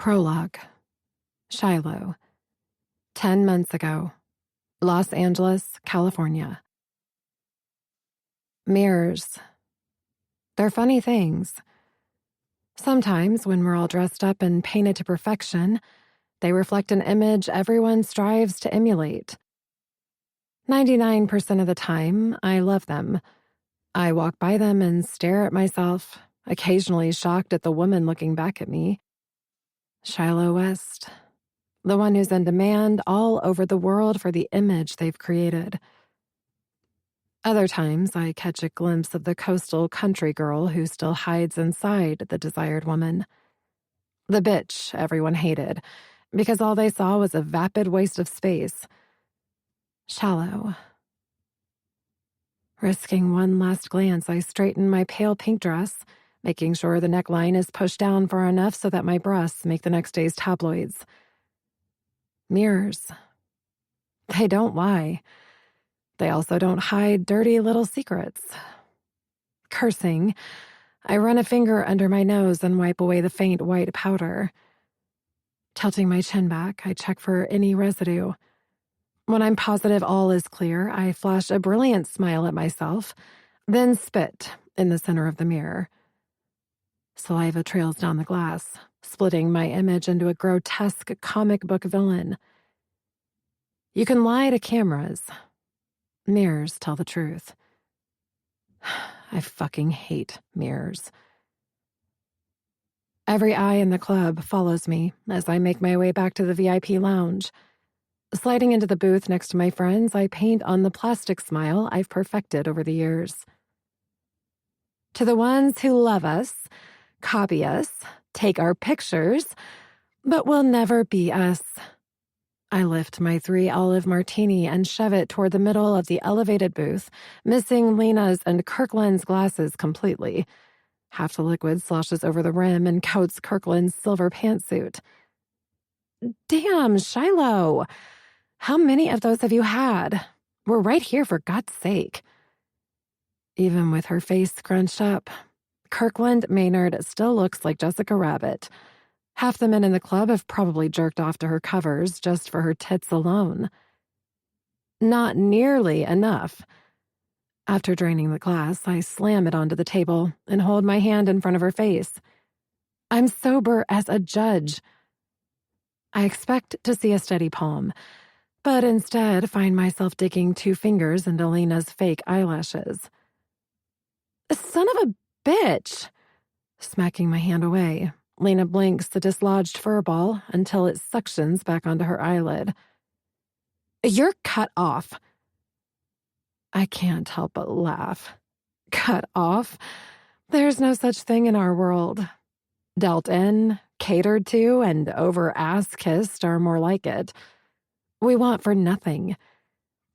Prologue. Shiloh. 10 months ago. Los Angeles, California. Mirrors. They're funny things. Sometimes, when we're all dressed up and painted to perfection, they reflect an image everyone strives to emulate. 99% of the time, I love them. I walk by them and stare at myself, occasionally shocked at the woman looking back at me. Shiloh West. The one who's in demand all over the world for the image they've created. Other times, I catch a glimpse of the coastal country girl who still hides inside the desired woman. The bitch everyone hated, because all they saw was a vapid waste of space. Shallow. Risking one last glance, I straighten my pale pink dress, making sure the neckline is pushed down far enough so that my breasts make the next day's tabloids. Mirrors. They don't lie. They also don't hide dirty little secrets. Cursing, I run a finger under my nose and wipe away the faint white powder. Tilting my chin back, I check for any residue. When I'm positive all is clear, I flash a brilliant smile at myself, then spit in the center of the mirror. Saliva trails down the glass, splitting my image into a grotesque comic book villain. You can lie to cameras. Mirrors tell the truth. I fucking hate mirrors. Every eye in the club follows me as I make my way back to the VIP lounge. Sliding into the booth next to my friends, I paint on the plastic smile I've perfected over the years. To the ones who love us, copy us, take our pictures, but will never be us. I lift my 3 olive martini and shove it toward the middle of the elevated booth, missing Lena's and Kirkland's glasses completely. Half the liquid sloshes over the rim and coats Kirkland's silver pantsuit. Damn, Shiloh! How many of those have you had? We're right here, for God's sake. Even with her face scrunched up, Kirkland Maynard still looks like Jessica Rabbit. Half the men in the club have probably jerked off to her covers just for her tits alone. Not nearly enough. After draining the glass, I slam it onto the table and hold my hand in front of her face. I'm sober as a judge. I expect to see a steady palm, but instead find myself digging 2 fingers into Lena's fake eyelashes. Son of a bitch! Smacking my hand away, Lena blinks the dislodged fur ball until it suctions back onto her eyelid. You're cut off. I can't help but laugh. Cut off? There's no such thing in our world. Dealt in, catered to, and over-ass-kissed are more like it. We want for nothing.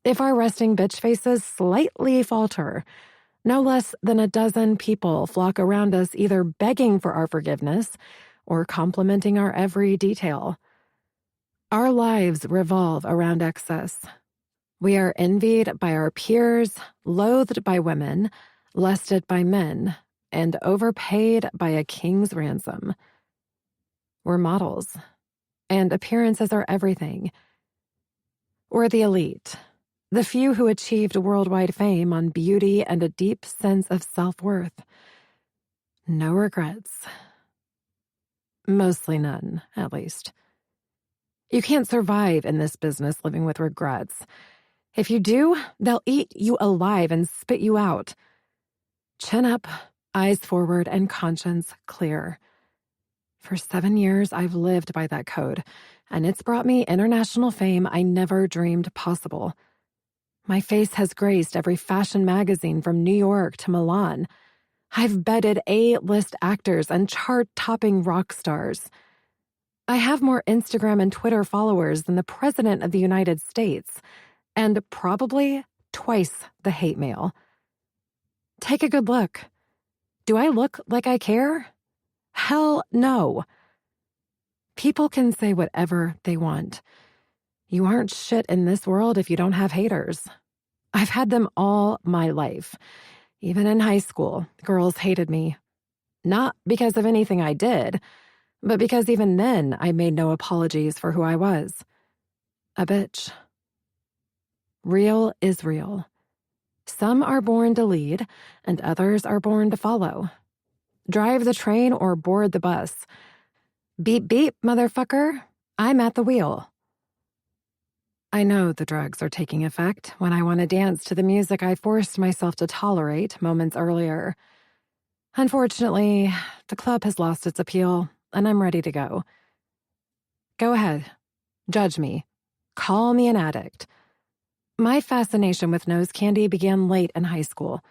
If our resting bitch faces slightly falter, no less than a dozen people flock around us either begging for our forgiveness or complimenting our every detail. Our lives revolve around excess. We are envied by our peers, loathed by women, lusted by men, and overpaid by a king's ransom. We're models, and appearances are everything. We're the elite, the few who achieved worldwide fame on beauty and a deep sense of self-worth. No regrets. Mostly none, at least. You can't survive in this business living with regrets. If you do, they'll eat you alive and spit you out. Chin up, eyes forward, and conscience clear. For 7 years, I've lived by that code, and it's brought me international fame I never dreamed possible. My face has graced every fashion magazine from New York to Milan. I've bedded A-list actors and chart-topping rock stars. I have more Instagram and Twitter followers than the President of the United States, and probably twice the hate mail. Take a good look. Do I look like I care? Hell no. People can say whatever they want. You aren't shit in this world if you don't have haters. I've had them all my life. Even in high school, girls hated me. Not because of anything I did. but because even then I made no apologies for who I was. A bitch. Real is real. Some are born to lead, and others are born to follow. Drive the train or board the bus. Beep beep, motherfucker. I'm at the wheel. I know the drugs are taking effect when I want to dance to the music I forced myself to tolerate moments earlier. Unfortunately, the club has lost its appeal, and I'm ready to go. Go ahead. Judge me. Call me an addict. My fascination with nose candy began late in high school.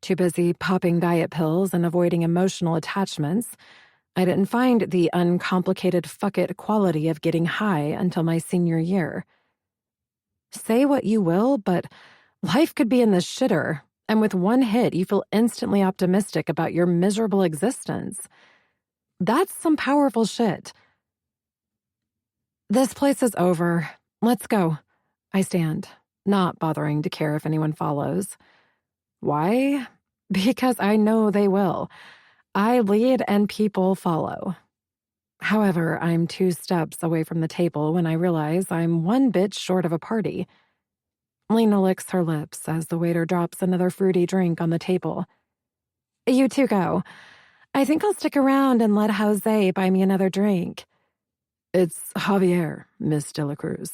Too busy popping diet pills and avoiding emotional attachments, I didn't find the uncomplicated fuck-it quality of getting high until my senior year. Say what you will, but life could be in the shitter, and with one hit, you feel instantly optimistic about your miserable existence. That's some powerful shit. This place is over. Let's go. I stand, not bothering to care if anyone follows. Why? Because I know they will. I lead and people follow. However, I'm 2 steps away from the table when I realize I'm one bit short of a party. Lena licks her lips as the waiter drops another fruity drink on the table. You two go. I think I'll stick around and let Jose buy me another drink. It's Javier, Miss De La Cruz.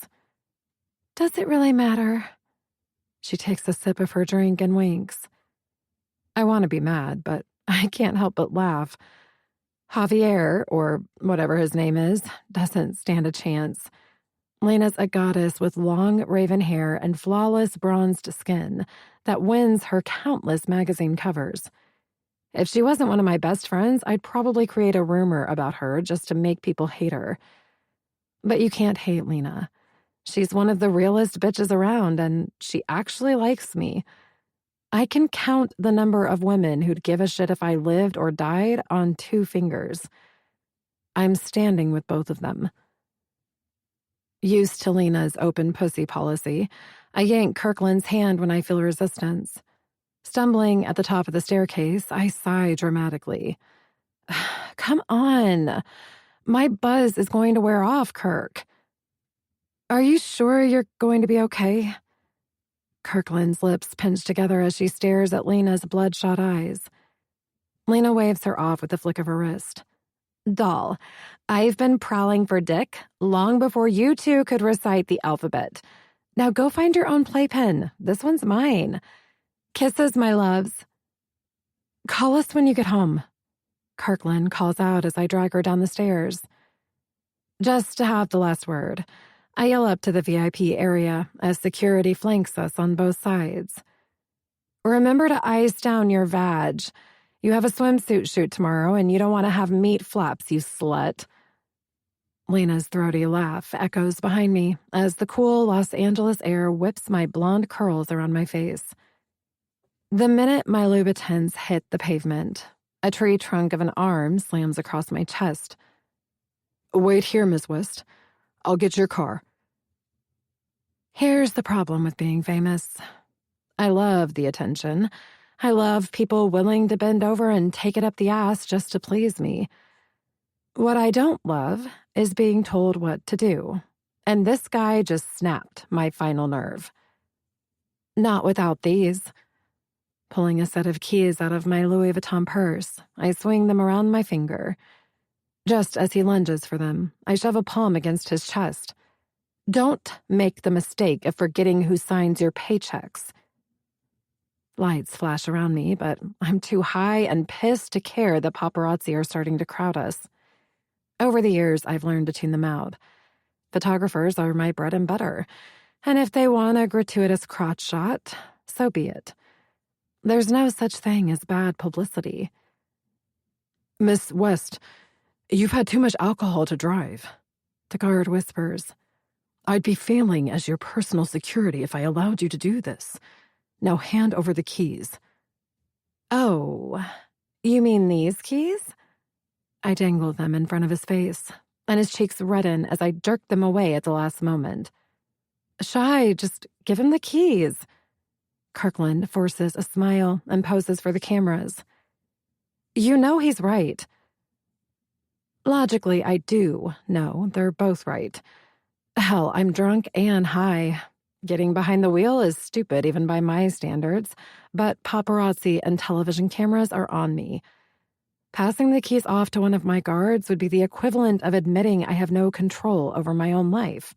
Does it really matter? She takes a sip of her drink and winks. I want to be mad, but I can't help but laugh. Javier, or whatever his name is, doesn't stand a chance. Lena's a goddess with long raven hair and flawless bronzed skin that wins her countless magazine covers. If she wasn't one of my best friends, I'd probably create a rumor about her just to make people hate her. But you can't hate Lena. She's one of the realest bitches around, and she actually likes me. I can count the number of women who'd give a shit if I lived or died on 2 fingers. I'm standing with both of them. Used to Lena's open pussy policy, I yank Kirkland's hand when I feel resistance. Stumbling at the top of the staircase, I sigh dramatically. Come on. My buzz is going to wear off, Kirk. Are you sure you're going to be okay? Kirkland's lips pinch together as she stares at Lena's bloodshot eyes. Lena waves her off with a flick of her wrist. Doll, I've been prowling for Dick long before you two could recite the alphabet. Now go find your own playpen. This one's mine. Kisses, my loves. Call us when you get home. Kirkland calls out as I drag her down the stairs. Just to have the last word, I yell up to the VIP area as security flanks us on both sides. Remember to ice down your vag. You have a swimsuit shoot tomorrow and you don't want to have meat flaps, you slut. Lena's throaty laugh echoes behind me as the cool Los Angeles air whips my blonde curls around my face. The minute my Louboutins hit the pavement, a tree trunk of an arm slams across my chest. Wait here, Miss West. I'll get your car. Here's the problem with being famous. I love the attention. I love people willing to bend over and take it up the ass just to please me. What I don't love is being told what to do. And this guy just snapped my final nerve. Not without these. Pulling a set of keys out of my Louis Vuitton purse, I swing them around my finger. Just as he lunges for them, I shove a palm against his chest. Don't make the mistake of forgetting who signs your paychecks. Lights flash around me, but I'm too high and pissed to care that paparazzi are starting to crowd us. Over the years, I've learned to tune them out. Photographers are my bread and butter, and if they want a gratuitous crotch shot, so be it. There's no such thing as bad publicity. Miss West, you've had too much alcohol to drive, the guard whispers. I'd be failing as your personal security if I allowed you to do this. Now hand over the keys. Oh, you mean these keys? I dangle them in front of his face, and his cheeks redden as I jerk them away at the last moment. Shy, just give him the keys. Kirkland forces a smile and poses for the cameras. You know he's right. Logically, I do know they're both right. Hell, I'm drunk and high. Getting behind the wheel is stupid even by my standards, but paparazzi and television cameras are on me. Passing the keys off to one of my guards would be the equivalent of admitting I have no control over my own life.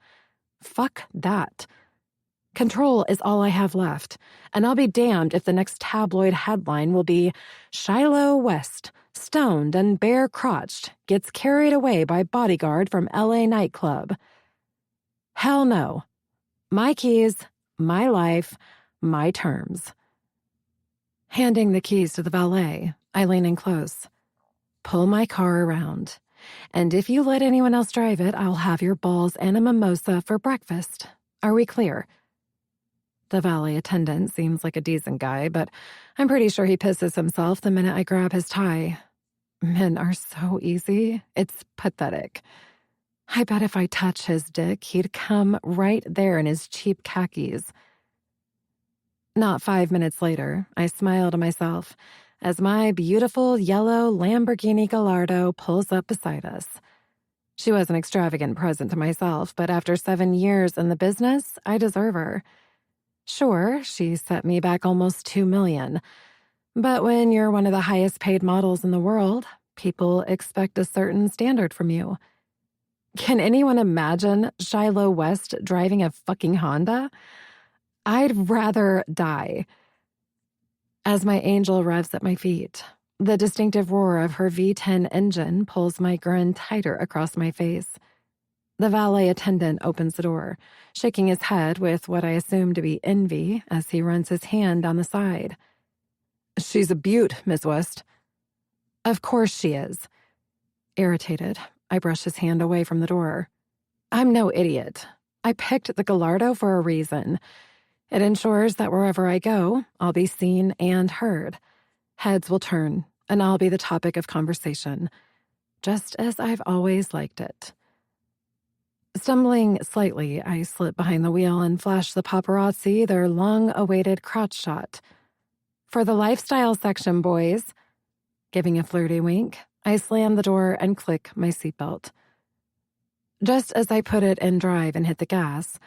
Fuck that. Control is all I have left, and I'll be damned if the next tabloid headline will be Shiloh West, stoned and bare-crotched, gets carried away by bodyguard from LA nightclub. Hell no. My keys, my life, my terms. Handing the keys to the valet, I lean in close. Pull my car around. And if you let anyone else drive it, I'll have your balls and a mimosa for breakfast. Are we clear? The valet attendant seems like a decent guy, but I'm pretty sure he pisses himself the minute I grab his tie. Men are so easy, it's pathetic. I bet if I touch his dick, he'd come right there in his cheap khakis. Not 5 minutes later, I smile to myself as my beautiful yellow Lamborghini Gallardo pulls up beside us. She was an extravagant present to myself, but after 7 years in the business, I deserve her. Sure, she set me back almost $2 million. But when you're one of the highest paid models in the world, people expect a certain standard from you. Can anyone imagine Shiloh West driving a fucking Honda? I'd rather die. As my angel revs at my feet, the distinctive roar of her V10 engine pulls my grin tighter across my face. The valet attendant opens the door, shaking his head with what I assume to be envy as he runs his hand down the side. She's a beaut, Miss West. Of course she is. Irritated, I brush his hand away from the door. I'm no idiot. I picked the Gallardo for a reason. It ensures that wherever I go, I'll be seen and heard. Heads will turn, and I'll be the topic of conversation, just as I've always liked it. Stumbling slightly, I slip behind the wheel and flash the paparazzi their long-awaited crotch shot. For the lifestyle section, boys. Giving a flirty wink, I slam the door and click my seatbelt. Just as I put it in drive and hit the gas,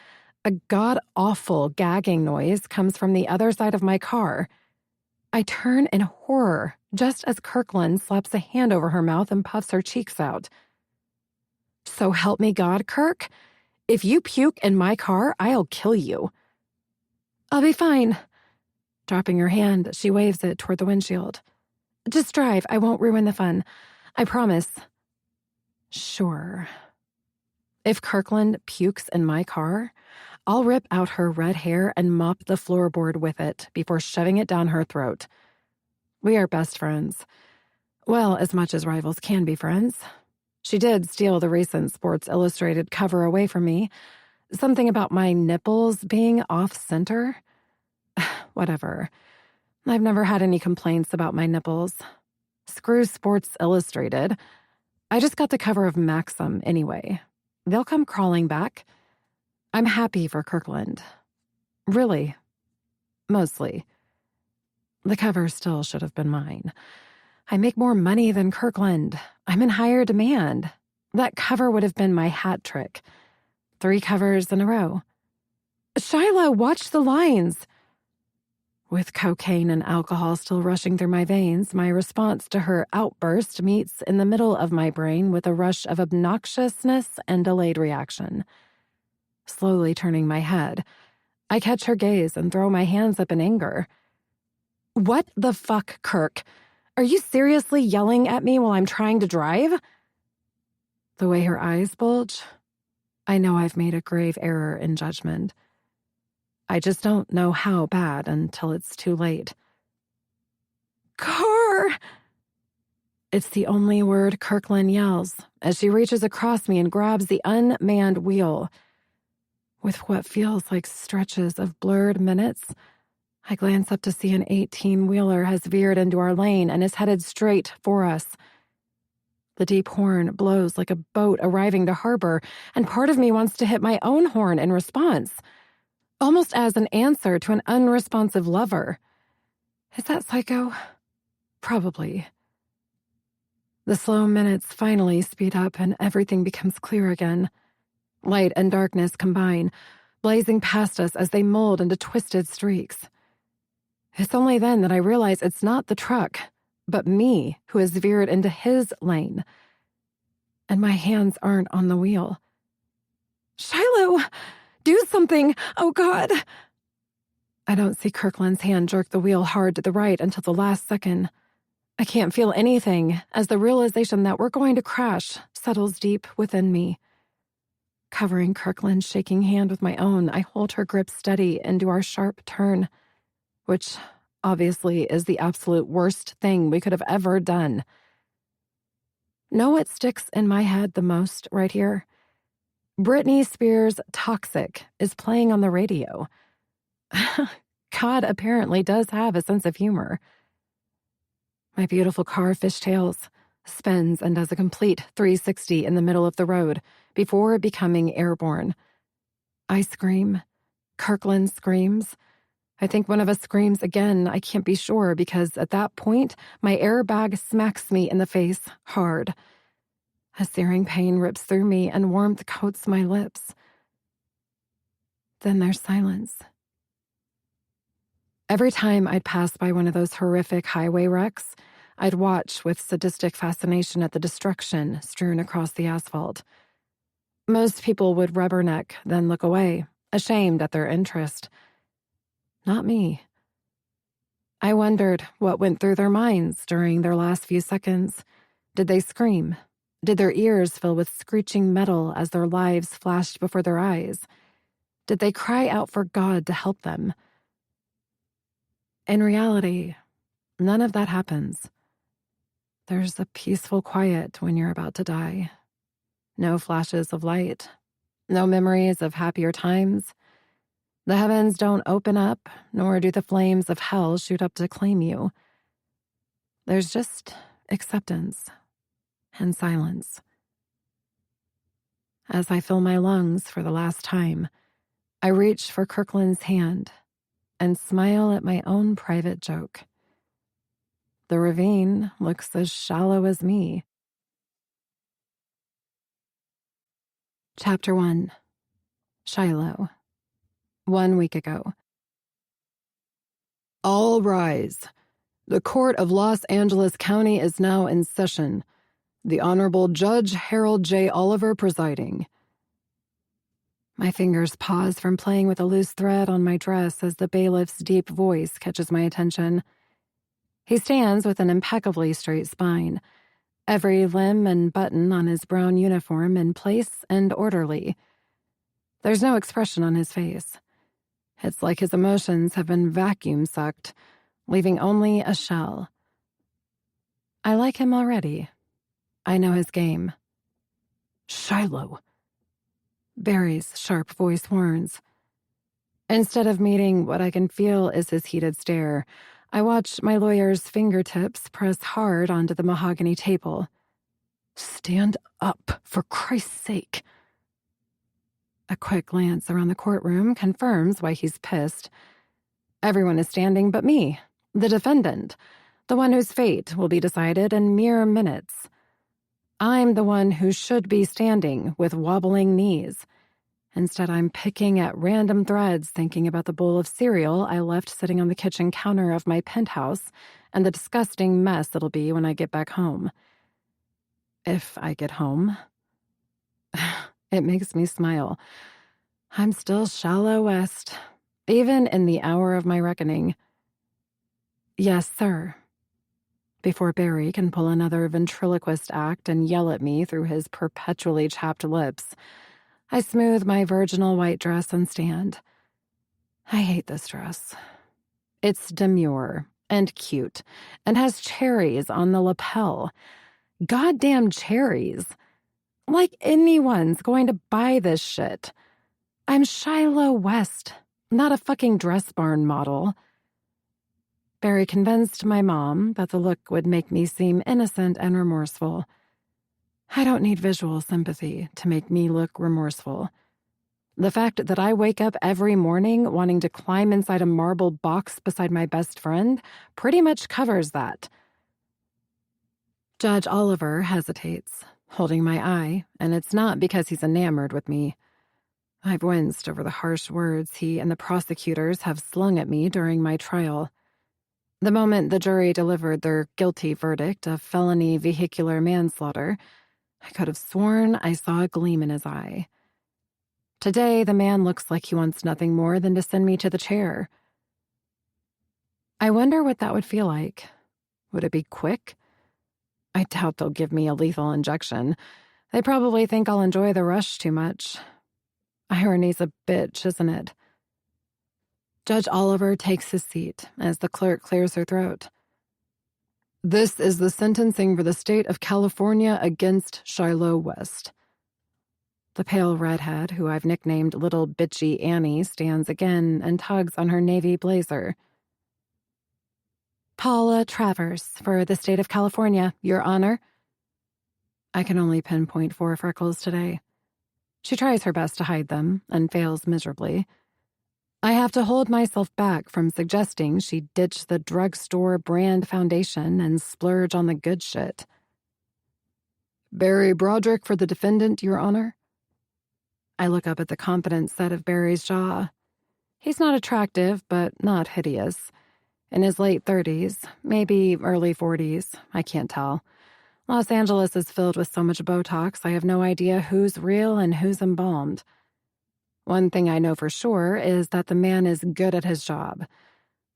a god-awful gagging noise comes from the other side of my car. I turn in horror just as Kirkland slaps a hand over her mouth and puffs her cheeks out. So help me God, Kirk. If you puke in my car, I'll kill you. I'll be fine. Dropping her hand, she waves it toward the windshield. Just drive. I won't ruin the fun. I promise. Sure. If Kirkland pukes in my car, I'll rip out her red hair and mop the floorboard with it before shoving it down her throat. We are best friends. Well, as much as rivals can be friends. She did steal the recent Sports Illustrated cover away from me. Something about my nipples being off-center. Whatever. I've never had any complaints about my nipples. Screw Sports Illustrated. I just got the cover of Maxim anyway. They'll come crawling back. I'm happy for Kirkland. Really. Mostly. The cover still should have been mine. I make more money than Kirkland. I'm in higher demand. That cover would have been my hat trick. 3 covers in a row. Shiloh, watch the lines. With cocaine and alcohol still rushing through my veins, my response to her outburst meets in the middle of my brain with a rush of obnoxiousness and delayed reaction. Slowly turning my head, I catch her gaze and throw my hands up in anger. What the fuck, Kirk? Are you seriously yelling at me while I'm trying to drive? The way her eyes bulge, I know I've made a grave error in judgment. I just don't know how bad until it's too late. Car! It's the only word Kirkland yells as she reaches across me and grabs the unmanned wheel. With what feels like stretches of blurred minutes, I glance up to see an 18-wheeler has veered into our lane and is headed straight for us. The deep horn blows like a boat arriving to harbor, and part of me wants to hit my own horn in response, almost as an answer to an unresponsive lover. Is that psycho? Probably. The slow minutes finally speed up and everything becomes clear again. Light and darkness combine, blazing past us as they mold into twisted streaks. It's only then that I realize it's not the truck, but me who has veered into his lane. And my hands aren't on the wheel. Shiloh! Do something! Oh, God! I don't see Kirkland's hand jerk the wheel hard to the right until the last second. I can't feel anything as the realization that we're going to crash settles deep within me. Covering Kirkland's shaking hand with my own, I hold her grip steady into our sharp turn, which obviously is the absolute worst thing we could have ever done. Know what sticks in my head the most right here? Britney Spears' Toxic is playing on the radio. God apparently does have a sense of humor. My beautiful car fishtails, spins and does a complete 360 in the middle of the road before becoming airborne. I scream. Kirkland screams. I think one of us screams again. I can't be sure because at that point, my airbag smacks me in the face hard. A searing pain rips through me and warmth coats my lips. Then there's silence. Every time I'd pass by one of those horrific highway wrecks, I'd watch with sadistic fascination at the destruction strewn across the asphalt. Most people would rubberneck, then look away, ashamed at their interest. Not me. I wondered what went through their minds during their last few seconds. Did they scream? Did their ears fill with screeching metal as their lives flashed before their eyes? Did they cry out for God to help them? In reality, none of that happens. There's a peaceful quiet when you're about to die. No flashes of light. No memories of happier times. The heavens don't open up, nor do the flames of hell shoot up to claim you. There's just acceptance and silence. As I fill my lungs for the last time, I reach for Kirkland's hand and smile at my own private joke. The ravine looks as shallow as me. Chapter 1. Shiloh. 1 week ago. All rise. The Court of Los Angeles County is now in session. The Honorable Judge Harold J. Oliver presiding. My fingers pause from playing with a loose thread on my dress as the bailiff's deep voice catches my attention. He stands with an impeccably straight spine, every limb and button on his brown uniform in place and orderly. There's no expression on his face. It's like his emotions have been vacuum-sucked, leaving only a shell. I like him already. I know his game. Shiloh. Barry's sharp voice warns. Instead of meeting what I can feel is his heated stare, I watch my lawyer's fingertips press hard onto the mahogany table. Stand up, for Christ's sake. A quick glance around the courtroom confirms why he's pissed. Everyone is standing but me, the defendant, the one whose fate will be decided in mere minutes. I'm the one who should be standing with wobbling knees. Instead, I'm picking at random threads thinking about the bowl of cereal I left sitting on the kitchen counter of my penthouse and the disgusting mess it'll be when I get back home. If I get home. It makes me smile. I'm still shallow west, even in the hour of my reckoning. Yes, sir. Before Barry can pull another ventriloquist act and yell at me through his perpetually chapped lips, I smooth my virginal white dress and stand. I hate this dress. It's demure and cute and has cherries on the lapel. Goddamn cherries. Like anyone's going to buy this shit. I'm Shiloh West, not a fucking dress barn model. Barry convinced my mom that the look would make me seem innocent and remorseful. I don't need visual sympathy to make me look remorseful. The fact that I wake up every morning wanting to climb inside a marble box beside my best friend pretty much covers that. Judge Oliver hesitates, holding my eye, and it's not because he's enamored with me. I've winced over the harsh words he and the prosecutors have slung at me during my trial. The moment the jury delivered their guilty verdict of felony vehicular manslaughter, I could have sworn I saw a gleam in his eye. Today, the man looks like he wants nothing more than to send me to the chair. I wonder what that would feel like. Would it be quick? I doubt they'll give me a lethal injection. They probably think I'll enjoy the rush too much. Irony's a bitch, isn't it? Judge Oliver takes his seat as the clerk clears her throat. This is the sentencing for the state of California against Shiloh West. The pale redhead, who I've nicknamed Little Bitchy Annie, stands again and tugs on her navy blazer. Paula Travers, for the state of California, Your Honor. I can only pinpoint 4 freckles today. She tries her best to hide them and fails miserably. I have to hold myself back from suggesting she ditch the drugstore brand foundation and splurge on the good shit. Barry Broderick for the defendant, Your Honor. I look up at the confident set of Barry's jaw. He's not attractive, but not hideous. In his late 30s, maybe early 40s, I can't tell. Los Angeles is filled with so much Botox, I have no idea who's real and who's embalmed. One thing I know for sure is that the man is good at his job,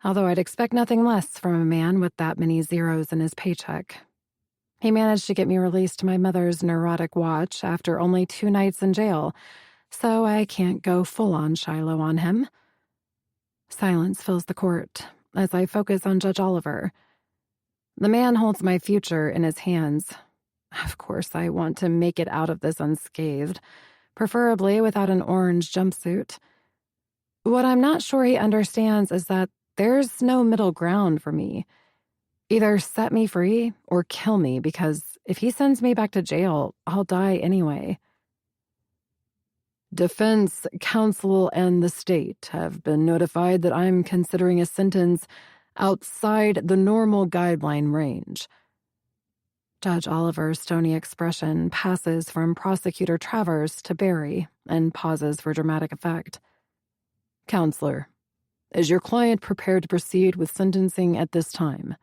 although I'd expect nothing less from a man with that many zeros in his paycheck. He managed to get me released to my mother's neurotic watch after only 2 nights in jail, so I can't go full-on Shiloh on him. Silence fills the court as I focus on Judge Oliver. The man holds my future in his hands. Of course, I want to make it out of this unscathed, preferably without an orange jumpsuit. What I'm not sure he understands is that there's no middle ground for me. Either set me free or kill me, because if he sends me back to jail, I'll die anyway. Defense counsel and the state have been notified that I'm considering a sentence outside the normal guideline range. Judge Oliver's stony expression passes from Prosecutor Travers to Barry and pauses for dramatic effect. Counselor, is your client prepared to proceed with sentencing at this time?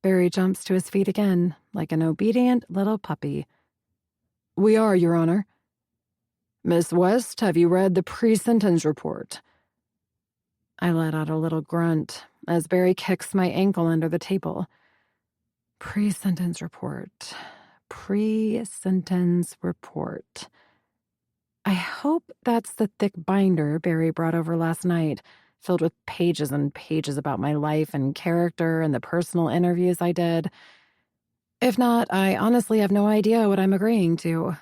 Barry jumps to his feet again, like an obedient little puppy. We are, Your Honor. Miss West, have you read the pre-sentence report? I let out a little grunt as Barry kicks my ankle under the table. Pre-sentence report. Pre-sentence report. I hope that's the thick binder Barry brought over last night, filled with pages and pages about my life and character and the personal interviews I did. If not, I honestly have no idea what I'm agreeing to.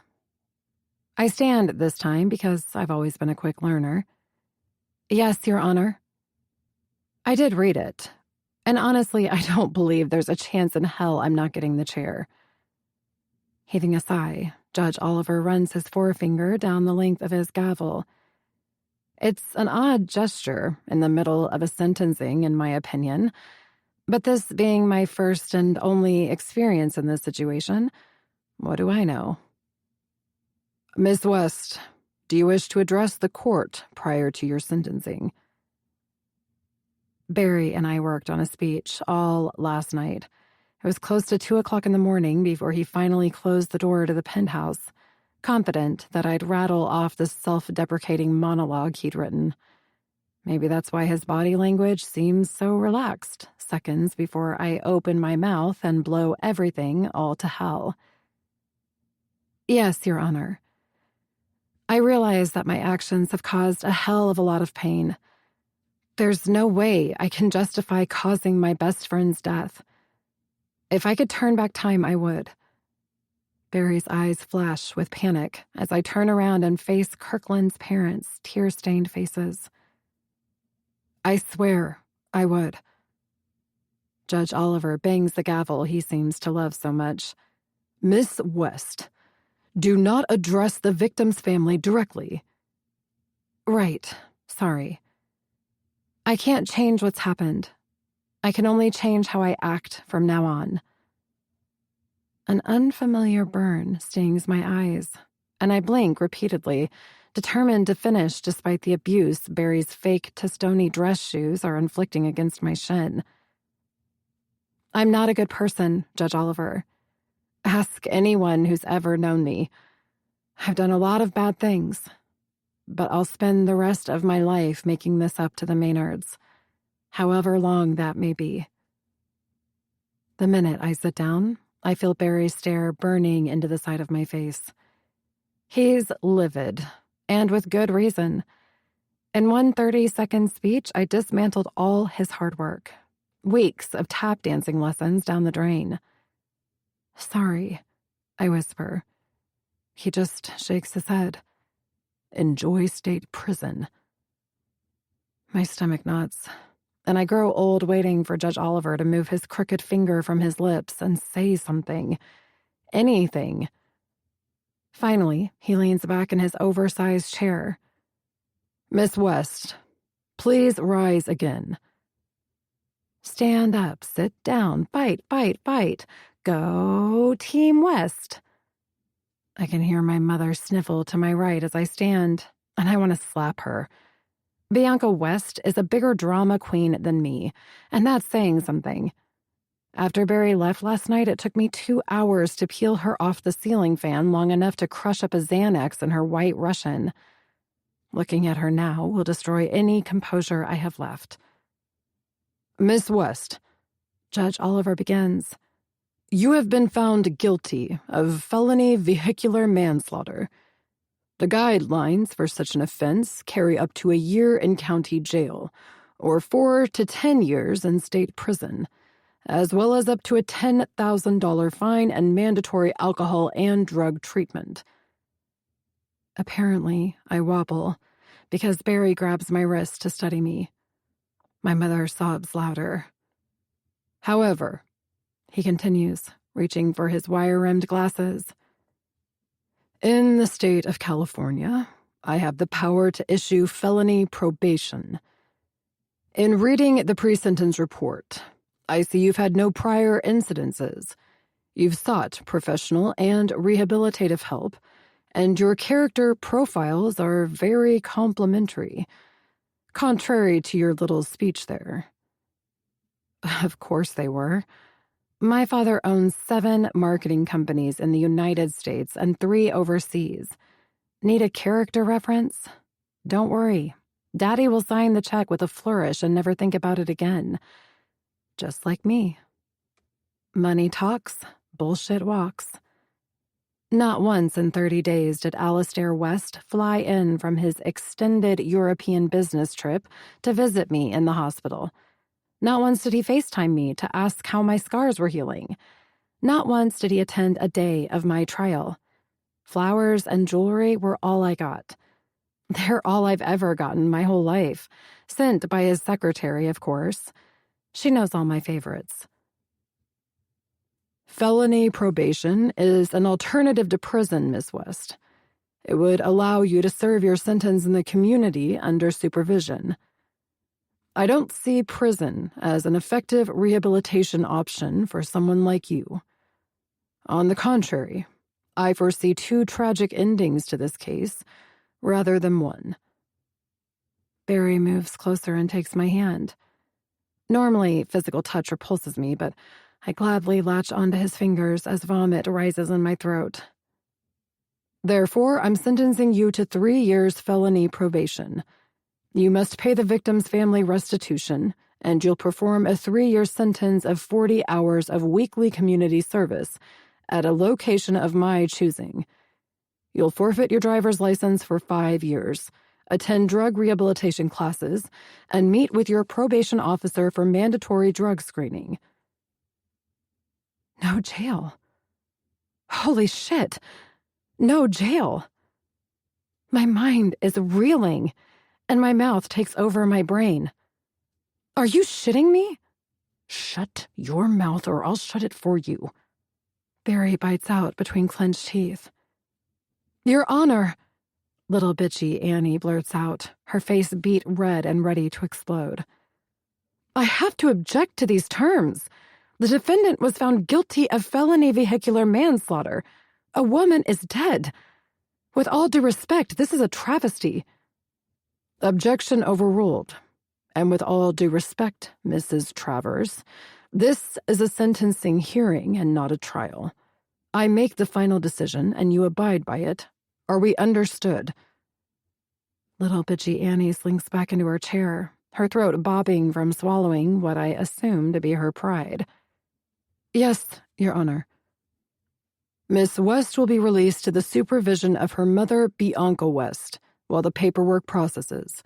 I stand this time because I've always been a quick learner. Yes, Your Honor. I did read it. And honestly, I don't believe there's a chance in hell I'm not getting the chair. Heaving a sigh, Judge Oliver runs his forefinger down the length of his gavel. It's an odd gesture in the middle of a sentencing, in my opinion, but this being my first and only experience in this situation, what do I know? Miss West, do you wish to address the court prior to your sentencing? Barry and I worked on a speech all last night. It was close to 2 o'clock in the morning before he finally closed the door to the penthouse, confident that I'd rattle off the self-deprecating monologue he'd written. Maybe that's why his body language seems so relaxed, seconds before I open my mouth and blow everything all to hell. Yes, Your Honor. I realize that my actions have caused a hell of a lot of pain. There's no way I can justify causing my best friend's death. If I could turn back time, I would. Barry's eyes flash with panic as I turn around and face Kirkland's parents' tear-stained faces. I swear I would. Judge Oliver bangs the gavel he seems to love so much. Miss West, do not address the victim's family directly. Right, sorry. I can't change what's happened. I can only change how I act from now on. An unfamiliar burn stings my eyes, and I blink repeatedly, determined to finish despite the abuse Barry's fake Testoni dress shoes are inflicting against my shin. I'm not a good person, Judge Oliver. Ask anyone who's ever known me. I've done a lot of bad things, but I'll spend the rest of my life making this up to the Maynards, however long that may be. The minute I sit down, I feel Barry's stare burning into the side of my face. He's livid, and with good reason. In one 30-second speech, I dismantled all his hard work. Weeks of tap dancing lessons down the drain. Sorry, I whisper. He just shakes his head. Enjoy state prison. My stomach knots, and I grow old waiting for Judge Oliver to move his crooked finger from his lips and say something. Anything. Finally, he leans back in his oversized chair. Miss West, please rise again. Stand up, sit down, fight, fight, fight. Go, Team West. I can hear my mother sniffle to my right as I stand, and I want to slap her. Bianca West is a bigger drama queen than me, and that's saying something. After Barry left last night, it took me 2 hours to peel her off the ceiling fan long enough to crush up a Xanax in her white Russian. Looking at her now will destroy any composure I have left. Miss West, Judge Oliver begins. You have been found guilty of felony vehicular manslaughter. The guidelines for such an offense carry up to a year in county jail, or 4 to 10 years in state prison, as well as up to a $10,000 fine and mandatory alcohol and drug treatment. Apparently, I wobble, because Barry grabs my wrist to steady me. My mother sobs louder. However, he continues, reaching for his wire-rimmed glasses. In the state of California, I have the power to issue felony probation. In reading the pre-sentence report, I see you've had no prior incidences. You've sought professional and rehabilitative help, and your character profiles are very complimentary, contrary to your little speech there. Of course they were. My father owns 7 marketing companies in the United States and 3 overseas. Need a character reference? Don't worry. Daddy will sign the check with a flourish and never think about it again. Just like me. Money talks, bullshit walks. Not once in 30 days did Alistair West fly in from his extended European business trip to visit me in the hospital. Not once did he FaceTime me to ask how my scars were healing. Not once did he attend a day of my trial. Flowers and jewelry were all I got. They're all I've ever gotten my whole life, sent by his secretary, of course. She knows all my favorites. Felony probation is an alternative to prison, Miss West. It would allow you to serve your sentence in the community under supervision. I don't see prison as an effective rehabilitation option for someone like you. On the contrary, I foresee 2 tragic endings to this case, rather than 1. Barry moves closer and takes my hand. Normally, physical touch repulses me, but I gladly latch onto his fingers as vomit rises in my throat. Therefore, I'm sentencing you to 3 years felony probation. You must pay the victim's family restitution, and you'll perform a 3-year sentence of 40 hours of weekly community service at a location of my choosing. You'll forfeit your driver's license for 5 years, attend drug rehabilitation classes, and meet with your probation officer for mandatory drug screening. No jail. Holy shit. No jail. My mind is reeling, and my mouth takes over my brain. Are you shitting me? Shut your mouth or I'll shut it for you. Barry bites out between clenched teeth. Your Honor, little bitchy Annie blurts out, her face beet red and ready to explode. I have to object to these terms. The defendant was found guilty of felony vehicular manslaughter. A woman is dead. With all due respect, this is a travesty. Objection overruled. And with all due respect, Mrs. Travers, this is a sentencing hearing and not a trial. I make the final decision and you abide by it. Are we understood? Little bitchy Annie slinks back into her chair, her throat bobbing from swallowing what I assume to be her pride. Yes, Your Honor. Miss West will be released to the supervision of her mother, Bianca West, while the paperwork processes.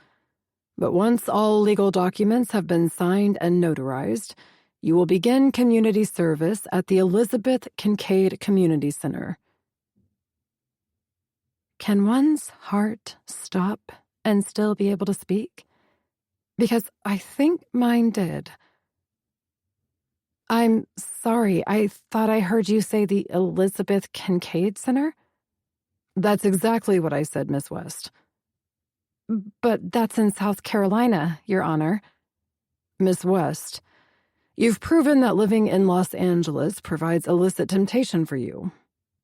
But once all legal documents have been signed and notarized, you will begin community service at the Elizabeth Kincaid Community Center. Can one's heart stop and still be able to speak? Because I think mine did. I'm sorry, I thought I heard you say the Elizabeth Kincaid Center? That's exactly what I said, Miss West. But that's in South Carolina, Your Honor. Miss West, you've proven that living in Los Angeles provides illicit temptation for you.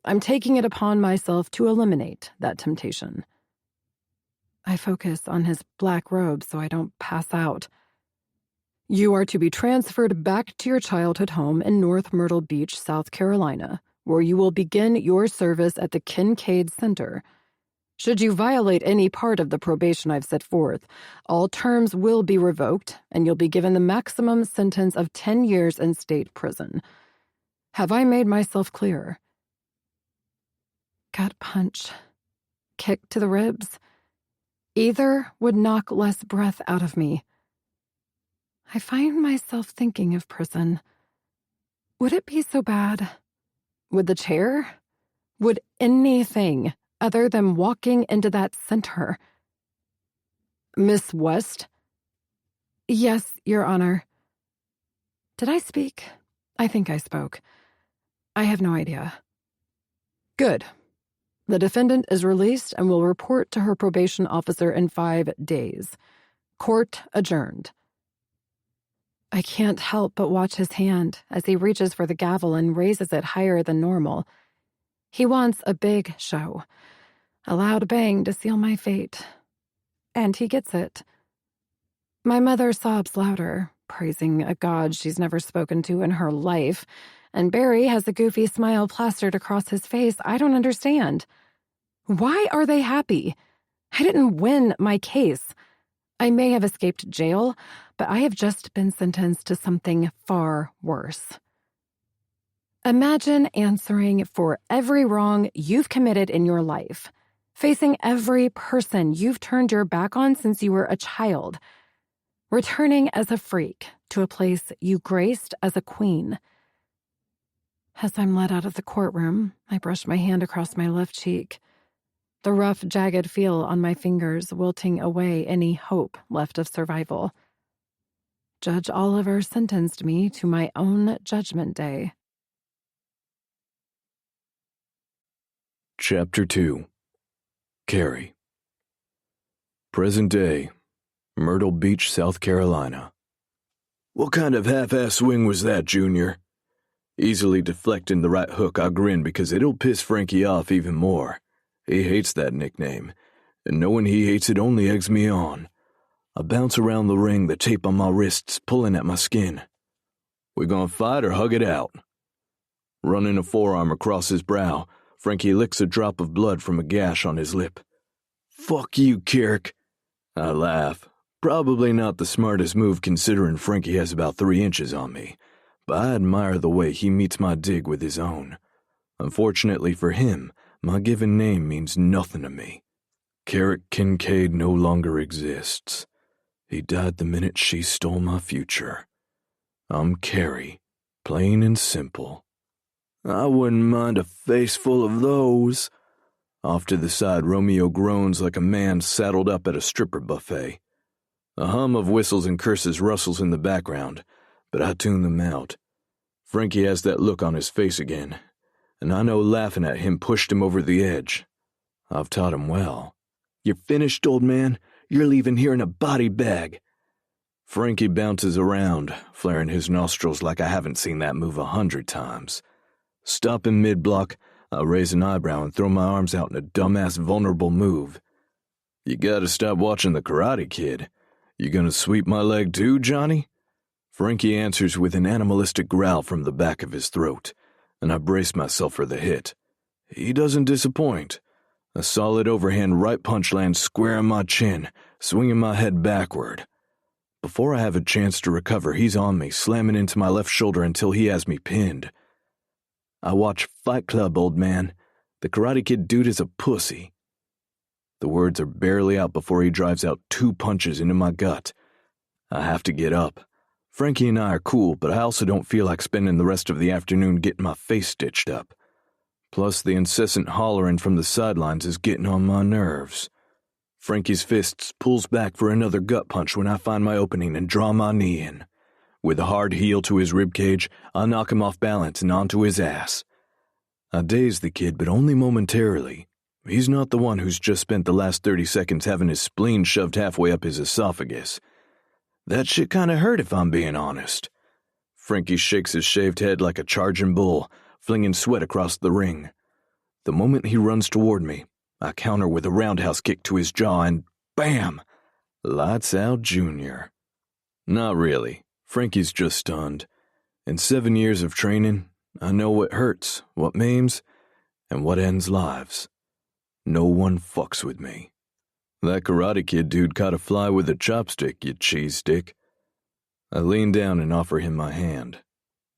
I'm taking it upon myself to eliminate that temptation. I focus on his black robe so I don't pass out. You are to be transferred back to your childhood home in North Myrtle Beach, South Carolina, where you will begin your service at the Kincaid Center. Should you violate any part of the probation I've set forth, all terms will be revoked, and you'll be given the maximum sentence of 10 years in state prison. Have I made myself clear? Gut punch. Kick to the ribs. Either would knock less breath out of me. I find myself thinking of prison. Would it be so bad? Would the chair? Would anything other than walking into that center? Miss West? Yes, Your Honor. Did I speak? I think I spoke. I have no idea. Good. The defendant is released and will report to her probation officer in 5 days. Court adjourned. I can't help but watch his hand as he reaches for the gavel and raises it higher than normal. He wants a big show, a loud bang to seal my fate. And he gets it. My mother sobs louder, praising a god she's never spoken to in her life, and Barry has a goofy smile plastered across his face I don't understand. Why are they happy? I didn't win my case. I may have escaped jail, but I have just been sentenced to something far worse. Imagine answering for every wrong you've committed in your life, facing every person you've turned your back on since you were a child, returning as a freak to a place you graced as a queen. As I'm led out of the courtroom, I brush my hand across my left cheek, the rough, jagged feel on my fingers wilting away any hope left of survival. Judge Oliver sentenced me to my own judgment day. Chapter 2. Carrie. Present day, Myrtle Beach, South Carolina. What kind of half-ass swing was that, Junior? Easily deflecting the right hook, I grin because it'll piss Frankie off even more. He hates that nickname, and knowing he hates it only eggs me on. I bounce around the ring, the tape on my wrists pulling at my skin. We gonna fight or hug it out? Running a forearm across his brow, Frankie licks a drop of blood from a gash on his lip. Fuck you, Kirk. I laugh. Probably not the smartest move considering Frankie has about 3 inches on me, but I admire the way he meets my dig with his own. Unfortunately for him, my given name means nothing to me. Carrick Kincaid no longer exists. He died the minute she stole my future. I'm Carrie, plain and simple. I wouldn't mind a face full of those. Off to the side, Romeo groans like a man saddled up at a stripper buffet. A hum of whistles and curses rustles in the background, but I tune them out. Frankie has that look on his face again, and I know laughing at him pushed him over the edge. I've taught him well. You're finished, old man. You're leaving here in a body bag. Frankie bounces around, flaring his nostrils like I haven't seen that move 100 times. Stopping mid-block, I raise an eyebrow and throw my arms out in a dumbass vulnerable move. You gotta stop watching The Karate Kid. You gonna sweep my leg too, Johnny? Frankie answers with an animalistic growl from the back of his throat, and I brace myself for the hit. He doesn't disappoint. A solid overhand right punch lands square on my chin, swinging my head backward. Before I have a chance to recover, he's on me, slamming into my left shoulder until he has me pinned. I watch Fight Club, old man. The Karate Kid dude is a pussy. The words are barely out before he drives out 2 punches into my gut. I have to get up. Frankie and I are cool, but I also don't feel like spending the rest of the afternoon getting my face stitched up. Plus, the incessant hollering from the sidelines is getting on my nerves. Frankie's fists pulls back for another gut punch when I find my opening and draw my knee in. With a hard heel to his ribcage, I knock him off balance and onto his ass. I daze the kid, but only momentarily. He's not the one who's just spent the last 30 seconds having his spleen shoved halfway up his esophagus. That shit kinda hurt if I'm being honest. Frankie shakes his shaved head like a charging bull, flinging sweat across the ring. The moment he runs toward me, I counter with a roundhouse kick to his jaw and bam! Lights out, Junior. Not really. Frankie's just stunned. In 7 years of training, I know what hurts, what maims, and what ends lives. No one fucks with me. That Karate Kid dude caught a fly with a chopstick, you cheese stick. I lean down and offer him my hand.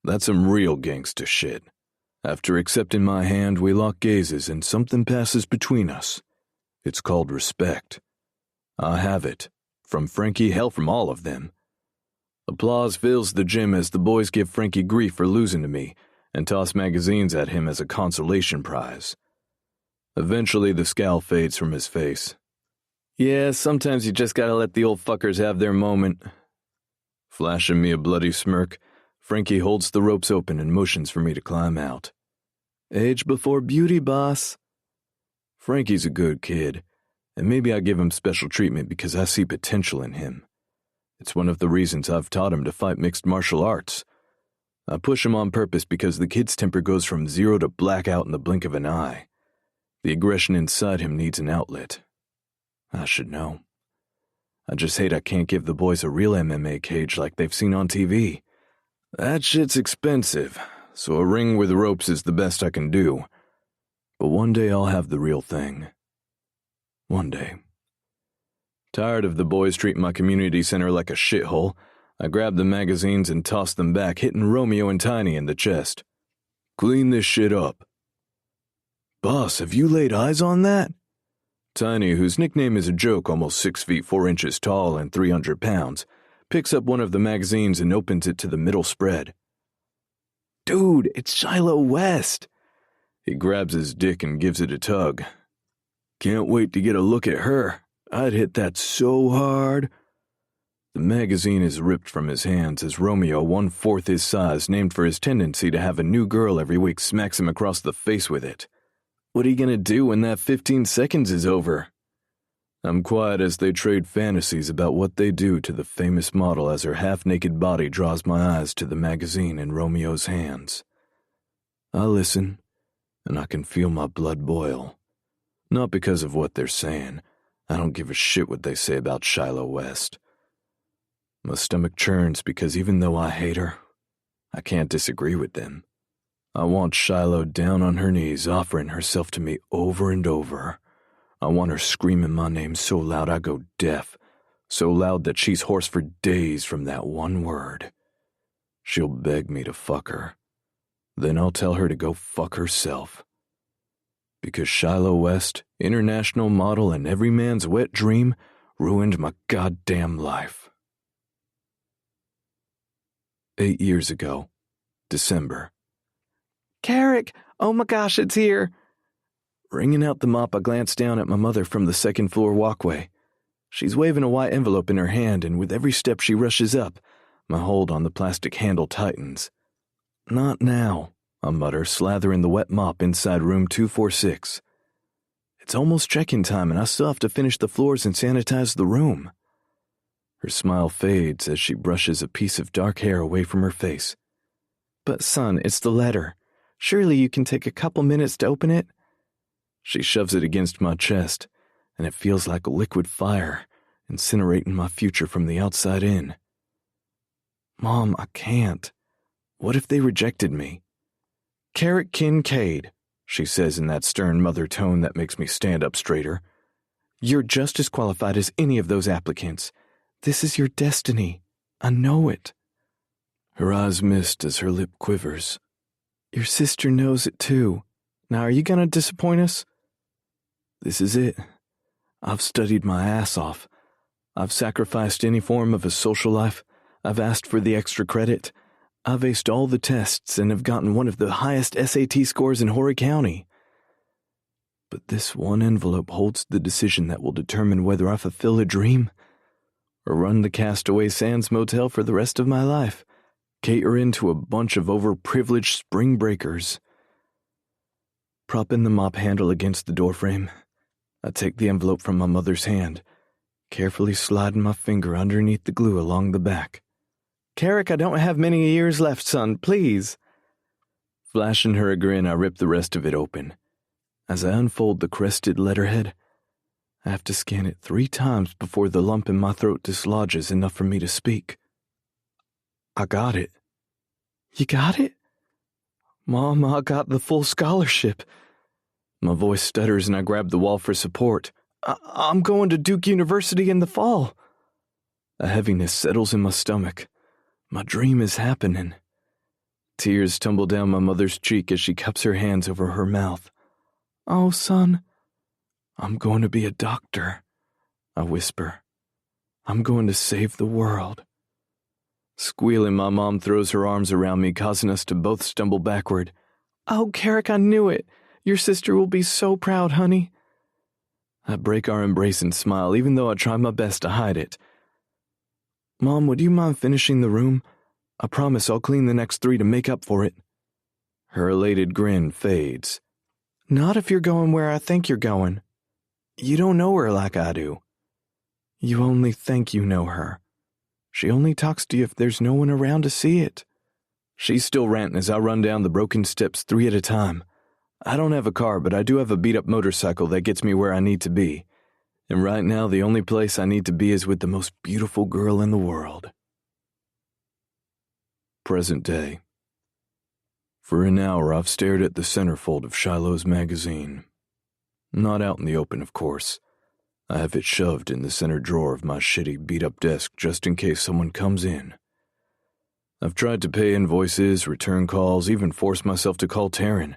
That's some real gangsta shit. After accepting my hand, we lock gazes and something passes between us. It's called respect. I have it. From Frankie, hell, from all of them. Applause fills the gym as the boys give Frankie grief for losing to me and toss magazines at him as a consolation prize. Eventually, the scowl fades from his face. Yeah, sometimes you just gotta let the old fuckers have their moment. Flashing me a bloody smirk, Frankie holds the ropes open and motions for me to climb out. Age before beauty, boss. Frankie's a good kid, and maybe I give him special treatment because I see potential in him. It's one of the reasons I've taught him to fight mixed martial arts. I push him on purpose because the kid's temper goes from 0 to blackout in the blink of an eye. The aggression inside him needs an outlet. I should know. I just hate I can't give the boys a real MMA cage like they've seen on TV. That shit's expensive, so a ring with ropes is the best I can do. But one day I'll have the real thing. One day. Tired of the boys treating my community center like a shithole, I grabbed the magazines and tossed them back, hitting Romeo and Tiny in the chest. Clean this shit up. Boss, have you laid eyes on that? Tiny, whose nickname is a joke, almost 6 feet 4 inches tall and 300 pounds, picks up one of the magazines and opens it to the middle spread. Dude, it's Shiloh West. He grabs his dick and gives it a tug. Can't wait to get a look at her. I'd hit that so hard. The magazine is ripped from his hands as Romeo, 1/4 his size, named for his tendency to have a new girl every week, smacks him across the face with it. What are you gonna do when that 15 seconds is over? I'm quiet as they trade fantasies about what they do to the famous model as her half-naked body draws my eyes to the magazine in Romeo's hands. I listen, and I can feel my blood boil. Not because of what they're saying. I don't give a shit what they say about Shiloh West. My stomach churns because even though I hate her, I can't disagree with them. I want Shiloh down on her knees, offering herself to me over and over. I want her screaming my name so loud I go deaf, so loud that she's hoarse for days from that one word. She'll beg me to fuck her. Then I'll tell her to go fuck herself. Because Shiloh West, international model and every man's wet dream, ruined my goddamn life. 8 years ago, December. Carrick, oh my gosh, it's here. Wringing out the mop, I glance down at my mother from the second-floor walkway. She's waving a white envelope in her hand, and with every step she rushes up, my hold on the plastic handle tightens. Not now, I mutter, slathering the wet mop inside room 246. It's almost check-in time, and I still have to finish the floors and sanitize the room. Her smile fades as she brushes a piece of dark hair away from her face. But son, it's the letter. Surely you can take a couple minutes to open it? She shoves it against my chest, and it feels like a liquid fire, incinerating my future from the outside in. Mom, I can't. What if they rejected me? Carrot Kincaid, she says in that stern mother tone that makes me stand up straighter. You're just as qualified as any of those applicants. This is your destiny. I know it. Her eyes mist as her lip quivers. Your sister knows it too. Now are you gonna disappoint us? This is it. I've studied my ass off. I've sacrificed any form of a social life. I've asked for the extra credit. I've aced all the tests and have gotten one of the highest SAT scores in Horry County. But this one envelope holds the decision that will determine whether I fulfill a dream or run the Castaway Sands Motel for the rest of my life, catering to a bunch of overprivileged spring breakers. Propping the mop handle against the doorframe, I take the envelope from my mother's hand, carefully sliding my finger underneath the glue along the back. Carrick, I don't have many years left, son, please. Flashing her a grin, I rip the rest of it open. As I unfold the crested letterhead, I have to scan it 3 times before the lump in my throat dislodges enough for me to speak. I got it. You got it? Mom, I got the full scholarship. My voice stutters and I grab the wall for support. I'm going to Duke University in the fall. A heaviness settles in my stomach. My dream is happening. Tears tumble down my mother's cheek as she cups her hands over her mouth. Oh, son. I'm going to be a doctor, I whisper. I'm going to save the world. Squealing, my mom throws her arms around me, causing us to both stumble backward. Oh, Carrick, I knew it. Your sister will be so proud, honey. I break our embrace and smile, even though I try my best to hide it. Mom, would you mind finishing the room? I promise I'll clean the next 3 to make up for it. Her elated grin fades. Not if you're going where I think you're going. You don't know her like I do. You only think you know her. She only talks to you if there's no one around to see it. She's still ranting as I run down the broken steps 3 at a time. I don't have a car, but I do have a beat-up motorcycle that gets me where I need to be. And right now, the only place I need to be is with the most beautiful girl in the world. Present day. For an hour, I've stared at the centerfold of Shiloh's magazine. Not out in the open, of course. I have it shoved in the center drawer of my shitty, beat-up desk just in case someone comes in. I've tried to pay invoices, return calls, even force myself to call Taryn,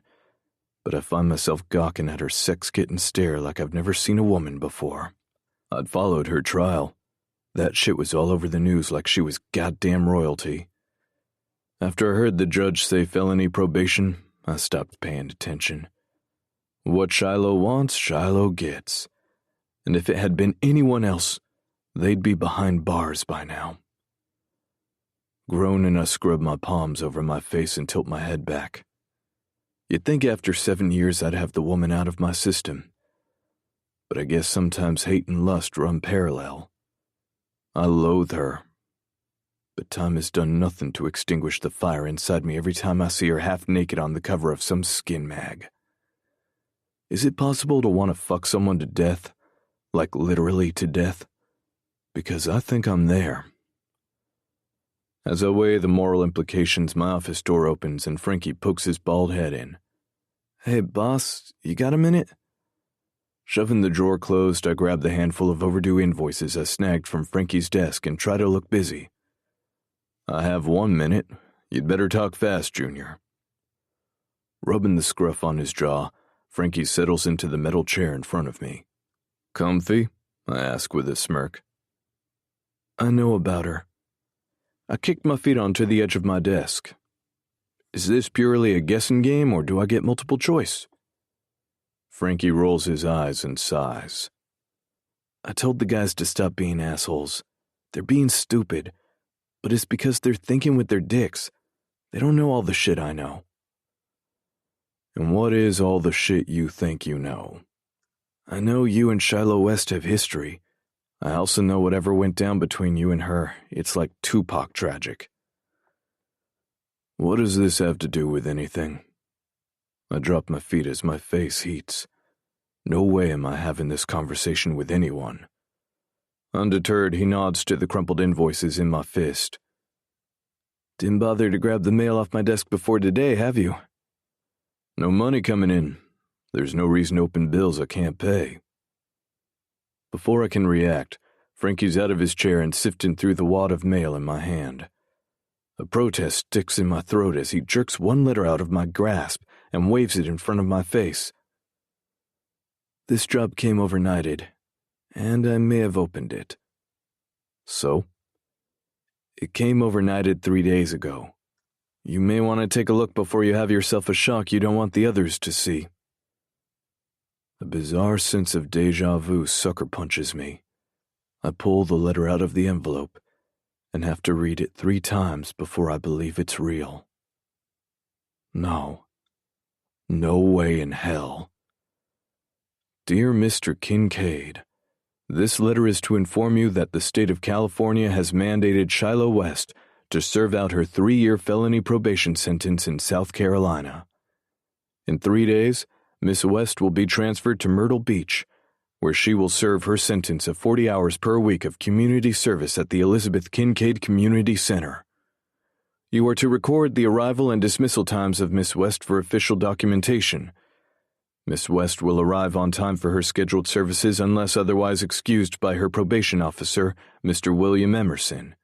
but I find myself gawking at her sex-kitten stare like I've never seen a woman before. I'd followed her trial. That shit was all over the news like she was goddamn royalty. After I heard the judge say felony probation, I stopped paying attention. What Shiloh wants, Shiloh gets. And if it had been anyone else, they'd be behind bars by now. Groaning, I scrub my palms over my face and tilt my head back. You'd think after 7 years I'd have the woman out of my system. But I guess sometimes hate and lust run parallel. I loathe her. But time has done nothing to extinguish the fire inside me every time I see her half naked on the cover of some skin mag. Is it possible to want to fuck someone to death? Like literally to death? Because I think I'm there. As I weigh the moral implications, my office door opens and Frankie pokes his bald head in. Hey, boss, you got a minute? Shoving the drawer closed, I grab the handful of overdue invoices I snagged from Frankie's desk and try to look busy. I have 1 minute. You'd better talk fast, Junior. Rubbing the scruff on his jaw, Frankie settles into the metal chair in front of me. Comfy? I ask with a smirk. I know about her. I kicked my feet onto the edge of my desk. Is this purely a guessing game, or do I get multiple choice? Frankie rolls his eyes and sighs. I told the guys to stop being assholes. They're being stupid, but it's because they're thinking with their dicks. They don't know all the shit I know. And what is all the shit you think you know? I know you and Shiloh West have history. I also know whatever went down between you and her, it's like Tupac tragic. What does this have to do with anything? I drop my feet as my face heats. No way am I having this conversation with anyone. Undeterred, he nods to the crumpled invoices in my fist. Didn't bother to grab the mail off my desk before today, have you? No money coming in. There's no reason to open bills I can't pay. Before I can react, Frankie's out of his chair and sifting through the wad of mail in my hand. A protest sticks in my throat as he jerks one letter out of my grasp and waves it in front of my face. This job came overnighted, and I may have opened it. So? It came overnighted 3 days ago. You may want to take a look before you have yourself a shock you don't want the others to see. A bizarre sense of déjà vu sucker punches me. I pull the letter out of the envelope and have to read it 3 times before I believe it's real. No. No way in hell. Dear Mr. Kincaid, this letter is to inform you that the state of California has mandated Shiloh West to serve out her 3-year felony probation sentence in South Carolina. In 3 days, Miss West will be transferred to Myrtle Beach, where she will serve her sentence of 40 hours per week of community service at the Elizabeth Kincaid Community Center. You are to record the arrival and dismissal times of Miss West for official documentation. Miss West will arrive on time for her scheduled services unless otherwise excused by her probation officer, Mr. William Emerson.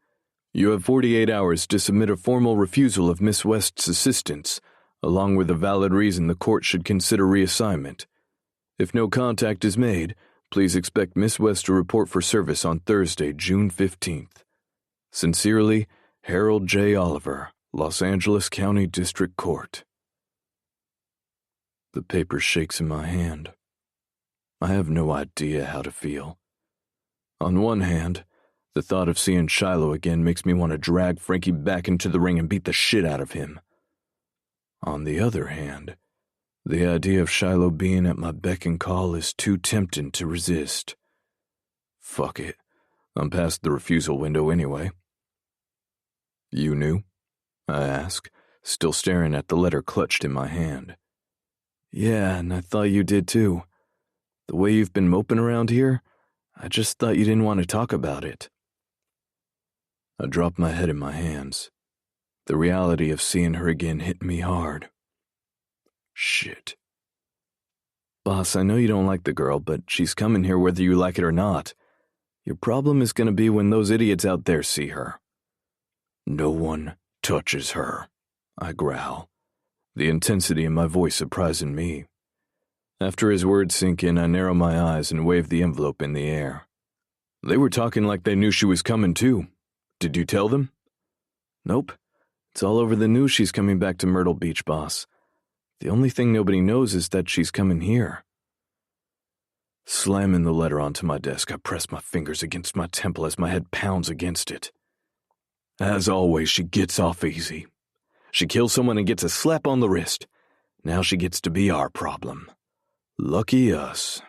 You have 48 hours to submit a formal refusal of Miss West's assistance, along with a valid reason the court should consider reassignment. If no contact is made, please expect Miss West to report for service on Thursday, June 15th. Sincerely, Harold J. Oliver, Los Angeles County District Court. The paper shakes in my hand. I have no idea how to feel. On one hand, the thought of seeing Shiloh again makes me want to drag Frankie back into the ring and beat the shit out of him. On the other hand, the idea of Shiloh being at my beck and call is too tempting to resist. Fuck it. I'm past the refusal window anyway. You knew? I ask, still staring at the letter clutched in my hand. Yeah, and I thought you did too. The way you've been moping around here, I just thought you didn't want to talk about it. I dropped my head in my hands. The reality of seeing her again hit me hard. Shit. Boss, I know you don't like the girl, but she's coming here whether you like it or not. Your problem is going to be when those idiots out there see her. No one touches her, I growl, the intensity in my voice surprising me. After his words sink in, I narrow my eyes and wave the envelope in the air. They were talking like they knew she was coming too. Did you tell them? Nope. It's all over the news she's coming back to Myrtle Beach, boss. The only thing nobody knows is that she's coming here. Slamming the letter onto my desk, I press my fingers against my temple as my head pounds against it. As always, she gets off easy. She kills someone and gets a slap on the wrist. Now she gets to be our problem. Lucky us.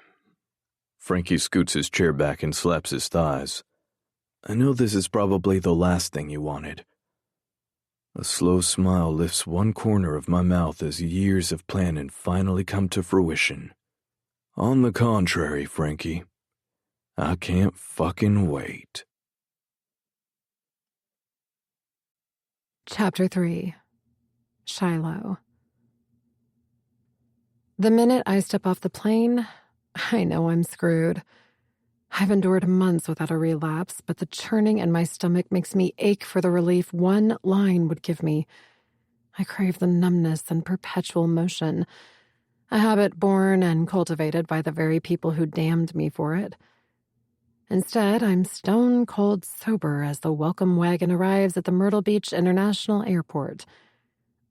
Frankie scoots his chair back and slaps his thighs. I know this is probably the last thing you wanted. A slow smile lifts one corner of my mouth as years of planning finally come to fruition. On the contrary, Frankie, I can't fucking wait. Chapter 3. Shiloh. The minute I step off the plane, I know I'm screwed. I've endured months without a relapse, but the churning in my stomach makes me ache for the relief one line would give me. I crave the numbness and perpetual motion, a habit born and cultivated by the very people who damned me for it. Instead, I'm stone cold sober as the welcome wagon arrives at the Myrtle Beach International Airport.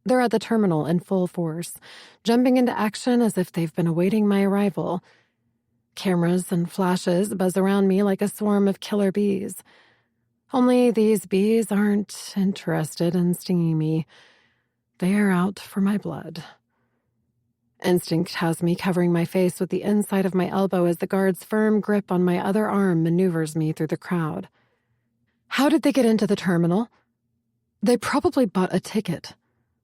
They're at the terminal in full force, jumping into action as if they've been awaiting my arrival. Cameras and flashes buzz around me like a swarm of killer bees. Only these bees aren't interested in stinging me. They're out for my blood. Instinct has me covering my face with the inside of my elbow as the guard's firm grip on my other arm maneuvers me through the crowd. How did they get into the terminal? They probably bought a ticket.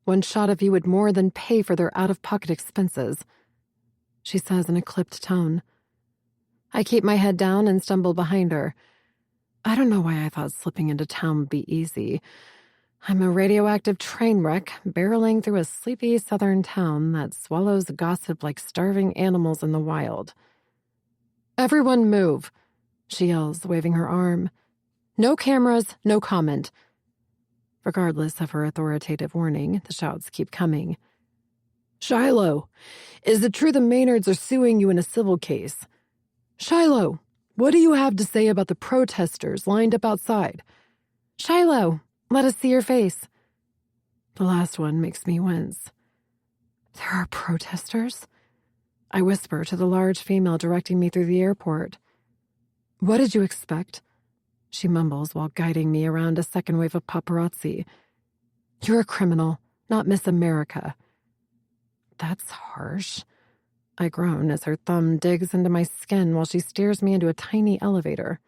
One shot of you would more than pay for their out-of-pocket expenses, she says in a clipped tone. I keep my head down and stumble behind her. I don't know why I thought slipping into town would be easy. I'm a radioactive train wreck barreling through a sleepy southern town that swallows gossip like starving animals in the wild. Everyone move, she yells, waving her arm. No cameras, no comment. Regardless of her authoritative warning, the shouts keep coming. Shiloh, is it true the Maynards are suing you in a civil case? Shiloh, what do you have to say about the protesters lined up outside? Shiloh, let us see your face. The last one makes me wince. There are protesters? I whisper to the large female directing me through the airport. What did you expect? She mumbles while guiding me around a second wave of paparazzi. You're a criminal, not Miss America. That's harsh. I groan as her thumb digs into my skin while she steers me into a tiny elevator.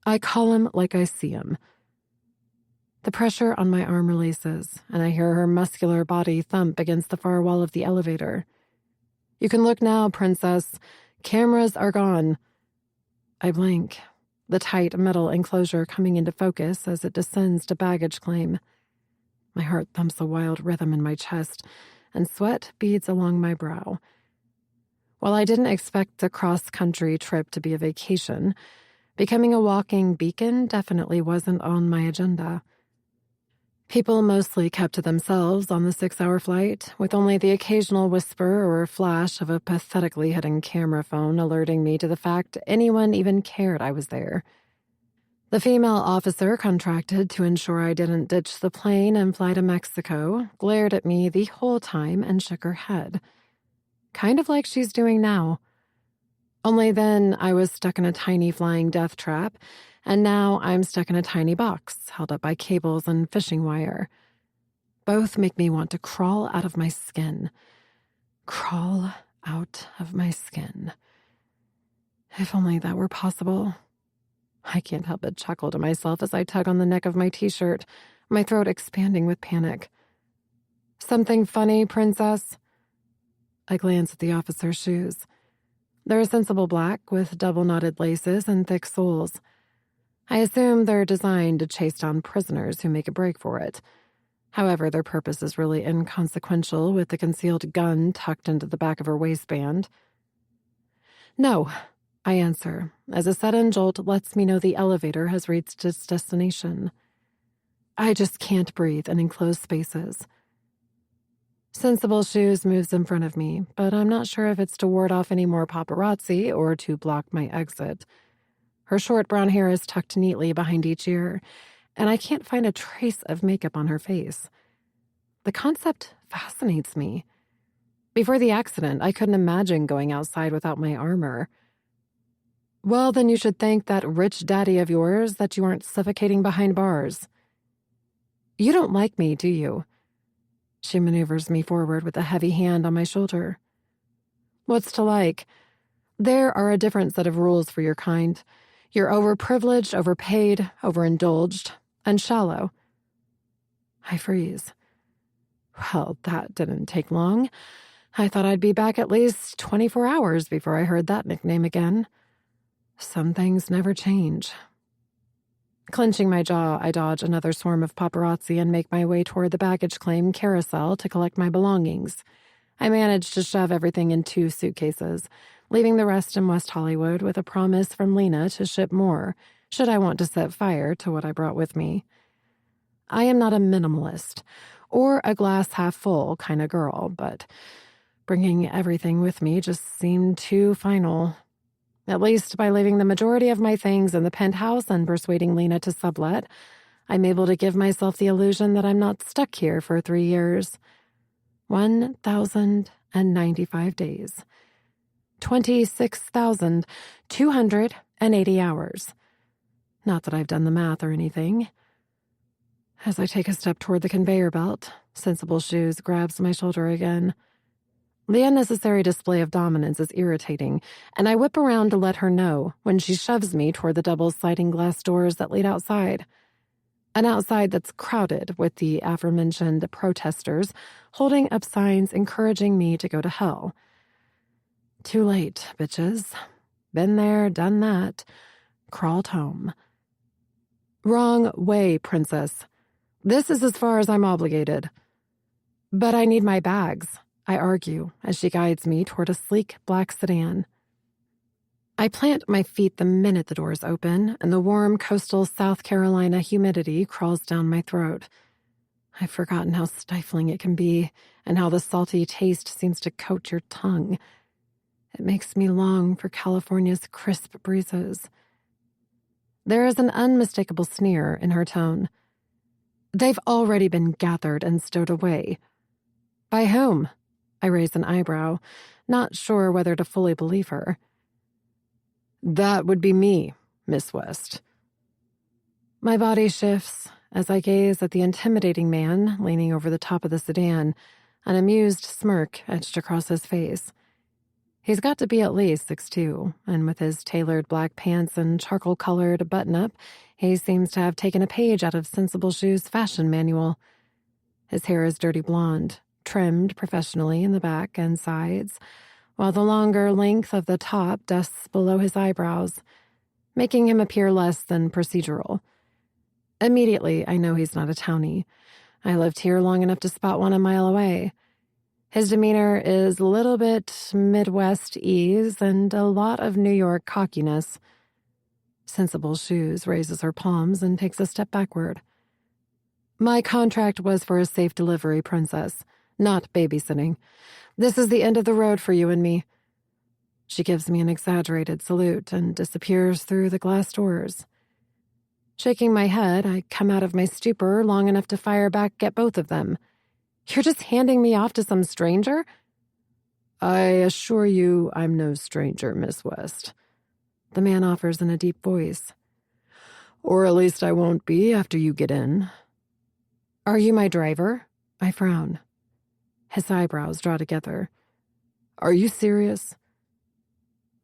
I call him like I see him. The pressure on my arm releases, and I hear her muscular body thump against the far wall of the elevator. You can look now, princess. Cameras are gone. I blink, the tight metal enclosure coming into focus as it descends to baggage claim. My heart thumps a wild rhythm in my chest, and sweat beads along my brow. While I didn't expect the cross-country trip to be a vacation, becoming a walking beacon definitely wasn't on my agenda. People mostly kept to themselves on the 6-hour flight, with only the occasional whisper or flash of a pathetically hidden camera phone alerting me to the fact anyone even cared I was there. The female officer contracted to ensure I didn't ditch the plane and fly to Mexico glared at me the whole time and shook her head. Kind of like she's doing now. Only then I was stuck in a tiny flying death trap, and now I'm stuck in a tiny box held up by cables and fishing wire. Both make me want to crawl out of my skin. Crawl out of my skin. If only that were possible. I can't help but chuckle to myself as I tug on the neck of my t-shirt, my throat expanding with panic. Something funny, princess? I glance at the officer's shoes. They're a sensible black with double-knotted laces and thick soles. I assume they're designed to chase down prisoners who make a break for it. However, their purpose is really inconsequential with the concealed gun tucked into the back of her waistband. No, I answer, as a sudden jolt lets me know the elevator has reached its destination. I just can't breathe in enclosed spaces. Sensible Shoes moves in front of me, but I'm not sure if it's to ward off any more paparazzi or to block my exit. Her short brown hair is tucked neatly behind each ear, and I can't find a trace of makeup on her face. The concept fascinates me. Before the accident, I couldn't imagine going outside without my armor. Well, then you should thank that rich daddy of yours that you aren't suffocating behind bars. You don't like me, do you? She maneuvers me forward with a heavy hand on my shoulder. What's to like? There are a different set of rules for your kind. You're overprivileged, overpaid, overindulged, and shallow. I freeze. Well, that didn't take long. I thought I'd be back at least 24 hours before I heard that nickname again. Some things never change. Clenching my jaw, I dodge another swarm of paparazzi and make my way toward the baggage claim carousel to collect my belongings. I manage to shove everything in 2 suitcases, leaving the rest in West Hollywood with a promise from Lena to ship more, should I want to set fire to what I brought with me. I am not a minimalist, or a glass-half-full kind of girl, but bringing everything with me just seemed too final. At least by leaving the majority of my things in the penthouse and persuading Lena to sublet, I'm able to give myself the illusion that I'm not stuck here for 3 years. 1,095 days. 26,280 hours. Not that I've done the math or anything. As I take a step toward the conveyor belt, Sensible Shoes grabs my shoulder again. The unnecessary display of dominance is irritating, and I whip around to let her know when she shoves me toward the double sliding glass doors that lead outside. An outside that's crowded with the aforementioned protesters holding up signs encouraging me to go to hell. Too late, bitches. Been there, done that. Crawled home. Wrong way, princess. This is as far as I'm obligated. But I need my bags, I argue as she guides me toward a sleek black sedan. I plant my feet the minute the doors open, and the warm coastal South Carolina humidity crawls down my throat. I've forgotten how stifling it can be, and how the salty taste seems to coat your tongue. It makes me long for California's crisp breezes. There is an unmistakable sneer in her tone. They've already been gathered and stowed away. By whom? I raise an eyebrow, not sure whether to fully believe her. That would be me, Miss West. My body shifts as I gaze at the intimidating man leaning over the top of the sedan, an amused smirk etched across his face. He's got to be at least 6'2", and with his tailored black pants and charcoal-colored button-up, he seems to have taken a page out of Sensible Shoes' fashion manual. His hair is dirty blonde, trimmed professionally in the back and sides, while the longer length of the top dusts below his eyebrows, making him appear less than procedural. Immediately, I know he's not a townie. I lived here long enough to spot one a mile away. His demeanor is a little bit Midwest ease and a lot of New York cockiness. Sensible Shoes raises her palms and takes a step backward. My contract was for a safe delivery, princess, not babysitting. This is the end of the road for you and me. She gives me an exaggerated salute and disappears through the glass doors. Shaking my head, I come out of my stupor long enough to fire back at both of them. You're just handing me off to some stranger? I assure you I'm no stranger, Miss West. The man offers in a deep voice. Or at least I won't be after you get in. Are you my driver? I frown. His eyebrows draw together. Are you serious?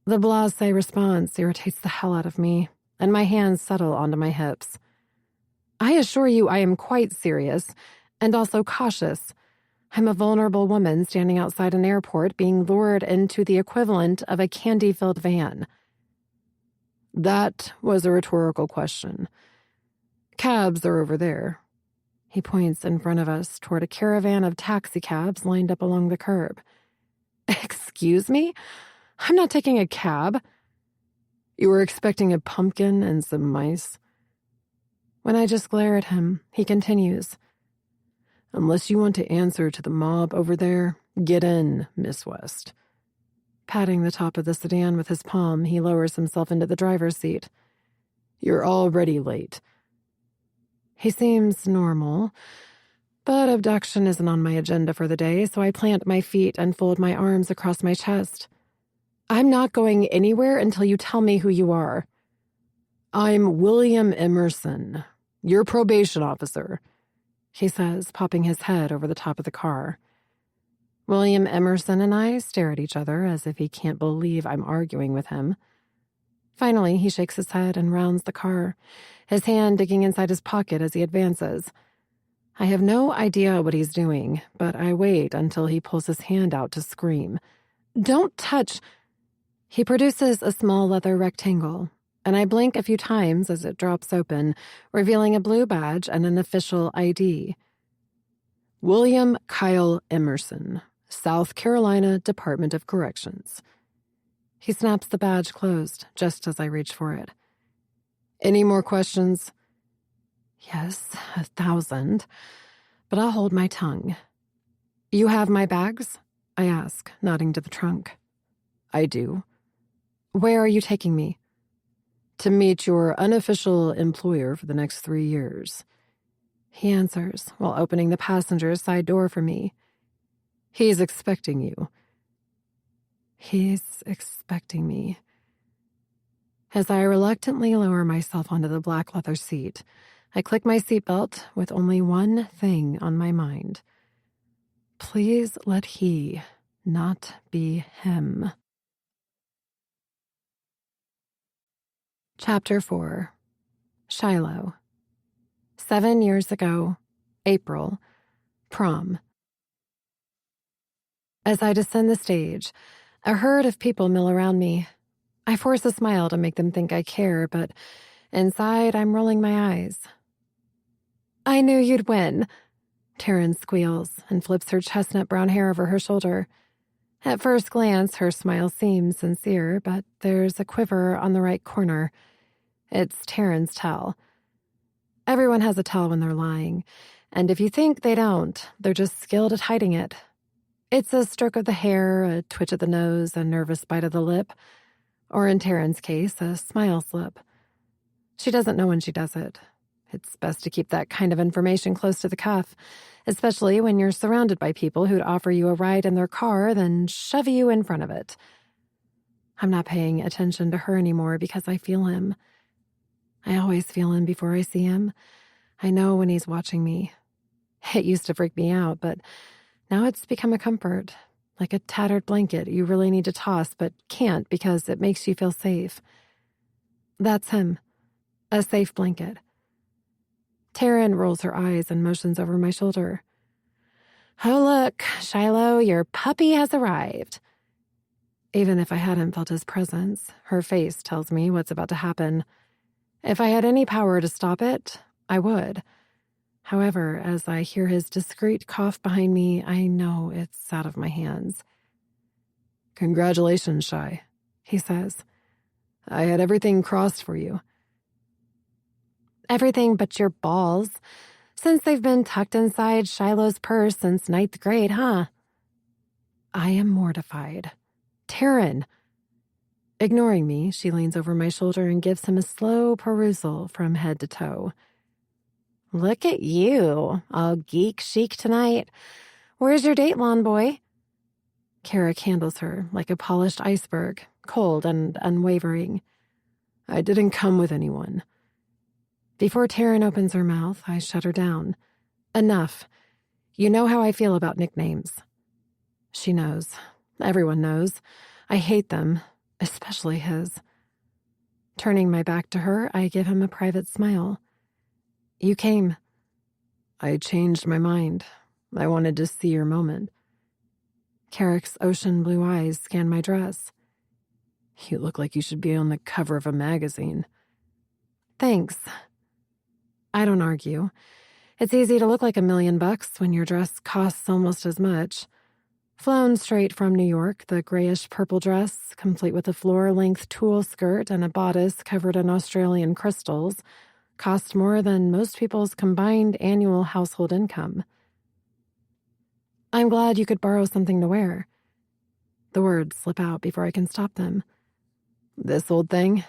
The blasé response irritates the hell out of me, and my hands settle onto my hips. I assure you I am quite serious, and also cautious. I'm a vulnerable woman standing outside an airport being lured into the equivalent of a candy-filled van. That was a rhetorical question. Cabs are over there. He points in front of us toward a caravan of taxicabs lined up along the curb. Excuse me? I'm not taking a cab. You were expecting a pumpkin and some mice. When I just glare at him, he continues. Unless you want to answer to the mob over there, get in, Miss West. Patting the top of the sedan with his palm, he lowers himself into the driver's seat. You're already late. He seems normal, but abduction isn't on my agenda for the day, so I plant my feet and fold my arms across my chest. I'm not going anywhere until you tell me who you are. I'm William Emerson, your probation officer, he says, popping his head over the top of the car. William Emerson and I stare at each other as if he can't believe I'm arguing with him. Finally, he shakes his head and rounds the car, his hand digging inside his pocket as he advances. I have no idea what he's doing, but I wait until he pulls his hand out to scream. Don't touch! He produces a small leather rectangle, and I blink a few times as it drops open, revealing a blue badge and an official ID. William Kyle Emerson, South Carolina Department of Corrections. He snaps the badge closed just as I reach for it. Any more questions? Yes, 1,000, but I'll hold my tongue. You have my bags? I ask, nodding to the trunk. I do. Where are you taking me? To meet your unofficial employer for the next 3 years. He answers while opening the passenger's side door for me. He's expecting you. He's expecting me. As I reluctantly lower myself onto the black leather seat, I click my seatbelt with only one thing on my mind. Please let he not be him. Chapter 4. Shiloh. 7 years ago, April, prom. As I descend the stage, a herd of people mill around me. I force a smile to make them think I care, but inside I'm rolling my eyes. I knew you'd win, Taryn squeals and flips her chestnut brown hair over her shoulder. At first glance, her smile seems sincere, but there's a quiver on the right corner. It's Taryn's tell. Everyone has a tell when they're lying, and if you think they don't, they're just skilled at hiding it. It's a stroke of the hair, a twitch of the nose, a nervous bite of the lip, or in Taryn's case, a smile slip. She doesn't know when she does it. It's best to keep that kind of information close to the cuff, especially when you're surrounded by people who'd offer you a ride in their car, then shove you in front of it. I'm not paying attention to her anymore because I feel him. I always feel him before I see him. I know when he's watching me. It used to freak me out, but now it's become a comfort, like a tattered blanket you really need to toss but can't because it makes you feel safe. That's him. A safe blanket. Taryn rolls her eyes and motions over my shoulder. Oh, look, Shiloh, your puppy has arrived. Even if I hadn't felt his presence, her face tells me what's about to happen. If I had any power to stop it, I would. However, as I hear his discreet cough behind me, I know it's out of my hands. Congratulations, Shy, he says. I had everything crossed for you. Everything but your balls, since they've been tucked inside Shiloh's purse since 9th grade, huh? I am mortified. Taryn. Ignoring me, she leans over my shoulder and gives him a slow perusal from head to toe. Look at you, all geek chic tonight. Where's your date, lawn boy? Carrick handles her like a polished iceberg, cold and unwavering. I didn't come with anyone. Before Taryn opens her mouth, I shut her down. Enough. You know how I feel about nicknames. She knows. Everyone knows. I hate them, especially his. Turning my back to her, I give him a private smile. You came. I changed my mind. I wanted to see your moment. Carrick's ocean blue eyes scan my dress. You look like you should be on the cover of a magazine. Thanks. I don't argue. It's easy to look like $1 million when your dress costs almost as much. Flown straight from New York, the grayish-purple dress, complete with a floor-length tulle skirt and a bodice covered in Australian crystals, cost more than most people's combined annual household income. I'm glad you could borrow something to wear. The words slip out before I can stop them. This old thing?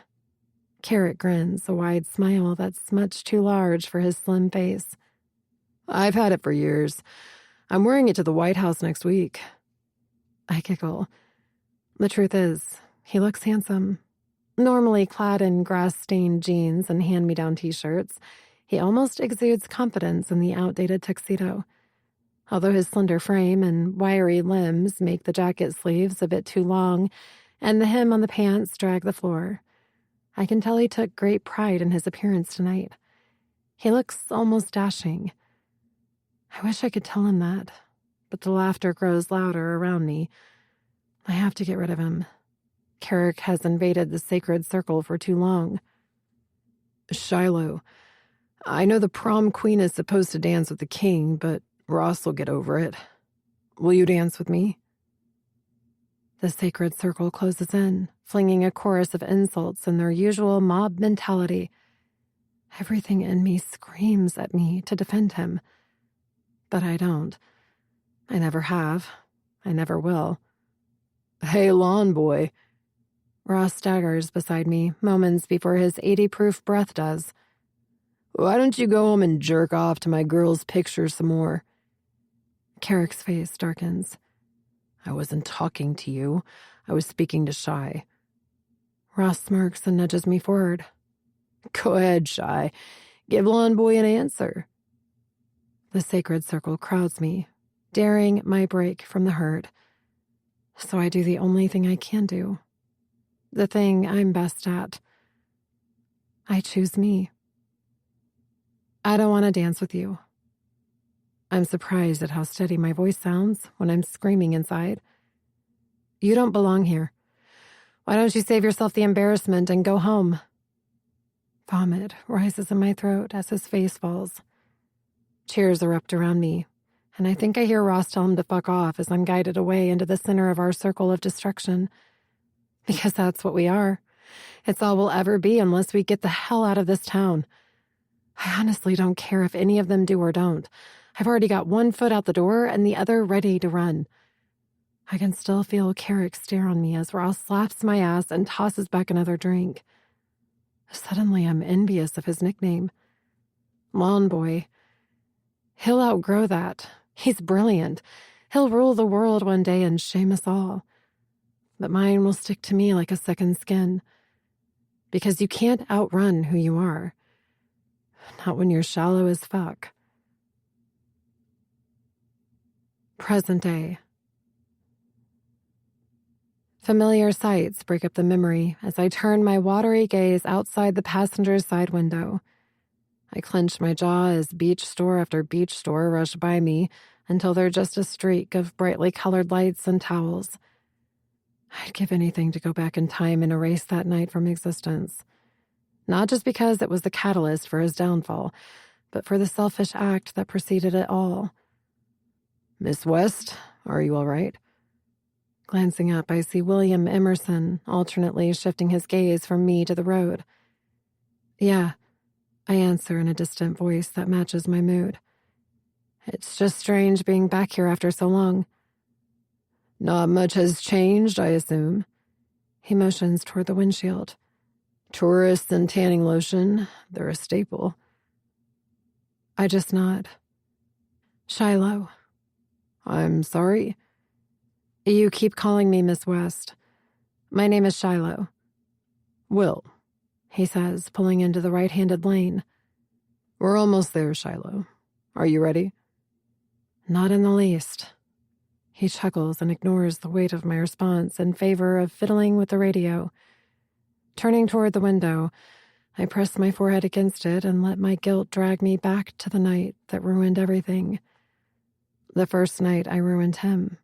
Carrick grins, a wide smile that's much too large for his slim face. I've had it for years. I'm wearing it to the White House next week. I giggle. The truth is, he looks handsome. Normally clad in grass-stained jeans and hand-me-down t-shirts, he almost exudes confidence in the outdated tuxedo. Although his slender frame and wiry limbs make the jacket sleeves a bit too long and the hem on the pants drag the floor, I can tell he took great pride in his appearance tonight. He looks almost dashing. I wish I could tell him that, but the laughter grows louder around me. I have to get rid of him. Carrick has invaded the sacred circle for too long. Shiloh, I know the prom queen is supposed to dance with the king, but Ross will get over it. Will you dance with me? The sacred circle closes in, flinging a chorus of insults in their usual mob mentality. Everything in me screams at me to defend him. But I don't. I never have. I never will. Hey, lawn boy. Ross staggers beside me, moments before his 80-proof breath does. Why don't you go home and jerk off to my girl's picture some more? Carrick's face darkens. I wasn't talking to you. I was speaking to Shy. Ross smirks and nudges me forward. Go ahead, Shy. Give lawn boy an answer. The sacred circle crowds me, daring my break from the herd. So I do the only thing I can do. The thing I'm best at. I choose me. I don't want to dance with you. I'm surprised at how steady my voice sounds when I'm screaming inside. You don't belong here. Why don't you save yourself the embarrassment and go home? Vomit rises in my throat as his face falls. Cheers erupt around me, and I think I hear Ross tell him to fuck off as I'm guided away into the center of our circle of destruction. Because that's what we are. It's all we'll ever be unless we get the hell out of this town. I honestly don't care if any of them do or don't. I've already got one foot out the door and the other ready to run. I can still feel Carrick stare on me as Ross slaps my ass and tosses back another drink. Suddenly, I'm envious of his nickname. Lawn Boy. He'll outgrow that. He's brilliant. He'll rule the world one day and shame us all. But mine will stick to me like a second skin. Because you can't outrun who you are. Not when you're shallow as fuck. Present day. Familiar sights break up the memory as I turn my watery gaze outside the passenger's side window. I clench my jaw as beach store after beach store rush by me until they're just a streak of brightly colored lights and towels. I'd give anything to go back in time and erase that night from existence. Not just because it was the catalyst for his downfall, but for the selfish act that preceded it all. Miss West, are you all right? Glancing up, I see William Emerson alternately shifting his gaze from me to the road. Yeah, I answer in a distant voice that matches my mood. It's just strange being back here after so long. Not much has changed, I assume. He motions toward the windshield. Tourists and tanning lotion, they're a staple. I just nod. Shiloh. I'm sorry? You keep calling me Miss West. My name is Shiloh. Will, he says, pulling into the right-handed lane. We're almost there, Shiloh. Are you ready? Not in the least. He chuckles and ignores the weight of my response in favor of fiddling with the radio. Turning toward the window, I press my forehead against it and let my guilt drag me back to the night that ruined everything. The first night I ruined him.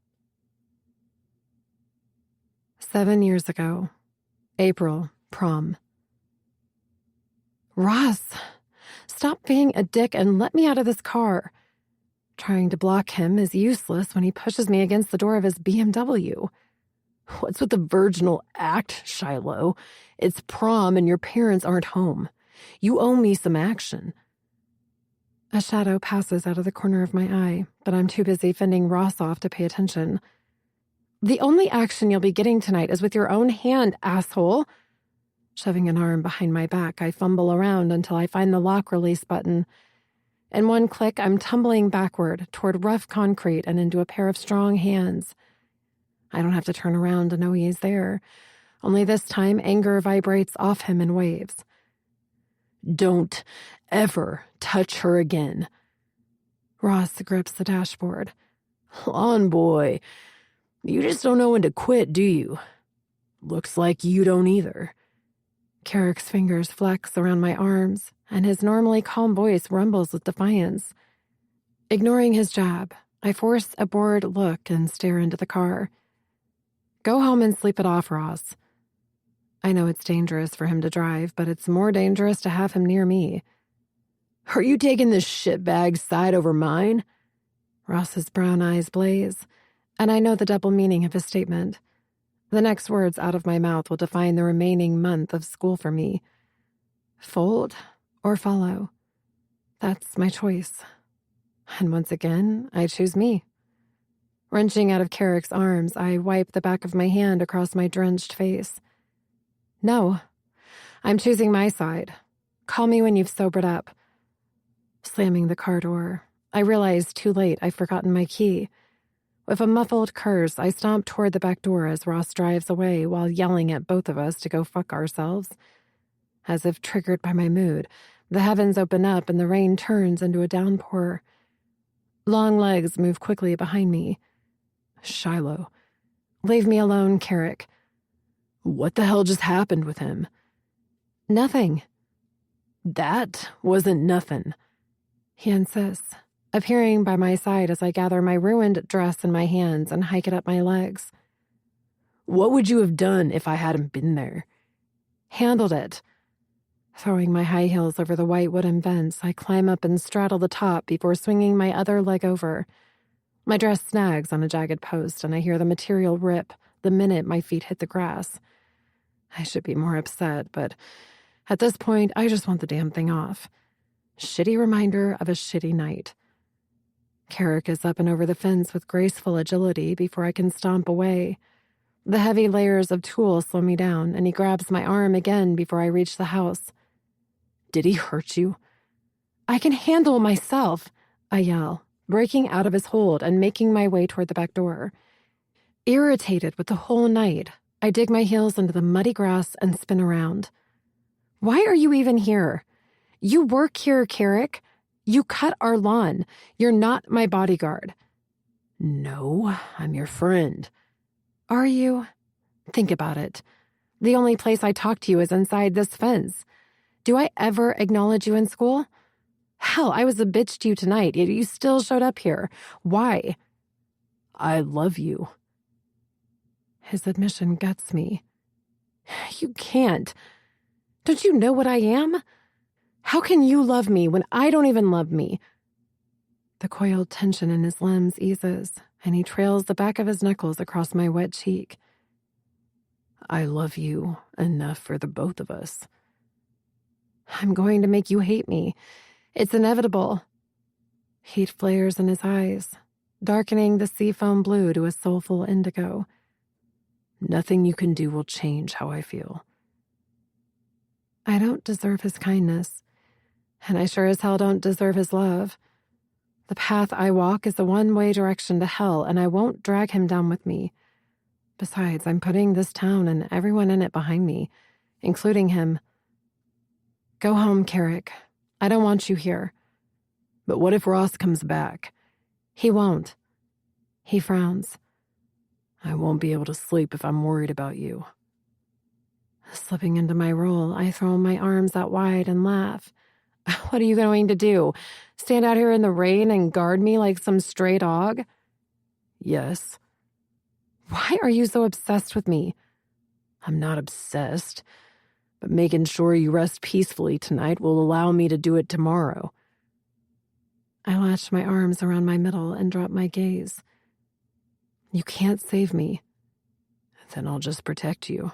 7 years ago. April, prom. Ross, stop being a dick and let me out of this car. Trying to block him is useless when he pushes me against the door of his BMW. What's with the virginal act, Shiloh? It's prom and your parents aren't home. You owe me some action. A shadow passes out of the corner of my eye, but I'm too busy fending Ross off to pay attention. The only action you'll be getting tonight is with your own hand, asshole. Shoving an arm behind my back, I fumble around until I find the lock release button. In one click, I'm tumbling backward toward rough concrete and into a pair of strong hands. I don't have to turn around to know he's there. Only this time, anger vibrates off him in waves. Don't ever touch her again. Ross grips the dashboard. On, boy. You just don't know when to quit, do you? Looks like you don't either. Carrick's fingers flex around my arms, and his normally calm voice rumbles with defiance. Ignoring his jab, I force a bored look and stare into the car. Go home and sleep it off, Ross. I know it's dangerous for him to drive, but it's more dangerous to have him near me. Are you taking this shitbag's side over mine? Ross's brown eyes blaze, and I know the double meaning of his statement. The next words out of my mouth will define the remaining month of school for me. Fold or follow. That's my choice. And once again, I choose me. Wrenching out of Carrick's arms, I wipe the back of my hand across my drenched face. No, I'm choosing my side. Call me when you've sobered up. Slamming the car door, I realize too late I've forgotten my key. With a muffled curse, I stomp toward the back door as Ross drives away while yelling at both of us to go fuck ourselves. As if triggered by my mood, the heavens open up and the rain turns into a downpour. Long legs move quickly behind me. Shiloh, Leave me alone, Carrick. What the hell just happened with him? Nothing. That wasn't nothing. He insists, appearing by my side as I gather my ruined dress in my hands and hike it up my legs. What would you have done if I hadn't been there? Handled it. Throwing my high heels over the white wooden vents, I climb up and straddle the top before swinging my other leg over. My dress snags on a jagged post, and I hear the material rip the minute my feet hit the grass. I should be more upset, but at this point, I just want the damn thing off. Shitty reminder of a shitty night. Carrick is up and over the fence with graceful agility before I can stomp away. The heavy layers of tulle slow me down, and he grabs my arm again before I reach the house. Did he hurt you? I can handle myself, I yell, breaking out of his hold and making my way toward the back door. Irritated with the whole night, I dig my heels into the muddy grass and spin around. Why are you even here? You work here, Carrick. You cut our lawn. You're not my bodyguard. No, I'm your friend. Are you? Think about it. The only place I talk to you is inside this fence. Do I ever acknowledge you in school? Hell, I was a bitch to you tonight, yet you still showed up here. Why? I love you. His admission guts me. You can't. Don't you know what I am? How can you love me when I don't even love me? The coiled tension in his limbs eases, and he trails the back of his knuckles across my wet cheek. I love you enough for the both of us. I'm going to make you hate me. It's inevitable. Heat flares in his eyes, darkening the seafoam blue to a soulful indigo. Nothing you can do will change how I feel. I don't deserve his kindness, and I sure as hell don't deserve his love. The path I walk is a one-way direction to hell, and I won't drag him down with me. Besides, I'm putting this town and everyone in it behind me, including him. Go home, Carrick. I don't want you here. But what if Ross comes back? He won't. He frowns. I won't be able to sleep if I'm worried about you. Slipping into my role, I throw my arms out wide and laugh. What are you going to do? Stand out here in the rain and guard me like some stray dog? Yes. Why are you so obsessed with me? I'm not obsessed, but making sure you rest peacefully tonight will allow me to do it tomorrow. I latch my arms around my middle and drop my gaze. You can't save me. Then I'll just protect you.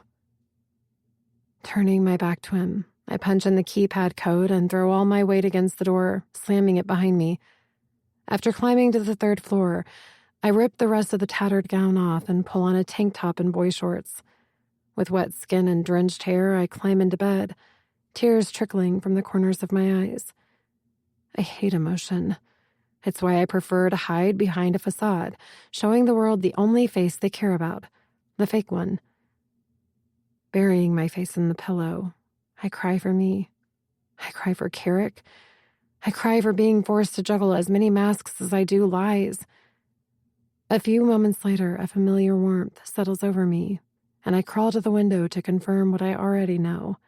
Turning my back to him, I punch in the keypad code and throw all my weight against the door, slamming it behind me. After climbing to the 3rd floor, I rip the rest of the tattered gown off and pull on a tank top and boy shorts. With wet skin and drenched hair, I climb into bed, tears trickling from the corners of my eyes. I hate emotion. It's why I prefer to hide behind a facade, showing the world the only face they care about, the fake one. Burying my face in the pillow, I cry for me. I cry for Carrick. I cry for being forced to juggle as many masks as I do lies. A few moments later, a familiar warmth settles over me, and I crawl to the window to confirm what I already know.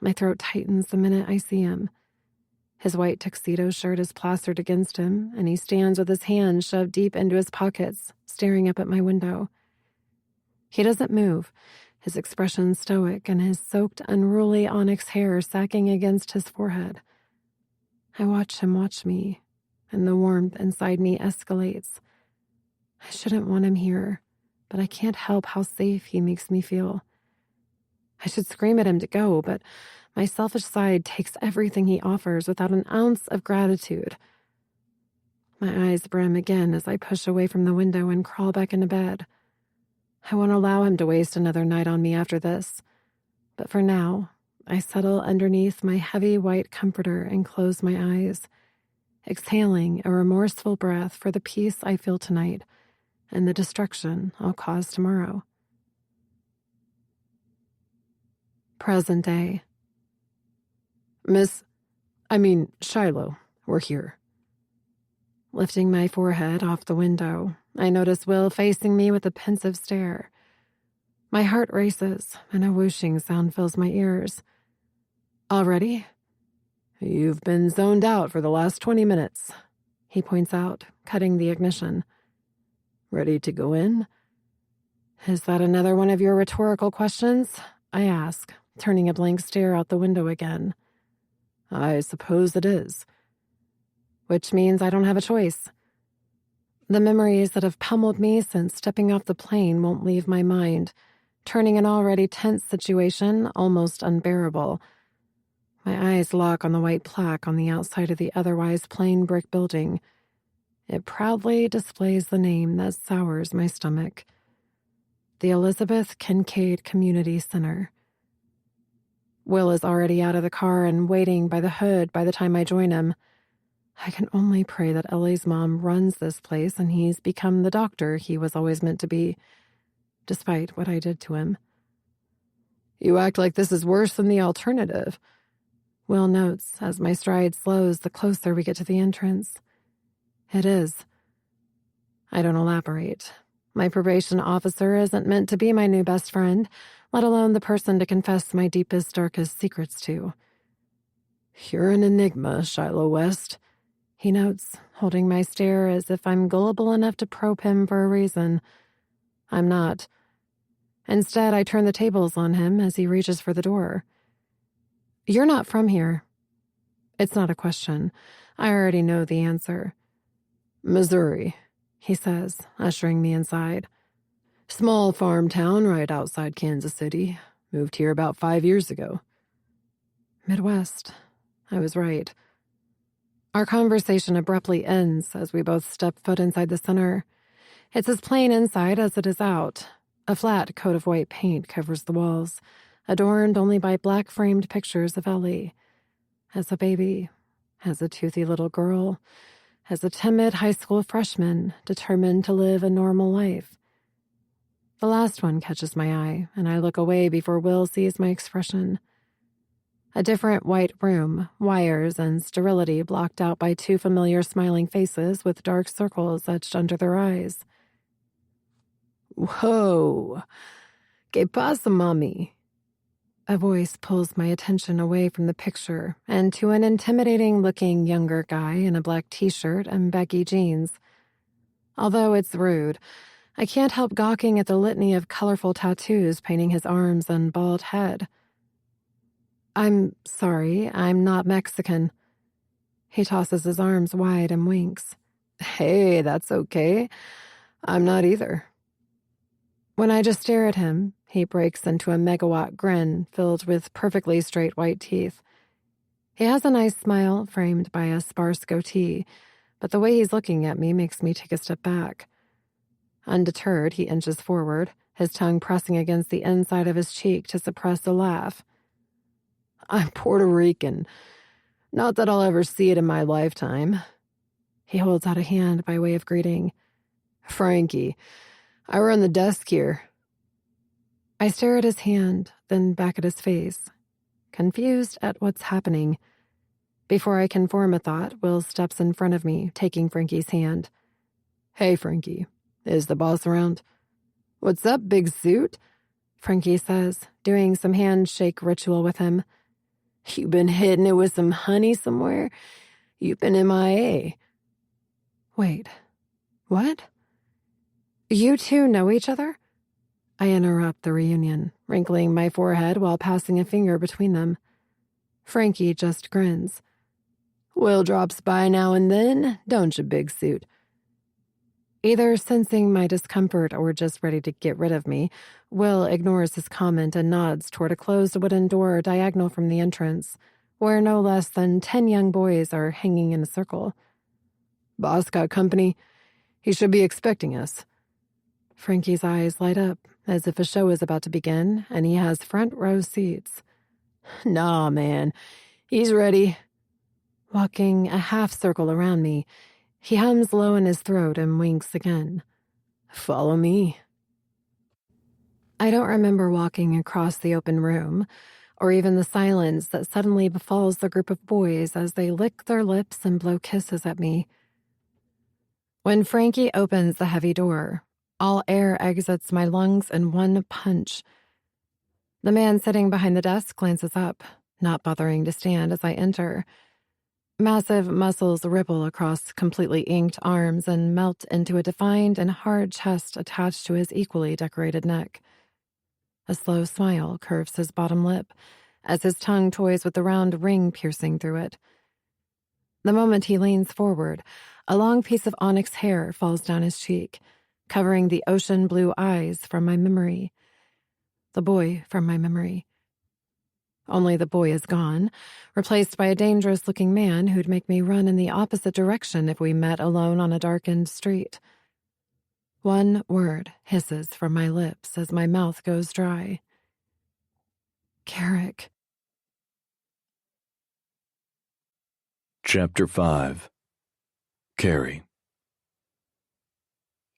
My throat tightens the minute I see him. His white tuxedo shirt is plastered against him, and he stands with his hands shoved deep into his pockets, staring up at my window. He doesn't move, his expression stoic and his soaked, unruly onyx hair sacking against his forehead. I watch him watch me, and the warmth inside me escalates. I shouldn't want him here, but I can't help how safe he makes me feel. I should scream at him to go, but my selfish side takes everything he offers without an ounce of gratitude. My eyes brim again as I push away from the window and crawl back into bed. I won't allow him to waste another night on me after this, but for now, I settle underneath my heavy white comforter and close my eyes, exhaling a remorseful breath for the peace I feel tonight and the destruction I'll cause tomorrow. Present day. Shiloh, we're here. Lifting my forehead off the window, I notice Will facing me with a pensive stare. My heart races, and a whooshing sound fills my ears. Already? You've been zoned out for the last 20 minutes, he points out, cutting the ignition. Ready to go in? Is that another one of your rhetorical questions? I ask, turning a blank stare out the window again. I suppose it is. Which means I don't have a choice. The memories that have pummeled me since stepping off the plane won't leave my mind, turning an already tense situation almost unbearable. My eyes lock on the white plaque on the outside of the otherwise plain brick building. It proudly displays the name that sours my stomach. The Elizabeth Kincaid Community Center. Will is already out of the car and waiting by the hood by the time I join him. I can only pray that Ellie's mom runs this place and he's become the doctor he was always meant to be, despite what I did to him. You act like this is worse than the alternative, Will notes as my stride slows the closer we get to the entrance. It is. I don't elaborate. My probation officer isn't meant to be my new best friend, let alone the person to confess my deepest, darkest secrets to. You're an enigma, Shiloh West, he notes, holding my stare as if I'm gullible enough to probe him for a reason. I'm not. Instead, I turn the tables on him as he reaches for the door. You're not from here. It's not a question. I already know the answer. Missouri, he says, ushering me inside. Small farm town right outside Kansas City. Moved here about 5 years ago. Midwest. I was right. Our conversation abruptly ends as we both step foot inside the center. It's as plain inside as it is out. A flat coat of white paint covers the walls, adorned only by black-framed pictures of Ellie. As a baby, as a toothy little girl, as a timid high school freshman determined to live a normal life. The last one catches my eye, and I look away before Will sees my expression. A different white room, wires and sterility blocked out by two familiar smiling faces with dark circles etched under their eyes. Whoa! ¿Qué pasa, mami? A voice pulls my attention away from the picture and to an intimidating-looking younger guy in a black t-shirt and baggy jeans. Although it's rude, I can't help gawking at the litany of colorful tattoos painting his arms and bald head. I'm sorry, I'm not Mexican. He tosses his arms wide and winks. Hey, that's okay. I'm not either. When I just stare at him, he breaks into a megawatt grin filled with perfectly straight white teeth. He has a nice smile framed by a sparse goatee, but the way he's looking at me makes me take a step back. Undeterred, he inches forward, his tongue pressing against the inside of his cheek to suppress a laugh. I'm Puerto Rican. Not that I'll ever see it in my lifetime. He holds out a hand by way of greeting. Frankie, I run the desk here. I stare at his hand, then back at his face, confused at what's happening. Before I can form a thought, Will steps in front of me, taking Frankie's hand. Hey, Frankie, is the boss around? What's up, big suit? Frankie says, doing some handshake ritual with him. You been hitting it with some honey somewhere? You've been MIA. Wait, what? You two know each other? I interrupt the reunion, wrinkling my forehead while passing a finger between them. Frankie just grins. Will drops by now and then, don't you, big suit? Either sensing my discomfort or just ready to get rid of me, Will ignores his comment and nods toward a closed wooden door diagonal from the entrance, where no less than 10 young boys are hanging in a circle. Boss got company. He should be expecting us. Frankie's eyes light up, as if a show is about to begin, and he has front row seats. Nah, man. He's ready. Walking a half circle around me, he hums low in his throat and winks again. Follow me. I don't remember walking across the open room, or even the silence that suddenly befalls the group of boys as they lick their lips and blow kisses at me. When Frankie opens the heavy door, all air exits my lungs in one punch. The man sitting behind the desk glances up, not bothering to stand as I enter. Massive muscles ripple across completely inked arms and melt into a defined and hard chest attached to his equally decorated neck. A slow smile curves his bottom lip as his tongue toys with the round ring piercing through it. The moment he leans forward, a long piece of onyx hair falls down his cheek, covering the ocean blue eyes from my memory. The boy from my memory. Only the boy is gone, replaced by a dangerous-looking man who'd make me run in the opposite direction if we met alone on a darkened street. One word hisses from my lips as my mouth goes dry. Carrick. Chapter 5. Carrie.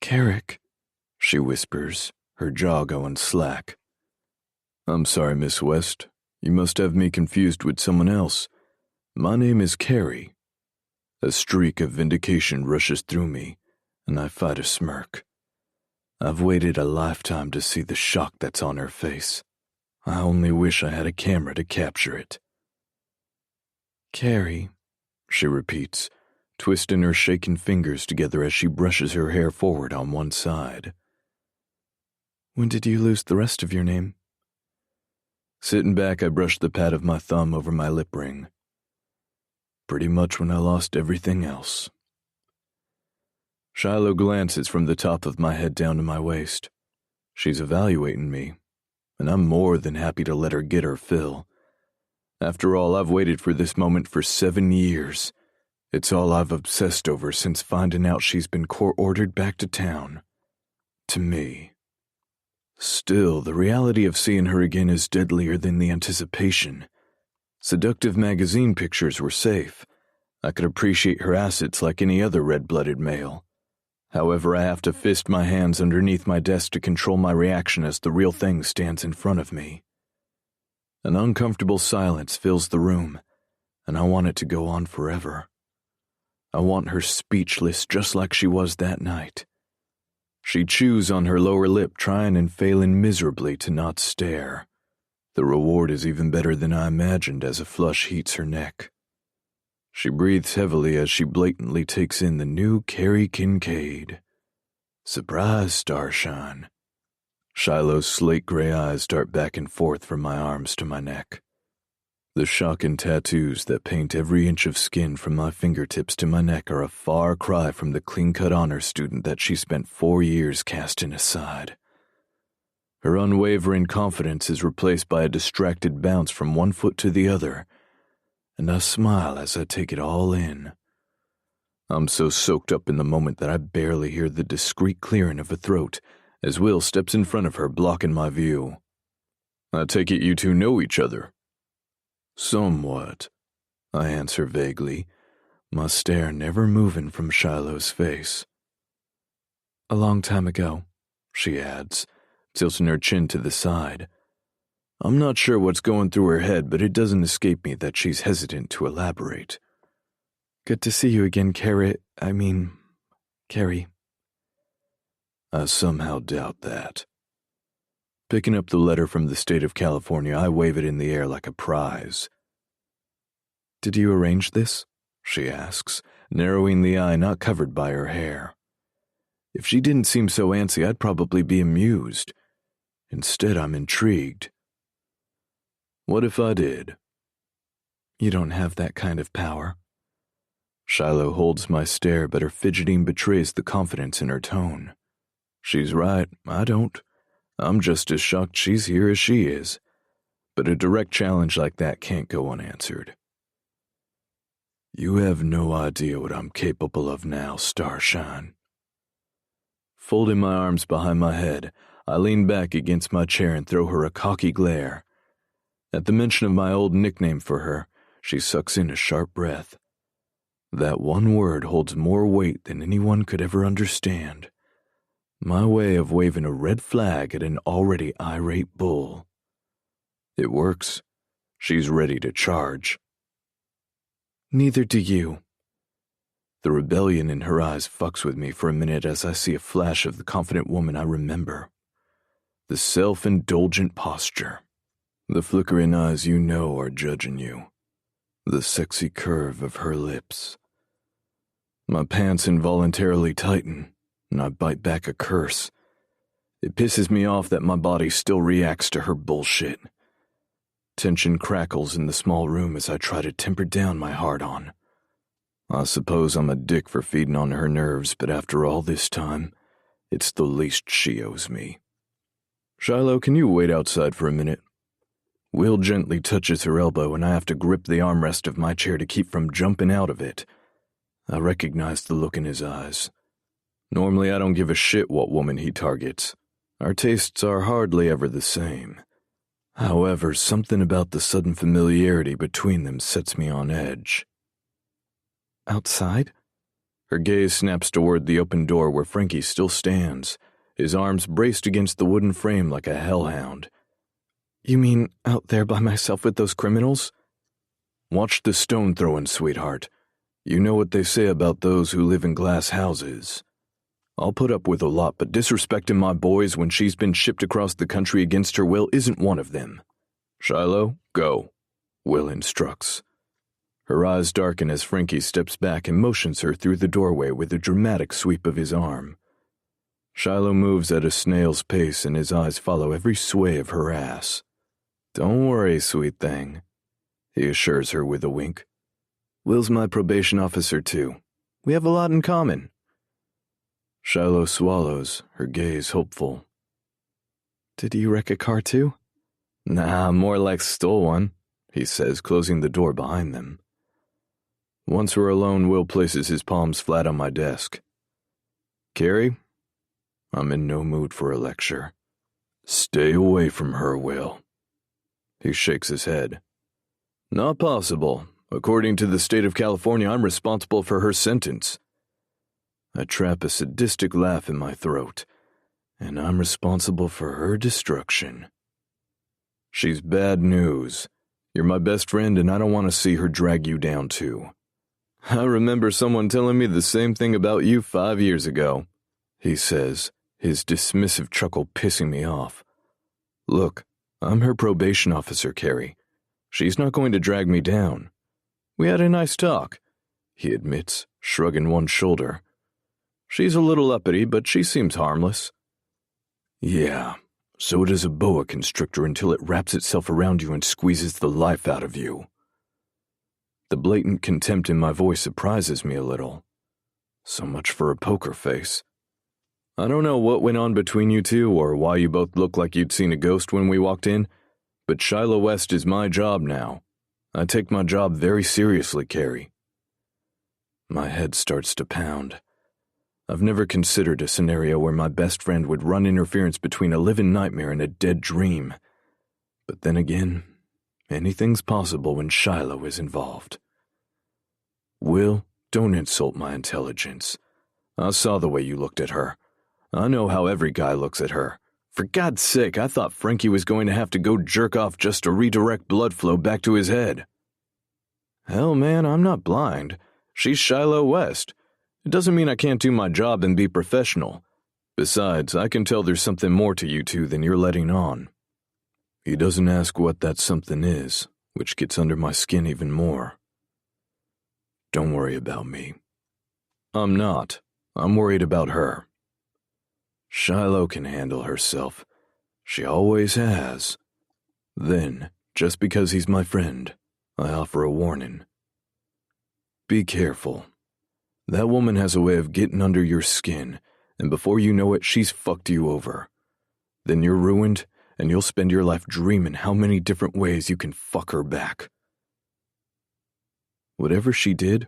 Carrick, She whispers, her jaw going slack. I'm sorry, Miss West. You must have me confused with someone else. My name is Carrie. A streak of vindication rushes through me, and I fight a smirk. I've waited a lifetime to see the shock that's on her face. I only wish I had a camera to capture it. Carrie, She repeats, twisting her shaking fingers together as she brushes her hair forward on one side. when did you lose the rest of your name? Sitting back, I brush the pad of my thumb over my lip ring. Pretty much when I lost everything else. Shiloh glances from the top of my head down to my waist. She's evaluating me, and I'm more than happy to let her get her fill. After all, I've waited for this moment for 7 years. It's all I've obsessed over since finding out she's been court-ordered back to town. To me. Still, the reality of seeing her again is deadlier than the anticipation. Seductive magazine pictures were safe. I could appreciate her assets like any other red-blooded male. However, I have to fist my hands underneath my desk to control my reaction as the real thing stands in front of me. An uncomfortable silence fills the room, and I want it to go on forever. I want her speechless just like she was that night. She chews on her lower lip, trying and failing miserably to not stare. The reward is even better than I imagined as a flush heats her neck. She breathes heavily as she blatantly takes in the new Carrie Kincaid. Surprise, Starshine. Shiloh's slate gray eyes dart back and forth from my arms to my neck. The shocking tattoos that paint every inch of skin from my fingertips to my neck are a far cry from the clean-cut honor student that she spent 4 years casting aside. Her unwavering confidence is replaced by a distracted bounce from one foot to the other, and I smile as I take it all in. I'm so soaked up in the moment that I barely hear the discreet clearing of a throat as Will steps in front of her, blocking my view. I take it you two know each other. Somewhat, I answer vaguely, my stare never moving from Shiloh's face. A long time ago, she adds, tilting her chin to the side. I'm not sure what's going through her head, but it doesn't escape me that she's hesitant to elaborate. Good to see you again, Carrie. I somehow doubt that. Picking up the letter from the state of California, I wave it in the air like a prize. Did you arrange this? She asks, narrowing the eye not covered by her hair. If she didn't seem so antsy, I'd probably be amused. Instead, I'm intrigued. What if I did? You don't have that kind of power. Shiloh holds my stare, but her fidgeting betrays the confidence in her tone. She's right, I don't. I'm just as shocked she's here as she is. But a direct challenge like that can't go unanswered. You have no idea what I'm capable of now, Starshine. Folding my arms behind my head, I lean back against my chair and throw her a cocky glare. At the mention of my old nickname for her, she sucks in a sharp breath. That one word holds more weight than anyone could ever understand. My way of waving a red flag at an already irate bull. It works. She's ready to charge. Neither do you. The rebellion in her eyes fucks with me for a minute as I see a flash of the confident woman I remember. The self-indulgent posture. The flickering eyes you know are judging you. The sexy curve of her lips. My pants involuntarily tighten, and I bite back a curse. It pisses me off that my body still reacts to her bullshit. Tension crackles in the small room as I try to temper down my hard-on. I suppose I'm a dick for feeding on her nerves, but after all this time, it's the least she owes me. Shiloh, can you wait outside for a minute? Will gently touches her elbow, and I have to grip the armrest of my chair to keep from jumping out of it. I recognize the look in his eyes. Normally, I don't give a shit what woman he targets. Our tastes are hardly ever the same. However, something about the sudden familiarity between them sets me on edge. Outside? Her gaze snaps toward the open door where Frankie still stands, his arms braced against the wooden frame like a hellhound. You mean out there by myself with those criminals? Watch the stone throwing, sweetheart. You know what they say about those who live in glass houses. I'll put up with a lot, but disrespecting my boys when she's been shipped across the country against her will isn't one of them. Shiloh, go, Will instructs. Her eyes darken as Frankie steps back and motions her through the doorway with a dramatic sweep of his arm. Shiloh moves at a snail's pace and his eyes follow every sway of her ass. Don't worry, sweet thing, he assures her with a wink. Will's my probation officer too. We have a lot in common. Shiloh swallows, her gaze hopeful. Did you wreck a car too? Nah, more like stole one, he says, closing the door behind them. Once we're alone, Will places his palms flat on my desk. Carrie, I'm in no mood for a lecture. Stay away from her, Will. He shakes his head. Not possible. According to the state of California, I'm responsible for her sentence. I trap a sadistic laugh in my throat, and I'm responsible for her destruction. She's bad news. You're my best friend, and I don't want to see her drag you down too. I remember someone telling me the same thing about you 5 years ago, he says, his dismissive chuckle pissing me off. Look, I'm her probation officer, Carrie. She's not going to drag me down. We had a nice talk, he admits, shrugging one shoulder. She's a little uppity, but she seems harmless. Yeah, so does a boa constrictor until it wraps itself around you and squeezes the life out of you. The blatant contempt in my voice surprises me a little. So much for a poker face. I don't know what went on between you two or why you both looked like you'd seen a ghost when we walked in, but Shiloh West is my job now. I take my job very seriously, Carrie. My head starts to pound. I've never considered a scenario where my best friend would run interference between a living nightmare and a dead dream. But then again, anything's possible when Shiloh is involved. Will, don't insult my intelligence. I saw the way you looked at her. I know how every guy looks at her. For God's sake, I thought Frankie was going to have to go jerk off just to redirect blood flow back to his head. Hell, man, I'm not blind. She's Shiloh West. It doesn't mean I can't do my job and be professional. Besides, I can tell there's something more to you two than you're letting on. He doesn't ask what that something is, which gets under my skin even more. Don't worry about me. I'm not. I'm worried about her. Shiloh can handle herself. She always has. Then, just because he's my friend, I offer a warning. Be careful. That woman has a way of getting under your skin, and before you know it, she's fucked you over. Then you're ruined, and you'll spend your life dreaming how many different ways you can fuck her back. Whatever she did,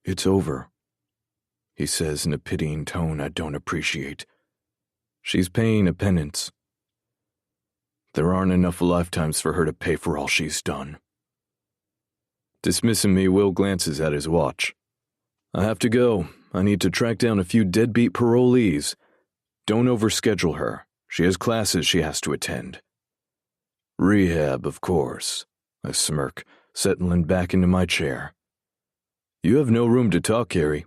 it's over, he says in a pitying tone I don't appreciate. She's paying a penance. There aren't enough lifetimes for her to pay for all she's done. Dismissing me, Will glances at his watch. I have to go. I need to track down a few deadbeat parolees. Don't overschedule her. She has classes she has to attend. Rehab, of course. I smirk, settling back into my chair. You have no room to talk, Carrie.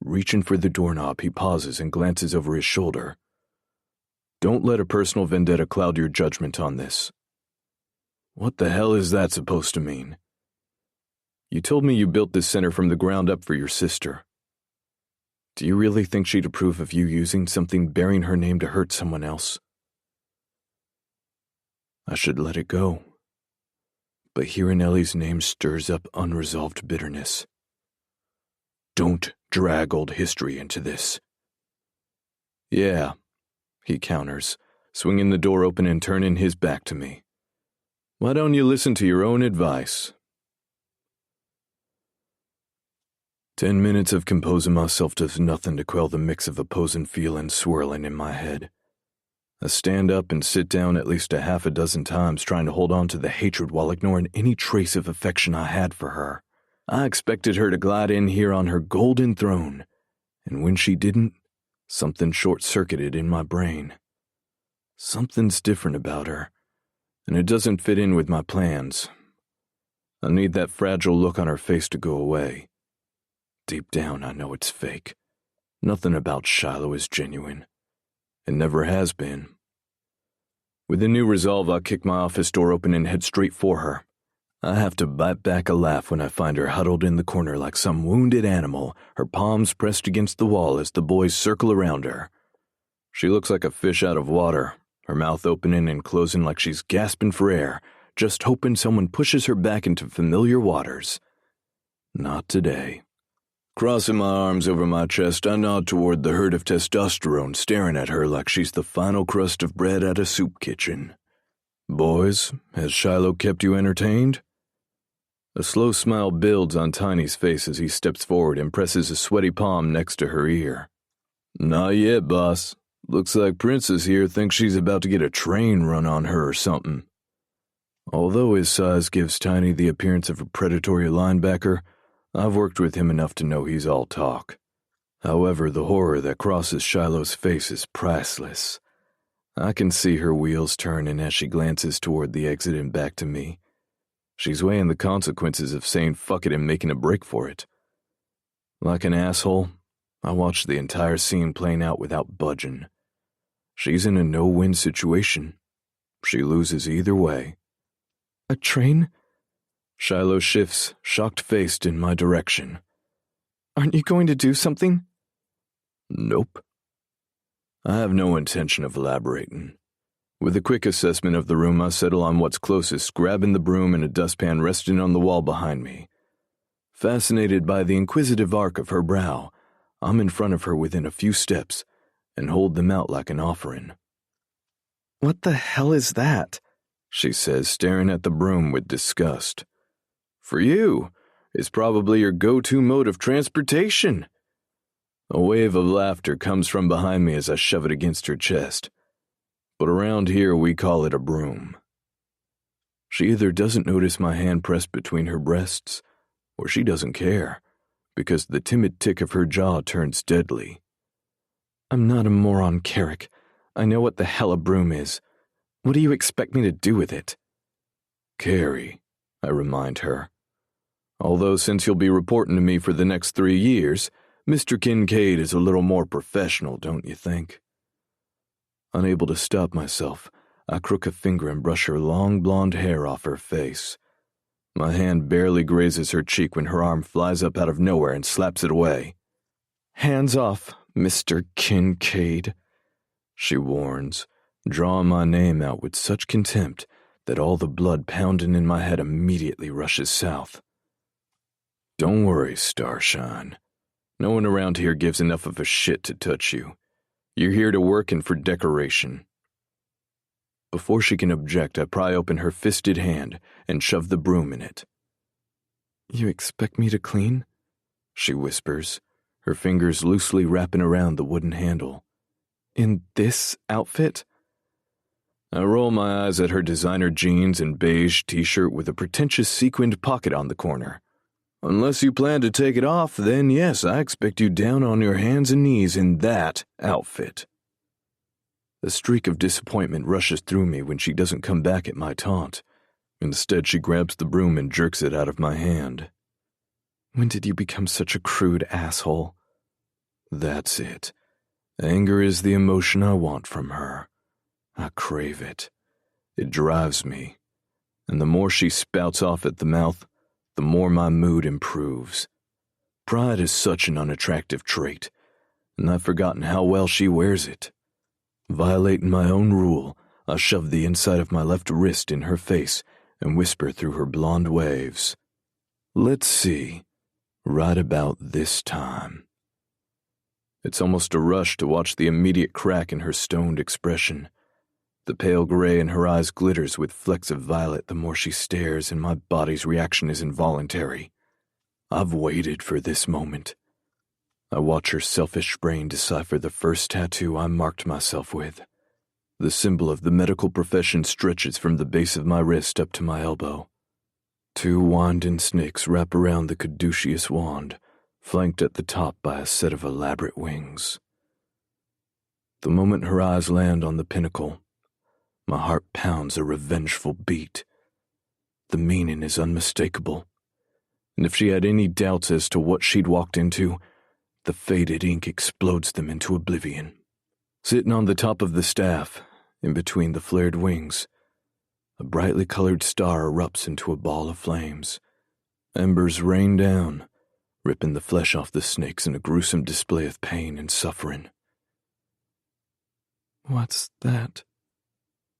Reaching for the doorknob, he pauses and glances over his shoulder. Don't let a personal vendetta cloud your judgment on this. What the hell is that supposed to mean? You told me you built this center from the ground up for your sister. Do you really think she'd approve of you using something bearing her name to hurt someone else? I should let it go. But hearing Ellie's name stirs up unresolved bitterness. Don't drag old history into this. Yeah, he counters, swinging the door open and turning his back to me. Why don't you listen to your own advice? 10 minutes of composing myself does nothing to quell the mix of opposing feelings swirling in my head. I stand up and sit down at least a half a dozen times trying to hold on to the hatred while ignoring any trace of affection I had for her. I expected her to glide in here on her golden throne, and when she didn't, something short-circuited in my brain. Something's different about her, and it doesn't fit in with my plans. I need that fragile look on her face to go away. Deep down, I know it's fake. Nothing about Shiloh is genuine. It never has been. With a new resolve, I kick my office door open and head straight for her. I have to bite back a laugh when I find her huddled in the corner like some wounded animal, her palms pressed against the wall as the boys circle around her. She looks like a fish out of water, her mouth opening and closing like she's gasping for air, just hoping someone pushes her back into familiar waters. Not today. Crossing my arms over my chest, I nod toward the herd of testosterone staring at her like she's the final crust of bread at a soup kitchen. Boys, has Shiloh kept you entertained? A slow smile builds on Tiny's face as he steps forward and presses a sweaty palm next to her ear. Not yet, boss. Looks like Princess here thinks she's about to get a train run on her or something. Although his size gives Tiny the appearance of a predatory linebacker, I've worked with him enough to know he's all talk. However, the horror that crosses Shiloh's face is priceless. I can see her wheels turning as she glances toward the exit and back to me. She's weighing the consequences of saying fuck it and making a break for it. Like an asshole, I watch the entire scene playing out without budging. She's in a no-win situation. She loses either way. A train? Shiloh shifts, shocked-faced, in my direction. Aren't you going to do something? Nope. I have no intention of elaborating. With a quick assessment of the room, I settle on what's closest, grabbing the broom and a dustpan resting on the wall behind me. Fascinated by the inquisitive arc of her brow, I'm in front of her within a few steps and hold them out like an offering. What the hell is that? She says, staring at the broom with disgust. For you, it's probably your go-to mode of transportation. A wave of laughter comes from behind me as I shove it against her chest. But around here we call it a broom. She either doesn't notice my hand pressed between her breasts, or she doesn't care, because the timid tick of her jaw turns deadly. I'm not a moron, Carrick. I know what the hell a broom is. What do you expect me to do with it? Carrie, I remind her. Although since you'll be reporting to me for the next 3 years, Mr. Kincaid is a little more professional, don't you think? Unable to stop myself, I crook a finger and brush her long blonde hair off her face. My hand barely grazes her cheek when her arm flies up out of nowhere and slaps it away. Hands off, Mr. Kincaid, she warns, drawing my name out with such contempt that all the blood pounding in my head immediately rushes south. Don't worry, Starshine. No one around here gives enough of a shit to touch you. You're here to work and for decoration. Before she can object, I pry open her fisted hand and shove the broom in it. You expect me to clean? She whispers, her fingers loosely wrapping around the wooden handle. In this outfit? I roll my eyes at her designer jeans and beige t-shirt with a pretentious sequined pocket on the corner. Unless you plan to take it off, then yes, I expect you down on your hands and knees in that outfit. A streak of disappointment rushes through me when she doesn't come back at my taunt. Instead, she grabs the broom and jerks it out of my hand. When did you become such a crude asshole? That's it. Anger is the emotion I want from her. I crave it. It drives me. And the more she spouts off at the mouth, the more my mood improves. Pride is such an unattractive trait, and I've forgotten how well she wears it. Violating my own rule, I shove the inside of my left wrist in her face and whisper through her blonde waves. Let's see. Right about this time. It's almost a rush to watch the immediate crack in her stoned expression. The pale gray in her eyes glitters with flecks of violet the more she stares, and my body's reaction is involuntary. I've waited for this moment. I watch her selfish brain decipher the first tattoo I marked myself with. The symbol of the medical profession stretches from the base of my wrist up to my elbow. 2 winding snakes wrap around the caduceus wand, flanked at the top by a set of elaborate wings. The moment her eyes land on the pinnacle, my heart pounds a revengeful beat. The meaning is unmistakable, and if she had any doubts as to what she'd walked into, the faded ink explodes them into oblivion. Sitting on the top of the staff, in between the flared wings, a brightly colored star erupts into a ball of flames. Embers rain down, ripping the flesh off the snakes in a gruesome display of pain and suffering. What's that?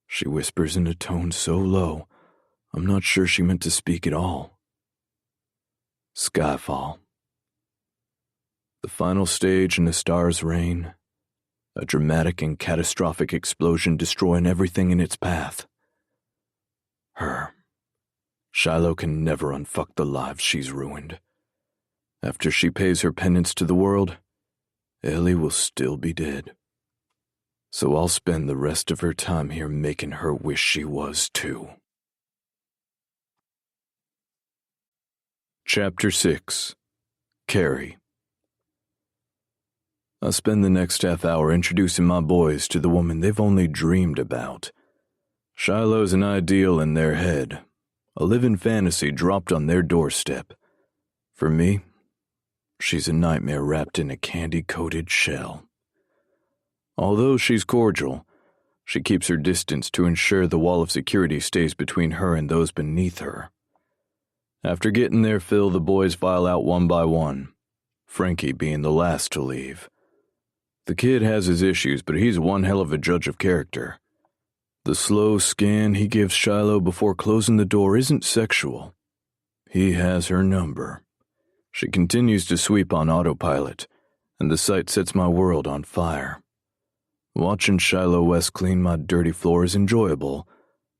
She whispers in a tone so low, I'm not sure she meant to speak at all. Skyfall. The final stage in a star's reign. A dramatic and catastrophic explosion destroying everything in its path. Her. Shiloh can never unfuck the lives she's ruined. After she pays her penance to the world, Ellie will still be dead. So I'll spend the rest of her time here making her wish she was too. Chapter 6. Carrie. I spend the next half hour introducing my boys to the woman they've only dreamed about. Shiloh's an ideal in their head, a living fantasy dropped on their doorstep. For me, she's a nightmare wrapped in a candy-coated shell. Although she's cordial, she keeps her distance to ensure the wall of security stays between her and those beneath her. After getting their fill, the boys file out one by one, Frankie being the last to leave. The kid has his issues, but he's one hell of a judge of character. The slow scan he gives Shiloh before closing the door isn't sexual. He has her number. She continues to sweep on autopilot, and the sight sets my world on fire. Watching Shiloh West clean my dirty floor is enjoyable,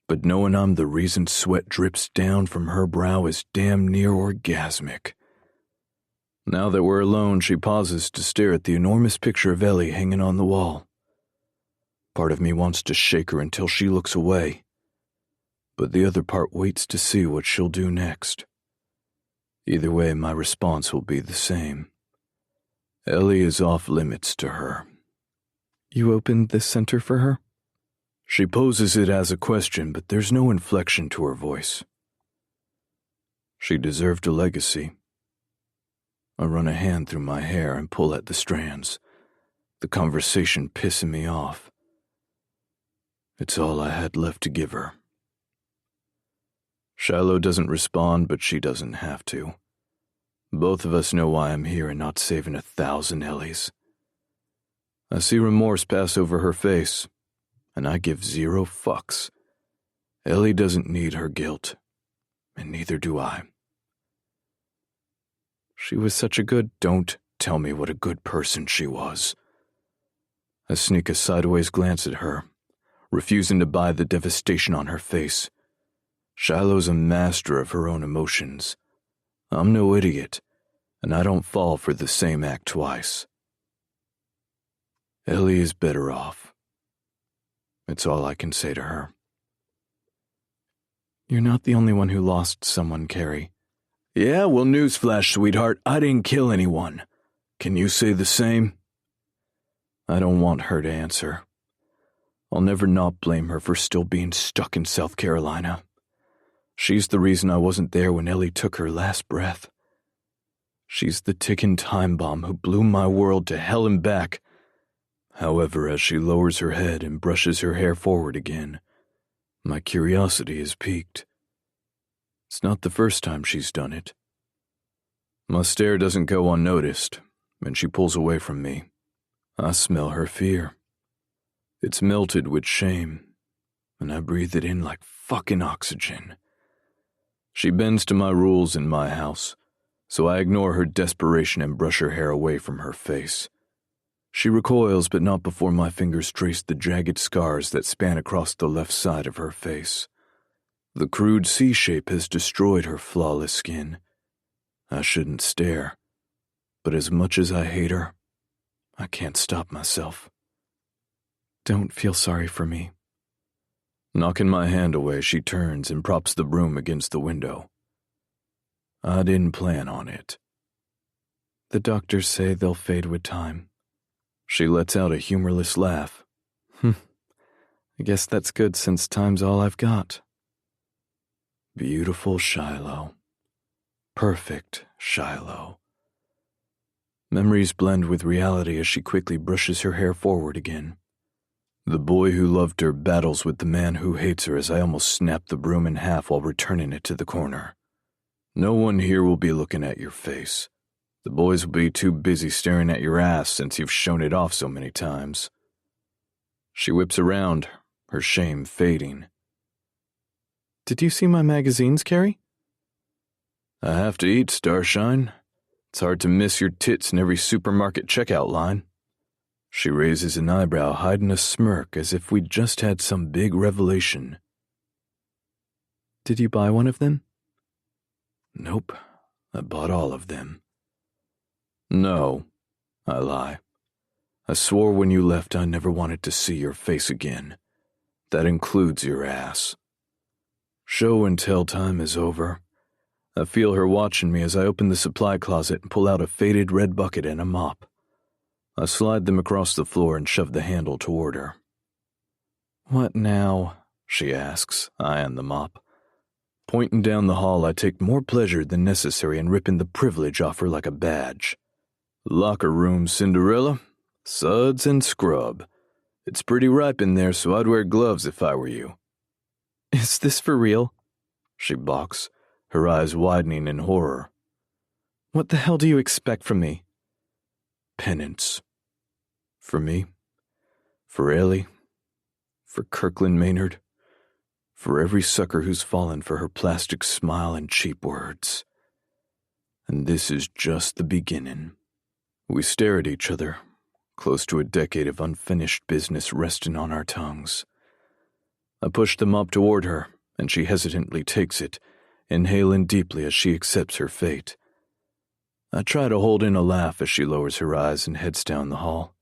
but knowing I'm the reason sweat drips down from her brow is damn near orgasmic. Now that we're alone, she pauses to stare at the enormous picture of Ellie hanging on the wall. Part of me wants to shake her until she looks away, but the other part waits to see what she'll do next. Either way, my response will be the same. Ellie is off limits to her. You opened this center for her? She poses it as a question, but there's no inflection to her voice. She deserved a legacy. I run a hand through my hair and pull at the strands, the conversation pissing me off. It's all I had left to give her. Shiloh doesn't respond, but she doesn't have to. Both of us know why I'm here and not saving 1,000 Ellies. I see remorse pass over her face, and I give 0 fucks. Ellie doesn't need her guilt, and neither do I. She was such a good... Don't tell me what a good person she was. I sneak a sideways glance at her, refusing to buy the devastation on her face. Shiloh's a master of her own emotions. I'm no idiot, and I don't fall for the same act twice. Ellie is better off. It's all I can say to her. You're not the only one who lost someone, Carrie. Yeah, well, newsflash, sweetheart, I didn't kill anyone. Can you say the same? I don't want her to answer. I'll never not blame her for still being stuck in South Carolina. She's the reason I wasn't there when Ellie took her last breath. She's the ticking time bomb who blew my world to hell and back. However, as she lowers her head and brushes her hair forward again, my curiosity is piqued. It's not the first time she's done it. My stare doesn't go unnoticed, and she pulls away from me. I smell her fear. It's melted with shame, and I breathe it in like fucking oxygen. She bends to my rules in my house, so I ignore her desperation and brush her hair away from her face. She recoils, but not before my fingers trace the jagged scars that span across the left side of her face. The crude C shape has destroyed her flawless skin. I shouldn't stare, but as much as I hate her, I can't stop myself. Don't feel sorry for me. Knocking my hand away, she turns and props the broom against the window. I didn't plan on it. The doctors say they'll fade with time. She lets out a humorless laugh. I guess that's good since time's all I've got. Beautiful Shiloh. Perfect Shiloh. Memories blend with reality as she quickly brushes her hair forward again. The boy who loved her battles with the man who hates her as I almost snap the broom in half while returning it to the corner. No one here will be looking at your face. The boys will be too busy staring at your ass since you've shown it off so many times. She whips around, her shame fading. Did you see my magazines, Carrie? I have to eat, Starshine. It's hard to miss your tits in every supermarket checkout line. She raises an eyebrow, hiding a smirk as if we'd just had some big revelation. Did you buy one of them? Nope, I bought all of them. No, I lie. I swore when you left I never wanted to see your face again. That includes your ass. Show and tell time is over. I feel her watching me as I open the supply closet and pull out a faded red bucket and a mop. I slide them across the floor and shove the handle toward her. What now? She asks, eyeing the mop. Pointing down the hall, I take more pleasure than necessary in ripping the privilege off her like a badge. Locker room, Cinderella. Suds and scrub. It's pretty ripe in there, so I'd wear gloves if I were you. Is this for real? She balks, her eyes widening in horror. What the hell do you expect from me? Penance. For me. For Ellie. For Kirkland Maynard. For every sucker who's fallen for her plastic smile and cheap words. And this is just the beginning. We stare at each other, close to a decade of unfinished business resting on our tongues. I push the mop toward her, and she hesitantly takes it, inhaling deeply as she accepts her fate. I try to hold in a laugh as she lowers her eyes and heads down the hall.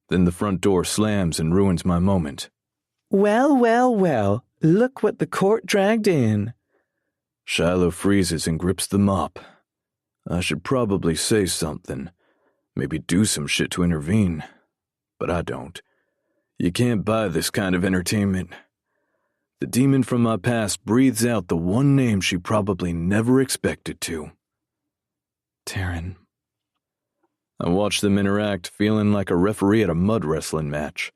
Then the front door slams and ruins my moment. Well, well, well, look what the court dragged in. Shiloh freezes and grips the mop. I should probably say something, maybe do some shit to intervene, but I don't. You can't buy this kind of entertainment. The demon from my past breathes out the one name she probably never expected to. Taryn. I watch them interact, feeling like a referee at a mud wrestling match.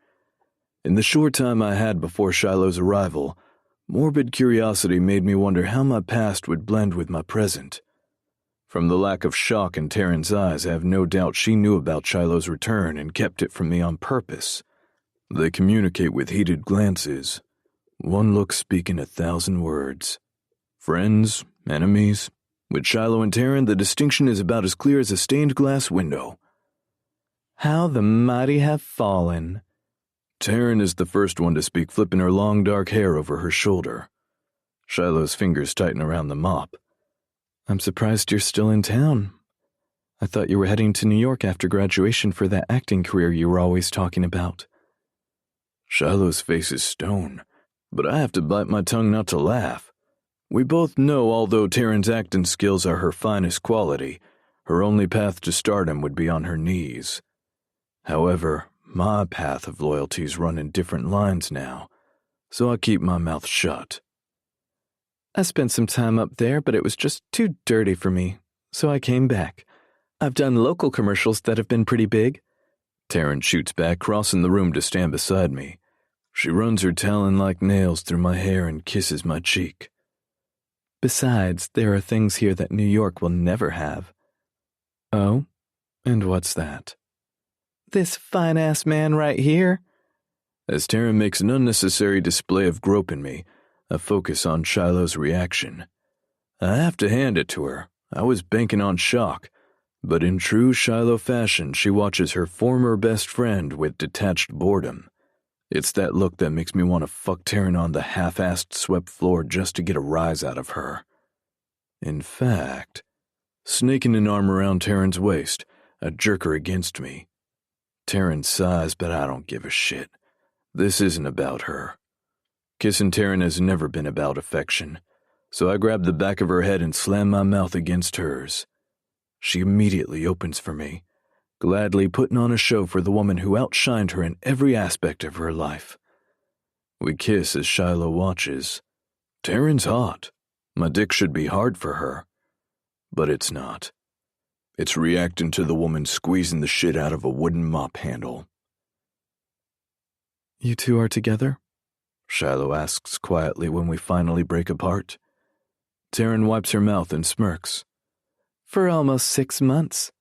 In the short time I had before Shiloh's arrival, morbid curiosity made me wonder how my past would blend with my present. From the lack of shock in Taryn's eyes, I have no doubt she knew about Shiloh's return and kept it from me on purpose. They communicate with heated glances, one look speaking 1,000 words. Friends, enemies. With Shiloh and Taryn, the distinction is about as clear as a stained glass window. How the mighty have fallen. Taryn is the first one to speak, flipping her long dark hair over her shoulder. Shiloh's fingers tighten around the mop. I'm surprised you're still in town. I thought you were heading to New York after graduation for that acting career you were always talking about. Shiloh's face is stone, but I have to bite my tongue not to laugh. We both know although Taryn's acting skills are her finest quality, her only path to stardom would be on her knees. However, my path of loyalties run in different lines now, so I keep my mouth shut. I spent some time up there, but it was just too dirty for me. so I came back. I've done local commercials that have been pretty big. Taryn shoots back, crossing the room to stand beside me. She runs her talon-like nails through my hair and kisses my cheek. Besides, there are things here that New York will never have. Oh? And what's that? This fine-ass man right here. As Taryn makes an unnecessary display of groping me, I focus on Shiloh's reaction. I have to hand it to her. I was banking on shock, but in true Shiloh fashion, she watches her former best friend with detached boredom. It's that look that makes me want to fuck Taryn on the half-assed swept floor just to get a rise out of her. In fact, snaking an arm around Taryn's waist, I jerk her against me. Taryn sighs, but I don't give a shit. This isn't about her. Kissing Taryn has never been about affection, so I grab the back of her head and slam my mouth against hers. She immediately opens for me, gladly putting on a show for the woman who outshined her in every aspect of her life. We kiss as Shiloh watches. Taryn's hot. My dick should be hard for her, but it's not. It's reacting to the woman squeezing the shit out of a wooden mop handle. You two are together? Shiloh asks quietly when we finally break apart. Taryn wipes her mouth and smirks. For almost 6 months.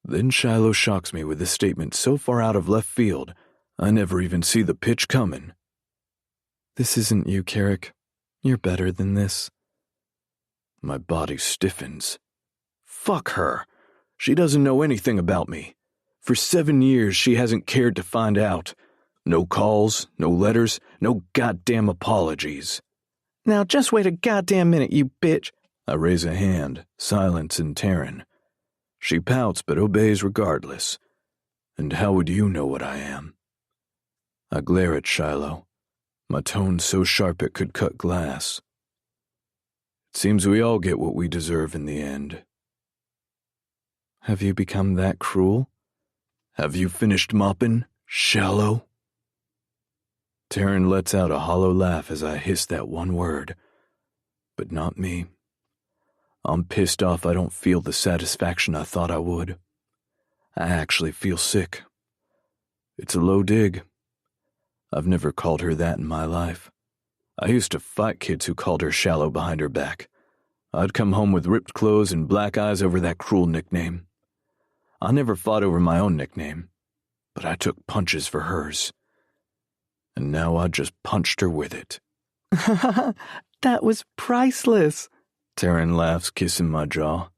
Then Shiloh shocks me with a statement so far out of left field, I never even see the pitch coming. This isn't you, Carrick. You're better than this. My body stiffens. Fuck her. She doesn't know anything about me. For 7 years, she hasn't cared to find out. No calls, no letters, no goddamn apologies. Now just wait a goddamn minute, you bitch. I raise a hand, silencing Taryn. She pouts but obeys regardless. And how would you know what I am? I glare at Shiloh, my tone so sharp it could cut glass. It seems we all get what we deserve in the end. Have you become that cruel? Have you finished mopping, Shiloh? Taryn lets out a hollow laugh as I hiss that one word. But not me. I'm pissed off I don't feel the satisfaction I thought I would. I actually feel sick. It's a low dig. I've never called her that in my life. I used to fight kids who called her shallow behind her back. I'd come home with ripped clothes and black eyes over that cruel nickname. I never fought over my own nickname, but I took punches for hers. And now I just punched her with it. That was priceless. Taryn laughs, kissing my jaw.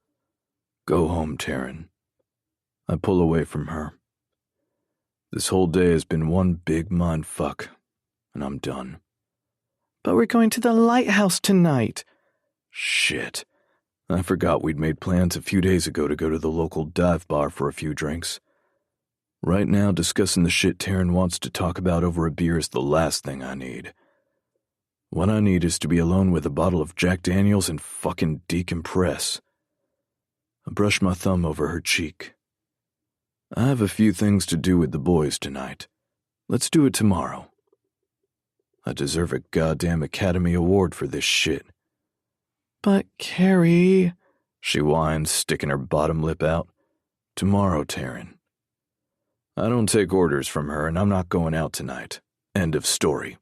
Go home, Taryn. I pull away from her. This whole day has been one big mind fuck, and I'm done. But we're going to the lighthouse tonight. Shit. I forgot we'd made plans a few days ago to go to the local dive bar for a few drinks. Right now, discussing the shit Taryn wants to talk about over a beer is the last thing I need. What I need is to be alone with a bottle of Jack Daniels and fucking decompress. I brush my thumb over her cheek. I have a few things to do with the boys tonight. Let's do it tomorrow. I deserve a goddamn Academy Award for this shit. But, Carrie, she whines, sticking her bottom lip out. Tomorrow, Taryn. I don't take orders from her, and I'm not going out tonight. End of story.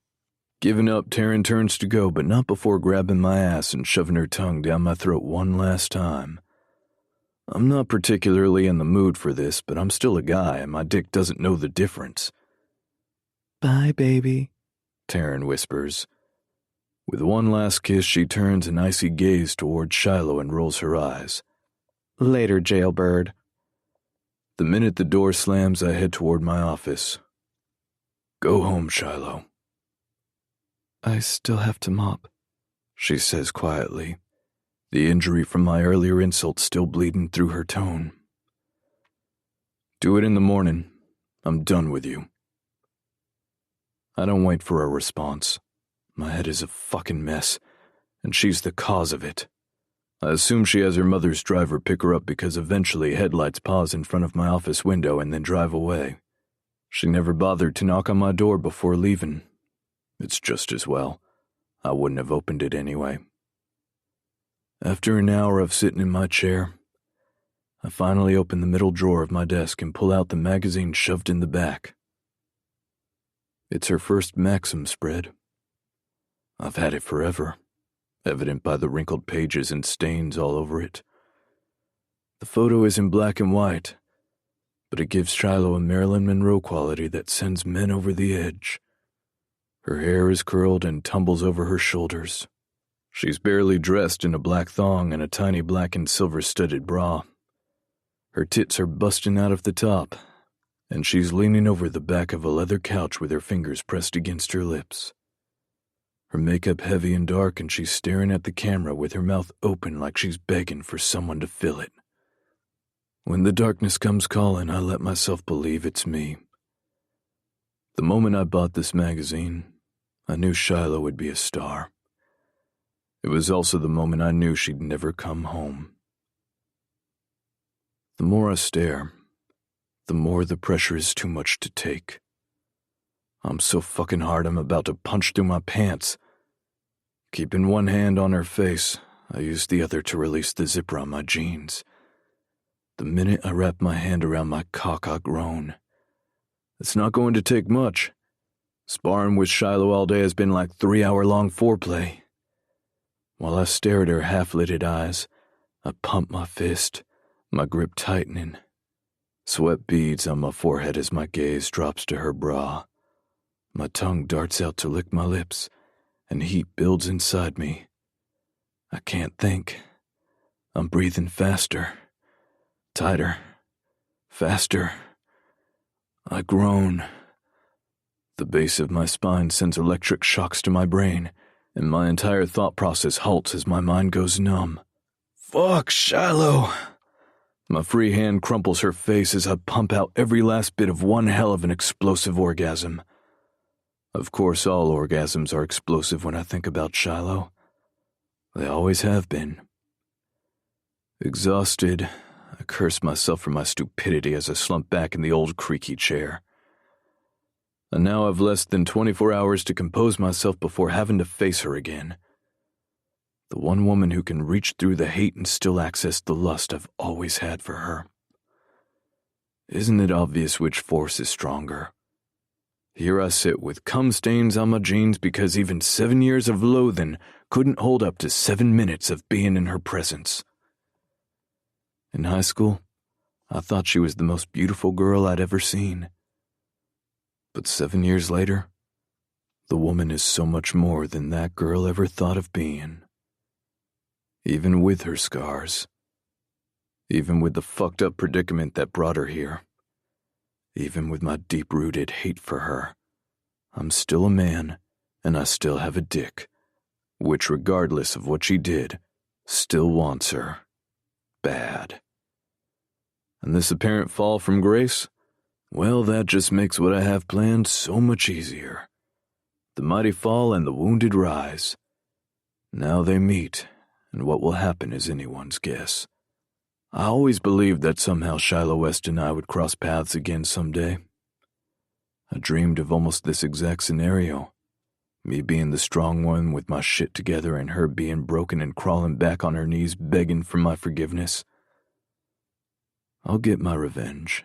Giving up, Taryn turns to go, but not before grabbing my ass and shoving her tongue down my throat one last time. I'm not particularly in the mood for this, but I'm still a guy, and my dick doesn't know the difference. Bye, baby, Taryn whispers. With one last kiss, she turns an icy gaze toward Shiloh and rolls her eyes. Later, jailbird. The minute the door slams, I head toward my office. Go home, Shiloh. I still have to mop, she says quietly, the injury from my earlier insult still bleeding through her tone. Do it in the morning. I'm done with you. I don't wait for a response. My head is a fucking mess, and she's the cause of it. I assume she has her mother's driver pick her up because eventually headlights pause in front of my office window and then drive away. She never bothered to knock on my door before leaving. It's just as well. I wouldn't have opened it anyway. After an hour of sitting in my chair, I finally open the middle drawer of my desk and pull out the magazine shoved in the back. It's her first Maxim spread. I've had it forever, evident by the wrinkled pages and stains all over it. The photo is in black and white, but it gives Shiloh a Marilyn Monroe quality that sends men over the edge. Her hair is curled and tumbles over her shoulders. She's barely dressed in a black thong and a tiny black and silver-studded bra. Her tits are busting out of the top, and she's leaning over the back of a leather couch with her fingers pressed against her lips. Her makeup heavy and dark, and she's staring at the camera with her mouth open like she's begging for someone to fill it. When the darkness comes calling, I let myself believe it's me. The moment I bought this magazine, I knew Shiloh would be a star. It was also the moment I knew she'd never come home. The more I stare, the more the pressure is too much to take. I'm so fucking hard I'm about to punch through my pants. Keeping one hand on her face, I use the other to release the zipper on my jeans. The minute I wrap my hand around my cock, I groan. It's not going to take much. Sparring with Shiloh all day has been like 3-hour-long foreplay. While I stare at her half-lidded eyes, I pump my fist, my grip tightening. Sweat beads on my forehead as my gaze drops to her bra. My tongue darts out to lick my lips, and heat builds inside me. I can't think. I'm breathing faster, tighter, faster. I groan. The base of my spine sends electric shocks to my brain, and my entire thought process halts as my mind goes numb. Fuck, Shiloh! My free hand crumples her face as I pump out every last bit of one hell of an explosive orgasm. Of course, all orgasms are explosive when I think about Shiloh. They always have been. Exhausted, I curse myself for my stupidity as I slump back in the old creaky chair. And now I've less than 24 hours to compose myself before having to face her again. The one woman who can reach through the hate and still access the lust I've always had for her. Isn't it obvious which force is stronger? Here I sit with cum stains on my jeans because even 7 years of loathing couldn't hold up to 7 minutes of being in her presence. In high school, I thought she was the most beautiful girl I'd ever seen. But 7 years later, the woman is so much more than that girl ever thought of being. Even with her scars. Even with the fucked up predicament that brought her here. Even with my deep-rooted hate for her. I'm still a man, and I still have a dick, which, regardless of what she did, still wants her. Bad. And this apparent fall from grace? Well, that just makes what I have planned so much easier. The mighty fall and the wounded rise. Now they meet, and what will happen is anyone's guess. I always believed that somehow Shiloh West and I would cross paths again someday. I dreamed of almost this exact scenario. Me being the strong one with my shit together and her being broken and crawling back on her knees begging for my forgiveness. I'll get my revenge.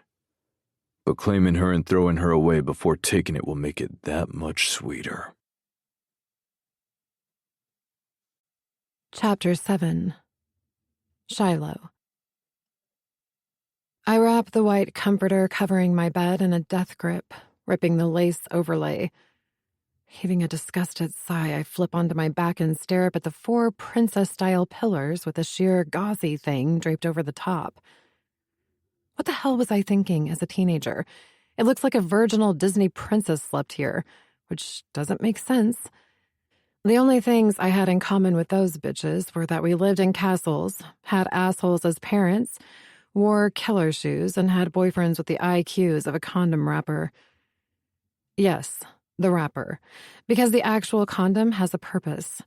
But claiming her and throwing her away before taking it will make it that much sweeter. Chapter 7. Shiloh. I wrap the white comforter covering my bed in a death grip, ripping the lace overlay. Heaving a disgusted sigh, I flip onto my back and stare up at the 4 princess-style pillars with a sheer gauzy thing draped over the top. What the hell was I thinking as a teenager? It looks like a virginal Disney princess slept here, which doesn't make sense. The only things I had in common with those bitches were that we lived in castles, had assholes as parents, wore killer shoes, and had boyfriends with the IQs of a condom wrapper. Yes, the wrapper, because the actual condom has a purpose.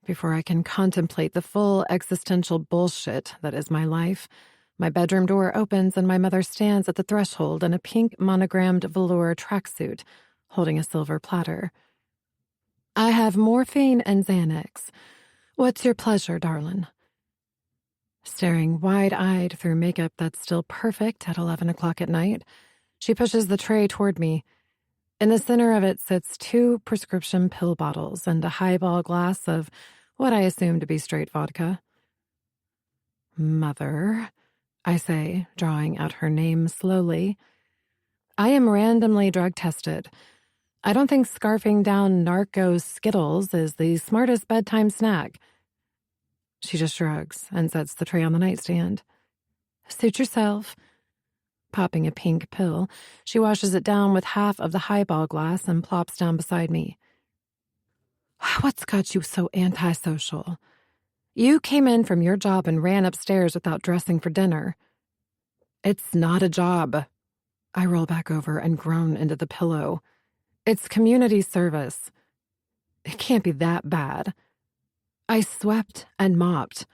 Before I can contemplate the full existential bullshit that is my life, my bedroom door opens and my mother stands at the threshold in a pink monogrammed velour tracksuit, holding a silver platter. I have morphine and Xanax. What's your pleasure, darlin'? Staring wide-eyed through makeup that's still perfect at 11 o'clock at night, she pushes the tray toward me. In the center of it sits 2 prescription pill bottles and a highball glass of what I assume to be straight vodka. Mother, I say, drawing out her name slowly. I am randomly drug tested. I don't think scarfing down narco Skittles is the smartest bedtime snack. She just shrugs and sets the tray on the nightstand. Suit yourself. Popping a pink pill, she washes it down with half of the highball glass and plops down beside me. What's got you so antisocial? You came in from your job and ran upstairs without dressing for dinner. It's not a job. I roll back over and groan into the pillow. It's community service. It can't be that bad. I swept and mopped.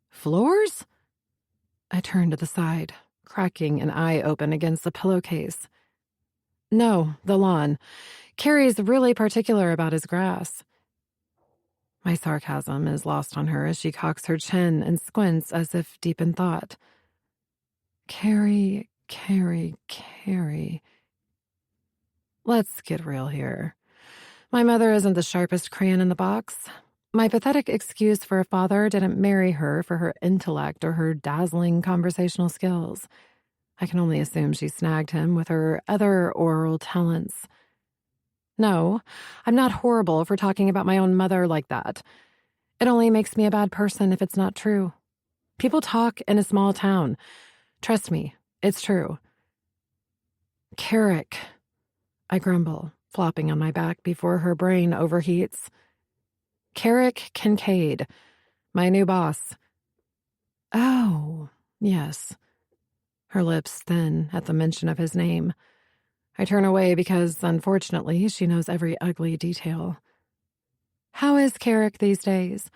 Floors? I turned to the side, cracking an eye open against the pillowcase. No, the lawn. Carrie's really particular about his grass. My sarcasm is lost on her as she cocks her chin and squints as if deep in thought. Carrie. Let's get real here. My mother isn't the sharpest crayon in the box. My pathetic excuse for a father didn't marry her for her intellect or her dazzling conversational skills. I can only assume she snagged him with her other oral talents. No, I'm not horrible for talking about my own mother like that. It only makes me a bad person if it's not true. People talk in a small town. Trust me, it's true. Carrick, I grumble, flopping on my back before her brain overheats. Carrick Kincaid, my new boss. Oh, yes. Her lips thin at the mention of his name. I turn away because, unfortunately, she knows every ugly detail. How is Carrick these days?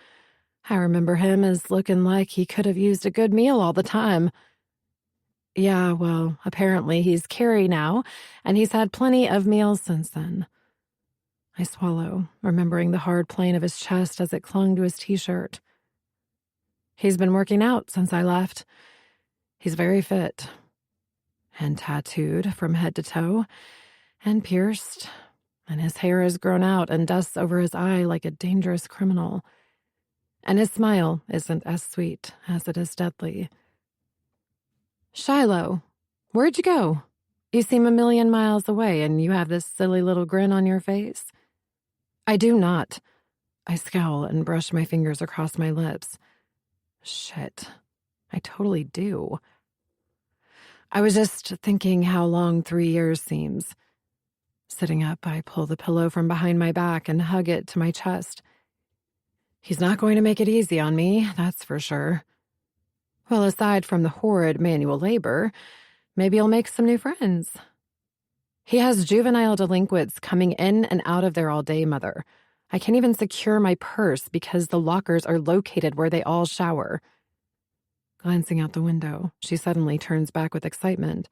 I remember him as looking like he could have used a good meal all the time. Yeah, well, apparently he's Carrie now, and he's had plenty of meals since then. I swallow, remembering the hard plane of his chest as it clung to his t-shirt. He's been working out since I left. He's very fit, and tattooed from head to toe, and pierced, and his hair has grown out and dusts over his eye like a dangerous criminal. And his smile isn't as sweet as it is deadly. Shiloh, where'd you go? You seem a million miles away and you have this silly little grin on your face. I do not. I scowl and brush my fingers across my lips. Shit, I totally do. I was just thinking how long 3 years seems. Sitting up, I pull the pillow from behind my back and hug it to my chest. He's not going to make it easy on me, that's for sure. Well, aside from the horrid manual labor, maybe I'll make some new friends. He has juvenile delinquents coming in and out of there all day, Mother. I can't even secure my purse because the lockers are located where they all shower. Glancing out the window, she suddenly turns back with excitement.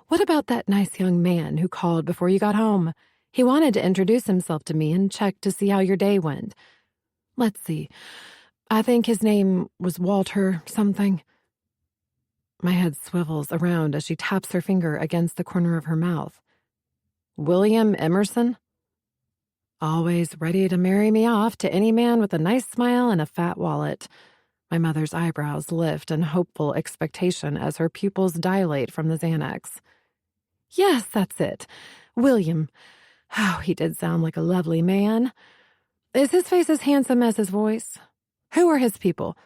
What about that nice young man who called before you got home? He wanted to introduce himself to me and check to see how your day went. Let's see. I think his name was Walter something. My head swivels around as she taps her finger against the corner of her mouth. William Emerson? Always ready to marry me off to any man with a nice smile and a fat wallet. My mother's eyebrows lift in hopeful expectation as her pupils dilate from the Xanax. Yes, that's it. William. Oh, he did sound like a lovely man. Is his face as handsome as his voice? Who are his people?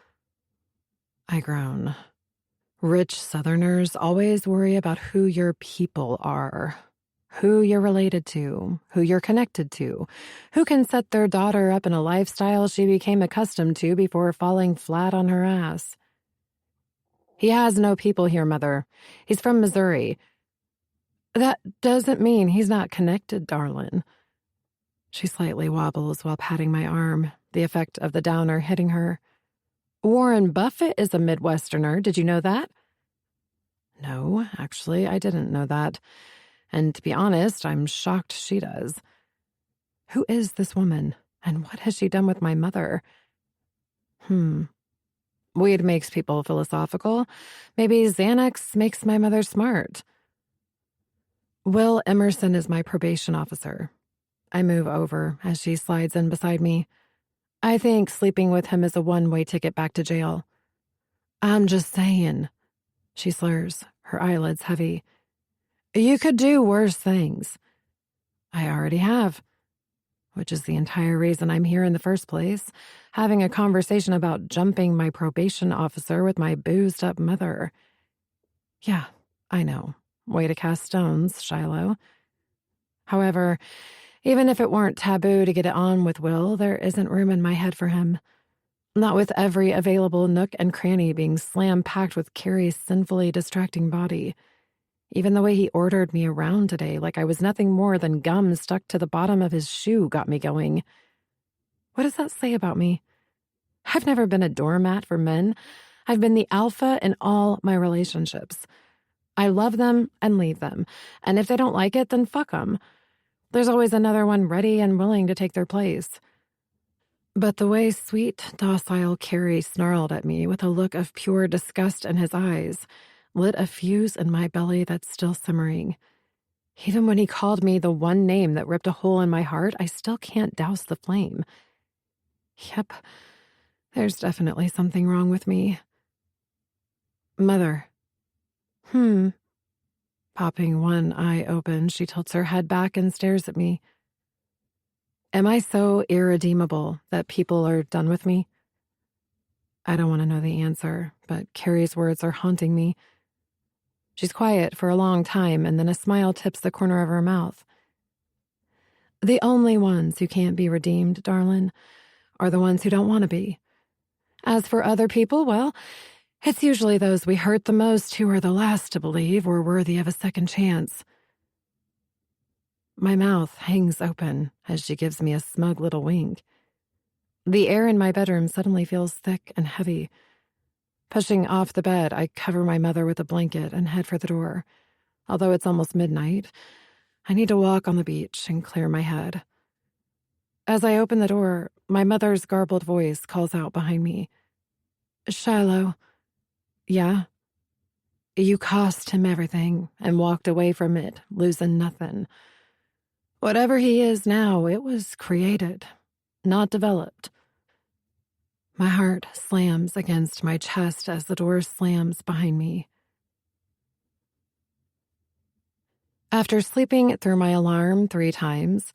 I groan. Rich Southerners always worry about who your people are, who you're related to, who you're connected to, who can set their daughter up in a lifestyle she became accustomed to before falling flat on her ass. He has no people here, Mother. He's from Missouri. That doesn't mean he's not connected, darling. She slightly wobbles while patting my arm, the effect of the downer hitting her. Warren Buffett is a Midwesterner. Did you know that? No, actually, I didn't know that. And to be honest, I'm shocked she does. Who is this woman? And what has she done with my mother? Weed makes people philosophical. Maybe Xanax makes my mother smart. Will Emerson is my probation officer. I move over as she slides in beside me. I think sleeping with him is a one-way ticket back to jail. I'm just saying, she slurs, her eyelids heavy. You could do worse things. I already have, which is the entire reason I'm here in the first place, having a conversation about jumping my probation officer with my boozed-up mother. Yeah, I know. Way to cast stones, Shiloh. However, even if it weren't taboo to get it on with Will, there isn't room in my head for him. Not with every available nook and cranny being slam-packed with Carrie's sinfully distracting body. Even the way he ordered me around today, like I was nothing more than gum stuck to the bottom of his shoe, got me going. What does that say about me? I've never been a doormat for men. I've been the alpha in all my relationships. I love them and leave them, and if they don't like it, then fuck them. There's always another one ready and willing to take their place. But the way sweet, docile Carrie snarled at me with a look of pure disgust in his eyes lit a fuse in my belly that's still simmering. Even when he called me the one name that ripped a hole in my heart, I still can't douse the flame. Yep, there's definitely something wrong with me. Mother. Popping one eye open, she tilts her head back and stares at me. Am I so irredeemable that people are done with me? I don't want to know the answer, but Carrie's words are haunting me. She's quiet for a long time, and then a smile tips the corner of her mouth. The only ones who can't be redeemed, darling, are the ones who don't want to be. As for other people, well, it's usually those we hurt the most who are the last to believe we're worthy of a second chance. My mouth hangs open as she gives me a smug little wink. The air in my bedroom suddenly feels thick and heavy. Pushing off the bed, I cover my mother with a blanket and head for the door. Although it's almost midnight, I need to walk on the beach and clear my head. As I open the door, my mother's garbled voice calls out behind me. Shiloh. Yeah? You cost him everything and walked away from it, losing nothing. Whatever he is now, it was created, not developed. My heart slams against my chest as the door slams behind me. After sleeping through my alarm 3 times,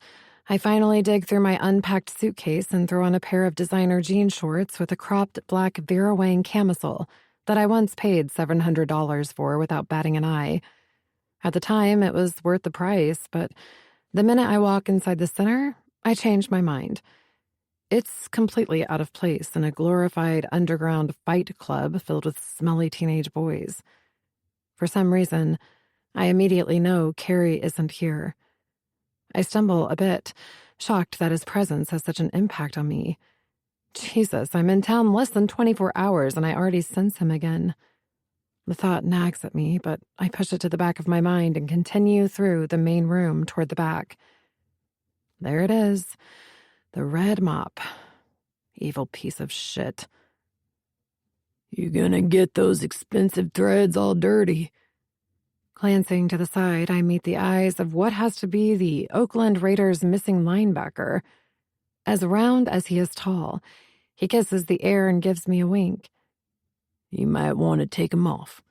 I finally dig through my unpacked suitcase and throw on a pair of designer jean shorts with a cropped black Vera Wang camisole that I once paid $700 for without batting an eye. At the time, it was worth the price, but the minute I walk inside the center, I change my mind. It's completely out of place in a glorified underground fight club filled with smelly teenage boys. For some reason, I immediately know Carrie isn't here. I stumble a bit, shocked that his presence has such an impact on me. Jesus, I'm in town less than 24 hours and I already sense him again. The thought nags at me, but I push it to the back of my mind and continue through the main room toward the back. There it is, the red mop. Evil piece of shit. You gonna get those expensive threads all dirty? Glancing to the side, I meet the eyes of what has to be the Oakland Raiders' missing linebacker. As round as he is tall, he kisses the air and gives me a wink. You might want to take 'em off.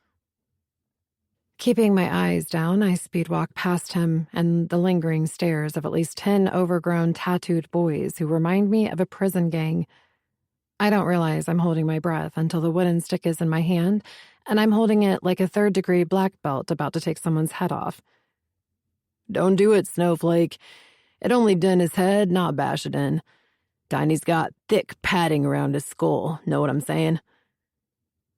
Keeping my eyes down, I speedwalk past him and the lingering stares of at least 10 overgrown tattooed boys who remind me of a prison gang. I don't realize I'm holding my breath until the wooden stick is in my hand, and I'm holding it like a 3rd-degree black belt about to take someone's head off. Don't do it, Snowflake. It only dent his head, not bash it in. Tiny's got thick padding around his skull, know what I'm saying?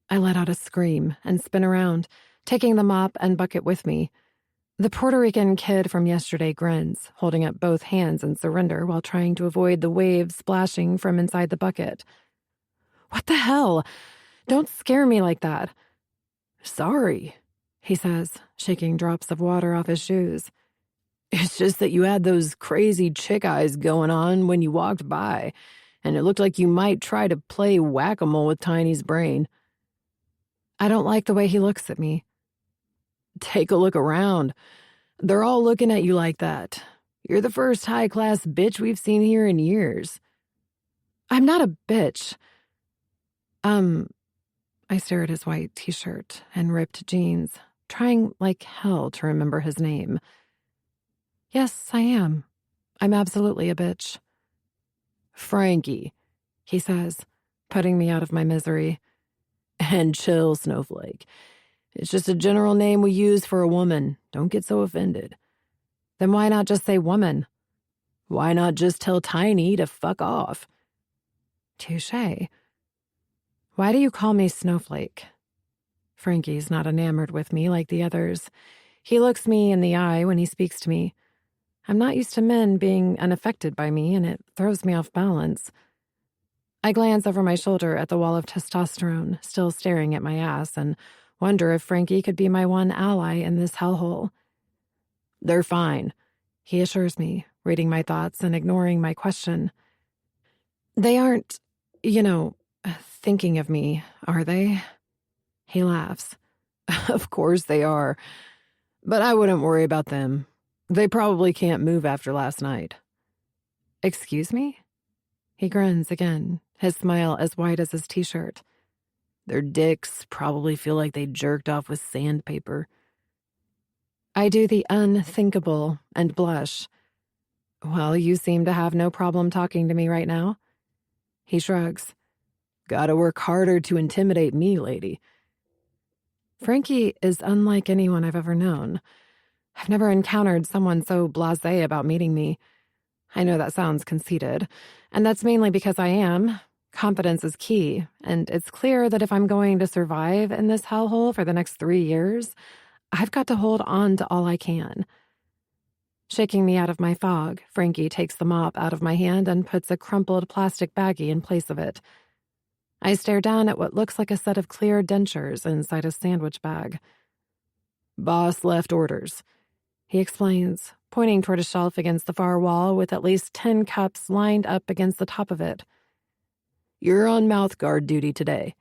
I let out a scream and spin around, taking the mop and bucket with me. The Puerto Rican kid from yesterday grins, holding up both hands in surrender while trying to avoid the waves splashing from inside the bucket. What the hell? Don't scare me like that. Sorry, he says, shaking drops of water off his shoes. It's just that you had those crazy chick eyes going on when you walked by, and it looked like you might try to play whack-a-mole with Tiny's brain. I don't like the way he looks at me. Take a look around. They're all looking at you like that. You're the first high-class bitch we've seen here in years. I'm not a bitch. I stare at his white t-shirt and ripped jeans, trying like hell to remember his name. Yes, I am. I'm absolutely a bitch. Frankie, he says, putting me out of my misery. And chill, Snowflake. It's just a general name we use for a woman. Don't get so offended. Then why not just say woman? Why not just tell Tiny to fuck off? Touché. Why do you call me Snowflake? Frankie's not enamored with me like the others. He looks me in the eye when he speaks to me. I'm not used to men being unaffected by me, and it throws me off balance. I glance over my shoulder at the wall of testosterone, still staring at my ass, and wonder if Frankie could be my one ally in this hellhole. They're fine, he assures me, reading my thoughts and ignoring my question. They aren't, thinking of me, are they? He laughs. Of course they are. But I wouldn't worry about them. They probably can't move after last night. Excuse me? He grins again, his smile as wide as his t-shirt. Their dicks probably feel like they jerked off with sandpaper. I do the unthinkable and blush. Well, you seem to have no problem talking to me right now. He shrugs. Gotta work harder to intimidate me, lady. Frankie is unlike anyone I've ever known. I've never encountered someone so blasé about meeting me. I know that sounds conceited, and that's mainly because I am. Confidence is key, and it's clear that if I'm going to survive in this hellhole for the next 3 years, I've got to hold on to all I can. Shaking me out of my fog, Frankie takes the mop out of my hand and puts a crumpled plastic baggie in place of it. I stare down at what looks like a set of clear dentures inside a sandwich bag. Boss left orders, he explains, pointing toward a shelf against the far wall with at least 10 cups lined up against the top of it. You're on mouth guard duty today.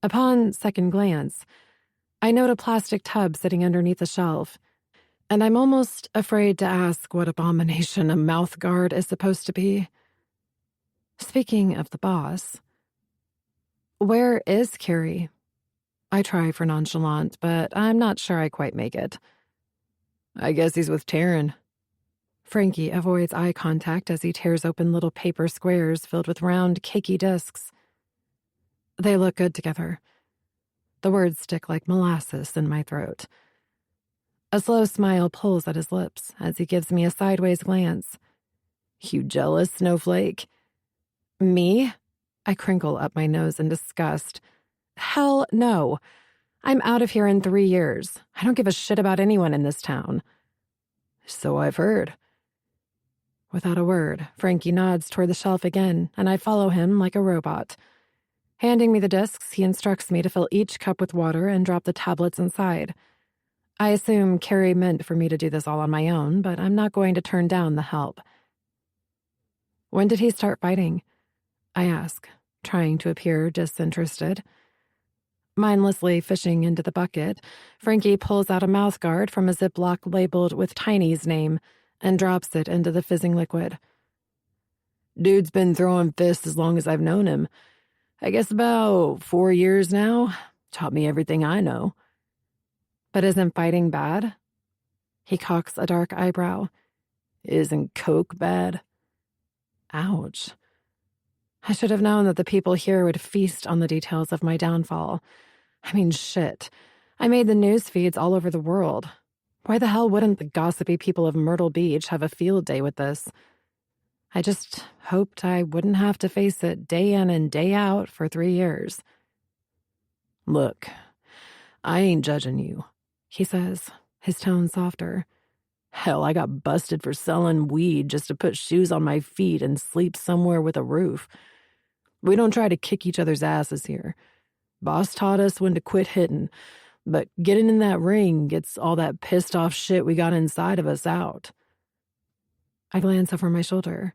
Upon second glance, I note a plastic tub sitting underneath the shelf, and I'm almost afraid to ask what abomination a mouth guard is supposed to be. Speaking of the boss, where is Carrie? I try for nonchalant, but I'm not sure I quite make it. I guess he's with Taryn. Frankie avoids eye contact as he tears open little paper squares filled with round, cakey discs. They look good together. The words stick like molasses in my throat. A slow smile pulls at his lips as he gives me a sideways glance. You jealous, Snowflake? Me? I crinkle up my nose in disgust. Hell no. I'm out of here in 3 years. I don't give a shit about anyone in this town. So I've heard. Without a word, Frankie nods toward the shelf again, and I follow him like a robot. Handing me the discs, he instructs me to fill each cup with water and drop the tablets inside. I assume Carrie meant for me to do this all on my own, but I'm not going to turn down the help. When did he start fighting? I ask, trying to appear disinterested. Mindlessly fishing into the bucket, Frankie pulls out a mouthguard from a Ziploc labeled with Tiny's name and drops it into the fizzing liquid. Dude's been throwing fists as long as I've known him. I guess about 4 years now. Taught me everything I know. But isn't fighting bad? He cocks a dark eyebrow. Isn't coke bad? Ouch. I should have known that the people here would feast on the details of my downfall. I mean, shit. I made the news feeds all over the world. Why the hell wouldn't the gossipy people of Myrtle Beach have a field day with this? I just hoped I wouldn't have to face it day in and day out for 3 years. Look, I ain't judging you, he says, his tone softer. Hell, I got busted for selling weed just to put shoes on my feet and sleep somewhere with a roof. We don't try to kick each other's asses here. Boss taught us when to quit hitting, but getting in that ring gets all that pissed off shit we got inside of us out. I glance over my shoulder.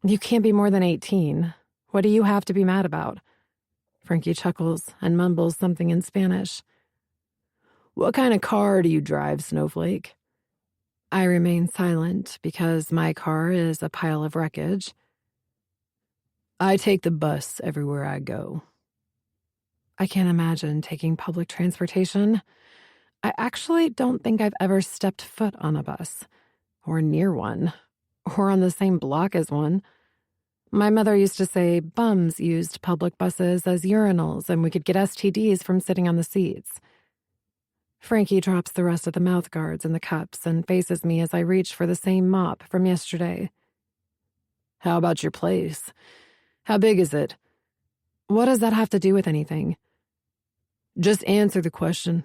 You can't be more than 18. What do you have to be mad about? Frankie chuckles and mumbles something in Spanish. What kind of car do you drive, Snowflake? I remain silent because my car is a pile of wreckage. I take the bus everywhere I go. I can't imagine taking public transportation. I actually don't think I've ever stepped foot on a bus, or near one, or on the same block as one. My mother used to say bums used public buses as urinals and we could get STDs from sitting on the seats. Frankie drops the rest of the mouth guards in the cups and faces me as I reach for the same mop from yesterday. How about your place? How big is it? What does that have to do with anything? Just answer the question.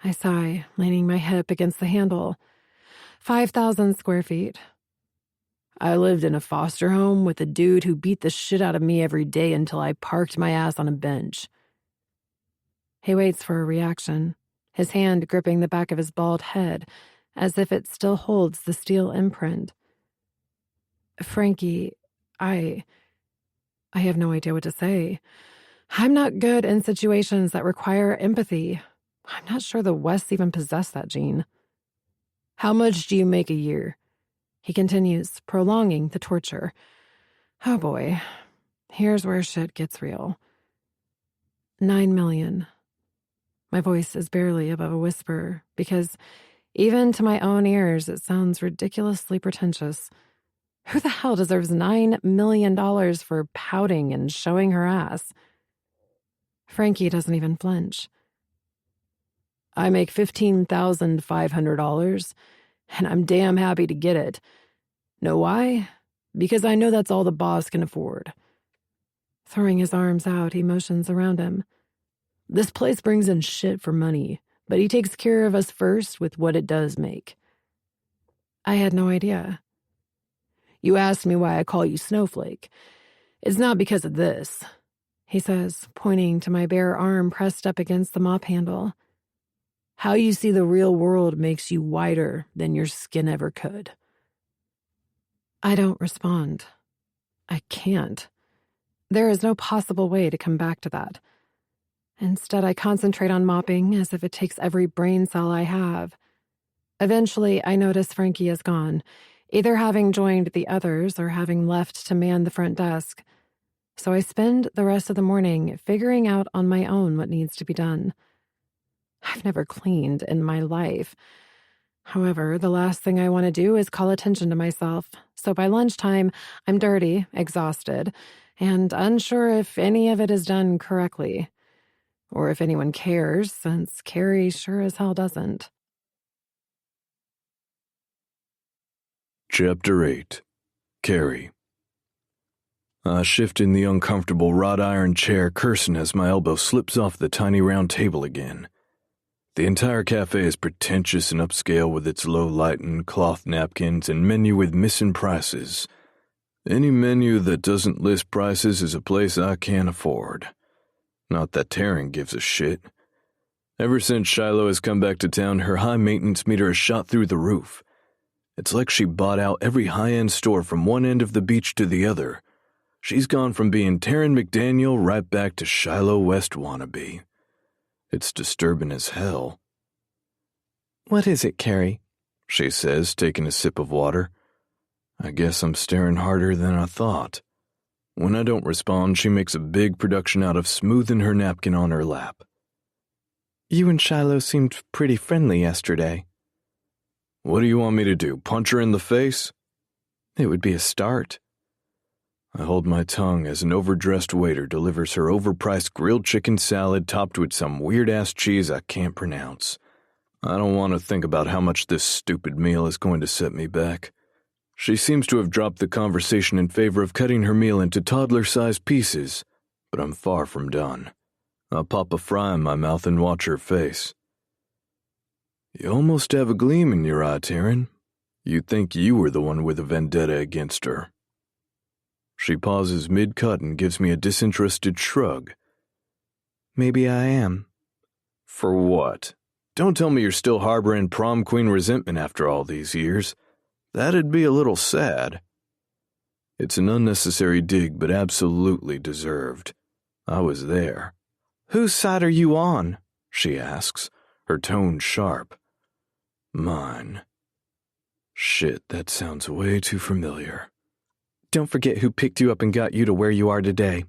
I sigh, leaning my hip against the handle. 5,000 square feet. I lived in a foster home with a dude who beat the shit out of me every day until I parked my ass on a bench. He waits for a reaction, his hand gripping the back of his bald head, as if it still holds the steel imprint. Frankie, I have no idea what to say. I'm not good in situations that require empathy. I'm not sure the Wests even possess that gene. How much do you make a year? He continues, prolonging the torture. Oh boy, here's where shit gets real. 9 million. My voice is barely above a whisper because even to my own ears it sounds ridiculously pretentious. Who the hell deserves $9 million for pouting and showing her ass? Frankie doesn't even flinch. I make $15,500, and I'm damn happy to get it. Know why? Because I know that's all the boss can afford. Throwing his arms out, he motions around him. This place brings in shit for money, but he takes care of us first with what it does make. I had no idea. You asked me why I call you Snowflake. It's not because of this, he says, pointing to my bare arm pressed up against the mop handle. How you see the real world makes you whiter than your skin ever could. I don't respond. I can't. There is no possible way to come back to that. Instead, I concentrate on mopping as if it takes every brain cell I have. Eventually, I notice Frankie is gone, either having joined the others or having left to man the front desk. So I spend the rest of the morning figuring out on my own what needs to be done. I've never cleaned in my life. However, the last thing I want to do is call attention to myself, so by lunchtime, I'm dirty, exhausted, and unsure if any of it is done correctly. Or if anyone cares, since Carrie sure as hell doesn't. Chapter 8. Carrie. I shift in the uncomfortable wrought iron chair, cursing as my elbow slips off the tiny round table again. The entire cafe is pretentious and upscale with its low lighting, cloth napkins, and menu with missing prices. Any menu that doesn't list prices is a place I can't afford. Not that Taryn gives a shit. Ever since Shiloh has come back to town, her high-maintenance meter has shot through the roof. It's like she bought out every high-end store from one end of the beach to the other. She's gone from being Taryn McDaniel right back to Shiloh West wannabe. It's disturbing as hell. What is it, Carrie? She says, taking a sip of water. I guess I'm staring harder than I thought. When I don't respond, she makes a big production out of smoothing her napkin on her lap. You and Shiloh seemed pretty friendly yesterday. What do you want me to do, punch her in the face? It would be a start. I hold my tongue as an overdressed waiter delivers her overpriced grilled chicken salad topped with some weird-ass cheese I can't pronounce. I don't want to think about how much this stupid meal is going to set me back. She seems to have dropped the conversation in favor of cutting her meal into toddler-sized pieces, but I'm far from done. I'll pop a fry in my mouth and watch her face. You almost have a gleam in your eye, Taryn. You'd think you were the one with a vendetta against her. She pauses mid-cut and gives me a disinterested shrug. Maybe I am. For what? Don't tell me you're still harboring prom queen resentment after all these years. That'd be a little sad. It's an unnecessary dig, but absolutely deserved. I was there. Whose side are you on? She asks, her tone sharp. Mine. Shit, that sounds way too familiar. Don't forget who picked you up and got you to where you are today.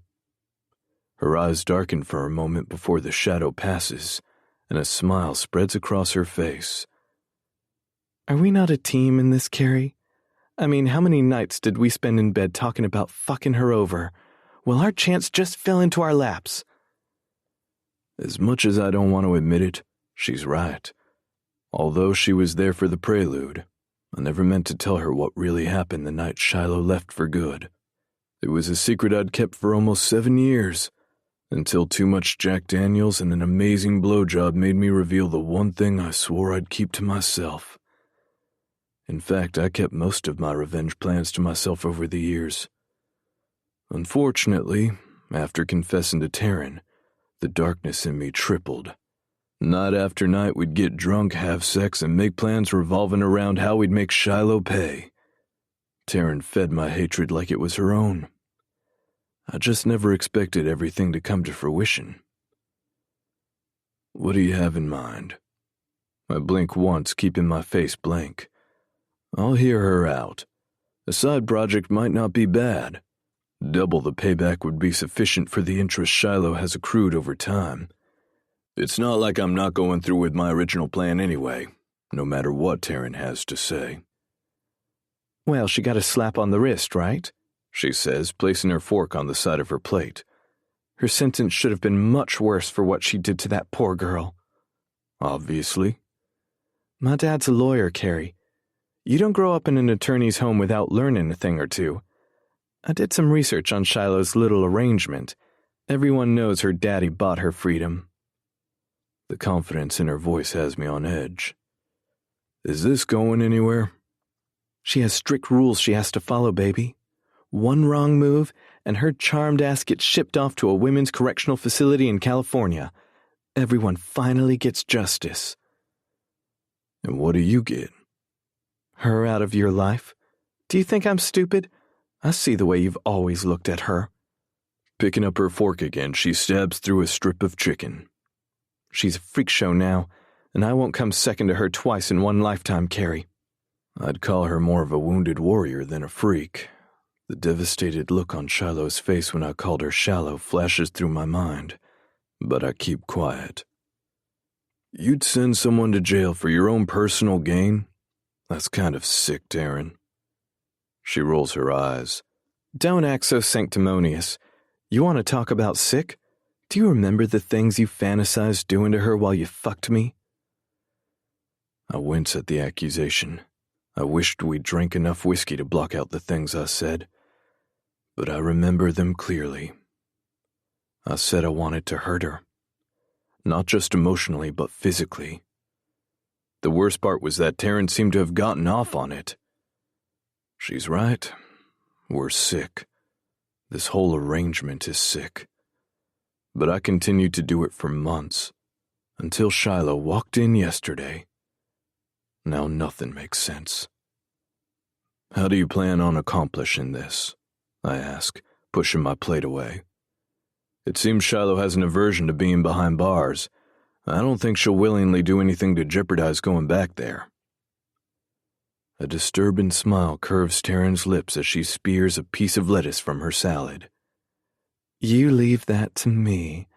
Her eyes darken for a moment before the shadow passes, and a smile spreads across her face. Are we not a team in this, Carrie? I mean, how many nights did we spend in bed talking about fucking her over? Well, our chance just fell into our laps. As much as I don't want to admit it, she's right. Although she was there for the prelude, I never meant to tell her what really happened the night Shiloh left for good. It was a secret I'd kept for almost 7 years, until too much Jack Daniels and an amazing blowjob made me reveal the one thing I swore I'd keep to myself. In fact, I kept most of my revenge plans to myself over the years. Unfortunately, after confessing to Taryn, the darkness in me tripled. Night after night, we'd get drunk, have sex, and make plans revolving around how we'd make Shiloh pay. Taryn fed my hatred like it was her own. I just never expected everything to come to fruition. What do you have in mind? I blink once, keeping my face blank. I'll hear her out. A side project might not be bad. Double the payback would be sufficient for the interest Shiloh has accrued over time. It's not like I'm not going through with my original plan anyway, no matter what Taryn has to say. Well, she got a slap on the wrist, right? She says, placing her fork on the side of her plate. Her sentence should have been much worse for what she did to that poor girl. Obviously. My dad's a lawyer, Carrie. You don't grow up in an attorney's home without learning a thing or two. I did some research on Shiloh's little arrangement. Everyone knows her daddy bought her freedom. The confidence in her voice has me on edge. Is this going anywhere? She has strict rules she has to follow, baby. One wrong move, and her charmed ass gets shipped off to a women's correctional facility in California. Everyone finally gets justice. And what do you get? Her out of your life? Do you think I'm stupid? I see the way you've always looked at her. Picking up her fork again, she stabs through a strip of chicken. She's a freak show now, and I won't come second to her twice in one lifetime, Carrie. I'd call her more of a wounded warrior than a freak. The devastated look on Shiloh's face when I called her shallow flashes through my mind, but I keep quiet. You'd send someone to jail for your own personal gain? That's kind of sick, Taryn. She rolls her eyes. Don't act so sanctimonious. You want to talk about sick? Do you remember the things you fantasized doing to her while you fucked me? I wince at the accusation. I wished we'd drank enough whiskey to block out the things I said, but I remember them clearly. I said I wanted to hurt her. Not just emotionally, but physically. The worst part was that Taryn seemed to have gotten off on it. She's right. We're sick. This whole arrangement is sick. But I continued to do it for months, until Shiloh walked in yesterday. Now nothing makes sense. How do you plan on accomplishing this? I ask, pushing my plate away. It seems Shiloh has an aversion to being behind bars. I don't think she'll willingly do anything to jeopardize going back there. A disturbing smile curves Taryn's lips as she spears a piece of lettuce from her salad. You leave that to me.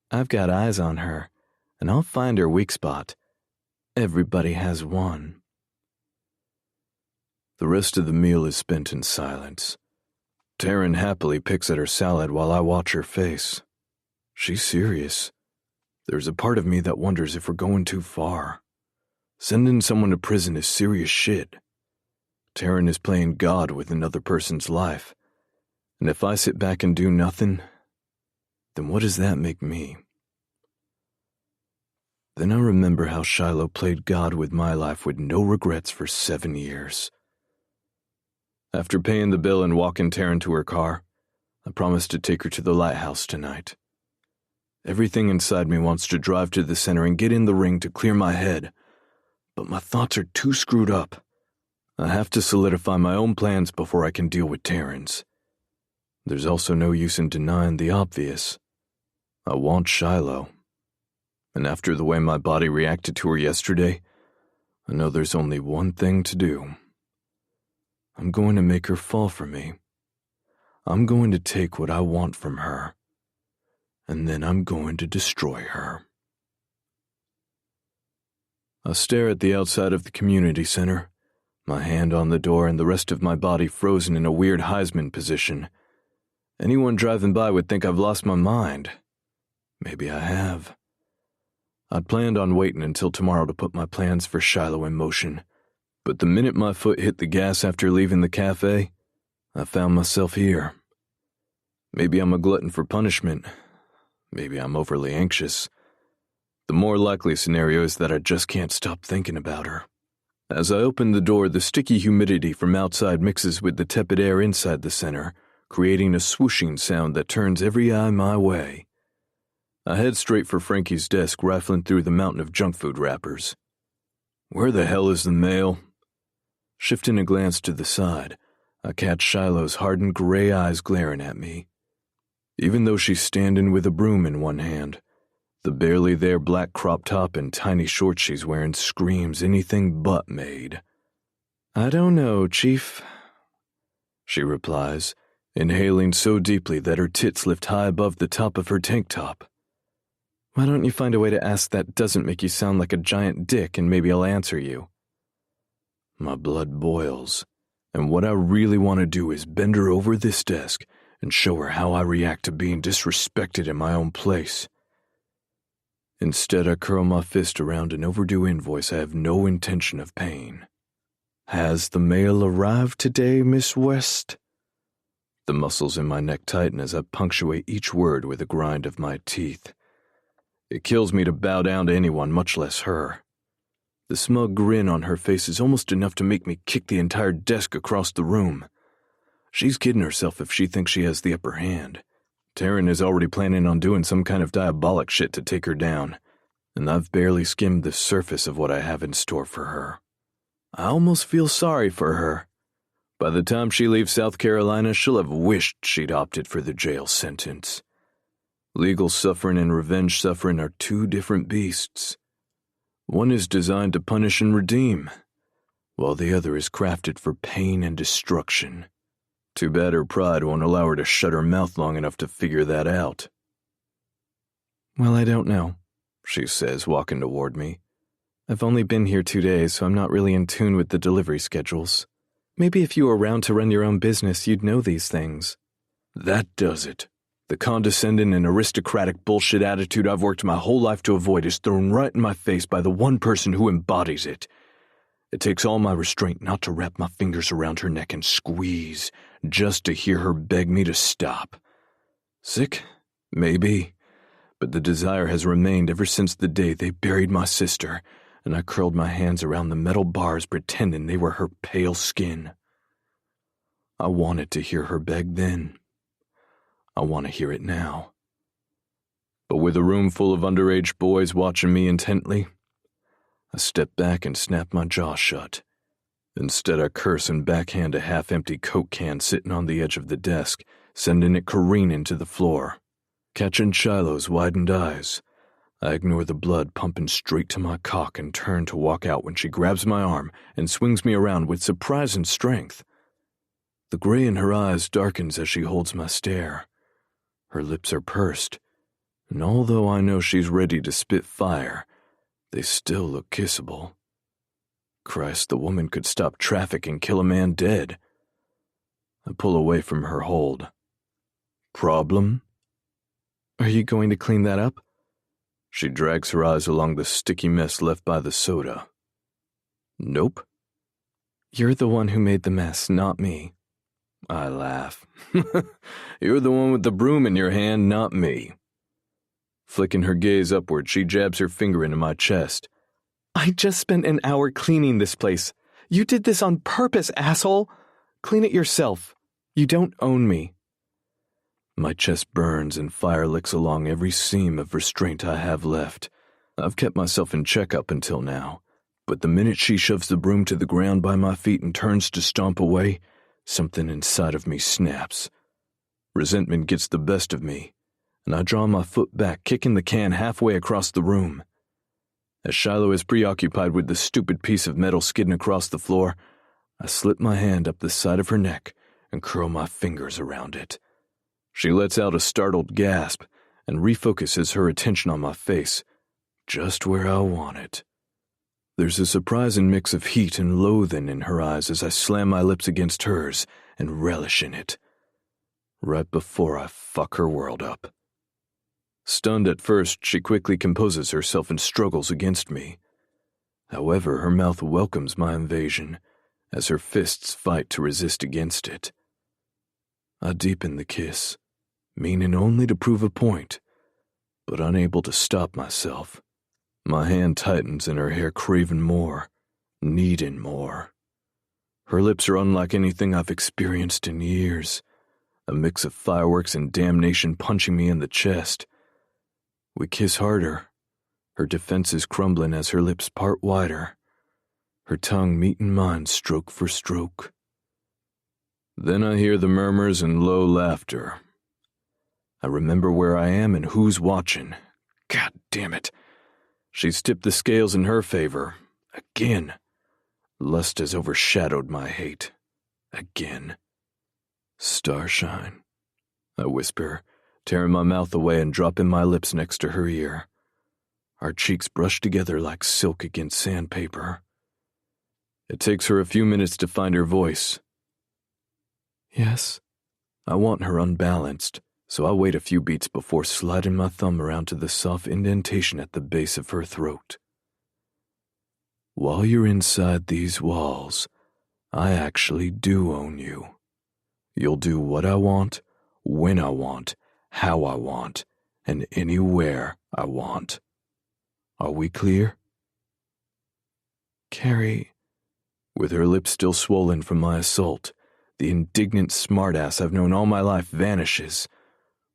I've got eyes on her, and I'll find her weak spot. Everybody has one. The rest of the meal is spent in silence. Taryn happily picks at her salad while I watch her face. She's serious. There's a part of me that wonders if we're going too far. Sending someone to prison is serious shit. Taryn is playing God with another person's life. And if I sit back and do nothing, then what does that make me? Then I remember how Shiloh played God with my life with no regrets for 7 years. After paying the bill and walking Taryn to her car, I promised to take her to the lighthouse tonight. Everything inside me wants to drive to the center and get in the ring to clear my head, but my thoughts are too screwed up. I have to solidify my own plans before I can deal with Terrence. There's also no use in denying the obvious. I want Shiloh. And after the way my body reacted to her yesterday, I know there's only one thing to do. I'm going to make her fall for me. I'm going to take what I want from her, and then I'm going to destroy her. I stare at the outside of the community center, my hand on the door and the rest of my body frozen in a weird Heisman position. Anyone driving by would think I've lost my mind. Maybe I have. I'd planned on waiting until tomorrow to put my plans for Shiloh in motion, but the minute my foot hit the gas after leaving the cafe, I found myself here. Maybe I'm a glutton for punishment. Maybe I'm overly anxious. The more likely scenario is that I just can't stop thinking about her. As I open the door, the sticky humidity from outside mixes with the tepid air inside the center, creating a swooshing sound that turns every eye my way. I head straight for Frankie's desk, rifling through the mountain of junk food wrappers. Where the hell is the mail? Shifting a glance to the side, I catch Shiloh's hardened gray eyes glaring at me. Even though she's standing with a broom in one hand, the barely there black crop top and tiny shorts she's wearing screams anything but maid. I don't know, Chief, she replies, inhaling so deeply that her tits lift high above the top of her tank top. Why don't you find a way to ask that doesn't make you sound like a giant dick, and maybe I'll answer you? My blood boils, and what I really want to do is bend her over this desk and show her how I react to being disrespected in my own place. Instead, I curl my fist around an overdue invoice I have no intention of paying. Has the mail arrived today, Miss West? The muscles in my neck tighten as I punctuate each word with a grind of my teeth. It kills me to bow down to anyone, much less her. The smug grin on her face is almost enough to make me kick the entire desk across the room. She's kidding herself if she thinks she has the upper hand. Taryn is already planning on doing some kind of diabolic shit to take her down, and I've barely skimmed the surface of what I have in store for her. I almost feel sorry for her. By the time she leaves South Carolina, she'll have wished she'd opted for the jail sentence. Legal suffering and revenge suffering are two different beasts. One is designed to punish and redeem, while the other is crafted for pain and destruction. Too bad her pride won't allow her to shut her mouth long enough to figure that out. Well, I don't know, she says, walking toward me. I've only been here 2 days, so I'm not really in tune with the delivery schedules. Maybe if you were around to run your own business, you'd know these things. That does it. The condescending and aristocratic bullshit attitude I've worked my whole life to avoid is thrown right in my face by the one person who embodies it. It takes all my restraint not to wrap my fingers around her neck and squeeze, just to hear her beg me to stop. Sick? Maybe. But the desire has remained ever since the day they buried my sister, and I curled my hands around the metal bars pretending they were her pale skin. I wanted to hear her beg then. I want to hear it now. But with a room full of underage boys watching me intently, I step back and snap my jaw shut. Instead, I curse and backhand a half-empty Coke can sitting on the edge of the desk, sending it careening to the floor. Catching Shiloh's widened eyes, I ignore the blood pumping straight to my cock and turn to walk out when she grabs my arm and swings me around with surprising strength. The gray in her eyes darkens as she holds my stare. Her lips are pursed, and although I know she's ready to spit fire, they still look kissable. Christ, the woman could stop traffic and kill a man dead. I pull away from her hold. Problem? Are you going to clean that up? She drags her eyes along the sticky mess left by the soda. Nope. You're the one who made the mess, not me. I laugh. You're the one with the broom in your hand, not me. Flicking her gaze upward, she jabs her finger into my chest. I just spent an hour cleaning this place. You did this on purpose, asshole. Clean it yourself. You don't own me. My chest burns and fire licks along every seam of restraint I have left. I've kept myself in check up until now, but the minute she shoves the broom to the ground by my feet and turns to stomp away, something inside of me snaps. Resentment gets the best of me, and I draw my foot back, kicking the can halfway across the room. As Shiloh is preoccupied with the stupid piece of metal skidding across the floor, I slip my hand up the side of her neck and curl my fingers around it. She lets out a startled gasp and refocuses her attention on my face, just where I want it. There's a surprising mix of heat and loathing in her eyes as I slam my lips against hers and relish in it, right before I fuck her world up. Stunned at first, she quickly composes herself and struggles against me. However, her mouth welcomes my invasion as her fists fight to resist against it. I deepen the kiss, meaning only to prove a point, but unable to stop myself. My hand tightens and her hair craving more, needing more. Her lips are unlike anything I've experienced in years, a mix of fireworks and damnation punching me in the chest. We kiss harder, her defenses crumbling as her lips part wider, her tongue meeting mine stroke for stroke. Then I hear the murmurs and low laughter. I remember where I am and who's watching. God damn it. She's tipped the scales in her favor. Again. Lust has overshadowed my hate. Again. Starshine, I whisper, tearing my mouth away and dropping my lips next to her ear. Our cheeks brush together like silk against sandpaper. It takes her a few minutes to find her voice. Yes. I want her unbalanced, so I wait a few beats before sliding my thumb around to the soft indentation at the base of her throat. While you're inside these walls, I actually do own you. You'll do what I want, when I want, how I want, and anywhere I want. Are we clear? Carrie, with her lips still swollen from my assault, the indignant smartass I've known all my life vanishes,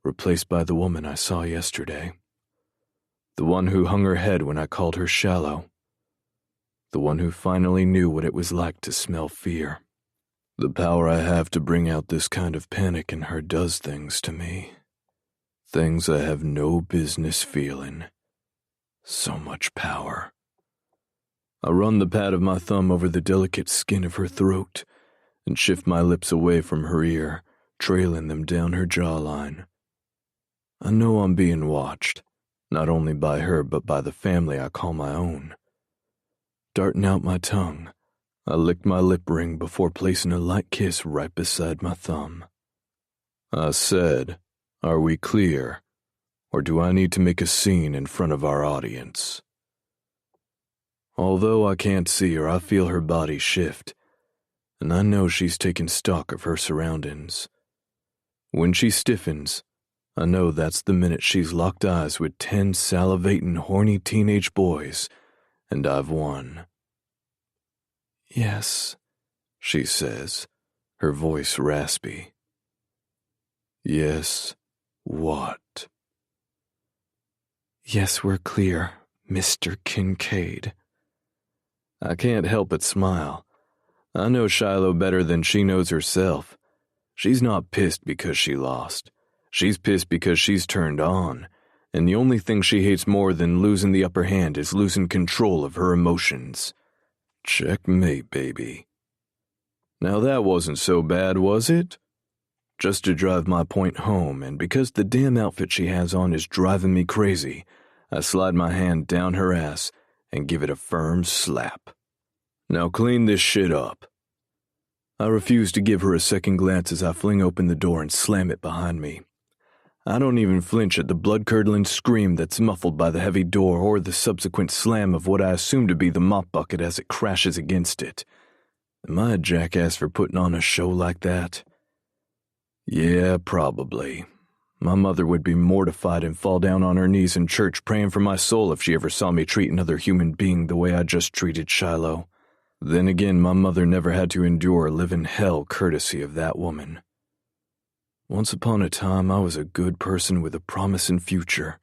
replaced by the woman I saw yesterday. The one who hung her head when I called her shallow. The one who finally knew what it was like to smell fear. The power I have to bring out this kind of panic in her does things to me. Things I have no business feeling. So much power. I run the pad of my thumb over the delicate skin of her throat and shift my lips away from her ear, trailing them down her jawline. I know I'm being watched, not only by her but by the family I call my own. Darting out my tongue, I licked my lip ring before placing a light kiss right beside my thumb. I said, "Are we clear? Or do I need to make a scene in front of our audience?" Although I can't see her, I feel her body shift, and I know she's taking stock of her surroundings. When she stiffens, I know that's the minute she's locked eyes with 10 salivating, horny teenage boys, and I've won. Yes, she says, her voice raspy. Yes, what? Yes, we're clear, Mr. Kincaid. I can't help but smile. I know Shiloh better than she knows herself. She's not pissed because she lost. She's pissed because she's turned on, and the only thing she hates more than losing the upper hand is losing control of her emotions. Checkmate, baby. Now that wasn't so bad, was it? Just to drive my point home, and because the damn outfit she has on is driving me crazy, I slide my hand down her ass and give it a firm slap. Now clean this shit up. I refuse to give her a second glance as I fling open the door and slam it behind me. I don't even flinch at the blood-curdling scream that's muffled by the heavy door or the subsequent slam of what I assume to be the mop bucket as it crashes against it. Am I a jackass for putting on a show like that? Yeah, probably. My mother would be mortified and fall down on her knees in church praying for my soul if she ever saw me treat another human being the way I just treated Shiloh. Then again, my mother never had to endure living hell courtesy of that woman. Once upon a time, I was a good person with a promising future,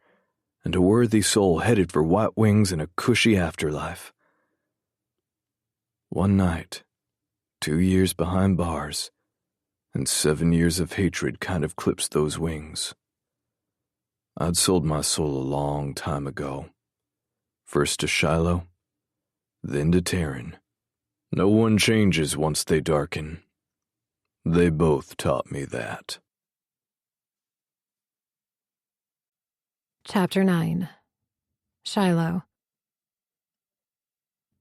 and a worthy soul headed for white wings and a cushy afterlife. One night, 2 years behind bars, and 7 years of hatred kind of clips those wings. I'd sold my soul a long time ago. First to Shiloh, then to Taryn. No one changes once they darken. They both taught me that. Chapter 9. Shiloh.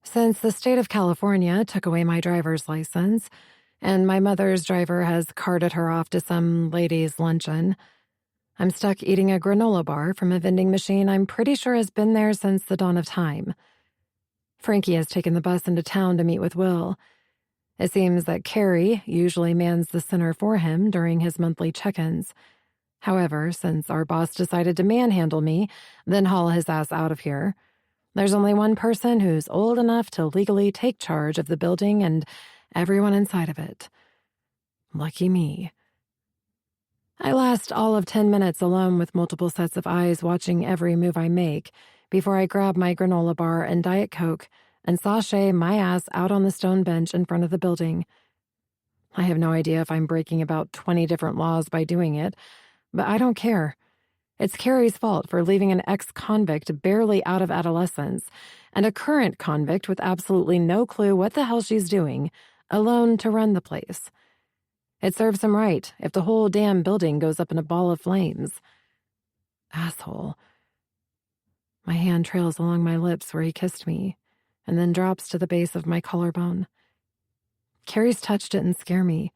Since the state of California took away my driver's license, and my mother's driver has carted her off to some ladies' luncheon, I'm stuck eating a granola bar from a vending machine I'm pretty sure has been there since the dawn of time. Frankie has taken the bus into town to meet with Will. It seems that Carrie usually mans the center for him during his monthly check-ins. However, since our boss decided to manhandle me, then haul his ass out of here, there's only one person who's old enough to legally take charge of the building and everyone inside of it. Lucky me. I last all of 10 minutes alone with multiple sets of eyes watching every move I make before I grab my granola bar and Diet Coke and sashay my ass out on the stone bench in front of the building. I have no idea if I'm breaking about 20 different laws by doing it, but I don't care. It's Carrie's fault for leaving an ex-convict barely out of adolescence and a current convict with absolutely no clue what the hell she's doing, alone to run the place. It serves him right if the whole damn building goes up in a ball of flames. Asshole. My hand trails along my lips where he kissed me, and then drops to the base of my collarbone. Carrie's touch didn't scare me.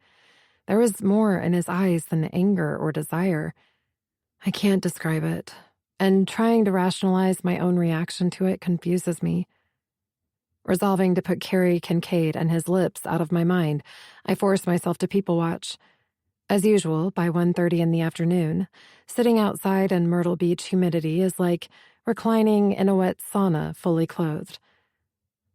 There was more in his eyes than anger or desire. I can't describe it, and trying to rationalize my own reaction to it confuses me. Resolving to put Carrie Kincaid and his lips out of my mind, I force myself to people watch. As usual, by 1:30 in the afternoon, sitting outside in Myrtle Beach humidity is like reclining in a wet sauna fully clothed.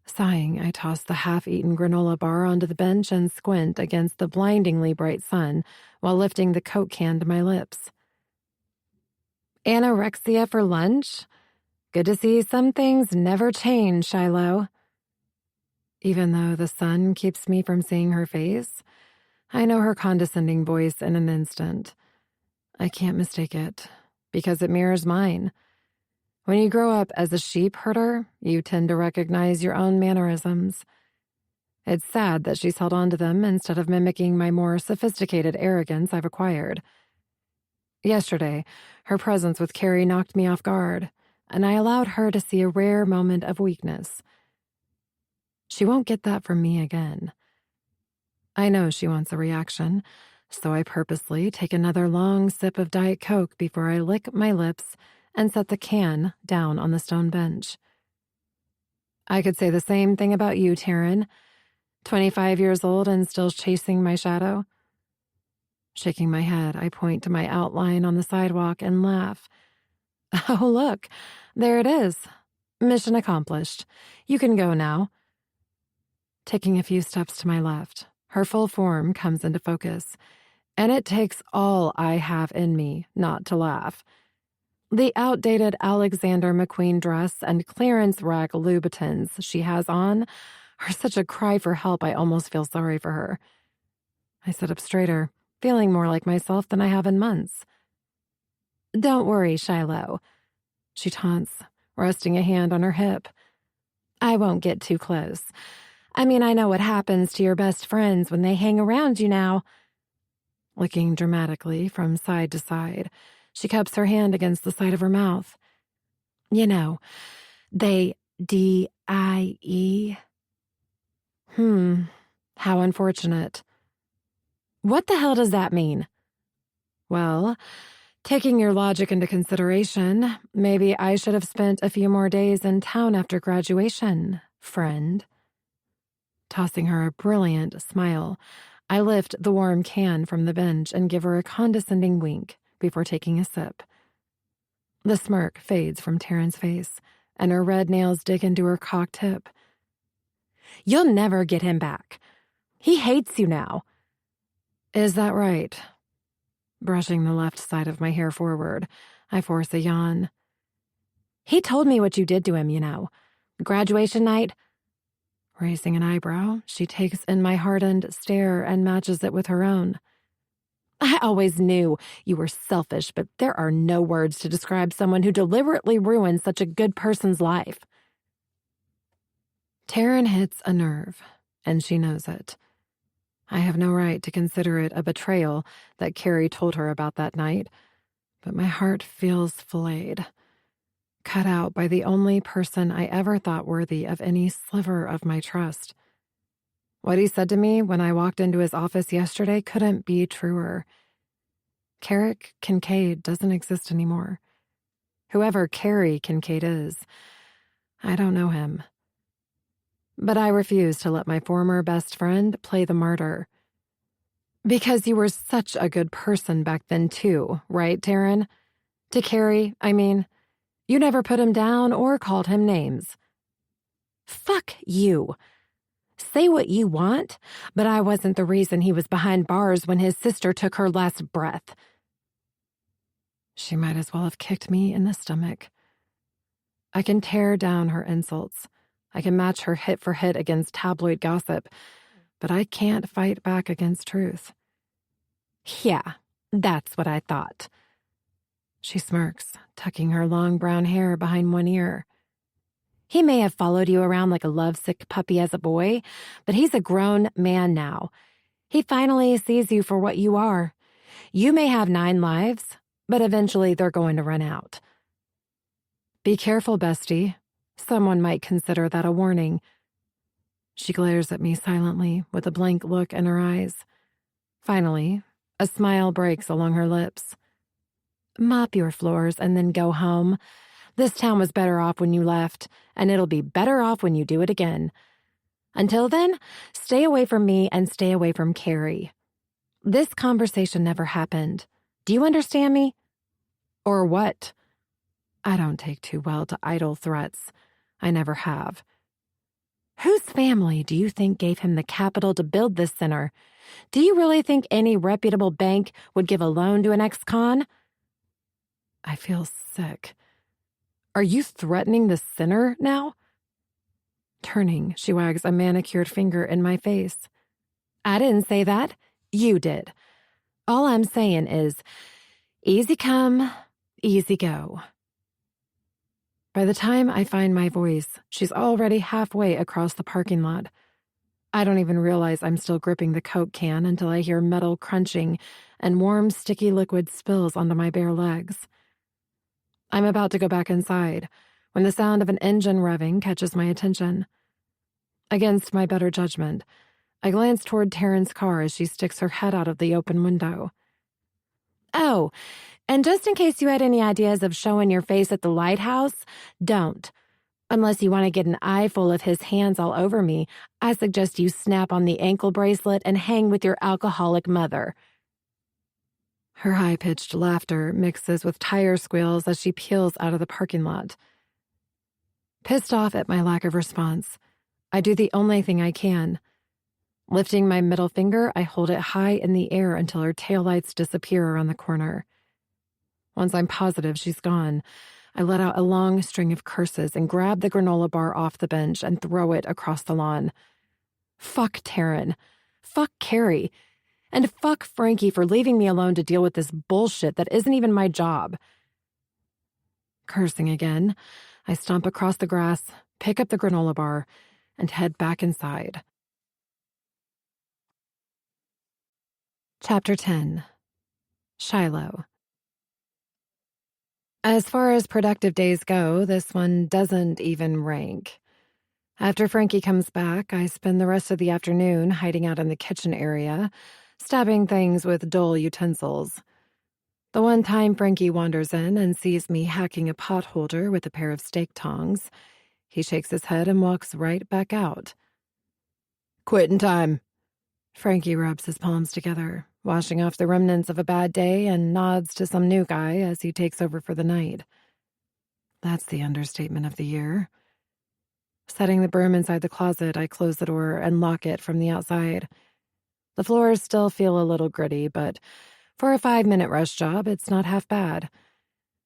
Sighing, I toss the half-eaten granola bar onto the bench and squint against the blindingly bright sun while lifting the Coke can to my lips. Anorexia for lunch? Good to see some things never change, Shiloh. Even though the sun keeps me from seeing her face, I know her condescending voice in an instant. I can't mistake it, because it mirrors mine. When you grow up as a sheep herder, you tend to recognize your own mannerisms. It's sad that she's held on to them instead of mimicking my more sophisticated arrogance I've acquired. Yesterday, her presence with Carrie knocked me off guard, and I allowed her to see a rare moment of weakness. She won't get that from me again. I know she wants a reaction, so I purposely take another long sip of Diet Coke before I lick my lips and set the can down on the stone bench. I could say the same thing about you, Taryn. 25 years old and still chasing my shadow. Shaking my head, I point to my outline on the sidewalk and laugh. Oh, look, there it is. Mission accomplished. You can go now. Taking a few steps to my left, her full form comes into focus, and it takes all I have in me not to laugh. The outdated Alexander McQueen dress and clearance rack Louboutins she has on are such a cry for help I almost feel sorry for her. I sit up straighter, feeling more like myself than I have in months. Don't worry, Shiloh, she taunts, resting a hand on her hip. I won't get too close. I mean, I know what happens to your best friends when they hang around you now. Looking dramatically from side to side, she cups her hand against the side of her mouth. You know, they D-I-E. How unfortunate. What the hell does that mean? Well, taking your logic into consideration, maybe I should have spent a few more days in town after graduation, friend. Tossing her a brilliant smile, I lift the warm can from the bench and give her a condescending wink before taking a sip. The smirk fades from Taryn's face, and her red nails dig into her cocked hip. You'll never get him back. He hates you now. Is that right? Brushing the left side of my hair forward, I force a yawn. He told me what you did to him, you know. Graduation night. Raising an eyebrow, she takes in my hardened stare and matches it with her own. I always knew you were selfish, but there are no words to describe someone who deliberately ruins such a good person's life. Taryn hits a nerve, and she knows it. I have no right to consider it a betrayal that Carrie told her about that night, but my heart feels filleted, cut out by the only person I ever thought worthy of any sliver of my trust. What he said to me when I walked into his office yesterday couldn't be truer. Carrick Kincaid doesn't exist anymore. Whoever Carrie Kincaid is, I don't know him. But I refuse to let my former best friend play the martyr. Because you were such a good person back then too, right, Taryn? To Carrie, I mean. You never put him down or called him names. Fuck you. Say what you want, but I wasn't the reason he was behind bars when his sister took her last breath. She might as well have kicked me in the stomach. I can tear down her insults. I can match her hit for hit against tabloid gossip, but I can't fight back against truth. Yeah, that's what I thought. She smirks, tucking her long brown hair behind one ear. He may have followed you around like a lovesick puppy as a boy, but he's a grown man now. He finally sees you for what you are. You may have 9 lives, but eventually they're going to run out. Be careful, bestie. Someone might consider that a warning. She glares at me silently with a blank look in her eyes. Finally, a smile breaks along her lips. Mop your floors and then go home. This town was better off when you left, and it'll be better off when you do it again. Until then, stay away from me and stay away from Carrie. This conversation never happened. Do you understand me? Or what? I don't take too well to idle threats. I never have. Whose family do you think gave him the capital to build this center? Do you really think any reputable bank would give a loan to an ex-con? I feel sick. Are you threatening the sinner now? Turning, she wags a manicured finger in my face. I didn't say that. You did. All I'm saying is, easy come, easy go. By the time I find my voice, she's already halfway across the parking lot. I don't even realize I'm still gripping the Coke can until I hear metal crunching and warm, sticky liquid spills onto my bare legs. I'm about to go back inside when the sound of an engine revving catches my attention. Against my better judgment, I glance toward Taryn's car as she sticks her head out of the open window. Oh, and just in case you had any ideas of showing your face at the lighthouse, don't. Unless you want to get an eyeful of his hands all over me, I suggest you snap on the ankle bracelet and hang with your alcoholic mother. Her high-pitched laughter mixes with tire squeals as she peels out of the parking lot. Pissed off at my lack of response, I do the only thing I can. Lifting my middle finger, I hold it high in the air until her taillights disappear around the corner. Once I'm positive she's gone, I let out a long string of curses and grab the granola bar off the bench and throw it across the lawn. Fuck Taryn. Fuck Carrie. And fuck Frankie for leaving me alone to deal with this bullshit that isn't even my job. Cursing again, I stomp across the grass, pick up the granola bar, and head back inside. Chapter 10. Shiloh. As far as productive days go, this one doesn't even rank. After Frankie comes back, I spend the rest of the afternoon hiding out in the kitchen area, stabbing things with dull utensils. The one time Frankie wanders in and sees me hacking a pot holder with a pair of steak tongs, he shakes his head and walks right back out. Quitting time. Frankie rubs his palms together, washing off the remnants of a bad day, and nods to some new guy as he takes over for the night. That's the understatement of the year. Setting the broom inside the closet, I close the door and lock it from the outside. The floors still feel a little gritty, but For a 5-minute rush job, it's not half bad.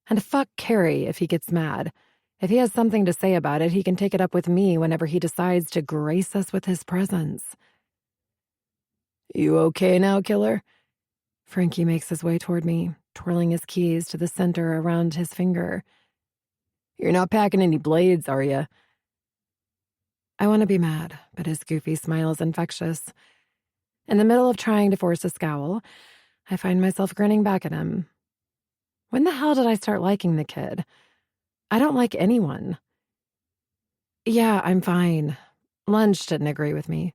And fuck Carrie if he gets mad. If he has something to say about it, he can take it up with me whenever he decides to grace us with his presence. You okay now, killer? Frankie makes his way toward me, twirling his keys to the center around his finger. You're not packing any blades, are you? I want to be mad, but his goofy smile is infectious. In the middle of trying to force a scowl, I find myself grinning back at him. When the hell did I start liking the kid? I don't like anyone. Yeah, I'm fine. Lunch didn't agree with me.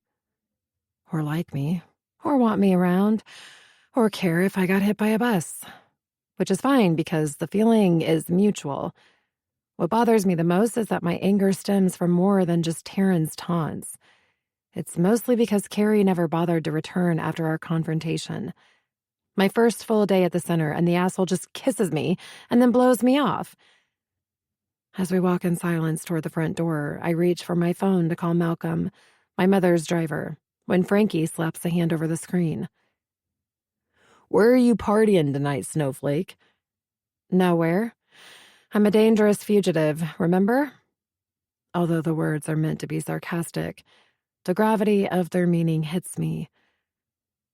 Or like me. Or want me around. Or care if I got hit by a bus. Which is fine because the feeling is mutual. What bothers me the most is that my anger stems from more than just Taryn's taunts. It's mostly because Carrie never bothered to return after our confrontation. My first full day at the center, and the asshole just kisses me and then blows me off. As we walk in silence toward the front door, I reach for my phone to call Malcolm, my mother's driver, when Frankie slaps a hand over the screen. Where are you partying tonight, Snowflake? Nowhere. I'm a dangerous fugitive, remember? Although the words are meant to be sarcastic, the gravity of their meaning hits me.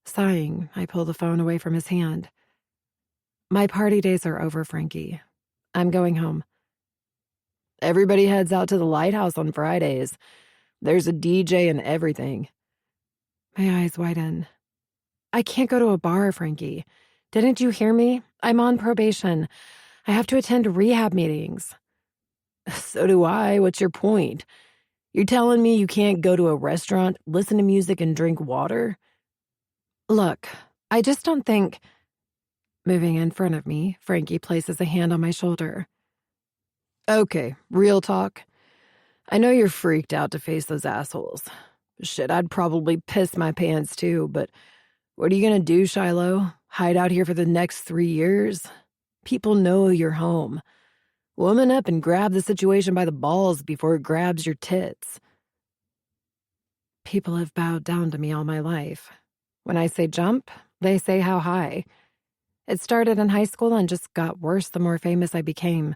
Sighing, I pull the phone away from his hand. My party days are over, Frankie. I'm going home. Everybody heads out to the lighthouse on Fridays. There's a DJ and everything. My eyes widen. I can't go to a bar, Frankie. Didn't you hear me? I'm on probation. I have to attend rehab meetings. So do I. What's your point? You're telling me you can't go to a restaurant, listen to music, and drink water? Look, I just don't think... Moving in front of me, Frankie places a hand on my shoulder. Okay, real talk. I know you're freaked out to face those assholes. Shit, I'd probably piss my pants too, but what are you gonna do, Shiloh? Hide out here for the next 3 years? People know you're home. Woman up and grab the situation by the balls before it grabs your tits. People have bowed down to me all my life. When I say jump, they say how high. It started in high school and just got worse the more famous I became.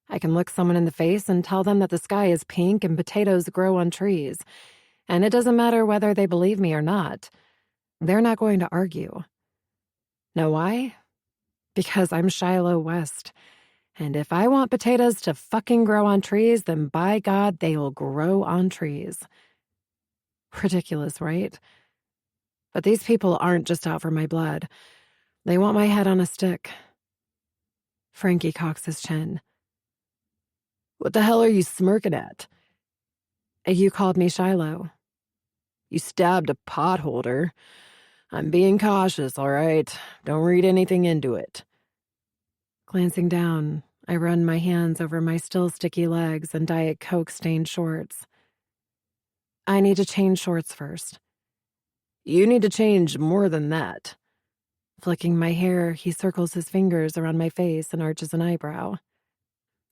I can look someone in the face and tell them that the sky is pink and potatoes grow on trees. And it doesn't matter whether they believe me or not. They're not going to argue. Know why? Because I'm Shiloh West. And if I want potatoes to fucking grow on trees, then by God, they'll grow on trees. Ridiculous, right? But these people aren't just out for my blood. They want my head on a stick. Frankie cocks his chin. What the hell are you smirking at? You called me Shiloh. You stabbed a potholder. I'm being cautious, all right? Don't read anything into it. Glancing down, I run my hands over my still sticky legs and Diet Coke-stained shorts. I need to change shorts first. You need to change more than that. Flicking my hair, he circles his fingers around my face and arches an eyebrow.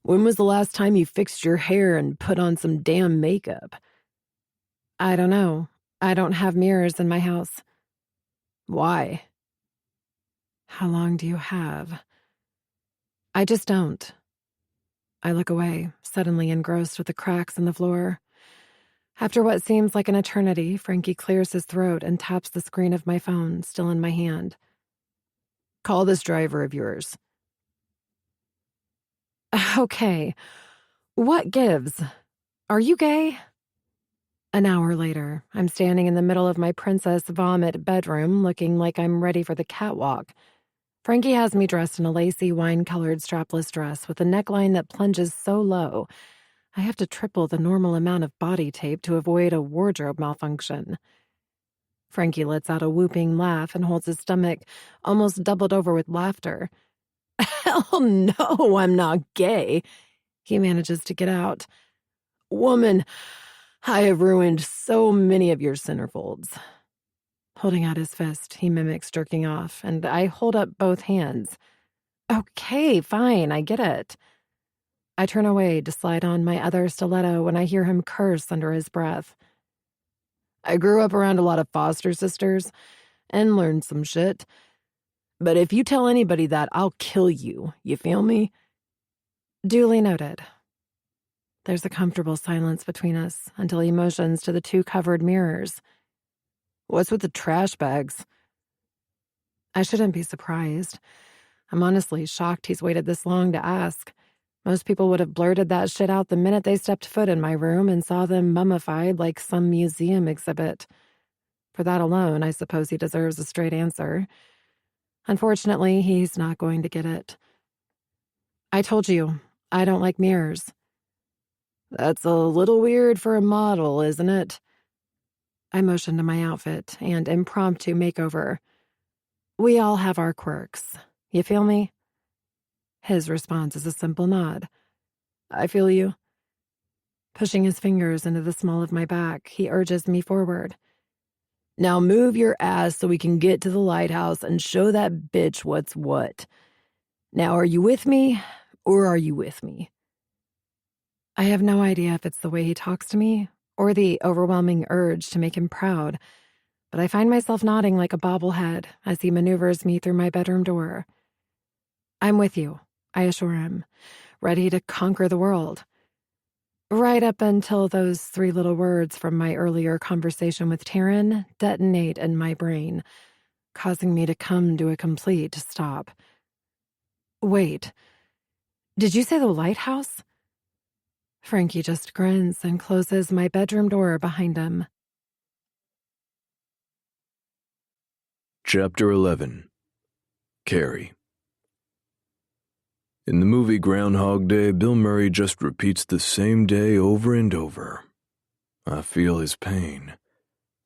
When was the last time you fixed your hair and put on some damn makeup? I don't know. I don't have mirrors in my house. Why? How long do you have? I just don't. I look away, suddenly engrossed with the cracks in the floor. After what seems like an eternity, Frankie clears his throat and taps the screen of my phone, still in my hand. Call this driver of yours. Okay. What gives? Are you gay? An hour later, I'm standing in the middle of my princess vomit bedroom, looking like I'm ready for the catwalk. Frankie has me dressed in a lacy, wine-colored strapless dress with a neckline that plunges so low, I have to triple the normal amount of body tape to avoid a wardrobe malfunction. Frankie lets out a whooping laugh and holds his stomach almost doubled over with laughter. Hell no, I'm not gay. He manages to get out. Woman, I have ruined so many of your centerfolds. Holding out his fist, he mimics jerking off, and I hold up both hands. Okay, fine, I get it. I turn away to slide on my other stiletto when I hear him curse under his breath. I grew up around a lot of foster sisters and learned some shit. But if you tell anybody that, I'll kill you. You feel me? Duly noted. There's a comfortable silence between us until he motions to the 2 covered mirrors. What's with the trash bags? I shouldn't be surprised. I'm honestly shocked he's waited this long to ask. Most people would have blurted that shit out the minute they stepped foot in my room and saw them mummified like some museum exhibit. For that alone, I suppose he deserves a straight answer. Unfortunately, he's not going to get it. I told you, I don't like mirrors. That's a little weird for a model, isn't it? I motioned to my outfit and impromptu makeover. We all have our quirks. You feel me? His response is a simple nod. I feel you. Pushing his fingers into the small of my back, he urges me forward. Now move your ass so we can get to the lighthouse and show that bitch what's what. Now, are you with me, or are you with me? I have no idea if it's the way he talks to me or the overwhelming urge to make him proud, but I find myself nodding like a bobblehead as he maneuvers me through my bedroom door. I'm with you, I assure him, ready to conquer the world. Right up until those 3 little words from my earlier conversation with Taryn detonate in my brain, causing me to come to a complete stop. Wait, did you say the lighthouse? Frankie just grins and closes my bedroom door behind him. Chapter 11. Carrie. In the movie Groundhog Day, Bill Murray just repeats the same day over and over. I feel his pain.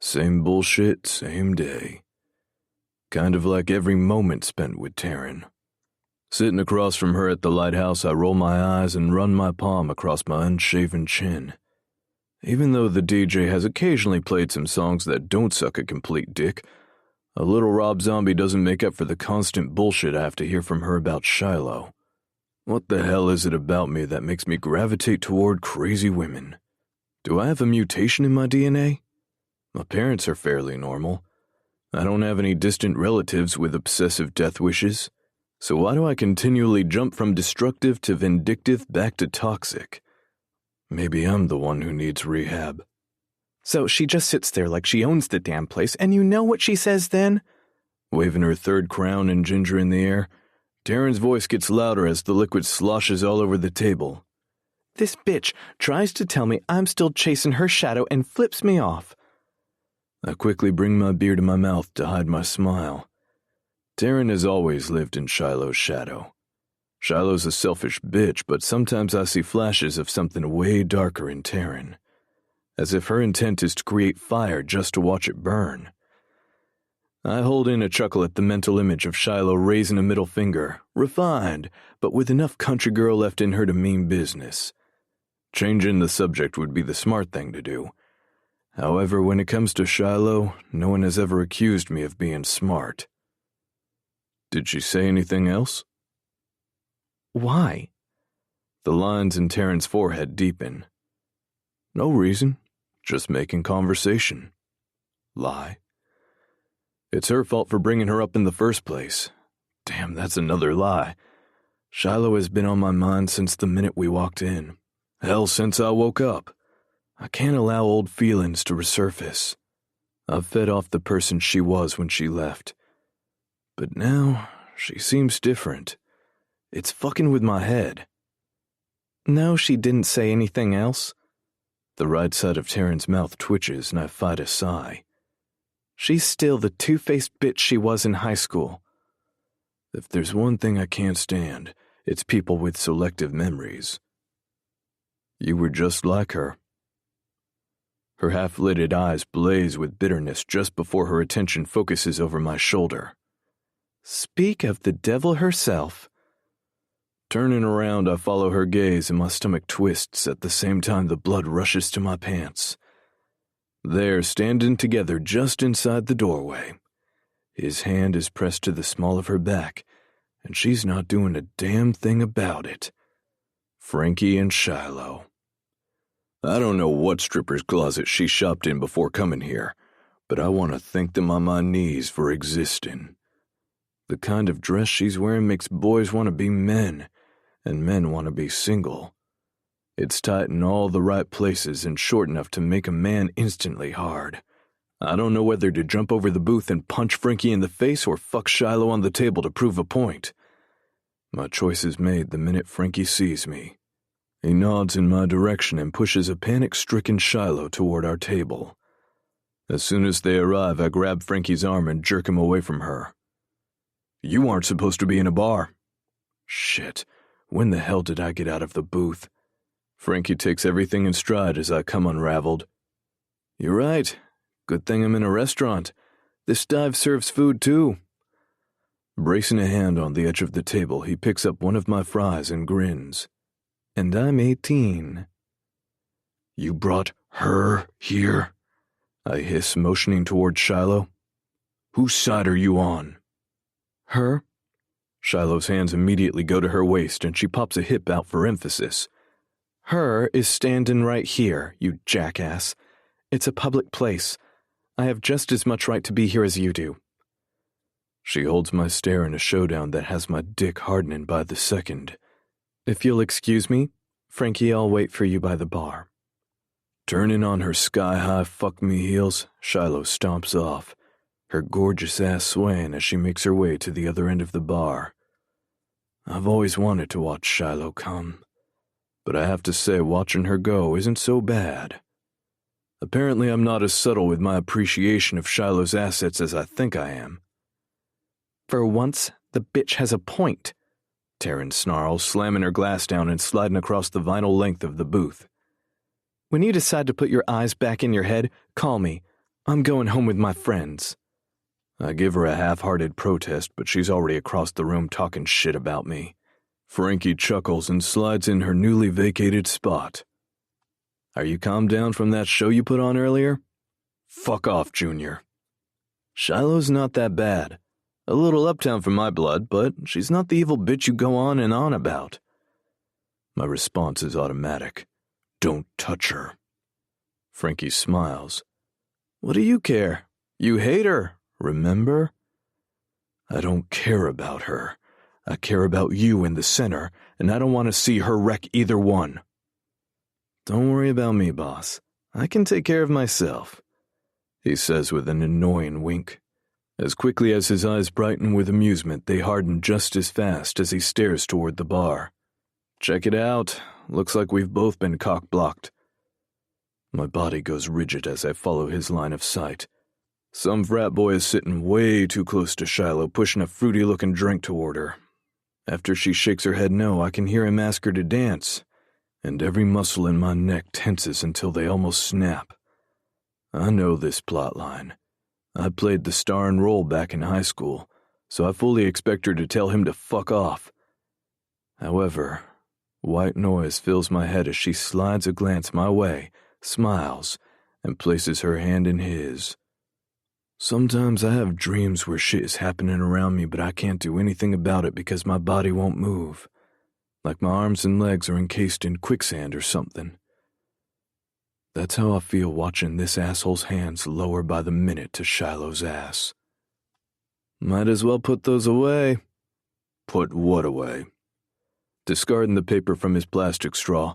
Same bullshit, same day. Kind of like every moment spent with Taryn. Sitting across from her at the lighthouse, I roll my eyes and run my palm across my unshaven chin. Even though the DJ has occasionally played some songs that don't suck a complete dick, a little Rob Zombie doesn't make up for the constant bullshit I have to hear from her about Shiloh. What the hell is it about me that makes me gravitate toward crazy women? Do I have a mutation in my DNA? My parents are fairly normal. I don't have any distant relatives with obsessive death wishes. So why do I continually jump from destructive to vindictive back to toxic? Maybe I'm the one who needs rehab. So she just sits there like she owns the damn place, and you know what she says then? Waving her third crown and ginger in the air, Taryn's voice gets louder as the liquid sloshes all over the table. This bitch tries to tell me I'm still chasing her shadow and flips me off. I quickly bring my beer to my mouth to hide my smile. Taryn has always lived in Shiloh's shadow. Shiloh's a selfish bitch, but sometimes I see flashes of something way darker in Taryn. As if her intent is to create fire just to watch it burn. I hold in a chuckle at the mental image of Shiloh raising a middle finger, refined, but with enough country girl left in her to mean business. Changing the subject would be the smart thing to do. However, when it comes to Shiloh, no one has ever accused me of being smart. Did she say anything else? Why? The lines in Taryn's forehead deepen. No reason, just making conversation. Lie. It's her fault for bringing her up in the first place. Damn, that's another lie. Shiloh has been on my mind since the minute we walked in. Hell, since I woke up. I can't allow old feelings to resurface. I've fed off the person she was when she left. But now, she seems different. It's fucking with my head. No, she didn't say anything else. The right side of Taryn's mouth twitches and I fight a sigh. She's still the two-faced bitch she was in high school. If there's one thing I can't stand, it's people with selective memories. You were just like her. Her half-lidded eyes blaze with bitterness just before her attention focuses over my shoulder. Speak of the devil herself. Turning around, I follow her gaze and my stomach twists at the same time the blood rushes to my pants. There, standing together just inside the doorway. His hand is pressed to the small of her back, and she's not doing a damn thing about it. Frankie and Shiloh. I don't know what stripper's closet she shopped in before coming here, but I want to thank them on my knees for existing. The kind of dress she's wearing makes boys want to be men, and men want to be single. It's tight in all the right places and short enough to make a man instantly hard. I don't know whether to jump over the booth and punch Frankie in the face or fuck Shiloh on the table to prove a point. My choice is made the minute Frankie sees me. He nods in my direction and pushes a panic-stricken Shiloh toward our table. As soon as they arrive, I grab Frankie's arm and jerk him away from her. You aren't supposed to be in a bar. Shit, when the hell did I get out of the booth? Frankie takes everything in stride as I come unraveled. You're right. Good thing I'm in a restaurant. This dive serves food too. Bracing a hand on the edge of the table, he picks up one of my fries and grins. And I'm 18. You brought her here? I hiss, motioning toward Shiloh. Whose side are you on? Her? Shiloh's hands immediately go to her waist and she pops a hip out for emphasis. Her is standing right here, you jackass. It's a public place. I have just as much right to be here as you do. She holds my stare in a showdown that has my dick hardening by the second. If you'll excuse me, Frankie, I'll wait for you by the bar. Turning on her sky-high fuck-me heels, Shiloh stomps off, her gorgeous ass swaying as she makes her way to the other end of the bar. I've always wanted to watch Shiloh come, but I have to say watching her go isn't so bad. Apparently I'm not as subtle with my appreciation of Shiloh's assets as I think I am. For once, the bitch has a point, Taryn snarls, slamming her glass down and sliding across the vinyl length of the booth. When you decide to put your eyes back in your head, call me. I'm going home with my friends. I give her a half-hearted protest, but she's already across the room talking shit about me. Frankie chuckles and slides in her newly vacated spot. Are you calmed down from that show you put on earlier? Fuck off, Junior. Shiloh's not that bad. A little uptown for my blood, but she's not the evil bitch you go on and on about. My response is automatic. Don't touch her. Frankie smiles. What do you care? You hate her, remember? I don't care about her. I care about you in the center, and I don't want to see her wreck either one. Don't worry about me, boss. I can take care of myself, he says with an annoying wink. As quickly as his eyes brighten with amusement, they harden just as fast as he stares toward the bar. Check it out. Looks like we've both been cock-blocked. My body goes rigid as I follow his line of sight. Some frat boy is sitting way too close to Shiloh, pushing a fruity-looking drink toward her. After she shakes her head no, I can hear him ask her to dance, and every muscle in my neck tenses until they almost snap. I know this plotline. I played the starring role back in high school, so I fully expect her to tell him to fuck off. However, white noise fills my head as she slides a glance my way, smiles, and places her hand in his. Sometimes I have dreams where shit is happening around me, but I can't do anything about it because my body won't move. Like my arms and legs are encased in quicksand or something. That's how I feel watching this asshole's hands lower by the minute to Shiloh's ass. Might as well put those away. Put what away? Discarding the paper from his plastic straw,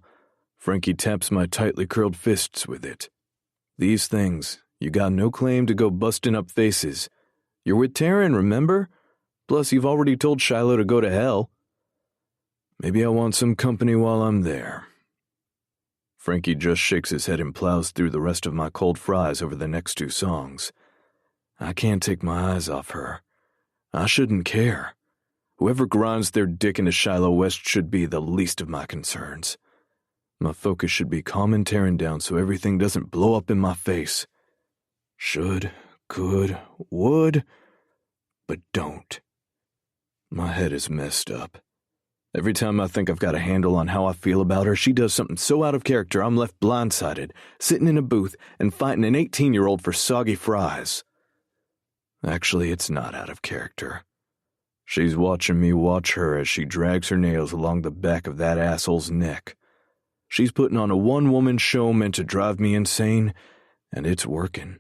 Frankie taps my tightly curled fists with it. These things, you got no claim to go busting up faces. You're with Taryn, remember? Plus, you've already told Shiloh to go to hell. Maybe I want some company while I'm there. Frankie just shakes his head and plows through the rest of my cold fries over the next two songs. I can't take my eyes off her. I shouldn't care. Whoever grinds their dick into Shiloh West should be the least of my concerns. My focus should be calming Taryn down so everything doesn't blow up in my face. Should, could, would, but don't. My head is messed up. Every time I think I've got a handle on how I feel about her, she does something so out of character I'm left blindsided, sitting in a booth and fighting an 18-year-old for soggy fries. Actually, it's not out of character. She's watching me watch her as she drags her nails along the back of that asshole's neck. She's putting on a one-woman show meant to drive me insane, and it's working.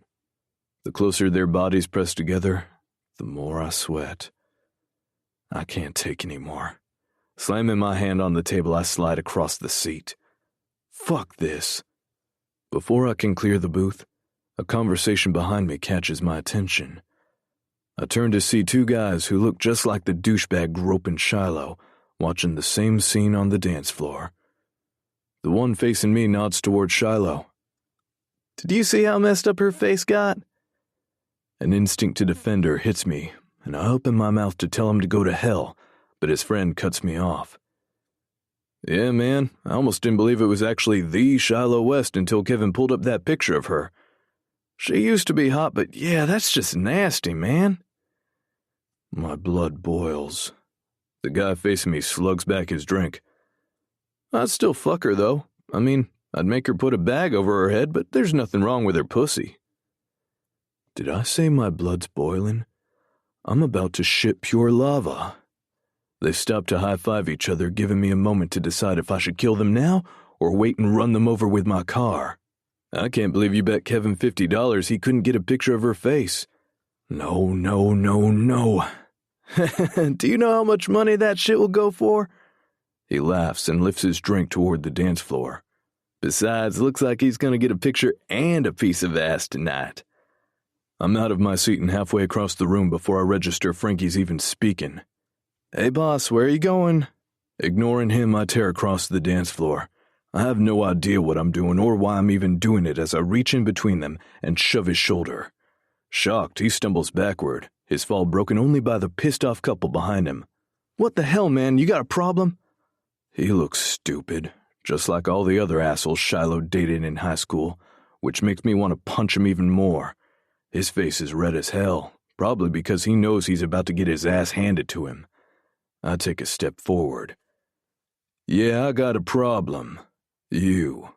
The closer their bodies press together, the more I sweat. I can't take any more. Slamming my hand on the table, I slide across the seat. Fuck this. Before I can clear the booth, a conversation behind me catches my attention. I turn to see two guys who look just like the douchebag groping Shiloh, watching the same scene on the dance floor. The one facing me nods toward Shiloh. Did you see how messed up her face got? An instinct to defend her hits me, and I open my mouth to tell him to go to hell, but his friend cuts me off. Yeah, man, I almost didn't believe it was actually the Shiloh West until Kevin pulled up that picture of her. She used to be hot, but yeah, that's just nasty, man. My blood boils. The guy facing me slugs back his drink. I'd still fuck her, though. I mean, I'd make her put a bag over her head, but there's nothing wrong with her pussy. Did I say my blood's boiling? I'm about to shit pure lava. They stop to high-five each other, giving me a moment to decide if I should kill them now or wait and run them over with my car. I can't believe you bet Kevin $50 he couldn't get a picture of her face. No. Do you know how much money that shit will go for? He laughs and lifts his drink toward the dance floor. Besides, looks like he's gonna get a picture and a piece of ass tonight. I'm out of my seat and halfway across the room before I register Frankie's even speaking. Hey boss, where are you going? Ignoring him, I tear across the dance floor. I have no idea what I'm doing or why I'm even doing it as I reach in between them and shove his shoulder. Shocked, he stumbles backward, his fall broken only by the pissed-off couple behind him. What the hell, man? You got a problem? He looks stupid, just like all the other assholes Shiloh dated in high school, which makes me want to punch him even more. His face is red as hell, probably because he knows he's about to get his ass handed to him. I take a step forward. Yeah, I got a problem. You.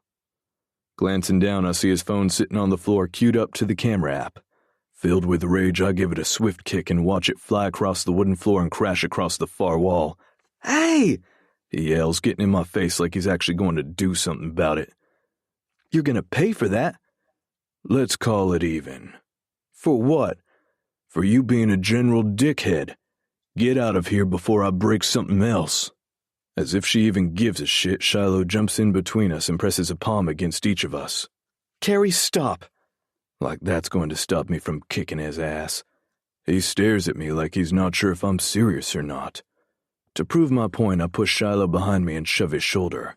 Glancing down, I see his phone sitting on the floor queued up to the camera app. Filled with rage, I give it a swift kick and watch it fly across the wooden floor and crash across the far wall. Hey! He yells, getting in my face like he's actually going to do something about it. You're gonna pay for that? Let's call it even. For what? For you being a general dickhead. Get out of here before I break something else. As if she even gives a shit, Shiloh jumps in between us and presses a palm against each of us. Carrie, stop. Like that's going to stop me from kicking his ass. He stares at me like he's not sure if I'm serious or not. To prove my point, I push Shiloh behind me and shove his shoulder.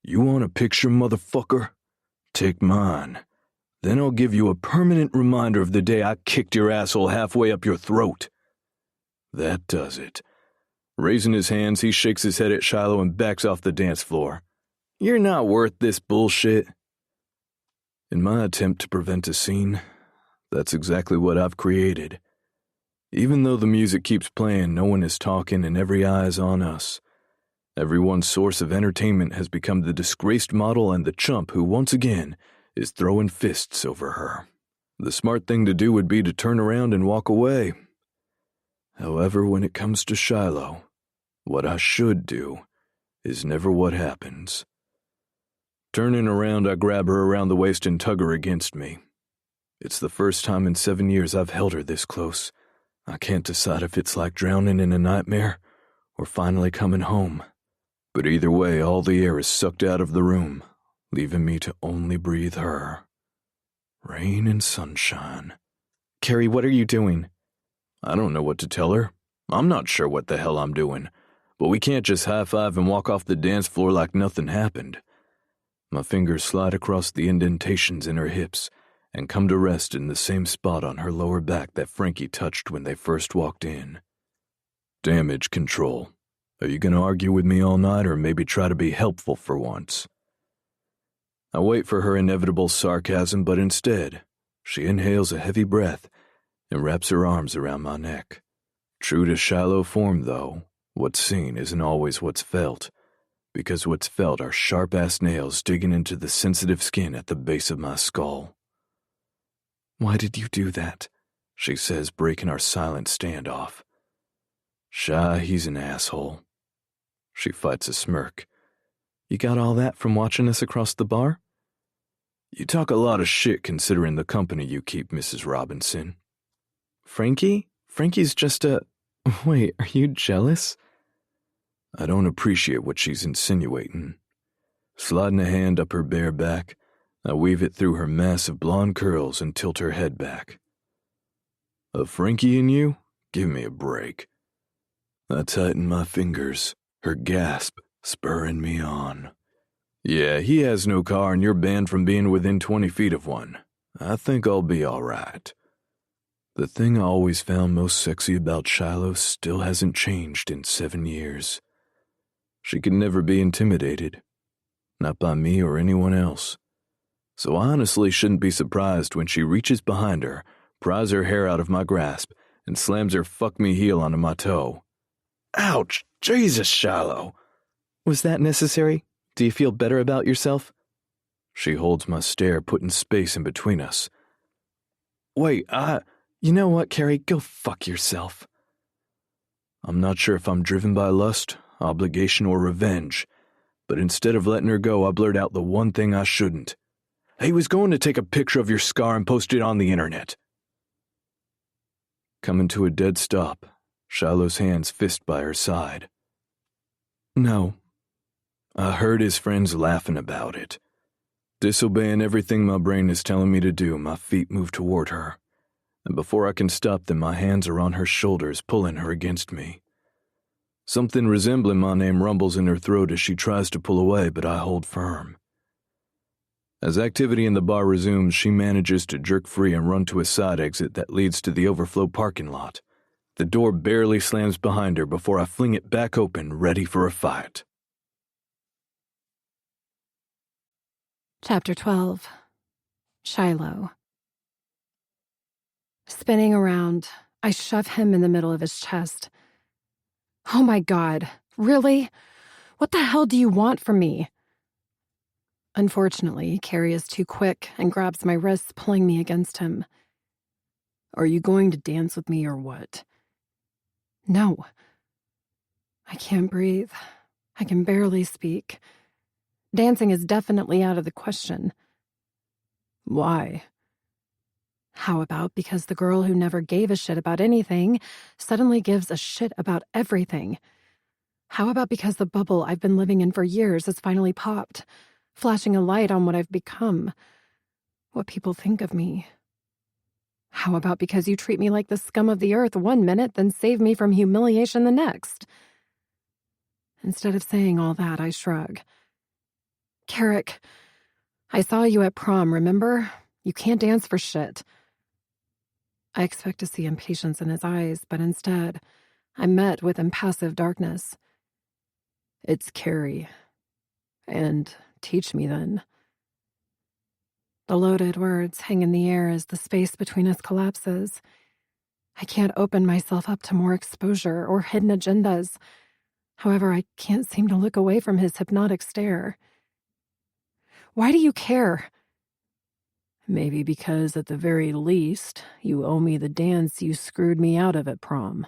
You want a picture, motherfucker? Take mine. Then I'll give you a permanent reminder of the day I kicked your asshole halfway up your throat. That does it. Raising his hands, he shakes his head at Shiloh and backs off the dance floor. You're not worth this bullshit. In my attempt to prevent a scene, that's exactly what I've created. Even though the music keeps playing, no one is talking and every eye is on us. Everyone's source of entertainment has become the disgraced model and the chump who, once again, is throwing fists over her. The smart thing to do would be to turn around and walk away. However, when it comes to Shiloh, what I should do is never what happens. Turning around, I grab her around the waist and tug her against me. It's the first time in 7 years I've held her this close. I can't decide if it's like drowning in a nightmare or finally coming home. But either way, all the air is sucked out of the room, leaving me to only breathe her. Rain and sunshine. Carrie, what are you doing? I don't know what to tell her. I'm not sure what the hell I'm doing, but we can't just high-five and walk off the dance floor like nothing happened. My fingers slide across the indentations in her hips and come to rest in the same spot on her lower back that Frankie touched when they first walked in. Damage control. Are you going to argue with me all night or maybe try to be helpful for once? I wait for her inevitable sarcasm, but instead, she inhales a heavy breath and wraps her arms around my neck. True to Shiloh form, though, what's seen isn't always what's felt, because what's felt are sharp-ass nails digging into the sensitive skin at the base of my skull. Why did you do that? She says, breaking our silent standoff. Shy, he's an asshole. She fights a smirk. You got all that from watching us across the bar? You talk a lot of shit considering the company you keep, Mrs. Robinson. Frankie? Frankie's just a... Wait, are you jealous? I don't appreciate what she's insinuating. Sliding a hand up her bare back, I weave it through her massive blonde curls and tilt her head back. A Frankie in you? Give me a break. I tighten my fingers, her gasp spurring me on. Yeah, he has no car and you're banned from being within 20 feet of one. I think I'll be all right. The thing I always found most sexy about Shiloh still hasn't changed in 7 years. She could never be intimidated. Not by me or anyone else. So I honestly shouldn't be surprised when she reaches behind her, pries her hair out of my grasp, and slams her fuck-me heel onto my toe. Ouch! Jesus, Shiloh! Was that necessary? Do you feel better about yourself? She holds my stare, putting space in between us. Wait, you know what, Carrie? Go fuck yourself. I'm not sure if I'm driven by lust, obligation, or revenge, but instead of letting her go, I blurt out the one thing I shouldn't. He was going to take a picture of your scar and post it on the internet. Coming to a dead stop, Shiloh's hands fist by her side. No. I heard his friends laughing about it. Disobeying everything my brain is telling me to do, my feet move toward her, and before I can stop them, my hands are on her shoulders, pulling her against me. Something resembling my name rumbles in her throat as she tries to pull away, but I hold firm. As activity in the bar resumes, she manages to jerk free and run to a side exit that leads to the overflow parking lot. The door barely slams behind her before I fling it back open, ready for a fight. Chapter 12. Shiloh. Spinning around, I shove him in the middle of his chest. Oh my God, really? What the hell do you want from me? Unfortunately, Carrie is too quick and grabs my wrists, pulling me against him. Are you going to dance with me or what? No. I can't breathe. I can barely speak. Dancing is definitely out of the question. Why? How about because the girl who never gave a shit about anything suddenly gives a shit about everything? How about because the bubble I've been living in for years has finally popped, flashing a light on what I've become, what people think of me? How about because you treat me like the scum of the earth one minute, then save me from humiliation the next? Instead of saying all that, I shrug. Carrick, I saw you at prom, remember? You can't dance for shit. I expect to see impatience in his eyes, but instead, I'm met with impassive darkness. It's Carrie. And teach me then. The loaded words hang in the air as the space between us collapses. I can't open myself up to more exposure or hidden agendas. However, I can't seem to look away from his hypnotic stare. Why do you care? Maybe because, at the very least, you owe me the dance you screwed me out of at prom.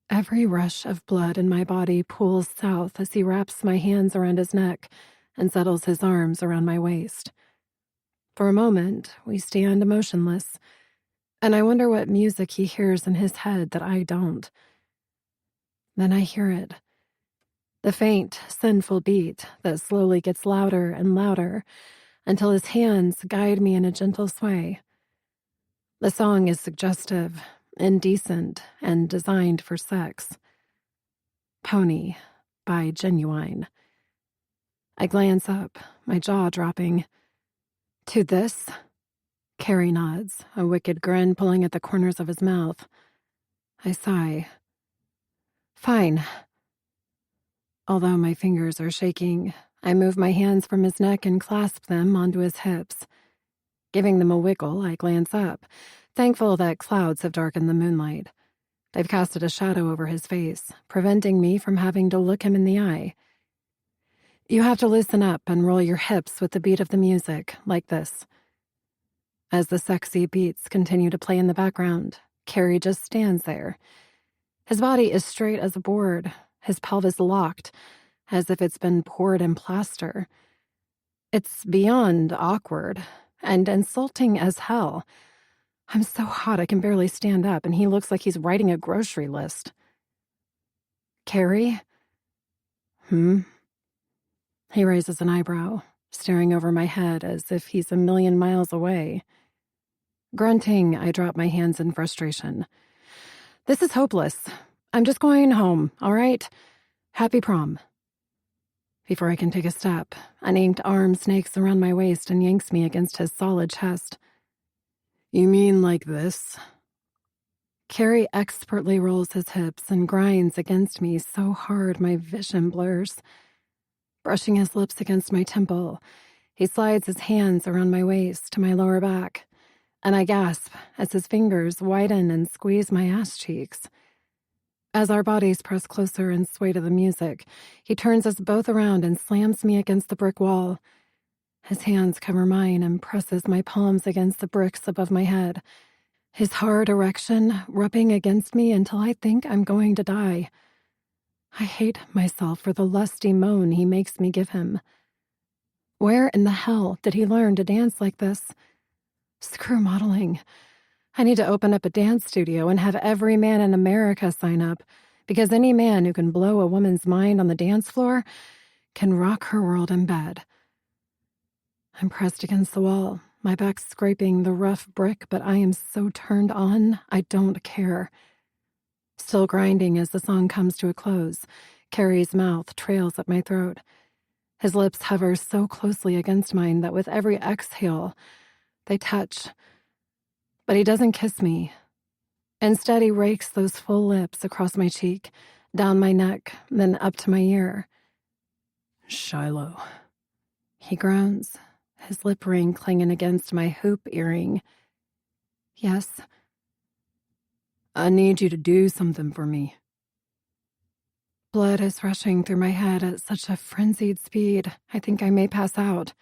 Every rush of blood in my body pools south as he wraps my hands around his neck and settles his arms around my waist. For a moment, we stand motionless, and I wonder what music he hears in his head that I don't. Then I hear it. The faint, sinful beat that slowly gets louder and louder until his hands guide me in a gentle sway. The song is suggestive, indecent, and designed for sex. Pony by Genuine. I glance up, my jaw dropping. To this? Carrie nods, a wicked grin pulling at the corners of his mouth. I sigh. Fine. Although my fingers are shaking, I move my hands from his neck and clasp them onto his hips. Giving them a wiggle, I glance up, thankful that clouds have darkened the moonlight. They've casted a shadow over his face, preventing me from having to look him in the eye. You have to listen up and roll your hips with the beat of the music, like this. As the sexy beats continue to play in the background, Carrie just stands there. His body is straight as a board, his pelvis locked, as if it's been poured in plaster. It's beyond awkward and insulting as hell. I'm so hot I can barely stand up, and he looks like he's writing a grocery list. Carrie? Hmm? He raises an eyebrow, staring over my head as if he's a million miles away. Grunting, I drop my hands in frustration. This is hopeless. I'm just going home, all right? Happy prom. Before I can take a step, an inked arm snakes around my waist and yanks me against his solid chest. You mean like this? Carrie expertly rolls his hips and grinds against me so hard my vision blurs. Brushing his lips against my temple, he slides his hands around my waist to my lower back, and I gasp as his fingers widen and squeeze my ass cheeks. As our bodies press closer and sway to the music, he turns us both around and slams me against the brick wall. His hands cover mine and presses my palms against the bricks above my head, his hard erection rubbing against me until I think I'm going to die. I hate myself for the lusty moan he makes me give him. Where in the hell did he learn to dance like this? Screw modeling. I need to open up a dance studio and have every man in America sign up, because any man who can blow a woman's mind on the dance floor can rock her world in bed. I'm pressed against the wall, my back scraping the rough brick, but I am so turned on, I don't care. Still grinding as the song comes to a close, Carrie's mouth trails at my throat. His lips hover so closely against mine that with every exhale, they touch. But he doesn't kiss me. Instead, he rakes those full lips across my cheek, down my neck, then up to my ear. Shiloh. He groans, his lip ring clinging against my hoop earring. Yes. I need you to do something for me. Blood is rushing through my head at such a frenzied speed, I think I may pass out.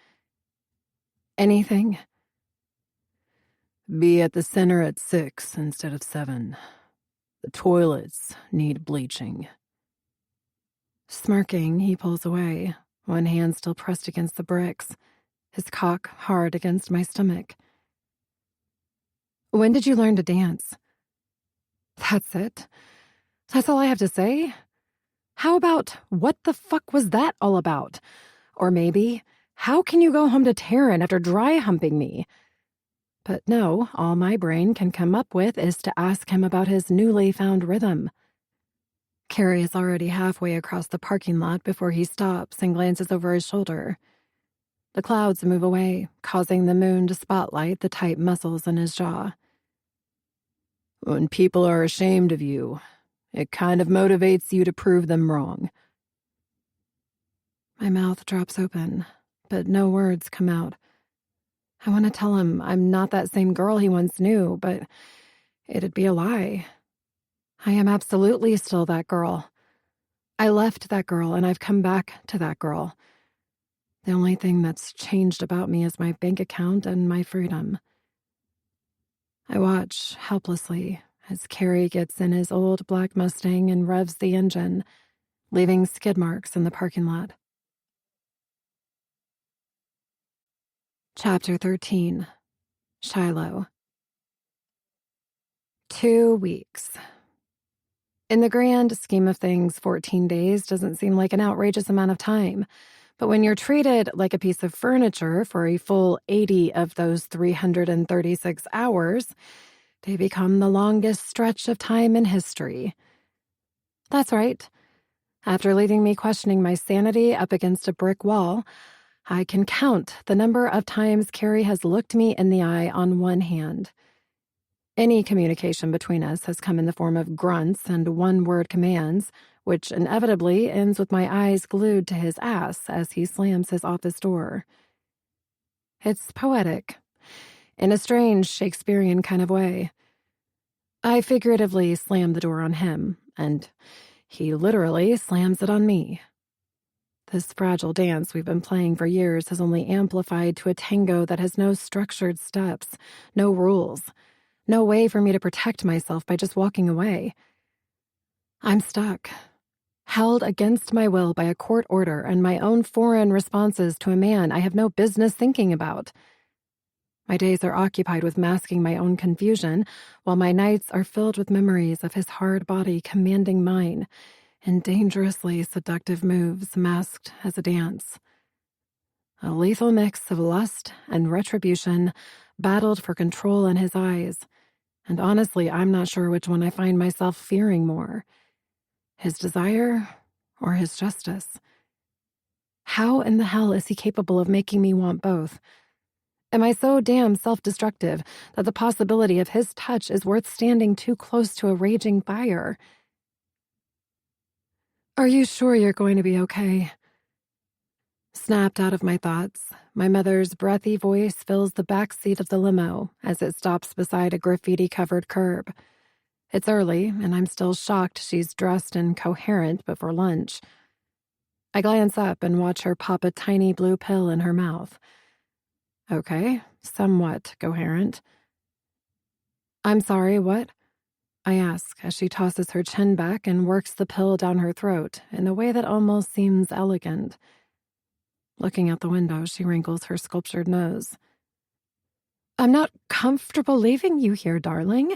Anything. Be at the center at 6 instead of 7. The toilets need bleaching. Smirking, he pulls away, one hand still pressed against the bricks, his cock hard against my stomach. When did you learn to dance? That's it? That's all I have to say? How about, what the fuck was that all about? Or maybe, how can you go home to Taryn after dry humping me? But no, all my brain can come up with is to ask him about his newly found rhythm. Carrie is already halfway across the parking lot before he stops and glances over his shoulder. The clouds move away, causing the moon to spotlight the tight muscles in his jaw. When people are ashamed of you, it kind of motivates you to prove them wrong. My mouth drops open, but no words come out. I want to tell him I'm not that same girl he once knew, but it'd be a lie. I am absolutely still that girl. I left that girl and I've come back to that girl. The only thing that's changed about me is my bank account and my freedom. I watch helplessly as Carrie gets in his old black Mustang and revs the engine, leaving skid marks in the parking lot. Chapter 13. Shiloh. 2 weeks. In the grand scheme of things, 14 days doesn't seem like an outrageous amount of time. But when you're treated like a piece of furniture for a full 80 of those 336 hours, they become the longest stretch of time in history. That's right. After leaving me questioning my sanity up against a brick wall, I can count the number of times Carrie has looked me in the eye on one hand. Any communication between us has come in the form of grunts and one-word commands, which inevitably ends with my eyes glued to his ass as he slams his office door. It's poetic, in a strange Shakespearean kind of way. I figuratively slam the door on him, and he literally slams it on me. This fragile dance we've been playing for years has only amplified to a tango that has no structured steps, no rules, no way for me to protect myself by just walking away. I'm stuck, held against my will by a court order and my own foreign responses to a man I have no business thinking about. My days are occupied with masking my own confusion, while my nights are filled with memories of his hard body commanding mine in dangerously seductive moves masked as a dance. A lethal mix of lust and retribution battled for control in his eyes, and honestly, I'm not sure which one I find myself fearing more, his desire or his justice. How in the hell is he capable of making me want both? Am I so damn self-destructive that the possibility of his touch is worth standing too close to a raging fire? Are you sure you're going to be okay? Snapped out of my thoughts, my mother's breathy voice fills the back seat of the limo as it stops beside a graffiti-covered curb. It's early, and I'm still shocked she's dressed and coherent before lunch. I glance up and watch her pop a tiny blue pill in her mouth. Okay, somewhat coherent. I'm sorry, what? I ask as she tosses her chin back and works the pill down her throat in a way that almost seems elegant. Looking out the window, she wrinkles her sculptured nose. I'm not comfortable leaving you here, darling.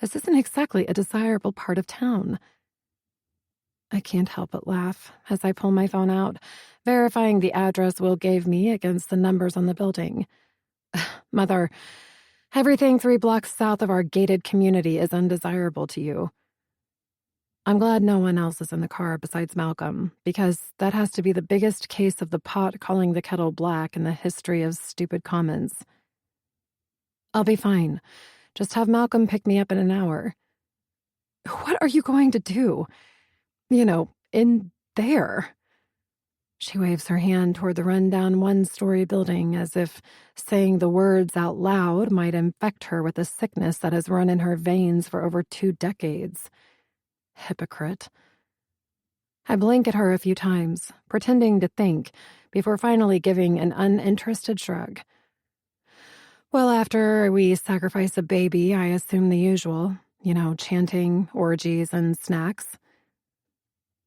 This isn't exactly a desirable part of town. I can't help but laugh as I pull my phone out, verifying the address Will gave me against the numbers on the building. Mother, everything 3 blocks south of our gated community is undesirable to you. I'm glad no one else is in the car besides Malcolm, because that has to be the biggest case of the pot calling the kettle black in the history of stupid comments. I'll be fine. Just have Malcolm pick me up in an hour. What are you going to do? In there. She waves her hand toward the rundown 1-story building as if saying the words out loud might infect her with a sickness that has run in her veins for over 2 decades. Hypocrite. I blink at her a few times, pretending to think, before finally giving an uninterested shrug. Well, after we sacrifice a baby, I assume the usual, chanting, orgies, and snacks.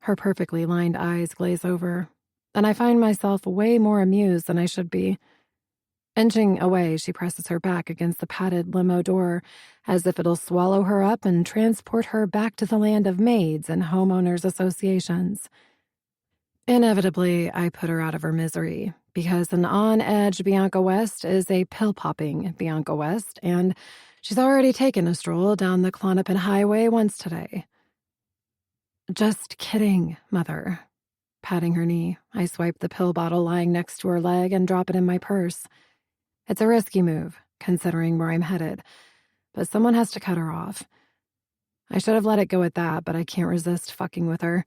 Her perfectly lined eyes glaze over, and I find myself way more amused than I should be. Inching away, she presses her back against the padded limo door, as if it'll swallow her up and transport her back to the land of maids and homeowners associations. Inevitably, I put her out of her misery, because an on-edge Bianca West is a pill-popping Bianca West, and she's already taken a stroll down the Klonopin Highway once today. Just kidding, Mother. Patting her knee, I swipe the pill bottle lying next to her leg and drop it in my purse. It's a risky move, considering where I'm headed, but someone has to cut her off. I should have let it go at that, but I can't resist fucking with her.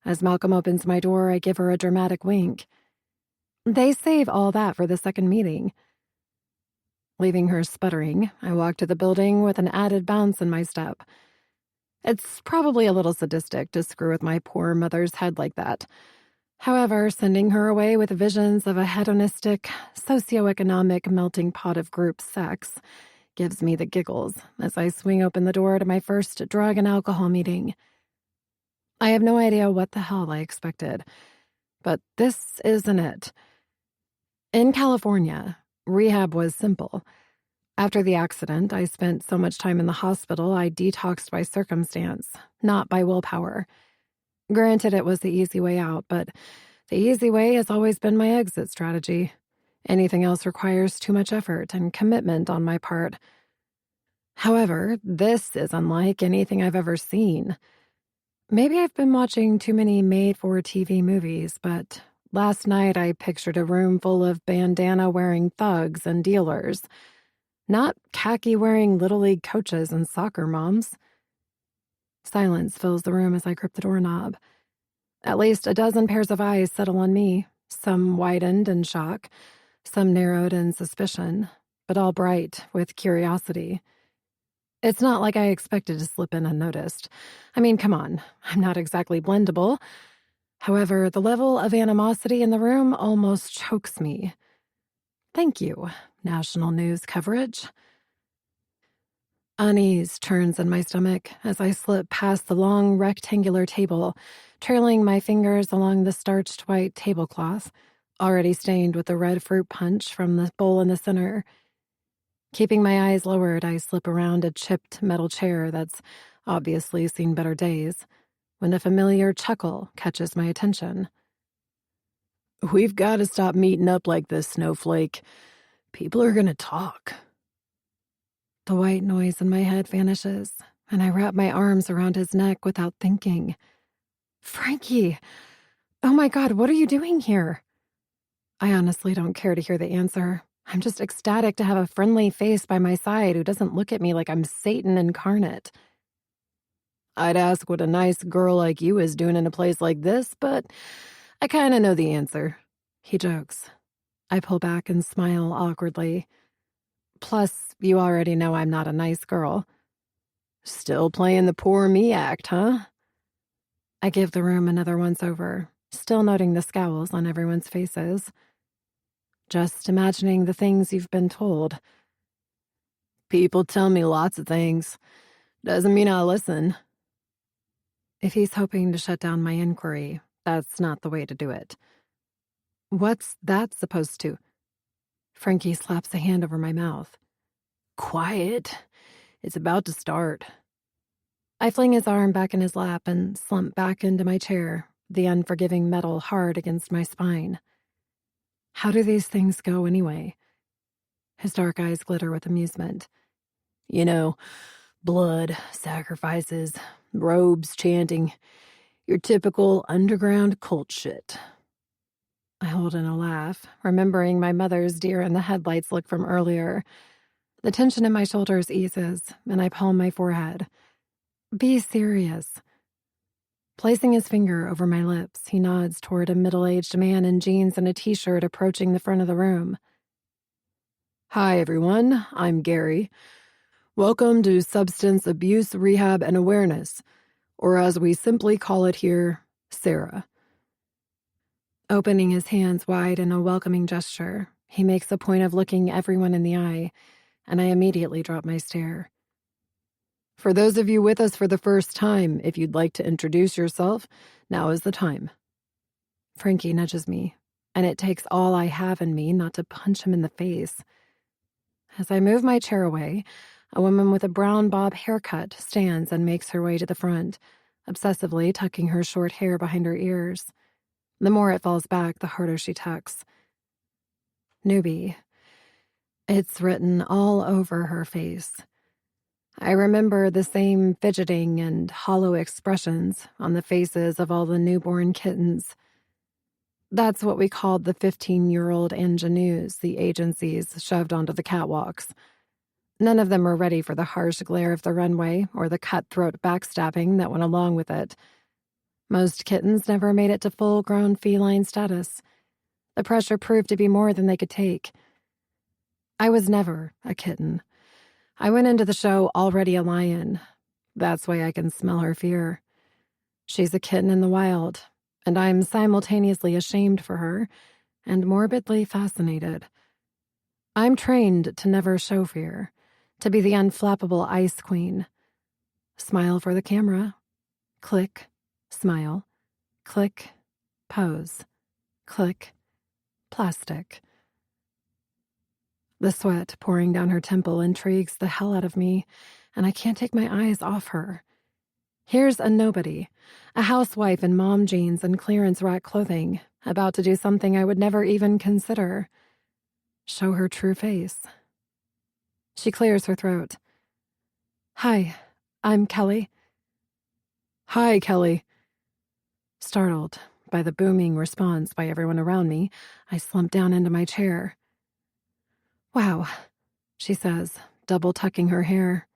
As Malcolm opens my door, I give her a dramatic wink. They save all that for the second meeting. Leaving her sputtering, I walk to the building with an added bounce in my step. It's probably a little sadistic to screw with my poor mother's head like that. However, sending her away with visions of a hedonistic, socioeconomic melting pot of group sex gives me the giggles as I swing open the door to my first drug and alcohol meeting. I have no idea what the hell I expected, but this isn't it. In California, rehab was simple. After the accident, I spent so much time in the hospital I detoxed by circumstance, not by willpower. Granted, it was the easy way out, but the easy way has always been my exit strategy. Anything else requires too much effort and commitment on my part. However, this is unlike anything I've ever seen. Maybe I've been watching too many made-for-TV movies, but last night I pictured a room full of bandana-wearing thugs and dealers, not khaki-wearing Little League coaches and soccer moms. Silence fills the room as I grip the doorknob. At least a dozen pairs of eyes settle on me, some widened in shock, some narrowed in suspicion, but all bright with curiosity. It's not like I expected to slip in unnoticed. I mean, come on, I'm not exactly blendable. However, the level of animosity in the room almost chokes me. Thank you, national news coverage. Unease turns in my stomach as I slip past the long rectangular table, trailing my fingers along the starched white tablecloth, already stained with the red fruit punch from the bowl in the center. Keeping my eyes lowered, I slip around a chipped metal chair that's obviously seen better days, when a familiar chuckle catches my attention. We've got to stop meeting up like this, Snowflake. People are gonna talk. The white noise in my head vanishes, and I wrap my arms around his neck without thinking. Frankie! Oh my God, what are you doing here? I honestly don't care to hear the answer. I'm just ecstatic to have a friendly face by my side who doesn't look at me like I'm Satan incarnate. I'd ask what a nice girl like you is doing in a place like this, but I kind of know the answer. He jokes. I pull back and smile awkwardly. Plus, you already know I'm not a nice girl. Still playing the poor me act, huh? I give the room another once-over, still noting the scowls on everyone's faces. Just imagining the things you've been told. People tell me lots of things. Doesn't mean I'll listen. If he's hoping to shut down my inquiry, that's not the way to do it. What's that supposed to? Frankie slaps a hand over my mouth. Quiet. It's about to start. I fling his arm back in his lap and slump back into my chair, the unforgiving metal hard against my spine. How do these things go anyway? His dark eyes glitter with amusement. You know, blood, sacrifices, robes chanting. Your typical underground cult shit. I hold in a laugh, remembering my mother's deer-in-the-headlights look from earlier. The tension in my shoulders eases, and I palm my forehead. Be serious. Placing his finger over my lips, he nods toward a middle-aged man in jeans and a t-shirt approaching the front of the room. Hi, everyone. I'm Gary. Welcome to Substance Abuse Rehab and Awareness, or as we simply call it here, Sarah. Opening his hands wide in a welcoming gesture, he makes a point of looking everyone in the eye, and I immediately drop my stare. For those of you with us for the first time, if you'd like to introduce yourself, now is the time. Frankie nudges me, and it takes all I have in me not to punch him in the face. As I move my chair away, a woman with a brown bob haircut stands and makes her way to the front, obsessively tucking her short hair behind her ears. The more it falls back, the harder she tucks. Newbie. It's written all over her face. I remember the same fidgeting and hollow expressions on the faces of all the newborn kittens. That's what we called the 15-year-old ingenues the agencies shoved onto the catwalks. None of them were ready for the harsh glare of the runway or the cutthroat backstabbing that went along with it. Most kittens never made it to full-grown feline status. The pressure proved to be more than they could take. I was never a kitten. I went into the show already a lion. That's why I can smell her fear. She's a kitten in the wild, and I'm simultaneously ashamed for her and morbidly fascinated. I'm trained to never show fear, to be the unflappable ice queen. Smile for the camera. Click, smile. Click, pose. Click, plastic. The sweat pouring down her temple intrigues the hell out of me, and I can't take my eyes off her. Here's a nobody, a housewife in mom jeans and clearance rack clothing, about to do something I would never even consider. Show her true face. She clears her throat. Hi, I'm Kelly. Hi, Kelly. Startled by the booming response by everyone around me, I slump down into my chair. Wow, she says, double tucking her hair.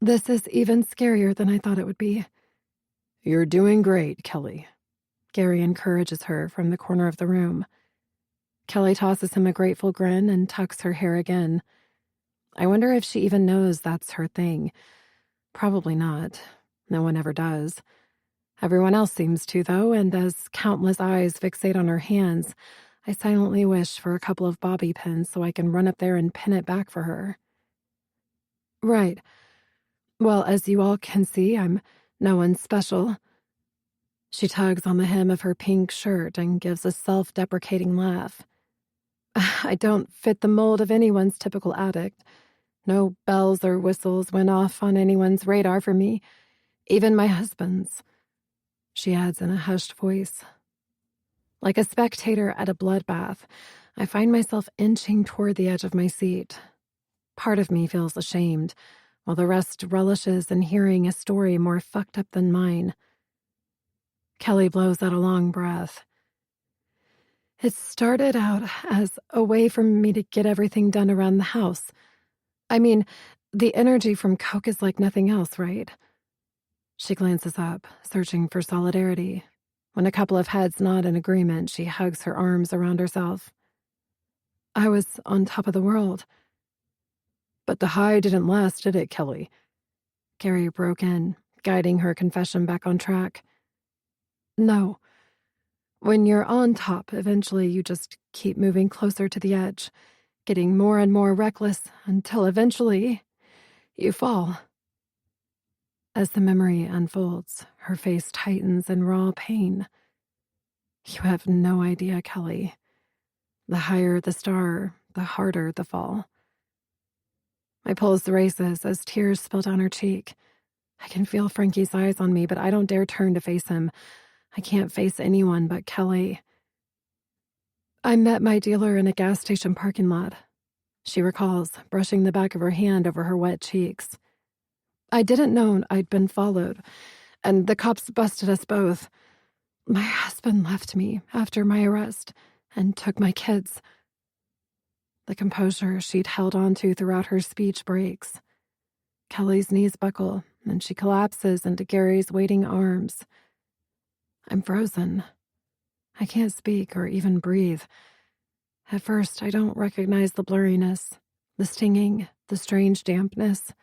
This is even scarier than I thought it would be. You're doing great, Kelly. Gary encourages her from the corner of the room. Kelly tosses him a grateful grin and tucks her hair again. I wonder if she even knows that's her thing. Probably not. No one ever does. Everyone else seems to, though, and as countless eyes fixate on her hands, I silently wish for a couple of bobby pins so I can run up there and pin it back for her. Right. Well, as you all can see, I'm no one special. She tugs on the hem of her pink shirt and gives a self-deprecating laugh. I don't fit the mold of anyone's typical addict. No bells or whistles went off on anyone's radar for me, even my husband's, she adds in a hushed voice. Like a spectator at a bloodbath, I find myself inching toward the edge of my seat. Part of me feels ashamed, while the rest relishes in hearing a story more fucked up than mine. Kelly blows out a long breath. It started out as a way for me to get everything done around the house. I mean, the energy from Coke is like nothing else, right? She glances up, searching for solidarity. When a couple of heads nod in agreement, she hugs her arms around herself. I was on top of the world. But the high didn't last, did it, Kelly? Gary broke in, guiding her confession back on track. No. When you're on top, eventually you just keep moving closer to the edge, getting more and more reckless until eventually you fall. As the memory unfolds, her face tightens in raw pain. You have no idea, Kelly. The higher the star, the harder the fall. My pulse races as tears spill down her cheek. I can feel Frankie's eyes on me, but I don't dare turn to face him. I can't face anyone but Kelly. I met my dealer in a gas station parking lot, she recalls, brushing the back of her hand over her wet cheeks. I didn't know I'd been followed, and the cops busted us both. My husband left me after my arrest and took my kids. The composure she'd held on to throughout her speech breaks. Kelly's knees buckle, and she collapses into Gary's waiting arms. I'm frozen. I can't speak or even breathe. At first, I don't recognize the blurriness, the stinging, the strange dampness.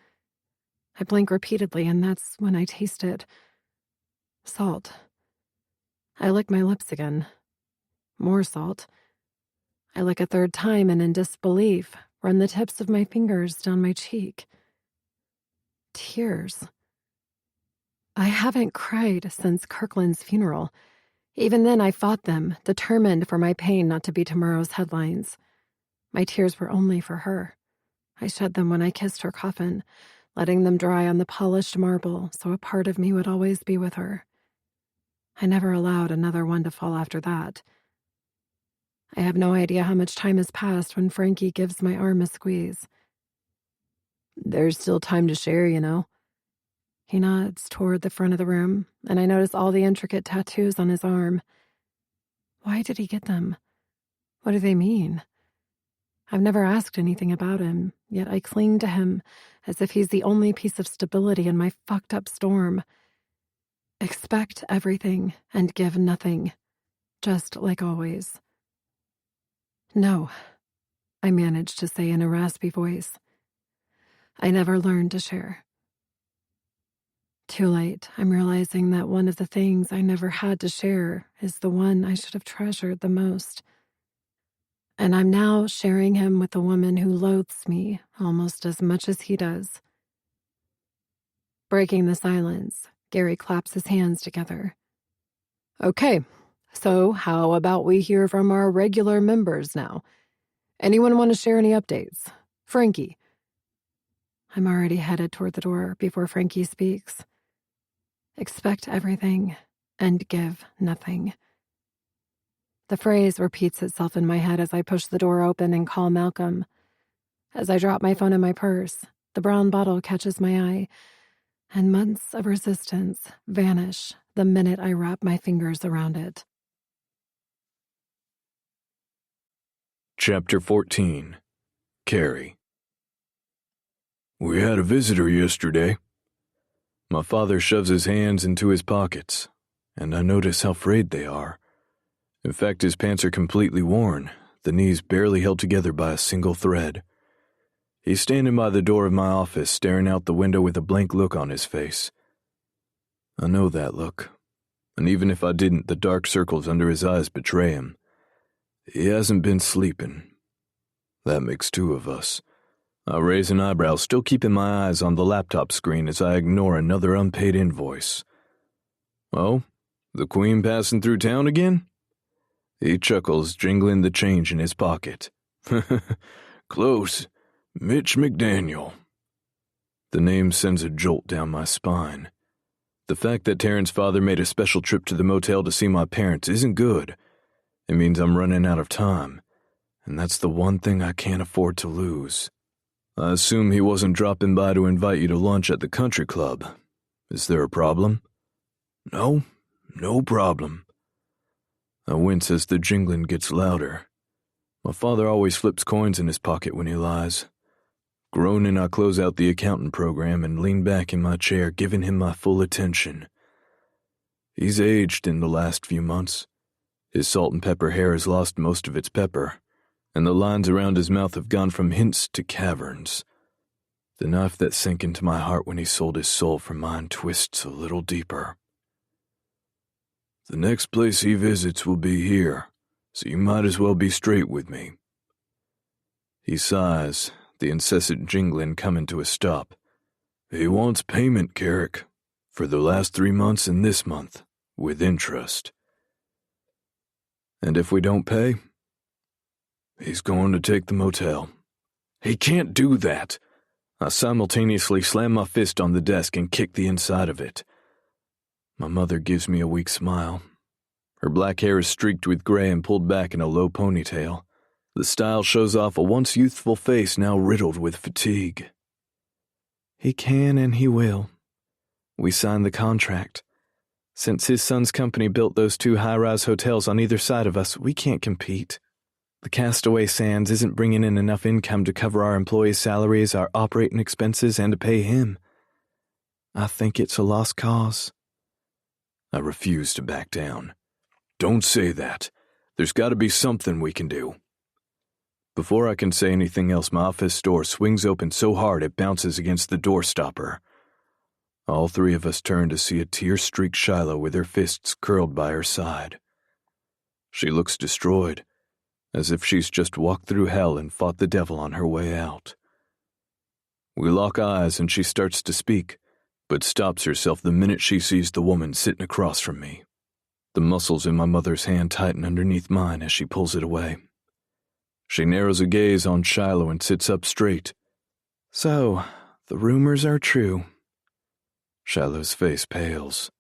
I blink repeatedly, and that's when I taste it. Salt. I lick my lips again. More salt. I lick a third time and in disbelief run the tips of my fingers down my cheek. Tears. I haven't cried since Kirkland's funeral. Even then I fought them, determined for my pain not to be tomorrow's headlines. My tears were only for her. I shed them when I kissed her coffin, letting them dry on the polished marble so a part of me would always be with her. I never allowed another one to fall after that. I have no idea how much time has passed when Frankie gives my arm a squeeze. There's still time to share, you know. He nods toward the front of the room, and I notice all the intricate tattoos on his arm. Why did he get them? What do they mean? I've never asked anything about him, yet I cling to him as if he's the only piece of stability in my fucked up storm. Expect everything and give nothing, just like always. No, I managed to say in a raspy voice. I never learned to share. Too late, I'm realizing that one of the things I never had to share is the one I should have treasured the most. And I'm now sharing him with the woman who loathes me almost as much as he does. Breaking the silence, Gary claps his hands together. Okay, so how about we hear from our regular members now? Anyone want to share any updates? Frankie. I'm already headed toward the door before Frankie speaks. Expect everything and give nothing. The phrase repeats itself in my head as I push the door open and call Malcolm. As I drop my phone in my purse, the brown bottle catches my eye, and months of resistance vanish the minute I wrap my fingers around it. Chapter 14. Carrie. We had a visitor yesterday. My father shoves his hands into his pockets, and I notice how frayed they are. In fact, his pants are completely worn, the knees barely held together by a single thread. He's standing by the door of my office, staring out the window with a blank look on his face. I know that look, and even if I didn't, the dark circles under his eyes betray him. He hasn't been sleeping. That makes two of us. I raise an eyebrow, still keeping my eyes on the laptop screen as I ignore another unpaid invoice. Oh, the Queen passing through town again? He chuckles, jingling the change in his pocket. Close. Mitch McDaniel. The name sends a jolt down my spine. The fact that Taryn's father made a special trip to the motel to see my parents isn't good. It means I'm running out of time, and that's the one thing I can't afford to lose. I assume he wasn't dropping by to invite you to lunch at the country club. Is there a problem? No, no problem. I wince as the jingling gets louder. My father always flips coins in his pocket when he lies. Groaning, I close out the accountant program and lean back in my chair, giving him my full attention. He's aged in the last few months. His salt and pepper hair has lost most of its pepper, and the lines around his mouth have gone from hints to caverns. The knife that sank into my heart when he sold his soul for mine twists a little deeper. The next place he visits will be here, so you might as well be straight with me. He sighs, the incessant jingling coming to a stop. He wants payment, Carrick, for the last 3 months and this month, with interest. And if we don't pay, he's going to take the motel. He can't do that. I simultaneously slam my fist on the desk and kick the inside of it. My mother gives me a weak smile. Her black hair is streaked with gray and pulled back in a low ponytail. The style shows off a once youthful face now riddled with fatigue. He can and he will. We signed the contract. Since his son's company built those 2 high-rise hotels on either side of us, we can't compete. The Castaway Sands isn't bringing in enough income to cover our employees' salaries, our operating expenses, and to pay him. I think it's a lost cause. I refuse to back down. Don't say that. There's got to be something we can do. Before I can say anything else, my office door swings open so hard it bounces against the door stopper. All 3 of us turn to see a tear-streaked Shiloh with her fists curled by her side. She looks destroyed, as if she's just walked through hell and fought the devil on her way out. We lock eyes and she starts to speak, but stops herself the minute she sees the woman sitting across from me. The muscles in my mother's hand tighten underneath mine as she pulls it away. She narrows a gaze on Shiloh and sits up straight. So, the rumors are true. Shiloh's face pales.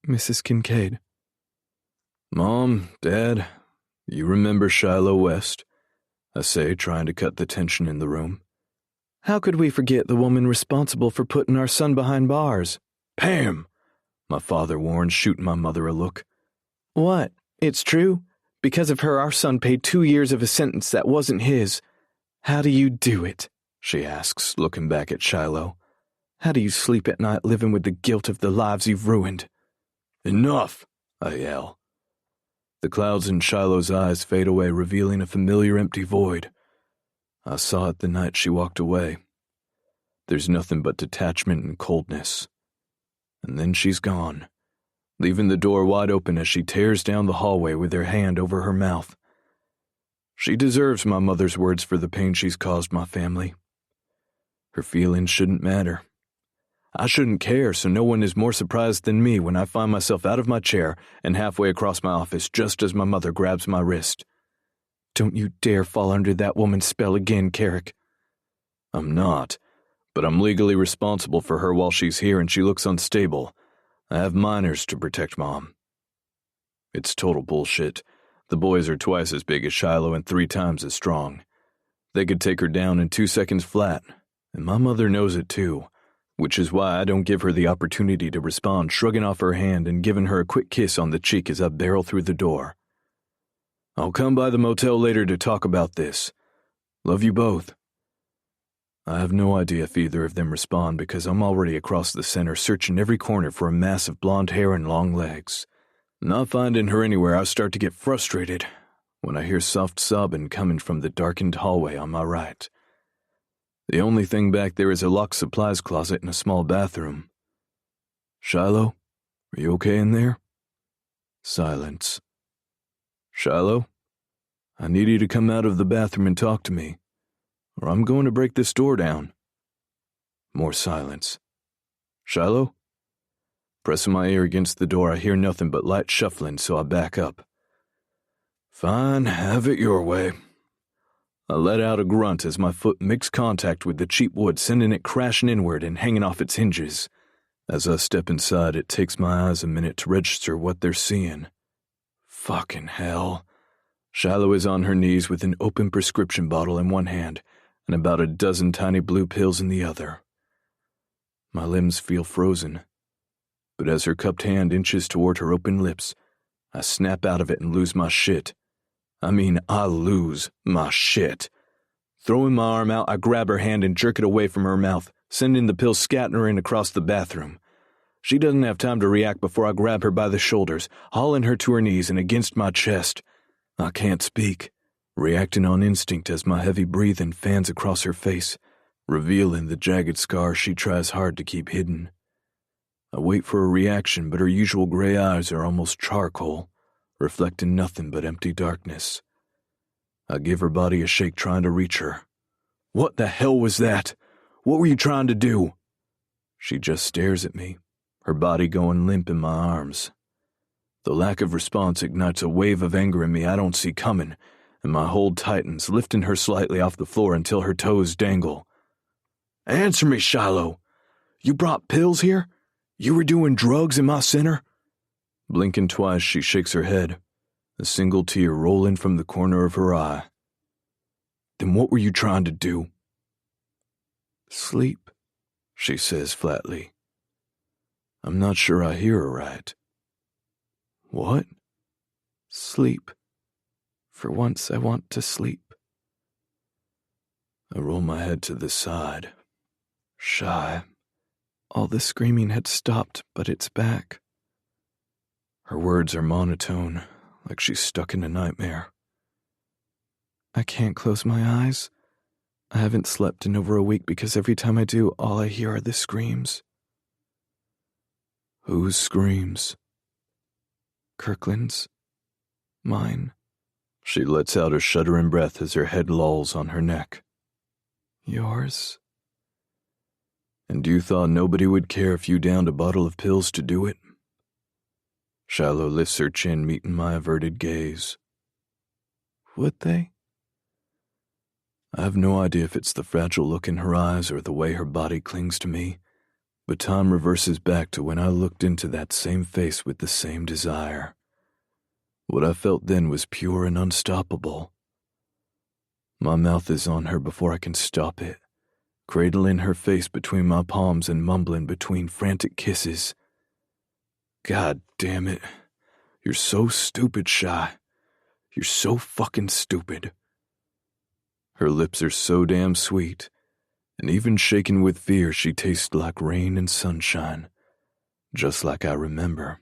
Mrs. Kincaid. Mom, Dad, you remember Shiloh West? I say, trying to cut the tension in the room. How could we forget the woman responsible for putting our son behind bars? Pam! My father warns, shooting my mother a look. What? It's true? Because of her, our son paid 2 years of a sentence that wasn't his. How do you do it? She asks, looking back at Shiloh. How do you sleep at night living with the guilt of the lives you've ruined? Enough! I yell. The clouds in Shiloh's eyes fade away, revealing a familiar empty void. I saw it the night she walked away. There's nothing but detachment and coldness. And then she's gone, leaving the door wide open as she tears down the hallway with her hand over her mouth. She deserves my mother's words for the pain she's caused my family. Her feelings shouldn't matter. I shouldn't care, so no one is more surprised than me when I find myself out of my chair and halfway across my office just as my mother grabs my wrist. Don't you dare fall under that woman's spell again, Carrick. I'm not, but I'm legally responsible for her while she's here and she looks unstable. I have minors to protect, Mom. It's total bullshit. The boys are twice as big as Shiloh and 3 times as strong. They could take her down in 2 seconds flat, and my mother knows it too, which is why I don't give her the opportunity to respond, shrugging off her hand and giving her a quick kiss on the cheek as I barrel through the door. I'll come by the motel later to talk about this. Love you both. I have no idea if either of them respond because I'm already across the center searching every corner for a mass of blonde hair and long legs. Not finding her anywhere, I start to get frustrated when I hear soft sobbing coming from the darkened hallway on my right. The only thing back there is a locked supplies closet and a small bathroom. Shiloh, are you okay in there? Silence. Shiloh, I need you to come out of the bathroom and talk to me, or I'm going to break this door down. More silence. Shiloh? Pressing my ear against the door, I hear nothing but light shuffling, so I back up. Fine, have it your way. I let out a grunt as my foot mixed contact with the cheap wood, sending it crashing inward and hanging off its hinges. As I step inside, it takes my eyes a minute to register what they're seeing. Fucking hell. Shiloh is on her knees with an open prescription bottle in one hand and about a dozen tiny blue pills in the other. My limbs feel frozen, but as her cupped hand inches toward her open lips, I snap out of it and lose my shit. I mean, I lose my shit. Throwing my arm out, I grab her hand and jerk it away from her mouth, sending the pill scattering across the bathroom. She doesn't have time to react before I grab her by the shoulders, hauling her to her knees and against my chest. I can't speak, reacting on instinct as my heavy breathing fans across her face, revealing the jagged scar she tries hard to keep hidden. I wait for a reaction, but her usual gray eyes are almost charcoal, reflecting nothing but empty darkness. I give her body a shake trying to reach her. What the hell was that? What were you trying to do? She just stares at me, her body going limp in my arms. The lack of response ignites a wave of anger in me I don't see coming, and my hold tightens, lifting her slightly off the floor until her toes dangle. Answer me, Shiloh. You brought pills here? You were doing drugs in my center? Blinking twice, she shakes her head, a single tear rolling from the corner of her eye. Then what were you trying to do? Sleep, she says flatly. I'm not sure I hear her right. What? Sleep. For once I want to sleep. I roll my head to the side. Shy. All the screaming had stopped, but it's back. Her words are monotone, like she's stuck in a nightmare. I can't close my eyes. I haven't slept in over a week because every time I do, all I hear are the screams. Whose screams? Kirkland's. Mine. She lets out a shuddering breath as her head lolls on her neck. Yours? And you thought nobody would care if you downed a bottle of pills to do it? Shiloh lifts her chin, meeting my averted gaze. Would they? I have no idea if it's the fragile look in her eyes or the way her body clings to me, but time reverses back to when I looked into that same face with the same desire. What I felt then was pure and unstoppable. My mouth is on her before I can stop it, cradling her face between my palms and mumbling between frantic kisses. God damn it. You're so stupid, Shy. You're so fucking stupid. Her lips are so damn sweet, and even shaken with fear, she tastes like rain and sunshine, just like I remember.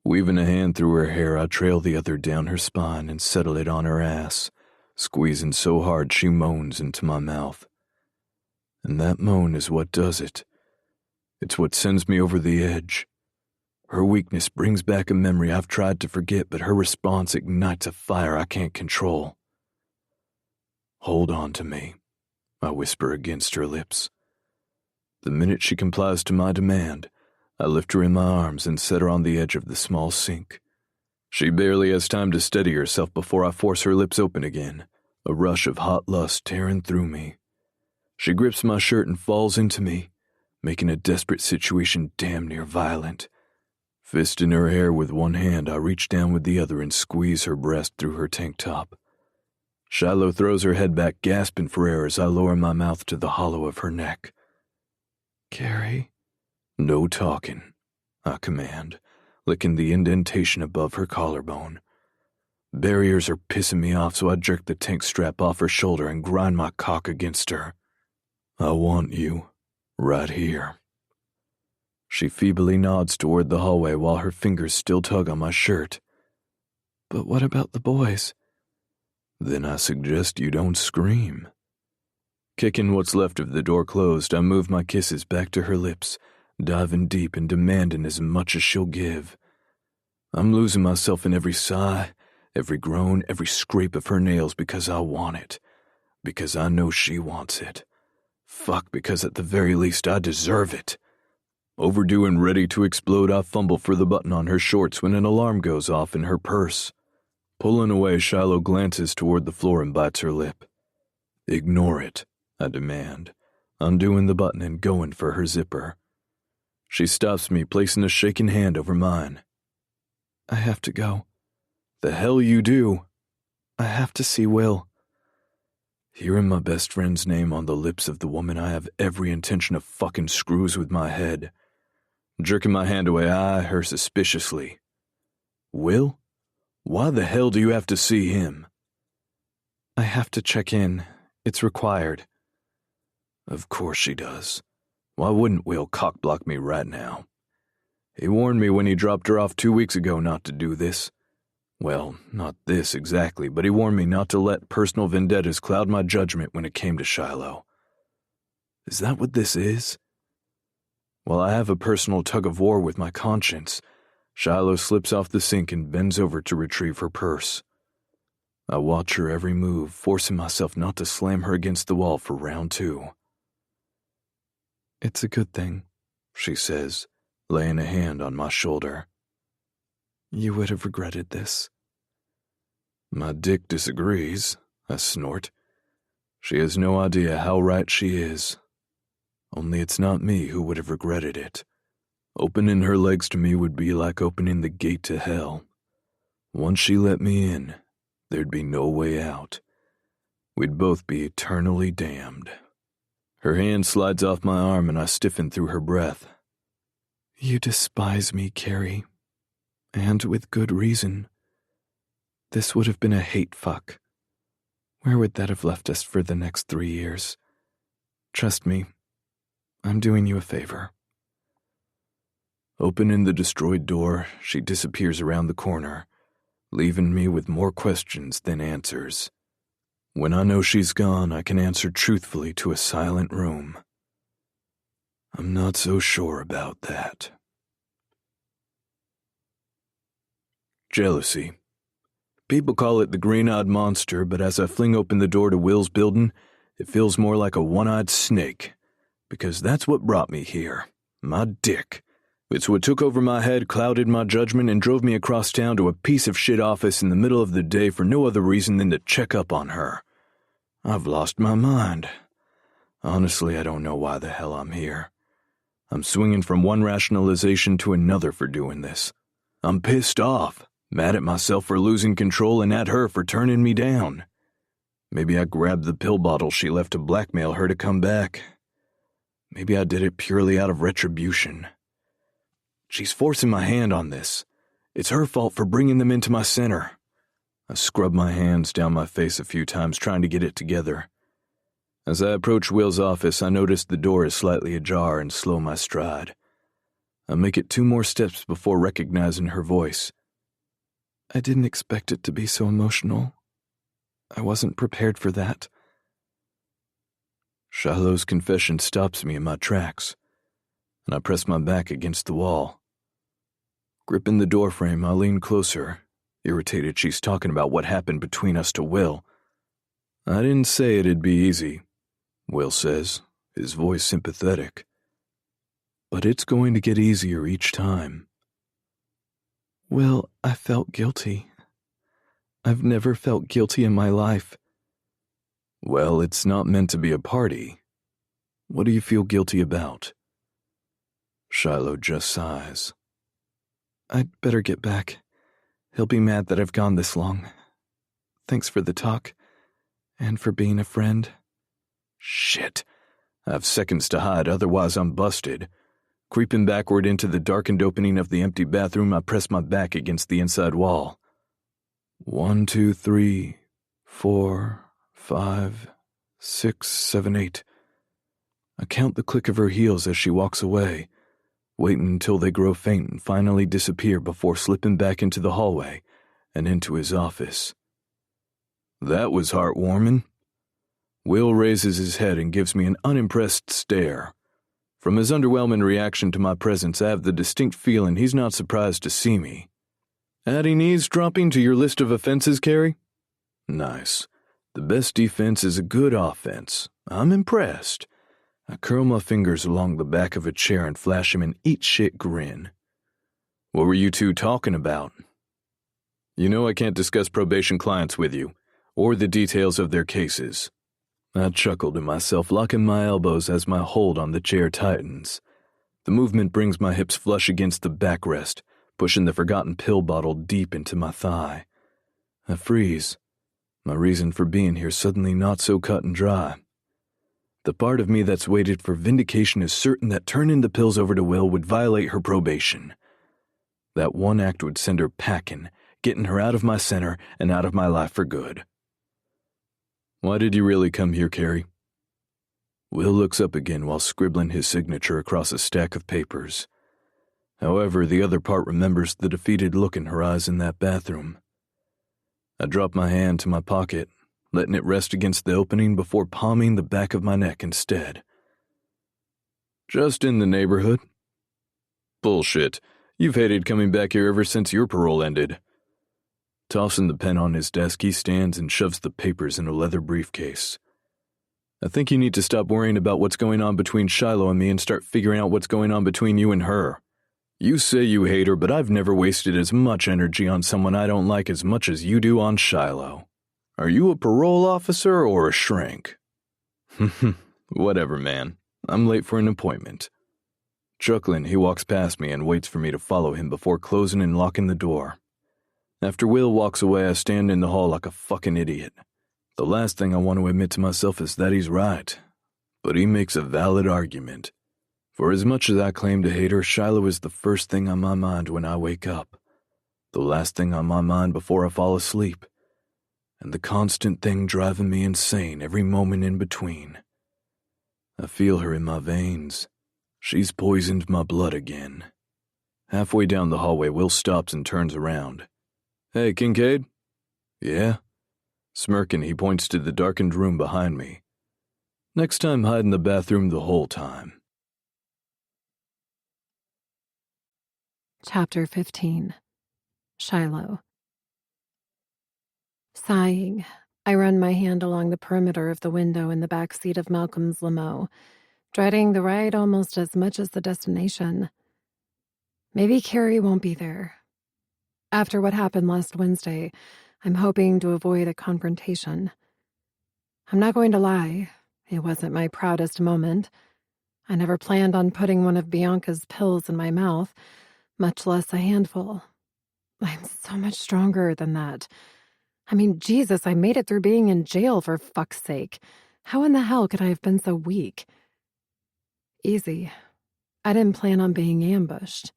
Weaving a hand through her hair, I trail the other down her spine and settle it on her ass, squeezing so hard she moans into my mouth. And that moan is what does it. It's what sends me over the edge. Her weakness brings back a memory I've tried to forget, but her response ignites a fire I can't control. Hold on to me, I whisper against her lips. The minute she complies to my demand, I lift her in my arms and set her on the edge of the small sink. She barely has time to steady herself before I force her lips open again, a rush of hot lust tearing through me. She grips my shirt and falls into me, making a desperate situation damn near violent. Fist in her hair with one hand, I reach down with the other and squeeze her breast through her tank top. Shiloh throws her head back, gasping for air as I lower my mouth to the hollow of her neck. Carrie? No talking, I command, licking the indentation above her collarbone. Barriers are pissing me off, so I jerk the tank strap off her shoulder and grind my cock against her. I want you, right here. She feebly nods toward the hallway while her fingers still tug on my shirt. But what about the boys? Then I suggest you don't scream. Kicking what's left of the door closed, I move my kisses back to her lips, diving deep and demanding as much as she'll give. I'm losing myself in every sigh, every groan, every scrape of her nails because I want it, because I know she wants it. Fuck, because at the very least I deserve it. Overdue and ready to explode, I fumble for the button on her shorts when an alarm goes off in her purse. Pulling away, Shiloh glances toward the floor and bites her lip. Ignore it, I demand, undoing the button and going for her zipper. She stops me, placing a shaking hand over mine. I have to go. The hell you do? I have to see Will. Hearing my best friend's name on the lips of the woman I have every intention of fucking screws with my head. Jerking my hand away, I eye her suspiciously. Will? Why the hell do you have to see him? I have to check in. It's required. Of course she does. Why wouldn't Will cockblock me right now? He warned me when he dropped her off 2 weeks ago not to do this. Well, not this exactly, but he warned me not to let personal vendettas cloud my judgment when it came to Shiloh. Is that what this is? While I have a personal tug-of-war with my conscience, Shiloh slips off the sink and bends over to retrieve her purse. I watch her every move, forcing myself not to slam her against the wall for round 2. It's a good thing, she says, laying a hand on my shoulder. You would have regretted this. My dick disagrees, I snort. She has no idea how right she is. Only it's not me who would have regretted it. Opening her legs to me would be like opening the gate to hell. Once she let me in, there'd be no way out. We'd both be eternally damned. Her hand slides off my arm and I stiffen through her breath. You despise me, Carrie. And with good reason. This would have been a hate fuck. Where would that have left us for the next 3 years? Trust me, I'm doing you a favor. Opening the destroyed door, she disappears around the corner, leaving me with more questions than answers. When I know she's gone, I can answer truthfully to a silent room. I'm not so sure about that. Jealousy. People call it the green-eyed monster, but as I fling open the door to Will's building, it feels more like a one-eyed snake, because that's what brought me here, my dick. It's what took over my head, clouded my judgment, and drove me across town to a piece of shit office in the middle of the day for no other reason than to check up on her. I've lost my mind. Honestly, I don't know why the hell I'm here. I'm swinging from one rationalization to another for doing this. I'm pissed off, mad at myself for losing control and at her for turning me down. Maybe I grabbed the pill bottle she left to blackmail her to come back. Maybe I did it purely out of retribution. She's forcing my hand on this. It's her fault for bringing them into my center. I scrub my hands down my face a few times trying to get it together. As I approach Will's office, I notice the door is slightly ajar and slow my stride. I make it 2 more steps before recognizing her voice. I didn't expect it to be so emotional. I wasn't prepared for that. Shiloh's confession stops me in my tracks, and I press my back against the wall. Gripping the doorframe, I lean closer, irritated she's talking about what happened between us to Will. I didn't say it'd be easy, Will says, his voice sympathetic. But it's going to get easier each time. Will, I felt guilty. I've never felt guilty in my life. Well, it's not meant to be a party. What do you feel guilty about? Shiloh just sighs. I'd better get back. He'll be mad that I've gone this long. Thanks for the talk, and for being a friend. Shit. I have seconds to hide, otherwise I'm busted. Creeping backward into the darkened opening of the empty bathroom, I press my back against the inside wall. 1, 2, 3, 4, 5, 6, 7, 8. I count the click of her heels as she walks away, waiting until they grow faint and finally disappear before slipping back into the hallway and into his office. That was heartwarming. Will raises his head and gives me an unimpressed stare. From his underwhelming reaction to my presence, I have the distinct feeling he's not surprised to see me. Adding eavesdropping to your list of offenses, Carrie? Nice. The best defense is a good offense. I'm impressed. I curl my fingers along the back of a chair and flash him an eat shit grin. What were you two talking about? You know I can't discuss probation clients with you, or the details of their cases. I chuckled to myself, locking my elbows as my hold on the chair tightens. The movement brings my hips flush against the backrest, pushing the forgotten pill bottle deep into my thigh. I freeze, my reason for being here suddenly not so cut and dry. The part of me that's waited for vindication is certain that turning the pills over to Will would violate her probation. That one act would send her packing, getting her out of my center and out of my life for good. Why did you really come here, Carrie? Will looks up again while scribbling his signature across a stack of papers. However, the other part remembers the defeated look in her eyes in that bathroom. I drop my hand to my pocket, letting it rest against the opening before palming the back of my neck instead. Just in the neighborhood. Bullshit. You've hated coming back here ever since your parole ended. Tossing the pen on his desk, he stands and shoves the papers in a leather briefcase. I think you need to stop worrying about what's going on between Shiloh and me and start figuring out what's going on between you and her. You say you hate her, but I've never wasted as much energy on someone I don't like as much as you do on Shiloh. Are you a parole officer or a shrink? Whatever, man. I'm late for an appointment. Chuckling, he walks past me and waits for me to follow him before closing and locking the door. After Will walks away, I stand in the hall like a fucking idiot. The last thing I want to admit to myself is that he's right. But he makes a valid argument. For as much as I claim to hate her, Shiloh is the first thing on my mind when I wake up. The last thing on my mind before I fall asleep. And the constant thing driving me insane every moment in between. I feel her in my veins. She's poisoned my blood again. Halfway down the hallway, Will stops and turns around. Hey, Kincaid? Yeah? Smirking, he points to the darkened room behind me. Next time, hide in the bathroom the whole time. Chapter 15. Shiloh. Sighing, I run my hand along the perimeter of the window in the back seat of Malcolm's limo, dreading the ride almost as much as the destination. Maybe Carrie won't be there. After what happened last Wednesday, I'm hoping to avoid a confrontation. I'm not going to lie, it wasn't my proudest moment. I never planned on putting one of Bianca's pills in my mouth, much less a handful. I'm so much stronger than that. I mean, Jesus, I made it through being in jail, for fuck's sake. How in the hell could I have been so weak? Easy. I didn't plan on being ambushed.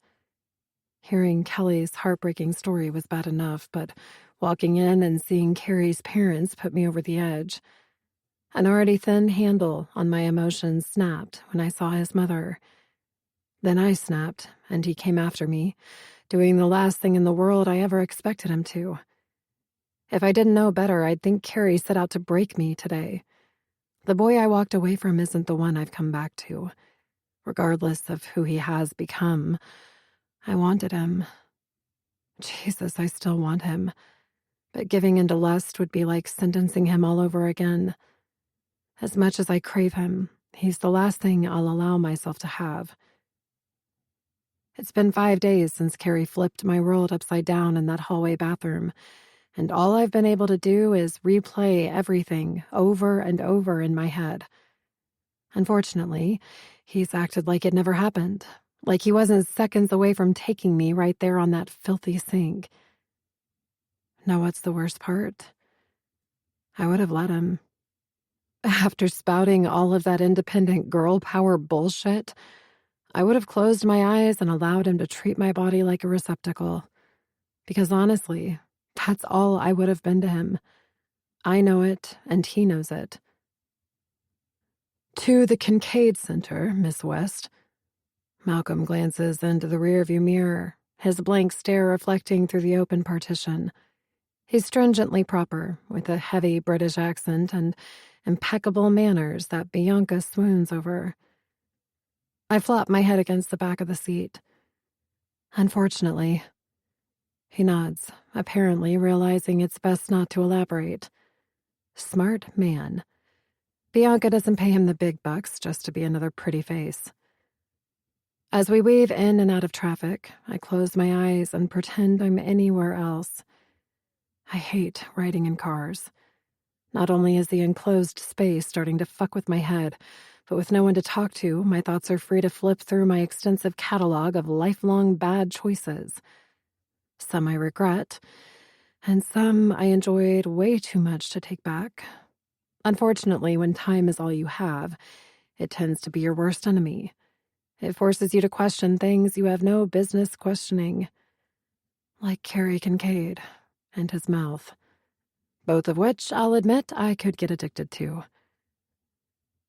Hearing Kelly's heartbreaking story was bad enough, but walking in and seeing Carrie's parents put me over the edge. An already thin handle on my emotions snapped when I saw his mother. Then I snapped, and he came after me, doing the last thing in the world I ever expected him to. If I didn't know better, I'd think Carrie set out to break me today. The boy I walked away from isn't the one I've come back to. Regardless of who he has become, I wanted him. Jesus, I still want him. But giving into lust would be like sentencing him all over again. As much as I crave him, he's the last thing I'll allow myself to have. It's been 5 days since Carrie flipped my world upside down in that hallway bathroom, and all I've been able to do is replay everything over and over in my head. Unfortunately, he's acted like it never happened, like he wasn't seconds away from taking me right there on that filthy sink. Now what's the worst part? I would have let him. After spouting all of that independent girl power bullshit, I would have closed my eyes and allowed him to treat my body like a receptacle. Because honestly, that's all I would have been to him. I know it, and he knows it. To the Kincaid Center, Miss West. Malcolm glances into the rearview mirror, his blank stare reflecting through the open partition. He's stringently proper, with a heavy British accent and impeccable manners that Bianca swoons over. I flop my head against the back of the seat. Unfortunately. He nods, apparently realizing it's best not to elaborate. Smart man. Bianca doesn't pay him the big bucks just to be another pretty face. As we weave in and out of traffic, I close my eyes and pretend I'm anywhere else. I hate riding in cars. Not only is the enclosed space starting to fuck with my head, but with no one to talk to, my thoughts are free to flip through my extensive catalog of lifelong bad choices. Some I regret, and some I enjoyed way too much to take back. Unfortunately, when time is all you have, it tends to be your worst enemy. It forces you to question things you have no business questioning. Like Carrie Kincaid and his mouth. Both of which, I'll admit, I could get addicted to.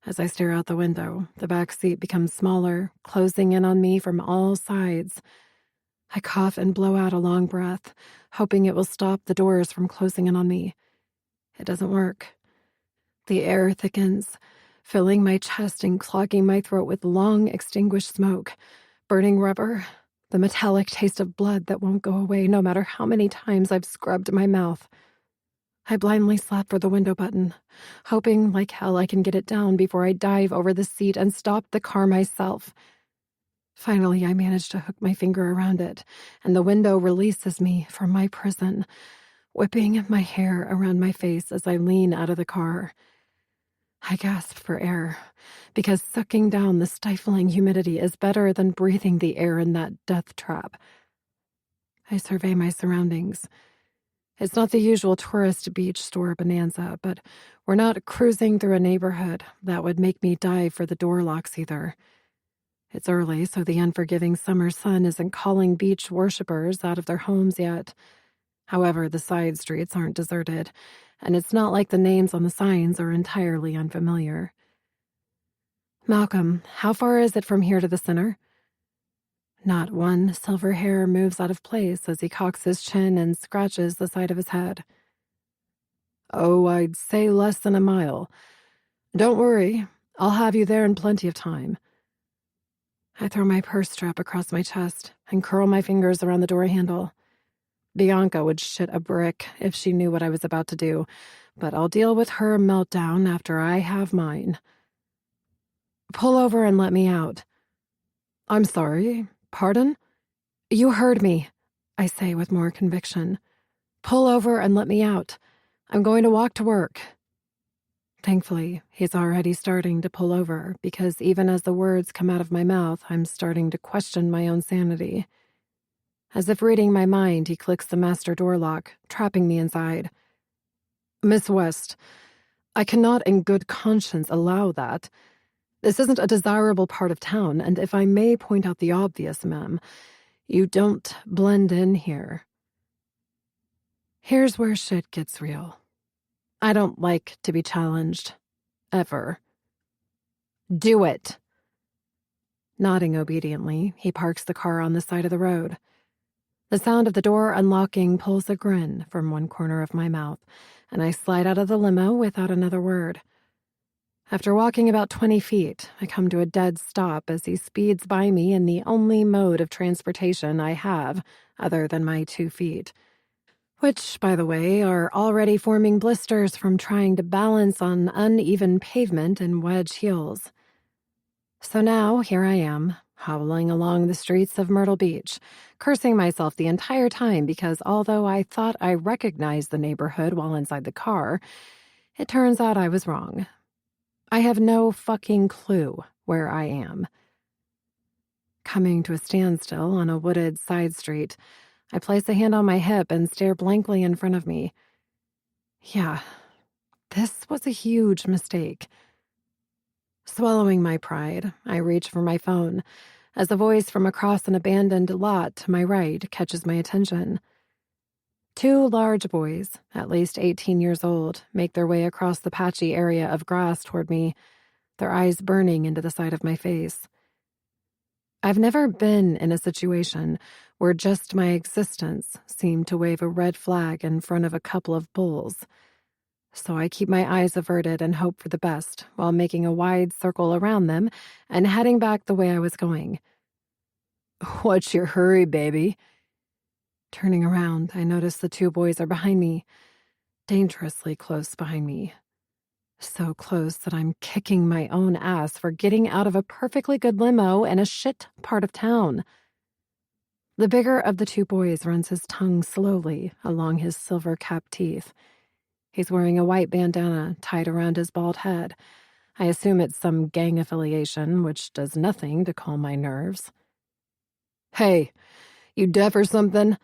As I stare out the window, the back seat becomes smaller, closing in on me from all sides. I cough and blow out a long breath, hoping it will stop the doors from closing in on me. It doesn't work. The air thickens, filling my chest and clogging my throat with long, extinguished smoke, burning rubber, the metallic taste of blood that won't go away no matter how many times I've scrubbed my mouth. I blindly slap for the window button, hoping like hell I can get it down before I dive over the seat and stop the car myself. Finally, I manage to hook my finger around it, and the window releases me from my prison, whipping my hair around my face as I lean out of the car. I gasp for air, because sucking down the stifling humidity is better than breathing the air in that death trap. I survey my surroundings. It's not the usual tourist beach store bonanza, but we're not cruising through a neighborhood that would make me dive for the door locks either. It's early, so the unforgiving summer sun isn't calling beach worshippers out of their homes yet. However, the side streets aren't deserted, and it's not like the names on the signs are entirely unfamiliar. Malcolm, how far is it from here to the center? Not one silver hair moves out of place as he cocks his chin and scratches the side of his head. Oh, I'd say less than a mile. Don't worry, I'll have you there in plenty of time. I throw my purse strap across my chest and curl my fingers around the door handle. Bianca would shit a brick if she knew what I was about to do, but I'll deal with her meltdown after I have mine. Pull over and let me out. I'm sorry, pardon? You heard me, I say with more conviction. Pull over and let me out. I'm going to walk to work. Thankfully, he's already starting to pull over because even as the words come out of my mouth, I'm starting to question my own sanity. As if reading my mind, he clicks the master door lock, trapping me inside. Miss West, I cannot in good conscience allow that. This isn't a desirable part of town, and if I may point out the obvious, ma'am, you don't blend in here. Here's where shit gets real. I don't like to be challenged. Ever. Do it. Nodding obediently, he parks the car on the side of the road. The sound of the door unlocking pulls a grin from one corner of my mouth, and I slide out of the limo without another word. After walking about 20 feet, I come to a dead stop as he speeds by me in the only mode of transportation I have other than my 2 feet. Which, by the way, are already forming blisters from trying to balance on uneven pavement in wedge heels. So now, here I am, howling along the streets of Myrtle Beach, cursing myself the entire time because although I thought I recognized the neighborhood while inside the car, it turns out I was wrong. I have no fucking clue where I am. Coming to a standstill on a wooded side street, I place a hand on my hip and stare blankly in front of me. Yeah, this was a huge mistake. Swallowing my pride, I reach for my phone as a voice from across an abandoned lot to my right catches my attention. 2 large boys, at least 18 years old, make their way across the patchy area of grass toward me, their eyes burning into the side of my face. I've never been in a situation where just my existence seemed to wave a red flag in front of a couple of bulls. So I keep my eyes averted and hope for the best while making a wide circle around them and heading back the way I was going. What's your hurry, baby? Turning around, I notice the 2 boys are behind me, dangerously close behind me. So close that I'm kicking my own ass for getting out of a perfectly good limo in a shit part of town. The bigger of the two boys runs his tongue slowly along his silver-capped teeth. He's wearing a white bandana tied around his bald head. I assume it's some gang affiliation, which does nothing to calm my nerves. Hey, you deaf or something?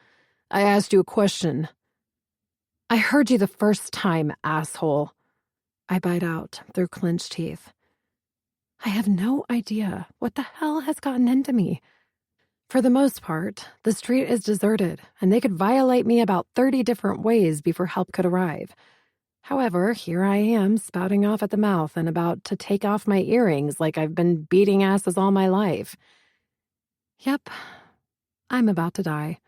I asked you a question. I heard you the first time, asshole. I bite out through clenched teeth. I have no idea what the hell has gotten into me. For the most part, the street is deserted, and they could violate me about 30 different ways before help could arrive. However, here I am, spouting off at the mouth and about to take off my earrings like I've been beating asses all my life. Yep, I'm about to die.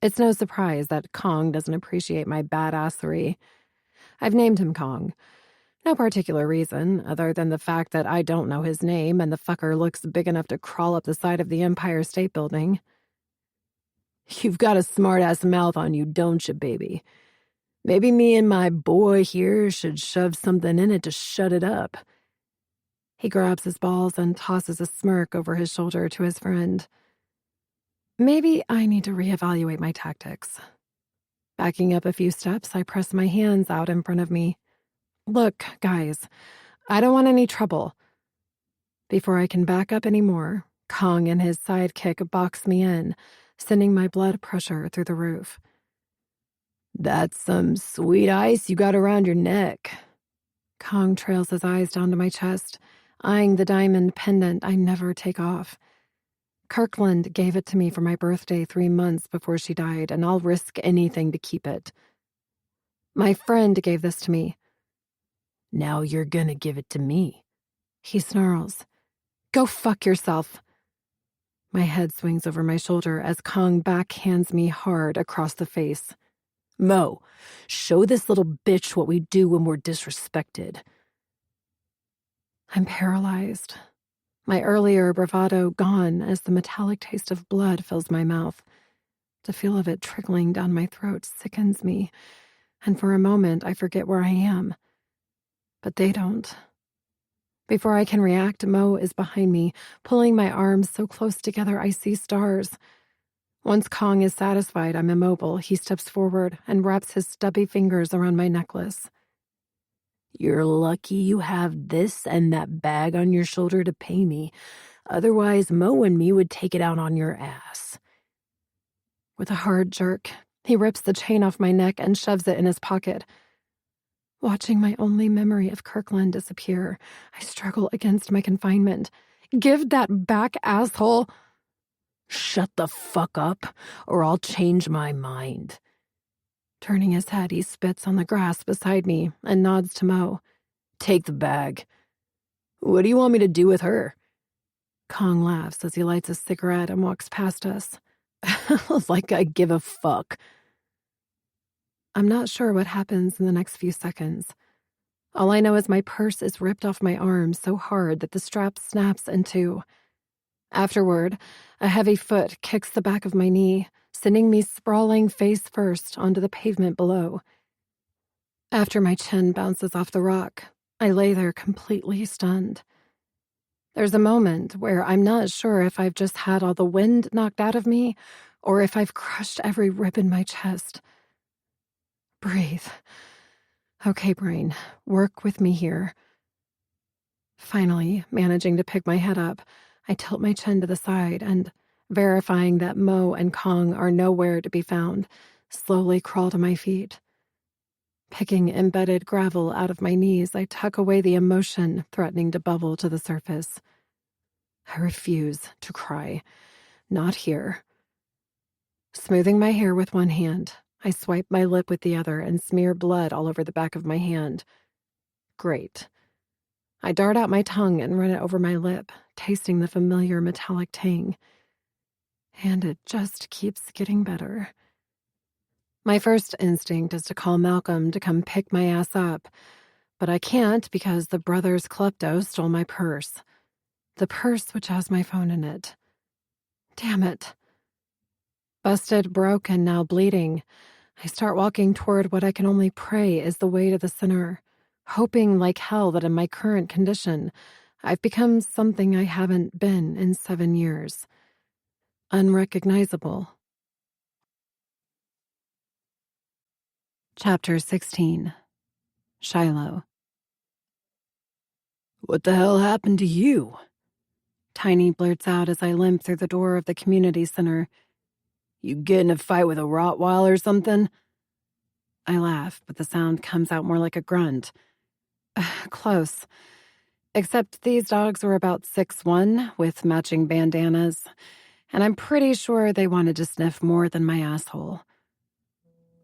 It's no surprise that Kong doesn't appreciate my badassery. I've named him Kong. No particular reason, other than the fact that I don't know his name and the fucker looks big enough to crawl up the side of the Empire State Building. You've got a smart-ass mouth on you, don't you, baby? Maybe me and my boy here should shove something in it to shut it up. He grabs his balls and tosses a smirk over his shoulder to his friend. Maybe I need to reevaluate my tactics. Backing up a few steps, I press my hands out in front of me. Look, guys, I don't want any trouble. Before I can back up anymore, Kong and his sidekick box me in, sending my blood pressure through the roof. That's some sweet ice you got around your neck. Kong trails his eyes down to my chest, eyeing the diamond pendant I never take off. Kirkland gave it to me for my birthday 3 months before she died, and I'll risk anything to keep it. My friend gave this to me. Now you're gonna give it to me. He snarls. Go fuck yourself. My head swings over my shoulder as Kong backhands me hard across the face. Mo, show this little bitch what we do when we're disrespected. I'm paralyzed. My earlier bravado gone as the metallic taste of blood fills my mouth. The feel of it trickling down my throat sickens me, and for a moment I forget where I am. But they don't. Before I can react, Mo is behind me, pulling my arms so close together I see stars. Once Kong is satisfied I'm immobile, he steps forward and wraps his stubby fingers around my necklace. You're lucky you have this and that bag on your shoulder to pay me. Otherwise, Mo and me would take it out on your ass. With a hard jerk, he rips the chain off my neck and shoves it in his pocket. Watching my only memory of Kirkland disappear, I struggle against my confinement. Give that back, asshole! Shut the fuck up, or I'll change my mind. Turning his head, he spits on the grass beside me and nods to Mo. Take the bag. What do you want me to do with her? Kong laughs as he lights a cigarette and walks past us. Like I give a fuck. I'm not sure what happens in the next few seconds. All I know is my purse is ripped off my arm so hard that the strap snaps in two. Afterward, a heavy foot kicks the back of my knee, sending me sprawling face first onto the pavement below. After my chin bounces off the rock, I lay there completely stunned. There's a moment where I'm not sure if I've just had all the wind knocked out of me or if I've crushed every rib in my chest. Breathe. Okay, brain, work with me here. Finally, managing to pick my head up, I tilt my chin to the side and, verifying that Mo and Kong are nowhere to be found, slowly crawl to my feet. Picking embedded gravel out of my knees, I tuck away the emotion threatening to bubble to the surface. I refuse to cry. Not here. Smoothing my hair with one hand, I swipe my lip with the other and smear blood all over the back of my hand. Great. I dart out my tongue and run it over my lip, tasting the familiar metallic tang. And it just keeps getting better. My first instinct is to call Malcolm to come pick my ass up, but I can't because the brothers klepto stole my purse. The purse which has my phone in it. Damn it. Busted, broke, and now bleeding, I start walking toward what I can only pray is the way to the center, hoping like hell that in my current condition, I've become something I haven't been in 7 years. unrecognizable. Chapter 16. Shiloh. What the hell happened to you? Tiny blurts out as I limp through the door of the community center. You get in a fight with a Rottweiler or something? I laugh, but the sound comes out more like a grunt. Close. Except these dogs were about 6'1", with matching bandanas, and I'm pretty sure they wanted to sniff more than my asshole.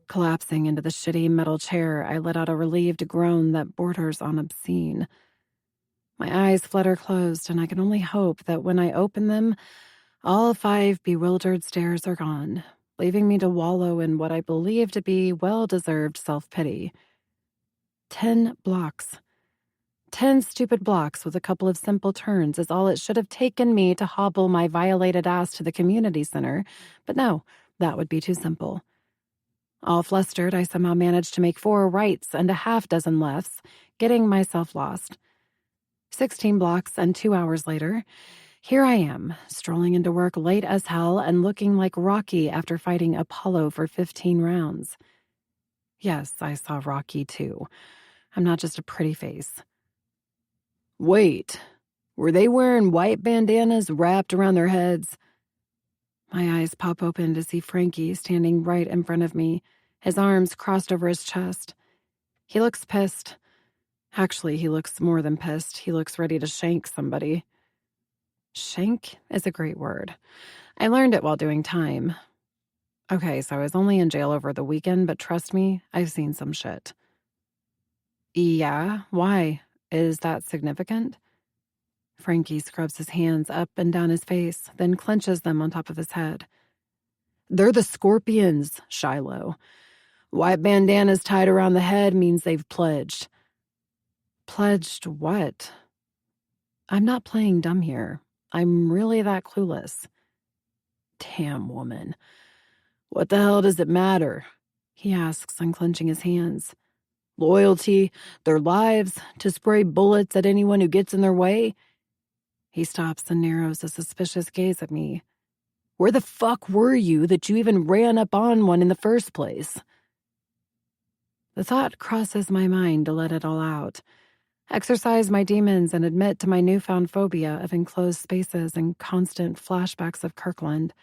Collapsing into the shitty metal chair, I let out a relieved groan that borders on obscene. My eyes flutter closed, and I can only hope that when I open them, all 5 bewildered stares are gone, leaving me to wallow in what I believe to be well-deserved self-pity. 10 blocks. 10 stupid blocks with a couple of simple turns is all it should have taken me to hobble my violated ass to the community center, but no, that would be too simple. All flustered, I somehow managed to make 4 rights and a half dozen lefts, getting myself lost. 16 blocks and 2 hours later, here I am, strolling into work late as hell and looking like Rocky after fighting Apollo for 15 rounds. Yes, I saw Rocky too. I'm not just a pretty face. Wait, were they wearing white bandanas wrapped around their heads? My eyes pop open to see Frankie standing right in front of me, his arms crossed over his chest. He looks pissed. Actually, he looks more than pissed. He looks ready to shank somebody. Shank is a great word. I learned it while doing time. Okay, so I was only in jail over the weekend, but trust me, I've seen some shit. Yeah? Why? Is that significant? Frankie scrubs his hands up and down his face, then clenches them on top of his head. They're the Scorpions, Shiloh. White bandanas tied around the head means they've pledged. Pledged what? I'm not playing dumb here. I'm really that clueless. Damn, woman. What the hell does it matter? He asks, unclenching his hands. Loyalty, their lives, to spray bullets at anyone who gets in their way? He stops and narrows a suspicious gaze at me. Where the fuck were you that you even ran up on one in the first place? The thought crosses my mind to let it all out. Exercise my demons and admit to my newfound phobia of enclosed spaces and constant flashbacks of Kirkland.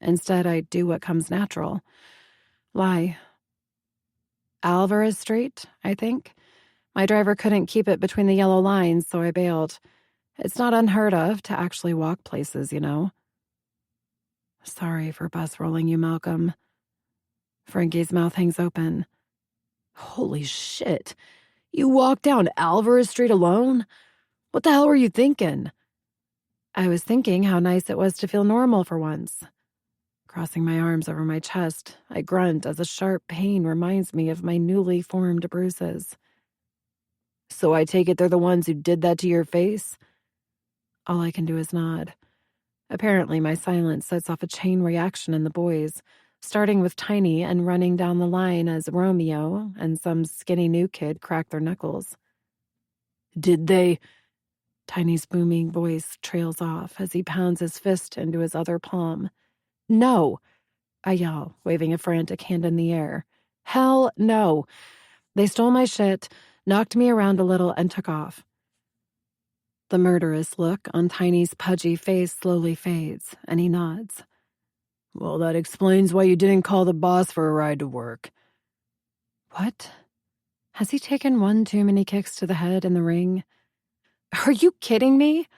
Instead, I do what comes natural. Lie. Alvarez Street, I think. My driver couldn't keep it between the yellow lines, so I bailed. It's not unheard of to actually walk places, you know. Sorry for bus rolling you, Malcolm. Frankie's mouth hangs open. Holy shit. You walked down Alvarez Street alone? What the hell were you thinking? I was thinking how nice it was to feel normal for once. Crossing my arms over my chest, I grunt as a sharp pain reminds me of my newly formed bruises. So I take it they're the ones who did that to your face? All I can do is nod. Apparently, my silence sets off a chain reaction in the boys, starting with Tiny and running down the line as Romeo and some skinny new kid crack their knuckles. Did they? Tiny's booming voice trails off as he pounds his fist into his other palm. No, I yell, waving a frantic hand in the air. Hell no. They stole my shit, knocked me around a little, and took off. The murderous look on Tiny's pudgy face slowly fades, and he nods. Well, that explains why you didn't call the boss for a ride to work. What? Has he taken one too many kicks to the head in the ring? Are you kidding me?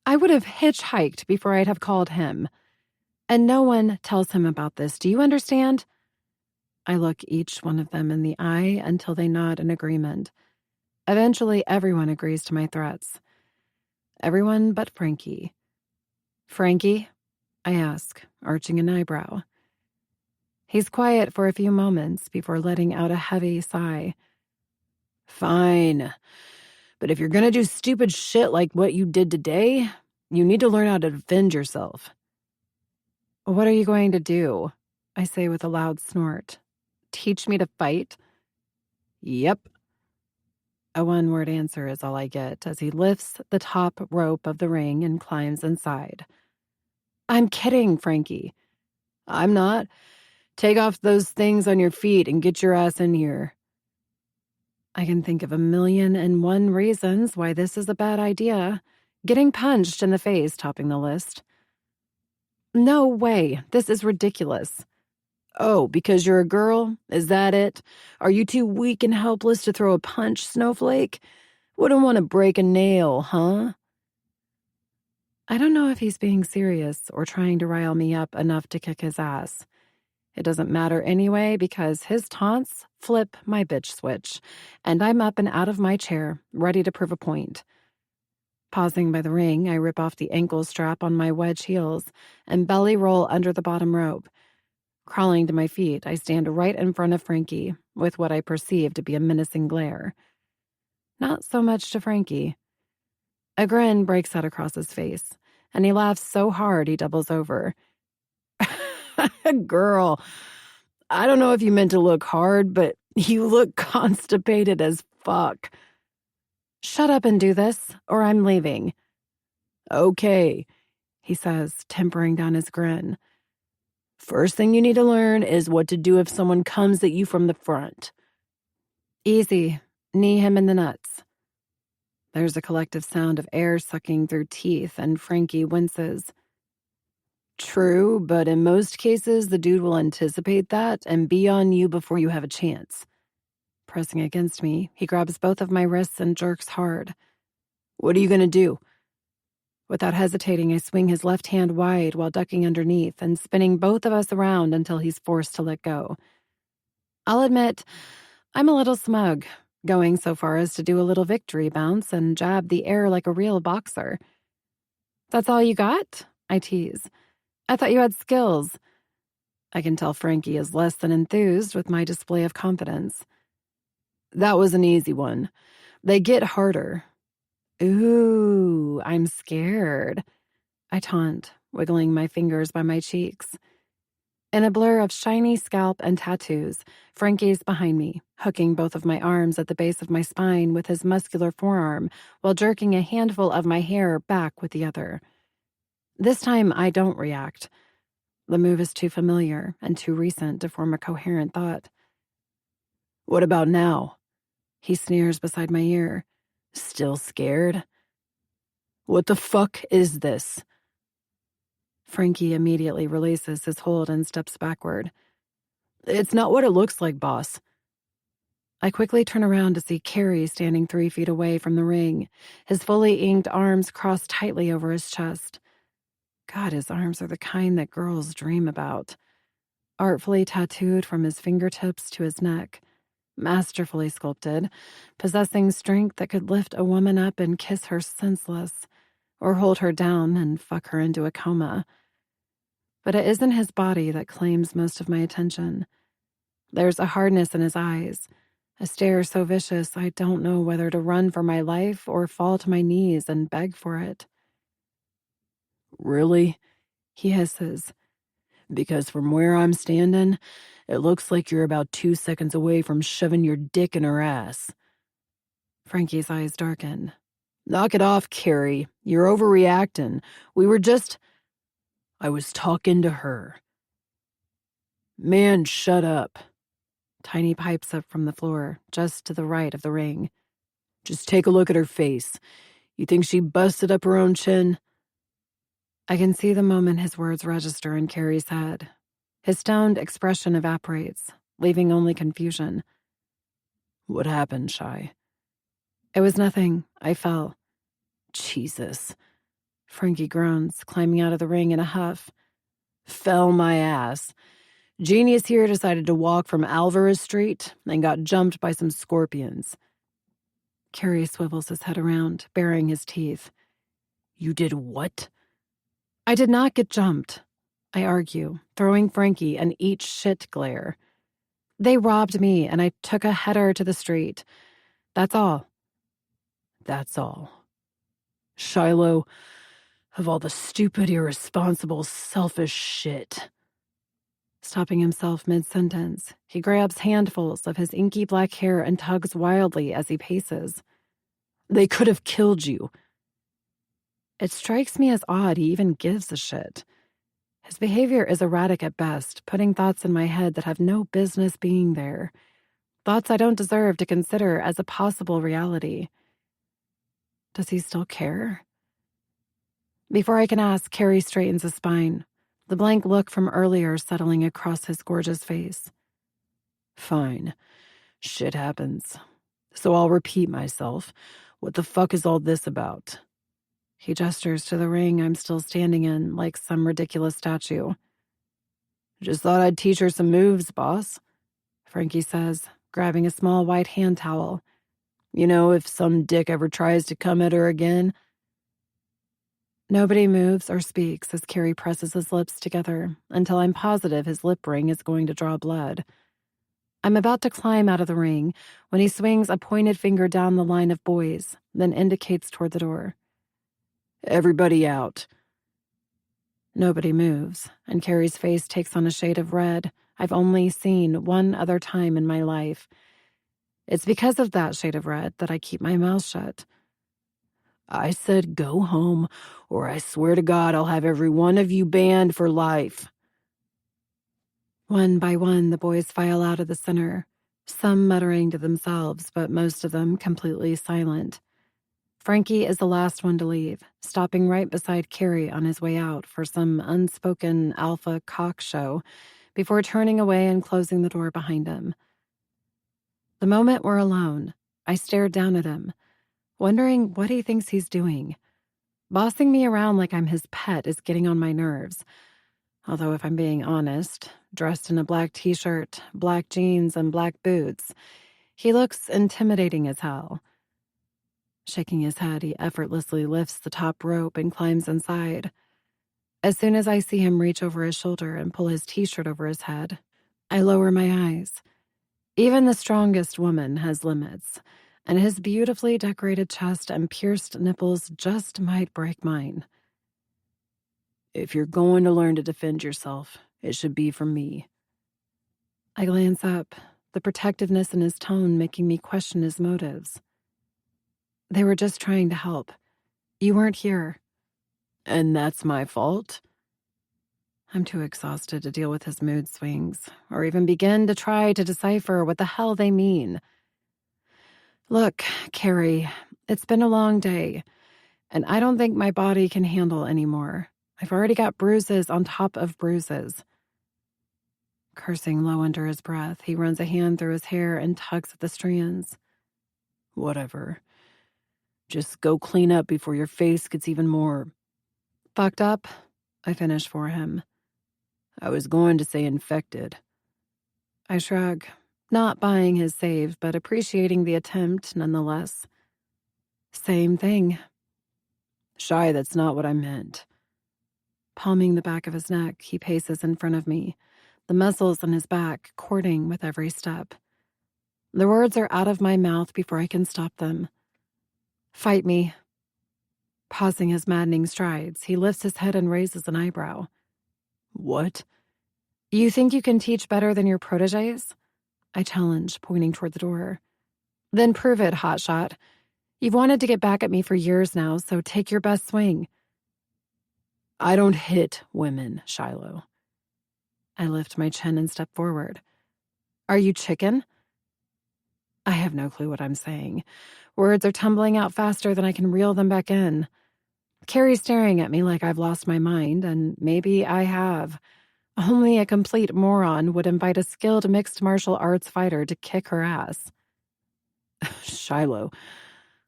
I would have hitchhiked before I'd have called him. And no one tells him about this, do you understand? I look each one of them in the eye until they nod in agreement. Eventually, everyone agrees to my threats. Everyone but Frankie. Frankie? I ask, arching an eyebrow. He's quiet for a few moments before letting out a heavy sigh. Fine. But if you're gonna do stupid shit like what you did today, you need to learn how to defend yourself. What are you going to do? I say with a loud snort. Teach me to fight? Yep. A one-word answer is all I get as he lifts the top rope of the ring and climbs inside. I'm kidding, Frankie. I'm not. Take off those things on your feet and get your ass in here. I can think of 1,000,001 reasons why this is a bad idea. Getting punched in the face topping the list. No way. This is ridiculous. Oh, because you're a girl? Is that it? Are you too weak and helpless to throw a punch, Snowflake? Wouldn't want to break a nail, huh? I don't know if he's being serious or trying to rile me up enough to kick his ass. It doesn't matter anyway because his taunts flip my bitch switch, and I'm up and out of my chair, ready to prove a point. Pausing by the ring, I rip off the ankle strap on my wedge heels and belly roll under the bottom rope. Crawling to my feet, I stand right in front of Frankie with what I perceive to be a menacing glare. Not so much to Frankie. A grin breaks out across his face, and he laughs so hard he doubles over. Girl, I don't know if you meant to look hard, but you look constipated as fuck. Shut up and do this, or I'm leaving. Okay, he says, tempering down his grin. First thing you need to learn is what to do if someone comes at you from the front. Easy. Knee him in the nuts. There's a collective sound of air sucking through teeth, and Frankie winces. True, but in most cases, the dude will anticipate that and be on you before you have a chance. Pressing against me, he grabs both of my wrists and jerks hard. What are you going to do? Without hesitating, I swing his left hand wide while ducking underneath and spinning both of us around until he's forced to let go. I'll admit, I'm a little smug, going so far as to do a little victory bounce and jab the air like a real boxer. That's all you got? I tease. I thought you had skills. I can tell Frankie is less than enthused with my display of confidence. That was an easy one. They get harder. Ooh, I'm scared. I taunt, wiggling my fingers by my cheeks. In a blur of shiny scalp and tattoos, Frankie's behind me, hooking both of my arms at the base of my spine with his muscular forearm while jerking a handful of my hair back with the other. This time, I don't react. The move is too familiar and too recent to form a coherent thought. What about now? He sneers beside my ear. Still scared? What the fuck is this? Frankie immediately releases his hold and steps backward. It's not what it looks like, boss. I quickly turn around to see Carrie standing 3 feet away from the ring, his fully inked arms crossed tightly over his chest. God, his arms are the kind that girls dream about. Artfully tattooed from his fingertips to his neck. Masterfully sculpted, possessing strength that could lift a woman up and kiss her senseless, or hold her down and fuck her into a coma. But it isn't his body that claims most of my attention. There's a hardness in his eyes, a stare so vicious I don't know whether to run for my life or fall to my knees and beg for it. Really? He hisses. Because from where I'm standing, it looks like you're about 2 seconds away from shoving your dick in her ass. Frankie's eyes darken. Knock it off, Carrie. You're overreacting. I was talking to her. Man, shut up. Tiny pipes up from the floor, just to the right of the ring. Just take a look at her face. You think she busted up her own chin? I can see the moment his words register in Carrie's head. His stoned expression evaporates, leaving only confusion. What happened, Shy? It was nothing. I fell. Jesus. Frankie groans, climbing out of the ring in a huff. Fell my ass. Genius here decided to walk from Alvarez Street and got jumped by some scorpions. Carrie swivels his head around, baring his teeth. You did what? I did not get jumped, I argue, throwing Frankie an eat shit glare. They robbed me and I took a header to the street. That's all. That's all. Shiloh, of all the stupid, irresponsible, selfish shit. Stopping himself mid-sentence, he grabs handfuls of his inky black hair and tugs wildly as he paces. They could have killed you. It strikes me as odd he even gives a shit. His behavior is erratic at best, putting thoughts in my head that have no business being there. Thoughts I don't deserve to consider as a possible reality. Does he still care? Before I can ask, Carrie straightens his spine, the blank look from earlier settling across his gorgeous face. Fine. Shit happens. So I'll repeat myself. What the fuck is all this about? He gestures to the ring I'm still standing in, like some ridiculous statue. Just thought I'd teach her some moves, boss, Frankie says, grabbing a small white hand towel. You know, if some dick ever tries to come at her again. Nobody moves or speaks as Carrie presses his lips together until I'm positive his lip ring is going to draw blood. I'm about to climb out of the ring when he swings a pointed finger down the line of boys, then indicates toward the door. Everybody out. Nobody moves, and Carrie's face takes on a shade of red I've only seen one other time in my life. It's because of that shade of red that I keep my mouth shut. I said go home, or I swear to God I'll have every one of you banned for life. One by one, the boys file out of the center, some muttering to themselves, but most of them completely silent. Frankie is the last one to leave, stopping right beside Carrie on his way out for some unspoken alpha cock show before turning away and closing the door behind him. The moment we're alone, I stare down at him, wondering what he thinks he's doing. Bossing me around like I'm his pet is getting on my nerves. Although if I'm being honest, dressed in a black t-shirt, black jeans, and black boots, he looks intimidating as hell. Shaking his head, he effortlessly lifts the top rope and climbs inside. As soon as I see him reach over his shoulder and pull his t-shirt over his head, I lower my eyes. Even the strongest woman has limits, and his beautifully decorated chest and pierced nipples just might break mine. If you're going to learn to defend yourself, it should be from me. I glance up, the protectiveness in his tone making me question his motives. They were just trying to help. You weren't here. And that's my fault? I'm too exhausted to deal with his mood swings, or even begin to try to decipher what the hell they mean. Look, Carrie, it's been a long day, and I don't think my body can handle anymore. I've already got bruises on top of bruises. Cursing low under his breath, he runs a hand through his hair and tugs at the strands. Whatever. Just go clean up before your face gets even more fucked up, I finish for him. I was going to say infected. I shrug, not buying his save, but appreciating the attempt nonetheless. Same thing. Shy, that's not what I meant. Palming the back of his neck, he paces in front of me, the muscles in his back cording with every step. The words are out of my mouth before I can stop them. Fight me. Pausing his maddening strides, he lifts his head and raises an eyebrow. What? You think you can teach better than your protégés? I challenge, pointing toward the door. Then prove it, hotshot. You've wanted to get back at me for years now, so take your best swing. I don't hit women, Shiloh. I lift my chin and step forward. Are you chicken? I have no clue what I'm saying. Words are tumbling out faster than I can reel them back in. Carrie's staring at me like I've lost my mind, and maybe I have. Only a complete moron would invite a skilled mixed martial arts fighter to kick her ass. Shiloh,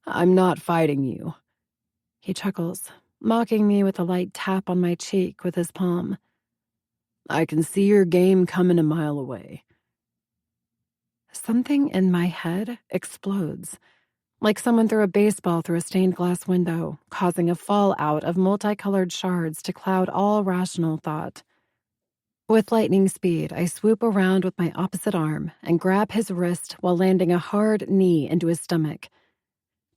I'm not fighting you. He chuckles, mocking me with a light tap on my cheek with his palm. I can see your game coming a mile away. Something in my head explodes, like someone threw a baseball through a stained glass window, causing a fallout of multicolored shards to cloud all rational thought. With lightning speed, I swoop around with my opposite arm and grab his wrist while landing a hard knee into his stomach.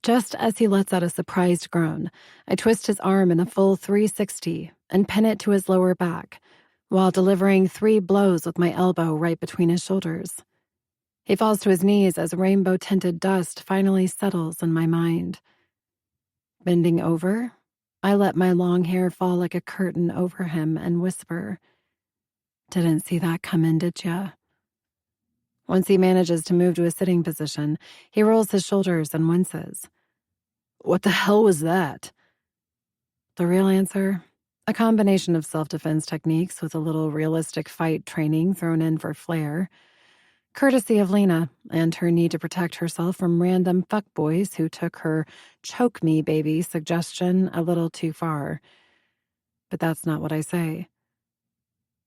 Just as he lets out a surprised groan, I twist his arm in a full 360 and pin it to his lower back, while delivering 3 blows with my elbow right between his shoulders. He falls to his knees as rainbow-tinted dust finally settles in my mind. Bending over, I let my long hair fall like a curtain over him and whisper, "Didn't see that coming, did ya?" Once he manages to move to a sitting position, he rolls his shoulders and winces. What the hell was that? The real answer? A combination of self-defense techniques with a little realistic fight training thrown in for flair. Courtesy of Lena and her need to protect herself from random fuckboys who took her choke me baby suggestion a little too far. But that's not what I say.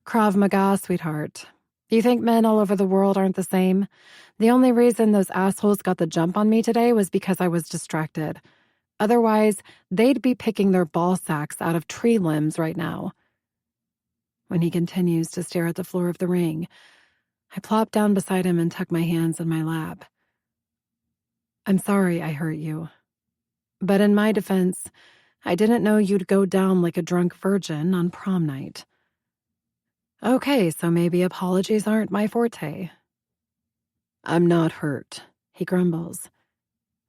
Krav Maga, sweetheart. You think men all over the world aren't the same? The only reason those assholes got the jump on me today was because I was distracted. Otherwise, they'd be picking their ball sacks out of tree limbs right now. When he continues to stare at the floor of the ring, I plop down beside him and tuck my hands in my lap. I'm sorry I hurt you. But in my defense, I didn't know you'd go down like a drunk virgin on prom night. Okay, so maybe apologies aren't my forte. I'm not hurt, he grumbles.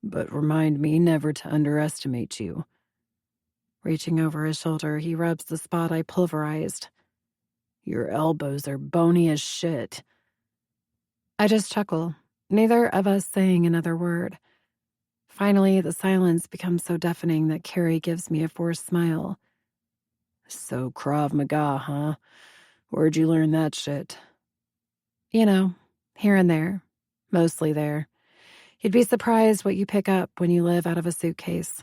But remind me never to underestimate you. Reaching over his shoulder, he rubs the spot I pulverized. Your elbows are bony as shit. I just chuckle, neither of us saying another word. Finally, the silence becomes so deafening that Carrie gives me a forced smile. So Krav Maga, huh? Where'd you learn that shit? You know, here and there. Mostly there. You'd be surprised what you pick up when you live out of a suitcase.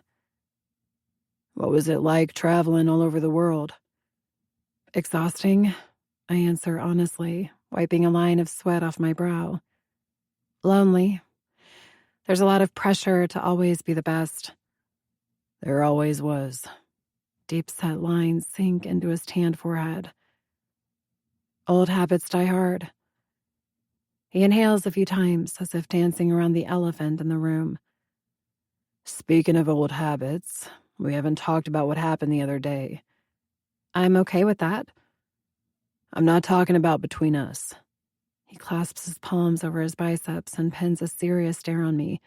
What was it like traveling all over the world? Exhausting, I answer honestly, wiping a line of sweat off my brow. Lonely. There's a lot of pressure to always be the best. There always was. Deep-set lines sink into his tanned forehead. Old habits die hard. He inhales a few times, as if dancing around the elephant in the room. Speaking of old habits, we haven't talked about what happened the other day. I'm okay with that. I'm not talking about between us. He clasps his palms over his biceps and pins a serious stare on me.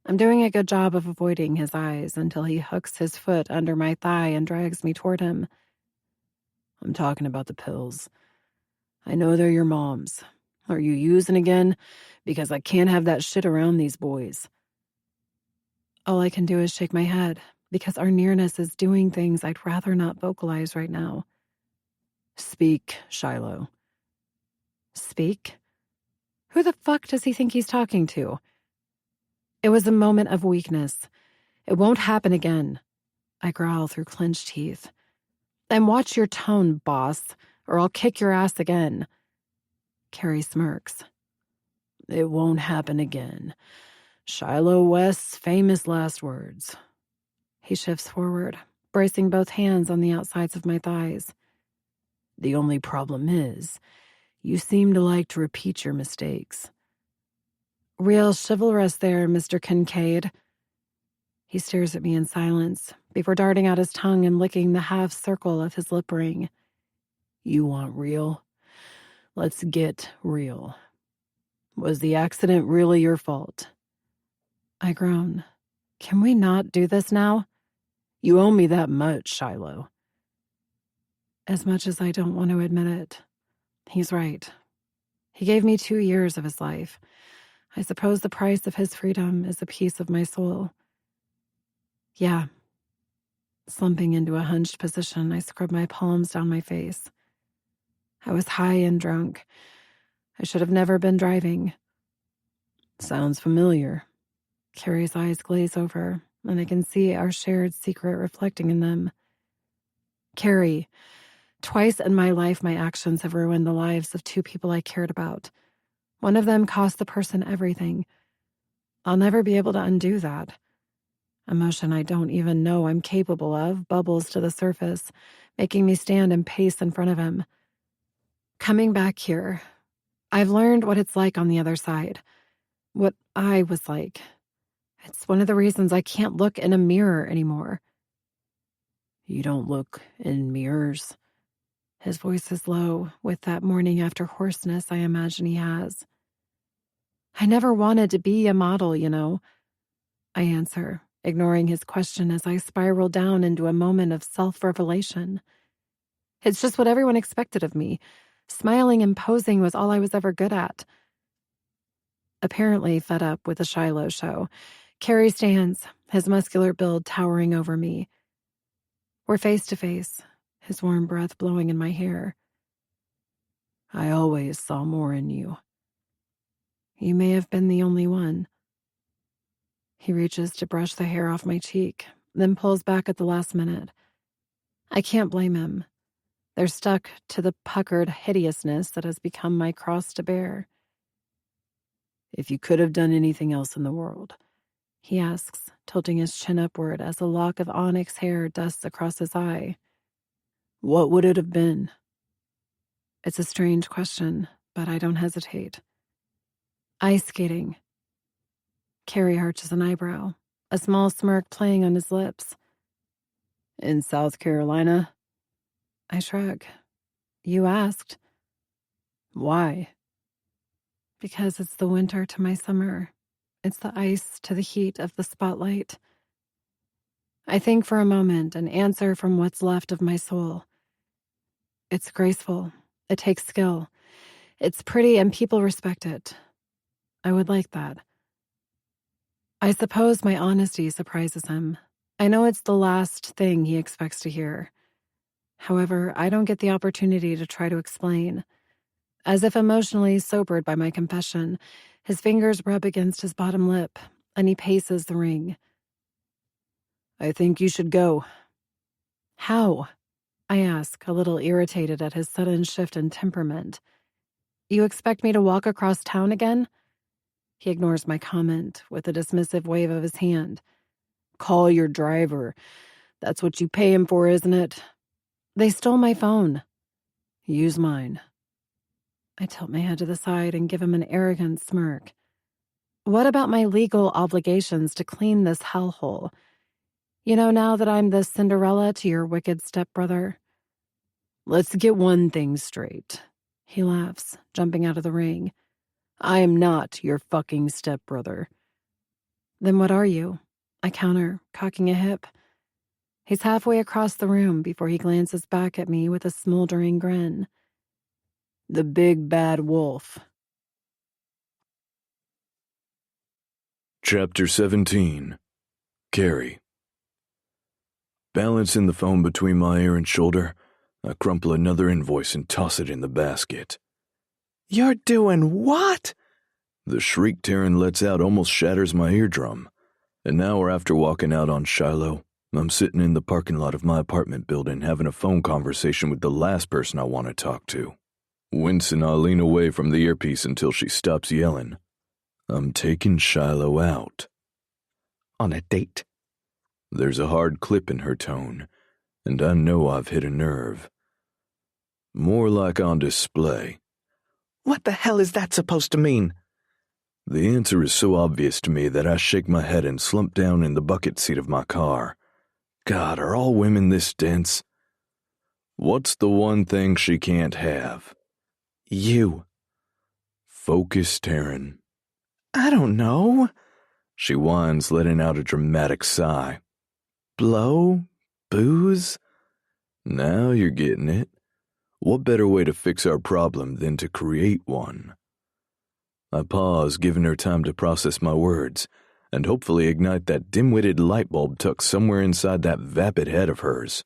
I'm doing a good job of avoiding his eyes until he hooks his foot under my thigh and drags me toward him. I'm talking about the pills. I know they're your mom's. Are you using again? Because I can't have that shit around these boys. All I can do is shake my head, because our nearness is doing things I'd rather not vocalize right now. Speak, Shiloh. Speak? Who the fuck does he think he's talking to? It was a moment of weakness. It won't happen again. I growl through clenched teeth. And watch your tone, boss, or I'll kick your ass again. Carrie smirks. It won't happen again. Shiloh West's famous last words. He shifts forward, bracing both hands on the outsides of my thighs. The only problem is, you seem to like to repeat your mistakes. Real chivalrous there, Mr. Kincaid. He stares at me in silence, before darting out his tongue and licking the half circle of his lip ring. You want real? Let's get real. Was the accident really your fault? I groan. Can we not do this now? You owe me that much, Shiloh. As much as I don't want to admit it. He's right. He gave me 2 years of his life. I suppose the price of his freedom is a piece of my soul. Yeah. Slumping into a hunched position, I scrub my palms down my face. I was high and drunk. I should have never been driving. Sounds familiar. Carrie's eyes glaze over, and I can see our shared secret reflecting in them. Carrie, twice in my life my actions have ruined the lives of 2 people I cared about. One of them cost the person everything. I'll never be able to undo that. Emotion I don't even know I'm capable of bubbles to the surface, making me stand and pace in front of him. Coming back here, I've learned what it's like on the other side. What I was like. It's one of the reasons I can't look in a mirror anymore. You don't look in mirrors. His voice is low, with that morning after hoarseness I imagine he has. I never wanted to be a model, you know. I answer, ignoring his question as I spiraled down into a moment of self-revelation. It's just what everyone expected of me. Smiling and posing was all I was ever good at. Apparently fed up with the Shiloh show, Carrie stands, his muscular build towering over me. We're face to face, his warm breath blowing in my hair. I always saw more in you. You may have been the only one. He reaches to brush the hair off my cheek, then pulls back at the last minute. I can't blame him. They're stuck to the puckered hideousness that has become my cross to bear. If you could have done anything else in the world, he asks, tilting his chin upward as a lock of onyx hair dusts across his eye. What would it have been? It's a strange question, but I don't hesitate. Ice skating. Carrie arches an eyebrow, a small smirk playing on his lips. In South Carolina? I shrug. You asked. Why? Because it's the winter to my summer. It's the ice to the heat of the spotlight. I think for a moment and answer from what's left of my soul. It's graceful. It takes skill. It's pretty and people respect it. I would like that. I suppose my honesty surprises him. I know it's the last thing he expects to hear. However, I don't get the opportunity to try to explain. As if emotionally sobered by my confession, his fingers rub against his bottom lip, and he paces the ring. I think you should go. How? I ask, a little irritated at his sudden shift in temperament. You expect me to walk across town again? He ignores my comment with a dismissive wave of his hand. Call your driver. That's what you pay him for, isn't it? They stole my phone. Use mine. I tilt my head to the side and give him an arrogant smirk. What about my legal obligations to clean this hellhole? You know, now that I'm the Cinderella to your wicked stepbrother? Let's get one thing straight. He laughs, jumping out of the ring. I am not your fucking stepbrother. Then what are you? I counter, cocking a hip. He's halfway across the room before he glances back at me with a smoldering grin. The big bad wolf. Chapter 17. Carrie. Balancing the phone between my ear and shoulder, I crumple another invoice and toss it in the basket. You're doing what? The shriek Taryn lets out almost shatters my eardrum. An hour after walking out on Shiloh, I'm sitting in the parking lot of my apartment building having a phone conversation with the last person I want to talk to. Wincing, I lean away from the earpiece until she stops yelling. I'm taking Shiloh out. On a date? There's a hard clip in her tone, and I know I've hit a nerve. More like on display. What the hell is that supposed to mean? The answer is so obvious to me that I shake my head and slump down in the bucket seat of my car. God, are all women this dense? What's the one thing she can't have? You. Focus, Taryn. I don't know. She whines, letting out a dramatic sigh. Blow? Booze? Now you're getting it. What better way to fix our problem than to create one? I pause, giving her time to process my words, and hopefully ignite that dim-witted light bulb tucked somewhere inside that vapid head of hers.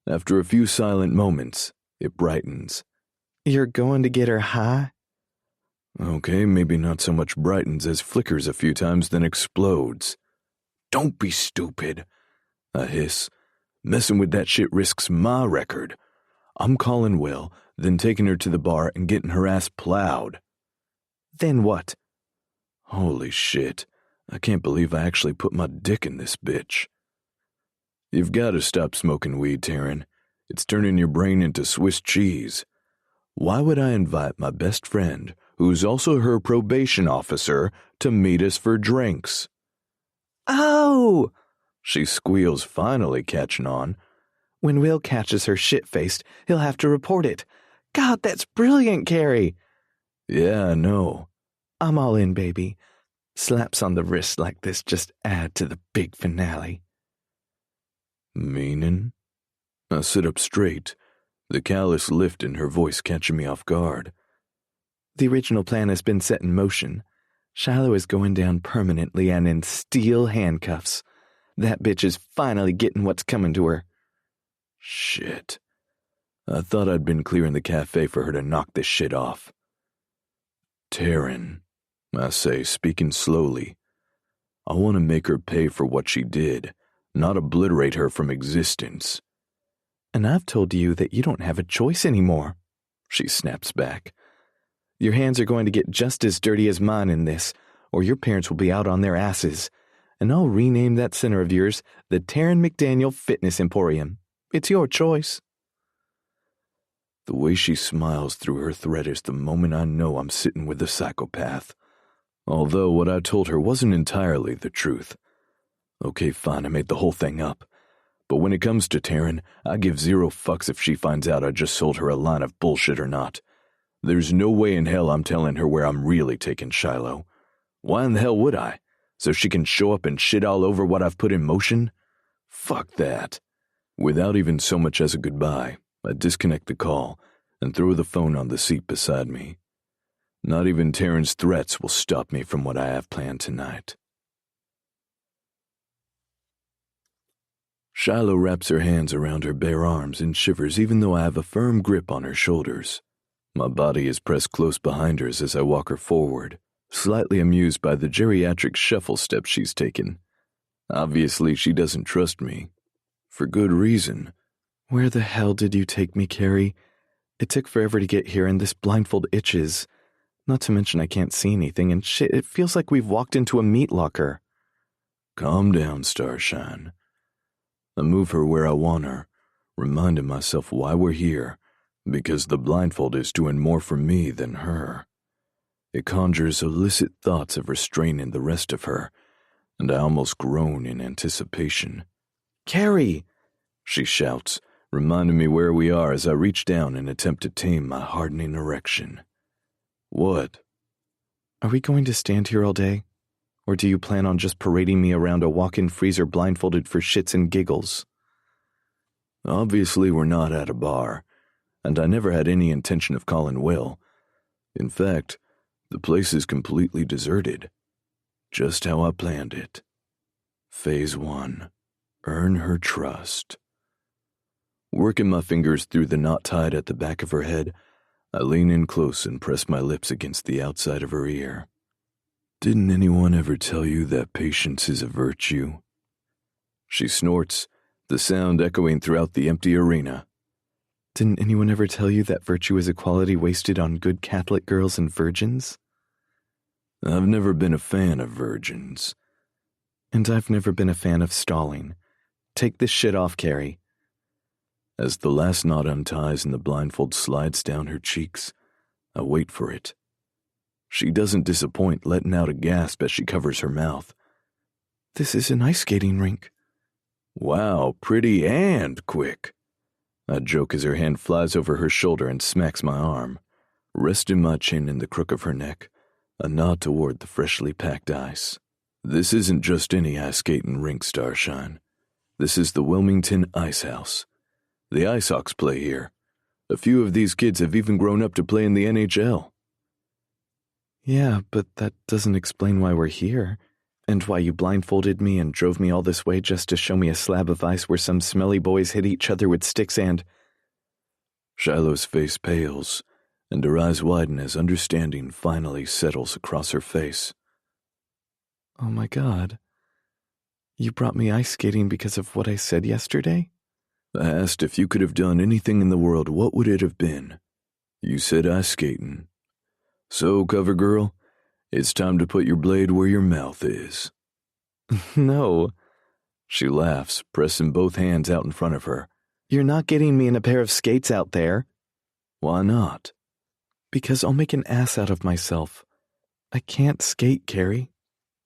After a few silent moments, it brightens. You're going to get her high? Okay, maybe not so much brightens as flickers a few times, then explodes. Don't be stupid, I hiss. Messing with that shit risks my record. I'm calling Will, then taking her to the bar and getting her ass plowed. Then what? Holy shit, I can't believe I actually put my dick in this bitch. You've got to stop smoking weed, Taryn. It's turning your brain into Swiss cheese. Why would I invite my best friend, who's also her probation officer, to meet us for drinks? Oh! She squeals, finally catching on. When Will catches her shit-faced, he'll have to report it. God, that's brilliant, Carrie. Yeah, I know. I'm all in, baby. Slaps on the wrist like this just add to the big finale. Meanin'? I sit up straight, the callous lift in her voice catching me off guard. The original plan has been set in motion. Shiloh is going down permanently and in steel handcuffs. That bitch is finally getting what's coming to her. Shit. I thought I'd been clearing the cafe for her to knock this shit off. Taryn, I say, speaking slowly. I want to make her pay for what she did, not obliterate her from existence. And I've told you that you don't have a choice anymore, she snaps back. Your hands are going to get just as dirty as mine in this, or your parents will be out on their asses, and I'll rename that center of yours the Taryn McDaniel Fitness Emporium. It's your choice. The way she smiles through her threat is the moment I know I'm sitting with a psychopath. Although what I told her wasn't entirely the truth. Okay, fine, I made the whole thing up. But when it comes to Taryn, I give zero fucks if she finds out I just sold her a line of bullshit or not. There's no way in hell I'm telling her where I'm really taking Shiloh. Why in the hell would I? So she can show up and shit all over what I've put in motion? Fuck that. Without even so much as a goodbye, I disconnect the call and throw the phone on the seat beside me. Not even Taryn's threats will stop me from what I have planned tonight. Shiloh wraps her hands around her bare arms and shivers even though I have a firm grip on her shoulders. My body is pressed close behind hers as I walk her forward, slightly amused by the geriatric shuffle steps she's taken. Obviously, she doesn't trust me. For good reason. Where the hell did you take me, Carrie? It took forever to get here and this blindfold itches. Not to mention I can't see anything and shit, it feels like we've walked into a meat locker. Calm down, Starshine. I move her where I want her, reminding myself why we're here, because the blindfold is doing more for me than her. It conjures illicit thoughts of restraining the rest of her, and I almost groan in anticipation. Carrie! She shouts, reminding me where we are as I reach down and attempt to tame my hardening erection. What? Are we going to stand here all day? Or do you plan on just parading me around a walk-in freezer blindfolded for shits and giggles? Obviously, we're not at a bar, and I never had any intention of calling Will. In fact, the place is completely deserted. Just how I planned it. Phase 1. Earn her trust. Working my fingers through the knot tied at the back of her head, I lean in close and press my lips against the outside of her ear. Didn't anyone ever tell you that patience is a virtue? She snorts, the sound echoing throughout the empty arena. Didn't anyone ever tell you that virtue is a quality wasted on good Catholic girls and virgins? I've never been a fan of virgins. And I've never been a fan of stalling. Take this shit off, Carrie. As the last knot unties and the blindfold slides down her cheeks, I wait for it. She doesn't disappoint, letting out a gasp as she covers her mouth. This is an ice skating rink. Wow, pretty and quick. I joke as her hand flies over her shoulder and smacks my arm, resting my chin in the crook of her neck, a nod toward the freshly packed ice. This isn't just any ice skating rink, Starshine. This is the Wilmington Ice House. The Ice Hawks play here. A few of these kids have even grown up to play in the NHL. Yeah, but that doesn't explain why we're here, and why you blindfolded me and drove me all this way just to show me a slab of ice where some smelly boys hit each other with sticks and... Shiloh's face pales, and her eyes widen as understanding finally settles across her face. Oh my God. You brought me ice skating because of what I said yesterday? I asked if you could have done anything in the world, what would it have been? You said ice skating. So, cover girl, it's time to put your blade where your mouth is. No. She laughs, pressing both hands out in front of her. You're not getting me in a pair of skates out there. Why not? Because I'll make an ass out of myself. I can't skate, Carrie.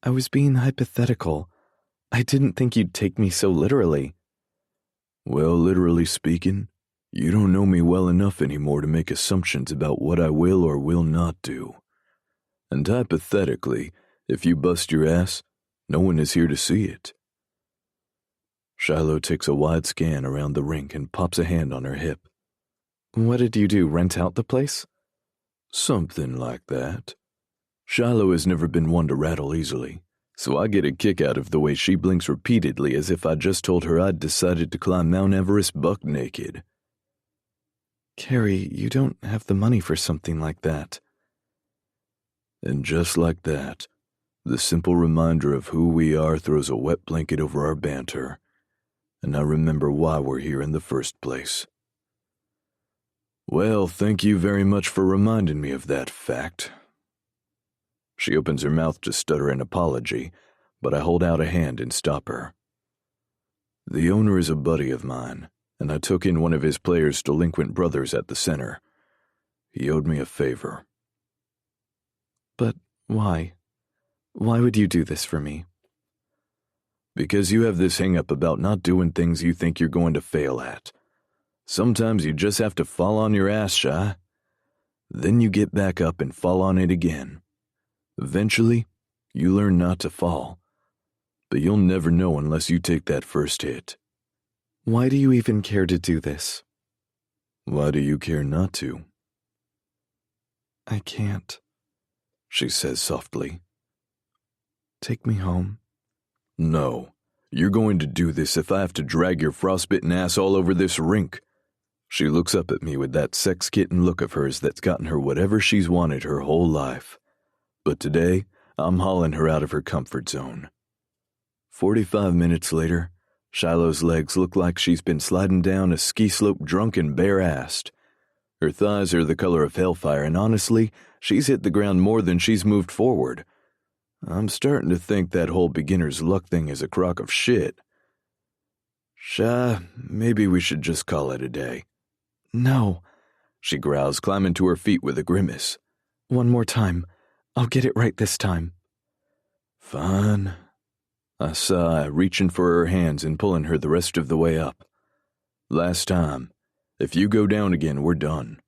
I was being hypothetical. I didn't think you'd take me so literally. Well, literally speaking, you don't know me well enough anymore to make assumptions about what I will or will not do. And hypothetically If you bust your ass, no one is here to see it. Shiloh takes a wide scan around the rink and pops a hand on her hip. What did you do, rent out the place? Something like that. Shiloh has never been one to rattle easily, so I get a kick out of the way she blinks repeatedly as if I just told her I'd decided to climb Mount Everest buck naked. Carrie, you don't have the money for something like that. And just like that, the simple reminder of who we are throws a wet blanket over our banter, and I remember why we're here in the first place. Well, thank you very much for reminding me of that fact. She opens her mouth to stutter an apology, but I hold out a hand and stop her. The owner is a buddy of mine, and I took in one of his players' delinquent brothers at the center. He owed me a favor. But why? Why would you do this for me? Because you have this hang-up about not doing things you think you're going to fail at. Sometimes you just have to fall on your ass, Shy. Then you get back up and fall on it again. Eventually, you learn not to fall. But you'll never know unless you take that first hit. Why do you even care to do this? Why do you care not to? I can't, she says softly. Take me home. No, you're going to do this if I have to drag your frostbitten ass all over this rink. She looks up at me with that sex kitten look of hers that's gotten her whatever she's wanted her whole life. But today, I'm hauling her out of her comfort zone. 45 minutes later, Shiloh's legs look like she's been sliding down a ski slope drunk and bare-assed. Her thighs are the color of hellfire, and honestly, she's hit the ground more than she's moved forward. I'm starting to think that whole beginner's luck thing is a crock of shit. Shy, maybe we should just call it a day. No, she growls, climbing to her feet with a grimace. One more time. I'll get it right this time. Fine. I sigh, reaching for her hands and pulling her the rest of the way up. Last time. If you go down again, we're done.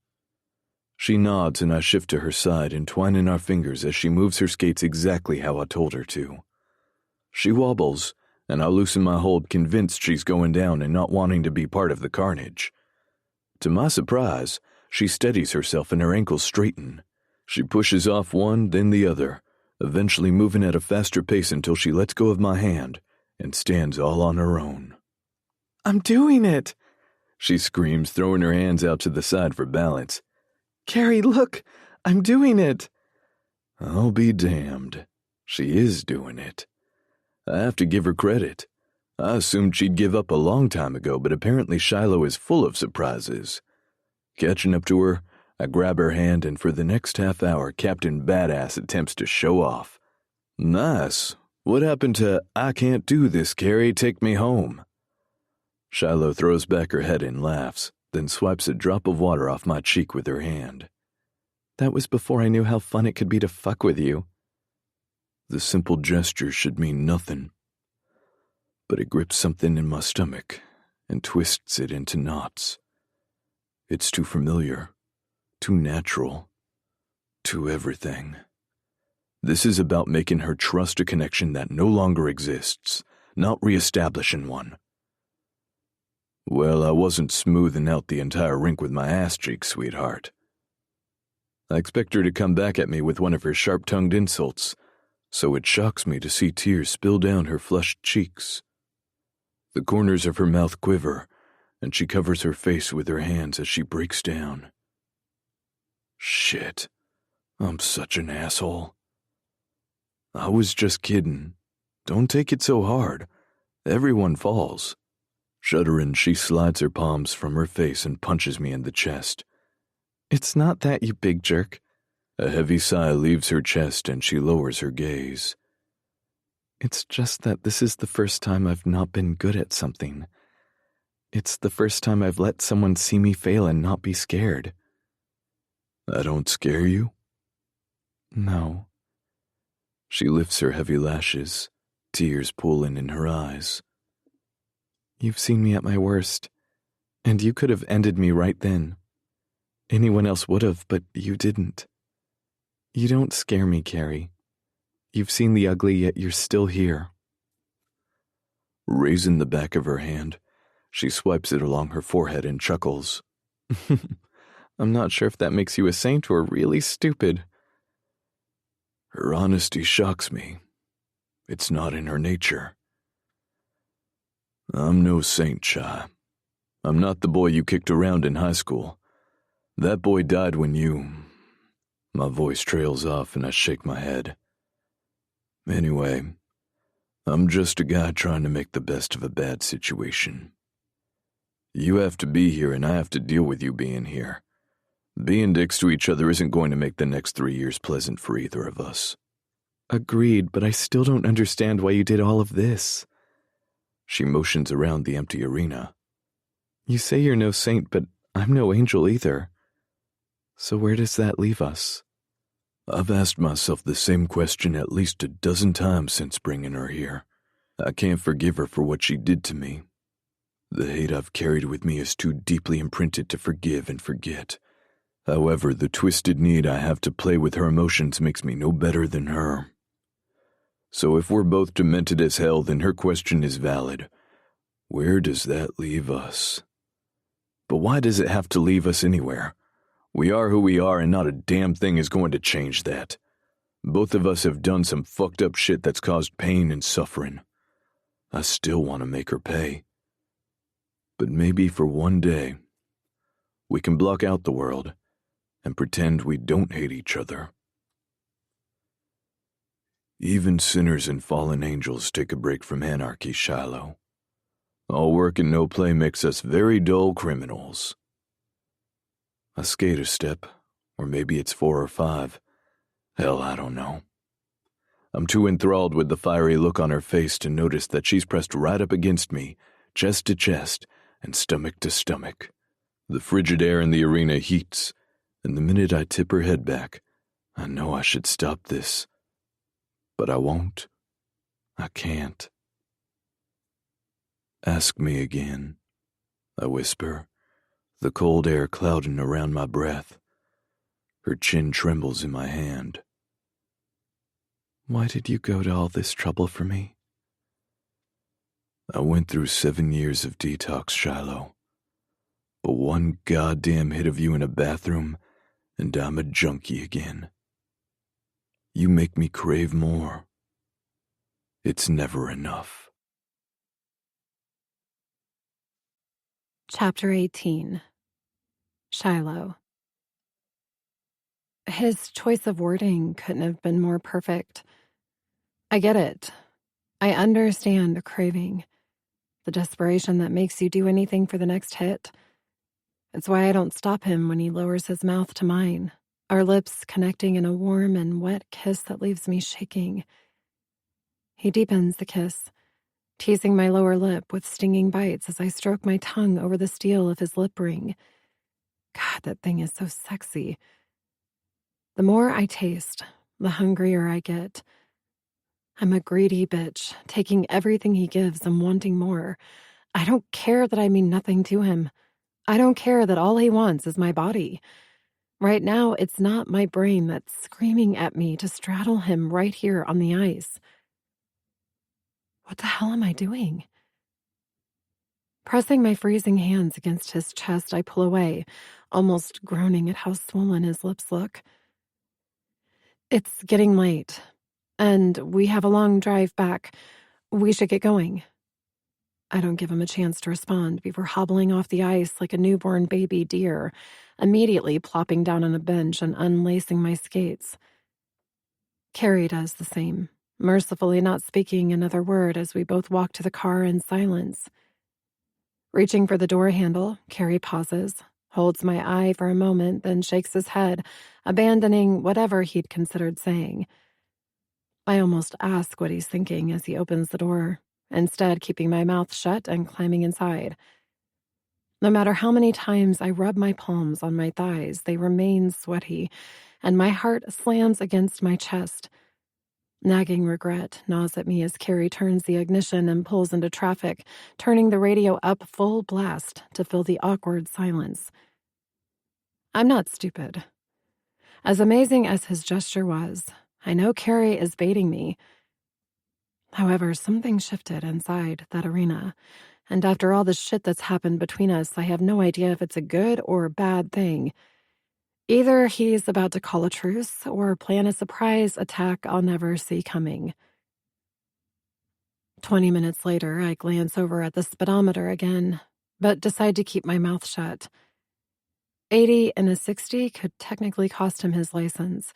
She nods and I shift to her side, entwining our fingers as she moves her skates exactly how I told her to. She wobbles, and I loosen my hold, convinced she's going down and not wanting to be part of the carnage. To my surprise, she steadies herself and her ankles straighten. She pushes off one, then the other, eventually moving at a faster pace until she lets go of my hand and stands all on her own. I'm doing it, she screams, throwing her hands out to the side for balance. Carrie, look, I'm doing it. I'll be damned. She is doing it. I have to give her credit. I assumed she'd give up a long time ago, but apparently Shiloh is full of surprises. Catching up to her, I grab her hand, and for the next half hour, Captain Badass attempts to show off. Nice. What happened to, I can't do this, Carrie, take me home? Shiloh throws back her head and laughs, then swipes a drop of water off my cheek with her hand. That was before I knew how fun it could be to fuck with you. The simple gesture should mean nothing, but it grips something in my stomach and twists it into knots. It's too familiar, too natural, too everything. This is about making her trust a connection that no longer exists, not reestablishing one. Well, I wasn't smoothing out the entire rink with my ass cheeks, sweetheart. I expect her to come back at me with one of her sharp-tongued insults, so it shocks me to see tears spill down her flushed cheeks. The corners of her mouth quiver, and she covers her face with her hands as she breaks down. Shit, I'm such an asshole. I was just kidding. Don't take it so hard. Everyone falls. Shuddering, she slides her palms from her face and punches me in the chest. It's not that, you big jerk. A heavy sigh leaves her chest and she lowers her gaze. It's just that this is the first time I've not been good at something. It's the first time I've let someone see me fail and not be scared. I don't scare you? No. She lifts her heavy lashes, tears pooling in her eyes. You've seen me at my worst, and you could have ended me right then. Anyone else would have, but you didn't. You don't scare me, Carrie. You've seen the ugly, yet you're still here. Raising the back of her hand, she swipes it along her forehead and chuckles. I'm not sure if that makes you a saint or really stupid. Her honesty shocks me. It's not in her nature. I'm no saint, Shy. I'm not the boy you kicked around in high school. That boy died when you... My voice trails off and I shake my head. Anyway, I'm just a guy trying to make the best of a bad situation. You have to be here and I have to deal with you being here. Being dicks to each other isn't going to make the next 3 years pleasant for either of us. Agreed, but I still don't understand why you did all of this. She motions around the empty arena. You say you're no saint, but I'm no angel either. So where does that leave us? I've asked myself the same question at least a dozen times since bringing her here. I can't forgive her for what she did to me. The hate I've carried with me is too deeply imprinted to forgive and forget. However, the twisted need I have to play with her emotions makes me no better than her. So if we're both demented as hell, then her question is valid. Where does that leave us? But why does it have to leave us anywhere? We are who we are and not a damn thing is going to change that. Both of us have done some fucked up shit that's caused pain and suffering. I still want to make her pay. But maybe for one day, we can block out the world and pretend we don't hate each other. Even sinners and fallen angels take a break from anarchy, Shiloh. All work and no play makes us very dull criminals. I skate a step, or maybe it's 4 or 5. Hell, I don't know. I'm too enthralled with the fiery look on her face to notice that she's pressed right up against me, chest to chest, and stomach to stomach. The frigid air in the arena heats, and the minute I tip her head back, I know I should stop this. But I won't. I can't. Ask me again, I whisper, the cold air clouding around my breath. Her chin trembles in my hand. Why did you go to all this trouble for me? I went through 7 years of detox, Shiloh. But one goddamn hit of you in a bathroom, and I'm a junkie again. You make me crave more. It's never enough. Chapter 18. Shiloh. His choice of wording couldn't have been more perfect. I get it. I understand the craving, the desperation that makes you do anything for the next hit. It's why I don't stop him when he lowers his mouth to mine, our lips connecting in a warm and wet kiss that leaves me shaking. He deepens the kiss, teasing my lower lip with stinging bites as I stroke my tongue over the steel of his lip ring. God, that thing is so sexy. The more I taste, the hungrier I get. I'm a greedy bitch, taking everything he gives and wanting more. I don't care that I mean nothing to him. I don't care that all he wants is my body. Right now, it's not my brain that's screaming at me to straddle him right here on the ice. What the hell am I doing? Pressing my freezing hands against his chest, I pull away, almost groaning at how swollen his lips look. It's getting late, and we have a long drive back. We should get going. I don't give him a chance to respond before hobbling off the ice like a newborn baby deer, immediately plopping down on a bench and unlacing my skates. Carrie does the same, mercifully not speaking another word as we both walk to the car in silence. Reaching for the door handle, Carrie pauses, holds my eye for a moment, then shakes his head, abandoning whatever he'd considered saying. I almost ask what he's thinking as he opens the door, instead keeping my mouth shut and climbing inside. No matter how many times I rub my palms on my thighs, they remain sweaty, and my heart slams against my chest. Nagging regret gnaws at me as Carrie turns the ignition and pulls into traffic, turning the radio up full blast to fill the awkward silence. I'm not stupid. As amazing as his gesture was, I know Carrie is baiting me. However, something shifted inside that arena, and after all the shit that's happened between us, I have no idea if it's a good or bad thing. Either he's about to call a truce or plan a surprise attack I'll never see coming. 20 minutes later, I glance over at the speedometer again, but decide to keep my mouth shut. 80 and a 60 could technically cost him his license,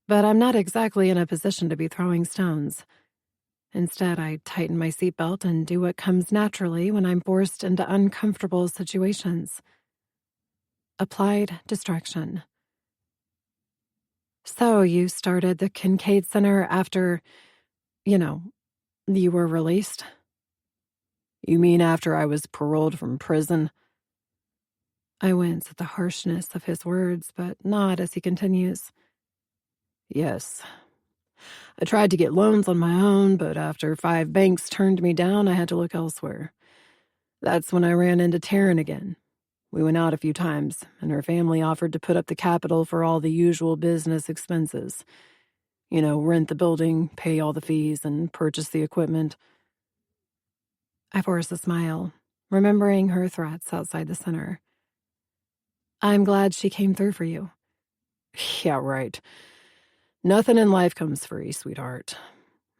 but I'm not exactly in a position to be throwing stones. Instead, I tighten my seatbelt and do what comes naturally when I'm forced into uncomfortable situations. Applied distraction. So you started the Kincaid Center after, you were released? You mean after I was paroled from prison? I wince at the harshness of his words, but nod as he continues. Yes. I tried to get loans on my own, but after 5 banks turned me down, I had to look elsewhere. That's when I ran into Taryn again. We went out a few times, and her family offered to put up the capital for all the usual business expenses. Rent the building, pay all the fees, and purchase the equipment. I force a smile, remembering her threats outside the center. I'm glad she came through for you. Yeah, right. Nothing in life comes free, sweetheart.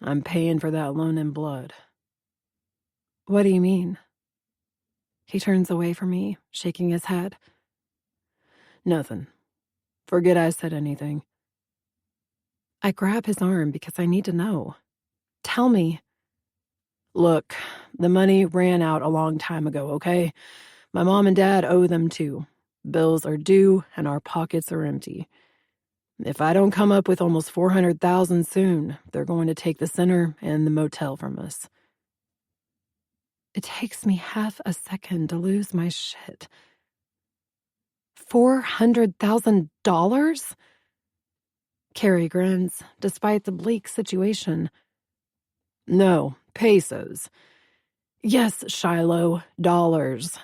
I'm paying for that loan in blood. What do you mean? He turns away from me, shaking his head. Nothing. Forget I said anything. I grab his arm because I need to know. Tell me. Look, the money ran out a long time ago, okay? My mom and dad owe them too. Bills are due and our pockets are empty. If I don't come up with almost $400,000 soon, they're going to take the center and the motel from us. It takes me half a second to lose my shit. $400,000? Carrie grins, despite the bleak situation. No, pesos. Yes, Shiloh, dollars.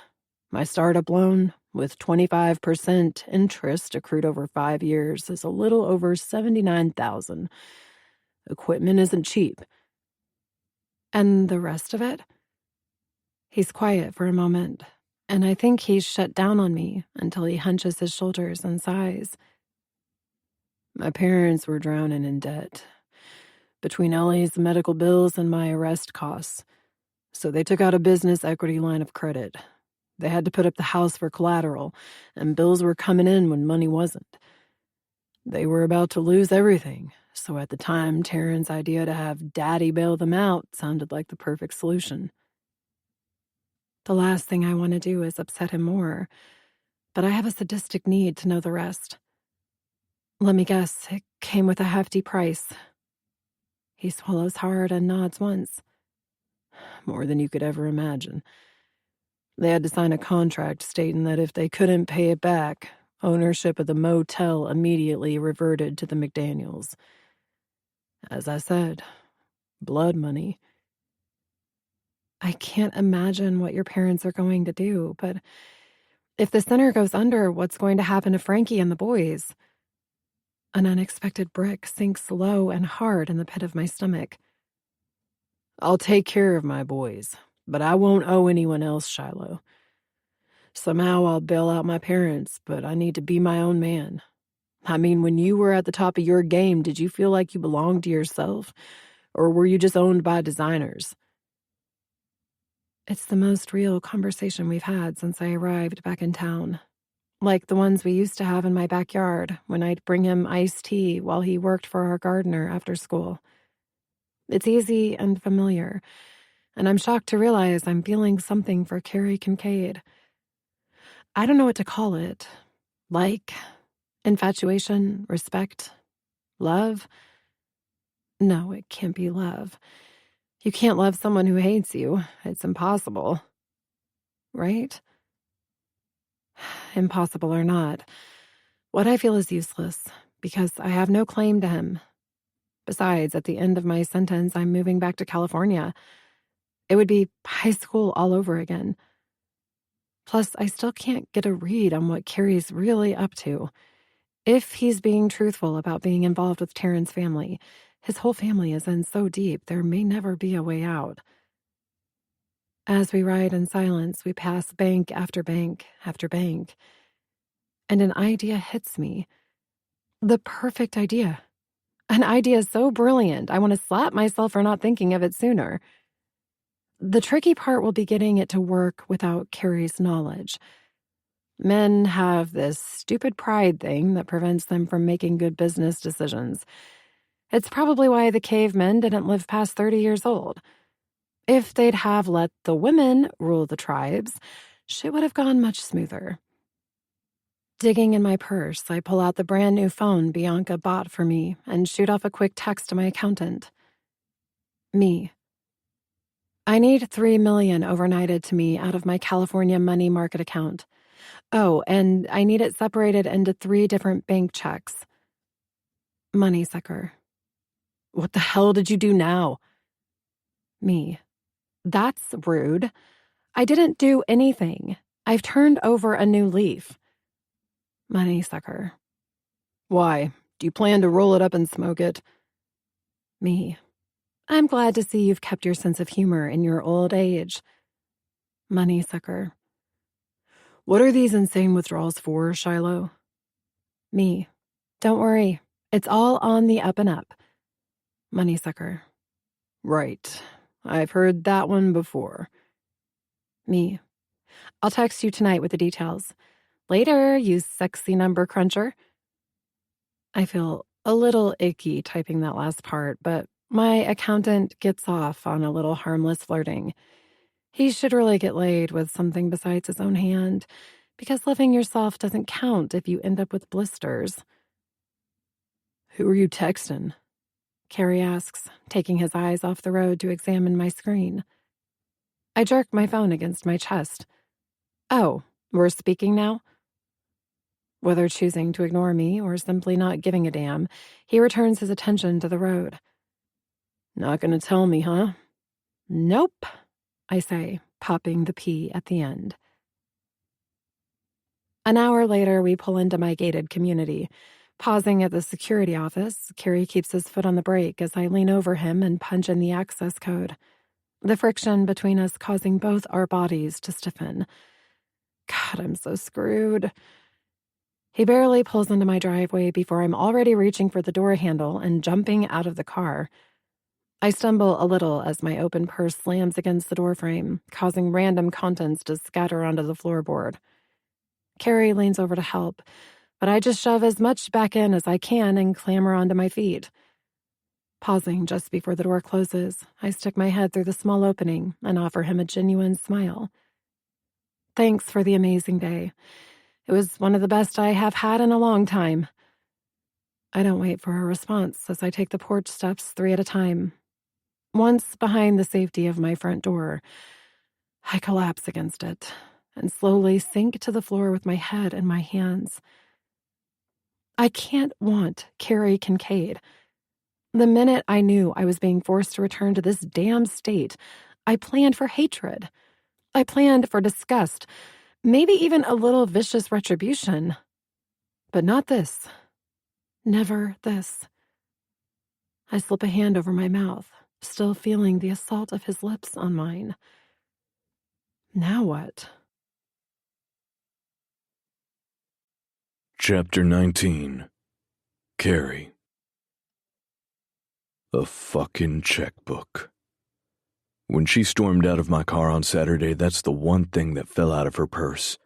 My startup loan, with 25% interest accrued over 5 years, is a little over $79,000. Equipment isn't cheap. And the rest of it? He's quiet for a moment, and I think he's shut down on me until he hunches his shoulders and sighs. My parents were drowning in debt. Between Ellie's medical bills and my arrest costs. So they took out a business equity line of credit. They had to put up the house for collateral, and bills were coming in when money wasn't. They were about to lose everything, so at the time, Taryn's idea to have Daddy bail them out sounded like the perfect solution. The last thing I want to do is upset him more, but I have a sadistic need to know the rest. Let me guess, it came with a hefty price. He swallows hard and nods once. More than you could ever imagine. They had to sign a contract stating that if they couldn't pay it back, ownership of the motel immediately reverted to the McDaniels. As I said, blood money. I can't imagine what your parents are going to do, but if the center goes under, what's going to happen to Frankie and the boys? An unexpected brick sinks low and hard in the pit of my stomach. I'll take care of my boys, but I won't owe anyone else, Shiloh. Somehow I'll bail out my parents, but I need to be my own man. I mean, when you were at the top of your game, did you feel like you belonged to yourself? Or were you just owned by designers? It's the most real conversation we've had since I arrived back in town. Like the ones we used to have in my backyard when I'd bring him iced tea while he worked for our gardener after school. It's easy and familiar, and I'm shocked to realize I'm feeling something for Carrie Kincaid. I don't know what to call it. Like, infatuation, respect, love? No, it can't be love. You can't love someone who hates you. It's impossible. Right? Impossible or not, what I feel is useless because I have no claim to him. Besides, at the end of my sentence, I'm moving back to California. It would be high school all over again. Plus, I still can't get a read on what Carrie's really up to. If he's being truthful about being involved with Taryn's family, his whole family is in so deep there may never be a way out. As we ride in silence, we pass bank after bank after bank, and an idea hits me. The perfect idea. An idea so brilliant, I want to slap myself for not thinking of it sooner. The tricky part will be getting it to work without Carrie's knowledge. Men have this stupid pride thing that prevents them from making good business decisions. It's probably why the cavemen didn't live past 30 years old. If they'd have let the women rule the tribes, shit would have gone much smoother. Digging in my purse, I pull out the brand new phone Bianca bought for me and shoot off a quick text to my accountant. Me. I need $3 million overnighted to me out of my California money market account. Oh, and I need it separated into 3 different bank checks. Money sucker. What the hell did you do now? Me. That's rude. I didn't do anything. I've turned over a new leaf. Money sucker. Why? Do you plan to roll it up and smoke it? Me. I'm glad to see you've kept your sense of humor in your old age. Money sucker. What are these insane withdrawals for, Shiloh? Me. Don't worry. It's all on the up and up. Money sucker. Right. I've heard that one before. Me. I'll text you tonight with the details. Later, you sexy number cruncher. I feel a little icky typing that last part, but my accountant gets off on a little harmless flirting. He should really get laid with something besides his own hand, because loving yourself doesn't count if you end up with blisters. Who are you texting? Carrie asks, taking his eyes off the road to examine my screen. I jerk my phone against my chest. Oh, we're speaking now? Whether choosing to ignore me or simply not giving a damn, he returns his attention to the road. Not gonna tell me, huh? Nope, I say, popping the P at the end. An hour later, we pull into my gated community. Pausing at the security office, Carrie keeps his foot on the brake as I lean over him and punch in the access code. The friction between us causing both our bodies to stiffen. God, I'm so screwed. He barely pulls into my driveway before I'm already reaching for the door handle and jumping out of the car. I stumble a little as my open purse slams against the doorframe, causing random contents to scatter onto the floorboard. Carrie leans over to help, but I just shove as much back in as I can and clamber onto my feet. Pausing just before the door closes, I stick my head through the small opening and offer him a genuine smile. Thanks for the amazing day. It was one of the best I have had in a long time. I don't wait for a response as I take the porch steps 3 at a time. Once behind the safety of my front door, I collapse against it and slowly sink to the floor with my head in my hands. I can't want Carrie Kincaid. The minute I knew I was being forced to return to this damn state, I planned for hatred. I planned for disgust, maybe even a little vicious retribution. But not this. Never this. I slip a hand over my mouth, still feeling the assault of his lips on mine. Now what? Chapter 19. Carrie. A fucking checkbook. When she stormed out of my car on Saturday, that's the one thing that fell out of her purse.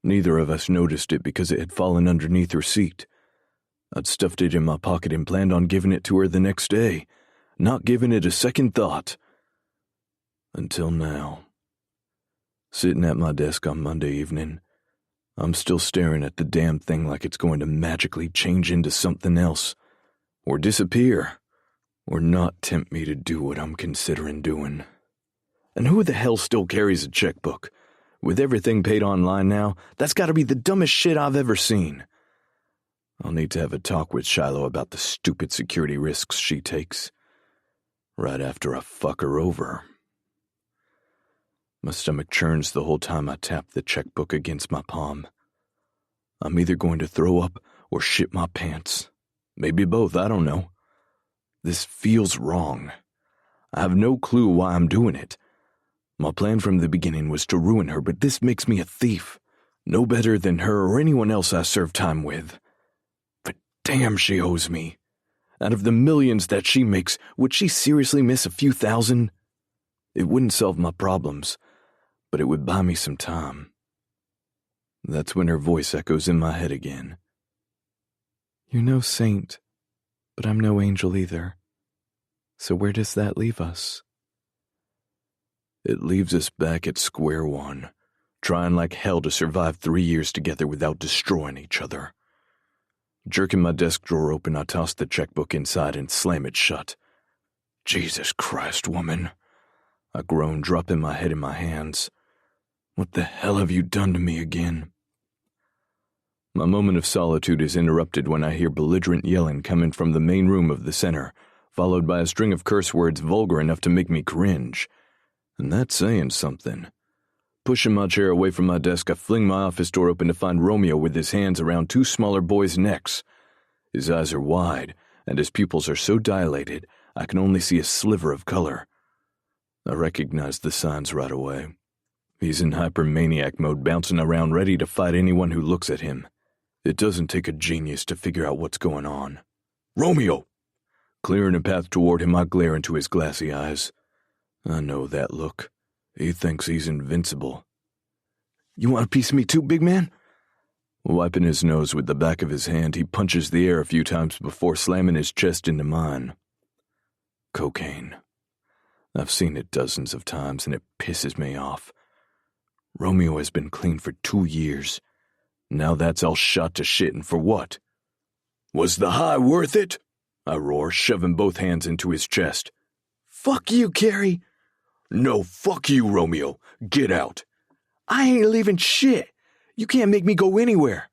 Neither of us noticed it because it had fallen underneath her seat. I'd stuffed it in my pocket and planned on giving it to her the next day, not giving it a second thought. Until now. Sitting at my desk on Monday evening, I'm still staring at the damn thing like it's going to magically change into something else, or disappear, or not tempt me to do what I'm considering doing. And who the hell still carries a checkbook? With everything paid online now, that's gotta be the dumbest shit I've ever seen. I'll need to have a talk with Shiloh about the stupid security risks she takes. Right after I fuck her over. My stomach churns the whole time I tap the checkbook against my palm. I'm either going to throw up or shit my pants. Maybe both, I don't know. This feels wrong. I have no clue why I'm doing it. My plan from the beginning was to ruin her, but this makes me a thief. No better than her or anyone else I served time with. But damn, she owes me. Out of the millions that she makes, would she seriously miss a few thousand? It wouldn't solve my problems, but it would buy me some time. That's when her voice echoes in my head again. You're no saint, but I'm no angel either. So where does that leave us? It leaves us back at square one, trying like hell to survive 3 years together without destroying each other. Jerking my desk drawer open, I toss the checkbook inside and slam it shut. Jesus Christ, woman. I groan, dropping my head in my hands. What the hell have you done to me again? My moment of solitude is interrupted when I hear belligerent yelling coming from the main room of the center, followed by a string of curse words vulgar enough to make me cringe. And that's saying something. Pushing my chair away from my desk, I fling my office door open to find Romeo with his hands around two smaller boys' necks. His eyes are wide, and his pupils are so dilated, I can only see a sliver of color. I recognize the signs right away. He's in hypermaniac mode, bouncing around ready to fight anyone who looks at him. It doesn't take a genius to figure out what's going on. Romeo! Clearing a path toward him, I glare into his glassy eyes. I know that look. He thinks he's invincible. You want a piece of me too, big man? Wiping his nose with the back of his hand, he punches the air a few times before slamming his chest into mine. Cocaine. I've seen it dozens of times, and it pisses me off. Romeo has been clean for 2 years. Now that's all shot to shit, and for what? Was the high worth it? I roar, shoving both hands into his chest. Fuck you, Carrie. No, fuck you, Romeo. Get out. I ain't leaving shit. You can't make me go anywhere.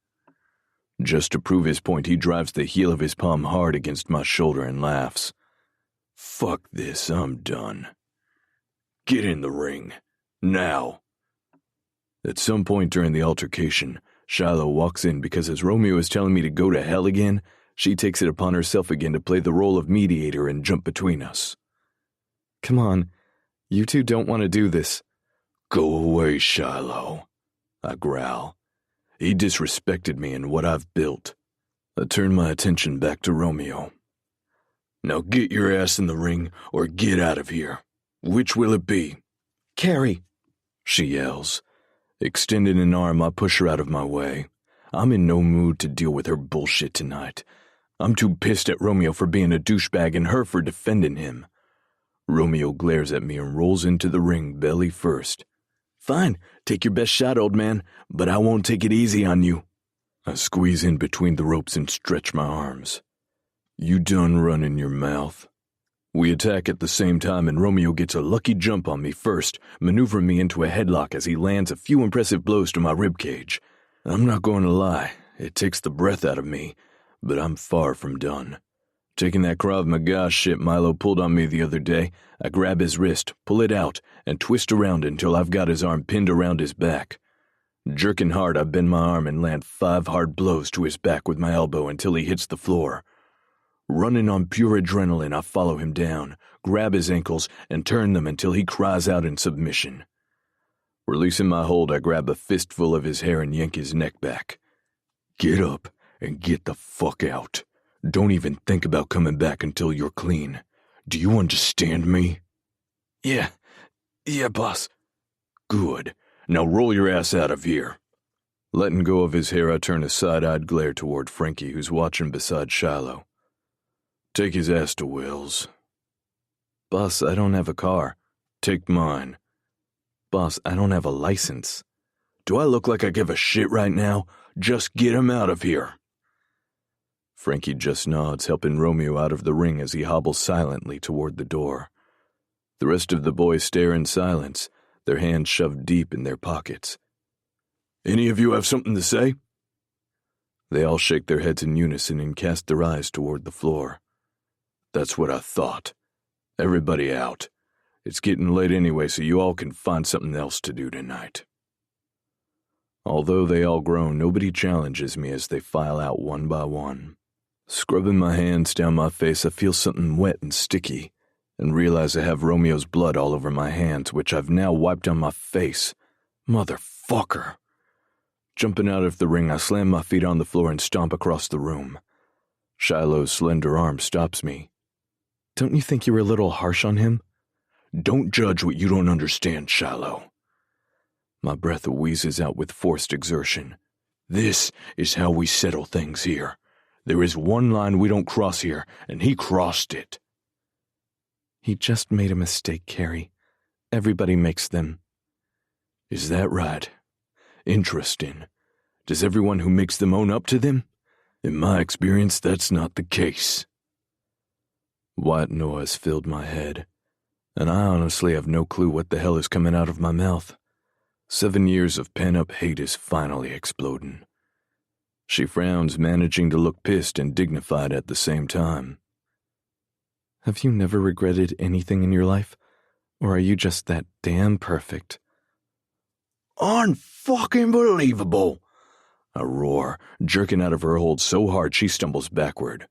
Just to prove his point, he drives the heel of his palm hard against my shoulder and laughs. Fuck this, I'm done. Get in the ring. Now. At some point during the altercation, Shiloh walks in because as Romeo is telling me to go to hell again, she takes it upon herself again to play the role of mediator and jump between us. Come on, you two don't want to do this. Go away, Shiloh, I growl. He disrespected me and what I've built. I turn my attention back to Romeo. Now get your ass in the ring or get out of here. Which will it be? Carrie, she yells. Extending an arm, I push her out of my way. I'm in no mood to deal with her bullshit tonight. I'm too pissed at Romeo for being a douchebag and her for defending him. Romeo glares at me and rolls into the ring belly first. Fine, take your best shot, old man, but I won't take it easy on you. I squeeze in between the ropes and stretch my arms. You done running your mouth? We attack at the same time and Romeo gets a lucky jump on me first, maneuvering me into a headlock as he lands a few impressive blows to my ribcage. I'm not going to lie, it takes the breath out of me, but I'm far from done. Taking that Krav Maga shit Milo pulled on me the other day, I grab his wrist, pull it out, and twist around until I've got his arm pinned around his back. Jerking hard, I bend my arm and land 5 hard blows to his back with my elbow until he hits the floor. Running on pure adrenaline, I follow him down, grab his ankles, and turn them until he cries out in submission. Releasing my hold, I grab a fistful of his hair and yank his neck back. Get up and get the fuck out. Don't even think about coming back until you're clean. Do you understand me? Yeah, boss. Good. Now roll your ass out of here. Letting go of his hair, I turn a side-eyed glare toward Frankie, who's watching beside Shiloh. Take his ass to Will's. Boss, I don't have a car. Take mine. Boss, I don't have a license. Do I look like I give a shit right now? Just get him out of here. Frankie just nods, helping Romeo out of the ring as he hobbles silently toward the door. The rest of the boys stare in silence, their hands shoved deep in their pockets. Any of you have something to say? They all shake their heads in unison and cast their eyes toward the floor. That's what I thought. Everybody out. It's getting late anyway, so you all can find something else to do tonight. Although they all groan, nobody challenges me as they file out one by one. Scrubbing my hands down my face, I feel something wet and sticky, and realize I have Romeo's blood all over my hands, which I've now wiped on my face. Motherfucker. Jumping out of the ring, I slam my feet on the floor and stomp across the room. Shiloh's slender arm stops me. Don't you think you were a little harsh on him? Don't judge what you don't understand, Shiloh. My breath wheezes out with forced exertion. This is how we settle things here. There is one line we don't cross here, and he crossed it. He just made a mistake, Carrie. Everybody makes them. Is that right? Interesting. Does everyone who makes them own up to them? In my experience, that's not the case. White noise filled my head, and I honestly have no clue what the hell is coming out of my mouth. 7 years of pent-up hate is finally exploding. She frowns, managing to look pissed and dignified at the same time. Have you never regretted anything in your life? Or are you just that damn perfect? Unfucking believable! I roar, jerking out of her hold so hard she stumbles backward.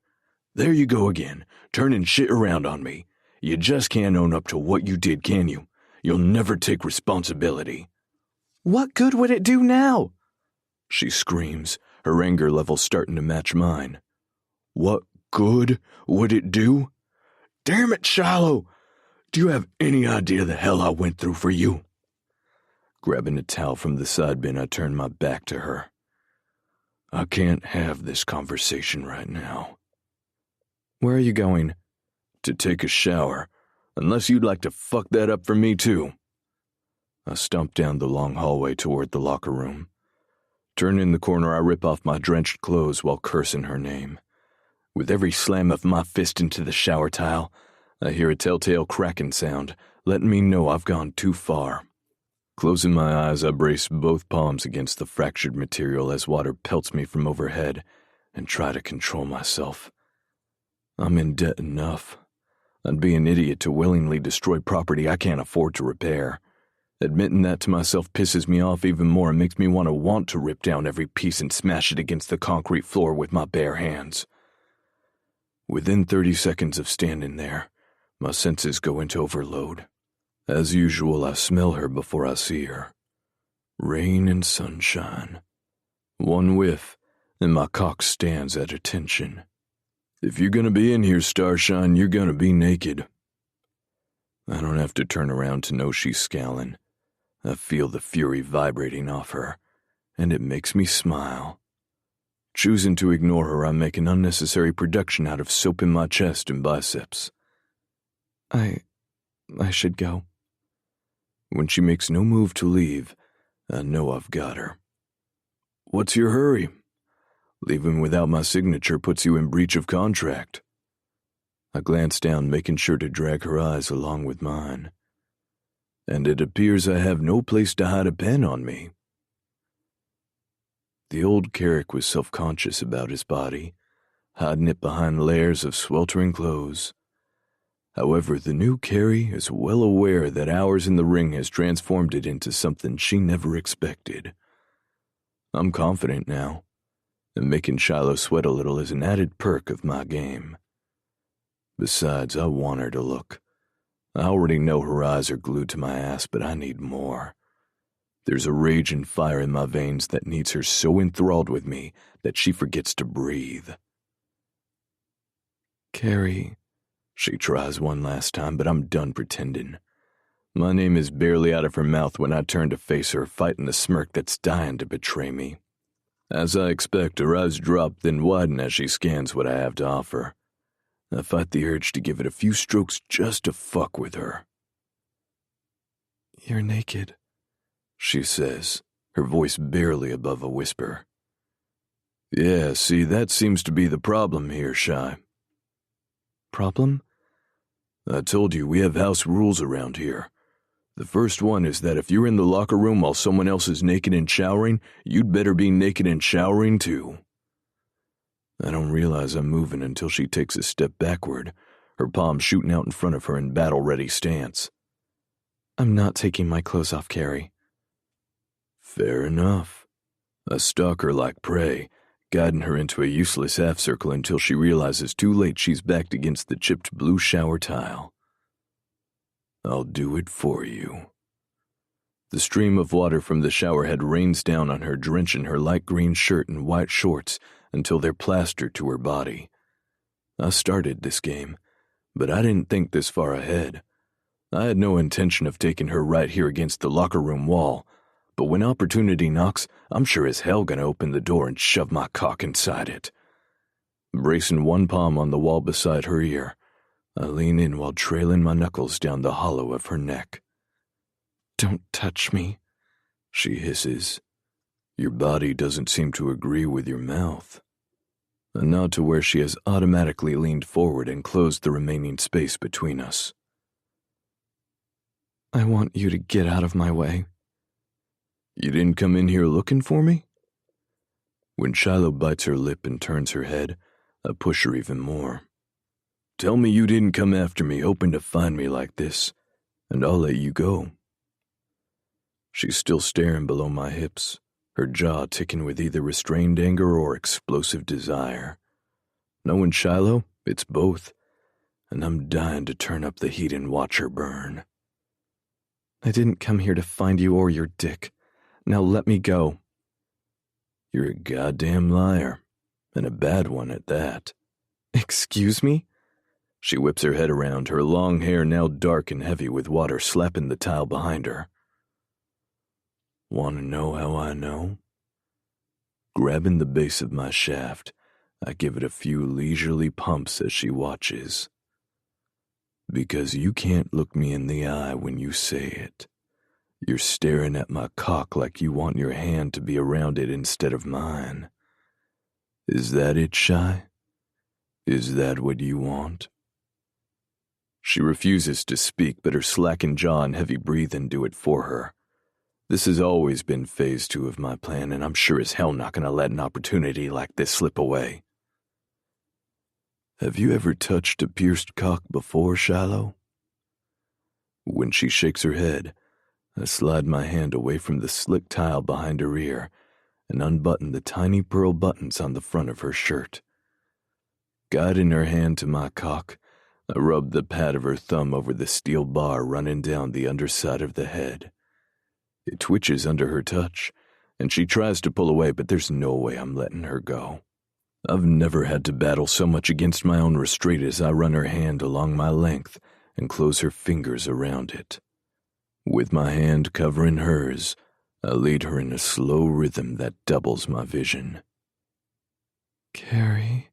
There you go again, turning shit around on me. You just can't own up to what you did, can you? You'll never take responsibility. What good would it do now? She screams, her anger level starting to match mine. What good would it do? Damn it, Shiloh! Do you have any idea the hell I went through for you? Grabbing a towel from the side bin, I turn my back to her. I can't have this conversation right now. Where are you going? To take a shower, unless you'd like to fuck that up for me too. I stomp down the long hallway toward the locker room. Turning the corner, I rip off my drenched clothes while cursing her name. With every slam of my fist into the shower tile, I hear a telltale cracking sound, letting me know I've gone too far. Closing my eyes, I brace both palms against the fractured material as water pelts me from overhead and try to control myself. I'm in debt enough. I'd be an idiot to willingly destroy property I can't afford to repair. Admitting that to myself pisses me off even more and makes me want to rip down every piece and smash it against the concrete floor with my bare hands. Within 30 seconds of standing there, my senses go into overload. As usual, I smell her before I see her. Rain and sunshine. One whiff, and my cock stands at attention. If you're gonna be in here, Starshine, you're gonna be naked. I don't have to turn around to know she's scowling. I feel the fury vibrating off her, and it makes me smile. Choosing to ignore her, I make an unnecessary production out of soap in my chest and biceps. I should go. When she makes no move to leave, I know I've got her. What's your hurry? Leaving without my signature puts you in breach of contract. I glance down, making sure to drag her eyes along with mine. And it appears I have no place to hide a pen on me. The old Carrick was self-conscious about his body, hiding it behind layers of sweltering clothes. However, the new Carrie is well aware that hours in the ring has transformed it into something she never expected. I'm confident now, and making Shiloh sweat a little is an added perk of my game. Besides, I want her to look. I already know her eyes are glued to my ass, but I need more. There's a rage and fire in my veins that needs her so enthralled with me that she forgets to breathe. Carrie. She tries one last time, but I'm done pretending. My name is barely out of her mouth when I turn to face her, fighting the smirk that's dying to betray me. As I expect, her eyes drop, then widen as she scans what I have to offer. I fight the urge to give it a few strokes just to fuck with her. You're naked, she says, her voice barely above a whisper. Yeah, see, that seems to be the problem here, Shy. Problem? I told you we have house rules around here. The first one is that if you're in the locker room while someone else is naked and showering, you'd better be naked and showering too. I don't realize I'm moving until she takes a step backward, her palms shooting out in front of her in battle-ready stance. I'm not taking my clothes off, Carrie. Fair enough. I stalk her like prey, guiding her into a useless half circle until she realizes too late she's backed against the chipped blue shower tile. I'll do it for you. The stream of water from the shower head rains down on her, drenching her light green shirt and white shorts until they're plastered to her body. I started this game, but I didn't think this far ahead. I had no intention of taking her right here against the locker room wall, but when opportunity knocks, I'm sure as hell gonna open the door and shove my cock inside it. Bracing one palm on the wall beside her ear, I lean in while trailing my knuckles down the hollow of her neck. "Don't touch me," she hisses. Your body doesn't seem to agree with your mouth. A nod to where she has automatically leaned forward and closed the remaining space between us. "I want you to get out of my way." You didn't come in here looking for me? When Shiloh bites her lip and turns her head, I push her even more. Tell me you didn't come after me hoping to find me like this, and I'll let you go. She's still staring below my hips, her jaw ticking with either restrained anger or explosive desire. Knowing Shiloh, it's both, and I'm dying to turn up the heat and watch her burn. "I didn't come here to find you or your dick. Now let me go." You're a goddamn liar, and a bad one at that. "Excuse me?" She whips her head around, her long hair now dark and heavy with water slapping the tile behind her. Want to know how I know? Grabbing the base of my shaft, I give it a few leisurely pumps as she watches. Because you can't look me in the eye when you say it. You're staring at my cock like you want your hand to be around it instead of mine. Is that it, Shy? Is that what you want? She refuses to speak, but her slackened jaw and heavy breathing do it for her. This has always been phase 2 of my plan, and I'm sure as hell not gonna let an opportunity like this slip away. Have you ever touched a pierced cock before, Shiloh? When she shakes her head, I slide my hand away from the slick tile behind her ear and unbutton the tiny pearl buttons on the front of her shirt. Guiding her hand to my cock, I rub the pad of her thumb over the steel bar running down the underside of the head. It twitches under her touch, and she tries to pull away, but there's no way I'm letting her go. I've never had to battle so much against my own restraint as I run her hand along my length and close her fingers around it. With my hand covering hers, I lead her in a slow rhythm that doubles my vision. "Carrie,"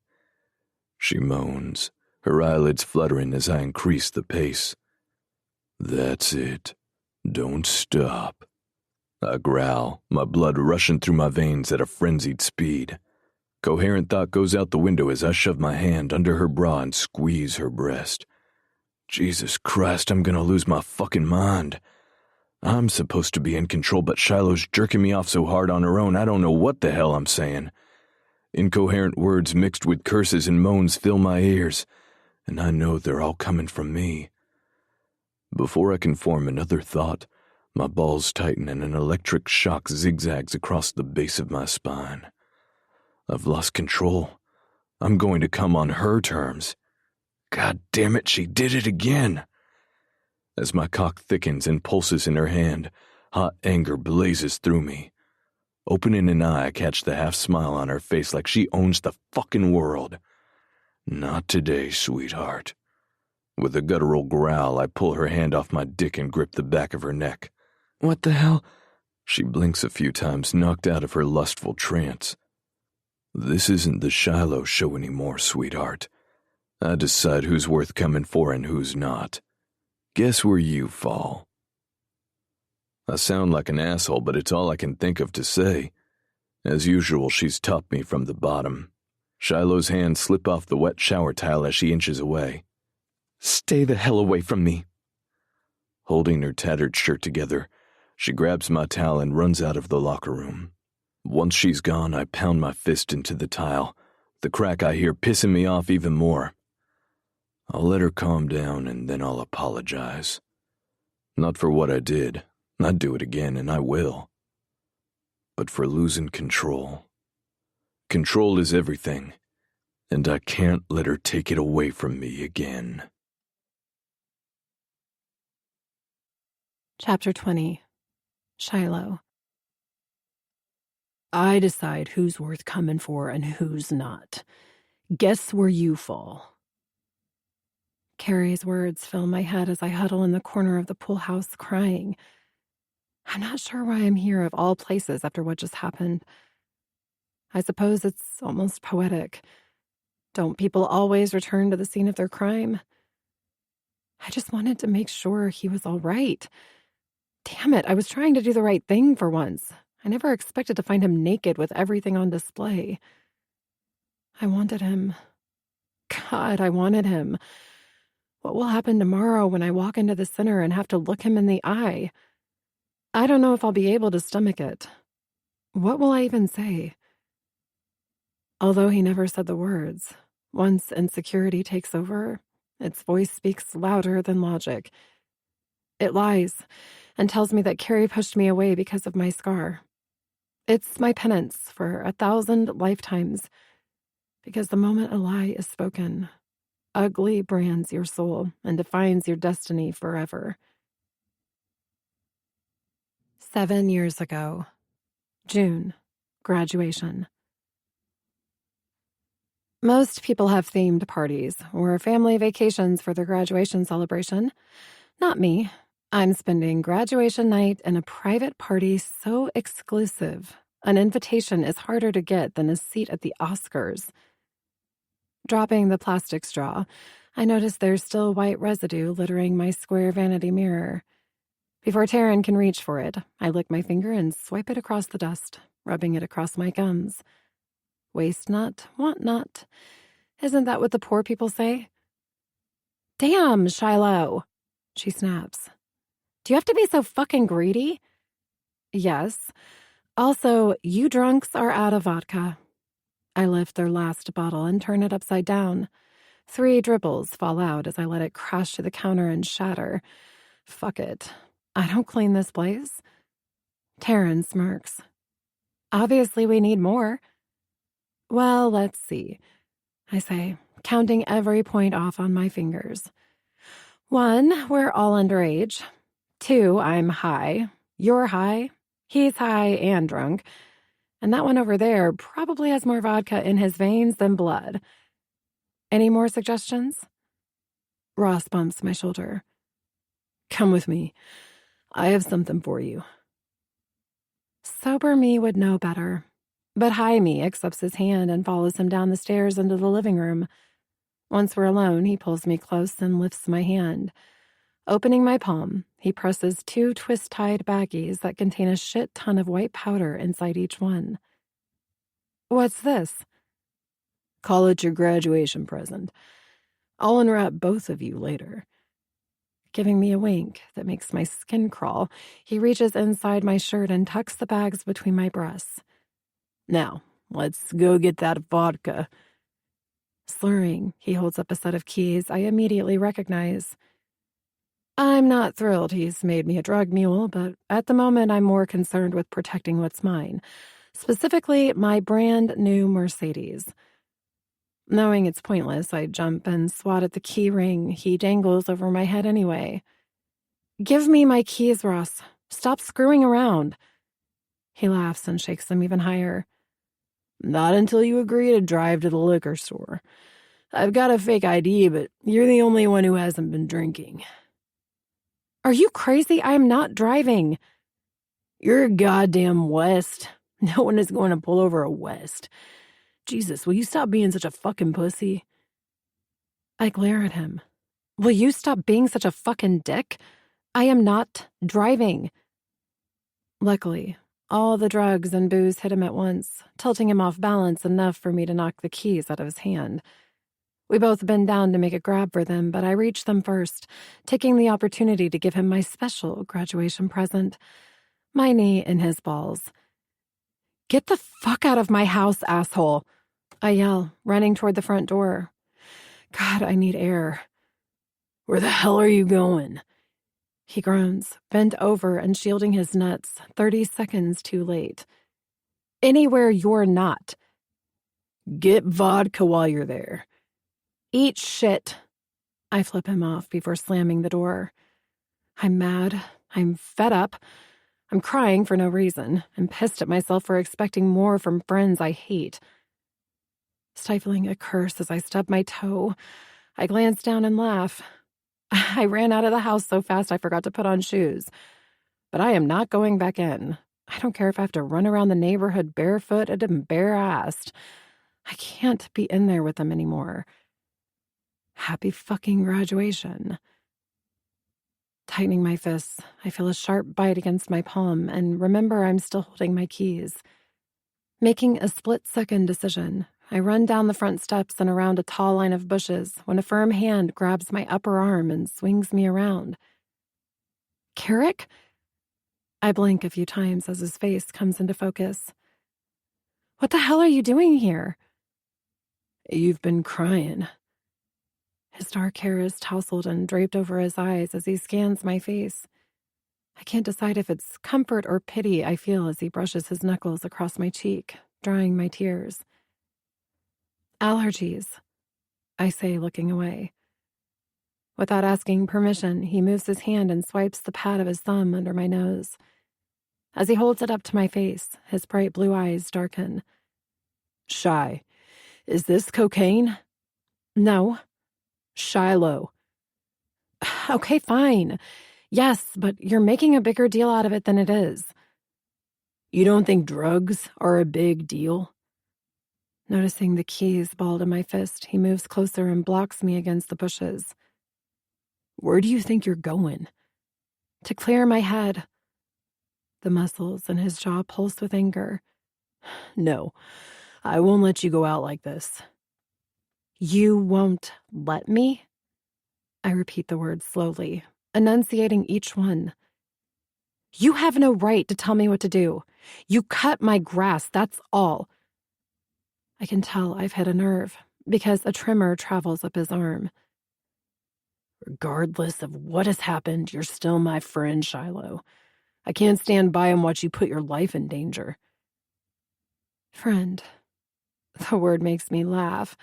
she moans, her eyelids fluttering as I increase the pace. That's it. Don't stop. I growl, my blood rushing through my veins at a frenzied speed. Coherent thought goes out the window as I shove my hand under her bra and squeeze her breast. Jesus Christ, I'm gonna lose my fucking mind. I'm supposed to be in control, but Shiloh's jerking me off so hard on her own, I don't know what the hell I'm saying. Incoherent words mixed with curses and moans fill my ears, and I know they're all coming from me. Before I can form another thought, my balls tighten and an electric shock zigzags across the base of my spine. I've lost control. I'm going to come on her terms. God damn it, she did it again. As my cock thickens and pulses in her hand, hot anger blazes through me. Opening an eye, I catch the half-smile on her face like she owns the fucking world. Not today, sweetheart. With a guttural growl, I pull her hand off my dick and grip the back of her neck. "What the hell?" She blinks a few times, knocked out of her lustful trance. This isn't the Shiloh show anymore, sweetheart. I decide who's worth coming for and who's not. Guess where you fall. I sound like an asshole, but it's all I can think of to say. As usual, she's topped me from the bottom. Shiloh's hands slip off the wet shower tile as she inches away. "Stay the hell away from me." Holding her tattered shirt together, she grabs my towel and runs out of the locker room. Once she's gone, I pound my fist into the tile, the crack I hear pissing me off even more. I'll let her calm down and then I'll apologize. Not for what I did. I'd do it again, and I will. but for losing control. Control is everything, and I can't let her take it away from me again. Chapter 20. Shiloh. I decide who's worth coming for and who's not. Guess where you fall. Carrie's words fill my head as I huddle in the corner of the pool house crying. I'm not sure why I'm here of all places after what just happened. I suppose it's almost poetic. Don't people always return to the scene of their crime? I just wanted to make sure he was all right. Damn it, I was trying to do the right thing for once. I never expected to find him naked with everything on display. I wanted him. God, I wanted him. What will happen tomorrow when I walk into the center and have to look him in the eye? I don't know if I'll be able to stomach it. What will I even say? Although he never said the words, once insecurity takes over, its voice speaks louder than logic. It lies and tells me that Carrie pushed me away because of my scar. It's my penance for 1,000 lifetimes, because the moment a lie is spoken, ugly brands your soul and defines your destiny forever. 7 years ago, June, graduation. Most people have themed parties or family vacations for their graduation celebration. Not me. I'm spending graduation night in a private party so exclusive, an invitation is harder to get than a seat at the Oscars. Dropping the plastic straw, I notice there's still white residue littering my square vanity mirror. Before Taryn can reach for it, I lick my finger and swipe it across the dust, rubbing it across my gums. Waste not, want not. Isn't that what the poor people say? Damn, Shiloh, she snaps. Do you have to be so fucking greedy? Yes. Also, you drunks are out of vodka. I lift their last bottle and turn it upside down. 3 dribbles fall out as I let it crash to the counter and shatter. Fuck it. I don't clean this place. Taryn smirks. Obviously, we need more. Well, let's see, I say, counting every point off on my fingers. 1, we're all underage. 2, I'm high. You're high. He's high and drunk. And that one over there probably has more vodka in his veins than blood. Any more suggestions? Ross bumps my shoulder. Come with me. I have something for you. Sober me would know better. But high me accepts his hand and follows him down the stairs into the living room. Once we're alone, he pulls me close and lifts my hand. Opening my palm, he presses 2 twist-tied baggies that contain a shit ton of white powder inside each one. What's this? Call it your graduation present. I'll unwrap both of you later. Giving me a wink that makes my skin crawl, he reaches inside my shirt and tucks the bags between my breasts. Now, let's go get that vodka. Slurring, he holds up a set of keys I immediately recognize. I'm not thrilled he's made me a drug mule, but at the moment I'm more concerned with protecting what's mine, specifically my brand new Mercedes. Knowing it's pointless, I jump and swat at the key ring he dangles over my head anyway. Give me my keys, Ross. Stop screwing around. He laughs and shakes them even higher. Not until you agree to drive to the liquor store. I've got a fake ID, but you're the only one who hasn't been drinking. Are you crazy? I am not driving. You're a goddamn West. No one is going to pull over a West. Jesus, will you stop being such a fucking pussy? I glare at him. Will you stop being such a fucking dick? I am not driving. Luckily, all the drugs and booze hit him at once, tilting him off balance enough for me to knock the keys out of his hand. We both bend down to make a grab for them, but I reach them first, taking the opportunity to give him my special graduation present, my knee in his balls. Get the fuck out of my house, asshole! I yell, running toward the front door. God, I need air. Where the hell are you going? He groans, bent over and shielding his nuts, 30 seconds too late. Anywhere you're not. Get vodka while you're there. Eat shit. I flip him off before slamming the door. I'm mad. I'm fed up. I'm crying for no reason. I'm pissed at myself for expecting more from friends I hate. Stifling a curse as I stub my toe, I glance down and laugh. I ran out of the house so fast I forgot to put on shoes. But I am not going back in. I don't care if I have to run around the neighborhood barefooted and bare-assed. I can't be in there with them anymore. Happy fucking graduation. Tightening my fists, I feel a sharp bite against my palm and remember I'm still holding my keys. Making a split-second decision, I run down the front steps and around a tall line of bushes when a firm hand grabs my upper arm and swings me around. Carrick? I blink a few times as his face comes into focus. What the hell are you doing here? You've been crying. His dark hair is tousled and draped over his eyes as he scans my face. I can't decide if it's comfort or pity I feel as he brushes his knuckles across my cheek, drying my tears. Allergies, I say, looking away. Without asking permission, he moves his hand and swipes the pad of his thumb under my nose. As he holds it up to my face, his bright blue eyes darken. Shy, is this cocaine? No. Shiloh. Okay, fine. Yes, but you're making a bigger deal out of it than it is. You don't think drugs are a big deal? Noticing the keys balled in my fist, he moves closer and blocks me against the bushes. Where do you think you're going? To clear my head. The muscles in his jaw pulse with anger. No, I won't let you go out like this. You won't let me? I repeat the words slowly, enunciating each one. You have no right to tell me what to do. You cut my grass, that's all. I can tell I've hit a nerve, because a tremor travels up his arm. Regardless of what has happened, you're still my friend, Shiloh. I can't stand by and watch you put your life in danger. Friend. The word makes me laugh.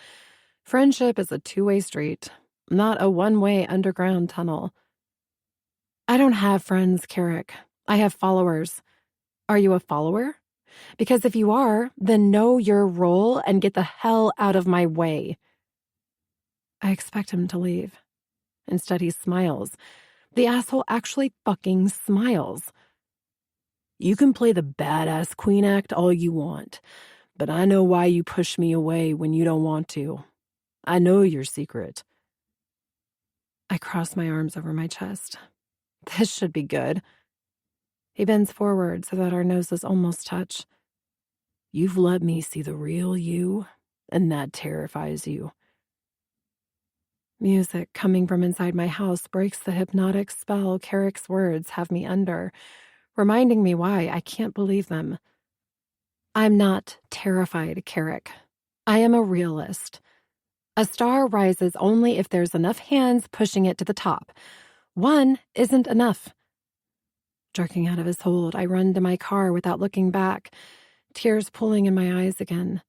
Friendship is a two-way street, not a one-way underground tunnel. I don't have friends, Carrick. I have followers. Are you a follower? Because if you are, then know your role and get the hell out of my way. I expect him to leave. Instead, he smiles. The asshole actually fucking smiles. You can play the badass queen act all you want, but I know why you push me away when you don't want to. I know your secret. I cross my arms over my chest. This should be good. He bends forward so that our noses almost touch. You've let me see the real you, and that terrifies you. Music coming from inside my house breaks the hypnotic spell Carrick's words have me under, reminding me why I can't believe them. I'm not terrified, Carrick. I am a realist. A star rises only if there's enough hands pushing it to the top. One isn't enough. Jerking out of his hold, I run to my car without looking back, tears pooling in my eyes again.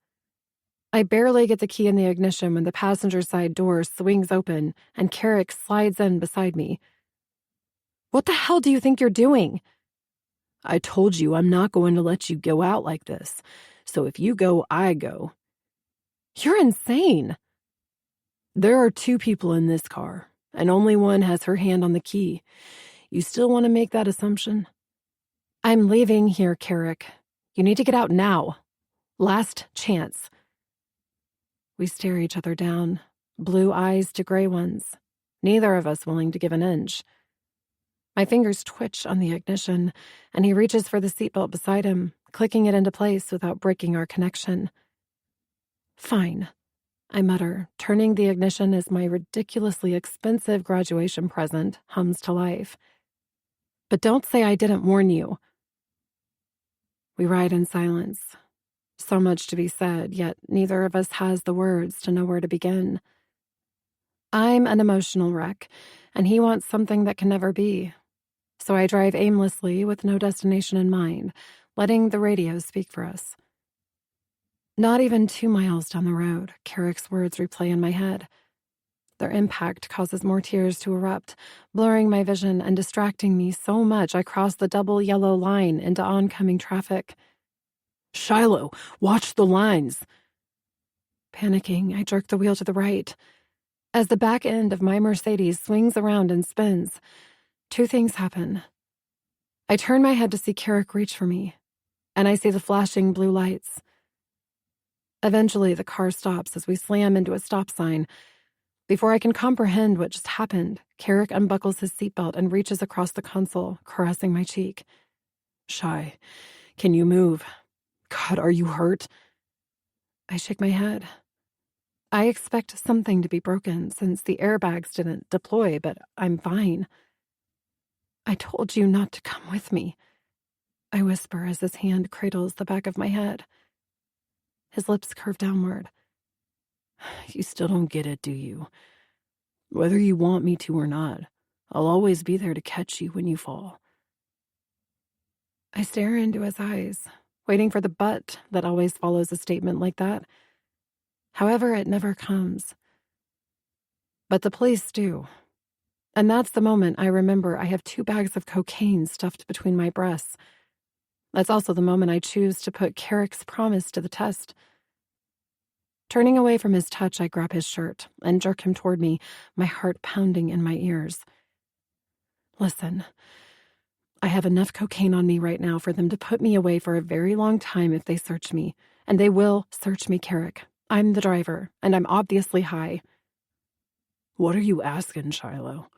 I barely get the key in the ignition when the passenger side door swings open and Carrick slides in beside me. What the hell do you think you're doing? I told you I'm not going to let you go out like this. So if you go, I go. You're insane. There are two people in this car, and only one has her hand on the key. You still want to make that assumption? I'm leaving here, Carrick. You need to get out now. Last chance. We stare each other down, blue eyes to gray ones, neither of us willing to give an inch. My fingers twitch on the ignition, and he reaches for the seatbelt beside him, clicking it into place without breaking our connection. Fine, I mutter, turning the ignition as my ridiculously expensive graduation present hums to life. But don't say I didn't warn you. We ride in silence. So much to be said, yet neither of us has the words to know where to begin. I'm an emotional wreck, and he wants something that can never be. So I drive aimlessly with no destination in mind, letting the radio speak for us. Not even 2 miles down the road, Carrick's words replay in my head. Their impact causes more tears to erupt, blurring my vision and distracting me so much I cross the double yellow line into oncoming traffic. Shiloh, watch the lines. Panicking, I jerk the wheel to the right. As the back end of my Mercedes swings around and spins, 2 things happen. I turn my head to see Carrick reach for me, and I see the flashing blue lights. Eventually, the car stops as we slam into a stop sign. Before I can comprehend what just happened, Carrick unbuckles his seatbelt and reaches across the console, caressing my cheek. Shy, can you move? God, are you hurt? I shake my head. I expect something to be broken since the airbags didn't deploy, but I'm fine. I told you not to come with me, I whisper as his hand cradles the back of my head. His lips curve downward. You still don't get it, do you? Whether you want me to or not, I'll always be there to catch you when you fall. I stare into his eyes, waiting for the but that always follows a statement like that. However, it never comes. But the police do. And that's the moment I remember I have 2 bags of cocaine stuffed between my breasts. That's also the moment I choose to put Carrick's promise to the test. Turning away from his touch, I grab his shirt and jerk him toward me, my heart pounding in my ears. Listen, I have enough cocaine on me right now for them to put me away for a very long time if they search me. And they will search me, Carrick. I'm the driver, and I'm obviously high. What are you asking, Shiloh?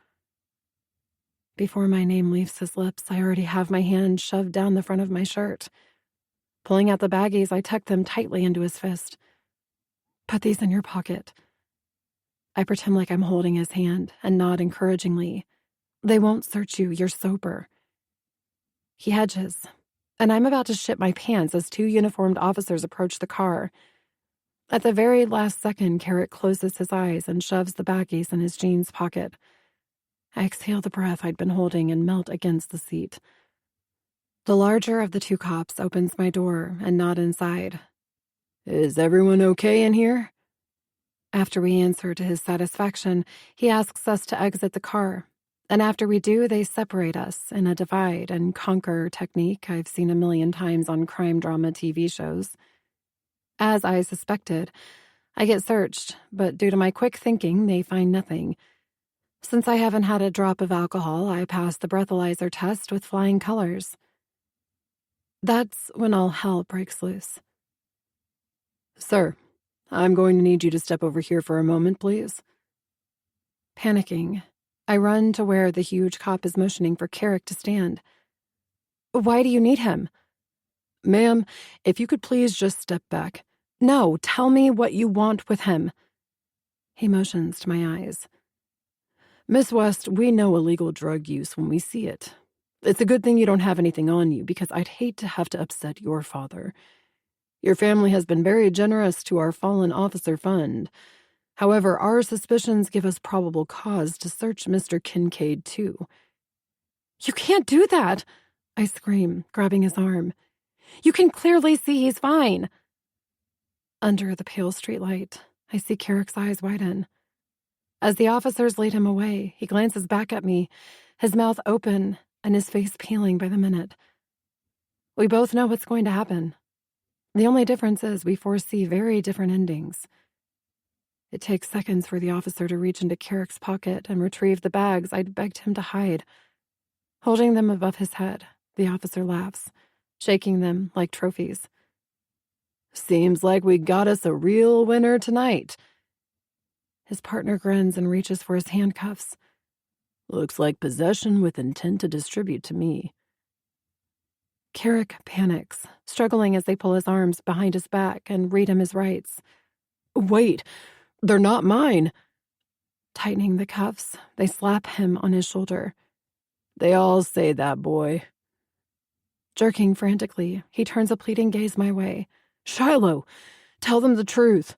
Before my name leaves his lips, I already have my hand shoved down the front of my shirt. Pulling out the baggies, I tuck them tightly into his fist. Put these in your pocket. I pretend like I'm holding his hand and nod encouragingly. They won't search you, you're sober. He hedges, and I'm about to shit my pants as 2 uniformed officers approach the car. At the very last second, Carrick closes his eyes and shoves the baggies in his jeans pocket. I exhale the breath I'd been holding and melt against the seat. The larger of the 2 cops opens my door and nod inside. Is everyone okay in here? After we answer to his satisfaction, he asks us to exit the car. And after we do, they separate us in a divide and conquer technique I've seen a million times on crime drama TV shows. As I suspected, I get searched, but due to my quick thinking, they find nothing. Since I haven't had a drop of alcohol, I pass the breathalyzer test with flying colors. That's when all hell breaks loose. Sir, I'm going to need you to step over here for a moment, please. Panicking, I run to where the huge cop is motioning for Carrick to stand. Why do you need him? Ma'am, if you could please just step back. No, tell me what you want with him. He motions to my eyes. Miss West, we know illegal drug use when we see it. It's a good thing you don't have anything on you because I'd hate to have to upset your father. Your family has been very generous to our fallen officer fund. However, our suspicions give us probable cause to search Mr. Kincaid, too. You can't do that, I scream, grabbing his arm. You can clearly see he's fine. Under the pale streetlight, I see Carrick's eyes widen. As the officers lead him away, he glances back at me, his mouth open and his face peeling by the minute. We both know what's going to happen. The only difference is we foresee very different endings. It takes seconds for the officer to reach into Carrick's pocket and retrieve the bags I'd begged him to hide. Holding them above his head, the officer laughs, shaking them like trophies. Seems like we got us a real winner tonight. His partner grins and reaches for his handcuffs. Looks like possession with intent to distribute to me. Carrick panics, struggling as they pull his arms behind his back and read him his rights. Wait, they're not mine. Tightening the cuffs, they slap him on his shoulder. They all say that, boy. Jerking frantically, he turns a pleading gaze my way. Shiloh, tell them the truth.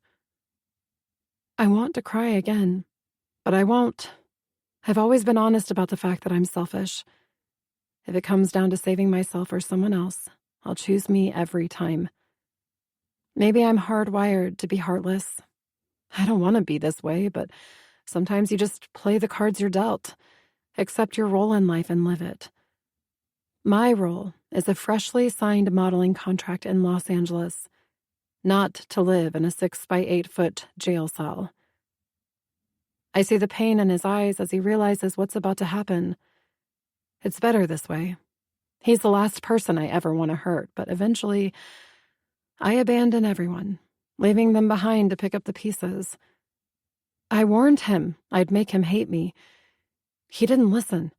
I want to cry again, but I won't. I've always been honest about the fact that I'm selfish. If it comes down to saving myself or someone else, I'll choose me every time. Maybe I'm hardwired to be heartless. I don't want to be this way, but sometimes you just play the cards you're dealt, accept your role in life and live it. My role is a freshly signed modeling contract in Los Angeles, not to live in a 6-by-8-foot jail cell. I see the pain in his eyes as he realizes what's about to happen. It's better this way. He's the last person I ever want to hurt, but eventually I abandon everyone, leaving them behind to pick up the pieces. I warned him I'd make him hate me. He didn't listen.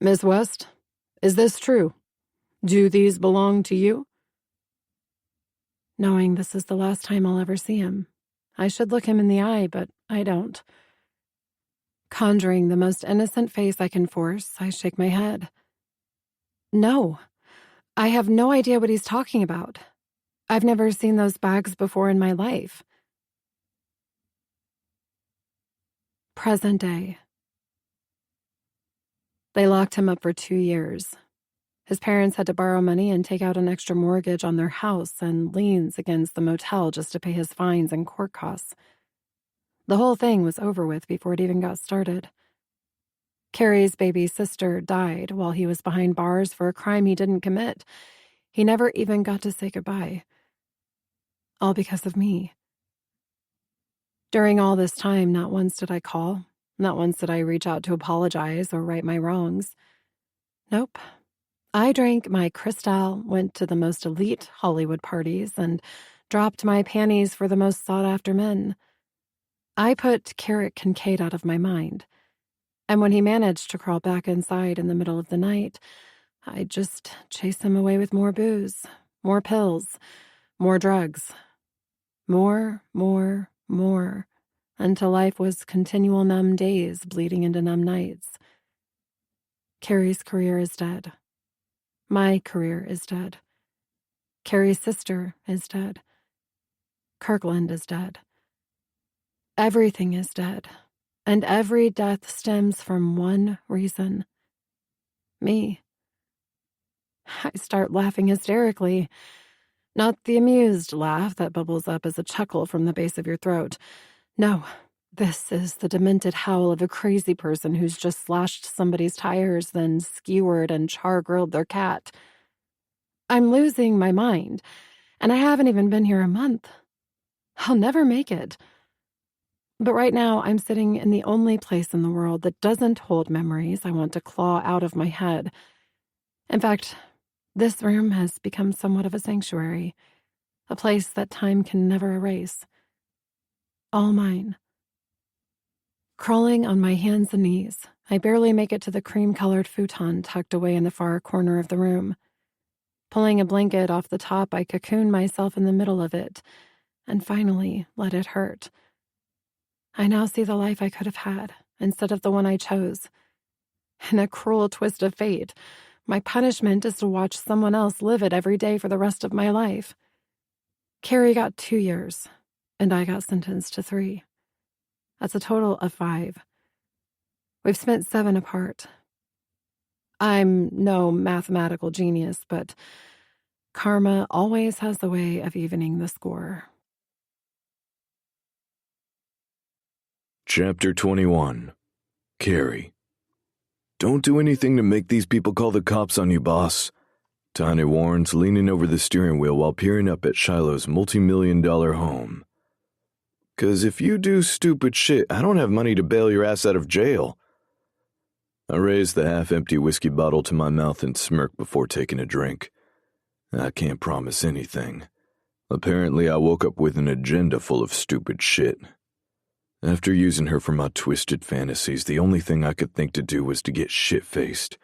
Miss West, is this true? Do these belong to you? Knowing this is the last time I'll ever see him, I should look him in the eye, but I don't. Conjuring the most innocent face I can force, I shake my head. No, I have no idea what he's talking about. I've never seen those bags before in my life. Present day. They locked him up for 2 years. His parents had to borrow money and take out an extra mortgage on their house and liens against the motel just to pay his fines and court costs. The whole thing was over with before it even got started. Carrie's baby sister died while he was behind bars for a crime he didn't commit. He never even got to say goodbye. All because of me. During all this time, not once did I call. Not once did I reach out to apologize or right my wrongs. Nope. I drank my Cristal, went to the most elite Hollywood parties, and dropped my panties for the most sought-after men. I put Carrot Kincaid out of my mind. And when he managed to crawl back inside in the middle of the night, I'd just chase him away with more booze, more pills, more drugs. More, until life was continual numb days bleeding into numb nights. Carrie's career is dead. My career is dead. Carrie's sister is dead. Kirkland is dead. Everything is dead, and every death stems from one reason. Me. I start laughing hysterically. Not the amused laugh that bubbles up as a chuckle from the base of your throat. No, this is the demented howl of a crazy person who's just slashed somebody's tires, then skewered and char-grilled their cat. I'm losing my mind, and I haven't even been here a month. I'll never make it. But right now, I'm sitting in the only place in the world that doesn't hold memories I want to claw out of my head. In fact, this room has become somewhat of a sanctuary, a place that time can never erase. All mine. Crawling on my hands and knees, I barely make it to the cream-colored futon tucked away in the far corner of the room. Pulling a blanket off the top, I cocoon myself in the middle of it, and finally let it hurt. I now see the life I could have had, instead of the one I chose. In a cruel twist of fate, my punishment is to watch someone else live it every day for the rest of my life. Carrie got 2 years, and I got sentenced to 3. That's a total of 5. We've spent 7 apart. I'm no mathematical genius, but karma always has the way of evening the score. Chapter 21. Carrie. Don't do anything to make these people call the cops on you, boss. Tiny warns, leaning over the steering wheel while peering up at Shiloh's multi-million-dollar home. 'Cause if you do stupid shit, I don't have money to bail your ass out of jail. I raised the half-empty whiskey bottle to my mouth and smirked before taking a drink. I can't promise anything. Apparently, I woke up with an agenda full of stupid shit. After using her for my twisted fantasies, the only thing I could think to do was to get shit-faced.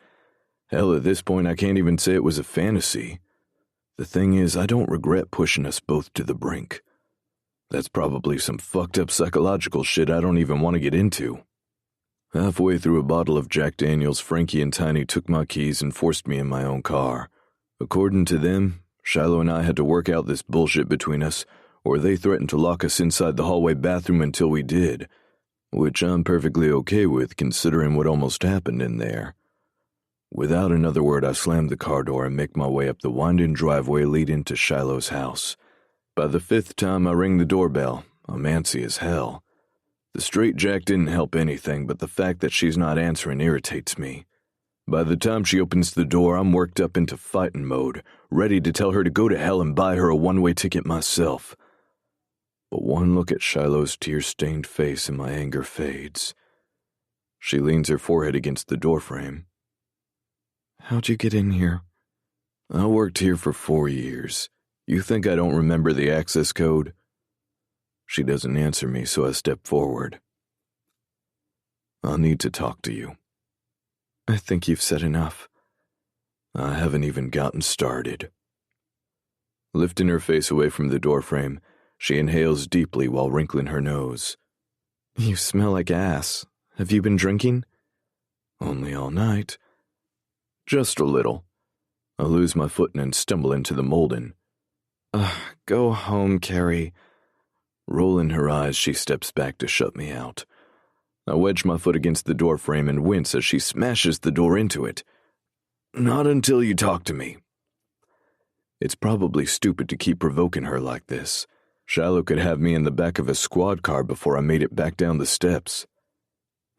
Hell, at this point, I can't even say it was a fantasy. The thing is, I don't regret pushing us both to the brink. That's probably some fucked up psychological shit I don't even want to get into. Halfway through a bottle of Jack Daniels, Frankie and Tiny took my keys and forced me in my own car. According to them, Shiloh and I had to work out this bullshit between us, or they threatened to lock us inside the hallway bathroom until we did, which I'm perfectly okay with considering what almost happened in there. Without another word, I slammed the car door and make my way up the winding driveway leading to Shiloh's house. By the 5th time I ring the doorbell, I'm antsy as hell. The straitjack didn't help anything, but the fact that she's not answering irritates me. By the time she opens the door, I'm worked up into fighting mode, ready to tell her to go to hell and buy her a one-way ticket myself. But one look at Shiloh's tear-stained face and my anger fades. She leans her forehead against the doorframe. How'd you get in here? I worked here for 4 years. You think I don't remember the access code? She doesn't answer me, so I step forward. I need to talk to you. I think you've said enough. I haven't even gotten started. Lifting her face away from the doorframe, she inhales deeply while wrinkling her nose. You smell like ass. Have you been drinking? Only all night. Just a little. I lose my footing and stumble into the molding. Go home, Carrie. Rolling her eyes, she steps back to shut me out. I wedge my foot against the doorframe and wince as she smashes the door into it. Not until you talk to me. It's probably stupid to keep provoking her like this. Shiloh could have me in the back of a squad car before I made it back down the steps.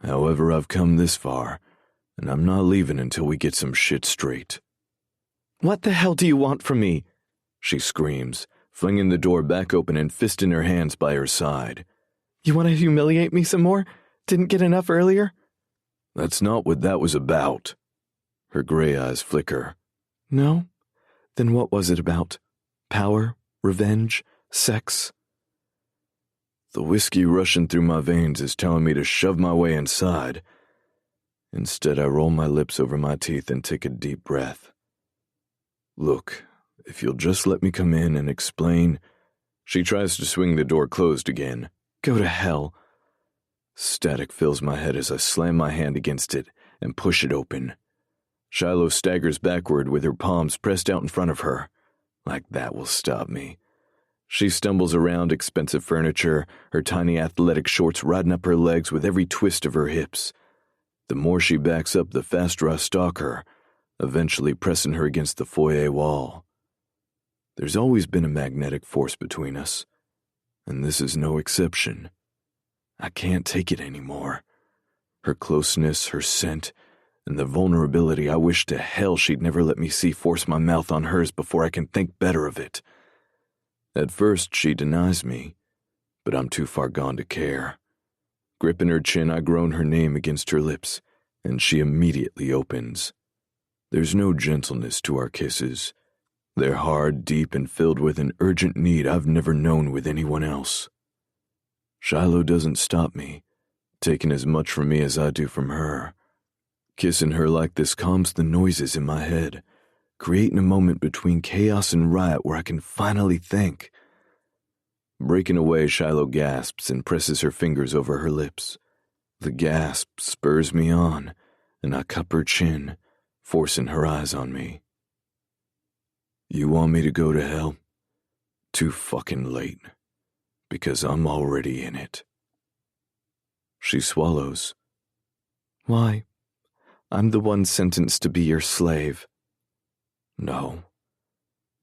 However, I've come this far, and I'm not leaving until we get some shit straight. What the hell do you want from me? She screams, flinging the door back open and fisting her hands by her side. You want to humiliate me some more? Didn't get enough earlier? That's not what that was about. Her gray eyes flicker. No? Then what was it about? Power? Revenge? Sex? The whiskey rushing through my veins is telling me to shove my way inside. Instead, I roll my lips over my teeth and take a deep breath. Look, if you'll just let me come in and explain. She tries to swing the door closed again. Go to hell. Static fills my head as I slam my hand against it and push it open. Shiloh staggers backward with her palms pressed out in front of her. Like that will stop me. She stumbles around expensive furniture, her tiny athletic shorts riding up her legs with every twist of her hips. The more she backs up, the faster I stalk her, eventually pressing her against the foyer wall. There's always been a magnetic force between us, and this is no exception. I can't take it anymore. Her closeness, her scent, and the vulnerability I wish to hell she'd never let me see force my mouth on hers before I can think better of it. At first, she denies me, but I'm too far gone to care. Gripping her chin, I groan her name against her lips, and she immediately opens. There's no gentleness to our kisses. They're hard, deep, and filled with an urgent need I've never known with anyone else. Shiloh doesn't stop me, taking as much from me as I do from her. Kissing her like this calms the noises in my head, creating a moment between chaos and riot where I can finally think. Breaking away, Shiloh gasps and presses her fingers over her lips. The gasp spurs me on, and I cup her chin, forcing her eyes on me. You want me to go to hell? Too fucking late, because I'm already in it. She swallows. Why? I'm the one sentenced to be your slave. No,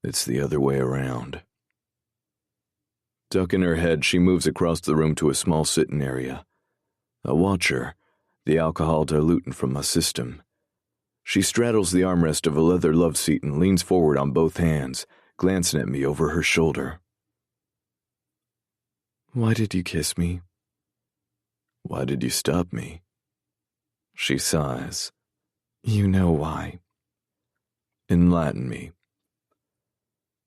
it's the other way around. Ducking her head, she moves across the room to a small sitting area. I watch her, the alcohol diluting from my system. She straddles the armrest of a leather love seat and leans forward on both hands, glancing at me over her shoulder. Why did you kiss me? Why did you stop me? She sighs. You know why. Enlighten me.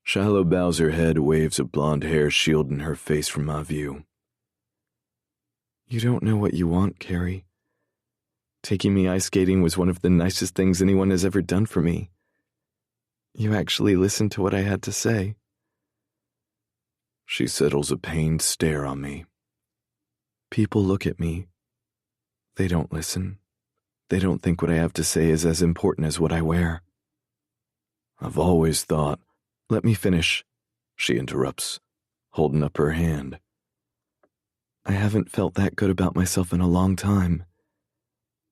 Shiloh bows her head, waves of blonde hair shielding her face from my view. You don't know what you want, Carrie. Taking me ice skating was one of the nicest things anyone has ever done for me. You actually listened to what I had to say. She settles a pained stare on me. People look at me. They don't listen. They don't think what I have to say is as important as what I wear. I've always thought... Let me finish, she interrupts, holding up her hand. I haven't felt that good about myself in a long time.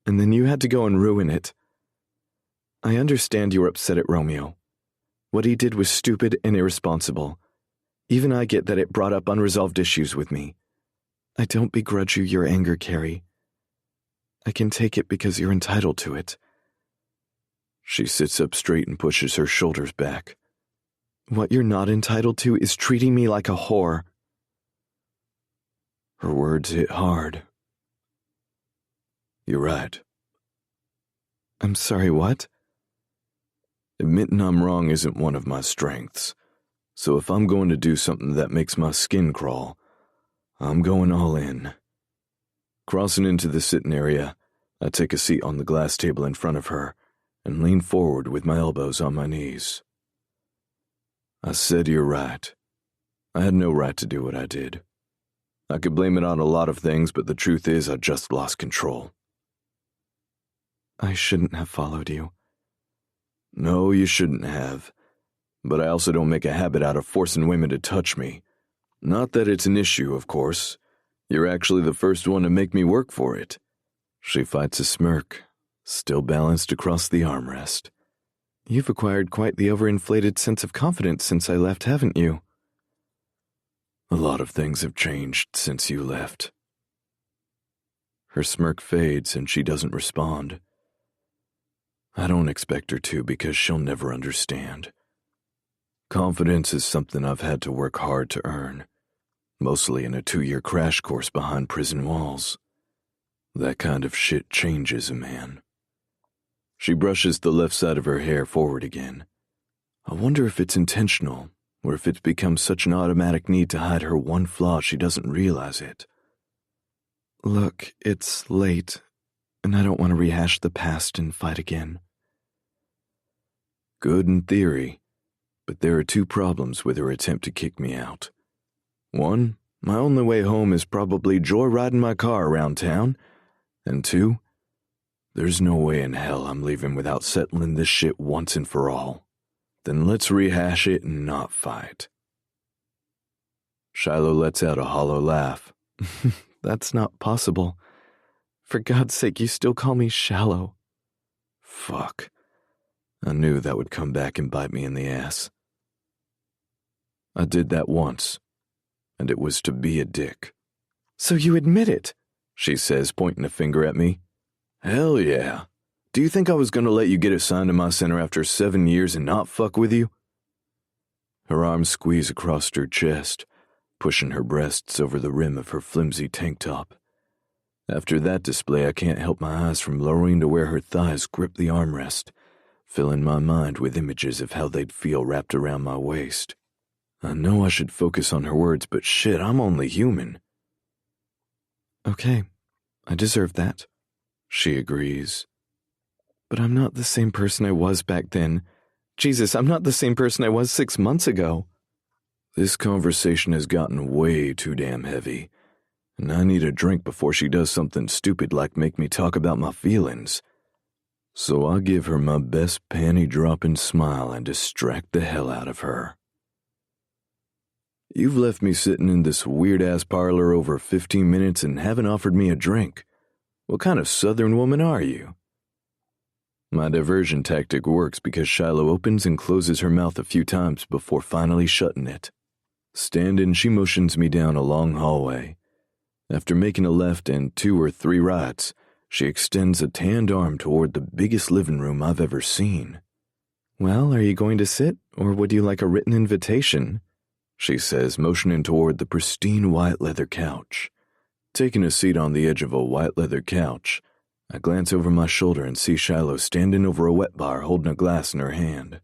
And then you had to go and ruin it. I understand you were upset at Romeo. What he did was stupid and irresponsible. Even I get that it brought up unresolved issues with me. I don't begrudge you your anger, Carrie. I can take it because you're entitled to it. She sits up straight and pushes her shoulders back. What you're not entitled to is treating me like a whore. Her words hit hard. You're right. I'm sorry, what? Admitting I'm wrong isn't one of my strengths. So if I'm going to do something that makes my skin crawl, I'm going all in. Crossing into the sitting area, I take a seat on the glass table in front of her and lean forward with my elbows on my knees. I said you're right. I had no right to do what I did. I could blame it on a lot of things, but the truth is I just lost control. I shouldn't have followed you. No, you shouldn't have. But I also don't make a habit out of forcing women to touch me. Not that it's an issue, of course. You're actually the first one to make me work for it. She fights a smirk, still balanced across the armrest. You've acquired quite the overinflated sense of confidence since I left, haven't you? A lot of things have changed since you left. Her smirk fades and she doesn't respond. I don't expect her to because she'll never understand. Confidence is something I've had to work hard to earn, mostly in a 2-year crash course behind prison walls. That kind of shit changes a man. She brushes the left side of her hair forward again. I wonder if it's intentional, or if it's become such an automatic need to hide her one flaw she doesn't realize it. Look, it's late, and I don't want to rehash the past and fight again. Good in theory, but there are 2 problems with her attempt to kick me out. 1, my only way home is probably joyriding my car around town, and 2, there's no way in hell I'm leaving without settling this shit once and for all. Then let's rehash it and not fight. Shiloh lets out a hollow laugh. That's not possible. For God's sake, you still call me shallow. Fuck. I knew that would come back and bite me in the ass. I did that once, and it was to be a dick. So you admit it, she says, pointing a finger at me. Hell yeah. Do you think I was going to let you get assigned to my center after 7 years and not fuck with you? Her arms squeeze across her chest, pushing her breasts over the rim of her flimsy tank top. After that display, I can't help my eyes from lowering to where her thighs grip the armrest, filling my mind with images of how they'd feel wrapped around my waist. I know I should focus on her words, but shit, I'm only human. Okay, I deserve that, she agrees. But I'm not the same person I was back then. Jesus, I'm not the same person I was 6 months ago. This conversation has gotten way too damn heavy, and I need a drink before she does something stupid like make me talk about my feelings. So I give her my best panty-dropping smile and distract the hell out of her. You've left me sitting in this weird-ass parlor over 15 minutes and haven't offered me a drink. What kind of southern woman are you? My diversion tactic works because Shiloh opens and closes her mouth a few times before finally shutting it. Standing, she motions me down a long hallway. After making a left and 2 or 3 rights, she extends a tanned arm toward the biggest living room I've ever seen. Well, are you going to sit, or would you like a written invitation? She says, motioning toward the pristine white leather couch. Taking a seat on the edge of a white leather couch, I glance over my shoulder and see Shiloh standing over a wet bar holding a glass in her hand.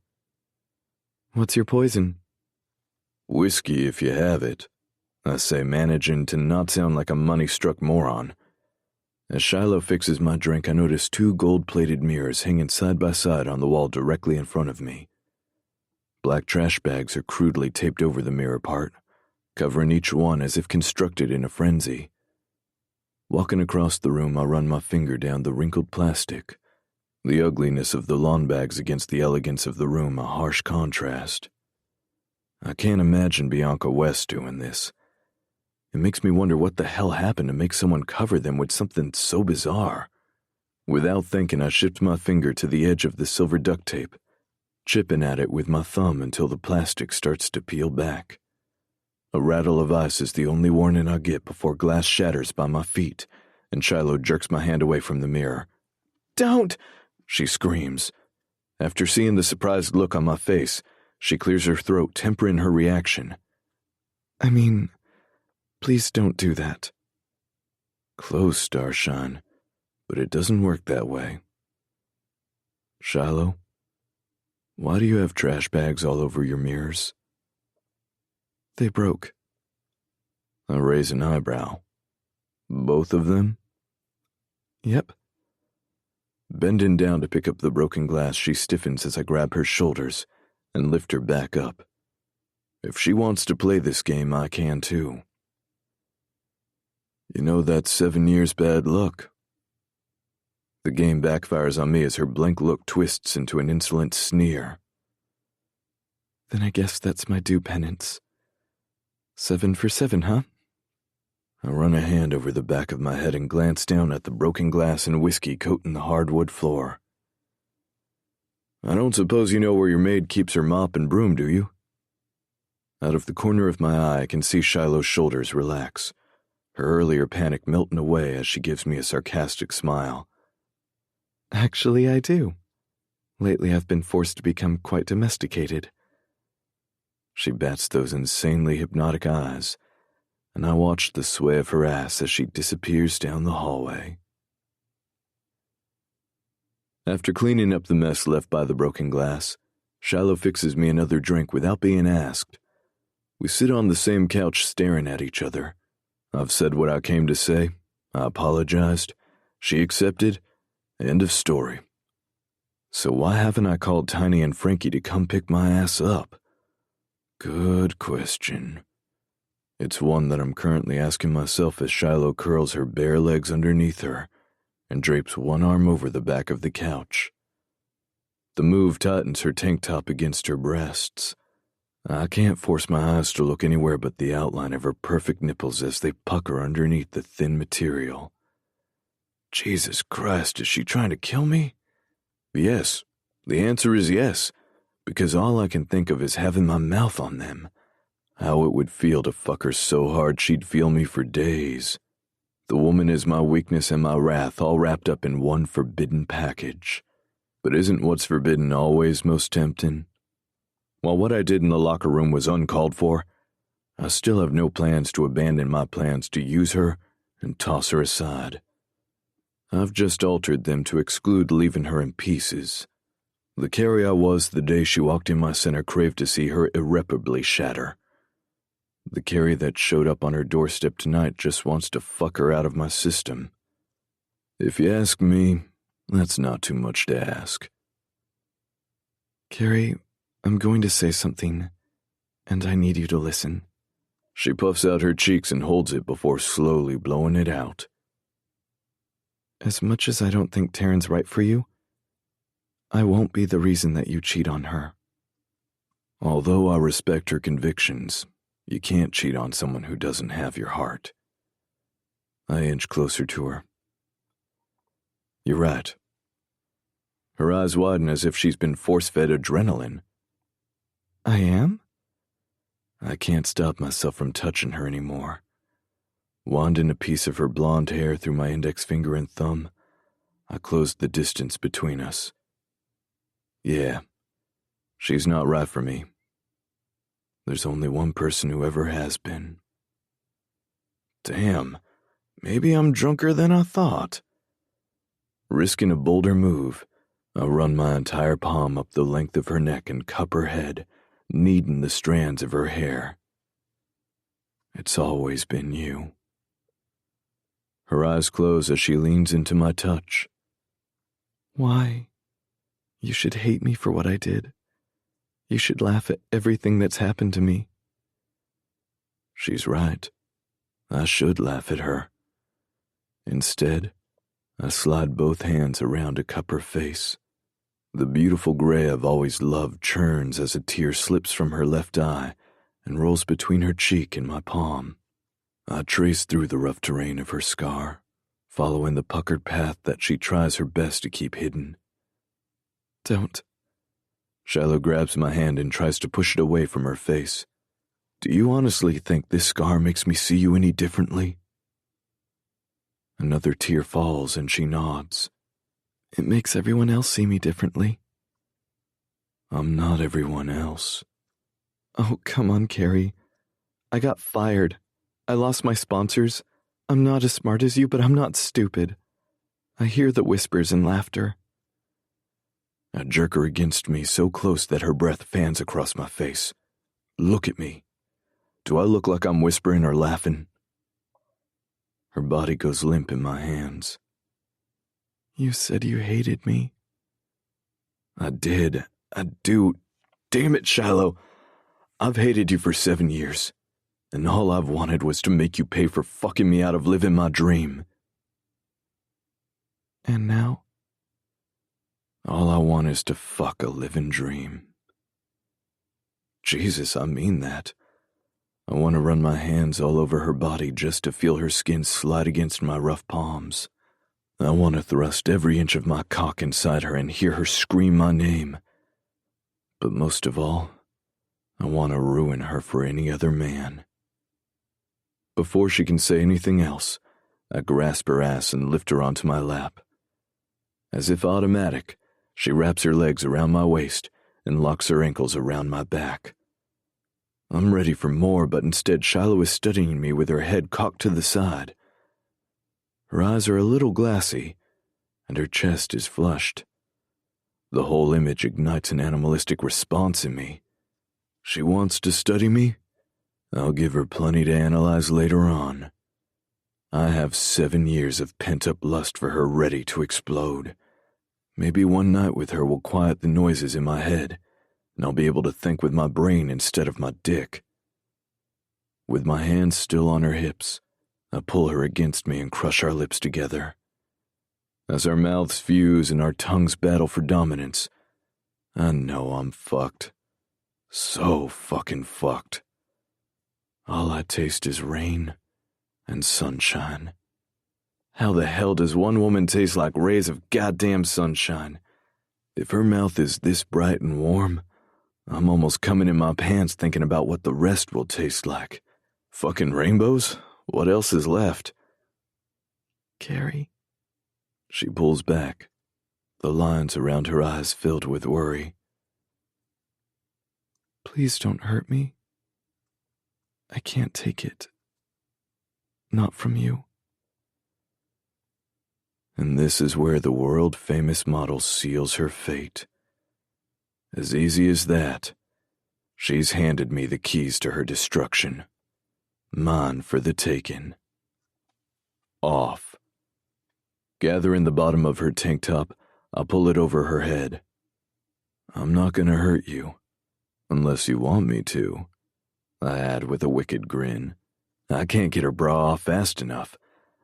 What's your poison? Whiskey, if you have it, I say, managing to not sound like a money-struck moron. As Shiloh fixes my drink, I notice 2 gold-plated mirrors hanging side by side on the wall directly in front of me. Black trash bags are crudely taped over the mirror part, covering each one as if constructed in a frenzy. Walking across the room, I run my finger down the wrinkled plastic, the ugliness of the lawn bags against the elegance of the room a harsh contrast. I can't imagine Bianca West doing this. It makes me wonder what the hell happened to make someone cover them with something so bizarre. Without thinking, I shift my finger to the edge of the silver duct tape, chipping at it with my thumb until the plastic starts to peel back. A rattle of ice is the only warning I get before glass shatters by my feet, and Shiloh jerks my hand away from the mirror. "Don't!" she screams. After seeing the surprised look on my face, she clears her throat, tempering her reaction. I mean, please don't do that. Close, Starshine, but it doesn't work that way. Shiloh, why do you have trash bags all over your mirrors? They broke. I raise an eyebrow. Both of them? Yep. Bending down to pick up the broken glass, she stiffens as I grab her shoulders and lift her back up. If she wants to play this game, I can too. You know that's 7 years bad luck. The game backfires on me as her blank look twists into an insolent sneer. Then I guess that's my due penance. 7 for 7, huh? I run a hand over the back of my head and glance down at the broken glass and whiskey coating the hardwood floor. I don't suppose you know where your maid keeps her mop and broom, do you? Out of the corner of my eye, I can see Shiloh's shoulders relax, her earlier panic melting away as she gives me a sarcastic smile. Actually, I do. Lately, I've been forced to become quite domesticated. She bats those insanely hypnotic eyes, and I watch the sway of her ass as she disappears down the hallway. After cleaning up the mess left by the broken glass, Shiloh fixes me another drink without being asked. We sit on the same couch staring at each other. I've said what I came to say. I apologized. She accepted. End of story. So why haven't I called Tiny and Frankie to come pick my ass up? Good question. It's one that I'm currently asking myself as Shiloh curls her bare legs underneath her and drapes one arm over the back of the couch. The move tightens her tank top against her breasts. I can't force my eyes to look anywhere but the outline of her perfect nipples as they pucker underneath the thin material. Jesus Christ, is she trying to kill me? Yes, the answer is yes, because all I can think of is having my mouth on them. How it would feel to fuck her so hard she'd feel me for days. The woman is my weakness and my wrath all wrapped up in one forbidden package. But isn't what's forbidden always most tempting? While what I did in the locker room was uncalled for, I still have no plans to abandon my plans to use her and toss her aside. I've just altered them to exclude leaving her in pieces. The Carrie I was the day she walked in my center craved to see her irreparably shatter. The Carrie that showed up on her doorstep tonight just wants to fuck her out of my system. If you ask me, that's not too much to ask. Carrie, I'm going to say something, and I need you to listen. She puffs out her cheeks and holds it before slowly blowing it out. As much as I don't think Taryn's right for you, I won't be the reason that you cheat on her. Although I respect her convictions, you can't cheat on someone who doesn't have your heart. I inch closer to her. You're right. Her eyes widen as if she's been force-fed adrenaline. I am? I can't stop myself from touching her anymore. Wanding a piece of her blonde hair through my index finger and thumb, I closed the distance between us. Yeah, she's not right for me. There's only one person who ever has been. Damn, maybe I'm drunker than I thought. Risking a bolder move, I run my entire palm up the length of her neck and cup her head, kneading the strands of her hair. It's always been you. Her eyes close as she leans into my touch. Why? You should hate me for what I did. You should laugh at everything that's happened to me. She's right. I should laugh at her. Instead, I slide both hands around to cup her face. The beautiful gray I've always loved churns as a tear slips from her left eye and rolls between her cheek and my palm. I trace through the rough terrain of her scar, following the puckered path that she tries her best to keep hidden. Don't. Shiloh grabs my hand and tries to push it away from her face. Do you honestly think this scar makes me see you any differently? Another tear falls and she nods. It makes everyone else see me differently. I'm not everyone else. Oh, come on, Carrie. I got fired. I lost my sponsors. I'm not as smart as you, but I'm not stupid. I hear the whispers and laughter. I jerk her against me so close that her breath fans across my face. Look at me. Do I look like I'm whispering or laughing? Her body goes limp in my hands. You said you hated me. I did. I do. Damn it, Shiloh. I've hated you for 7 years, and all I've wanted was to make you pay for fucking me out of living my dream. And now? All I want is to fuck a living dream. Jesus, I mean that. I want to run my hands all over her body just to feel her skin slide against my rough palms. I want to thrust every inch of my cock inside her and hear her scream my name. But most of all, I want to ruin her for any other man. Before she can say anything else, I grasp her ass and lift her onto my lap. As if automatic, she wraps her legs around my waist and locks her ankles around my back. I'm ready for more, but instead Shiloh is studying me with her head cocked to the side. Her eyes are a little glassy, and her chest is flushed. The whole image ignites an animalistic response in me. She wants to study me? I'll give her plenty to analyze later on. I have 7 years of pent-up lust for her ready to explode. Maybe one night with her will quiet the noises in my head, and I'll be able to think with my brain instead of my dick. With my hands still on her hips, I pull her against me and crush our lips together. As our mouths fuse and our tongues battle for dominance, I know I'm fucked. So fucking fucked. All I taste is rain and sunshine. How the hell does one woman taste like rays of goddamn sunshine? If her mouth is this bright and warm, I'm almost coming in my pants thinking about what the rest will taste like. Fucking rainbows? What else is left? Carrie. She pulls back, the lines around her eyes filled with worry. Please don't hurt me. I can't take it. Not from you. And this is where the world-famous model seals her fate. As easy as that, she's handed me the keys to her destruction. Mine for the taking. Off. Gathering the bottom of her tank top, I'll pull it over her head. I'm not gonna hurt you, unless you want me to, I add with a wicked grin. I can't get her bra off fast enough.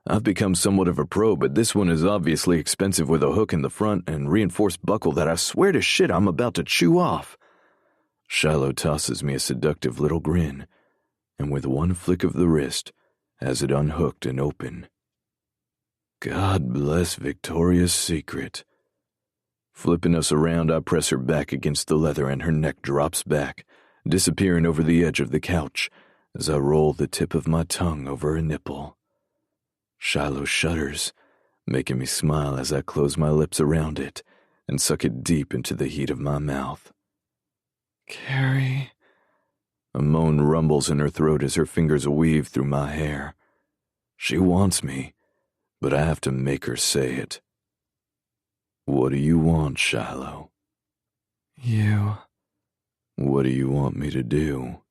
I've become somewhat of a pro, but this one is obviously expensive with a hook in the front and reinforced buckle that I swear to shit I'm about to chew off. Shiloh tosses me a seductive little grin, and with one flick of the wrist, has it unhooked and open. God bless Victoria's Secret. Flipping us around, I press her back against the leather and her neck drops back, disappearing over the edge of the couch as I roll the tip of my tongue over a nipple. Shiloh shudders, making me smile as I close my lips around it and suck it deep into the heat of my mouth. Carrie. A moan rumbles in her throat as her fingers weave through my hair. She wants me, but I have to make her say it. What do you want, Shiloh? You. What do you want me to do?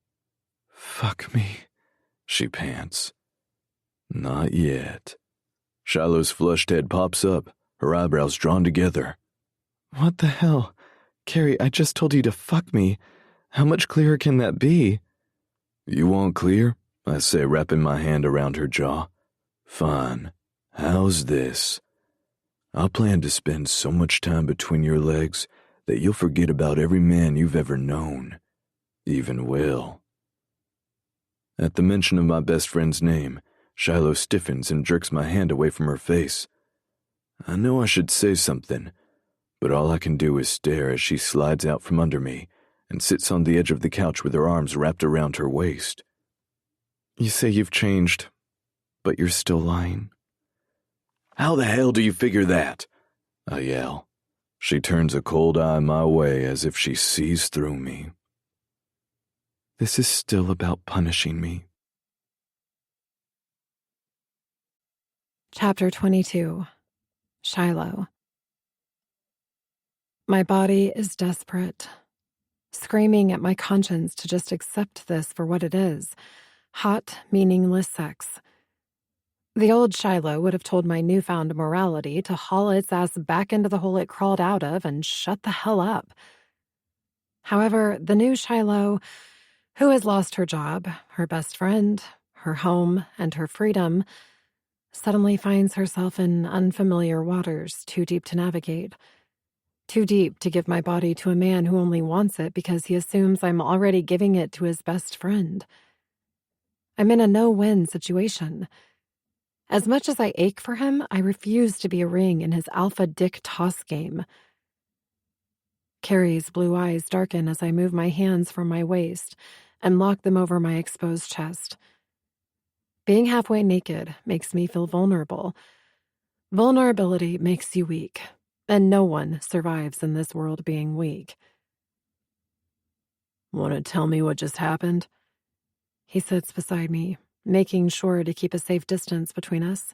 Fuck me, she pants. Not yet. Shiloh's flushed head pops up, her eyebrows drawn together. What the hell? Carrie, I just told you to fuck me. How much clearer can that be? You want clear? I say, wrapping my hand around her jaw. Fine. How's this? I plan to spend so much time between your legs that you'll forget about every man you've ever known. Even Will. At the mention of my best friend's name, Shiloh stiffens and jerks my hand away from her face. I know I should say something, but all I can do is stare as she slides out from under me and sits on the edge of the couch with her arms wrapped around her waist. You say you've changed, but you're still lying. How the hell do you figure that? I yell. She turns a cold eye my way as if she sees through me. This is still about punishing me. Chapter 22. Shiloh. My body is desperate, screaming at my conscience to just accept this for what it is: hot, meaningless sex. The old Shiloh would have told my newfound morality to haul its ass back into the hole it crawled out of and shut the hell up. However, the new Shiloh, who has lost her job, her best friend, her home, and her freedom, suddenly finds herself in unfamiliar waters too deep to navigate. Too deep to give my body to a man who only wants it because he assumes I'm already giving it to his best friend. I'm in a no-win situation. As much as I ache for him, I refuse to be a ring in his alpha dick toss game. Carrie's blue eyes darken as I move my hands from my waist and lock them over my exposed chest. Being halfway naked makes me feel vulnerable. Vulnerability makes you weak, and no one survives in this world being weak. "Want to tell me what just happened?" He sits beside me, making sure to keep a safe distance between us.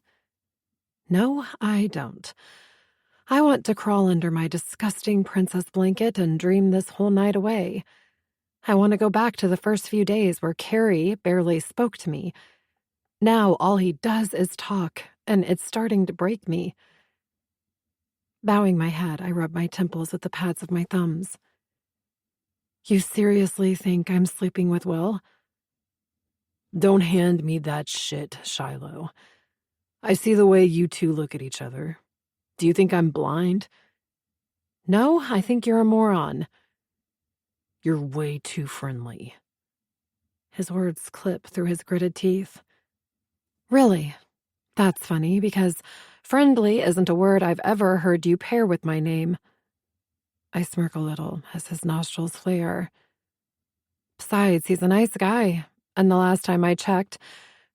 No, I don't. I want to crawl under my disgusting princess blanket and dream this whole night away. I want to go back to the first few days where Carrie barely spoke to me. Now all he does is talk, and it's starting to break me. Bowing my head, I rub my temples with the pads of my thumbs. You seriously think I'm sleeping with Will? Don't hand me that shit, Shiloh. I see the way you two look at each other. Do you think I'm blind? No, I think you're a moron. You're way too friendly. His words clip through his gritted teeth. Really? That's funny, because friendly isn't a word I've ever heard you pair with my name. I smirk a little as his nostrils flare. Besides, he's a nice guy, and the last time I checked,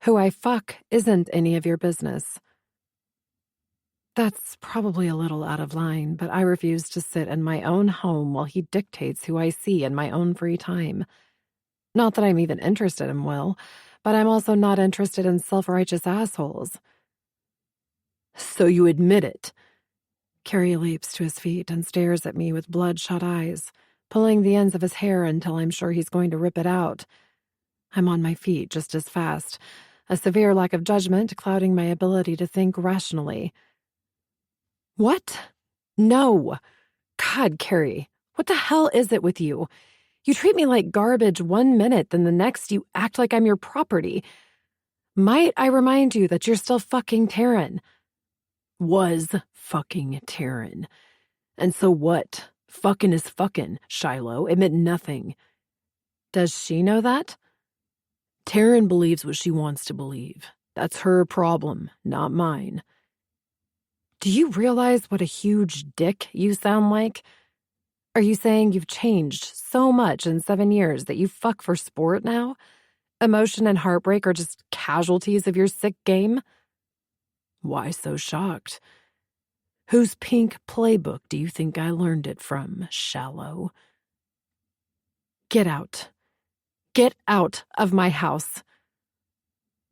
who I fuck isn't any of your business. That's probably a little out of line, but I refuse to sit in my own home while he dictates who I see in my own free time. Not that I'm even interested in Will, but I'm also not interested in self-righteous assholes. So you admit it? Carrie leaps to his feet and stares at me with bloodshot eyes, pulling the ends of his hair until I'm sure he's going to rip it out. I'm on my feet just as fast, a severe lack of judgment clouding my ability to think rationally. What? No. God, Carrie, what the hell is it with you? You treat me like garbage 1 minute, then the next you act like I'm your property. Might I remind you that you're still fucking Taryn? Was fucking Taryn. And so what? Fucking is fucking, Shiloh. It meant nothing. Does she know that? Taryn believes what she wants to believe. That's her problem, not mine. Do you realize what a huge dick you sound like? Are you saying you've changed so much in 7 years that you fuck for sport now? Emotion and heartbreak are just casualties of your sick game? Why so shocked? Whose pink playbook do you think I learned it from, Shallow? Get out. Get out of my house.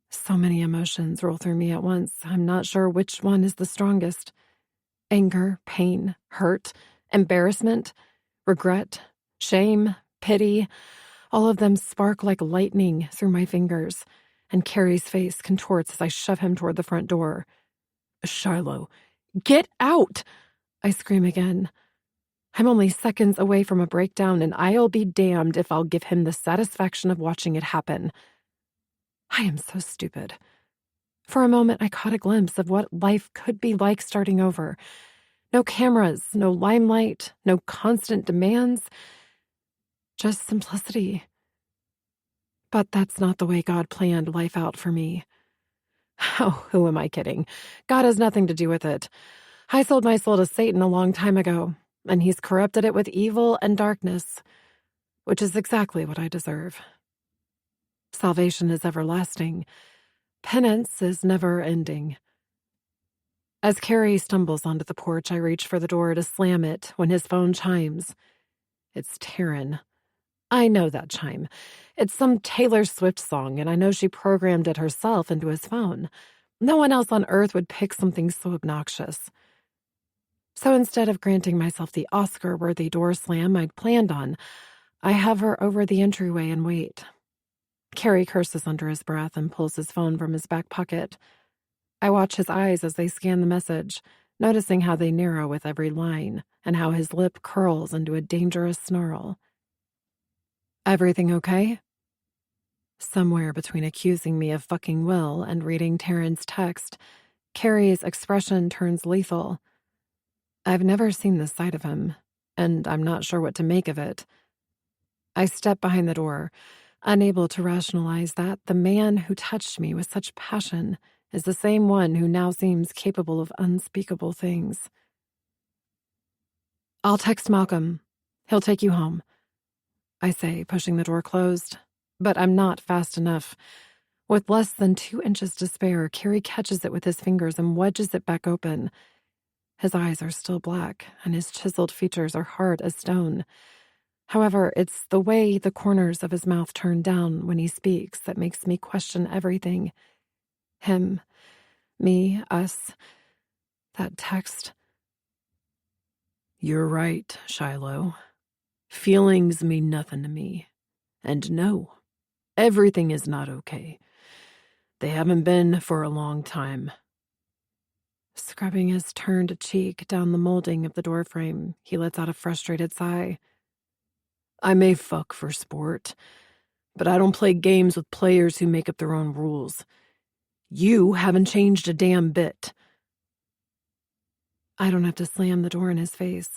So many emotions roll through me at once. I'm not sure which one is the strongest. Anger, pain, hurt, embarrassment, regret, shame, pity. All of them spark like lightning through my fingers, and Carrie's face contorts as I shove him toward the front door. Shiloh, get out! I scream again. I'm only seconds away from a breakdown, and I'll be damned if I'll give him the satisfaction of watching it happen. I am so stupid. For a moment, I caught a glimpse of what life could be like starting over. No cameras, no limelight, no constant demands. Just simplicity. But that's not the way God planned life out for me. Oh, who am I kidding? God has nothing to do with it. I sold my soul to Satan a long time ago, and he's corrupted it with evil and darkness. which is exactly what I deserve. Salvation is everlasting. Penance is never-ending. As Carrie stumbles onto the porch, I reach for the door to slam it when his phone chimes. It's Taryn. I know that chime. It's some Taylor Swift song, and I know she programmed it herself into his phone. No one else on earth would pick something so obnoxious. So instead of granting myself the Oscar-worthy door slam I'd planned on, I hover over the entryway and wait. Carrie curses under his breath and pulls his phone from his back pocket. I watch his eyes as they scan the message, noticing how they narrow with every line and how his lip curls into a dangerous snarl. Everything okay? Somewhere between accusing me of fucking Will and reading Taryn's text, Carrie's expression turns lethal. I've never seen this side of him, and I'm not sure what to make of it. I step behind the door, unable to rationalize that the man who touched me with such passion is the same one who now seems capable of unspeakable things. I'll text Malcolm. He'll take you home, I say, pushing the door closed. But I'm not fast enough. With less than 2 inches to spare, Carrie catches it with his fingers and wedges it back open. His eyes are still black, and his chiseled features are hard as stone. However, it's the way the corners of his mouth turn down when he speaks that makes me question everything. Him, me, us, that text. You're right, Shiloh. Feelings mean nothing to me. And no, everything is not okay. They haven't been for a long time. Scrubbing his turned cheek down the molding of the doorframe, he lets out a frustrated sigh. I may fuck for sport, but I don't play games with players who make up their own rules. You haven't changed a damn bit. I don't have to slam the door in his face.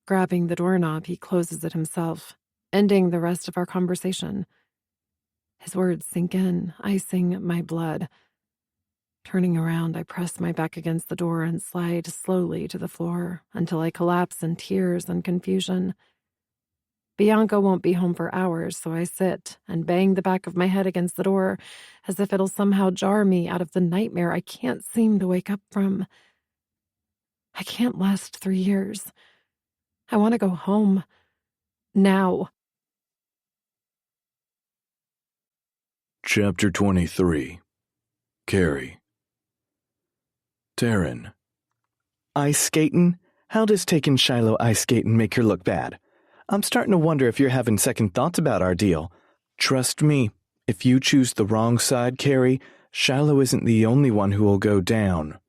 Grabbing the doorknob, he closes it himself, ending the rest of our conversation. His words sink in, icing my blood. Turning around, I press my back against the door and slide slowly to the floor until I collapse in tears and confusion. Bianca won't be home for hours, so I sit and bang the back of my head against the door as if it'll somehow jar me out of the nightmare I can't seem to wake up from. I can't last 3 years. I want to go home. Now. Chapter 23. Carrie. Taryn. Ice skating? How does taking Shiloh ice skating make her look bad? I'm starting to wonder if you're having second thoughts about our deal. Trust me, if you choose the wrong side, Carrie, Shiloh isn't the only one who will go down.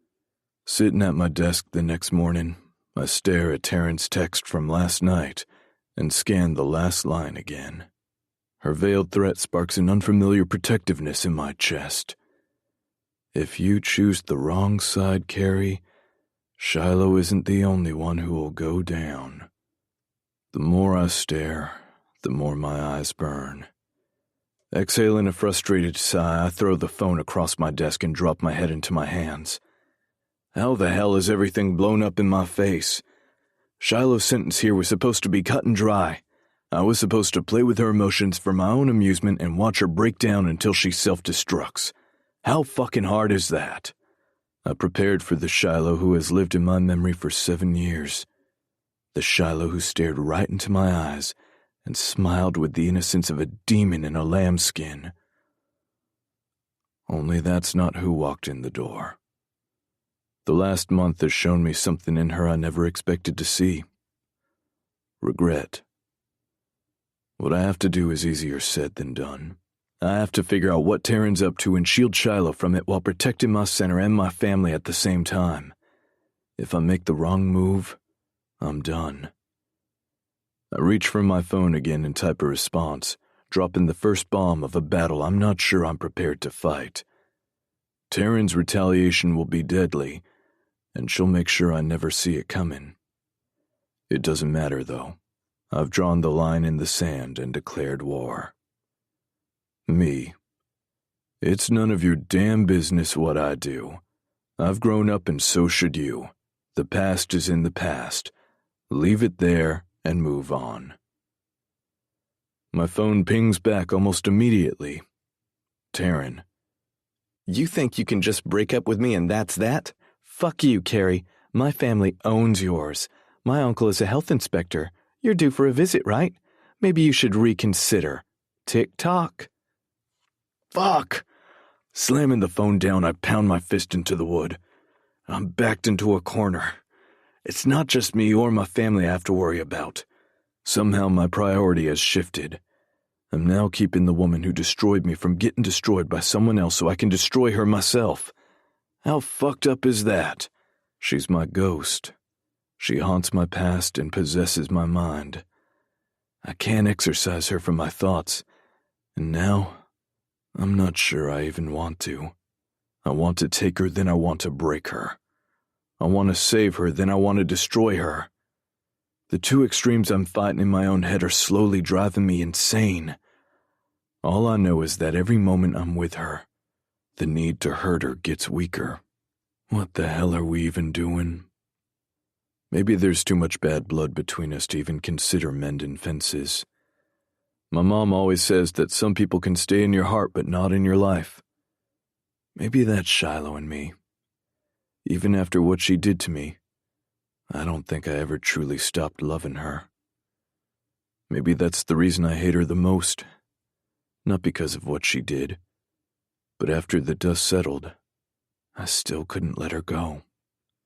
Sitting at my desk the next morning, I stare at Taryn's text from last night and scan the last line again. Her veiled threat sparks an unfamiliar protectiveness in my chest. If you choose the wrong side, Carrie, Shiloh isn't the only one who will go down. The more I stare, the more my eyes burn. Exhaling a frustrated sigh, I throw the phone across my desk and drop my head into my hands. How the hell is everything blown up in my face? Shiloh's sentence here was supposed to be cut and dry. I was supposed to play with her emotions for my own amusement and watch her break down until she self-destructs. How fucking hard is that? I prepared for the Shiloh who has lived in my memory for 7 years. The Shiloh who stared right into my eyes and smiled with the innocence of a demon in a lambskin. Only that's not who walked in the door. The last month has shown me something in her I never expected to see. Regret. What I have to do is easier said than done. I have to figure out what Taryn's up to and shield Shiloh from it while protecting my center and my family at the same time. If I make the wrong move, I'm done. I reach for my phone again and type a response, dropping the first bomb of a battle I'm not sure I'm prepared to fight. Taryn's retaliation will be deadly, and she'll make sure I never see it coming. It doesn't matter, though. I've drawn the line in the sand and declared war. Me. It's none of your damn business what I do. I've grown up and so should you. The past is in the past. Leave it there and move on. My phone pings back almost immediately. Taryn. You think you can just break up with me and that's that? Fuck you, Carrie. My family owns yours. My uncle is a health inspector. You're due for a visit, right? Maybe you should reconsider. Tick-tock. Fuck! Slamming the phone down, I pound my fist into the wood. I'm backed into a corner. It's not just me or my family I have to worry about. Somehow my priority has shifted. I'm now keeping the woman who destroyed me from getting destroyed by someone else so I can destroy her myself. How fucked up is that? She's my ghost. She haunts my past and possesses my mind. I can't exorcise her from my thoughts, and now I'm not sure I even want to. I want to take her, then I want to break her. I want to save her, then I want to destroy her. The two extremes I'm fighting in my own head are slowly driving me insane. All I know is that every moment I'm with her, the need to hurt her gets weaker. What the hell are we even doing? Maybe there's too much bad blood between us to even consider mending fences. My mom always says that some people can stay in your heart but not in your life. Maybe that's Shiloh and me. Even after what she did to me, I don't think I ever truly stopped loving her. Maybe that's the reason I hate her the most. Not because of what she did, but after the dust settled, I still couldn't let her go.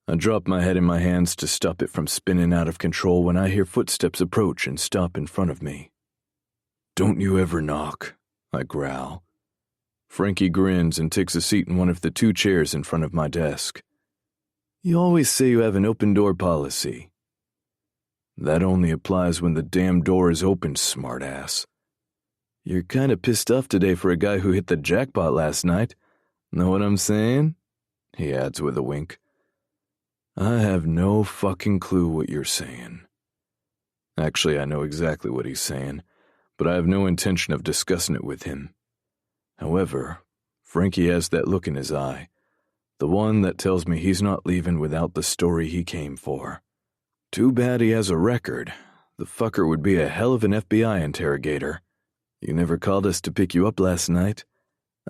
I drop my head in my hands to stop it from spinning out of control when I hear footsteps approach and stop in front of me. "Don't you ever knock," I growl. Frankie grins and takes a seat in one of the two chairs in front of my desk. "You always say you have an open-door policy." "That only applies when the damn door is open, smartass." "You're kinda pissed off today for a guy who hit the jackpot last night. Know what I'm saying?" he adds with a wink. I have no fucking clue what you're saying. Actually, I know exactly what he's saying, but I have no intention of discussing it with him. However, Frankie has that look in his eye, the one that tells me he's not leaving without the story he came for. Too bad he has a record. The fucker would be a hell of an FBI interrogator. "You never called us to pick you up last night."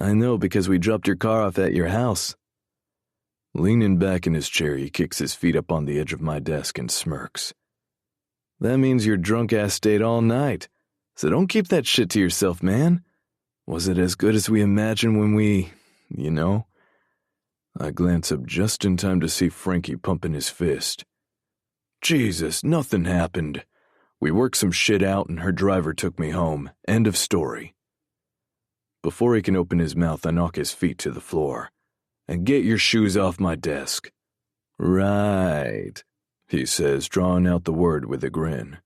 "I know, because we dropped your car off at your house." Leaning back in his chair, he kicks his feet up on the edge of my desk and smirks. "That means your drunk ass stayed all night, so don't keep that shit to yourself, man. Was it as good as we imagined when we, I glance up just in time to see Frankie pumping his fist. "Jesus, nothing happened. We worked some shit out and her driver took me home. End of story." Before he can open his mouth, I knock his feet to the floor. "And get your shoes off my desk." "Right," he says, drawing out the word with a grin.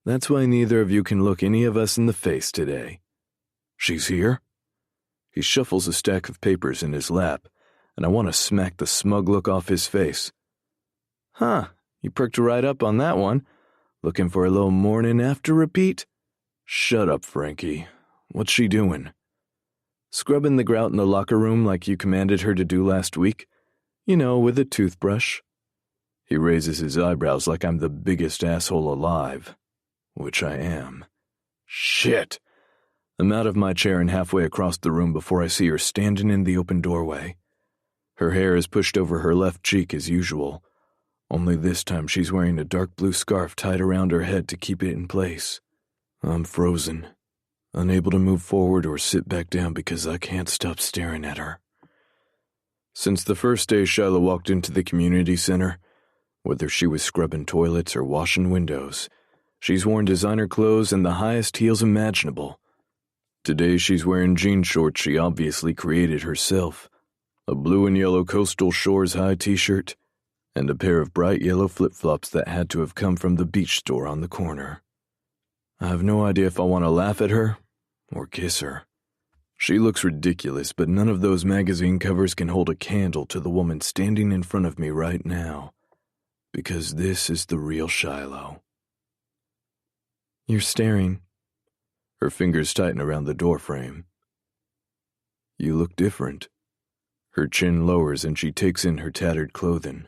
"That's why neither of you can look any of us in the face today." "She's here?" He shuffles a stack of papers in his lap, and I want to smack the smug look off his face. "Huh, you perked right up on that one. Looking for a little morning after repeat?" "Shut up, Frankie. What's she doing?" "Scrubbing the grout in the locker room like you commanded her to do last week. With a toothbrush." He raises his eyebrows like I'm the biggest asshole alive, which I am. Shit! I'm out of my chair and halfway across the room before I see her standing in the open doorway. Her hair is pushed over her left cheek as usual, only this time she's wearing a dark blue scarf tied around her head to keep it in place. I'm frozen, unable to move forward or sit back down because I can't stop staring at her. Since the first day Shiloh walked into the community center, whether she was scrubbing toilets or washing windows, she's worn designer clothes and the highest heels imaginable. Today she's wearing jean shorts she obviously created herself, a blue and yellow Coastal Shores high t-shirt, and a pair of bright yellow flip-flops that had to have come from the beach store on the corner. I have no idea if I want to laugh at her or kiss her. She looks ridiculous, but none of those magazine covers can hold a candle to the woman standing in front of me right now, because this is the real Shiloh. "You're staring." Her fingers tighten around the doorframe. "You look different." Her chin lowers and she takes in her tattered clothing.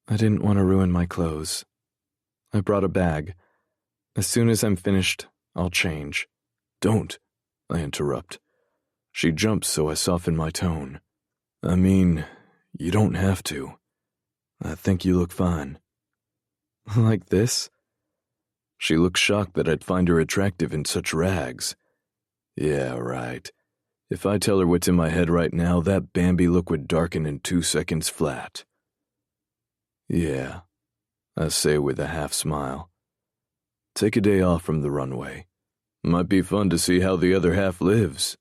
"I didn't want to ruin my clothes. I brought a bag. As soon as I'm finished, I'll change. Don't, I interrupt. She jumps, so I soften my tone. I mean, you don't have to. I think you look fine. Like this? She looks shocked that I'd find her attractive in such rags. Yeah, right. If I tell her what's in my head right now, that Bambi look would darken in 2 seconds flat. Yeah, I say with a half smile. Take a day off from the runway. Might be fun to see how the other half lives.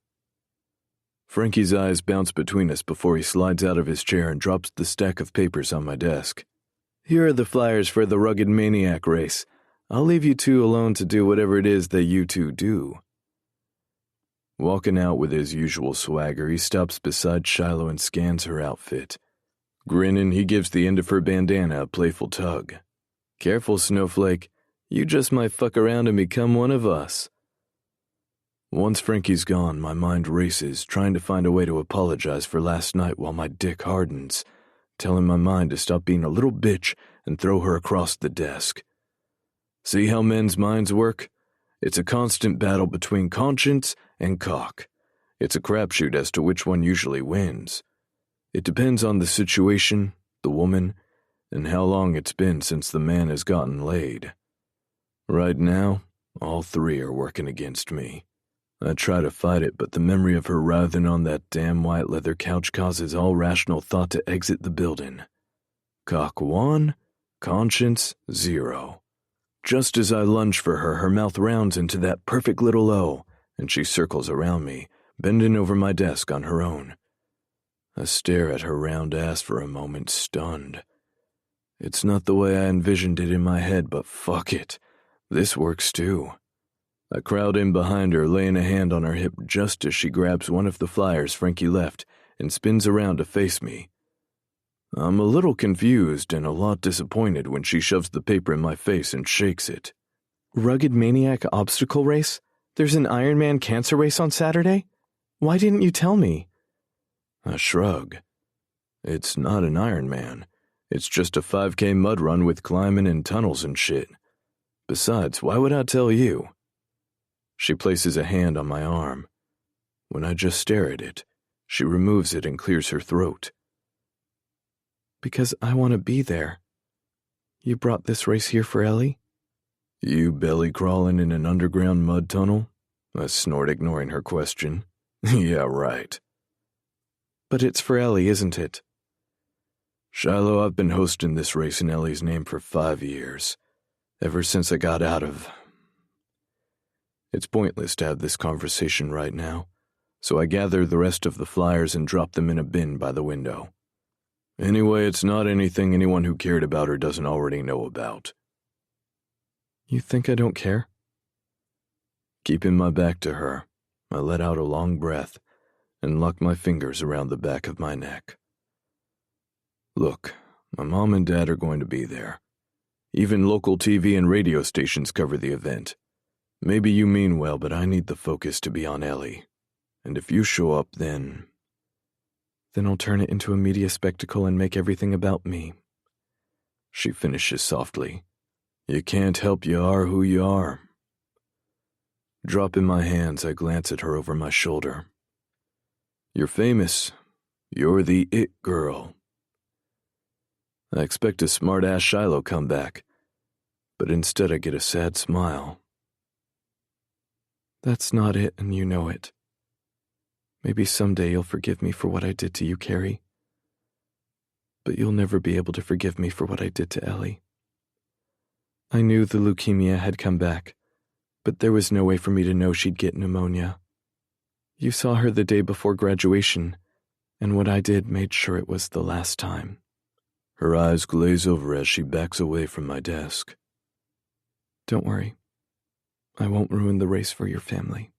Frankie's eyes bounce between us before he slides out of his chair and drops the stack of papers on my desk. Here are the flyers for the Rugged Maniac race. I'll leave you two alone to do whatever it is that you two do. Walking out with his usual swagger, he stops beside Shiloh and scans her outfit. Grinning, he gives the end of her bandana a playful tug. Careful, Snowflake. You just might fuck around and become one of us. Once Frankie's gone, my mind races, trying to find a way to apologize for last night while my dick hardens, telling my mind to stop being a little bitch and throw her across the desk. See how men's minds work? It's a constant battle between conscience and cock. It's a crapshoot as to which one usually wins. It depends on the situation, the woman, and how long it's been since the man has gotten laid. Right now, all three are working against me. I try to fight it, but the memory of her writhing on that damn white leather couch causes all rational thought to exit the building. Cock 1, conscience 0. Just as I lunge for her, her mouth rounds into that perfect little O, and she circles around me, bending over my desk on her own. I stare at her round ass for a moment, stunned. It's not the way I envisioned it in my head, but fuck it. This works too. I crowd in behind her, laying a hand on her hip just as she grabs one of the flyers Frankie left and spins around to face me. I'm a little confused and a lot disappointed when she shoves the paper in my face and shakes it. Rugged Maniac obstacle race? There's an Iron Man cancer race on Saturday? Why didn't you tell me? I shrug. It's not an Iron Man. It's just a 5K mud run with climbing and tunnels and shit. Besides, why would I tell you? She places a hand on my arm. When I just stare at it, she removes it and clears her throat. Because I want to be there. You brought this race here for Ellie? You belly crawling in an underground mud tunnel? I snort, ignoring her question. Yeah, right. But it's for Ellie, isn't it? Shiloh, I've been hosting this race in Ellie's name for 5 years. Ever since I got out of... It's pointless to have this conversation right now, so I gather the rest of the flyers and drop them in a bin by the window. Anyway, it's not anything anyone who cared about her doesn't already know about. You think I don't care? Keeping my back to her, I let out a long breath and lock my fingers around the back of my neck. Look, my mom and dad are going to be there. Even local TV and radio stations cover the event. Maybe you mean well, but I need the focus to be on Ellie. And if you show up, then I'll turn it into a media spectacle and make everything about me. She finishes softly. You can't help you are who you are. Dropping my hands, I glance at her over my shoulder. You're famous. You're the it girl. I expect a smart-ass Shiloh comeback, but instead I get a sad smile. That's not it, and you know it. Maybe someday you'll forgive me for what I did to you, Carrie. But you'll never be able to forgive me for what I did to Ellie. I knew the leukemia had come back, but there was no way for me to know she'd get pneumonia. You saw her the day before graduation, and what I did made sure it was the last time. Her eyes glaze over as she backs away from my desk. Don't worry. I won't ruin the race for your family.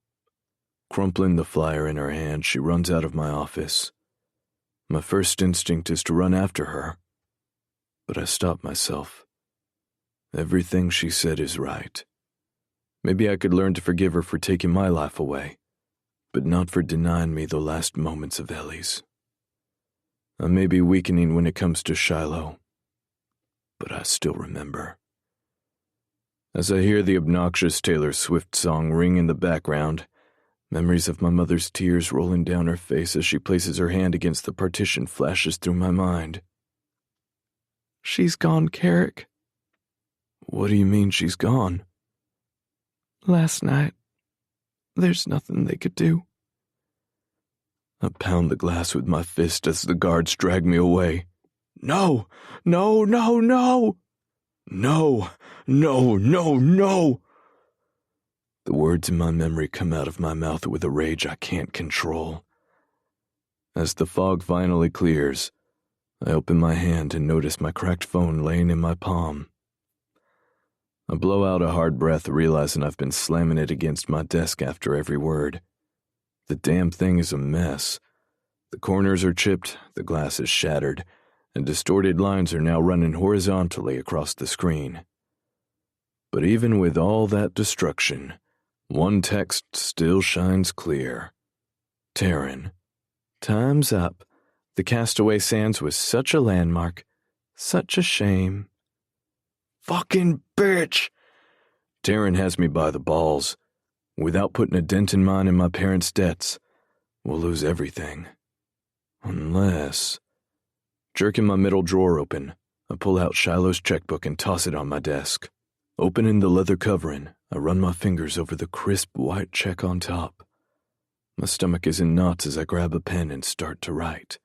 Crumpling the flyer in her hand, she runs out of my office. My first instinct is to run after her, but I stop myself. Everything she said is right. Maybe I could learn to forgive her for taking my life away, but not for denying me the last moments of Ellie's. I may be weakening when it comes to Shiloh, but I still remember. As I hear the obnoxious Taylor Swift song ring in the background, memories of my mother's tears rolling down her face as she places her hand against the partition flashes through my mind. She's gone, Carrick. What do you mean she's gone? Last night. There's nothing they could do. I pound the glass with my fist as the guards drag me away. No! No, no, no! No! No, no, no! The words in my memory come out of my mouth with a rage I can't control. As the fog finally clears, I open my hand and notice my cracked phone laying in my palm. I blow out a hard breath, realizing I've been slamming it against my desk after every word. The damn thing is a mess. The corners are chipped, the glass is shattered, and distorted lines are now running horizontally across the screen. But even with all that destruction, one text still shines clear. Taryn. Time's up. The Castaway Sands was such a landmark. Such a shame. Fucking bitch! Taryn has me by the balls. Without putting a dent in mine and my parents' debts, we'll lose everything. Unless... Jerking my middle drawer open, I pull out Shiloh's checkbook and toss it on my desk. Opening the leather covering, I run my fingers over the crisp white check on top. My stomach is in knots as I grab a pen and start to write.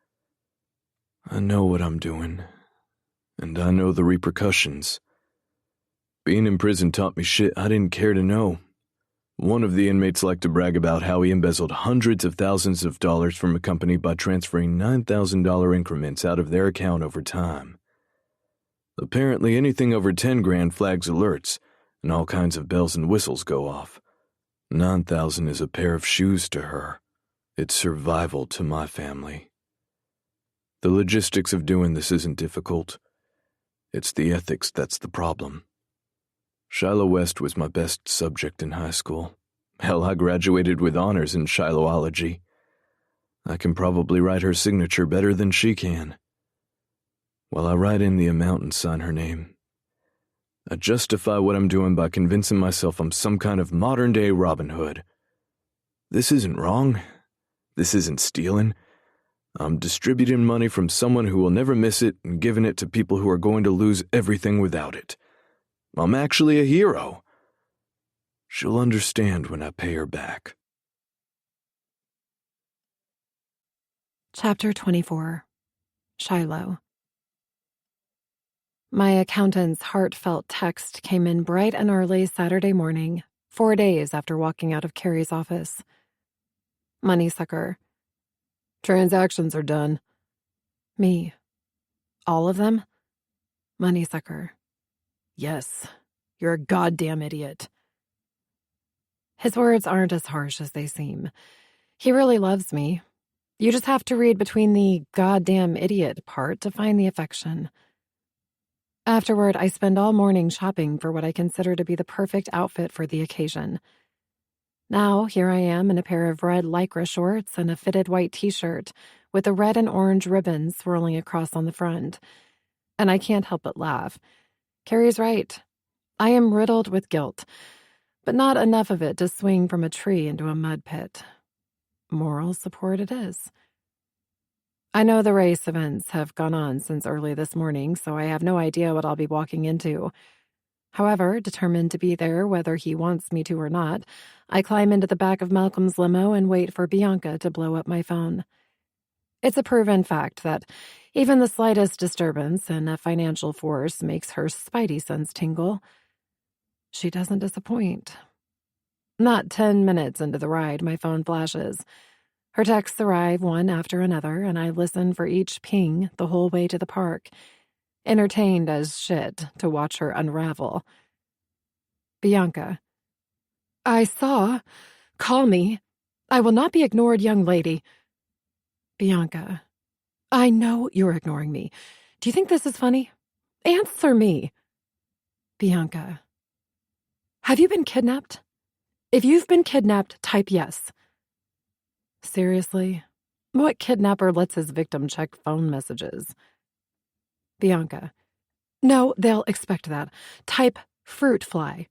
I know what I'm doing, and I know the repercussions. Being in prison taught me shit I didn't care to know. One of the inmates liked to brag about how he embezzled hundreds of thousands of dollars from a company by transferring $9,000 increments out of their account over time. Apparently anything over 10 grand flags alerts, and all kinds of bells and whistles go off. 9,000 is a pair of shoes to her. It's survival to my family. The logistics of doing this isn't difficult. It's the ethics that's the problem. Shiloh West was my best subject in high school. Hell, I graduated with honors in Shilohology. I can probably write her signature better than she can. While I write in the amount and sign her name, I justify what I'm doing by convincing myself I'm some kind of modern-day Robin Hood. This isn't wrong. This isn't stealing. I'm distributing money from someone who will never miss it and giving it to people who are going to lose everything without it. I'm actually a hero. She'll understand when I pay her back. Chapter 24. Shiloh. My accountant's heartfelt text came in bright and early Saturday morning, 4 days after walking out of Carrie's office. Moneysucker. Transactions are done. Me. All of them? Moneysucker. Yes, you're a goddamn idiot. His words aren't as harsh as they seem. He really loves me. You just have to read between the goddamn idiot part to find the affection. Afterward, I spend all morning shopping for what I consider to be the perfect outfit for the occasion. Now, here I am in a pair of red lycra shorts and a fitted white t-shirt with the red and orange ribbons swirling across on the front. And I can't help but laugh. Carrie's right. I am riddled with guilt, but not enough of it to swing from a tree into a mud pit. Moral support it is. I know the race events have gone on since early this morning, so I have no idea what I'll be walking into. However, determined to be there whether he wants me to or not, I climb into the back of Malcolm's limo and wait for Bianca to blow up my phone. It's a proven fact that even the slightest disturbance in a financial force makes her spidey sense tingle. She doesn't disappoint. Not 10 minutes into the ride, my phone flashes. Her texts arrive one after another, and I listen for each ping the whole way to the park, entertained as shit to watch her unravel. Bianca. I saw. Call me. I will not be ignored, young lady. Bianca. I know you're ignoring me. Do you think this is funny? Answer me. Bianca. Have you been kidnapped? If you've been kidnapped, type yes. Seriously? What kidnapper lets his victim check phone messages? Bianca. No, they'll expect that. Type fruit fly.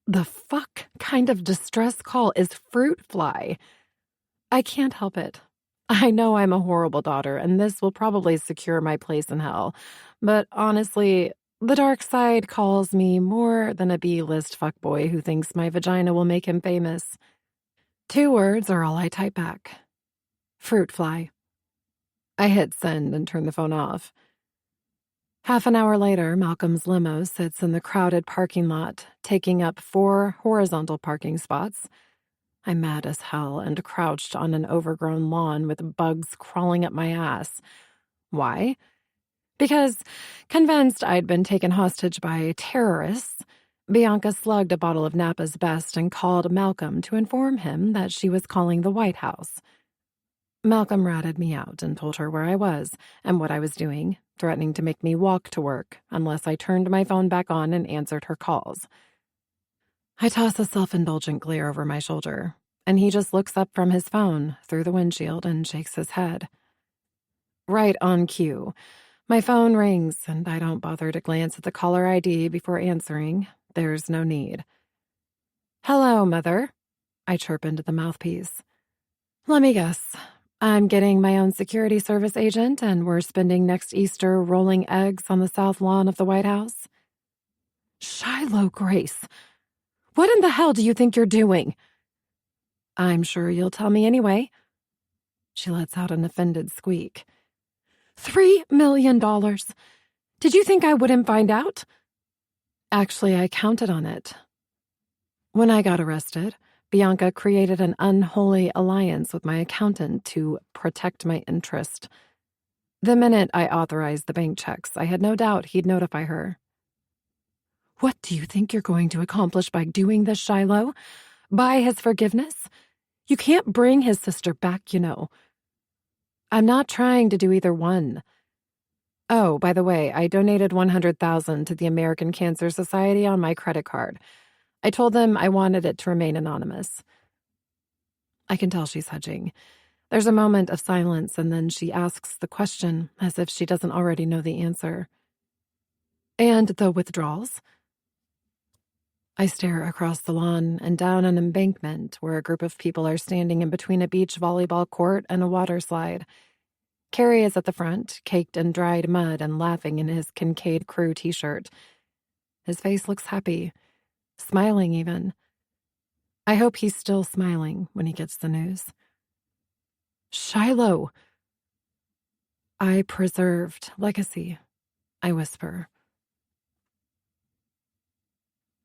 The fuck kind of distress call is fruit fly? I can't help it. I know I'm a horrible daughter, and this will probably secure my place in hell. But honestly, the dark side calls me more than a B-list fuckboy who thinks my vagina will make him famous. 2 words are all I type back. Fruit fly. I hit send and turn the phone off. Half an hour later, Malcolm's limo sits in the crowded parking lot, taking up 4 horizontal parking spots. I'm mad as hell and crouched on an overgrown lawn with bugs crawling up my ass. Why? Because, convinced I'd been taken hostage by terrorists, Bianca slugged a bottle of Napa's Best and called Malcolm to inform him that she was calling the White House. Malcolm ratted me out and told her where I was and what I was doing, threatening to make me walk to work unless I turned my phone back on and answered her calls. I toss a self-indulgent glare over my shoulder, and he just looks up from his phone through the windshield and shakes his head. Right on cue. My phone rings, and I don't bother to glance at the caller ID before answering. There's no need. Hello, Mother, I chirp into the mouthpiece. Let me guess. I'm getting my own security service agent, and we're spending next Easter rolling eggs on the south lawn of the White House? Shiloh Grace, what in the hell do you think you're doing? I'm sure you'll tell me anyway. She lets out an offended squeak. $3 million. Did you think I wouldn't find out? Actually, I counted on it. When I got arrested, Bianca created an unholy alliance with my accountant to protect my interest. The minute I authorized the bank checks, I had no doubt he'd notify her. What do you think you're going to accomplish by doing this, Shiloh? Buy his forgiveness? You can't bring his sister back, you know. I'm not trying to do either one. Oh, by the way, I donated $100,000 to the American Cancer Society on my credit card. I told them I wanted it to remain anonymous. I can tell she's hedging. There's a moment of silence, and then she asks the question as if she doesn't already know the answer. And the withdrawals? I stare across the lawn and down an embankment where a group of people are standing in between a beach volleyball court and a water slide. Carrie is at the front, caked in dried mud and laughing in his Kincaid crew t-shirt. His face looks happy, smiling even. I hope he's still smiling when he gets the news. Shiloh! I preserved legacy, I whisper.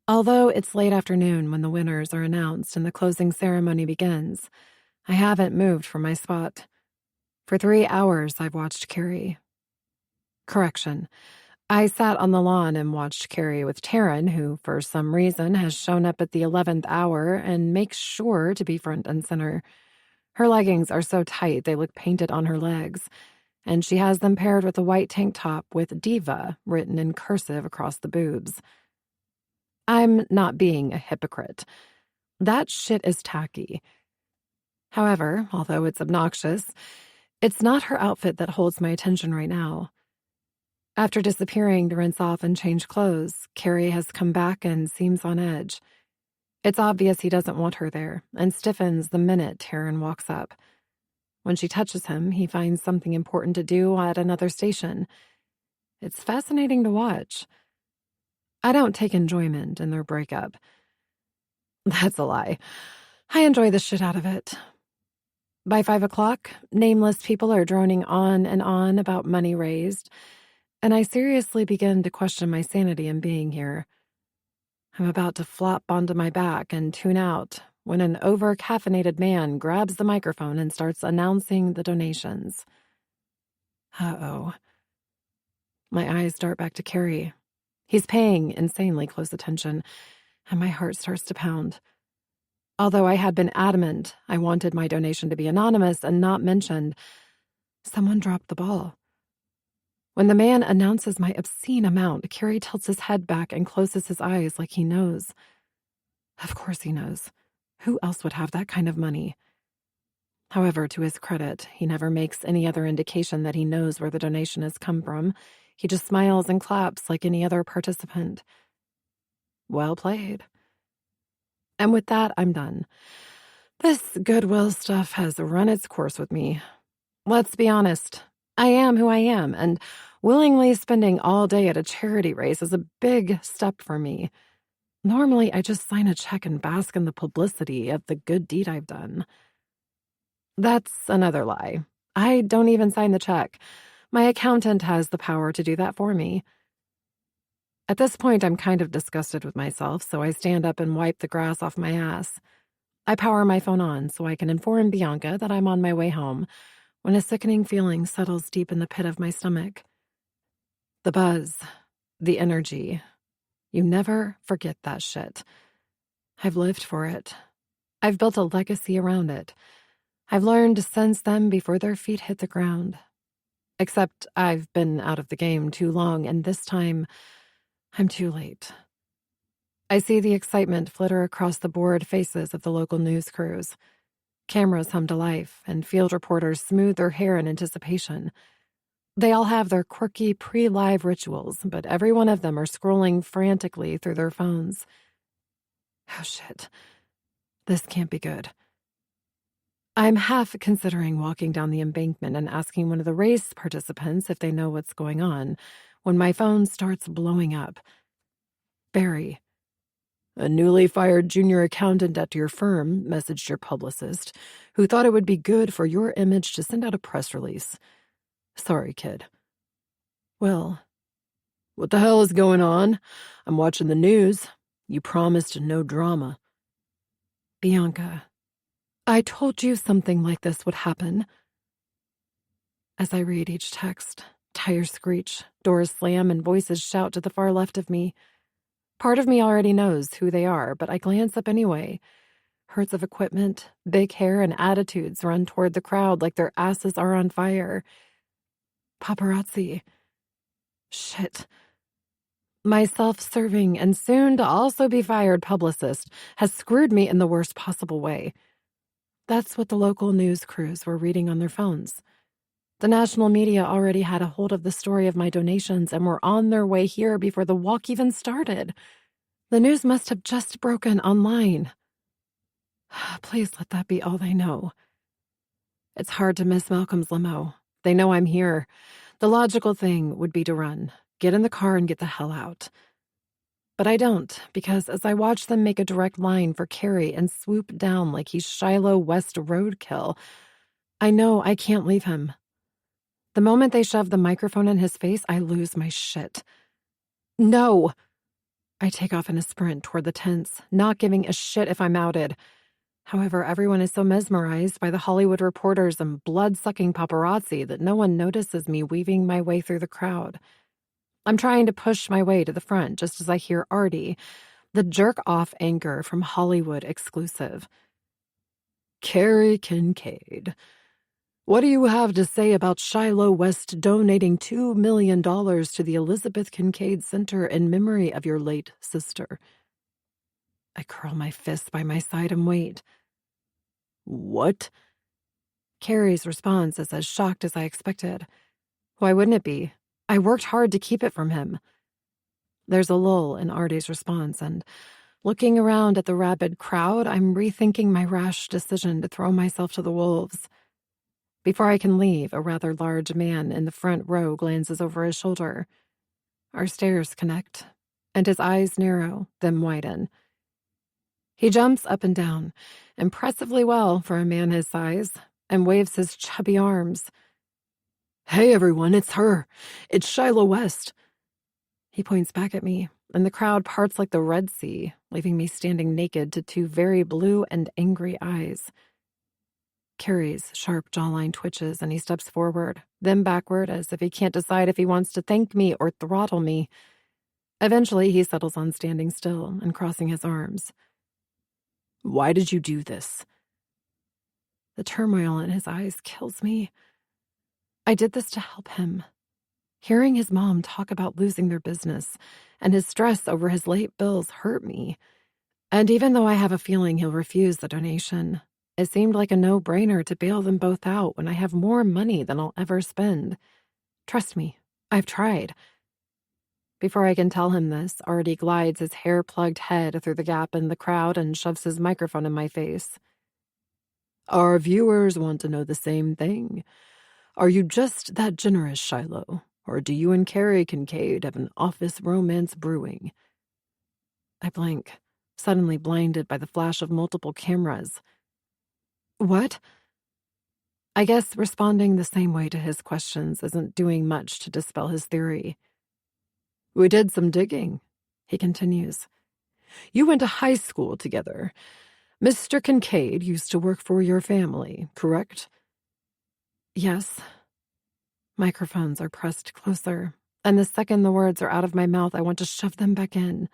Although it's late afternoon when the winners are announced and the closing ceremony begins, I haven't moved from my spot. For 3 hours, I've watched Carrie. Correction. I sat on the lawn and watched Carrie with Taryn, who, for some reason, has shown up at the 11th hour and makes sure to be front and center. Her leggings are so tight they look painted on her legs, and she has them paired with a white tank top with Diva written in cursive across the boobs. I'm not being a hypocrite. That shit is tacky. However, although it's obnoxious, it's not her outfit that holds my attention right now. After disappearing to rinse off and change clothes, Carrie has come back and seems on edge. It's obvious he doesn't want her there, and stiffens the minute Taryn walks up. When she touches him, he finds something important to do at another station. It's fascinating to watch. I don't take enjoyment in their breakup. That's a lie. I enjoy the shit out of it. By 5 o'clock, nameless people are droning on and on about money raised, and I seriously begin to question my sanity in being here. I'm about to flop onto my back and tune out when an over-caffeinated man grabs the microphone and starts announcing the donations. Uh-oh. My eyes dart back to Carrie. He's paying insanely close attention, and my heart starts to pound. Although I had been adamant I wanted my donation to be anonymous and not mentioned, someone dropped the ball. When the man announces my obscene amount, Carrie tilts his head back and closes his eyes like he knows. Of course he knows. Who else would have that kind of money? However, to his credit, he never makes any other indication that he knows where the donation has come from. He just smiles and claps like any other participant. Well played. And with that, I'm done. This goodwill stuff has run its course with me. Let's be honest. I am who I am, and willingly spending all day at a charity race is a big step for me. Normally, I just sign a check and bask in the publicity of the good deed I've done. That's another lie. I don't even sign the check. My accountant has the power to do that for me. At this point, I'm kind of disgusted with myself, so I stand up and wipe the grass off my ass. I power my phone on so I can inform Bianca that I'm on my way home when a sickening feeling settles deep in the pit of my stomach. The buzz, the energy. You never forget that shit. I've lived for it. I've built a legacy around it. I've learned to sense them before their feet hit the ground. Except I've been out of the game too long, and this time, I'm too late. I see the excitement flitter across the bored faces of the local news crews. Cameras hum to life, and field reporters smooth their hair in anticipation. They all have their quirky pre-live rituals, but every one of them are scrolling frantically through their phones. Oh shit. This can't be good. I'm half considering walking down the embankment and asking one of the race participants if they know what's going on, when my phone starts blowing up. Barry. A newly fired junior accountant at your firm messaged your publicist, who thought it would be good for your image to send out a press release. Sorry, kid. Will. What the hell is going on? I'm watching the news. You promised no drama. Bianca. I told you something like this would happen. As I read each text, tires screech, doors slam, and voices shout to the far left of me. Part of me already knows who they are, but I glance up anyway. Herds of equipment, big hair, and attitudes run toward the crowd like their asses are on fire. Paparazzi. Shit. My self-serving and soon-to-also-be-fired publicist has screwed me in the worst possible way. That's what the local news crews were reading on their phones. The national media already had a hold of the story of my donations and were on their way here before the walk even started. The news must have just broken online. Please let that be all they know. It's hard to miss Malcolm's limo. They know I'm here. The logical thing would be to run, get in the car, and get the hell out. But I don't, because as I watch them make a direct line for Carrie and swoop down like he's Shiloh West roadkill, I know I can't leave him. The moment they shove the microphone in his face, I lose my shit. No! I take off in a sprint toward the tents, not giving a shit if I'm outed. However, everyone is so mesmerized by the Hollywood reporters and blood-sucking paparazzi that no one notices me weaving my way through the crowd. I'm trying to push my way to the front just as I hear Artie, the jerk-off anchor from Hollywood Exclusive. Carrie Kincaid. What do you have to say about Shiloh West donating $2 million to the Elizabeth Kincaid Center in memory of your late sister? I curl my fists by my side and wait. What? Carrie's response is as shocked as I expected. Why wouldn't it be? I worked hard to keep it from him. There's a lull in Artie's response, and looking around at the rabid crowd, I'm rethinking my rash decision to throw myself to the wolves. Before I can leave, a rather large man in the front row glances over his shoulder. Our stares connect, and his eyes narrow, then widen. He jumps up and down, impressively well for a man his size, and waves his chubby arms. Hey everyone, it's her. It's Shiloh West. He points back at me, and the crowd parts like the Red Sea, leaving me standing naked to two very blue and angry eyes. Carrie's sharp jawline twitches and he steps forward, then backward as if he can't decide if he wants to thank me or throttle me. Eventually, he settles on standing still and crossing his arms. Why did you do this? The turmoil in his eyes kills me. I did this to help him. Hearing his mom talk about losing their business and his stress over his late bills hurt me. And even though I have a feeling he'll refuse the donation, it seemed like a no-brainer to bail them both out when I have more money than I'll ever spend. Trust me, I've tried. Before I can tell him this, Artie glides his hair-plugged head through the gap in the crowd and shoves his microphone in my face. Our viewers want to know the same thing. Are you just that generous, Shiloh? Or do you and Carrie Kincaid have an office romance brewing? I blink, suddenly blinded by the flash of multiple cameras. What? I guess responding the same way to his questions isn't doing much to dispel his theory. We did some digging, he continues. You went to high school together. Mr. Kincaid used to work for your family, correct? Yes. Microphones are pressed closer, and the second the words are out of my mouth, I want to shove them back in.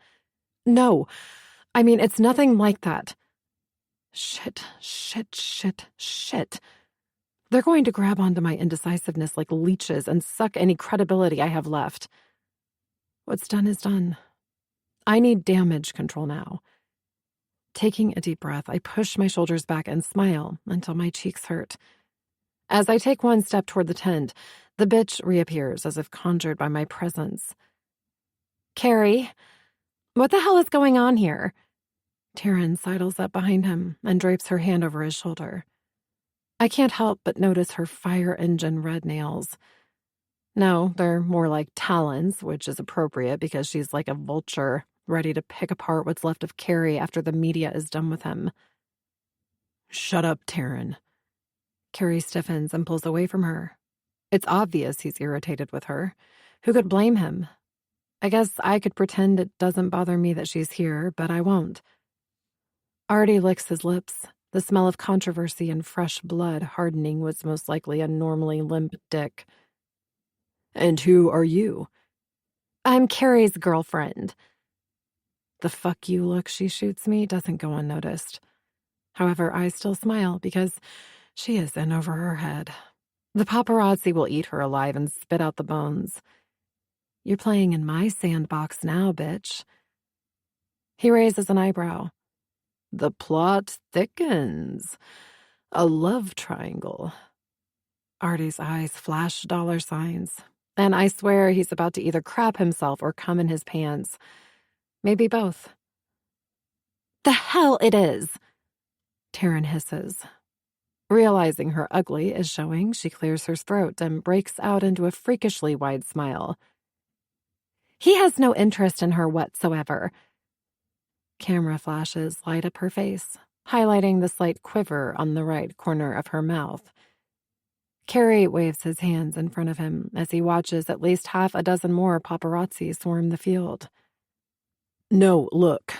No, I mean, it's nothing like that. Shit. They're going to grab onto my indecisiveness like leeches and suck any credibility I have left. What's done is done. I need damage control now. Taking a deep breath, I push my shoulders back and smile until my cheeks hurt. As I take one step toward the tent, the bitch reappears as if conjured by my presence. Carrie, what the hell is going on here? Taryn sidles up behind him and drapes her hand over his shoulder. I can't help but notice her fire engine red nails. No, they're more like talons, which is appropriate because she's like a vulture, ready to pick apart what's left of Carrie after the media is done with him. Shut up, Taryn. Carrie stiffens and pulls away from her. It's obvious he's irritated with her. Who could blame him? I guess I could pretend it doesn't bother me that she's here, but I won't. Artie licks his lips. The smell of controversy and fresh blood hardening what's most likely a normally limp dick. And who are you? I'm Carrie's girlfriend. The fuck you look she shoots me doesn't go unnoticed. However, I still smile because she is in over her head. The paparazzi will eat her alive and spit out the bones. You're playing in my sandbox now, bitch. He raises an eyebrow. The plot thickens. A love triangle. Artie's eyes flash dollar signs, and I swear he's about to either crap himself or come in his pants. Maybe both. The hell it is! Taryn hisses. Realizing her ugly is showing, she clears her throat and breaks out into a freakishly wide smile. He has no interest in her whatsoever. Camera flashes light up her face, highlighting the slight quiver on the right corner of her mouth. Carrie waves his hands in front of him as he watches at least half a dozen more paparazzi swarm the field. No, look,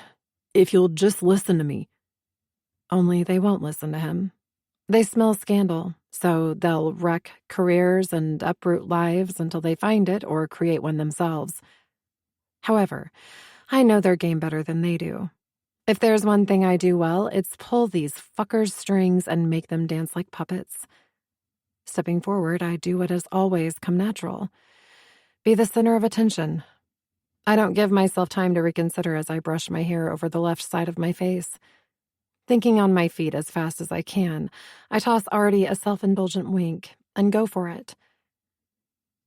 if you'll just listen to me. Only they won't listen to him. They smell scandal, so they'll wreck careers and uproot lives until they find it or create one themselves. However, I know their game better than they do. If there's one thing I do well, it's pull these fuckers' strings and make them dance like puppets. Stepping forward, I do what has always come natural. Be the center of attention. I don't give myself time to reconsider as I brush my hair over the left side of my face. Thinking on my feet as fast as I can, I toss Artie a self-indulgent wink and go for it.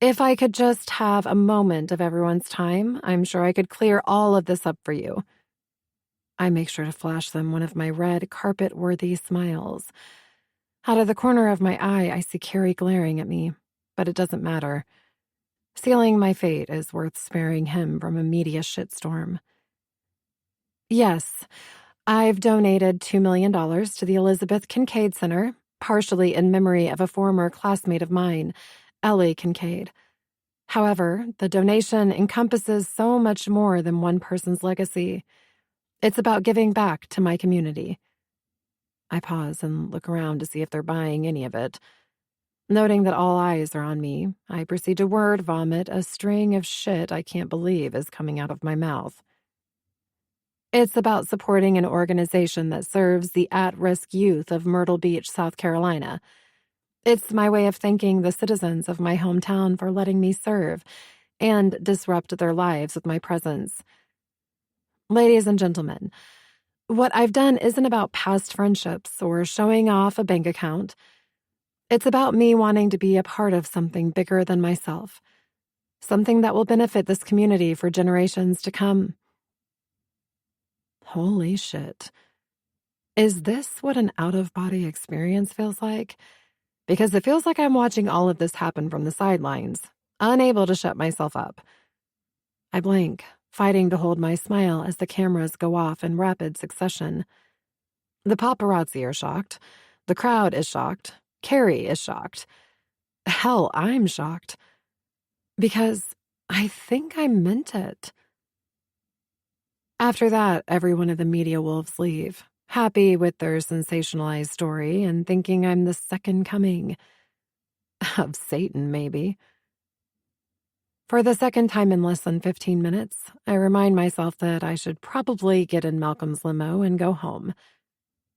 If I could just have a moment of everyone's time, I'm sure I could clear all of this up for you. I make sure to flash them one of my red, carpet-worthy smiles. Out of the corner of my eye, I see Carrie glaring at me, but it doesn't matter. Sealing my fate is worth sparing him from a media shitstorm. Yes, I've donated $2 million to the Elizabeth Kincaid Center, partially in memory of a former classmate of mine, Ellie Kincaid. However, the donation encompasses so much more than one person's legacy. It's about giving back to my community. I pause and look around to see if they're buying any of it. Noting that all eyes are on me, I proceed to word vomit a string of shit I can't believe is coming out of my mouth. It's about supporting an organization that serves the at-risk youth of Myrtle Beach, South Carolina. It's my way of thanking the citizens of my hometown for letting me serve and disrupt their lives with my presence. Ladies and gentlemen, what I've done isn't about past friendships or showing off a bank account. It's about me wanting to be a part of something bigger than myself. Something that will benefit this community for generations to come. Holy shit. Is this what an out-of-body experience feels like? Because it feels like I'm watching all of this happen from the sidelines, unable to shut myself up. I blink, fighting to hold my smile as the cameras go off in rapid succession. The paparazzi are shocked. The crowd is shocked. Carrie is shocked. Hell, I'm shocked. Because I think I meant it. After that, every one of the media wolves leave, happy with their sensationalized story and thinking I'm the second coming. Of Satan, maybe. For the second time in less than 15 minutes, I remind myself that I should probably get in Malcolm's limo and go home.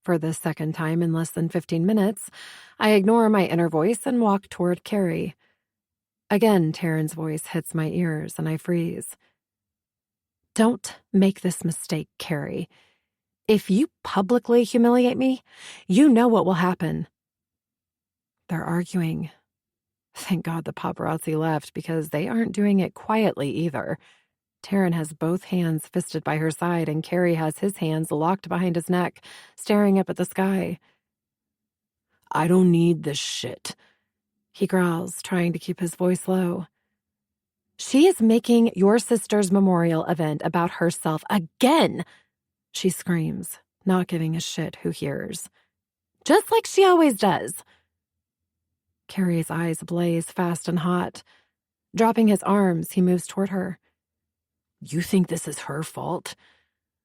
For the second time in less than 15 minutes, I ignore my inner voice and walk toward Carrie. Again, Taryn's voice hits my ears and I freeze. Don't make this mistake, Carrie. If you publicly humiliate me, you know what will happen. They're arguing. Thank God the paparazzi left because they aren't doing it quietly either. Taryn has both hands fisted by her side and Carrie has his hands locked behind his neck, staring up at the sky. I don't need this shit, he growls, trying to keep his voice low. She is making your sister's memorial event about herself again, she screams, not giving a shit who hears. Just like she always does. Carrie's eyes blaze fast and hot. Dropping his arms, he moves toward her. You think this is her fault?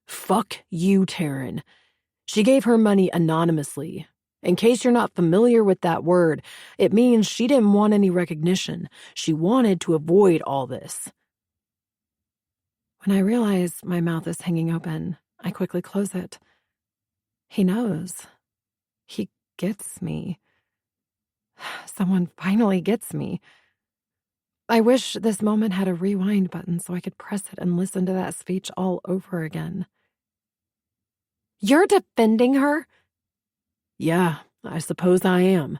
Fuck you, Taryn. She gave her money anonymously. In case you're not familiar with that word, it means she didn't want any recognition. She wanted to avoid all this. When I realize my mouth is hanging open, I quickly close it. He knows. He gets me. Someone finally gets me. I wish this moment had a rewind button so I could press it and listen to that speech all over again. You're defending her? Yeah, I suppose I am.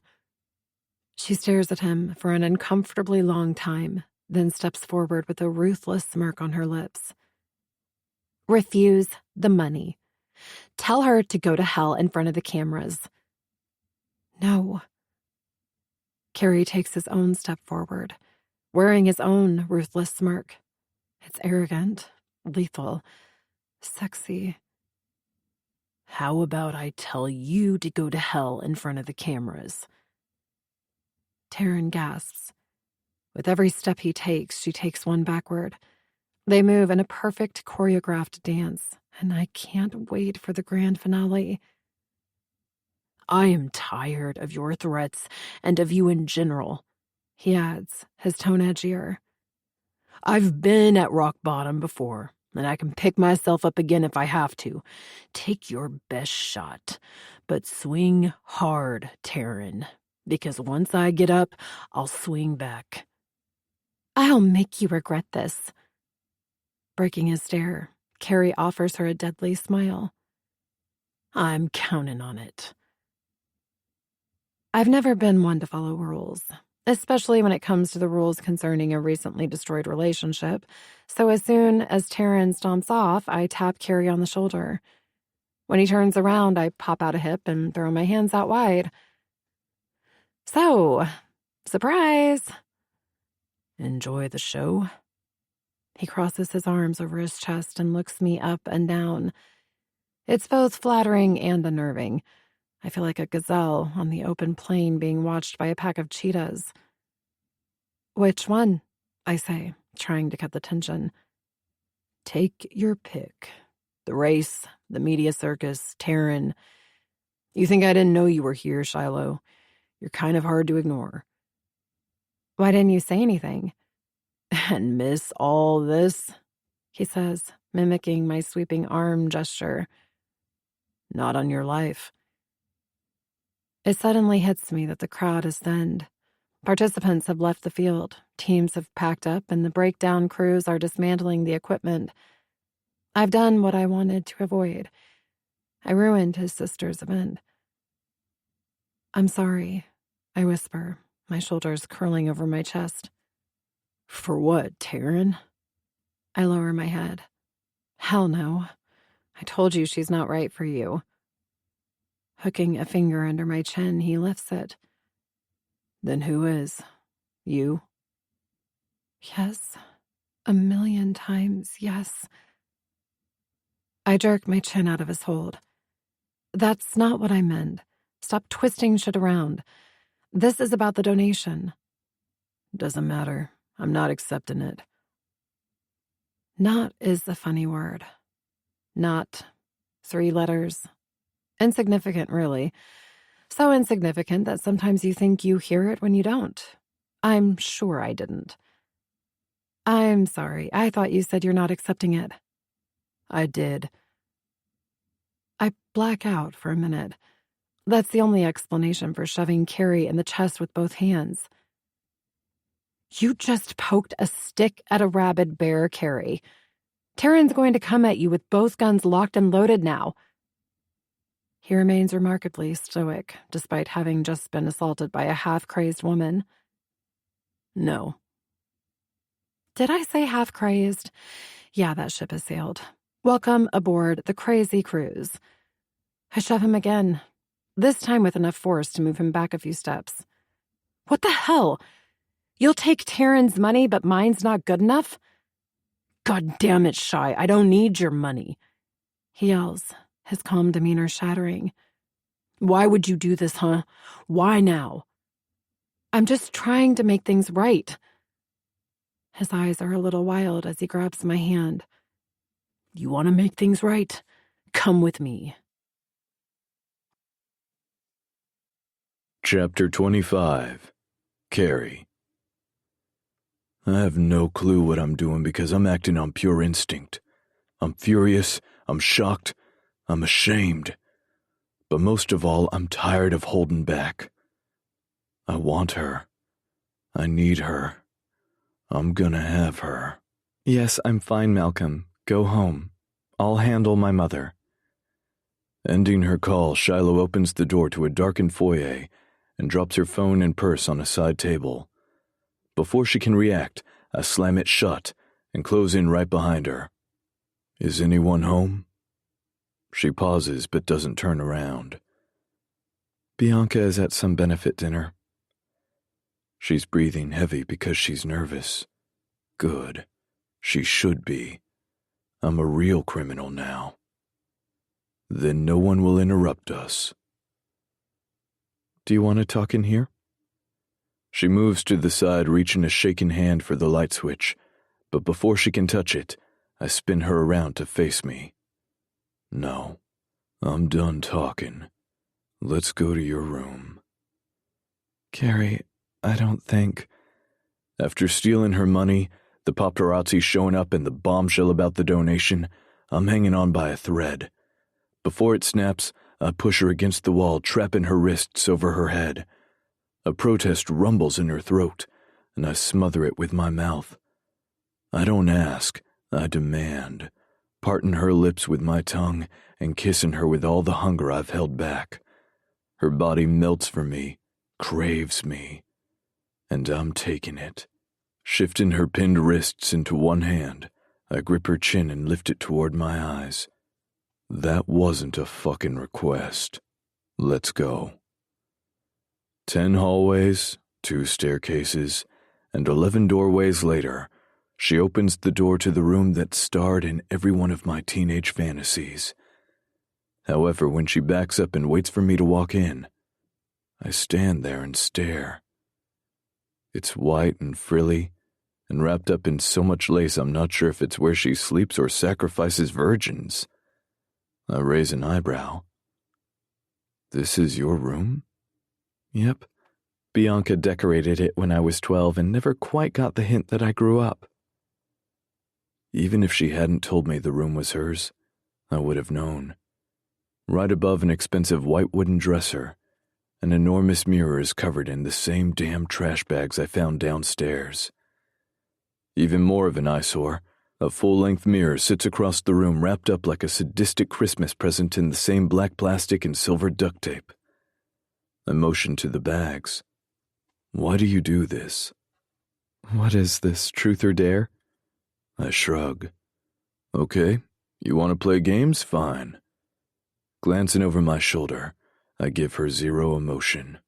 She stares at him for an uncomfortably long time, then steps forward with a ruthless smirk on her lips. Refuse the money. Tell her to go to hell in front of the cameras. No. Carrie takes his own step forward, wearing his own ruthless smirk. It's arrogant, lethal, sexy. How about I tell you to go to hell in front of the cameras? Taryn gasps. With every step he takes, she takes one backward. They move in a perfect choreographed dance, and I can't wait for the grand finale. I am tired of your threats and of you in general, he adds, his tone edgier. I've been at rock bottom before, and I can pick myself up again if I have to. Take your best shot, but swing hard, Taryn, because once I get up, I'll swing back. I'll make you regret this. Breaking his stare, Carrie offers her a deadly smile. I'm counting on it. I've never been one to follow rules, especially when it comes to the rules concerning a recently destroyed relationship, so as soon as Taryn stomps off, I tap Carrie on the shoulder. When he turns around, I pop out a hip and throw my hands out wide. So, surprise! Enjoy the show? He crosses his arms over his chest and looks me up and down. It's both flattering and unnerving. I feel like a gazelle on the open plain being watched by a pack of cheetahs. Which one? I say, trying to cut the tension. Take your pick. The race, the media circus, Taryn. You think I didn't know you were here, Shiloh? You're kind of hard to ignore. Why didn't you say anything? And miss all this, he says, mimicking my sweeping arm gesture. Not on your life. It suddenly hits me that the crowd has thinned. Participants have left the field, teams have packed up, and the breakdown crews are dismantling the equipment. I've done what I wanted to avoid. I ruined his sister's event. I'm sorry, I whisper, my shoulders curling over my chest. For what, Taryn? I lower my head. Hell no. I told you she's not right for you. Hooking a finger under my chin, he lifts it. Then who is? You? Yes. 1,000,000 times, yes. I jerk my chin out of his hold. That's not what I meant. Stop twisting shit around. This is about the donation. Doesn't matter. I'm not accepting it. Not is the funny word. Not. 3 letters. Insignificant, really. So insignificant that sometimes you think you hear it when you don't. I'm sure I didn't. I'm sorry. I thought you said you're not accepting it. I did. I black out for a minute. That's the only explanation for shoving Carrie in the chest with both hands. You just poked a stick at a rabid bear, Carrie. Taryn's going to come at you with both guns locked and loaded now. He remains remarkably stoic, despite having just been assaulted by a half-crazed woman. No. Did I say half-crazed? Yeah, that ship has sailed. Welcome aboard the crazy cruise. I shove him again, this time with enough force to move him back a few steps. What the hell? You'll take Taryn's money, but mine's not good enough? God damn it, Shy. I don't need your money. He yells, his calm demeanor shattering. Why would you do this, huh? Why now? I'm just trying to make things right. His eyes are a little wild as he grabs my hand. You want to make things right? Come with me. Chapter 25. Carrie. I have no clue what I'm doing because I'm acting on pure instinct. I'm furious, I'm shocked, I'm ashamed. But most of all, I'm tired of holding back. I want her. I need her. I'm gonna have her. Yes, I'm fine, Malcolm. Go home. I'll handle my mother. Ending her call, Shiloh opens the door to a darkened foyer and drops her phone and purse on a side table. Before she can react, I slam it shut and close in right behind her. Is anyone home? She pauses but doesn't turn around. Bianca is at some benefit dinner. She's breathing heavy because she's nervous. Good. She should be. I'm a real criminal now. Then no one will interrupt us. Do you want to talk in here? She moves to the side, reaching a shaking hand for the light switch, but before she can touch it, I spin her around to face me. No, I'm done talking. Let's go to your room. Carrie, I don't think... After stealing her money, the paparazzi showing up, and the bombshell about the donation, I'm hanging on by a thread. Before it snaps, I push her against the wall, trapping her wrists over her head. A protest rumbles in her throat, and I smother it with my mouth. I don't ask, I demand, parting her lips with my tongue and kissing her with all the hunger I've held back. Her body melts for me, craves me, and I'm taking it. Shifting her pinned wrists into one hand, I grip her chin and lift it toward my eyes. That wasn't a fucking request. Let's go. 10 hallways, 2 staircases, and 11 doorways later, she opens the door to the room that starred in every one of my teenage fantasies. However, when she backs up and waits for me to walk in, I stand there and stare. It's white and frilly, and wrapped up in so much lace I'm not sure if it's where she sleeps or sacrifices virgins. I raise an eyebrow. This is your room? Yep. Bianca decorated it when I was 12 and never quite got the hint that I grew up. Even if she hadn't told me the room was hers, I would have known. Right above an expensive white wooden dresser, an enormous mirror is covered in the same damn trash bags I found downstairs. Even more of an eyesore, a full-length mirror sits across the room wrapped up like a sadistic Christmas present in the same black plastic and silver duct tape. I motion to the bags. Why do you do this? What is this, truth or dare? I shrug. Okay, you want to play games? Fine. Glancing over my shoulder, I give her zero emotion.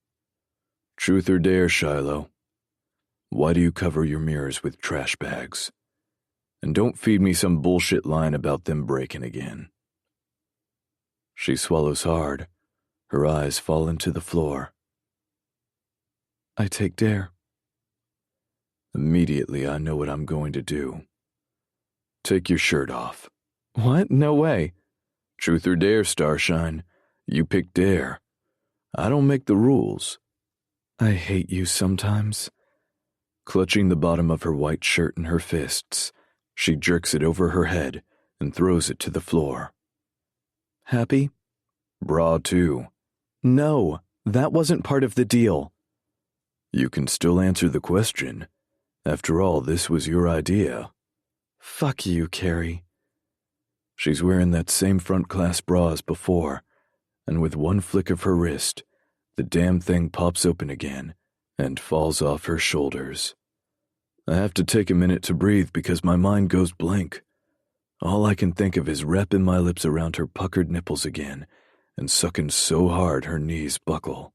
Truth or dare, Shiloh? Why do you cover your mirrors with trash bags? And don't feed me some bullshit line about them breaking again. She swallows hard. Her eyes fall into the floor. I take dare. Immediately, I know what I'm going to do. Take your shirt off. What? No way. Truth or dare, Starshine? You pick dare. I don't make the rules. I hate you sometimes. Clutching the bottom of her white shirt in her fists, she jerks it over her head and throws it to the floor. Happy? Bra too. No, that wasn't part of the deal. You can still answer the question. After all, this was your idea. Fuck you, Carrie. She's wearing that same front class bra as before, and with one flick of her wrist, the damn thing pops open again and falls off her shoulders. I have to take a minute to breathe because my mind goes blank. All I can think of is wrapping my lips around her puckered nipples again and sucking so hard her knees buckle.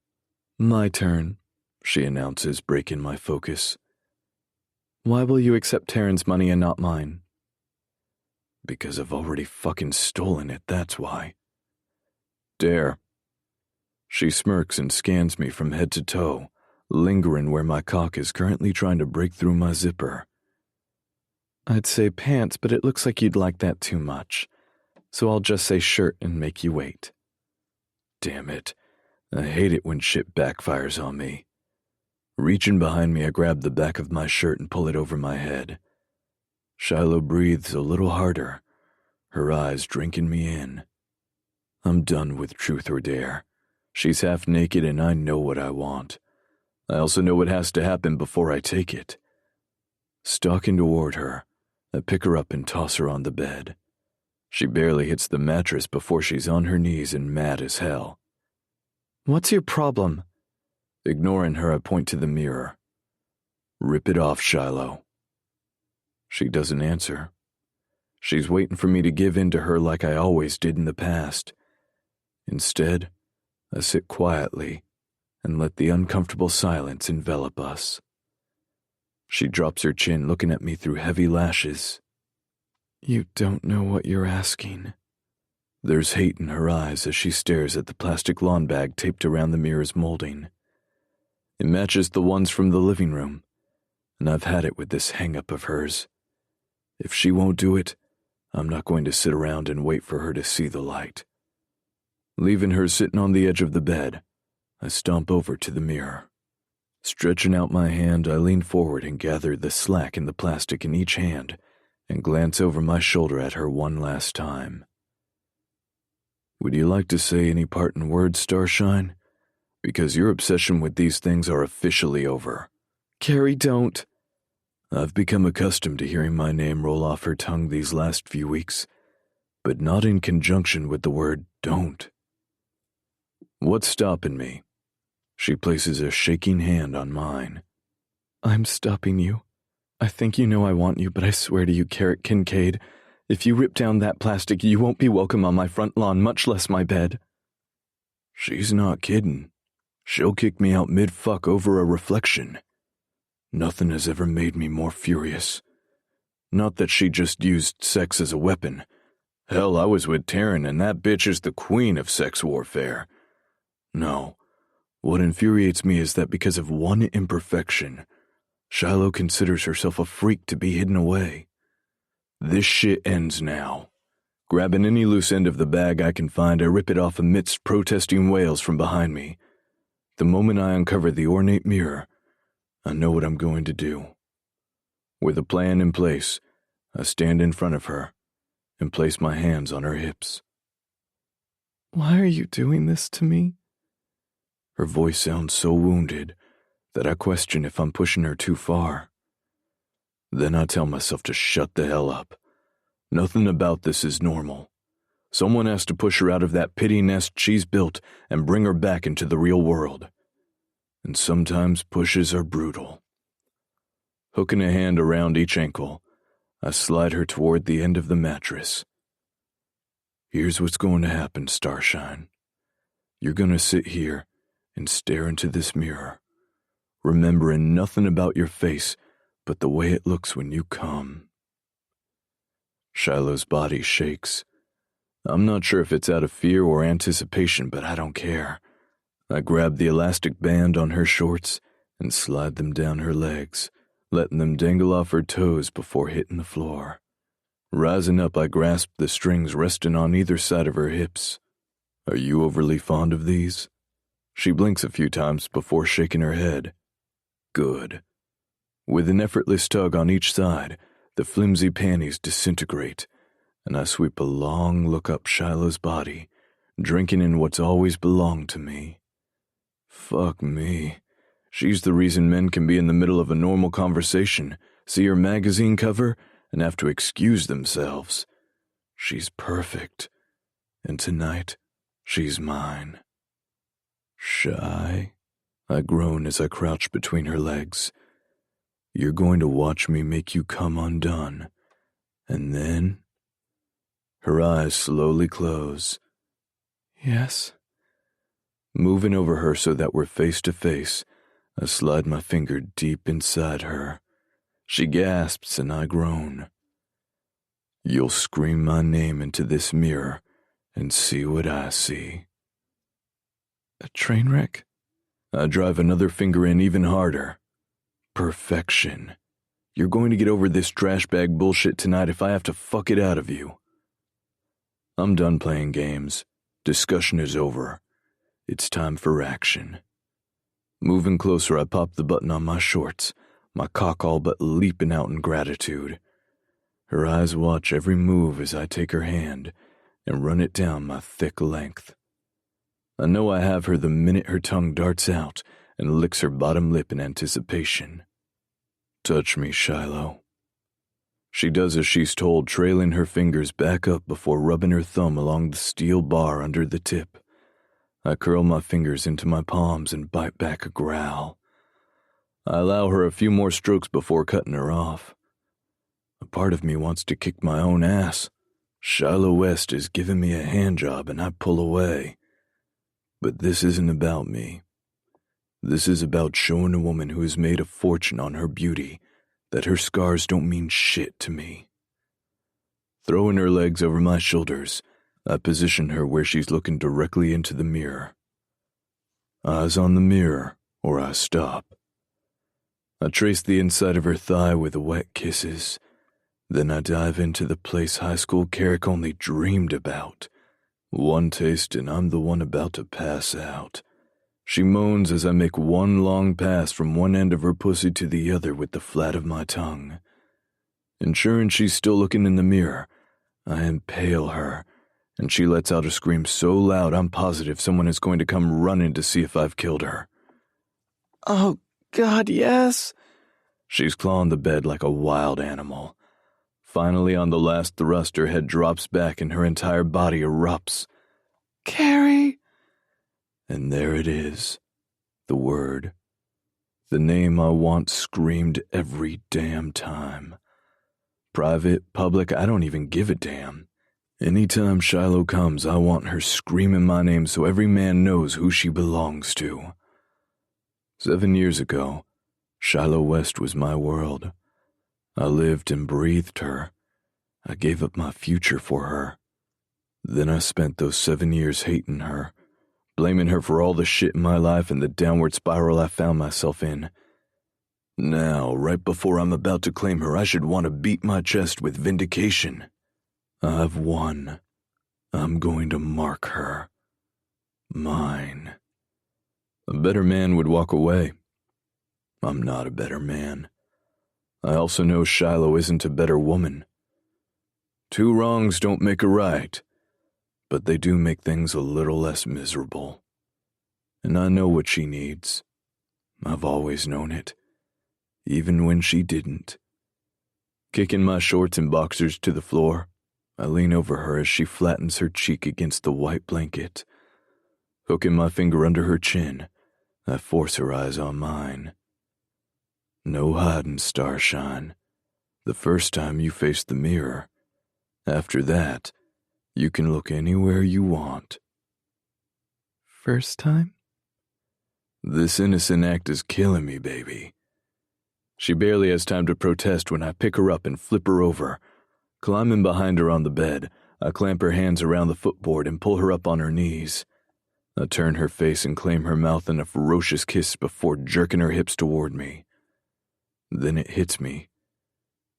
My turn, she announces, breaking my focus. Why will you accept Taryn's money and not mine? Because I've already fucking stolen it, that's why. Dare. She smirks and scans me from head to toe, lingering where my cock is currently trying to break through my zipper. I'd say pants, but it looks like you'd like that too much, so I'll just say shirt and make you wait. Damn it. I hate it when shit backfires on me. Reaching behind me, I grab the back of my shirt and pull it over my head. Shiloh breathes a little harder, her eyes drinking me in. I'm done with truth or dare. She's half naked and I know what I want. I also know what has to happen before I take it. Stalking toward her, I pick her up and toss her on the bed. She barely hits the mattress before she's on her knees and mad as hell. What's your problem? Ignoring her, I point to the mirror. Rip it off, Shiloh. She doesn't answer. She's waiting for me to give in to her like I always did in the past. Instead, I sit quietly and let the uncomfortable silence envelop us. She drops her chin, looking at me through heavy lashes. You don't know what you're asking. There's hate in her eyes as she stares at the plastic lawn bag taped around the mirror's molding. It matches the ones from the living room, and I've had it with this hang-up of hers. If she won't do it, I'm not going to sit around and wait for her to see the light. Leaving her sitting on the edge of the bed, I stomp over to the mirror. Stretching out my hand, I lean forward and gather the slack in the plastic in each hand and glance over my shoulder at her one last time. Would you like to say any parting words, Starshine? Because your obsession with these things are officially over. Carrie, don't. I've become accustomed to hearing my name roll off her tongue these last few weeks, but not in conjunction with the word don't. What's stopping me? She places a shaking hand on mine. I'm stopping you. I think you know I want you, but I swear to you, Carrot Kincaid, if you rip down that plastic, you won't be welcome on my front lawn, much less my bed. She's not kidding. She'll kick me out mid-fuck over a reflection. Nothing has ever made me more furious. Not that she just used sex as a weapon. Hell, I was with Taryn, and that bitch is the queen of sex warfare. No, what infuriates me is that because of one imperfection, Shiloh considers herself a freak to be hidden away. This shit ends now. Grabbing any loose end of the bag I can find, I rip it off amidst protesting wails from behind me. The moment I uncover the ornate mirror, I know what I'm going to do. With a plan in place, I stand in front of her and place my hands on her hips. Why are you doing this to me? Her voice sounds so wounded that I question if I'm pushing her too far. Then I tell myself to shut the hell up. Nothing about this is normal. Someone has to push her out of that pity nest she's built and bring her back into the real world. And sometimes pushes are brutal. Hooking a hand around each ankle, I slide her toward the end of the mattress. Here's what's going to happen, Starshine. You're going to sit here and stare into this mirror, remembering nothing about your face but the way it looks when you come. Shiloh's body shakes. I'm not sure if it's out of fear or anticipation, but I don't care. I grab the elastic band on her shorts and slide them down her legs, letting them dangle off her toes before hitting the floor. Rising up, I grasp the strings resting on either side of her hips. Are you overly fond of these? She blinks a few times before shaking her head. Good. With an effortless tug on each side, the flimsy panties disintegrate, and I sweep a long look up Shiloh's body, drinking in what's always belonged to me. Fuck me. She's the reason men can be in the middle of a normal conversation, see her magazine cover, and have to excuse themselves. She's perfect. And tonight, she's mine. Shy? I groan as I crouch between her legs. You're going to watch me make you come undone. And then... Her eyes slowly close. Yes. Moving over her so that we're face to face, I slide my finger deep inside her. She gasps and I groan. You'll scream my name into this mirror and see what I see. A train wreck? I drive another finger in even harder. Perfection. You're going to get over this trash bag bullshit tonight if I have to fuck it out of you. I'm done playing games. Discussion is over. It's time for action. Moving closer, I pop the button on my shorts, my cock all but leaping out in gratitude. Her eyes watch every move as I take her hand and run it down my thick length. I know I have her the minute her tongue darts out and licks her bottom lip in anticipation. Touch me, Shiloh. She does as she's told, trailing her fingers back up before rubbing her thumb along the steel bar under the tip. I curl my fingers into my palms and bite back a growl. I allow her a few more strokes before cutting her off. A part of me wants to kick my own ass. Shiloh West is giving me a handjob and I pull away. But this isn't about me. This is about showing a woman who has made a fortune on her beauty that her scars don't mean shit to me. Throwing her legs over my shoulders, I position her where she's looking directly into the mirror. Eyes on the mirror, or I stop. I trace the inside of her thigh with wet kisses. Then I dive into the place high school Carrick only dreamed about. One taste and I'm the one about to pass out. She moans as I make one long pass from one end of her pussy to the other with the flat of my tongue. Ensuring she's still looking in the mirror, I impale her, and she lets out a scream so loud I'm positive someone is going to come running to see if I've killed her. Oh, God, yes. She's clawing the bed like a wild animal. Finally, on the last thrust, her head drops back and her entire body erupts. Carrie! And there it is. The word. The name I want screamed every damn time. Private, public, I don't even give a damn. Anytime Shiloh comes, I want her screaming my name so every man knows who she belongs to. 7 years ago, Shiloh West was my world. I lived and breathed her. I gave up my future for her. Then I spent those 7 years hating her, blaming her for all the shit in my life and the downward spiral I found myself in. Now, right before I'm about to claim her, I should want to beat my chest with vindication. I've won. I'm going to mark her. Mine. A better man would walk away. I'm not a better man. I also know Shiloh isn't a better woman. 2 wrongs don't make a right, but they do make things a little less miserable. And I know what she needs. I've always known it, even when she didn't. Kicking my shorts and boxers to the floor, I lean over her as she flattens her cheek against the white blanket. Hooking my finger under her chin, I force her eyes on mine. No hiding, Starshine. The first time you face the mirror. After that, you can look anywhere you want. First time? This innocent act is killing me, baby. She barely has time to protest when I pick her up and flip her over. Climbing behind her on the bed, I clamp her hands around the footboard and pull her up on her knees. I turn her face and claim her mouth in a ferocious kiss before jerking her hips toward me. Then it hits me.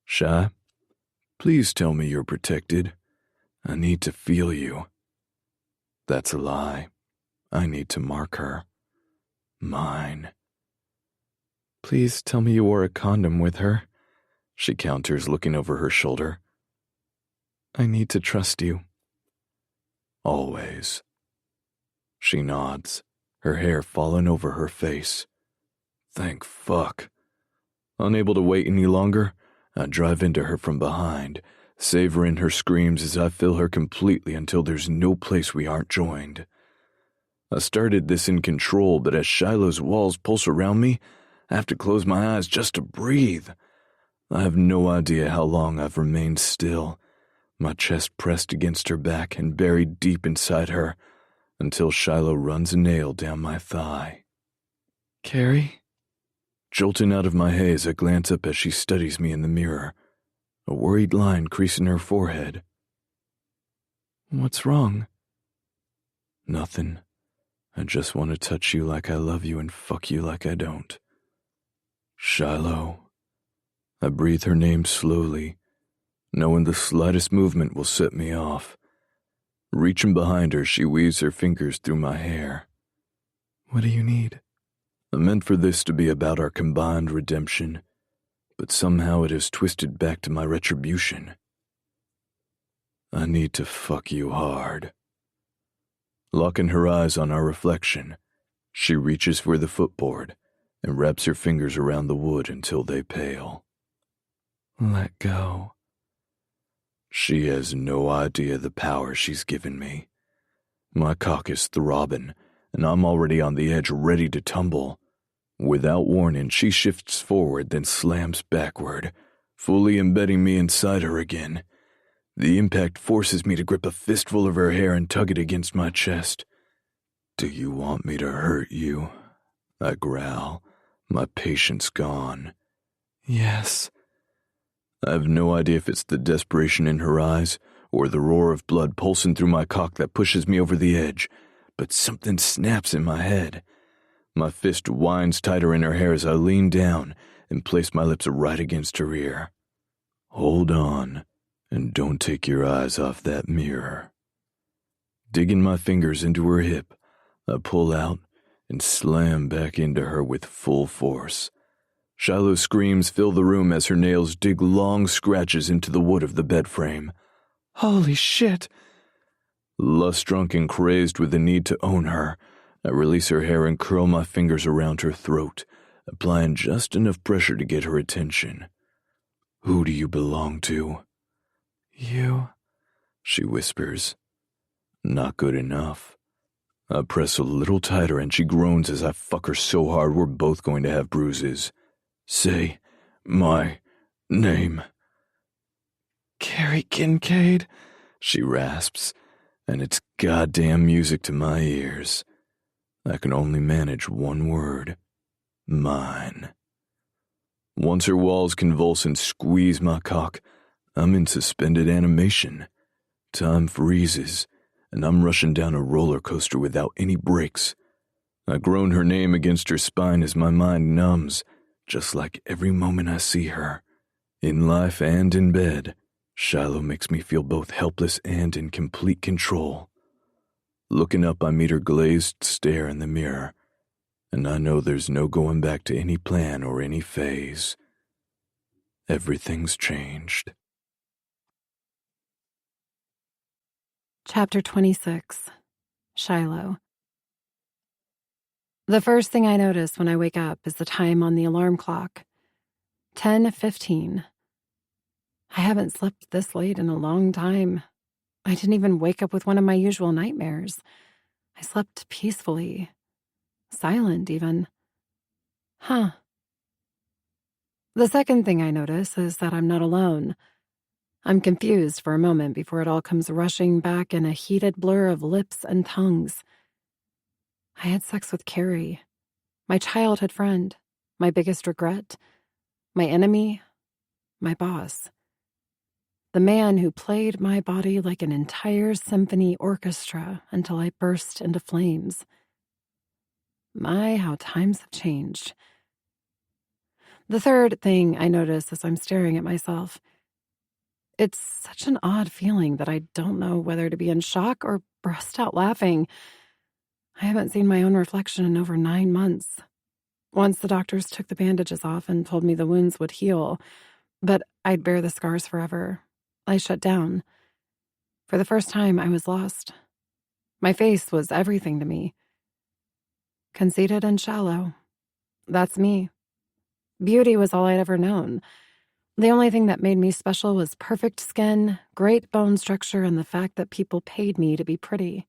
Shy, please tell me you're protected. I need to feel you. That's a lie. I need to mark her. Mine. Please tell me you wore a condom with her, she counters, looking over her shoulder. I need to trust you. Always. She nods, her hair falling over her face. Thank fuck. Unable to wait any longer, I drive into her from behind, savoring her screams as I fill her completely until there's no place we aren't joined. I started this in control, but as Shiloh's walls pulse around me, I have to close my eyes just to breathe. I have no idea how long I've remained still, my chest pressed against her back and buried deep inside her, until Shiloh runs a nail down my thigh. Carrie? Jolting out of my haze, I glance up as she studies me in the mirror, a worried line creasing her forehead. What's wrong? Nothing. I just want to touch you like I love you and fuck you like I don't. Shiloh. I breathe her name slowly, knowing the slightest movement will set me off. Reaching behind her, she weaves her fingers through my hair. What do you need? I meant for this to be about our combined redemption, but somehow it has twisted back to my retribution. I need to fuck you hard. Locking her eyes on our reflection, she reaches for the footboard and wraps her fingers around the wood until they pale. Let go. She has no idea the power she's given me. My cock is throbbing, and I'm already on the edge, ready to tumble. Without warning, she shifts forward, then slams backward, fully embedding me inside her again. The impact forces me to grip a fistful of her hair and tug it against my chest. Do you want me to hurt you? I growl, my patience gone. Yes. I have no idea if it's the desperation in her eyes or the roar of blood pulsing through my cock that pushes me over the edge, but something snaps in my head. My fist winds tighter in her hair as I lean down and place my lips right against her ear. Hold on, and don't take your eyes off that mirror. Digging my fingers into her hip, I pull out and slam back into her with full force. Shiloh's screams fill the room as her nails dig long scratches into the wood of the bed frame. Holy shit! Lust-drunk and crazed with the need to own her, I release her hair and curl my fingers around her throat, applying just enough pressure to get her attention. Who do you belong to? You, she whispers. Not good enough. I press a little tighter and she groans as I fuck her so hard we're both going to have bruises. Say my name. Carrie Kincaid, she rasps, and it's goddamn music to my ears. I can only manage one word. Mine. Once her walls convulse and squeeze my cock, I'm in suspended animation. Time freezes, and I'm rushing down a roller coaster without any brakes. I groan her name against her spine as my mind numbs, just like every moment I see her. In life and in bed, Shiloh makes me feel both helpless and in complete control. Looking up, I meet her glazed stare in the mirror, and I know there's no going back to any plan or any phase. Everything's changed. Chapter 26. Shiloh. The first thing I notice when I wake up is the time on the alarm clock. 10:15. I haven't slept this late in a long time. I didn't even wake up with one of my usual nightmares. I slept peacefully. Silent, even. Huh. The second thing I notice is that I'm not alone. I'm confused for a moment before it all comes rushing back in a heated blur of lips and tongues. I had sex with Carrie, my childhood friend, my biggest regret, my enemy, my boss. The man who played my body like an entire symphony orchestra until I burst into flames. My, how times have changed. The third thing I notice as I'm staring at myself, it's such an odd feeling that I don't know whether to be in shock or burst out laughing. I haven't seen my own reflection in over 9 months. Once the doctors took the bandages off and told me the wounds would heal, but I'd bear the scars forever. I shut down. For the first time, I was lost. My face was everything to me. Conceited and shallow. That's me. Beauty was all I'd ever known. The only thing that made me special was perfect skin, great bone structure, and the fact that people paid me to be pretty.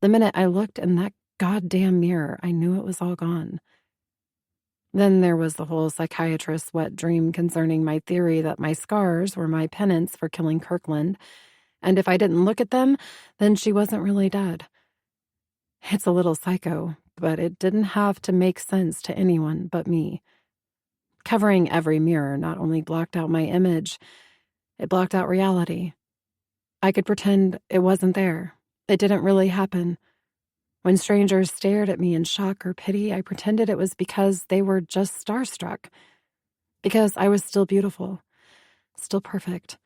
The minute I looked in that goddamn mirror, I knew it was all gone. Then there was the whole psychiatrist's wet dream concerning my theory that my scars were my penance for killing Kirkland, and if I didn't look at them, then she wasn't really dead. It's a little psycho, but it didn't have to make sense to anyone but me. Covering every mirror not only blocked out my image, it blocked out reality. I could pretend it wasn't there. It didn't really happen. When strangers stared at me in shock or pity, I pretended it was because they were just starstruck. Because I was still beautiful, still perfect.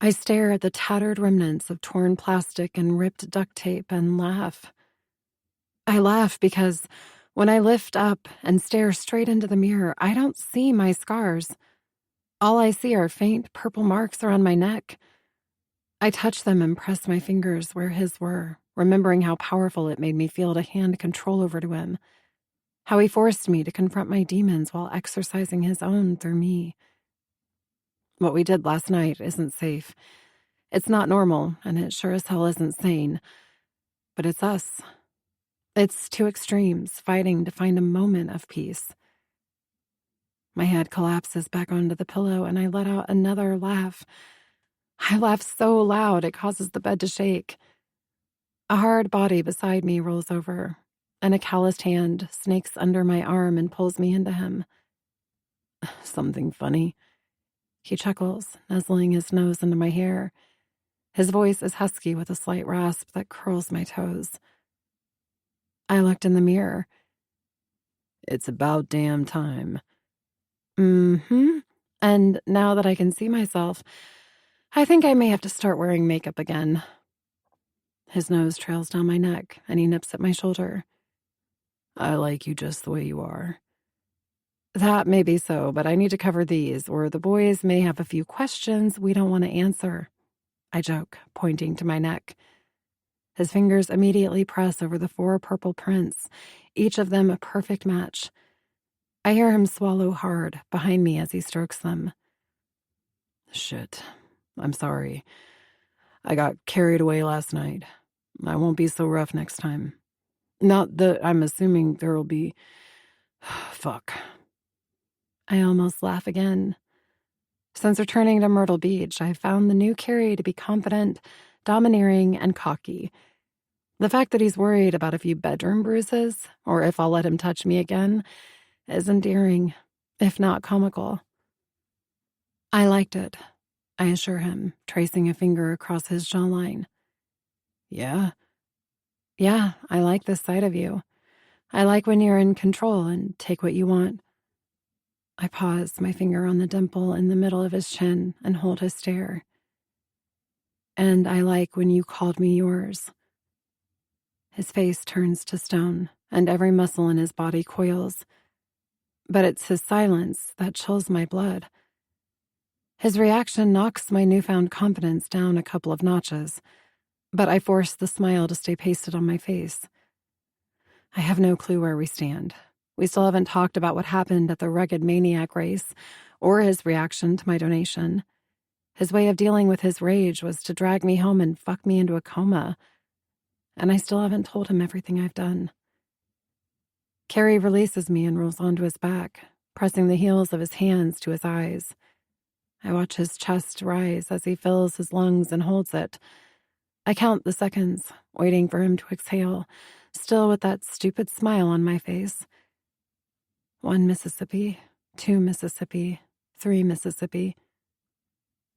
I stare at the tattered remnants of torn plastic and ripped duct tape and laugh. I laugh because when I lift up and stare straight into the mirror, I don't see my scars. All I see are faint purple marks around my neck. I touch them and press my fingers where his were, remembering how powerful it made me feel to hand control over to him. How he forced me to confront my demons while exercising his own through me. What we did last night isn't safe. It's not normal, and it sure as hell isn't sane. But it's us. It's two extremes fighting to find a moment of peace. My head collapses back onto the pillow, and I let out another laugh. I laugh so loud it causes the bed to shake. A hard body beside me rolls over, and a calloused hand snakes under my arm and pulls me into him. Something funny? He chuckles, nuzzling his nose into my hair. His voice is husky with a slight rasp that curls my toes. I looked in the mirror. It's about damn time. Mm-hmm. And now that I can see myself, I think I may have to start wearing makeup again. His nose trails down my neck, and he nips at my shoulder. I like you just the way you are. That may be so, but I need to cover these, or the boys may have a few questions we don't want to answer. I joke, pointing to my neck. His fingers immediately press over the 4 purple prints, each of them a perfect match. I hear him swallow hard behind me as he strokes them. Shit. I'm sorry. I got carried away last night. I won't be so rough next time. Not that I'm assuming there'll be... Fuck. I almost laugh again. Since returning to Myrtle Beach, I found the new Carrie to be confident, domineering, and cocky. The fact that he's worried about a few bedroom bruises, or if I'll let him touch me again, is endearing, if not comical. I liked it, I assure him, tracing a finger across his jawline. Yeah? Yeah, I like this side of you. I like when you're in control and take what you want. I pause, my finger on the dimple in the middle of his chin, and hold his stare. And I like when you called me yours. His face turns to stone, and every muscle in his body coils. But it's his silence that chills my blood. His reaction knocks my newfound confidence down a couple of notches, but I force the smile to stay pasted on my face. I have no clue where we stand. We still haven't talked about what happened at the Rugged Maniac race, or his reaction to my donation. His way of dealing with his rage was to drag me home and fuck me into a coma. And I still haven't told him everything I've done. Carrie releases me and rolls onto his back, pressing the heels of his hands to his eyes. I watch his chest rise as he fills his lungs and holds it. I count the seconds, waiting for him to exhale, still with that stupid smile on my face. 1 Mississippi, 2 Mississippi, 3 Mississippi.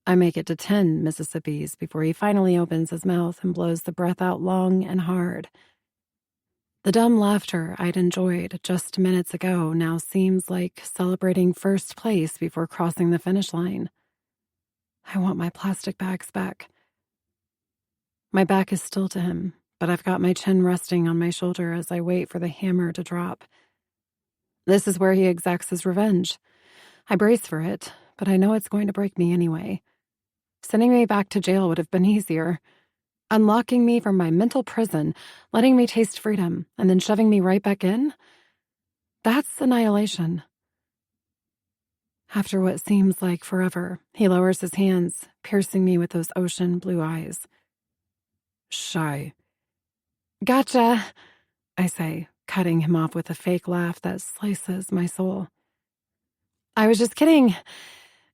I make it to 10 Mississippis before he finally opens his mouth and blows the breath out long and hard. The dumb laughter I'd enjoyed just minutes ago now seems like celebrating first place before crossing the finish line. I want my plastic bags back. My back is still to him, but I've got my chin resting on my shoulder as I wait for the hammer to drop. This is where he exacts his revenge. I brace for it, but I know it's going to break me anyway. Sending me back to jail would have been easier. Unlocking me from my mental prison, letting me taste freedom, and then shoving me right back in? That's annihilation. After what seems like forever, he lowers his hands, piercing me with those ocean blue eyes. Shy. Gotcha, I say, cutting him off with a fake laugh that slices my soul. I was just kidding.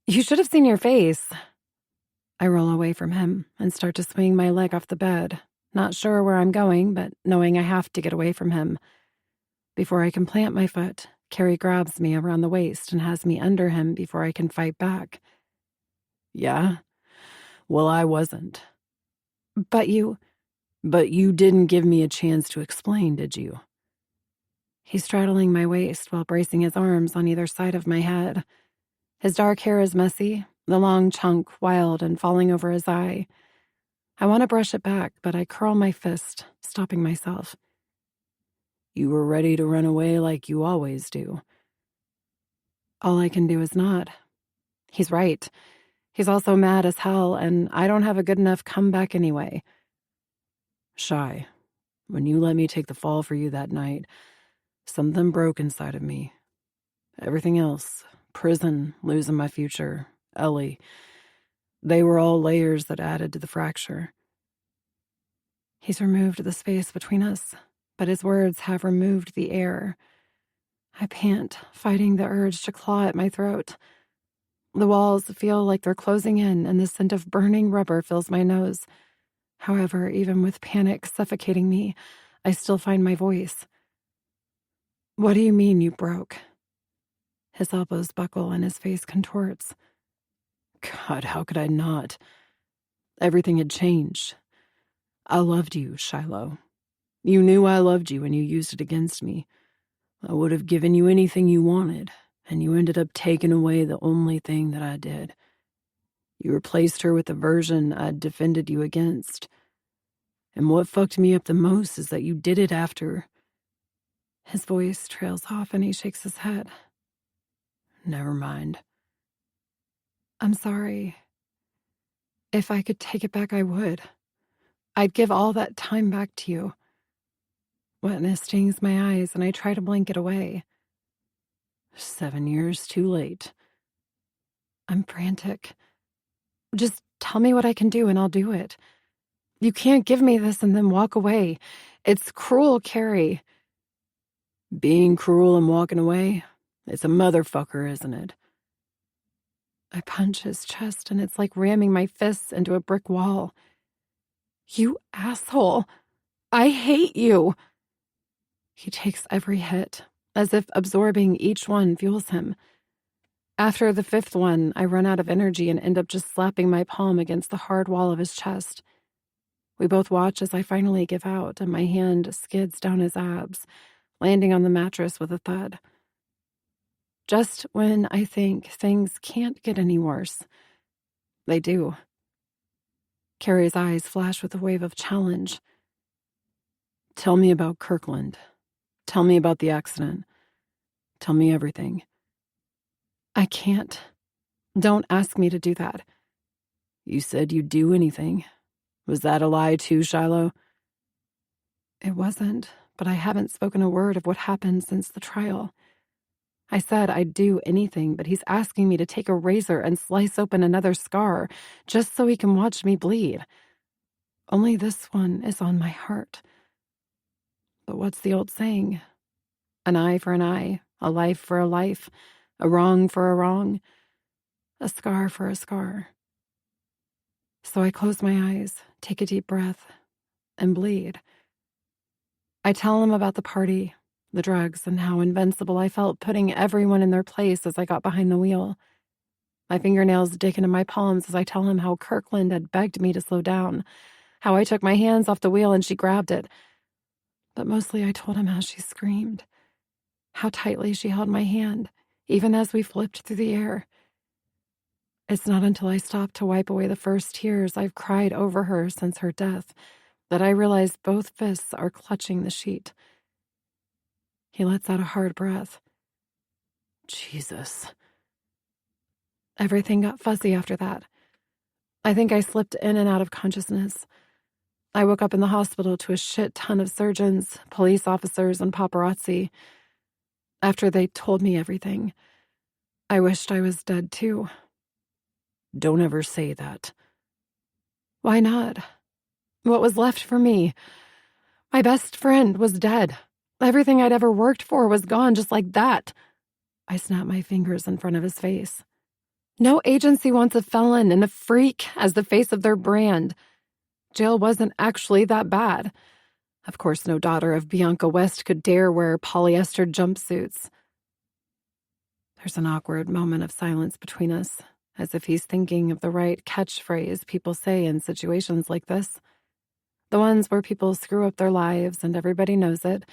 You should have seen your face. I roll away from him and start to swing my leg off the bed, not sure where I'm going, but knowing I have to get away from him. Before I can plant my foot, Carrie grabs me around the waist and has me under him before I can fight back. Yeah? Well, I wasn't. But you didn't give me a chance to explain, did you? He's straddling my waist while bracing his arms on either side of my head. His dark hair is messy, the long chunk wild and falling over his eye. I want to brush it back, but I curl my fist, stopping myself. You were ready to run away like you always do. All I can do is nod. He's right. He's also mad as hell, and I don't have a good enough comeback anyway. Shy, when you let me take the fall for you that night, something broke inside of me. Everything else, prison, losing my future, Ellie, they were all layers that added to the fracture. He's removed the space between us, but his words have removed the air. I pant, fighting the urge to claw at my throat. The walls feel like they're closing in, and the scent of burning rubber fills my nose. However, even with panic suffocating me, I still find my voice. What do you mean you broke? His elbows buckle and his face contorts. God, how could I not? Everything had changed. I loved you, Shiloh. You knew I loved you and you used it against me. I would have given you anything you wanted, and you ended up taking away the only thing that I did. You replaced her with the version I'd defended you against. And what fucked me up the most is that you did it after. His voice trails off and he shakes his head. Never mind. I'm sorry. If I could take it back, I would. I'd give all that time back to you. Wetness stings my eyes and I try to blink it away. 7 years too late. I'm frantic. Just tell me what I can do and I'll do it. You can't give me this and then walk away. It's cruel, Carrie. Being cruel and walking away? It's a motherfucker, isn't it? I punch his chest and it's like ramming my fists into a brick wall. You asshole. I hate you. He takes every hit, as if absorbing each one fuels him. After the fifth one, I run out of energy and end up just slapping my palm against the hard wall of his chest. We both watch as I finally give out and my hand skids down his abs, landing on the mattress with a thud. Just when I think things can't get any worse, they do. Carrie's eyes flash with a wave of challenge. Tell me about Kirkland. Tell me about the accident. Tell me everything. I can't. Don't ask me to do that. You said you'd do anything. Was that a lie too, Shiloh? It wasn't, but I haven't spoken a word of what happened since the trial. I said I'd do anything, but he's asking me to take a razor and slice open another scar just so he can watch me bleed. Only this one is on my heart. But what's the old saying? An eye for an eye, a life for a life. A wrong for a wrong. A scar for a scar. So I close my eyes, take a deep breath, and bleed. I tell him about the party, the drugs, and how invincible I felt putting everyone in their place as I got behind the wheel. My fingernails dig into my palms as I tell him how Kirkland had begged me to slow down, how I took my hands off the wheel and she grabbed it. But mostly I told him how she screamed, how tightly she held my hand, even as we flipped through the air. It's not until I stopped to wipe away the first tears I've cried over her since her death that I realize both fists are clutching the sheet. He lets out a hard breath. Jesus. Everything got fuzzy after that. I think I slipped in and out of consciousness. I woke up in the hospital to a shit ton of surgeons, police officers, and paparazzi. After they told me everything, I wished I was dead too. Don't ever say that. Why not? What was left for me? My best friend was dead. Everything I'd ever worked for was gone just like that. I snapped my fingers in front of his face. No agency wants a felon and a freak as the face of their brand. Jail wasn't actually that bad. Of course, no daughter of Bianca West could dare wear polyester jumpsuits. There's an awkward moment of silence between us, as if he's thinking of the right catchphrase people say in situations like this. The ones where people screw up their lives and everybody knows it,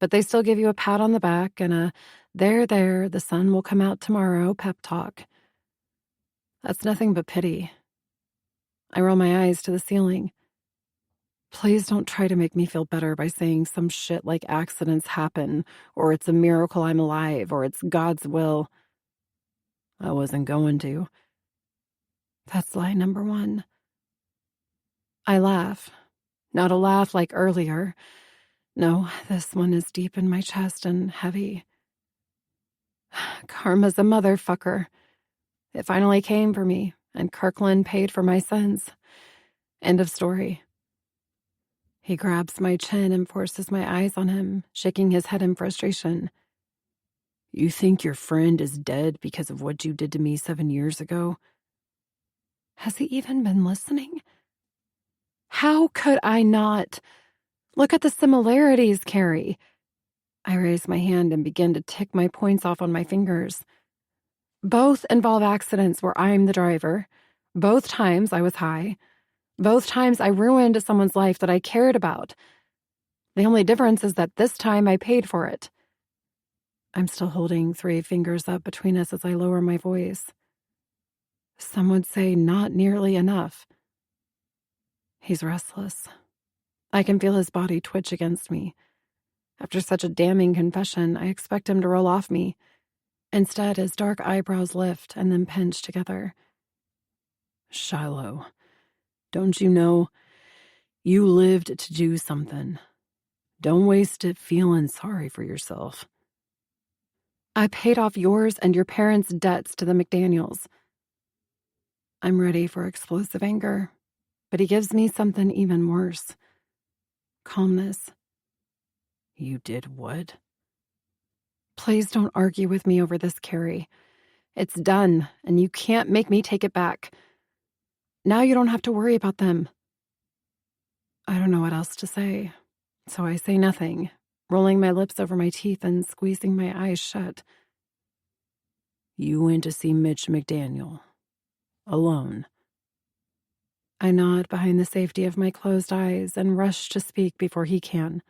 but they still give you a pat on the back and a there, the sun will come out tomorrow pep talk. That's nothing but pity. I roll my eyes to the ceiling. Please don't try to make me feel better by saying some shit like accidents happen, or it's a miracle I'm alive, or it's God's will. I wasn't going to. That's lie number one. I laugh. Not a laugh like earlier. No, this one is deep in my chest and heavy. Karma's a motherfucker. It finally came for me, and Kirkland paid for my sins. End of story. He grabs my chin and forces my eyes on him, shaking his head in frustration. You think your friend is dead because of what you did to me 7 years ago? Has he even been listening? How could I not? Look at the similarities, Carrie. I raise my hand and begin to tick my points off on my fingers. Both involve accidents where I'm the driver. Both times I was high. Both times I ruined someone's life that I cared about. The only difference is that this time I paid for it. I'm still holding 3 fingers up between us as I lower my voice. Some would say not nearly enough. He's restless. I can feel his body twitch against me. After such a damning confession, I expect him to roll off me. Instead, his dark eyebrows lift and then pinch together. Shiloh, don't you know? You lived to do something. Don't waste it feeling sorry for yourself. I paid off yours and your parents' debts to the McDaniels. I'm ready for explosive anger, but he gives me something even worse. Calmness. You did what? Please don't argue with me over this, Carrie. It's done, and you can't make me take it back. Now you don't have to worry about them. I don't know what else to say, so I say nothing, rolling my lips over my teeth and squeezing my eyes shut. You went to see Mitch McDaniel. Alone. I nod behind the safety of my closed eyes and rush to speak before he can.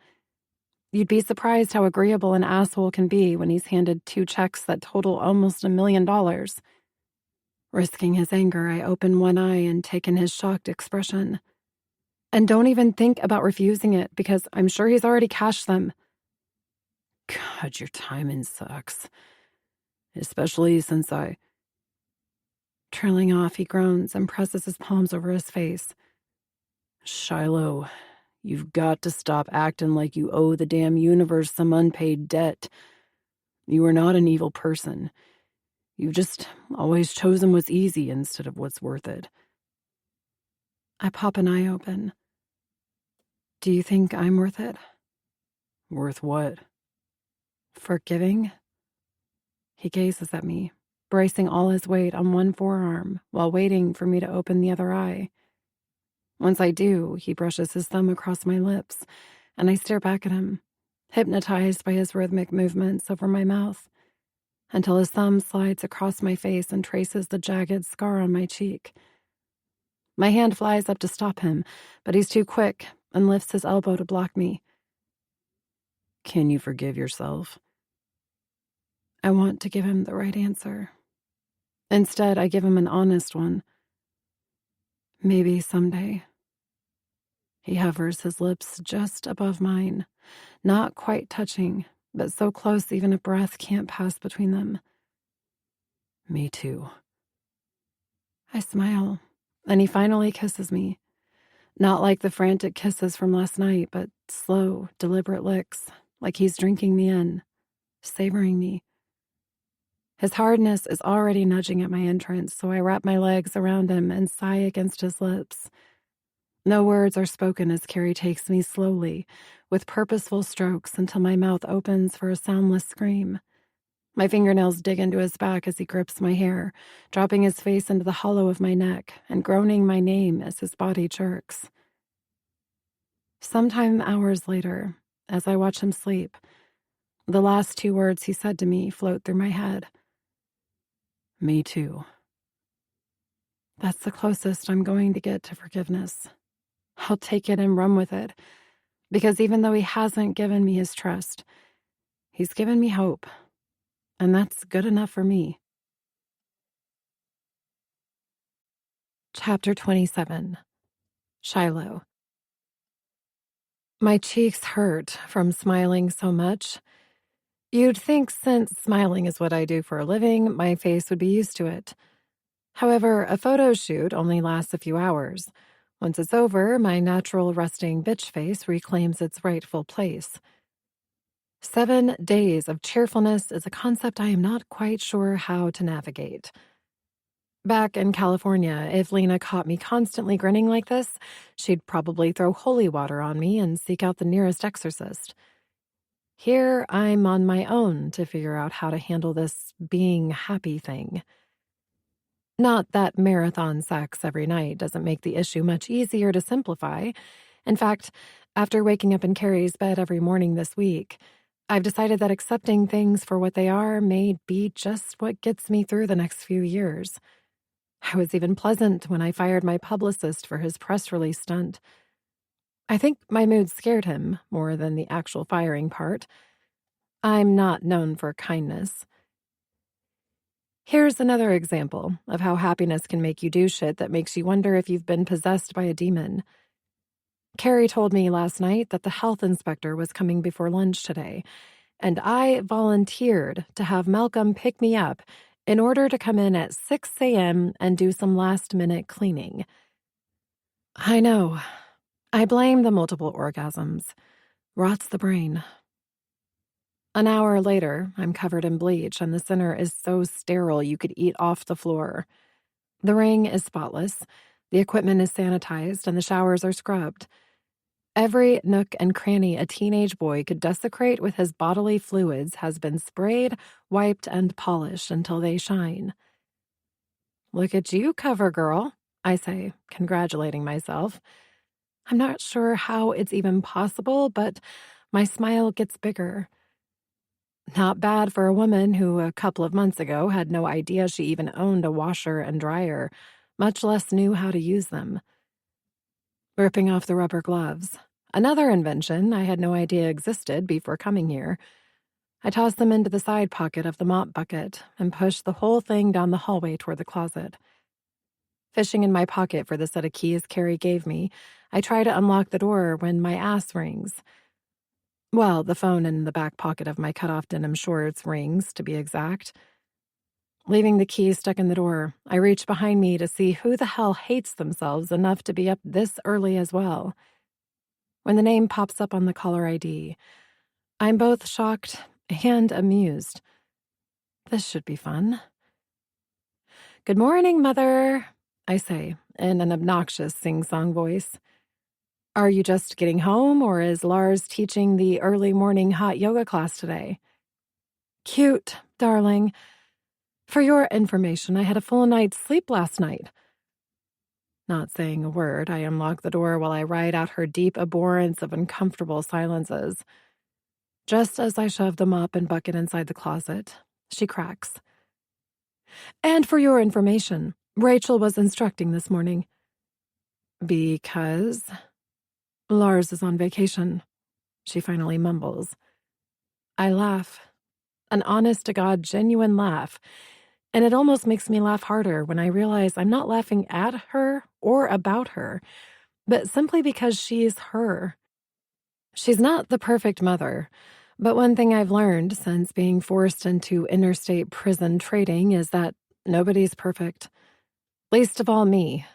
You'd be surprised how agreeable an asshole can be when he's handed 2 checks that total almost $1 million. Risking his anger, I open one eye and take in his shocked expression. And don't even think about refusing it, because I'm sure he's already cashed them. God, your timing sucks. Especially since I... Trailing off, he groans and presses his palms over his face. Shiloh, you've got to stop acting like you owe the damn universe some unpaid debt. You are not an evil person. You've just always chosen what's easy instead of what's worth it. I pop an eye open. Do you think I'm worth it? Worth what? Forgiving? He gazes at me, bracing all his weight on one forearm while waiting for me to open the other eye. Once I do, he brushes his thumb across my lips, and I stare back at him, hypnotized by his rhythmic movements over my mouth, until his thumb slides across my face and traces the jagged scar on my cheek. My hand flies up to stop him, but he's too quick and lifts his elbow to block me. Can you forgive yourself? I want to give him the right answer. Instead, I give him an honest one. Maybe someday. He hovers his lips just above mine, not quite touching, but so close even a breath can't pass between them. Me too. I smile, and he finally kisses me. Not like the frantic kisses from last night, but slow, deliberate licks, like he's drinking me in, savoring me. His hardness is already nudging at my entrance, so I wrap my legs around him and sigh against his lips. No words are spoken as Carrie takes me slowly, with purposeful strokes until my mouth opens for a soundless scream. My fingernails dig into his back as he grips my hair, dropping his face into the hollow of my neck and groaning my name as his body jerks. Sometime hours later, as I watch him sleep, the last 2 words he said to me float through my head. Me too. That's the closest I'm going to get to forgiveness. I'll take it and run with it, because even though he hasn't given me his trust, he's given me hope, and that's good enough for me. Chapter 27. Shiloh. My cheeks hurt from smiling so much. You'd think since smiling is what I do for a living, my face would be used to it. However, a photo shoot only lasts a few hours. Once it's over, my natural resting bitch face reclaims its rightful place. 7 days of cheerfulness is a concept I am not quite sure how to navigate. Back in California, if Lena caught me constantly grinning like this, she'd probably throw holy water on me and seek out the nearest exorcist. Here, I'm on my own to figure out how to handle this being happy thing. Not that marathon sex every night doesn't make the issue much easier to simplify. In fact, after waking up in Carrie's bed every morning this week, I've decided that accepting things for what they are may be just what gets me through the next few years. I was even pleasant when I fired my publicist for his press release stunt. I think my mood scared him more than the actual firing part. I'm not known for kindness. Here's another example of how happiness can make you do shit that makes you wonder if you've been possessed by a demon. Carrie told me last night that the health inspector was coming before lunch today, and I volunteered to have Malcolm pick me up in order to come in at 6 a.m. and do some last-minute cleaning. I know. I blame the multiple orgasms. Rots the brain. An hour later, I'm covered in bleach, and the center is so sterile you could eat off the floor. The ring is spotless, the equipment is sanitized, and the showers are scrubbed. Every nook and cranny a teenage boy could desecrate with his bodily fluids has been sprayed, wiped, and polished until they shine. Look at you, cover girl, I say, congratulating myself. I'm not sure how it's even possible, but my smile gets bigger. Not bad for a woman who a couple of months ago had no idea she even owned a washer and dryer, much less knew how to use them. Ripping off the rubber gloves, another invention I had no idea existed before coming here. I tossed them into the side pocket of the mop bucket and pushed the whole thing down the hallway toward the closet. Fishing in my pocket for the set of keys Carrie gave me, I try to unlock the door when my ass rings. Well, the phone in the back pocket of my cut-off denim shorts rings, to be exact. Leaving the key stuck in the door, I reach behind me to see who the hell hates themselves enough to be up this early as well. When the name pops up on the caller ID, I'm both shocked and amused. This should be fun. Good morning, Mother, I say, in an obnoxious sing-song voice. Are you just getting home, or is Lars teaching the early morning hot yoga class today? Cute, darling. For your information, I had a full night's sleep last night. Not saying a word, I unlock the door while I ride out her deep abhorrence of uncomfortable silences. Just as I shove the mop and bucket inside the closet, she cracks. And for your information, Rachel was instructing this morning. Because Lars is on vacation, she finally mumbles. I laugh. An honest-to-God, genuine laugh. And it almost makes me laugh harder when I realize I'm not laughing at her or about her, but simply because she's her. She's not the perfect mother, but one thing I've learned since being forced into interstate prison trading is that nobody's perfect. Least of all me.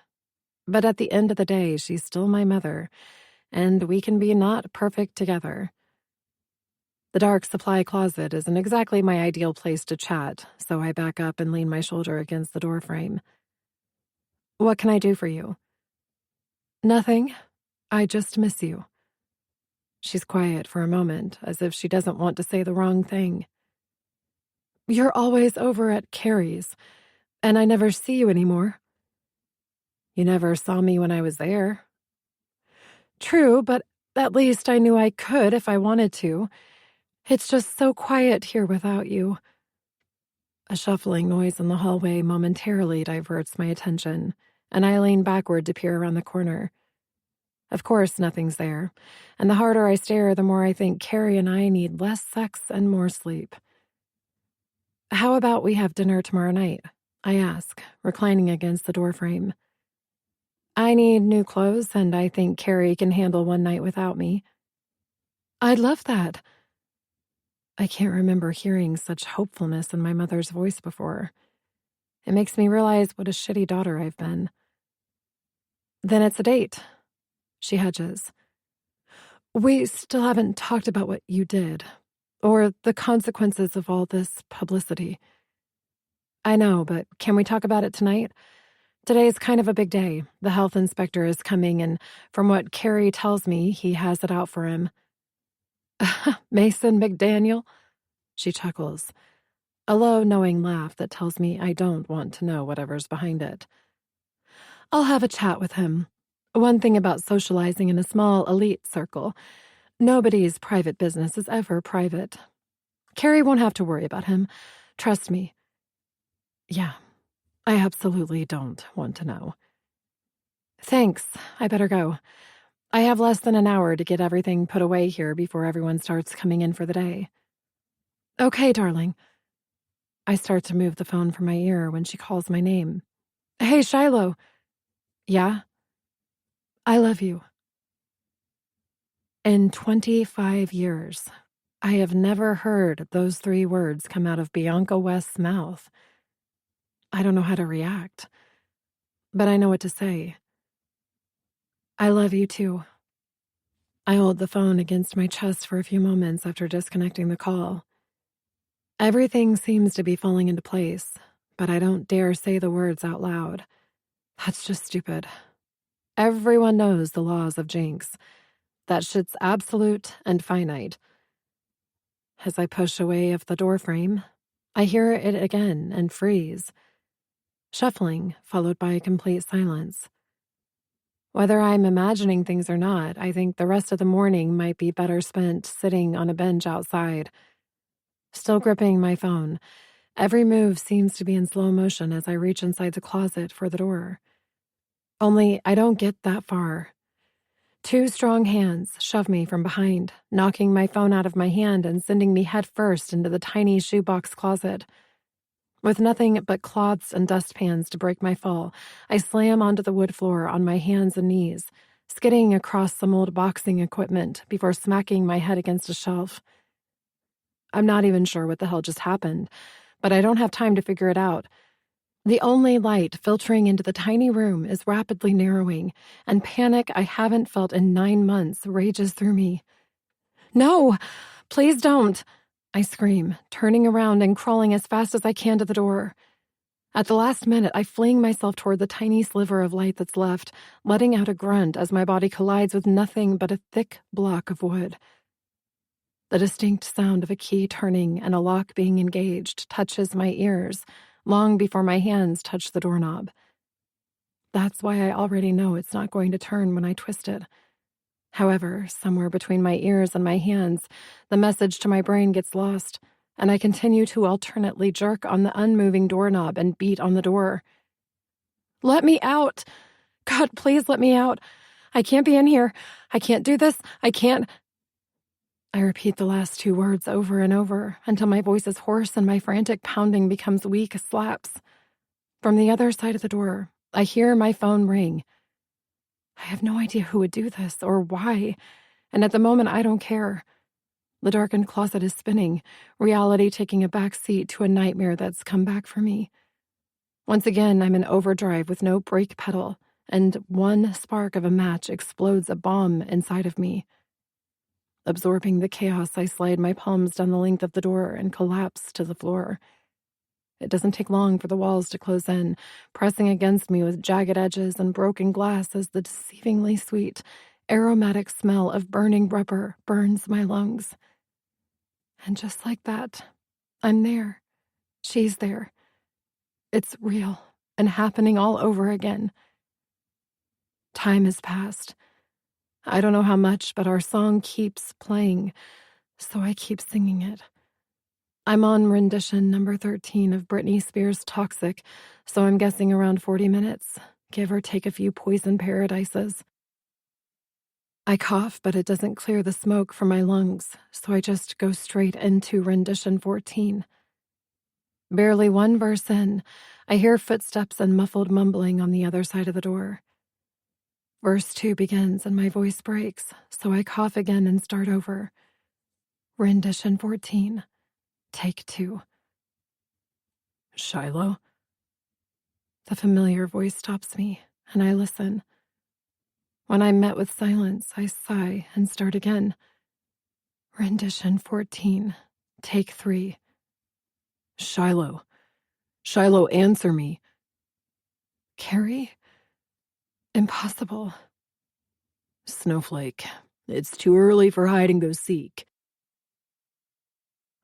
But at the end of the day, she's still my mother, and we can be not perfect together. The dark supply closet isn't exactly my ideal place to chat, so I back up and lean my shoulder against the doorframe. What can I do for you? Nothing. I just miss you. She's quiet for a moment, as if she doesn't want to say the wrong thing. You're always over at Carrie's, and I never see you anymore. You never saw me when I was there. True, but at least I knew I could if I wanted to. It's just so quiet here without you. A shuffling noise in the hallway momentarily diverts my attention, and I lean backward to peer around the corner. Of course, nothing's there, and the harder I stare, the more I think Carrie and I need less sex and more sleep. How about we have dinner tomorrow night? I ask, reclining against the doorframe. I need new clothes, and I think Carrie can handle one night without me. I'd love that. I can't remember hearing such hopefulness in my mother's voice before. It makes me realize what a shitty daughter I've been. Then it's a date. She hedges. We still haven't talked about what you did, or the consequences of all this publicity. I know, but can we talk about it tonight? Today's kind of a big day. The health inspector is coming, and from what Carrie tells me, he has it out for him. Mason McDaniel? She chuckles. A low, knowing laugh that tells me I don't want to know whatever's behind it. I'll have a chat with him. One thing about socializing in a small elite circle, nobody's private business is ever private. Carrie won't have to worry about him. Trust me. Yeah, I absolutely don't want to know. Thanks. I better go. I have less than an hour to get everything put away here before everyone starts coming in for the day. Okay, darling. I start to move the phone from my ear when she calls my name. Hey, Shiloh. Yeah? I love you. In 25 years, I have never heard those 3 words come out of Bianca West's mouth. I don't know how to react, but I know what to say. I love you too. I hold the phone against my chest for a few moments after disconnecting the call. Everything seems to be falling into place, but I don't dare say the words out loud. That's just stupid. Everyone knows the laws of Jinx. That shit's absolute and finite. As I push away of the doorframe, I hear it again and freeze. Shuffling, followed by a complete silence. Whether I'm imagining things or not, I think the rest of the morning might be better spent sitting on a bench outside. Still gripping my phone, every move seems to be in slow motion as I reach inside the closet for the door. Only I don't get that far. 2 strong hands shove me from behind, knocking my phone out of my hand and sending me headfirst into the tiny shoebox closet. With nothing but cloths and dustpans to break my fall, I slam onto the wood floor on my hands and knees, skidding across some old boxing equipment before smacking my head against a shelf. I'm not even sure what the hell just happened, but I don't have time to figure it out. The only light filtering into the tiny room is rapidly narrowing, and panic I haven't felt in 9 months rages through me. No, please don't, I scream, turning around and crawling as fast as I can to the door. At the last minute, I fling myself toward the tiny sliver of light that's left, letting out a grunt as my body collides with nothing but a thick block of wood. The distinct sound of a key turning and a lock being engaged touches my ears long before my hands touch the doorknob. That's why I already know it's not going to turn when I twist it. However, somewhere between my ears and my hands, the message to my brain gets lost, and I continue to alternately jerk on the unmoving doorknob and beat on the door. Let me out! God, please let me out! I can't be in here! I can't do this! I can't... I repeat the last two words over and over until my voice is hoarse and my frantic pounding becomes weak slaps. From the other side of the door, I hear my phone ring. I have no idea who would do this or why, and at the moment I don't care. The darkened closet is spinning, reality taking a back seat to a nightmare that's come back for me. Once again, I'm in overdrive with no brake pedal, and one spark of a match explodes a bomb inside of me. Absorbing the chaos, I slide my palms down the length of the door and collapse to the floor. It doesn't take long for the walls to close in, pressing against me with jagged edges and broken glass as the deceivingly sweet, aromatic smell of burning rubber burns my lungs. And just like that, I'm there. She's there. It's real and happening all over again. Time has passed. I don't know how much, but our song keeps playing, so I keep singing it. I'm on rendition number 13 of Britney Spears' Toxic, so I'm guessing around 40 minutes, give or take a few poison paradises. I cough, but it doesn't clear the smoke from my lungs, so I just go straight into rendition 14. Barely one verse in, I hear footsteps and muffled mumbling on the other side of the door. Verse 2 begins and my voice breaks, so I cough again and start over. Rendition 14. Take 2. Shiloh? The familiar voice stops me, and I listen. When I'm met with silence, I sigh and start again. Rendition 14. Take 3. Shiloh. Shiloh, answer me. Carrie? Impossible. Snowflake. It's too early for hide and go seek.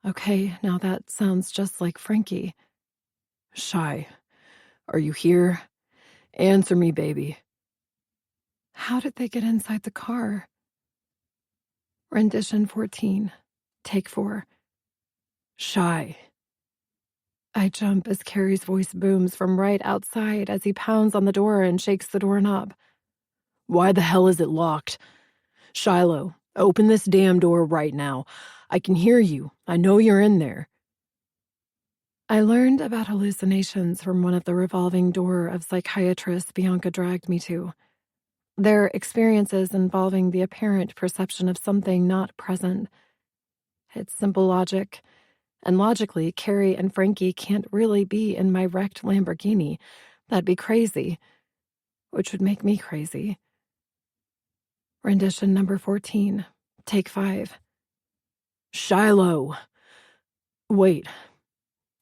Okay, now that sounds just like Frankie. Shy. Are you here? Answer me, baby. How did they get inside the car? Rendition 14. Take 4. Shy. I jump as Carrie's voice booms from right outside as he pounds on the door and shakes the doorknob. Why the hell is it locked? Shiloh, open this damn door right now. I can hear you. I know you're in there. I learned about hallucinations from one of the revolving door of psychiatrists Bianca dragged me to. They're experiences involving the apparent perception of something not present. It's simple logic. And logically, Carrie and Frankie can't really be in my wrecked Lamborghini. That'd be crazy. Which would make me crazy. Rendition number 14. Take 5. Shiloh. Wait.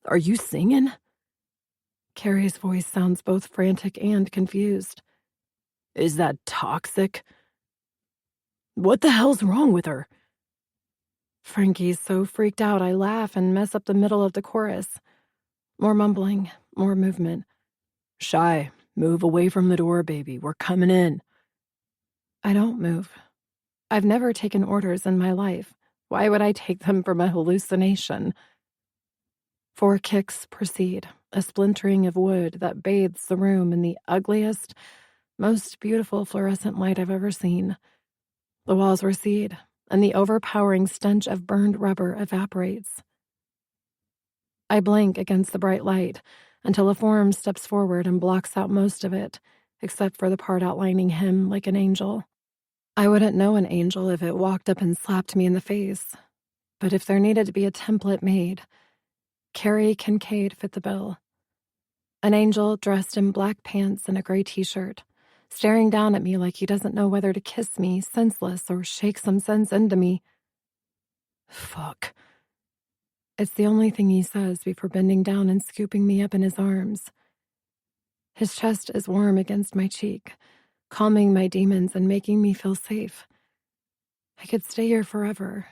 Are you singing? Carrie's voice sounds both frantic and confused. Is that toxic? What the hell's wrong with her? Frankie's so freaked out I laugh and mess up the middle of the chorus. More mumbling, more movement. Shy, move away from the door, baby. We're coming in. I don't move. I've never taken orders in my life. Why would I take them from a hallucination? 4 kicks proceed, a splintering of wood that bathes the room in the ugliest, most beautiful fluorescent light I've ever seen. The walls recede, and the overpowering stench of burned rubber evaporates. I blink against the bright light until a form steps forward and blocks out most of it, except for the part outlining him like an angel. I wouldn't know an angel if it walked up and slapped me in the face, but if there needed to be a template made, Carrie Kincaid fit the bill. An angel dressed in black pants and a gray t-shirt, staring down at me like he doesn't know whether to kiss me senseless or shake some sense into me. Fuck. It's the only thing he says before bending down and scooping me up in his arms. His chest is warm against my cheek, calming my demons and making me feel safe. I could stay here forever.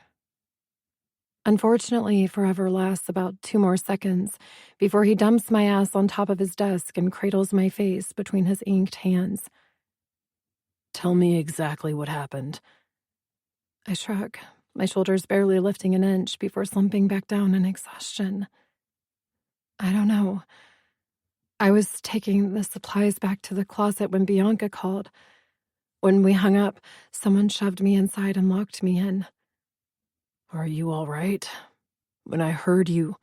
Unfortunately, forever lasts about 2 more seconds before he dumps my ass on top of his desk and cradles my face between his inked hands. Tell me exactly what happened. I shrug, my shoulders barely lifting an inch before slumping back down in exhaustion. I don't know. I was taking the supplies back to the closet when Bianca called. When we hung up, someone shoved me inside and locked me in. Are you all right? When I heard you...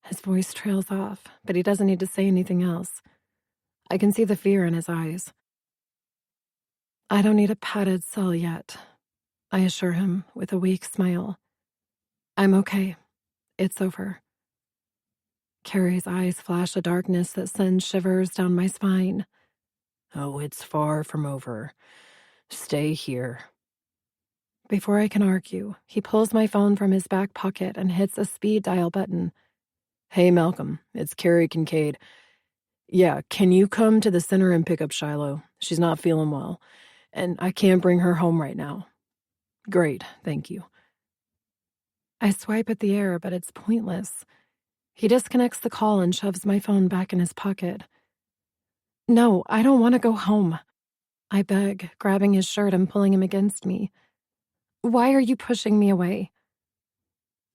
His voice trails off, but he doesn't need to say anything else. I can see the fear in his eyes. I don't need a padded cell yet, I assure him with a weak smile. I'm okay. It's over. Carrie's eyes flash a darkness that sends shivers down my spine. Oh, it's far from over. Stay here. Before I can argue, he pulls my phone from his back pocket and hits a speed dial button. Hey, Malcolm, it's Carrie Kincaid. Yeah, can you come to the center and pick up Shiloh? She's not feeling well, and I can't bring her home right now. Great, thank you. I swipe at the air, but it's pointless. He disconnects the call and shoves my phone back in his pocket. No, I don't want to go home, I beg, grabbing his shirt and pulling him against me. Why are you pushing me away?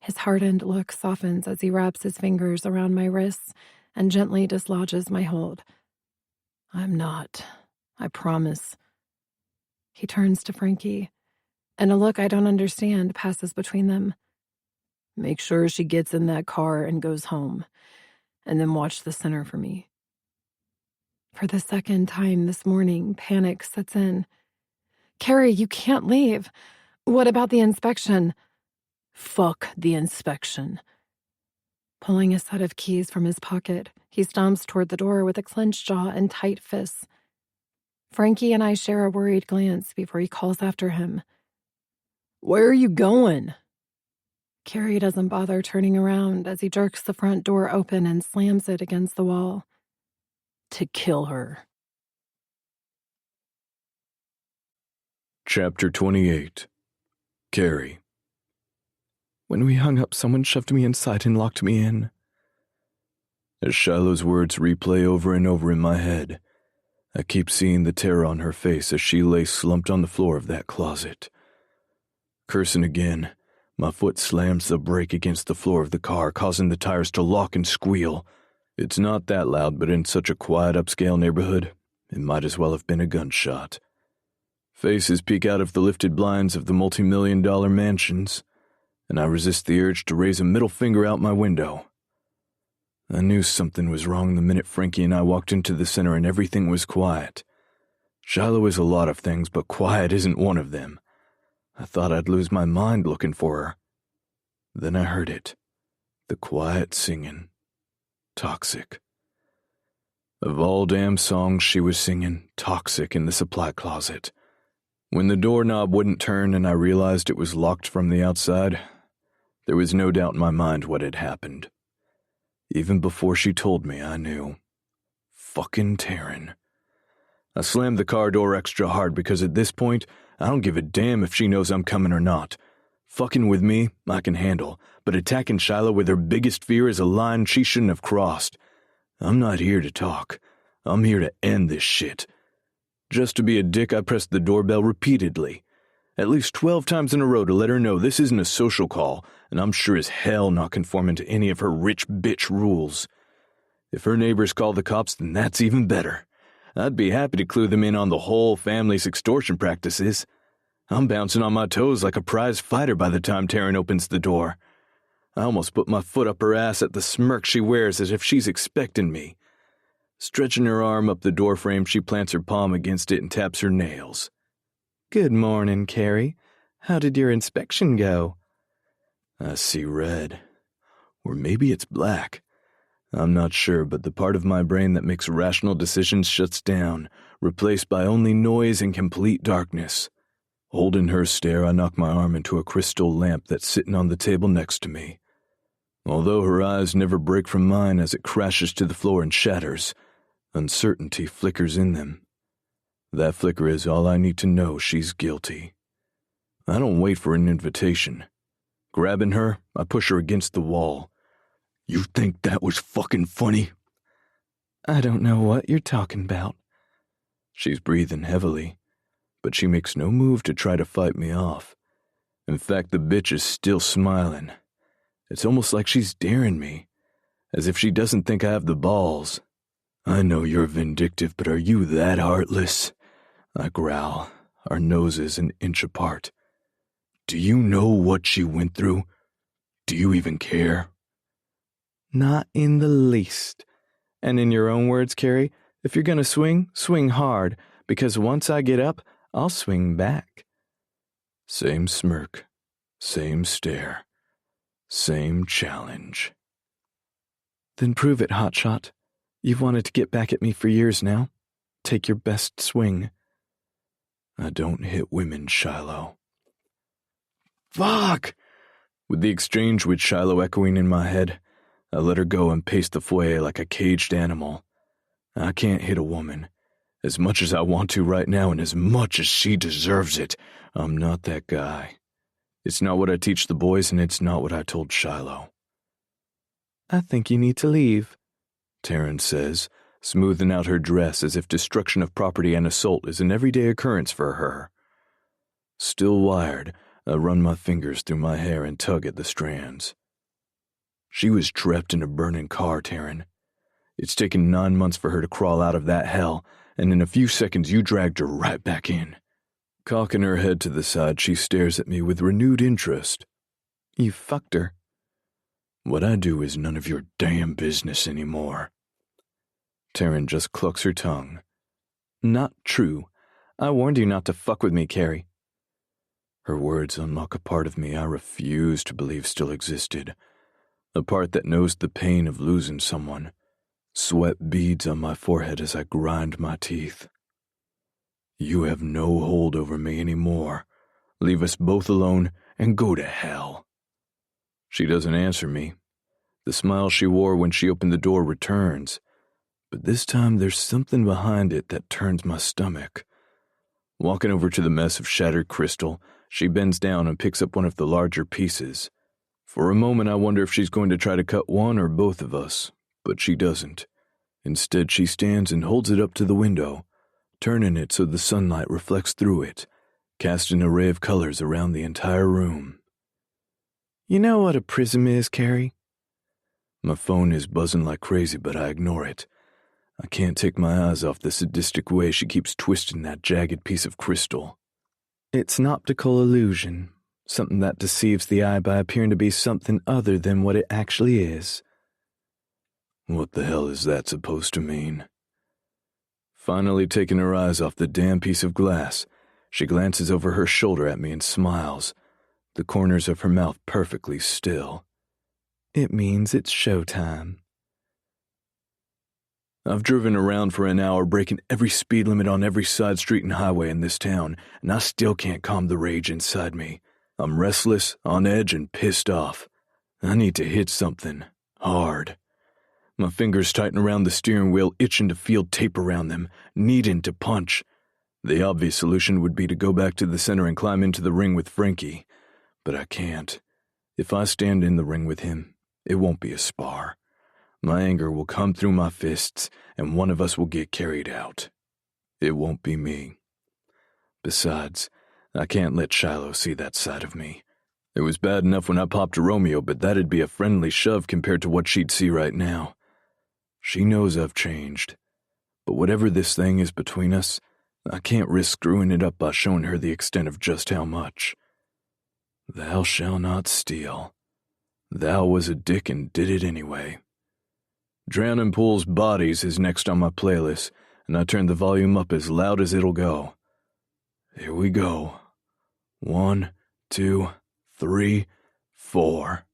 His hardened look softens as he wraps his fingers around my wrists and gently dislodges my hold. I'm not. I promise. He turns to Frankie, and a look I don't understand passes between them. Make sure she gets in that car and goes home, and then watch the center for me. For the second time this morning, panic sets in. Carrie, you can't leave. What about the inspection? Fuck the inspection. Pulling a set of keys from his pocket, he stomps toward the door with a clenched jaw and tight fists. Frankie and I share a worried glance before he calls after him. Where are you going? Carrie doesn't bother turning around as he jerks the front door open and slams it against the wall. To kill her. Chapter 28. Carrie. When we hung up, someone shoved me inside and locked me in. As Shiloh's words replay over and over in my head, I keep seeing the terror on her face as she lay slumped on the floor of that closet. Cursing again, my foot slams the brake against the floor of the car, causing the tires to lock and squeal. It's not that loud, but in such a quiet upscale neighborhood, it might as well have been a gunshot. Faces peek out of the lifted blinds of the multi-million-dollar mansions, and I resist the urge to raise a middle finger out my window. I knew something was wrong the minute Frankie and I walked into the center and everything was quiet. Shiloh is a lot of things, but quiet isn't one of them. I thought I'd lose my mind looking for her. Then I heard it. The quiet singing. Toxic. Of all damn songs she was singing, Toxic in the supply closet. When the doorknob wouldn't turn and I realized it was locked from the outside, there was no doubt in my mind what had happened. Even before she told me, I knew. Fucking Taryn. I slammed the car door extra hard because at this point, I don't give a damn if she knows I'm coming or not. Fucking with me, I can handle, but attacking Shiloh with her biggest fear is a line she shouldn't have crossed. I'm not here to talk. I'm here to end this shit. Just to be a dick, I pressed the doorbell repeatedly. At least 12 times in a row to let her know this isn't a social call, and I'm sure as hell not conforming to any of her rich bitch rules. If her neighbors call the cops, then that's even better. I'd be happy to clue them in on the whole family's extortion practices. I'm bouncing on my toes like a prize fighter by the time Taryn opens the door. I almost put my foot up her ass at the smirk she wears as if she's expecting me. Stretching her arm up the doorframe, she plants her palm against it and taps her nails. Good morning, Carrie. How did your inspection go? I see red. Or maybe it's black. I'm not sure, but the part of my brain that makes rational decisions shuts down, replaced by only noise and complete darkness. Holding her stare, I knock my arm into a crystal lamp that's sitting on the table next to me. Although her eyes never break from mine as it crashes to the floor and shatters, uncertainty flickers in them. That flicker is all I need to know she's guilty. I don't wait for an invitation. Grabbing her, I push her against the wall. You think that was fucking funny? I don't know what you're talking about. She's breathing heavily, but she makes no move to try to fight me off. In fact, the bitch is still smiling. It's almost like she's daring me, as if she doesn't think I have the balls. I know you're vindictive, but are you that heartless? I growl, our noses an inch apart. Do you know what she went through? Do you even care? Not in the least. And in your own words, Carrie, if you're gonna swing, swing hard, because once I get up, I'll swing back. Same smirk, same stare, same challenge. Then prove it, hotshot. You've wanted to get back at me for years now. Take your best swing. I don't hit women, Shiloh. Fuck! With the exchange with Shiloh echoing in my head, I let her go and pace the foyer like a caged animal. I can't hit a woman. As much as I want to right now and as much as she deserves it, I'm not that guy. It's not what I teach the boys and it's not what I told Shiloh. I think you need to leave, Taryn says, smoothing out her dress as if destruction of property and assault is an everyday occurrence for her. Still wired, I run my fingers through my hair and tug at the strands. She was trapped in a burning car, Taryn. It's taken 9 months for her to crawl out of that hell, and in a few seconds you dragged her right back in. Cocking her head to the side, she stares at me with renewed interest. You fucked her. What I do is none of your damn business anymore. Taryn just clucks her tongue. Not true. I warned you not to fuck with me, Carrie. Her words unlock a part of me I refuse to believe still existed. A part that knows the pain of losing someone. Sweat beads on my forehead as I grind my teeth. You have no hold over me anymore. Leave us both alone and go to hell. She doesn't answer me. The smile she wore when she opened the door returns, but this time there's something behind it that turns my stomach. Walking over to the mess of shattered crystal, she bends down and picks up one of the larger pieces. For a moment I wonder if she's going to try to cut one or both of us, but she doesn't. Instead, she stands and holds it up to the window, turning it so the sunlight reflects through it, casting an array of colors around the entire room. You know what a prism is, Carrie? My phone is buzzing like crazy, but I ignore it. I can't take my eyes off the sadistic way she keeps twisting that jagged piece of crystal. It's an optical illusion, something that deceives the eye by appearing to be something other than what it actually is. What the hell is that supposed to mean? Finally taking her eyes off the damn piece of glass, she glances over her shoulder at me and smiles, the corners of her mouth perfectly still. It means it's showtime. I've driven around for an hour, breaking every speed limit on every side street and highway in this town, and I still can't calm the rage inside me. I'm restless, on edge, and pissed off. I need to hit something. Hard. My fingers tighten around the steering wheel, itching to feel tape around them, needing to punch. The obvious solution would be to go back to the center and climb into the ring with Frankie. But I can't. If I stand in the ring with him, it won't be a spar. My anger will come through my fists, and one of us will get carried out. It won't be me. Besides, I can't let Shiloh see that side of me. It was bad enough when I popped Romeo, but that'd be a friendly shove compared to what she'd see right now. She knows I've changed. But whatever this thing is between us, I can't risk screwing it up by showing her the extent of just how much. Thou shalt not steal. Thou was a dick and did it anyway. Drowning Pool's Bodies is next on my playlist, and I turn the volume up as loud as it'll go. Here we go. 1, 2, 3, 4.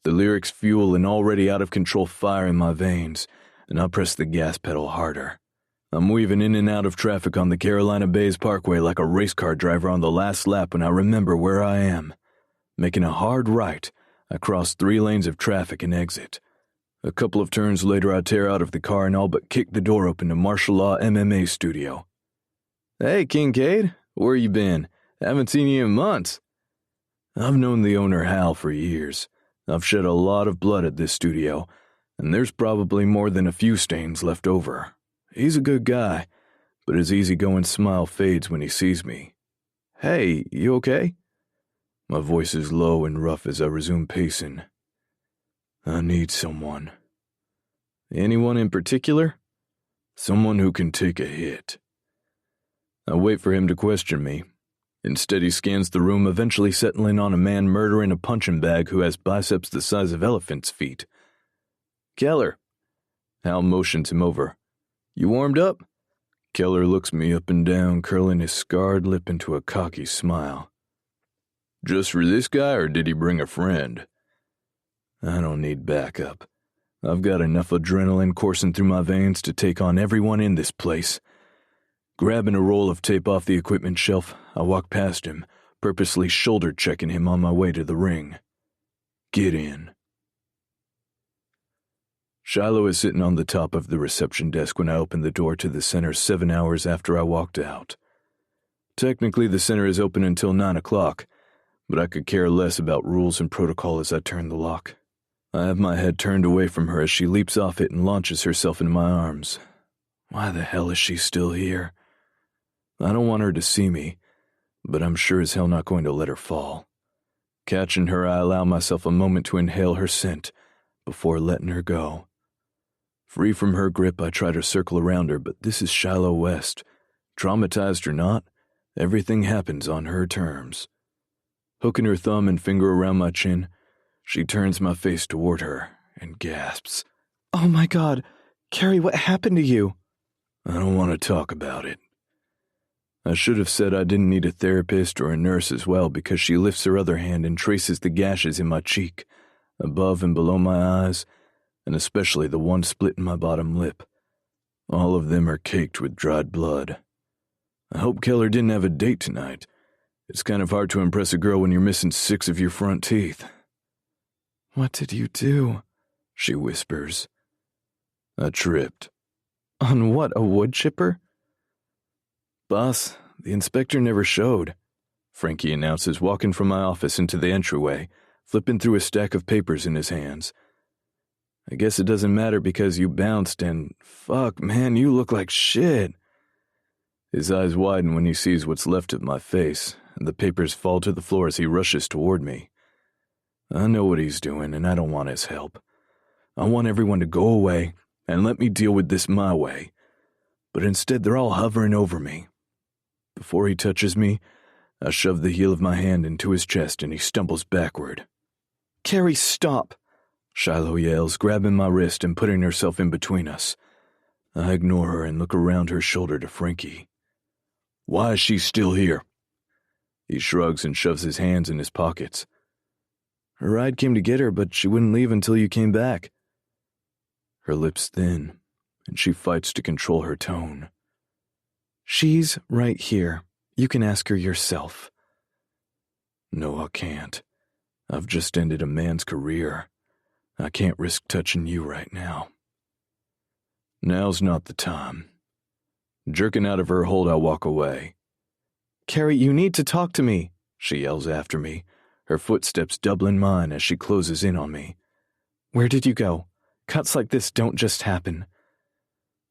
The lyrics fuel an already out-of-control fire in my veins, and I press the gas pedal harder. I'm weaving in and out of traffic on the Carolina Bays Parkway like a race car driver on the last lap when I remember where I am. Making a hard right, I cross 3 lanes of traffic and exit. A couple of turns later, I tear out of the car and all but kick the door open to martial law MMA studio. Hey, Kincaid, where you been? Haven't seen you in months. I've known the owner, Hal, for years. I've shed a lot of blood at this studio, and there's probably more than a few stains left over. He's a good guy, but his easygoing smile fades when he sees me. Hey, you okay? My voice is low and rough as I resume pacing. I need someone. Anyone in particular? Someone who can take a hit. I wait for him to question me. Instead, he scans the room, eventually settling on a man murdering a punching bag who has biceps the size of elephants' feet. Keller. Hal motions him over. You warmed up? Keller looks me up and down, curling his scarred lip into a cocky smile. Just for this guy, or did he bring a friend? I don't need backup. I've got enough adrenaline coursing through my veins to take on everyone in this place. Grabbing a roll of tape off the equipment shelf, I walk past him, purposely shoulder-checking him on my way to the ring. Get in. Shiloh is sitting on the top of the reception desk when I open the door to the center 7 hours after I walked out. Technically, the center is open until 9 o'clock, but I could care less about rules and protocol as I turn the lock. I have my head turned away from her as she leaps off it and launches herself into my arms. Why the hell is she still here? I don't want her to see me, but I'm sure as hell not going to let her fall. Catching her, I allow myself a moment to inhale her scent before letting her go. Free from her grip, I try to circle around her, but this is Shiloh West. Traumatized or not, everything happens on her terms. Hooking her thumb and finger around my chin, she turns my face toward her and gasps. Oh my God, Carrie, what happened to you? I don't want to talk about it. I should have said I didn't need a therapist or a nurse as well, because she lifts her other hand and traces the gashes in my cheek, above and below my eyes, and especially the one split in my bottom lip. All of them are caked with dried blood. I hope Keller didn't have a date tonight. It's kind of hard to impress a girl when you're missing 6 of your front teeth. What did you do? She whispers. I tripped. On what, a wood chipper? Boss, the inspector never showed, Frankie announces, walking from my office into the entryway, flipping through a stack of papers in his hands. I guess it doesn't matter because you bounced and, fuck, man, you look like shit. His eyes widen when he sees what's left of my face, and the papers fall to the floor as he rushes toward me. I know what he's doing, and I don't want his help. I want everyone to go away and let me deal with this my way. But instead, they're all hovering over me. Before he touches me, I shove the heel of my hand into his chest and he stumbles backward. Carrie, stop! Shiloh yells, grabbing my wrist and putting herself in between us. I ignore her and look around her shoulder to Frankie. Why is she still here? He shrugs and shoves his hands in his pockets. Her ride came to get her, but she wouldn't leave until you came back. Her lips thin, and she fights to control her tone. She's right here. You can ask her yourself. No, I can't. I've just ended a man's career. I can't risk touching you right now. Now's not the time. Jerking out of her hold, I walk away. Carrie, you need to talk to me, she yells after me, her footsteps doubling mine as she closes in on me. Where did you go? Cuts like this don't just happen.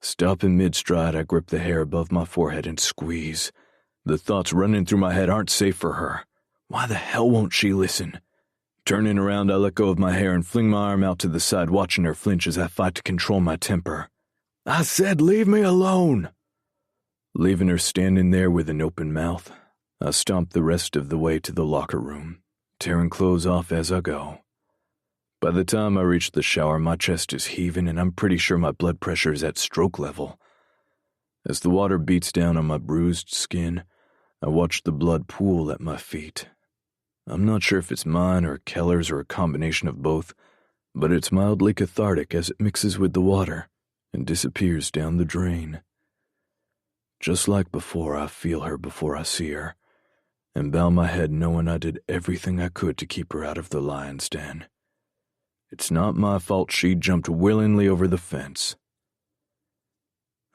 Stopping mid-stride, I grip the hair above my forehead and squeeze. The thoughts running through my head aren't safe for her. Why the hell won't she listen? Turning around, I let go of my hair and fling my arm out to the side, watching her flinch as I fight to control my temper. I said, leave me alone! Leaving her standing there with an open mouth, I stomp the rest of the way to the locker room, tearing clothes off as I go. By the time I reach the shower, my chest is heaving and I'm pretty sure my blood pressure is at stroke level. As the water beats down on my bruised skin, I watch the blood pool at my feet. I'm not sure if it's mine or Keller's or a combination of both, but it's mildly cathartic as it mixes with the water and disappears down the drain. Just like before, I feel her before I see her, and bow my head knowing I did everything I could to keep her out of the lion's den. It's not my fault she jumped willingly over the fence.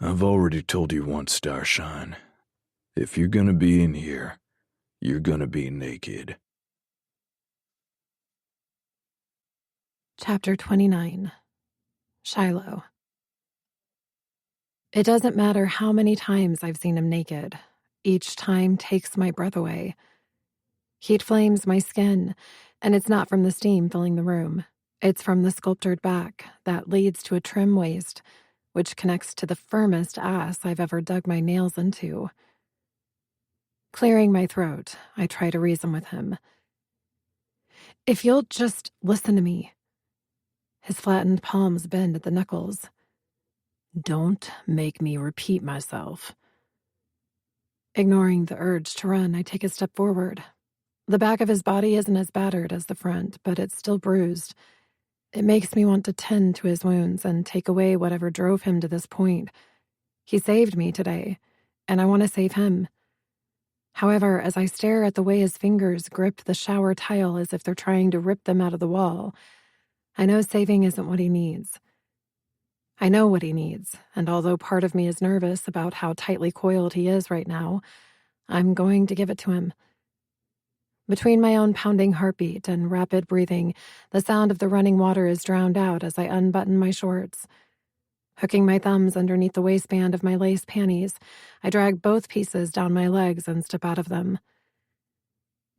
I've already told you once, Starshine. If you're gonna be in here, you're gonna be naked. Chapter 29. Shiloh. It doesn't matter how many times I've seen him naked. Each time takes my breath away. Heat flames my skin, and it's not from the steam filling the room. It's from the sculptured back that leads to a trim waist, which connects to the firmest ass I've ever dug my nails into. Clearing my throat, I try to reason with him. If you'll just listen to me. His flattened palms bend at the knuckles. Don't make me repeat myself. Ignoring the urge to run, I take a step forward. The back of his body isn't as battered as the front, but it's still bruised. It makes me want to tend to his wounds and take away whatever drove him to this point. He saved me today, and I want to save him. However, as I stare at the way his fingers grip the shower tile as if they're trying to rip them out of the wall, I know saving isn't what he needs. I know what he needs, and although part of me is nervous about how tightly coiled he is right now, I'm going to give it to him. Between my own pounding heartbeat and rapid breathing, the sound of the running water is drowned out as I unbutton my shorts. Hooking my thumbs underneath the waistband of my lace panties, I drag both pieces down my legs and step out of them.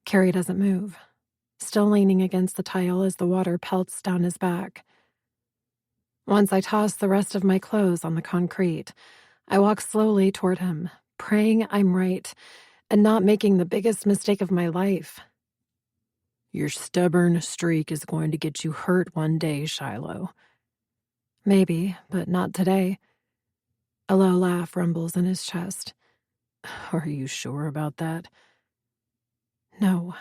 Carrie doesn't move, still leaning against the tile as the water pelts down his back. Once I toss the rest of my clothes on the concrete, I walk slowly toward him, praying I'm right and not making the biggest mistake of my life. Your stubborn streak is going to get you hurt one day, Shiloh. Maybe, but not today. A low laugh rumbles in his chest. Are you sure about that? No,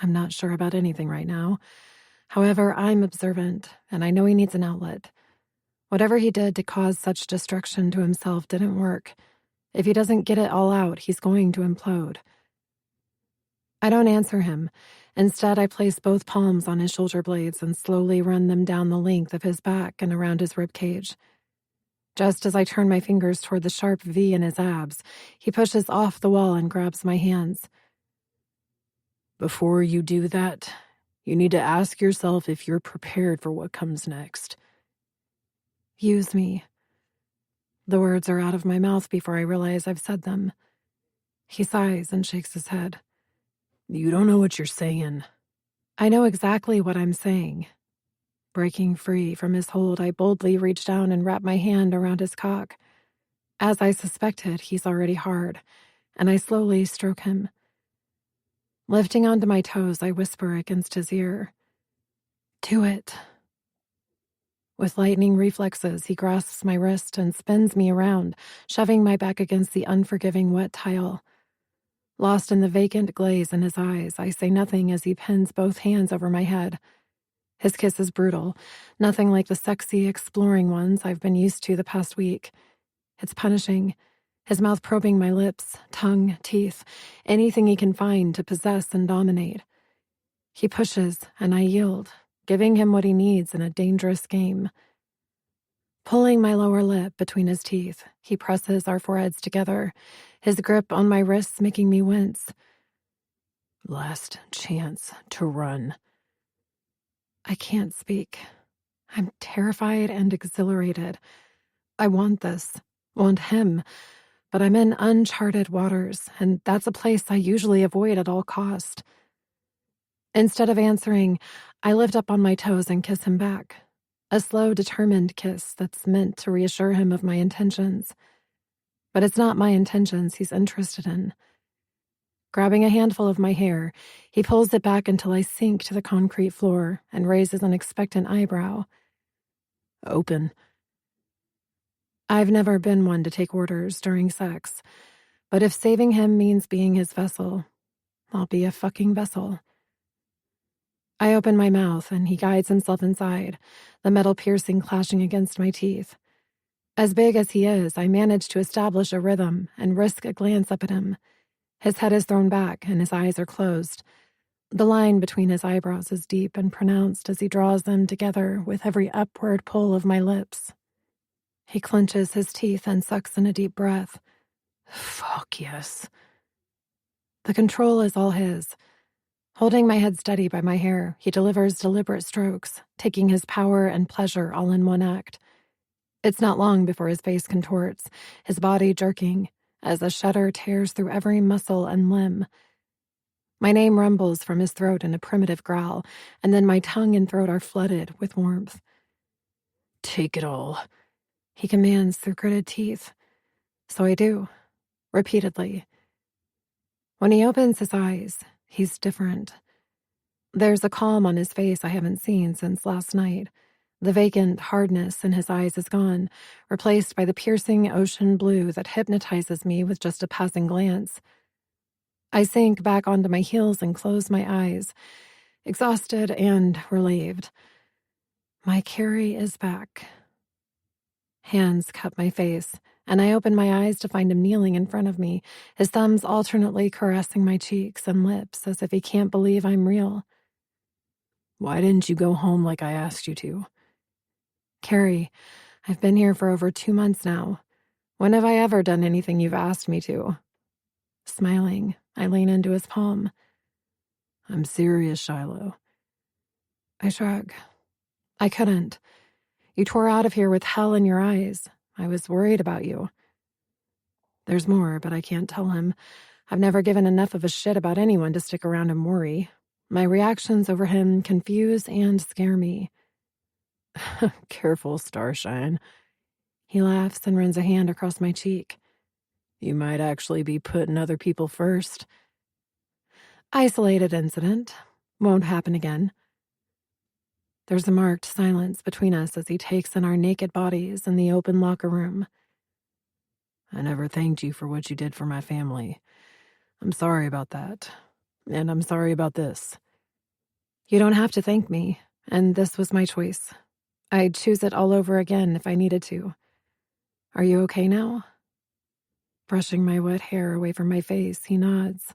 I'm not sure about anything right now. However, I'm observant, and I know he needs an outlet. Whatever he did to cause such destruction to himself didn't work. If he doesn't get it all out, he's going to implode. I don't answer him. Instead, I place both palms on his shoulder blades and slowly run them down the length of his back and around his ribcage. Just as I turn my fingers toward the sharp V in his abs, he pushes off the wall and grabs my hands. Before you do that, you need to ask yourself if you're prepared for what comes next. Use me. The words are out of my mouth before I realize I've said them. He sighs and shakes his head. You don't know what you're saying. I know exactly what I'm saying. Breaking free from his hold, I boldly reach down and wrap my hand around his cock. As I suspected, he's already hard, and I slowly stroke him. Lifting onto my toes, I whisper against his ear. Do it. With lightning reflexes, he grasps my wrist and spins me around, shoving my back against the unforgiving wet tile. Lost in the vacant glaze in his eyes, I say nothing as he pins both hands over my head. His kiss is brutal, nothing like the sexy, exploring ones I've been used to the past week. It's punishing, his mouth probing my lips, tongue, teeth, anything he can find to possess and dominate. He pushes, and I yield, giving him what he needs in a dangerous game. Pulling my lower lip between his teeth, he presses our foreheads together, his grip on my wrists making me wince. Last chance to run. I can't speak. I'm terrified and exhilarated. I want this, want him, but I'm in uncharted waters, and that's a place I usually avoid at all cost. Instead of answering, I lift up on my toes and kiss him back. A slow, determined kiss that's meant to reassure him of my intentions. But it's not my intentions he's interested in. Grabbing a handful of my hair, he pulls it back until I sink to the concrete floor and raises an expectant eyebrow. Open. I've never been one to take orders during sex, but if saving him means being his vessel, I'll be a fucking vessel. I open my mouth and he guides himself inside, the metal piercing clashing against my teeth. As big as he is, I manage to establish a rhythm and risk a glance up at him. His head is thrown back and his eyes are closed. The line between his eyebrows is deep and pronounced as he draws them together with every upward pull of my lips. He clenches his teeth and sucks in a deep breath. Fuck yes. The control is all his. Holding my head steady by my hair, he delivers deliberate strokes, taking his power and pleasure all in one act. It's not long before his face contorts, his body jerking, as a shudder tears through every muscle and limb. My name rumbles from his throat in a primitive growl, and then my tongue and throat are flooded with warmth. "Take it all," he commands through gritted teeth. So I do, repeatedly. When he opens his eyes, he's different. There's a calm on his face I haven't seen since last night. The vacant hardness in his eyes is gone, replaced by the piercing ocean blue that hypnotizes me with just a passing glance. I sink back onto my heels and close my eyes, exhausted and relieved. My Carrie is back. Hands cup my face, and I open my eyes to find him kneeling in front of me, his thumbs alternately caressing my cheeks and lips as if he can't believe I'm real. "Why didn't you go home like I asked you to?" "Carrie, I've been here for over 2 months now. When have I ever done anything you've asked me to?" Smiling, I lean into his palm. "I'm serious, Shiloh." I shrug. "I couldn't. You tore out of here with hell in your eyes. I was worried about you." There's more, but I can't tell him. I've never given enough of a shit about anyone to stick around and worry. My reactions over him confuse and scare me. "Careful, Starshine." He laughs and runs a hand across my cheek. "You might actually be putting other people first." Isolated incident. Won't happen again. There's a marked silence between us as he takes in our naked bodies in the open locker room. "I never thanked you for what you did for my family. I'm sorry about that. And I'm sorry about this." "You don't have to thank me, and this was my choice. I'd choose it all over again if I needed to. Are you okay now?" Brushing my wet hair away from my face, he nods.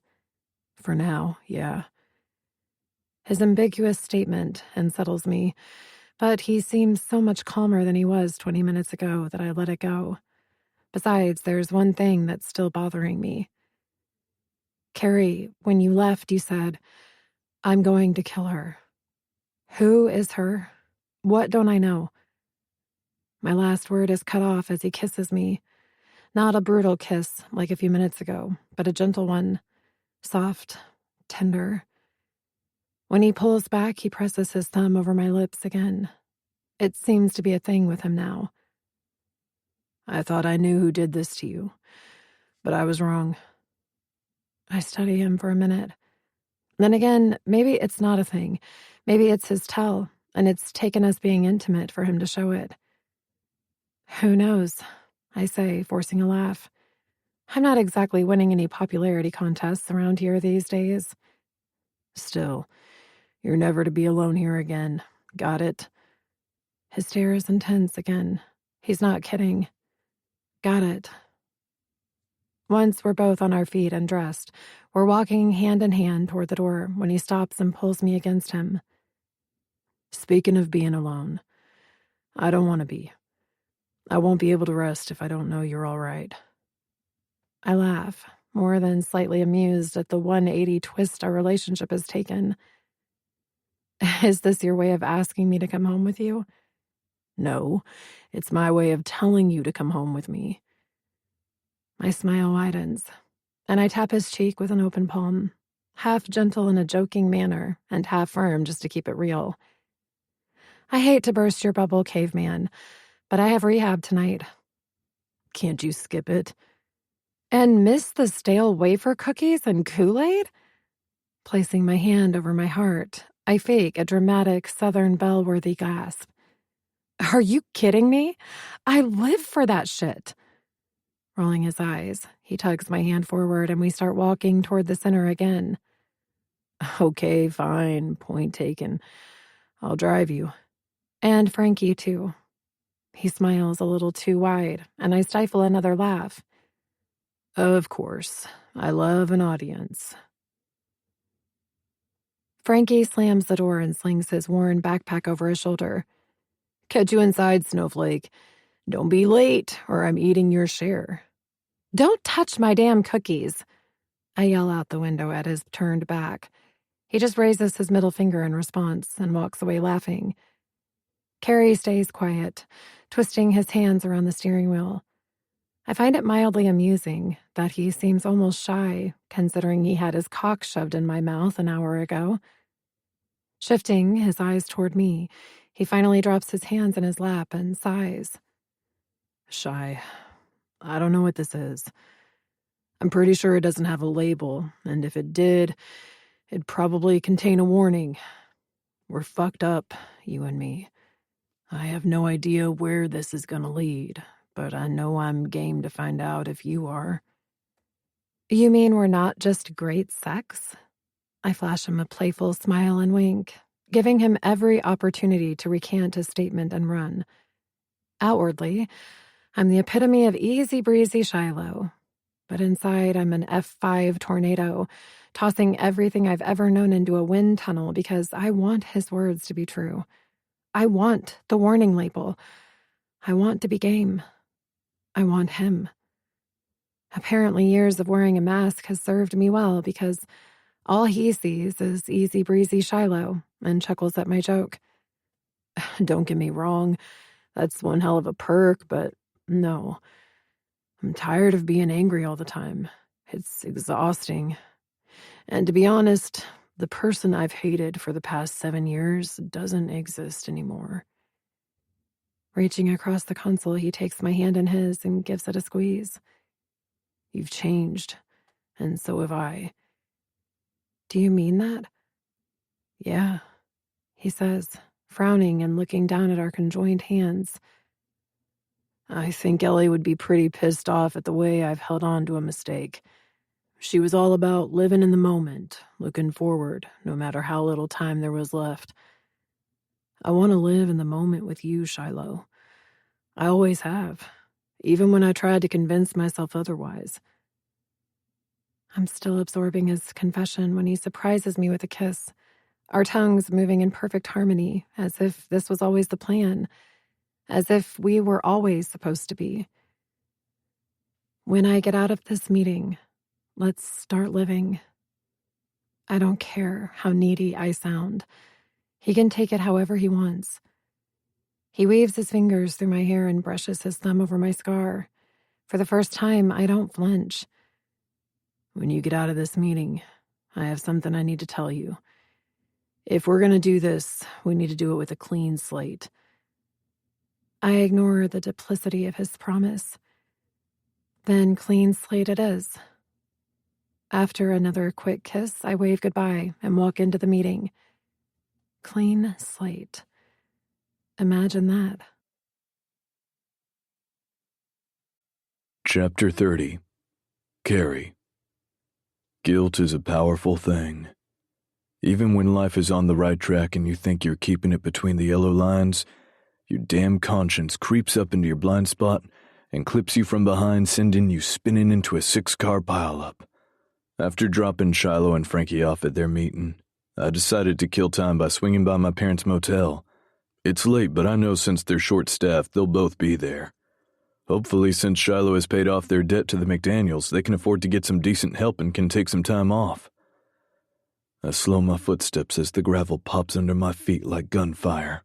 "For now, yeah." His ambiguous statement unsettles me, but he seems so much calmer than he was 20 minutes ago that I let it go. Besides, there's one thing that's still bothering me. "Carrie, when you left, you said, 'I'm going to kill her.' Who is her? What don't I know?" My last word is cut off as he kisses me. Not a brutal kiss like a few minutes ago, but a gentle one. Soft, tender. When he pulls back, he presses his thumb over my lips again. It seems to be a thing with him now. "I thought I knew who did this to you, but I was wrong." I study him for a minute. Then again, maybe it's not a thing. Maybe it's his tell, and it's taken us being intimate for him to show it. "Who knows?" I say, forcing a laugh. I'm not exactly winning any popularity contests around here these days. "Still, you're never to be alone here again. Got it?" His stare is intense again. He's not kidding. Got it. Once we're both on our feet and dressed, we're walking hand in hand toward the door when he stops and pulls me against him. "Speaking of being alone, I don't want to be. I won't be able to rest if I don't know you're all right." I laugh, more than slightly amused at the 180 twist our relationship has taken. "Is this your way of asking me to come home with you?" "No, it's my way of telling you to come home with me." My smile widens, and I tap his cheek with an open palm, half gentle in a joking manner and half firm just to keep it real. "I hate to burst your bubble, caveman, but I have rehab tonight." "Can't you skip it?" "And miss the stale wafer cookies and Kool-Aid?" Placing my hand over my heart, I fake a dramatic Southern Belle-worthy gasp. "Are you kidding me? I live for that shit." Rolling his eyes, he tugs my hand forward and we start walking toward the center again. "Okay, fine, point taken. I'll drive you." "And Frankie, too." He smiles a little too wide, and I stifle another laugh. "Of course. I love an audience." Frankie slams the door and slings his worn backpack over his shoulder. "Catch you inside, Snowflake. Don't be late, or I'm eating your share." "Don't touch my damn cookies," I yell out the window at his turned back. He just raises his middle finger in response and walks away laughing. Carrie stays quiet, twisting his hands around the steering wheel. I find it mildly amusing that he seems almost shy, considering he had his cock shoved in my mouth an hour ago. Shifting his eyes toward me, he finally drops his hands in his lap and sighs. Shy. I don't know what this is. I'm pretty sure it doesn't have a label, and if it did, it'd probably contain a warning. We're fucked up, you and me. I have no idea where this is gonna lead, but I know I'm game to find out if you are. You mean we're not just great sex? I flash him a playful smile and wink, giving him every opportunity to recant his statement and run. Outwardly, I'm the epitome of easy-breezy Shiloh, but inside I'm an F5 tornado, tossing everything I've ever known into a wind tunnel because I want his words to be true. I want the warning label. I want to be game. I want him. Apparently, years of wearing a mask has served me well because all he sees is easy-breezy Shiloh and chuckles at my joke. Don't get me wrong, that's one hell of a perk, but no. I'm tired of being angry all the time. It's exhausting. And to be honest, the person I've hated for the past 7 years doesn't exist anymore. Reaching across the console, he takes my hand in his and gives it a squeeze. You've changed, and so have I. Do you mean that? Yeah, he says, frowning and looking down at our conjoined hands. I think Ellie would be pretty pissed off at the way I've held on to a mistake. She was all about living in the moment, looking forward, no matter how little time there was left. I want to live in the moment with you, Shiloh. I always have, even when I tried to convince myself otherwise. I'm still absorbing his confession when he surprises me with a kiss, our tongues moving in perfect harmony, as if this was always the plan, as if we were always supposed to be. When I get out of this meeting, let's start living. I don't care how needy I sound. He can take it however he wants. He weaves his fingers through my hair and brushes his thumb over my scar. For the first time, I don't flinch. When you get out of this meeting, I have something I need to tell you. If we're going to do this, we need to do it with a clean slate. I ignore the duplicity of his promise. Then clean slate it is. After another quick kiss, I wave goodbye and walk into the meeting. Clean slate. Imagine that. Chapter 30. Carrie. Guilt is a powerful thing. Even when life is on the right track and you think you're keeping it between the yellow lines, your damn conscience creeps up into your blind spot and clips you from behind, sending you spinning into a 6-car pileup. After dropping Shiloh and Frankie off at their meeting, I decided to kill time by swinging by my parents' motel. It's late, but I know since they're short-staffed, they'll both be there. Hopefully, since Shiloh has paid off their debt to the McDaniels, they can afford to get some decent help and can take some time off. I slow my footsteps as the gravel pops under my feet like gunfire.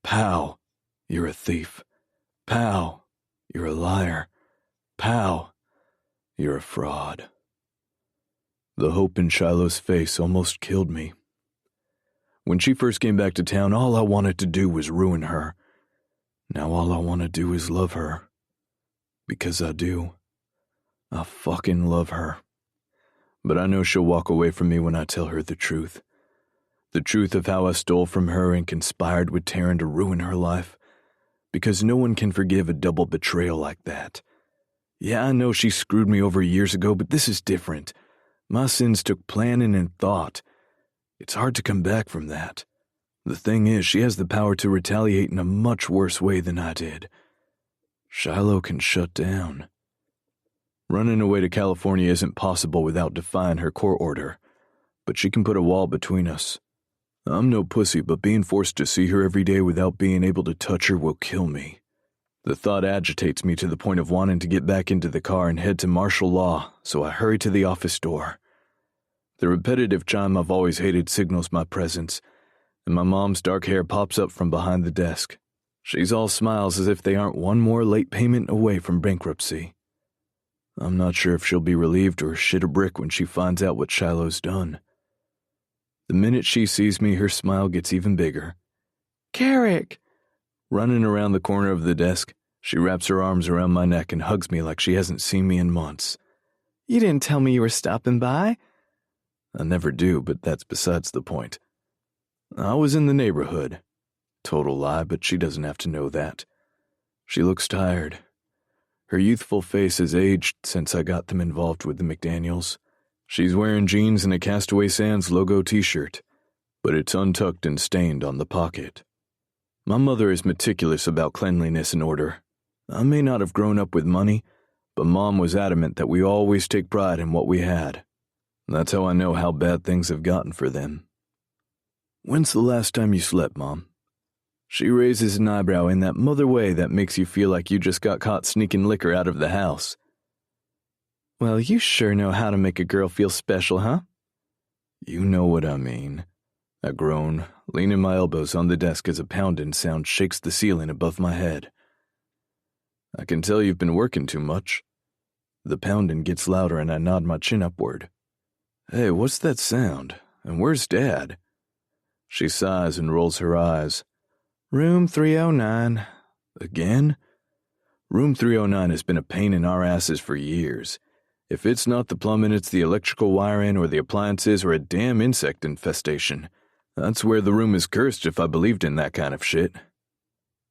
Pow, you're a thief. Pow, you're a liar. Pow, you're a fraud. The hope in Shiloh's face almost killed me. When she first came back to town, all I wanted to do was ruin her. Now all I want to do is love her. Because I do. I fucking love her. But I know she'll walk away from me when I tell her the truth. The truth of how I stole from her and conspired with Taryn to ruin her life. Because no one can forgive a double betrayal like that. Yeah, I know she screwed me over years ago, but this is different. My sins took planning and thought. It's hard to come back from that. The thing is, she has the power to retaliate in a much worse way than I did. Shiloh can shut down. Running away to California isn't possible without defying her court order, but she can put a wall between us. I'm no pussy, but being forced to see her every day without being able to touch her will kill me. The thought agitates me to the point of wanting to get back into the car and head to martial law, so I hurry to the office door. The repetitive chime I've always hated signals my presence, and my mom's dark hair pops up from behind the desk. She's all smiles as if they aren't one more late payment away from bankruptcy. I'm not sure if she'll be relieved or shit a brick when she finds out what Shiloh's done. The minute she sees me, her smile gets even bigger. Carrick! Running around the corner of the desk, she wraps her arms around my neck and hugs me like she hasn't seen me in months. You didn't tell me you were stopping by. I never do, but that's besides the point. I was in the neighborhood. Total lie, but she doesn't have to know that. She looks tired. Her youthful face has aged since I got them involved with the McDaniels. She's wearing jeans and a Castaway Sands logo t-shirt, but it's untucked and stained on the pocket. My mother is meticulous about cleanliness and order. I may not have grown up with money, but Mom was adamant that we always take pride in what we had. That's how I know how bad things have gotten for them. When's the last time you slept, Mom? She raises an eyebrow in that mother way that makes you feel like you just got caught sneaking liquor out of the house. Well, you sure know how to make a girl feel special, huh? You know what I mean. I groan, leaning my elbows on the desk as a pounding sound shakes the ceiling above my head. I can tell you've been working too much. The pounding gets louder and I nod my chin upward. Hey, what's that sound? And where's Dad? She sighs and rolls her eyes. Room 309. Again? Room 309 has been a pain in our asses for years. If it's not the plumbing, it's the electrical wiring or the appliances or a damn insect infestation. That's where the room is cursed if I believed in that kind of shit.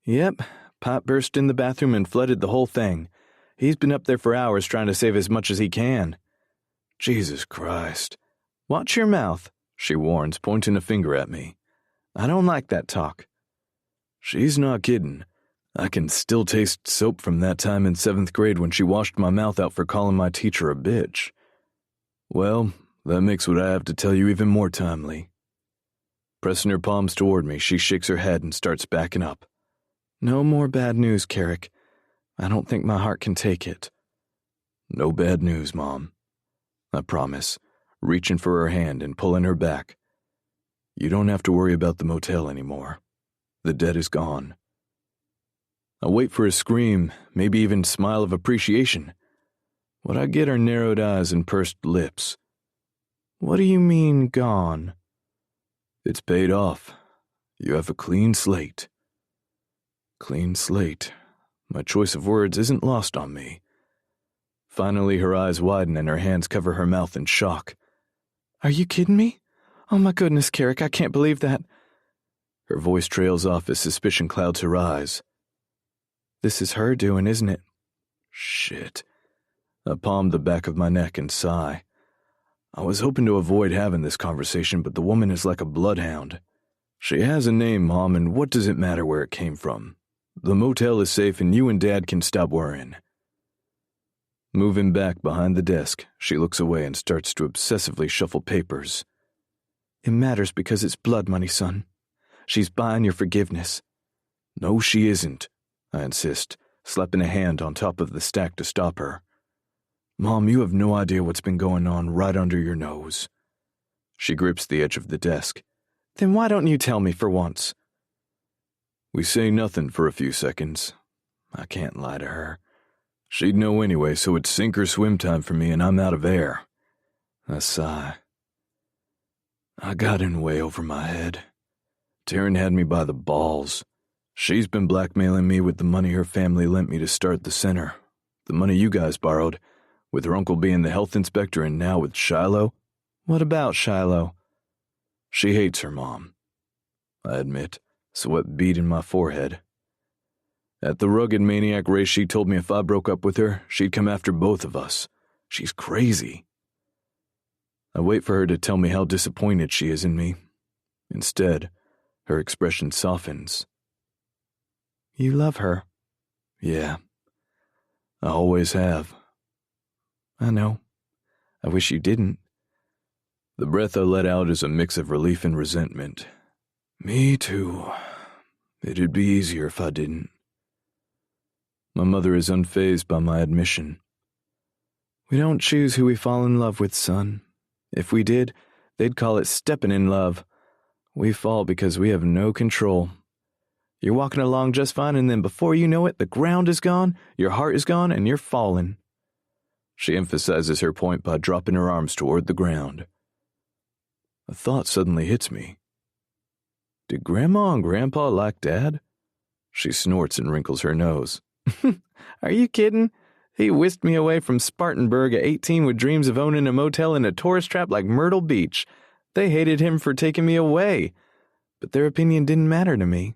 Yep, Pop burst in the bathroom and flooded the whole thing. He's been up there for hours trying to save as much as he can. Jesus Christ. Watch your mouth, she warns, pointing a finger at me. I don't like that talk. She's not kidding. I can still taste soap from that time in 7th grade when she washed my mouth out for calling my teacher a bitch. Well, that makes what I have to tell you even more timely. Pressing her palms toward me, she shakes her head and starts backing up. No more bad news, Carrick. I don't think my heart can take it. No bad news, Mom. I promise, reaching for her hand and pulling her back. You don't have to worry about the motel anymore. The debt is gone. I wait for a scream, maybe even smile of appreciation. What I get are narrowed eyes and pursed lips. What do you mean, gone? It's paid off. You have a clean slate. Clean slate. My choice of words isn't lost on me. Finally, her eyes widen and her hands cover her mouth in shock. Are you kidding me? Oh my goodness, Carrick, I can't believe that. Her voice trails off as suspicion clouds her eyes. This is her doing, isn't it? Shit. I palm the back of my neck and sigh. I was hoping to avoid having this conversation, but the woman is like a bloodhound. She has a name, Mom, and what does it matter where it came from? The motel is safe and you and Dad can stop worrying. Moving back behind the desk, she looks away and starts to obsessively shuffle papers. It matters because it's blood money, son. She's buying your forgiveness. No, she isn't, I insist, slapping a hand on top of the stack to stop her. Mom, you have no idea what's been going on right under your nose. She grips the edge of the desk. Then why don't you tell me for once? We say nothing for a few seconds. I can't lie to her. She'd know anyway, so it's sink or swim time for me and I'm out of air. I sigh. I got in way over my head. Taryn had me by the balls. She's been blackmailing me with the money her family lent me to start the center. The money you guys borrowed, with her uncle being the health inspector and now with Shiloh. What about Shiloh? She hates her mom. I admit, sweat beading my forehead. At the rugged maniac race, she told me if I broke up with her, she'd come after both of us. She's crazy. I wait for her to tell me how disappointed she is in me. Instead, her expression softens. You love her. Yeah. I always have. I know. I wish you didn't. The breath I let out is a mix of relief and resentment. Me too. It'd be easier if I didn't. My mother is unfazed by my admission. We don't choose who we fall in love with, son. If we did, they'd call it stepping in love. We fall because we have no control. You're walking along just fine, and then before you know it, the ground is gone, your heart is gone, and you're falling. She emphasizes her point by dropping her arms toward the ground. A thought suddenly hits me. Did Grandma and Grandpa like Dad? She snorts and wrinkles her nose. Are you kidding? He whisked me away from Spartanburg at 18 with dreams of owning a motel in a tourist trap like Myrtle Beach. They hated him for taking me away, but their opinion didn't matter to me.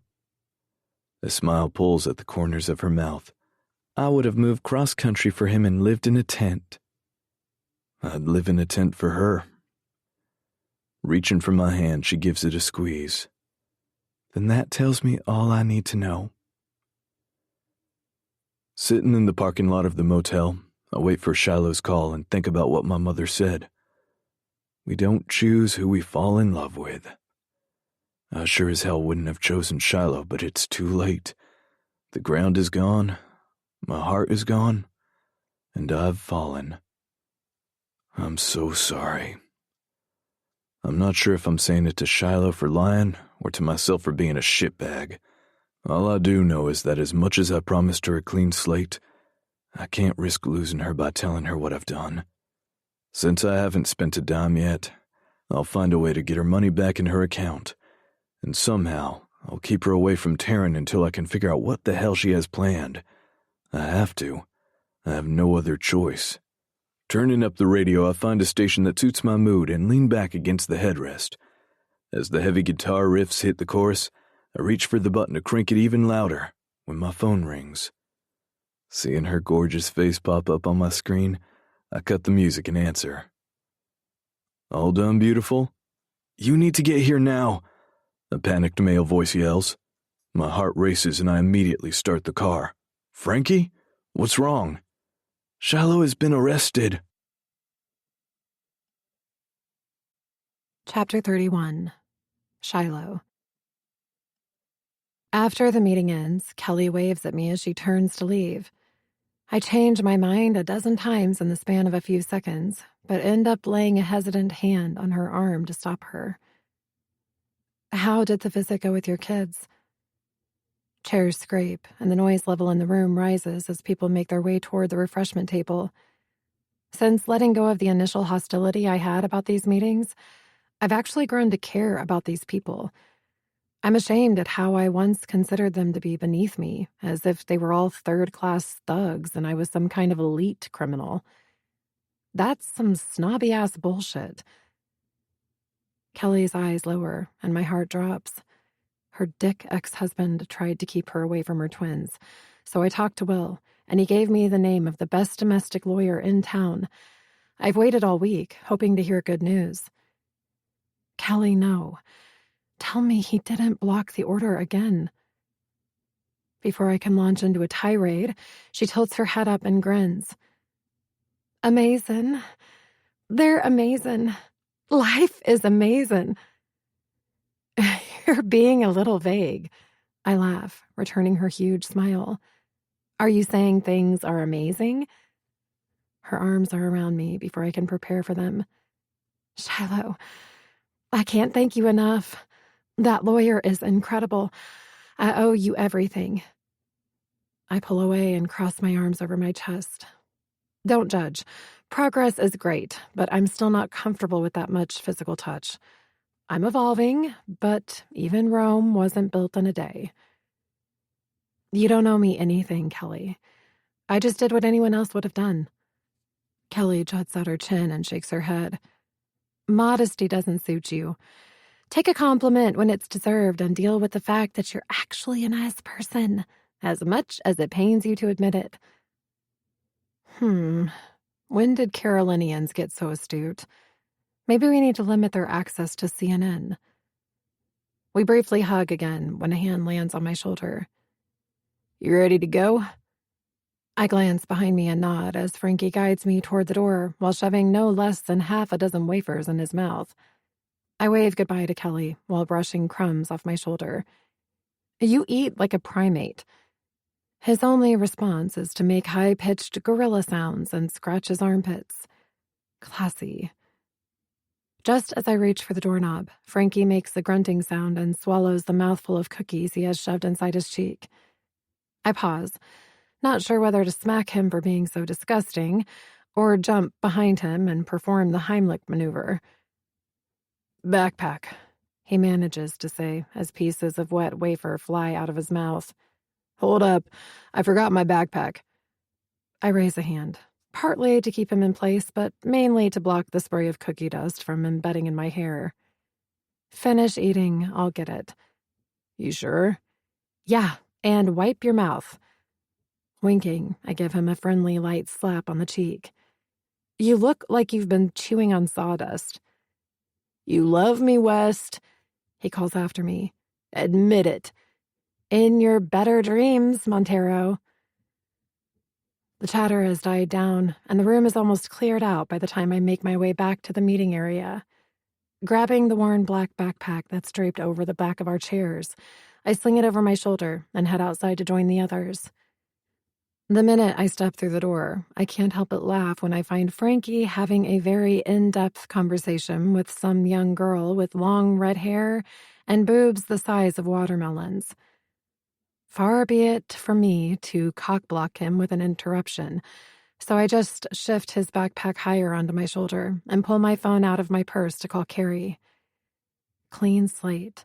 A smile pulls at the corners of her mouth. I would have moved cross-country for him and lived in a tent. I'd live in a tent for her. Reaching for my hand, she gives it a squeeze. Then that tells me all I need to know. Sitting in the parking lot of the motel, I wait for Shiloh's call and think about what my mother said. We don't choose who we fall in love with. I sure as hell wouldn't have chosen Shiloh, but it's too late. The ground is gone, my heart is gone, and I've fallen. I'm so sorry. I'm not sure if I'm saying it to Shiloh for lying or to myself for being a shitbag. All I do know is that as much as I promised her a clean slate, I can't risk losing her by telling her what I've done. Since I haven't spent a dime yet, I'll find a way to get her money back in her account, and somehow I'll keep her away from Taryn until I can figure out what the hell she has planned. I have to. I have no other choice. Turning up the radio, I find a station that suits my mood and lean back against the headrest. As the heavy guitar riffs hit the chorus, I reach for the button to crank it even louder when my phone rings. Seeing her gorgeous face pop up on my screen, I cut the music and answer. All done, beautiful? You need to get here now, a panicked male voice yells. My heart races and I immediately start the car. Frankie? What's wrong? Shiloh has been arrested. Chapter 31. Shiloh. After the meeting ends, Kelly waves at me as she turns to leave. I change my mind a dozen times in the span of a few seconds, but end up laying a hesitant hand on her arm to stop her. How did the visit go with your kids? Chairs scrape, and the noise level in the room rises as people make their way toward the refreshment table. Since letting go of the initial hostility I had about these meetings, I've actually grown to care about these people. I'm ashamed at how I once considered them to be beneath me, as if they were all third-class thugs and I was some kind of elite criminal. That's some snobby-ass bullshit. Kelly's eyes lower, and my heart drops. Her dick ex-husband tried to keep her away from her twins, so I talked to Will, and he gave me the name of the best domestic lawyer in town. I've waited all week, hoping to hear good news. Kelly, no. Tell me he didn't block the order again. Before I can launch into a tirade, she tilts her head up and grins. Amazing. They're amazing. Life is amazing. You're being a little vague. I laugh, returning her huge smile. Are you saying things are amazing? Her arms are around me before I can prepare for them. Shiloh, I can't thank you enough. That lawyer is incredible. I owe you everything. I pull away and cross my arms over my chest. Don't judge. Progress is great, but I'm still not comfortable with that much physical touch. I'm evolving, but even Rome wasn't built in a day. You don't owe me anything, Kelly. I just did what anyone else would have done. Kelly juts out her chin and shakes her head. Modesty doesn't suit you. Take a compliment when it's deserved and deal with the fact that you're actually a nice person, as much as it pains you to admit it. When did Carolinians get so astute? Maybe we need to limit their access to CNN. We briefly hug again when a hand lands on my shoulder. You ready to go? I glance behind me and nod as Frankie guides me toward the door while shoving no less than half a dozen wafers in his mouth. I wave goodbye to Kelly while brushing crumbs off my shoulder. You eat like a primate. His only response is to make high-pitched gorilla sounds and scratch his armpits. Classy. Just as I reach for the doorknob, Frankie makes a grunting sound and swallows the mouthful of cookies he has shoved inside his cheek. I pause, not sure whether to smack him for being so disgusting or jump behind him and perform the Heimlich maneuver. "Backpack," he manages to say as pieces of wet wafer fly out of his mouth. "Hold up, I forgot my backpack." I raise a hand, partly to keep him in place, but mainly to block the spray of cookie dust from embedding in my hair. "Finish eating, I'll get it." "You sure?" "Yeah, and wipe your mouth." Winking, I give him a friendly light slap on the cheek. "You look like you've been chewing on sawdust." "You love me, West," he calls after me. "Admit it." "In your better dreams, Montero." The chatter has died down, and the room is almost cleared out by the time I make my way back to the meeting area. Grabbing the worn black backpack that's draped over the back of our chairs, I sling it over my shoulder and head outside to join the others. The minute I step through the door, I can't help but laugh when I find Frankie having a very in-depth conversation with some young girl with long red hair and boobs the size of watermelons. Far be it from me to cock-block him with an interruption, so I just shift his backpack higher onto my shoulder and pull my phone out of my purse to call Carrie. Clean slate.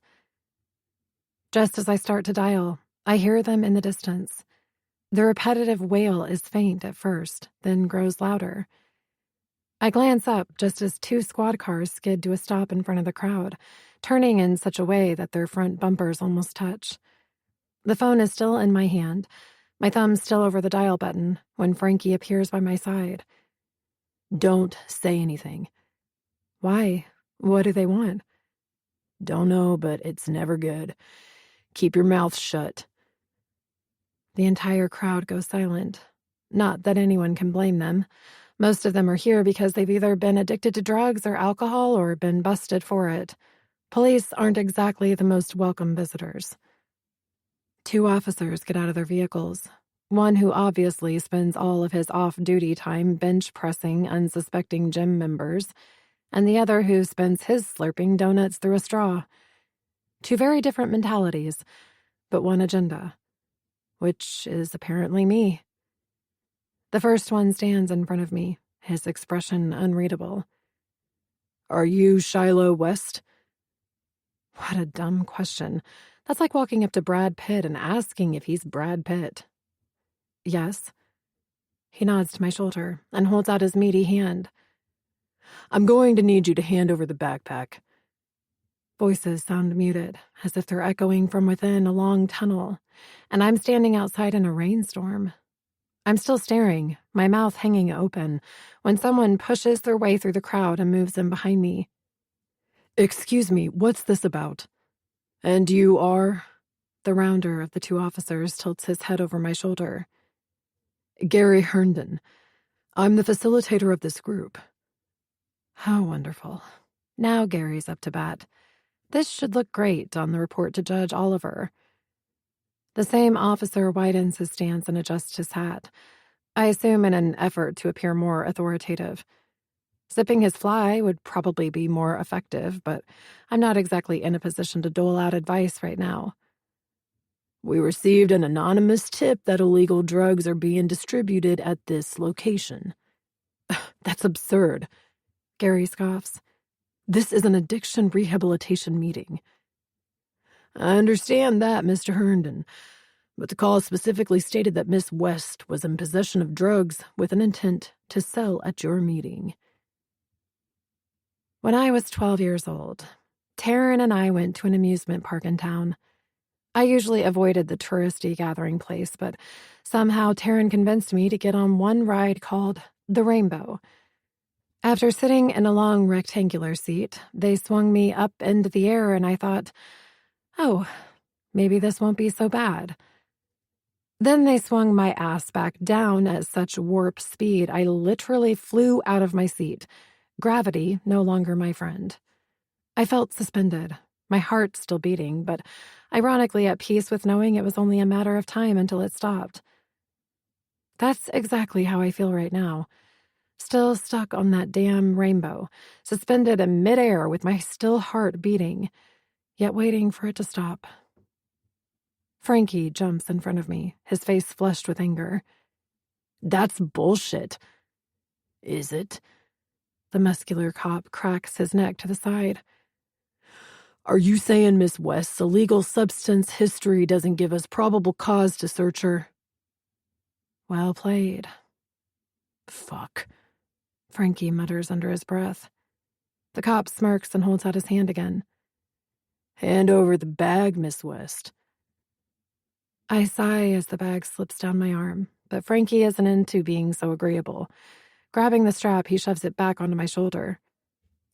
Just as I start to dial, I hear them in the distance. The repetitive wail is faint at first, then grows louder. I glance up just as two squad cars skid to a stop in front of the crowd, turning in such a way that their front bumpers almost touch. The phone is still in my hand, my thumb still over the dial button, when Frankie appears by my side. "Don't say anything." "Why? What do they want?" "Don't know, but it's never good. Keep your mouth shut." The entire crowd goes silent. Not that anyone can blame them. Most of them are here because they've either been addicted to drugs or alcohol or been busted for it. Police aren't exactly the most welcome visitors. Two officers get out of their vehicles. One who obviously spends all of his off-duty time bench pressing unsuspecting gym members, and the other who spends his slurping donuts through a straw. Two very different mentalities, but one agenda, which is apparently me. The first one stands in front of me, his expression unreadable. "Are you Shiloh West?" What a dumb question. That's like walking up to Brad Pitt and asking if he's Brad Pitt. "Yes." He nods to my shoulder and holds out his meaty hand. "I'm going to need you to hand over the backpack." Voices sound muted, as if they're echoing from within a long tunnel, and I'm standing outside in a rainstorm. I'm still staring, my mouth hanging open, when someone pushes their way through the crowd and moves in behind me. "Excuse me, what's this about?" "And you are?" The rounder of the two officers tilts his head over my shoulder. "Gary Herndon. I'm the facilitator of this group." How wonderful. Now Gary's up to bat. This should look great on the report to Judge Oliver. The same officer widens his stance and adjusts his hat, I assume in an effort to appear more authoritative. Sipping his fly would probably be more effective, but I'm not exactly in a position to dole out advice right now. "We received an anonymous tip that illegal drugs are being distributed at this location." "That's absurd," Gary scoffs. "This is an addiction rehabilitation meeting." "I understand that, Mr. Herndon, but the call specifically stated that Miss West was in possession of drugs with an intent to sell at your meeting." When I was 12 years old, Taryn and I went to an amusement park in town. I usually avoided the touristy gathering place, but somehow Taryn convinced me to get on one ride called the Rainbow. After sitting in a long rectangular seat, they swung me up into the air and I thought, oh, maybe this won't be so bad. Then they swung my ass back down at such warp speed I literally flew out of my seat. Gravity no longer my friend. I felt suspended, my heart still beating, but ironically at peace with knowing it was only a matter of time until it stopped. That's exactly how I feel right now. Still stuck on that damn rainbow, suspended in midair with my still heart beating, yet waiting for it to stop. Frankie jumps in front of me, his face flushed with anger. That's bullshit. Is it? The muscular cop cracks his neck to the side. Are you saying Miss West's illegal substance history doesn't give us probable cause to search her? Well played. Fuck. Frankie mutters under his breath. The cop smirks and holds out his hand again. Hand over the bag, Miss West. I sigh as the bag slips down my arm, but Frankie isn't into being so agreeable. Grabbing the strap, he shoves it back onto my shoulder.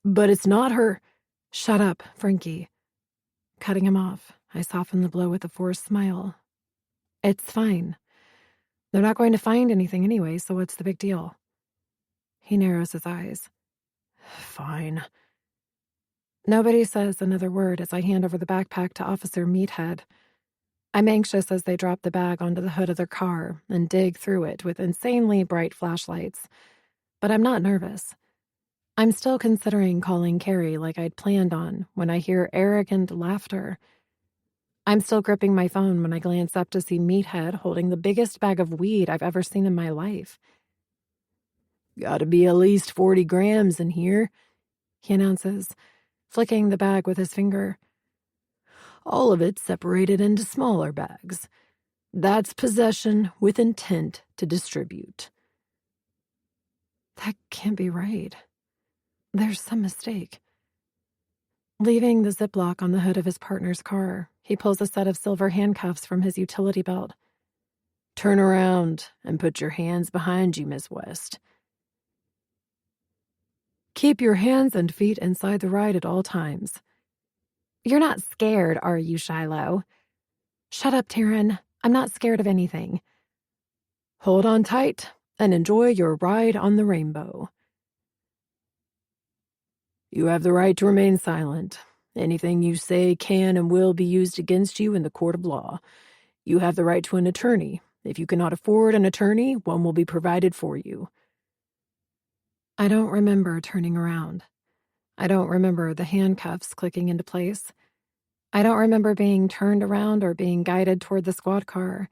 But it's not her. Shut up, Frankie. Cutting him off, I soften the blow with a forced smile. It's fine. They're not going to find anything anyway, so what's the big deal? He narrows his eyes. Fine. Nobody says another word as I hand over the backpack to Officer Meathead. I'm anxious as they drop the bag onto the hood of their car and dig through it with insanely bright flashlights. But I'm not nervous. I'm still considering calling Carrie like I'd planned on when I hear arrogant laughter. I'm still gripping my phone when I glance up to see Meathead holding the biggest bag of weed I've ever seen in my life. Gotta be at least 40 grams in here, he announces, flicking the bag with his finger. All of it separated into smaller bags. That's possession with intent to distribute. That can't be right. There's some mistake. Leaving the Ziploc on the hood of his partner's car, he pulls a set of silver handcuffs from his utility belt. Turn around and put your hands behind you, Miss West. Keep your hands and feet inside the ride at all times. You're not scared, are you, Shiloh? Shut up, Taryn. I'm not scared of anything. Hold on tight and enjoy your ride on the rainbow. You have the right to remain silent. Anything you say can and will be used against you in the court of law. You have the right to an attorney. If you cannot afford an attorney, one will be provided for you. I don't remember turning around. I don't remember the handcuffs clicking into place. I don't remember being turned around or being guided toward the squad car.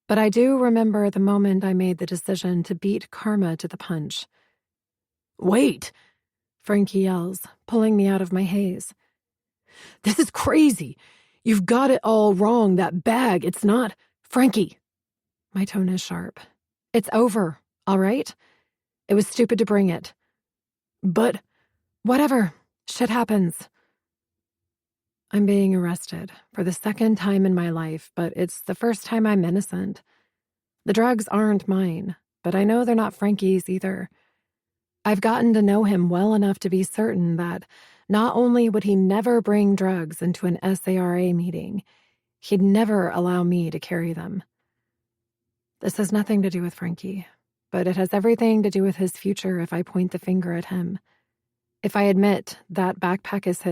But I do remember the moment I made the decision to beat karma to the punch. Wait! Frankie yells, pulling me out of my haze. This is crazy. You've got it all wrong. That bag, it's not... Frankie. My tone is sharp. It's over, all right? It was stupid to bring it. But... Whatever. Shit happens. I'm being arrested for the second time in my life, but it's the first time I'm innocent. The drugs aren't mine, but I know they're not Frankie's either. I've gotten to know him well enough to be certain that not only would he never bring drugs into an SARA meeting, he'd never allow me to carry them. This has nothing to do with Frankie, but it has everything to do with his future if I point the finger at him. If I admit that backpack is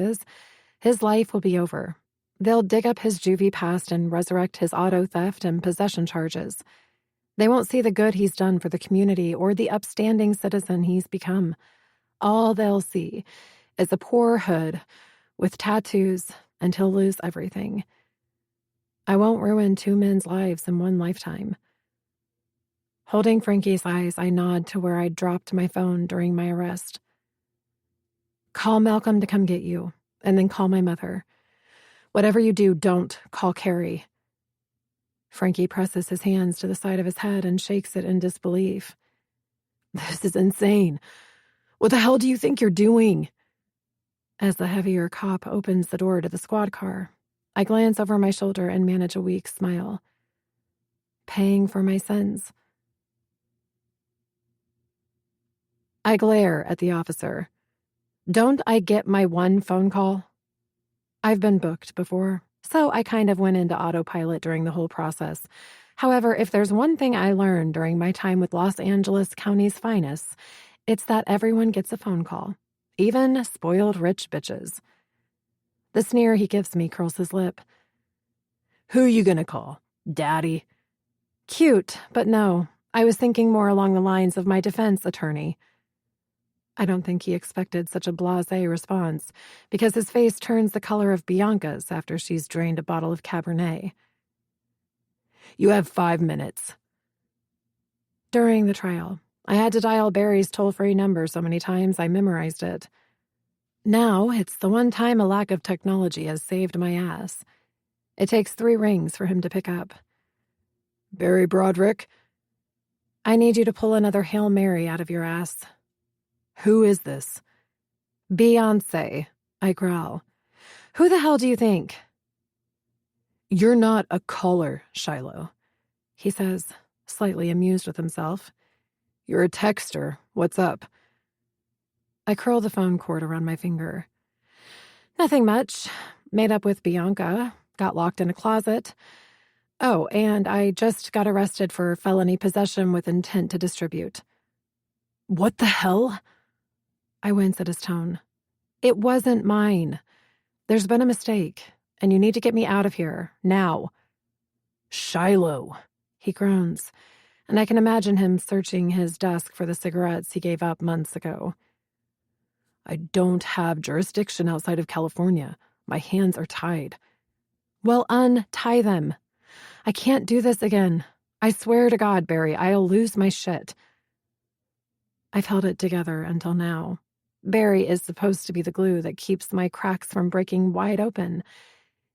his life will be over. They'll dig up his juvie past and resurrect his auto theft and possession charges. They won't see the good he's done for the community or the upstanding citizen he's become. All they'll see is a poor hood with tattoos, and he'll lose everything. I won't ruin two men's lives in one lifetime. Holding Frankie's eyes, I nod to where I dropped my phone during my arrest. Call Malcolm to come get you, and then call my mother. Whatever you do, don't call Carrie. Frankie presses his hands to the side of his head and shakes it in disbelief. This is insane. What the hell do you think you're doing? As the heavier cop opens the door to the squad car, I glance over my shoulder and manage a weak smile. Paying for my sins. I glare at the officer. Don't I get my one phone call? I've been booked before, so I kind of went into autopilot during the whole process. However, if there's one thing I learned during my time with Los Angeles County's finest, it's that everyone gets a phone call, even spoiled rich bitches. The sneer he gives me curls his lip. Who you gonna call? Daddy? Cute, but no, I was thinking more along the lines of my defense attorney. I don't think he expected such a blasé response, because his face turns the color of Bianca's after she's drained a bottle of Cabernet. You have 5 minutes. During the trial, I had to dial Barry's toll-free number so many times I memorized it. Now, it's the one time a lack of technology has saved my ass. It takes 3 rings for him to pick up. Barry Broderick? I need you to pull another Hail Mary out of your ass. Who is this? Beyoncé, I growl. Who the hell do you think? You're not a caller, Shiloh, he says, slightly amused with himself. You're a texter. What's up? I curl the phone cord around my finger. Nothing much. Made up with Bianca, got locked in a closet. Oh, and I just got arrested for felony possession with intent to distribute. What the hell? I wince at his tone. It wasn't mine. There's been a mistake, and you need to get me out of here, now. Shiloh, he groans, and I can imagine him searching his desk for the cigarettes he gave up months ago. I don't have jurisdiction outside of California. My hands are tied. Well, untie them. I can't do this again. I swear to God, Barry, I'll lose my shit. I've held it together until now. Barry is supposed to be the glue that keeps my cracks from breaking wide open.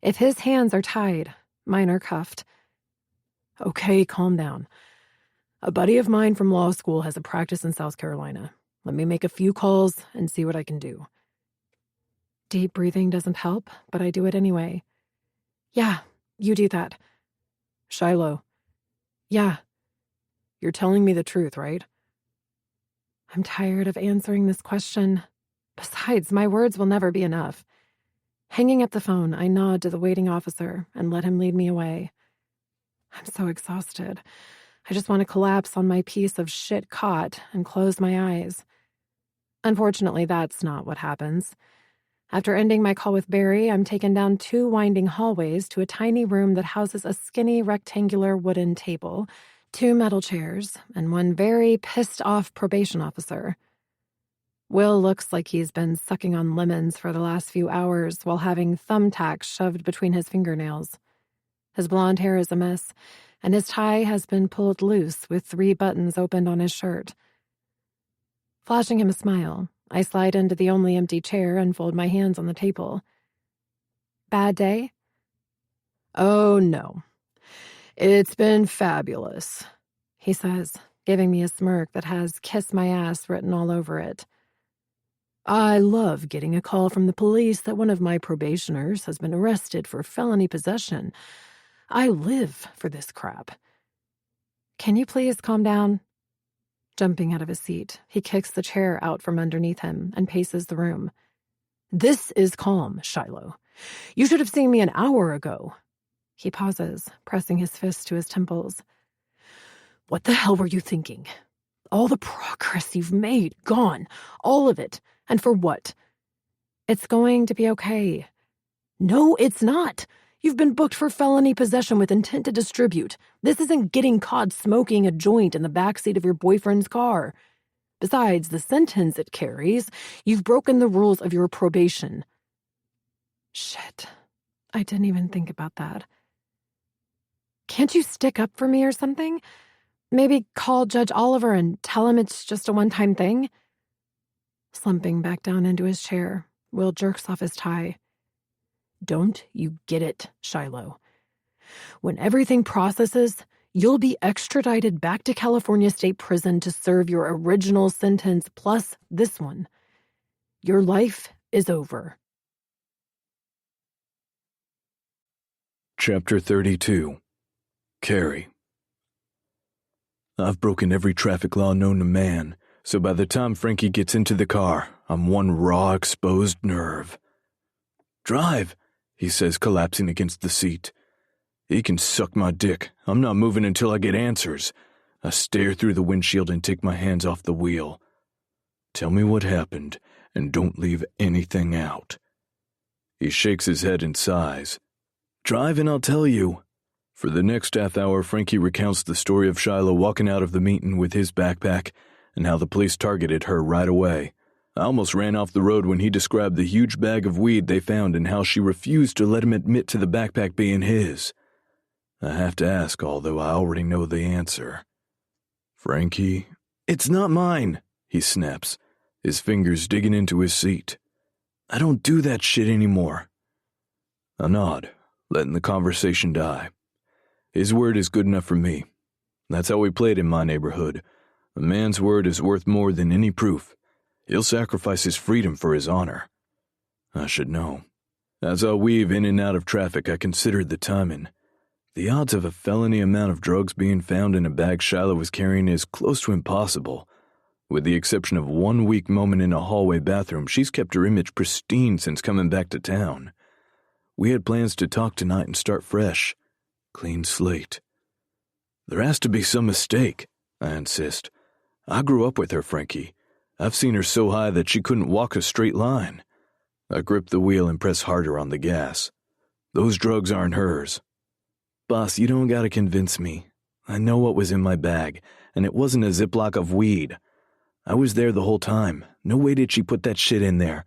If his hands are tied, mine are cuffed. Okay, calm down. A buddy of mine from law school has a practice in South Carolina. Let me make a few calls and see what I can do. Deep breathing doesn't help, but I do it anyway. Yeah, you do that. Shiloh. Yeah. You're telling me the truth, right? I'm tired of answering this question. Besides, my words will never be enough. Hanging up the phone, I nod to the waiting officer and let him lead me away. I'm so exhausted. I just want to collapse on my piece of shit cot and close my eyes. Unfortunately, that's not what happens. After ending my call with Barry, I'm taken down 2 winding hallways to a tiny room that houses a skinny rectangular wooden table, 2 metal chairs, and 1 very pissed-off probation officer. Will looks like he's been sucking on lemons for the last few hours while having thumbtacks shoved between his fingernails. His blonde hair is a mess, and his tie has been pulled loose with 3 buttons opened on his shirt. Flashing him a smile, I slide into the only empty chair and fold my hands on the table. Bad day? Oh, no. It's been fabulous, he says, giving me a smirk that has "kiss my ass" written all over it. I love getting a call from the police that one of my probationers has been arrested for felony possession. I live for this crap. Can you please calm down? Jumping out of his seat, he kicks the chair out from underneath him and paces the room. This is calm, Shiloh. You should have seen me an hour ago. He pauses, pressing his fist to his temples. What the hell were you thinking? All the progress you've made, gone. All of it. And for what? It's going to be okay. No, it's not. You've been booked for felony possession with intent to distribute. This isn't getting caught smoking a joint in the backseat of your boyfriend's car. Besides the sentence it carries, you've broken the rules of your probation. Shit. I didn't even think about that. Can't you stick up for me or something? Maybe call Judge Oliver and tell him it's just a one-time thing? Slumping back down into his chair, Will jerks off his tie. Don't you get it, Shiloh? When everything processes, you'll be extradited back to California State Prison to serve your original sentence plus this one. Your life is over. Chapter 32. Carrie. I've broken every traffic law known to man, so by the time Frankie gets into the car, I'm one raw, exposed nerve. Drive, he says, collapsing against the seat. He can suck my dick. I'm not moving until I get answers. I stare through the windshield and take my hands off the wheel. Tell me what happened, and don't leave anything out. He shakes his head and sighs. Drive and I'll tell you. For the next half hour, Frankie recounts the story of Shiloh walking out of the meeting with his backpack and how the police targeted her right away. I almost ran off the road when he described the huge bag of weed they found and how she refused to let him admit to the backpack being his. I have to ask, although I already know the answer. Frankie, it's not mine, he snaps, his fingers digging into his seat. I don't do that shit anymore. I nod, letting the conversation die. His word is good enough for me. That's how we played in my neighborhood. A man's word is worth more than any proof. He'll sacrifice his freedom for his honor. I should know. As I weave in and out of traffic, I considered the timing. The odds of a felony amount of drugs being found in a bag Shiloh was carrying is close to impossible. With the exception of one weak moment in a hallway bathroom, she's kept her image pristine since coming back to town. We had plans to talk tonight and start fresh. Clean slate. There has to be some mistake, I insist. I grew up with her, Frankie. I've seen her so high that she couldn't walk a straight line. I grip the wheel and press harder on the gas. Those drugs aren't hers. Boss, you don't gotta convince me. I know what was in my bag, and it wasn't a Ziploc of weed. I was there the whole time. No way did she put that shit in there.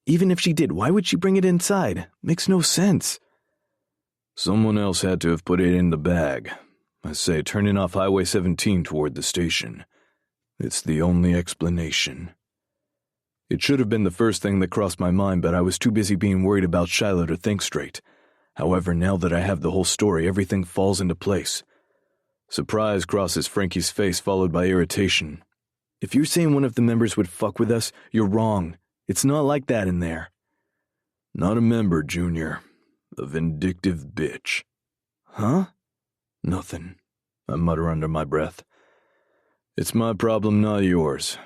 Even if she did, why would she bring it inside? Makes no sense. Someone else had to have put it in the bag. I say, turning off Highway 17 toward the station. It's the only explanation. It should have been the first thing that crossed my mind, but I was too busy being worried about Shiloh to think straight. However, now that I have the whole story, everything falls into place. Surprise crosses Frankie's face, followed by irritation. If you're saying one of the members would fuck with us, you're wrong. It's not like that in there. Not a member, Junior. A vindictive bitch. Huh? Nothing, I mutter under my breath. It's my problem, not yours.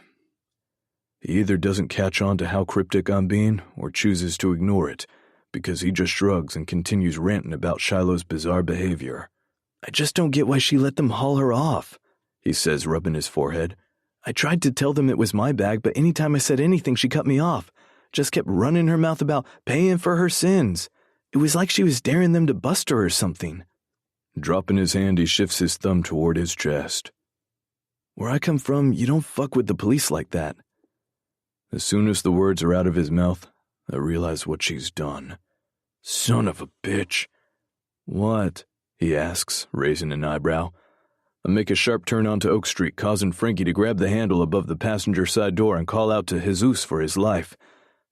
He either doesn't catch on to how cryptic I'm being, or chooses to ignore it, because he just shrugs and continues ranting about Shiloh's bizarre behavior. I just don't get why she let them haul her off, he says, rubbing his forehead. I tried to tell them it was my bag, but anytime I said anything, she cut me off. Just kept running her mouth about paying for her sins. It was like she was daring them to bust her or something. Dropping his hand, he shifts his thumb toward his chest. Where I come from, you don't fuck with the police like that. As soon as the words are out of his mouth, I realize what she's done. Son of a bitch. What? He asks, raising an eyebrow. I make a sharp turn onto Oak Street, causing Frankie to grab the handle above the passenger side door and call out to Jesus for his life.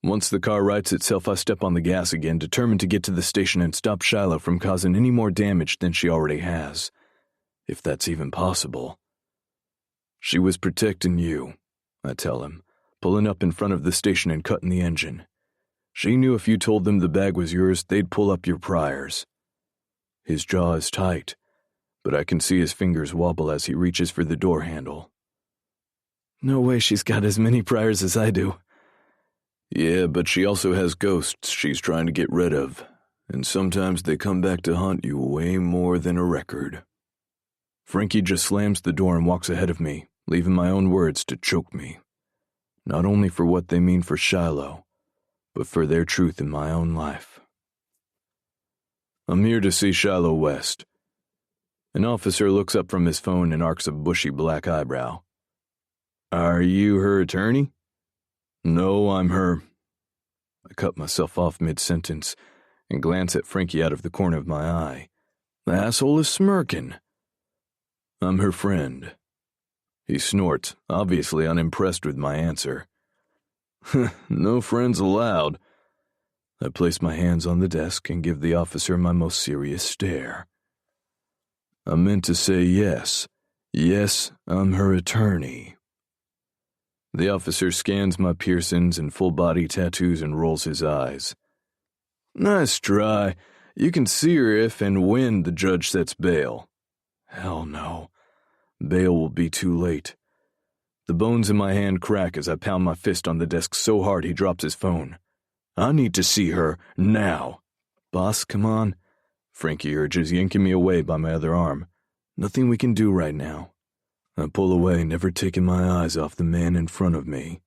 Once the car rights itself, I step on the gas again, determined to get to the station and stop Shiloh from causing any more damage than she already has. If that's even possible. She was protecting you, I tell him, pulling up in front of the station and cutting the engine. She knew if you told them the bag was yours, they'd pull up your priors. His jaw is tight, but I can see his fingers wobble as he reaches for the door handle. No way she's got as many priors as I do. Yeah, but she also has ghosts she's trying to get rid of, and sometimes they come back to haunt you way more than a record. Frankie just slams the door and walks ahead of me, leaving my own words to choke me. Not only for what they mean for Shiloh, but for their truth in my own life. I'm here to see Shiloh West. An officer looks up from his phone and arcs a bushy black eyebrow. Are you her attorney? No, I'm her. I cut myself off mid-sentence and glance at Frankie out of the corner of my eye. The asshole is smirking. I'm her friend. He snorts, obviously unimpressed with my answer. No friends allowed. I place my hands on the desk and give the officer my most serious stare. I meant to say yes. Yes, I'm her attorney. The officer scans my piercings and full-body tattoos and rolls his eyes. Nice try. You can see her if and when the judge sets bail. Hell no. Bail will be too late. The bones in my hand crack as I pound my fist on the desk so hard he drops his phone. I need to see her now. Boss, come on. Frankie urges, yanking me away by my other arm. Nothing we can do right now. I pull away, never taking my eyes off the man in front of me.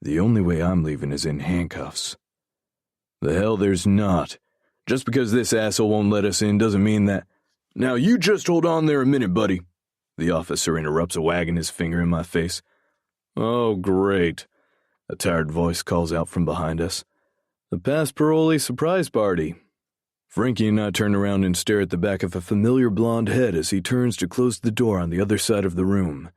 The only way I'm leaving is in handcuffs. The hell there's not. Just because this asshole won't let us in doesn't mean that... Now you just hold on there a minute, buddy. The officer interrupts, wagging his finger in my face. Oh, great. A tired voice calls out from behind us. The past parolee surprise party. Frankie and I turn around and stare at the back of a familiar blonde head as he turns to close the door on the other side of the room.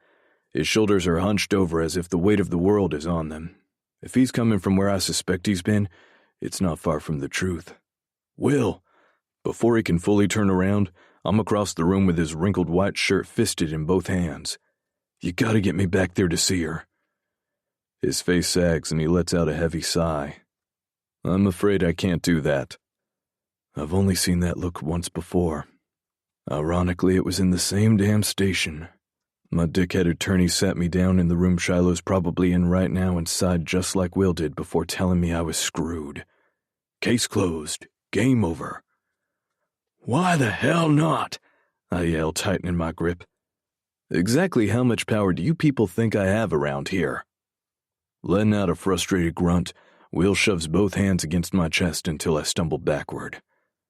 His shoulders are hunched over as if the weight of the world is on them. If he's coming from where I suspect he's been, it's not far from the truth. Will! Before he can fully turn around, I'm across the room with his wrinkled white shirt fisted in both hands. You gotta get me back there to see her. His face sags and he lets out a heavy sigh. I'm afraid I can't do that. I've only seen that look once before. Ironically, it was in the same damn station. My dickhead attorney sat me down in the room Shiloh's probably in right now and sighed just like Will did before telling me I was screwed. Case closed. Game over. Why the hell not? I yell, tightening my grip. Exactly how much power do you people think I have around here? Letting out a frustrated grunt, Will shoves both hands against my chest until I stumble backward.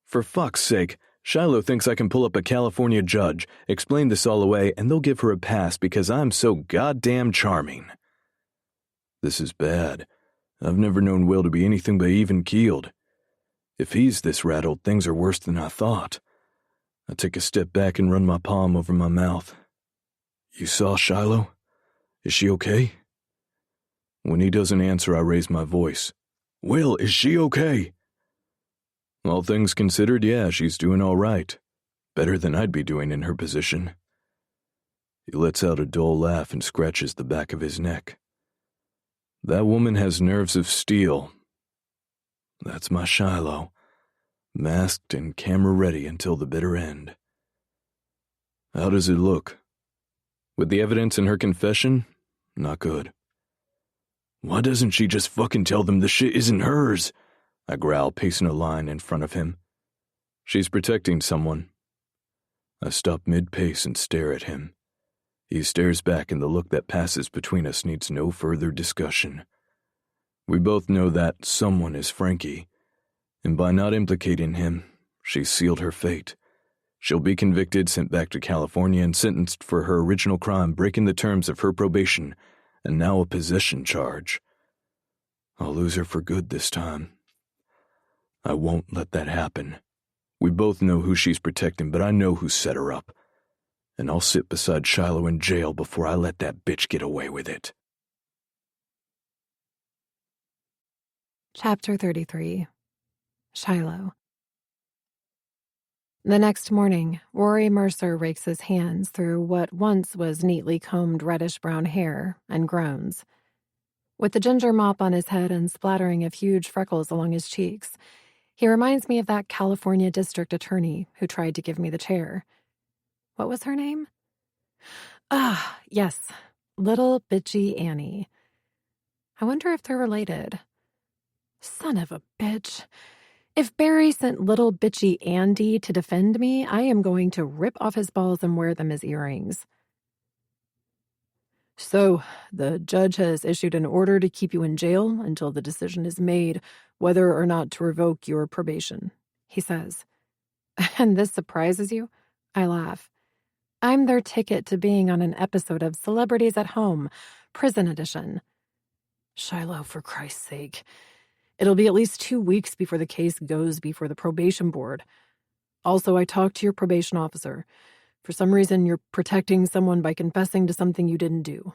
For fuck's sake, Shiloh thinks I can pull up a California judge, explain this all away, and they'll give her a pass because I'm so goddamn charming. This is bad. I've never known Will to be anything but even-keeled. If he's this rattled, things are worse than I thought. I take a step back and run my palm over my mouth. You saw Shiloh? Is she okay? When he doesn't answer, I raise my voice. Will, is she okay? All things considered, yeah, she's doing all right. Better than I'd be doing in her position. He lets out a dull laugh and scratches the back of his neck. That woman has nerves of steel. That's my Shiloh, masked and camera ready until the bitter end. How does it look? With the evidence in her confession, not good. Why doesn't she just fucking tell them the shit isn't hers? I growl, pacing a line in front of him. She's protecting someone. I stop mid-pace and stare at him. He stares back and the look that passes between us needs no further discussion. We both know that someone is Frankie, and by not implicating him, she's sealed her fate. She'll be convicted, sent back to California, and sentenced for her original crime, breaking the terms of her probation, and now a possession charge. I'll lose her for good this time. I won't let that happen. We both know who she's protecting, but I know who set her up. And I'll sit beside Shiloh in jail before I let that bitch get away with it. Chapter 33. Shiloh. The next morning, Rory Mercer rakes his hands through what once was neatly combed reddish-brown hair and groans. With the ginger mop on his head and splattering of huge freckles along his cheeks, he reminds me of that California district attorney who tried to give me the chair. What was her name? Ah, yes, Little Bitchy Annie. I wonder if they're related. Son of a bitch. If Barry sent Little Bitchy Andy to defend me, I am going to rip off his balls and wear them as earrings. So, the judge has issued an order to keep you in jail until the decision is made whether or not to revoke your probation, he says. And this surprises you? I laugh. I'm their ticket to being on an episode of Celebrities at Home, Prison Edition. Shiloh, for Christ's sake. It'll be at least 2 weeks before the case goes before the probation board. Also, I talked to your probation officer. For some reason, you're protecting someone by confessing to something you didn't do.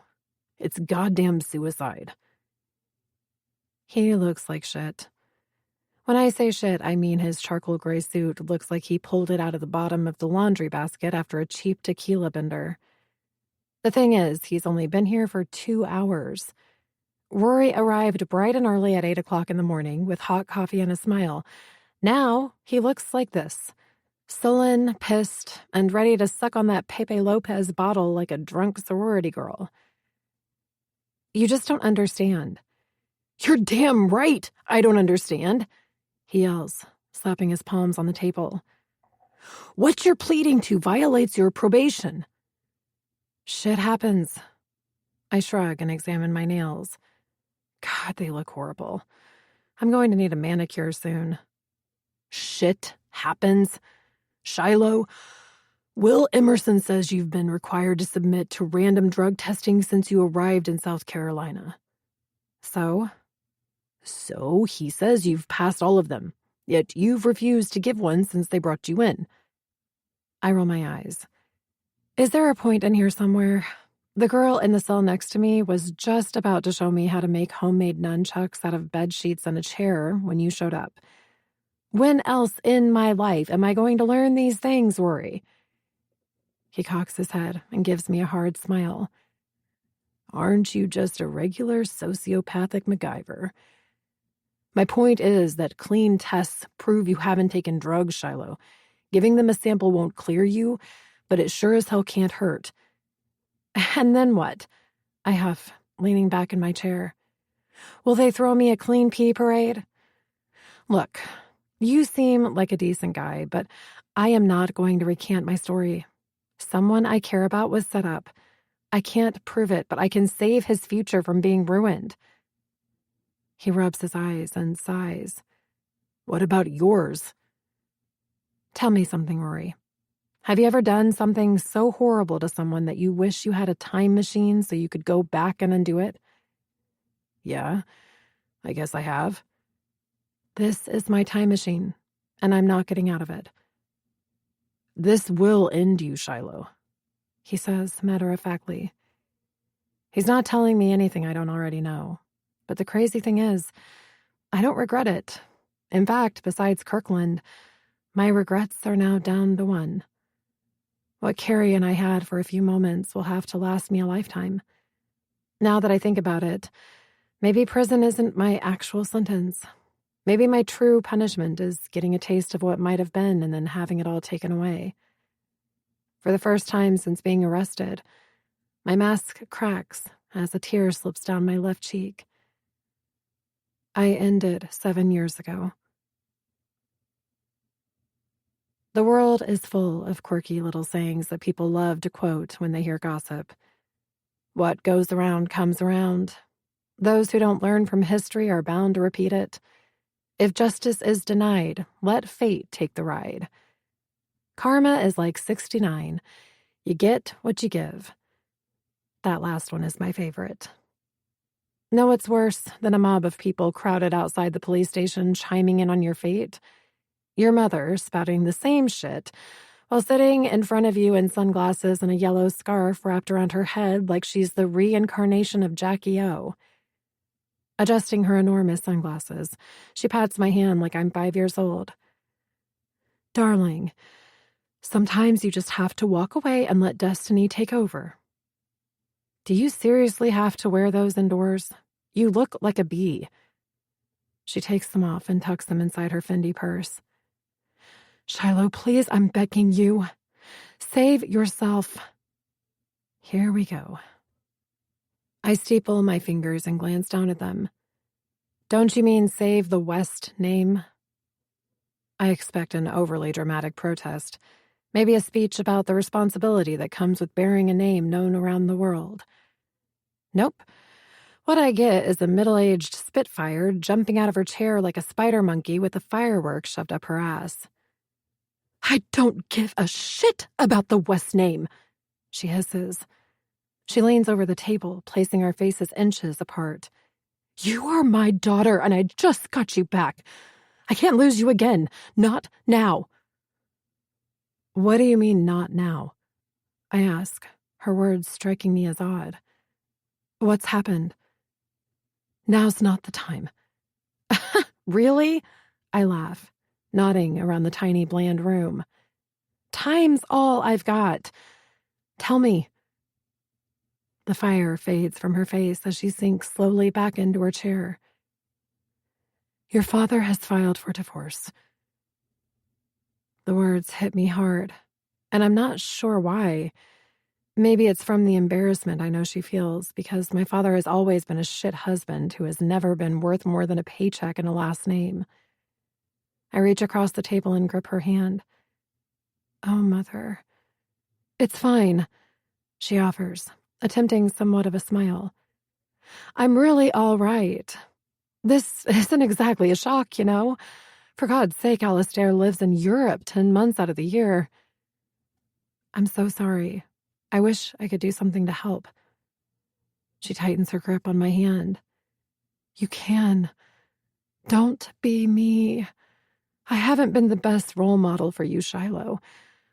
It's goddamn suicide. He looks like shit. When I say shit, I mean his charcoal gray suit looks like he pulled it out of the bottom of the laundry basket after a cheap tequila bender. The thing is, he's only been here for 2 hours. Rory arrived bright and early at 8 o'clock in the morning with hot coffee and a smile. Now he looks like this. Sullen, pissed, and ready to suck on that Pepe Lopez bottle like a drunk sorority girl. You just don't understand. You're damn right I don't understand, he yells, slapping his palms on the table. What you're pleading to violates your probation. Shit happens. I shrug and examine my nails. God, they look horrible. I'm going to need a manicure soon. Shit happens. Shiloh, Will Emerson says you've been required to submit to random drug testing since you arrived in South Carolina. So? So he says you've passed all of them, yet you've refused to give one since they brought you in. I roll my eyes. Is there a point in here somewhere? The girl in the cell next to me was just about to show me how to make homemade nunchucks out of bed sheets and a chair when you showed up. When else in my life am I going to learn these things, Rory? He cocks his head and gives me a hard smile. Aren't you just a regular sociopathic MacGyver? My point is that clean tests prove you haven't taken drugs, Shiloh. Giving them a sample won't clear you, but it sure as hell can't hurt. And then what? I huff, leaning back in my chair. Will they throw me a clean pee parade? Look, you seem like a decent guy, but I am not going to recant my story. Someone I care about was set up. I can't prove it, but I can save his future from being ruined. He rubs his eyes and sighs. What about yours? Tell me something, Rory. Have you ever done something so horrible to someone that you wish you had a time machine so you could go back and undo it? Yeah, I guess I have. This is my time machine, and I'm not getting out of it. This will end you, Shiloh, he says matter-of-factly. He's not telling me anything I don't already know. But the crazy thing is, I don't regret it. In fact, besides Kirkland, my regrets are now down to one. What Carrie and I had for a few moments will have to last me a lifetime. Now that I think about it, maybe prison isn't my actual sentence. Maybe my true punishment is getting a taste of what might have been and then having it all taken away. For the first time since being arrested, my mask cracks as a tear slips down my left cheek. I ended 7 years ago. The world is full of quirky little sayings that people love to quote when they hear gossip. What goes around comes around. Those who don't learn from history are bound to repeat it. If justice is denied, let fate take the ride. Karma is like 69. You get what you give. That last one is my favorite. Know what's worse than a mob of people crowded outside the police station chiming in on your fate? Your mother spouting the same shit while sitting in front of you in sunglasses and a yellow scarf wrapped around her head like she's the reincarnation of Jackie O. Adjusting her enormous sunglasses, she pats my hand like I'm 5 years old. Darling, sometimes you just have to walk away and let destiny take over. Do you seriously have to wear those indoors? You look like a bee. She takes them off and tucks them inside her Fendi purse. Shiloh, please, I'm begging you. Save yourself. Here we go. I steeple my fingers and glance down at them. Don't you mean save the West name? I expect an overly dramatic protest, maybe a speech about the responsibility that comes with bearing a name known around the world. Nope. What I get is a middle-aged spitfire jumping out of her chair like a spider monkey with a firework shoved up her ass. I don't give a shit about the West name, she hisses. She leans over the table, placing our faces inches apart. You are my daughter, and I just got you back. I can't lose you again. Not now. What do you mean, not now? I ask, her words striking me as odd. What's happened? Now's not the time. Really? I laugh, nodding around the tiny, bland room. Time's all I've got. Tell me. The fire fades from her face as she sinks slowly back into her chair. Your father has filed for divorce. The words hit me hard, and I'm not sure why. Maybe it's from the embarrassment I know she feels, because my father has always been a shit husband who has never been worth more than a paycheck and a last name. I reach across the table and grip her hand. Oh, Mother. It's fine, she offers, attempting somewhat of a smile. I'm really all right. This isn't exactly a shock, you know. For God's sake, Alistair lives in Europe 10 months out of the year. I'm so sorry. I wish I could do something to help. She tightens her grip on my hand. You can. Don't be me. I haven't been the best role model for you, Shiloh.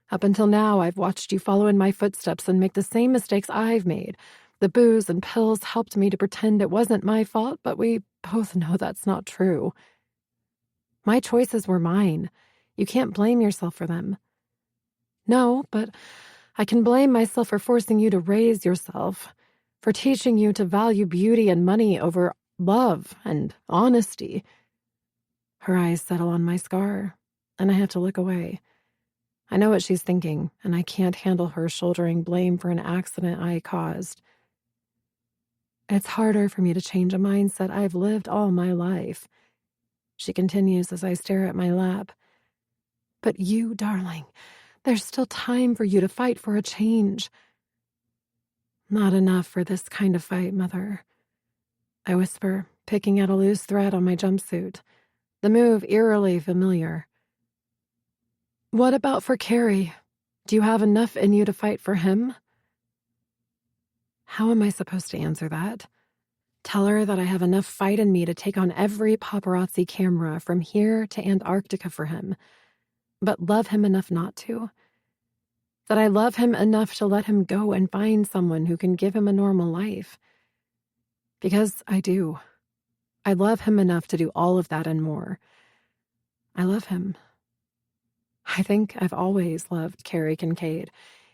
Up until now, I've watched you follow in my footsteps and make the same mistakes I've made. The booze and pills helped me to pretend it wasn't my fault, but we both know that's not true. My choices were mine. You can't blame yourself for them. No, but I can blame myself for forcing you to raise yourself, for teaching you to value beauty and money over love and honesty. Her eyes settle on my scar, and I have to look away. I know what she's thinking, and I can't handle her shouldering blame for an accident I caused. It's harder for me to change a mindset I've lived all my life. She continues as I stare at my lap. But you, darling, there's still time for you to fight for a change. Not enough for this kind of fight, Mother. I whisper, picking at a loose thread on my jumpsuit. The move eerily familiar. What about for Carrie? Do you have enough in you to fight for him? How am I supposed to answer that? Tell her that I have enough fight in me to take on every paparazzi camera from here to Antarctica for him, but love him enough not to? That I love him enough to let him go and find someone who can give him a normal life? Because I do. I love him enough to do all of that and more. I love him. I think I've always loved Carrie Kincaid,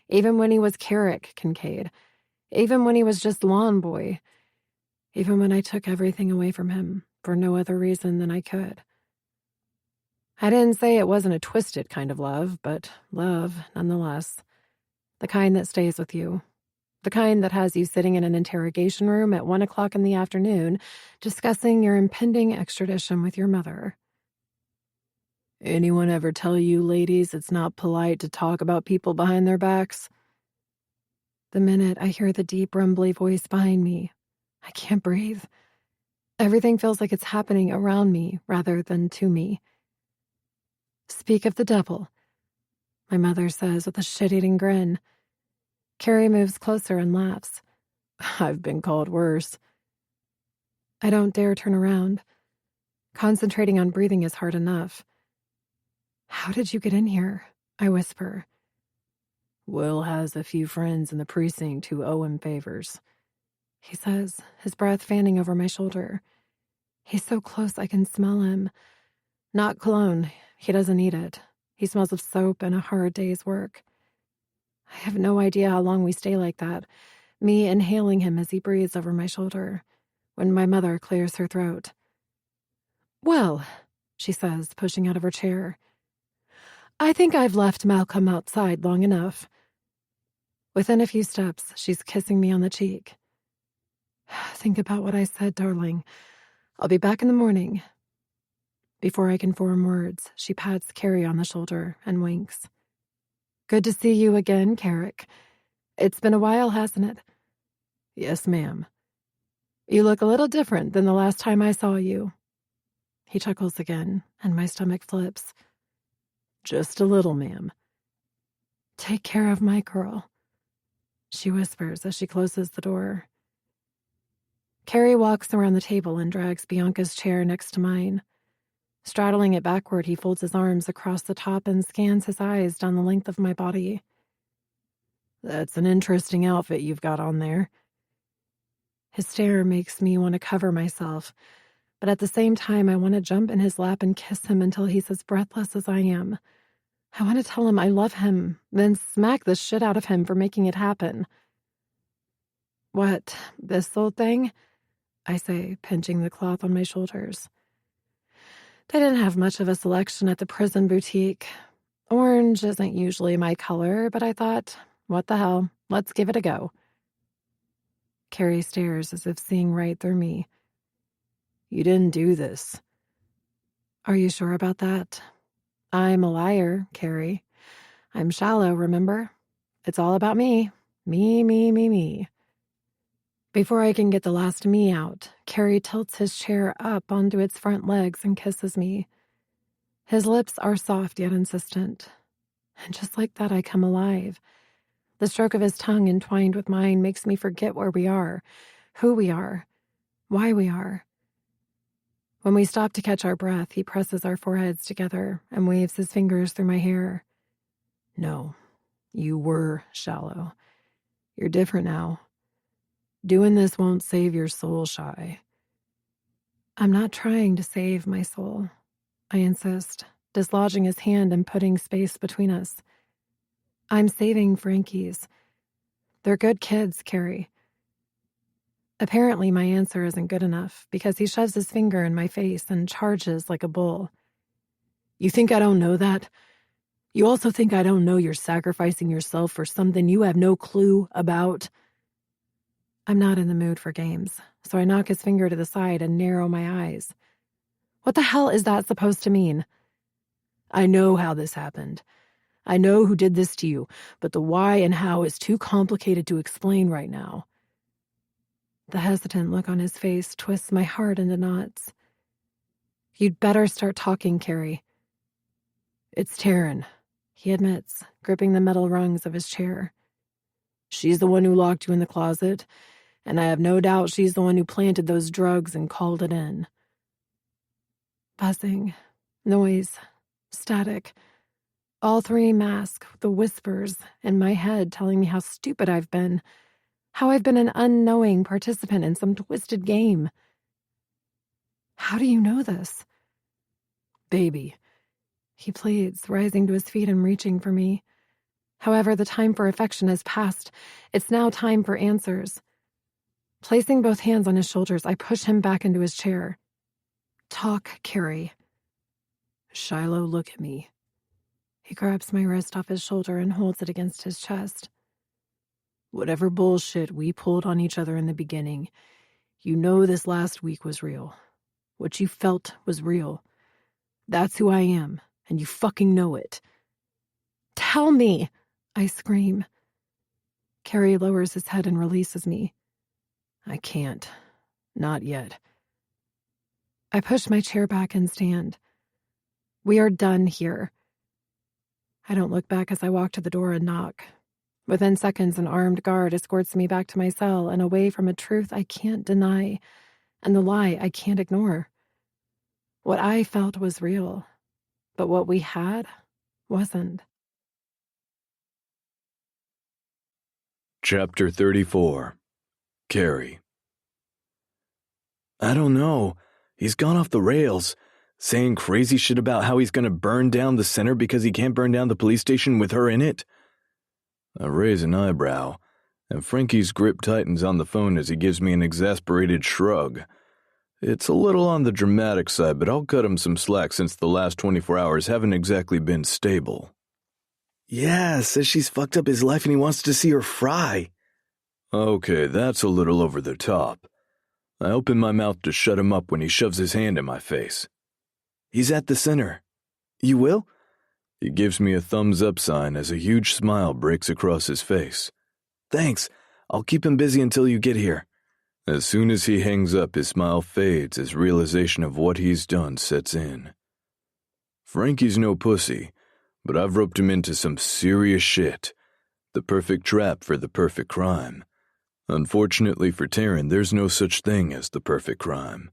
even when he was Carrick Kincaid, even when he was just lawn boy, even when I took everything away from him for no other reason than I could. I didn't say it wasn't a twisted kind of love, but love nonetheless. The kind that stays with you. The kind that has you sitting in an interrogation room at 1 o'clock in the afternoon discussing your impending extradition with your mother. Anyone ever tell you ladies it's not polite to talk about people behind their backs? The minute I hear the deep, rumbly voice behind me, I can't breathe. Everything feels like it's happening around me rather than to me. Speak of the devil, my mother says with a shit-eating grin. Carrie moves closer and laughs. I've been called worse. I don't dare turn around. Concentrating on breathing is hard enough. How did you get in here? I whisper. Will has a few friends in the precinct who owe him favors, he says, his breath fanning over my shoulder. He's so close I can smell him. Not cologne. He doesn't need it. He smells of soap and a hard day's work. I have no idea how long we stay like that, me inhaling him as he breathes over my shoulder, when my mother clears her throat. Well, she says, pushing out of her chair, I think I've left Malcolm outside long enough. Within a few steps, she's kissing me on the cheek. Think about what I said, darling. I'll be back in the morning. Before I can form words, she pats Carrie on the shoulder and winks. Good to see you again, Carrick. It's been a while, hasn't it? Yes, ma'am. You look a little different than the last time I saw you. He chuckles again, and my stomach flips. Just a little, ma'am. Take care of my girl, she whispers as she closes the door. Carrie walks around the table and drags Bianca's chair next to mine. Straddling it backward, he folds his arms across the top and scans his eyes down the length of my body. That's an interesting outfit you've got on there. His stare makes me want to cover myself, but at the same time I want to jump in his lap and kiss him until he's as breathless as I am. I want to tell him I love him, then smack the shit out of him for making it happen. What, this old thing? I say, pinching the cloth on my shoulders. They didn't have much of a selection at the prison boutique. Orange isn't usually my color, but I thought, what the hell, let's give it a go. Carrie stares as if seeing right through me. You didn't do this. Are you sure about that? I'm a liar, Carrie. I'm shallow, remember? It's all about me. Me, me, me, me. Before I can get the last me out, Carrie tilts his chair up onto its front legs and kisses me. His lips are soft yet insistent. And just like that, I come alive. The stroke of his tongue entwined with mine makes me forget where we are, who we are, why we are. When we stop to catch our breath, he presses our foreheads together and waves his fingers through my hair. No, you were shallow. You're different now. Doing this won't save your soul, Shy. I'm not trying to save my soul, I insist, dislodging his hand and putting space between us. I'm saving Frankie's. They're good kids, Carrie. Apparently, my answer isn't good enough because he shoves his finger in my face and charges like a bull. You think I don't know that? You also think I don't know you're sacrificing yourself for something you have no clue about? I'm not in the mood for games, so I knock his finger to the side and narrow my eyes. What the hell is that supposed to mean? I know how this happened. I know who did this to you, but the why and how is too complicated to explain right now. The hesitant look on his face twists my heart into knots. You'd better start talking, Carrie. It's Taryn, he admits, gripping the metal rungs of his chair. She's the one who locked you in the closet, and I have no doubt she's the one who planted those drugs and called it in. Buzzing, noise, static. All three mask the whispers in my head telling me how stupid I've been, how I've been an unknowing participant in some twisted game. How do you know this? Baby, he pleads, rising to his feet and reaching for me. However, the time for affection has passed. It's now time for answers. Placing both hands on his shoulders, I push him back into his chair. Talk, Carrie. Shiloh, look at me. He grabs my wrist off his shoulder and holds it against his chest. Whatever bullshit we pulled on each other in the beginning, you know this last week was real. What you felt was real. That's who I am, and you fucking know it. Tell me, I scream. Carrie lowers his head and releases me. I can't. Not yet. I push my chair back and stand. We are done here. I don't look back as I walk to the door and knock. Within seconds, an armed guard escorts me back to my cell and away from a truth I can't deny and the lie I can't ignore. What I felt was real, but what we had wasn't. Chapter 34. Carrie. I don't know. He's gone off the rails, saying crazy shit about how he's gonna burn down the center because he can't burn down the police station with her in it. I raise an eyebrow, and Frankie's grip tightens on the phone as he gives me an exasperated shrug. It's a little on the dramatic side, but I'll cut him some slack since the last 24 hours haven't exactly been stable. Yeah, says she's fucked up his life and he wants to see her fry. Okay, that's a little over the top. I open my mouth to shut him up when he shoves his hand in my face. He's at the center. You will? He gives me a thumbs-up sign as a huge smile breaks across his face. Thanks. I'll keep him busy until you get here. As soon as he hangs up, his smile fades as realization of what he's done sets in. Frankie's no pussy, but I've roped him into some serious shit. The perfect trap for the perfect crime. Unfortunately for Taryn, there's no such thing as the perfect crime.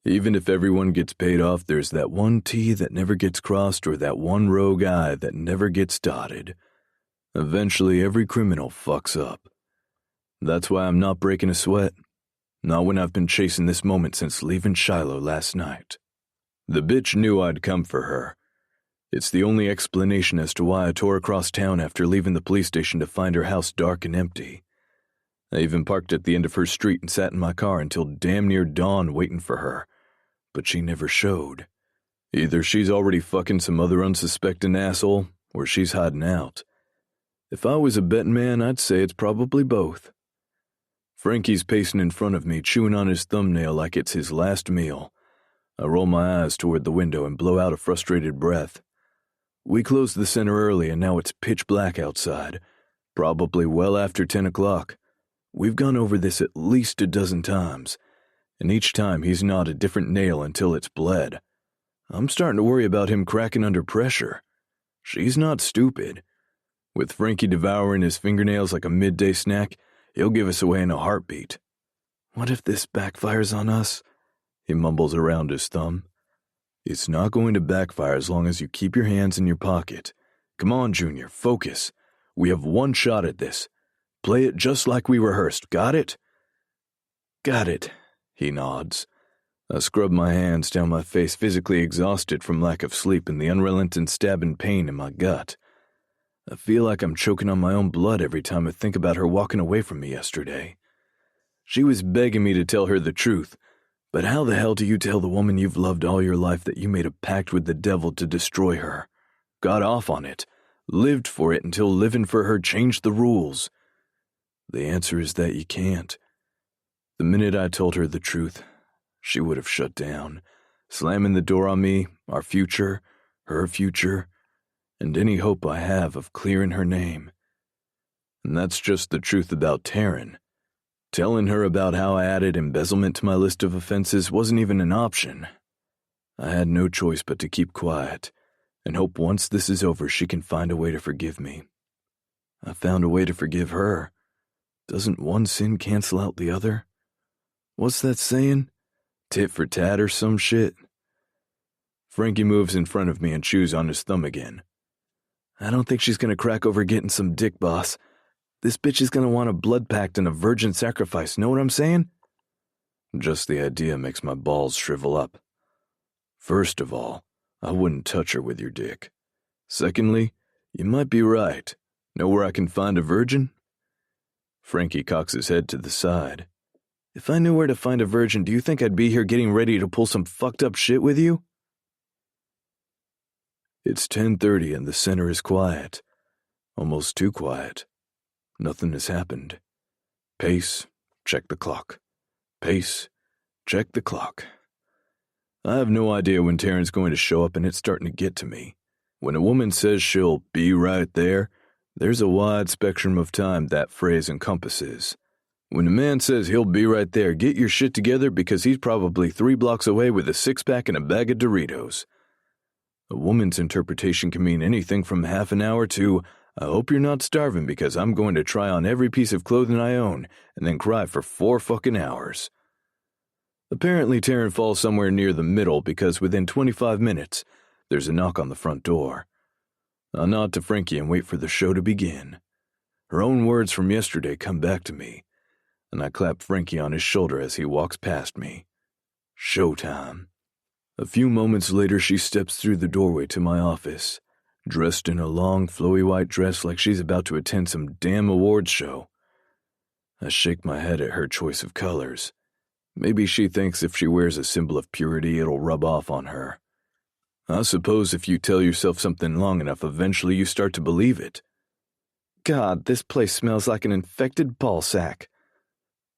Even if everyone gets paid off, there's that one T that never gets crossed or that one rogue I that never gets dotted. Eventually, every criminal fucks up. That's why I'm not breaking a sweat. Not when I've been chasing this moment since leaving Shiloh last night. The bitch knew I'd come for her. It's the only explanation as to why I tore across town after leaving the police station to find her house dark and empty. I even parked at the end of her street and sat in my car until damn near dawn waiting for her. But she never showed. Either she's already fucking some other unsuspecting asshole, or she's hiding out. If I was a betting man, I'd say it's probably both. Frankie's pacing in front of me, chewing on his thumbnail like it's his last meal. I roll my eyes toward the window and blow out a frustrated breath. We closed the center early and now it's pitch black outside, probably well after 10 o'clock. We've gone over this at least a dozen times, and each time he's gnawed a different nail until it's bled. I'm starting to worry about him cracking under pressure. She's not stupid. With Frankie devouring his fingernails like a midday snack, he'll give us away in a heartbeat. What if this backfires on us? He mumbles around his thumb. It's not going to backfire as long as you keep your hands in your pocket. Come on, Junior, focus. We have one shot at this. Play it just like we rehearsed, got it? Got it, he nods. I scrub my hands down my face, physically exhausted from lack of sleep and the unrelenting stabbing pain in my gut. I feel like I'm choking on my own blood every time I think about her walking away from me yesterday. She was begging me to tell her the truth, but how the hell do you tell the woman you've loved all your life that you made a pact with the devil to destroy her? Got off on it, lived for it until living for her changed the rules. The answer is that you can't. The minute I told her the truth, she would have shut down, slamming the door on me, our future, her future, and any hope I have of clearing her name. And that's just the truth about Taryn. Telling her about how I added embezzlement to my list of offenses wasn't even an option. I had no choice but to keep quiet, and hope once this is over she can find a way to forgive me. I found a way to forgive her. Doesn't one sin cancel out the other? What's that saying? Tit for tat or some shit? Frankie moves in front of me and chews on his thumb again. I don't think she's gonna crack over getting some dick, boss. This bitch is gonna want a blood pact and a virgin sacrifice, know what I'm saying? Just the idea makes my balls shrivel up. First of all, I wouldn't touch her with your dick. Secondly, you might be right. Know where I can find a virgin? Frankie cocks his head to the side. If I knew where to find a virgin, do you think I'd be here getting ready to pull some fucked up shit with you? It's 10:30 and the center is quiet. Almost too quiet. Nothing has happened. Pace, check the clock. Pace, check the clock. I have no idea when Taryn's going to show up, and it's starting to get to me. When a woman says she'll be right there, there's a wide spectrum of time that phrase encompasses. When a man says he'll be right there, get your shit together because he's probably 3 blocks away with a 6-pack and a bag of Doritos. A woman's interpretation can mean anything from half an hour to, I hope you're not starving because I'm going to try on every piece of clothing I own and then cry for 4 fucking hours. Apparently Taryn falls somewhere near the middle because within 25 minutes, there's a knock on the front door. I nod to Frankie and wait for the show to begin. Her own words from yesterday come back to me, and I clap Frankie on his shoulder as he walks past me. Showtime. A few moments later, she steps through the doorway to my office, dressed in a long, flowy white dress like she's about to attend some damn awards show. I shake my head at her choice of colors. Maybe she thinks if she wears a symbol of purity, it'll rub off on her. I suppose if you tell yourself something long enough, eventually you start to believe it. God, this place smells like an infected ball sack.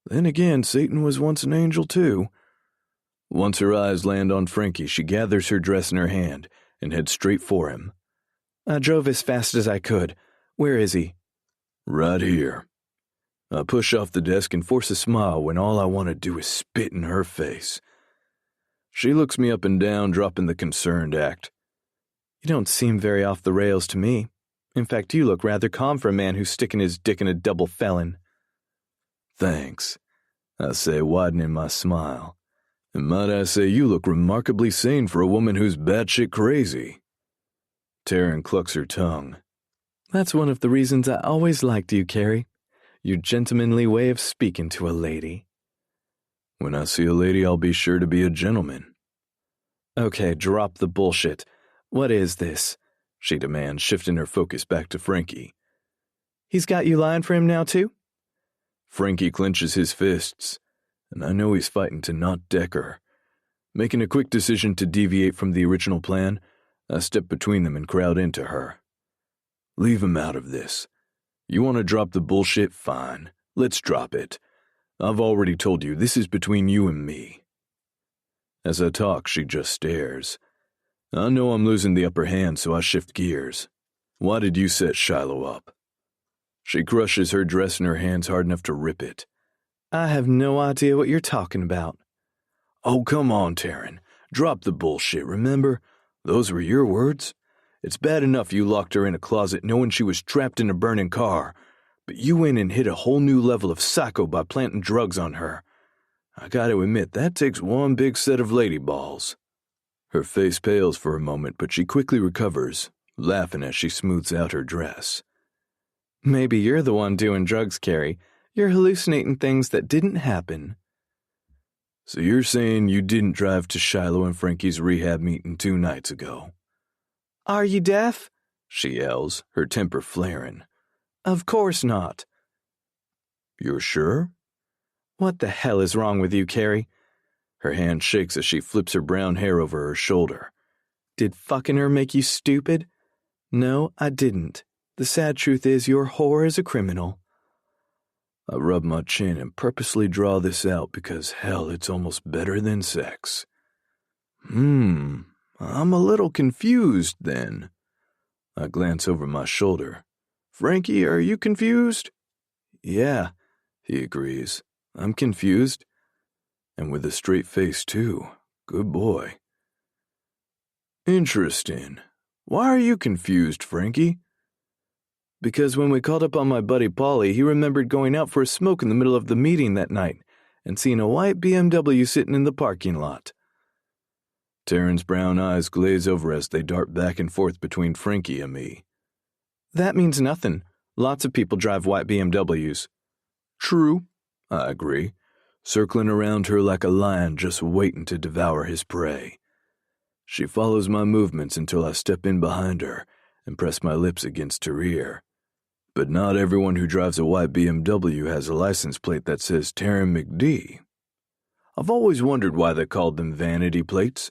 Then again, Satan was once an angel too. Once her eyes land on Frankie, she gathers her dress in her hand and heads straight for him. I drove as fast as I could. Where is he? Right here. I push off the desk and force a smile when all I want to do is spit in her face. She looks me up and down, dropping the concerned act. You don't seem very off the rails to me. In fact, you look rather calm for a man who's sticking his dick in a double felon. Thanks, I say, widening my smile. And might I say you look remarkably sane for a woman who's batshit crazy. Taryn clucks her tongue. That's one of the reasons I always liked you, Carrie. Your gentlemanly way of speaking to a lady. When I see a lady, I'll be sure to be a gentleman. Okay, drop the bullshit. What is this? She demands, shifting her focus back to Frankie. He's got you lying for him now, too? Frankie clenches his fists, and I know he's fighting to not deck her. Making a quick decision to deviate from the original plan, I step between them and crowd into her. Leave him out of this. You want to drop the bullshit? Fine. Let's drop it. I've already told you this is between you and me. As I talk, she just stares. I know I'm losing the upper hand, so I shift gears. Why did you set Shiloh up? She crushes her dress in her hands hard enough to rip it. I have no idea what you're talking about. Oh, come on, Taryn. Drop the bullshit, remember? Those were your words. It's bad enough you locked her in a closet knowing she was trapped in a burning car, but you went and hit a whole new level of psycho by planting drugs on her. I gotta admit, that takes one big set of lady balls." Her face pales for a moment, but she quickly recovers, laughing as she smooths out her dress. Maybe you're the one doing drugs, Carrie. You're hallucinating things that didn't happen. So you're saying you didn't drive to Shiloh and Frankie's rehab meeting 2 nights ago? Are you deaf? She yells, her temper flaring. Of course not. You're sure? What the hell is wrong with you, Carrie? Her hand shakes as she flips her brown hair over her shoulder. Did fucking her make you stupid? No, I didn't. The sad truth is your whore is a criminal. I rub my chin and purposely draw this out because, hell, it's almost better than sex. I'm a little confused then. I glance over my shoulder. Frankie, are you confused? Yeah, he agrees. I'm confused. And with a straight face, too. Good boy. Interesting. Why are you confused, Frankie? Because when we called up on my buddy Paulie, he remembered going out for a smoke in the middle of the meeting that night and seeing a white BMW sitting in the parking lot. Taryn's brown eyes glaze over as they dart back and forth between Frankie and me. That means nothing. Lots of people drive white BMWs. True, I agree, circling around her like a lion just waiting to devour his prey. She follows my movements until I step in behind her and press my lips against her ear. But not everyone who drives a white BMW has a license plate that says Taryn McD. I've always wondered why they called them vanity plates.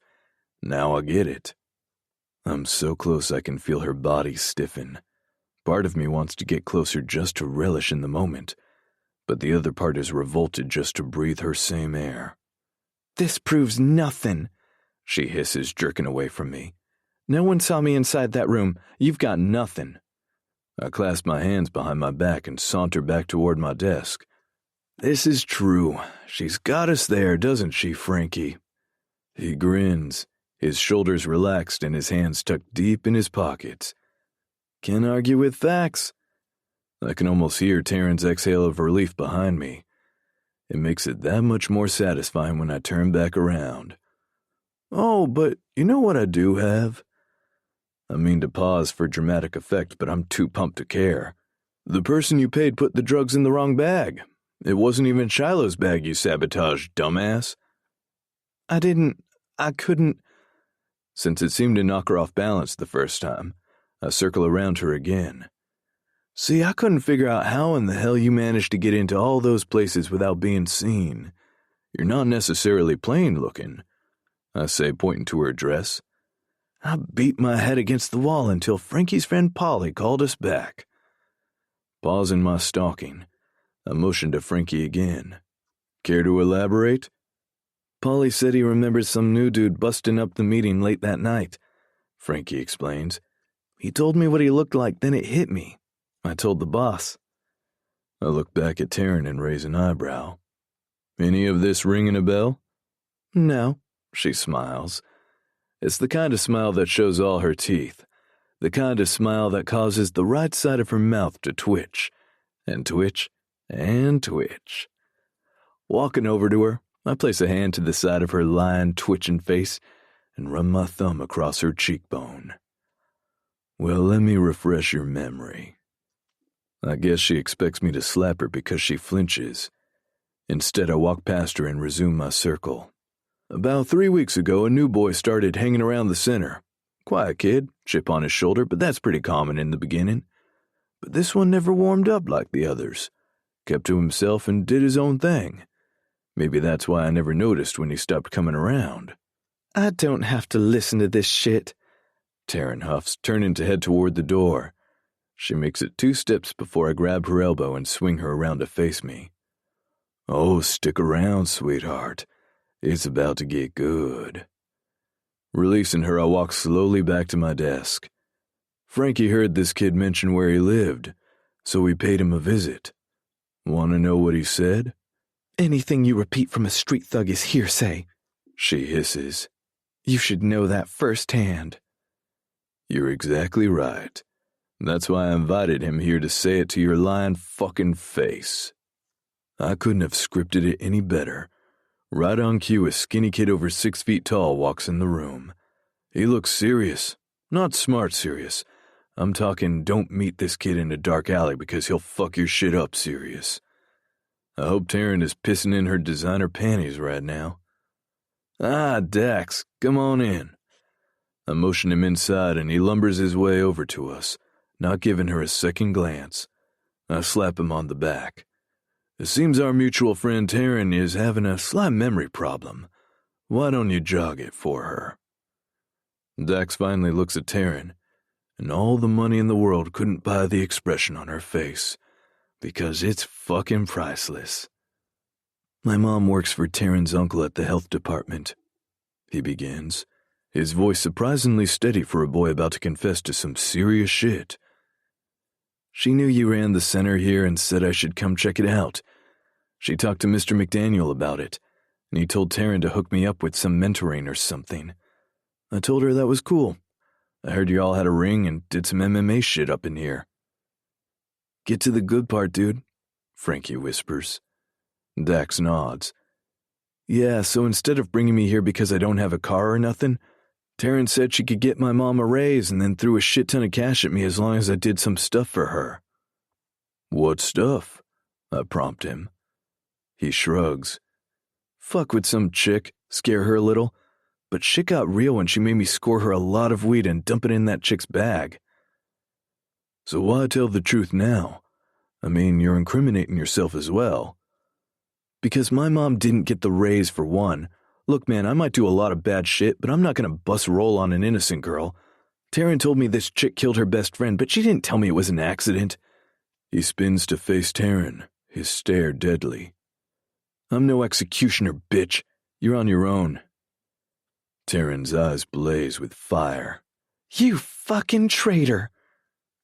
Now I get it. I'm so close I can feel her body stiffen. Part of me wants to get closer just to relish in the moment, but the other part is revolted just to breathe her same air. This proves nothing, she hisses, jerking away from me. No one saw me inside that room. You've got nothing. I clasp my hands behind my back and saunter back toward my desk. This is true. She's got us there, doesn't she, Frankie? He grins, his shoulders relaxed and his hands tucked deep in his pockets. Can't argue with facts. I can almost hear Taryn's exhale of relief behind me. It makes it that much more satisfying when I turn back around. Oh, but you know what I do have? I mean to pause for dramatic effect, but I'm too pumped to care. The person you paid put the drugs in the wrong bag. It wasn't even Shiloh's bag you sabotaged, dumbass. I couldn't. Since it seemed to knock her off balance the first time, I circle around her again. See, I couldn't figure out how in the hell you managed to get into all those places without being seen. You're not necessarily plain looking, I say, pointing to her dress. I beat my head against the wall until Frankie's friend Polly called us back. Pausing my stalking, I motioned to Frankie again. Care to elaborate? Polly said he remembers some new dude busting up the meeting late that night, Frankie explains. He told me what he looked like, then it hit me. I told the boss. I look back at Taryn and raise an eyebrow. Any of this ringing a bell? No, she smiles. It's the kind of smile that shows all her teeth, the kind of smile that causes the right side of her mouth to twitch, and twitch, and twitch. Walking over to her, I place a hand to the side of her lion twitching face and run my thumb across her cheekbone. Well, let me refresh your memory. I guess she expects me to slap her because she flinches. Instead, I walk past her and resume my circle. About 3 weeks ago, a new boy started hanging around the center. Quiet kid, chip on his shoulder, but that's pretty common in the beginning. But this one never warmed up like the others. Kept to himself and did his own thing. Maybe that's why I never noticed when he stopped coming around. I don't have to listen to this shit, Taryn huffs, turning to head toward the door. She makes it 2 steps before I grab her elbow and swing her around to face me. Oh, stick around, sweetheart. It's about to get good. Releasing her, I walk slowly back to my desk. Frankie heard this kid mention where he lived, so we paid him a visit. Want to know what he said? Anything you repeat from a street thug is hearsay, she hisses. You should know that firsthand. You're exactly right. That's why I invited him here to say it to your lying fucking face. I couldn't have scripted it any better. Right on cue, a skinny kid over 6 feet tall walks in the room. He looks serious. Not smart serious. I'm talking don't meet this kid in a dark alley because he'll fuck your shit up serious. I hope Taryn is pissing in her designer panties right now. Ah, Dax, come on in. I motion him inside and he lumbers his way over to us, not giving her a second glance. I slap him on the back. It seems our mutual friend Taryn is having a slight memory problem. Why don't you jog it for her? Dax finally looks at Taryn, and all the money in the world couldn't buy the expression on her face, because it's fucking priceless. My mom works for Taryn's uncle at the health department, he begins, his voice surprisingly steady for a boy about to confess to some serious shit. She knew you ran the center here and said I should come check it out. She talked to Mr. McDaniel about it, and he told Taryn to hook me up with some mentoring or something. I told her that was cool. I heard you all had a ring and did some MMA shit up in here. Get to the good part, dude, Frankie whispers. Dax nods. Yeah, so instead of bringing me here because I don't have a car or nothing, Taryn said she could get my mom a raise and then threw a shit ton of cash at me as long as I did some stuff for her. What stuff? I prompt him. He shrugs. Fuck with some chick, scare her a little, but shit got real when she made me score her a lot of weed and dump it in that chick's bag. So why tell the truth now? I mean, you're incriminating yourself as well. Because my mom didn't get the raise for one. Look, man, I might do a lot of bad shit, but I'm not gonna bust roll on an innocent girl. Taryn told me this chick killed her best friend, but she didn't tell me it was an accident. He spins to face Taryn, his stare deadly. I'm no executioner, bitch. You're on your own. Taryn's eyes blaze with fire. You fucking traitor.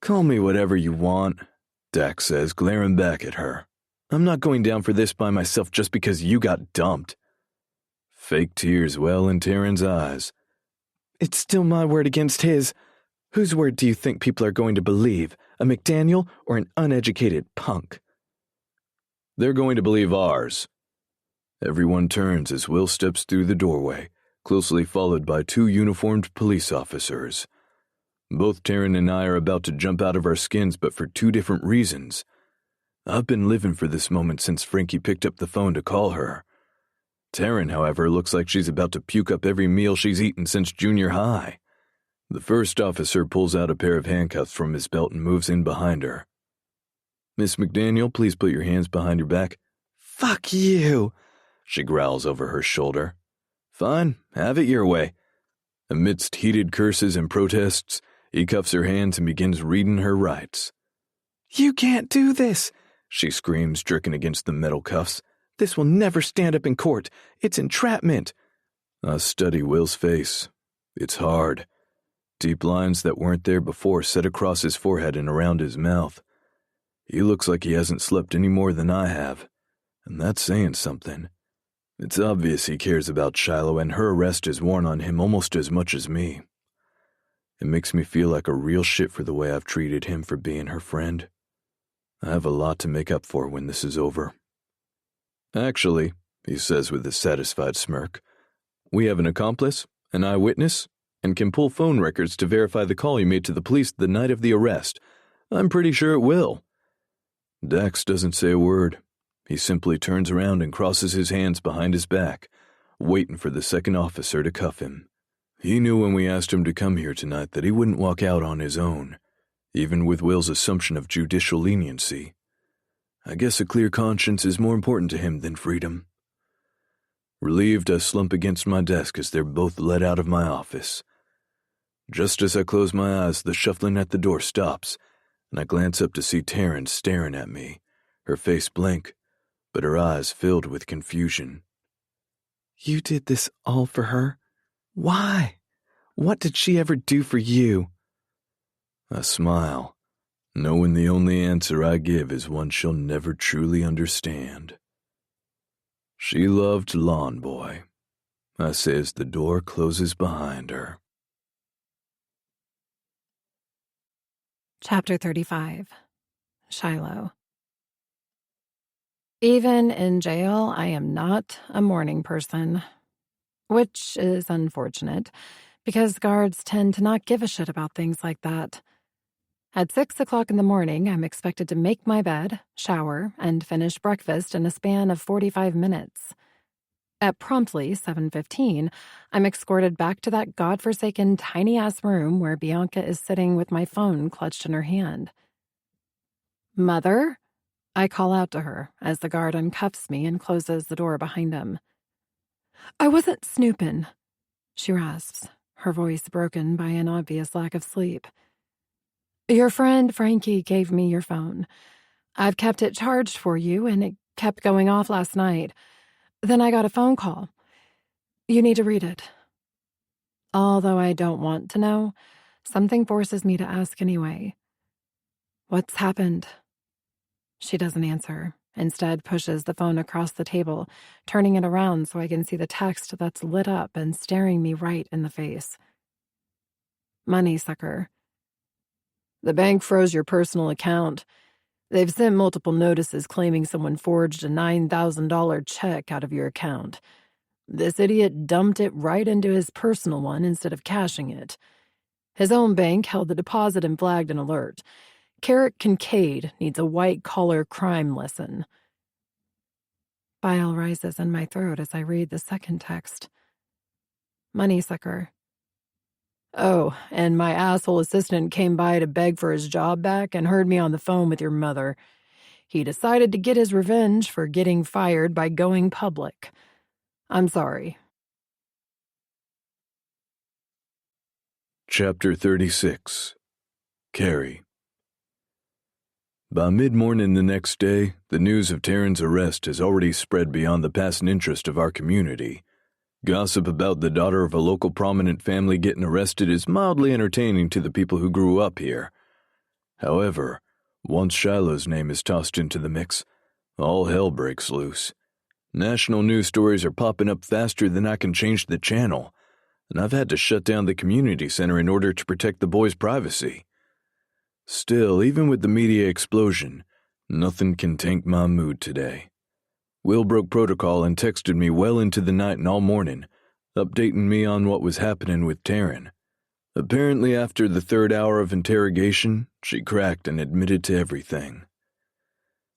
Call me whatever you want, Dax says, glaring back at her. I'm not going down for this by myself just because you got dumped. Fake tears well in Taryn's eyes. It's still my word against his. Whose word do you think people are going to believe? A McDaniel or an uneducated punk? They're going to believe ours. Everyone turns as Will steps through the doorway, closely followed by 2 uniformed police officers. Both Taryn and I are about to jump out of our skins, but for 2 different reasons. I've been living for this moment since Frankie picked up the phone to call her. Taryn, however, looks like she's about to puke up every meal she's eaten since junior high. The first officer pulls out a pair of handcuffs from his belt and moves in behind her. Miss McDaniel, please put your hands behind your back. Fuck you, she growls over her shoulder. Fine, have it your way. Amidst heated curses and protests, he cuffs her hands and begins reading her rights. You can't do this, she screams, jerking against the metal cuffs. This will never stand up in court. It's entrapment. I study Will's face. It's hard. Deep lines that weren't there before set across his forehead and around his mouth. He looks like he hasn't slept any more than I have, and that's saying something. It's obvious he cares about Shiloh, and her arrest is worn on him almost as much as me. It makes me feel like a real shit for the way I've treated him for being her friend. I have a lot to make up for when this is over. Actually, he says with a satisfied smirk, we have an accomplice, an eyewitness, and can pull phone records to verify the call you made to the police the night of the arrest. I'm pretty sure it will. Dax doesn't say a word. He simply turns around and crosses his hands behind his back, waiting for the second officer to cuff him. He knew when we asked him to come here tonight that he wouldn't walk out on his own, even with Will's assumption of judicial leniency. I guess a clear conscience is more important to him than freedom. Relieved, I slump against my desk as they're both led out of my office. Just as I close my eyes, the shuffling at the door stops, and I glance up to see Taryn staring at me, her face blank, but her eyes filled with confusion. You did this all for her? Why? What did she ever do for you? I smile, knowing the only answer I give is one she'll never truly understand. She loved Lawn Boy, I say as the door closes behind her. Chapter 35. Shiloh. Even in jail, I am not a morning person, which is unfortunate because guards tend to not give a shit about things like that. At 6 o'clock in the morning, I'm expected to make my bed, shower, and finish breakfast in a span of 45 minutes. At promptly 7:15, I'm escorted back to that godforsaken tiny-ass room where Bianca is sitting with my phone clutched in her hand. "Mother?" I call out to her as the guard uncuffs me and closes the door behind him. "I wasn't snooping," she rasps, her voice broken by an obvious lack of sleep. "Your friend Frankie gave me your phone. I've kept it charged for you, and it kept going off last night. Then I got a phone call. You need to read it." Although I don't want to know, something forces me to ask anyway. "What's happened?" She doesn't answer, instead pushes the phone across the table, turning it around so I can see the text that's lit up and staring me right in the face. "Money sucker. The bank froze your personal account. They've sent multiple notices claiming someone forged a $9,000 check out of your account. This idiot dumped it right into his personal one instead of cashing it. His own bank held the deposit and flagged an alert. Carrot Kincaid needs a white-collar crime lesson." Bile rises in my throat as I read the second text. "Money sucker. Oh, and my asshole assistant came by to beg for his job back and heard me on the phone with your mother. He decided to get his revenge for getting fired by going public. I'm sorry." Chapter 36. Carrie. By mid-morning the next day, the news of Taryn's arrest has already spread beyond the passing interest of our community. Gossip about the daughter of a local prominent family getting arrested is mildly entertaining to the people who grew up here. However, once Shiloh's name is tossed into the mix, all hell breaks loose. National news stories are popping up faster than I can change the channel, and I've had to shut down the community center in order to protect the boys' privacy. Still, even with the media explosion, nothing can tank my mood today. Will broke protocol and texted me well into the night and all morning, updating me on what was happening with Taryn. Apparently, after the third hour of interrogation, she cracked and admitted to everything.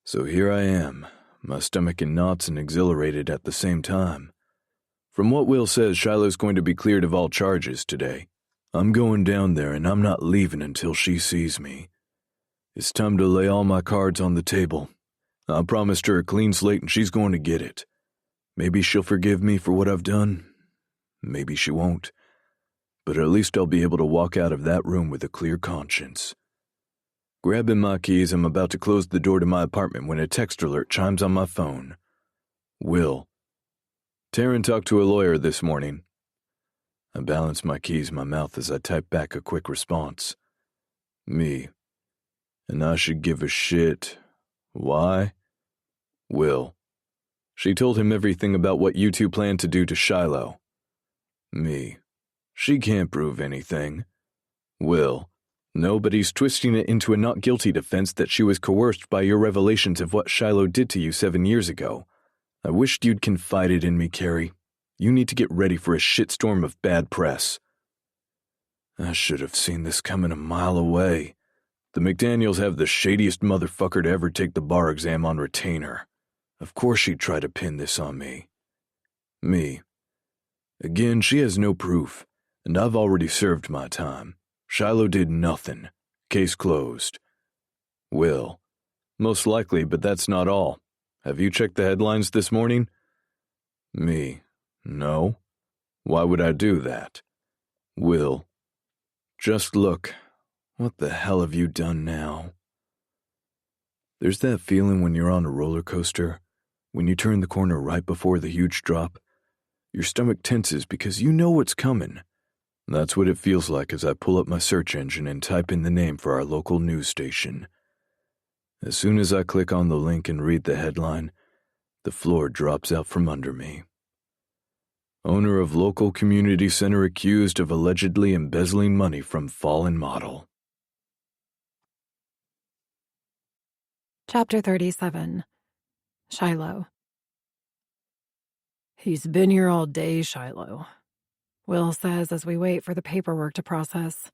So here I am, my stomach in knots and exhilarated at the same time. From what Will says, Shiloh's going to be cleared of all charges today. I'm going down there and I'm not leaving until she sees me. It's time to lay all my cards on the table. I promised her a clean slate and she's going to get it. Maybe she'll forgive me for what I've done. Maybe she won't. But at least I'll be able to walk out of that room with a clear conscience. Grabbing my keys, I'm about to close the door to my apartment when a text alert chimes on my phone. Will. Taryn talked to a lawyer this morning. I balance my keys in my mouth as I type back a quick response. Me. And I should give a shit. Why? Will. She told him everything about what you two plan to do to Shiloh. Me. She can't prove anything. Will. Nobody's twisting it into a not guilty defense that she was coerced by your revelations of what Shiloh did to you 7 years ago. I wished you'd confided in me, Carrie. You need to get ready for a shitstorm of bad press. I should have seen this coming a mile away. The McDaniels have the shadiest motherfucker to ever take the bar exam on retainer. Of course she'd try to pin this on me. Me. Again, she has no proof, and I've already served my time. Shiloh did nothing. Case closed. Will. Most likely, but that's not all. Have you checked the headlines this morning? Me. No. Why would I do that? Will. Just look. What the hell have you done now? There's that feeling when you're on a roller coaster, when you turn the corner right before the huge drop. Your stomach tenses because you know what's coming. That's what it feels like as I pull up my search engine and type in the name for our local news station. As soon as I click on the link and read the headline, the floor drops out from under me. Owner of local community center accused of allegedly embezzling money from fallen model. Chapter 37. Shiloh. He's been here all day, Shiloh, Will says as we wait for the paperwork to process.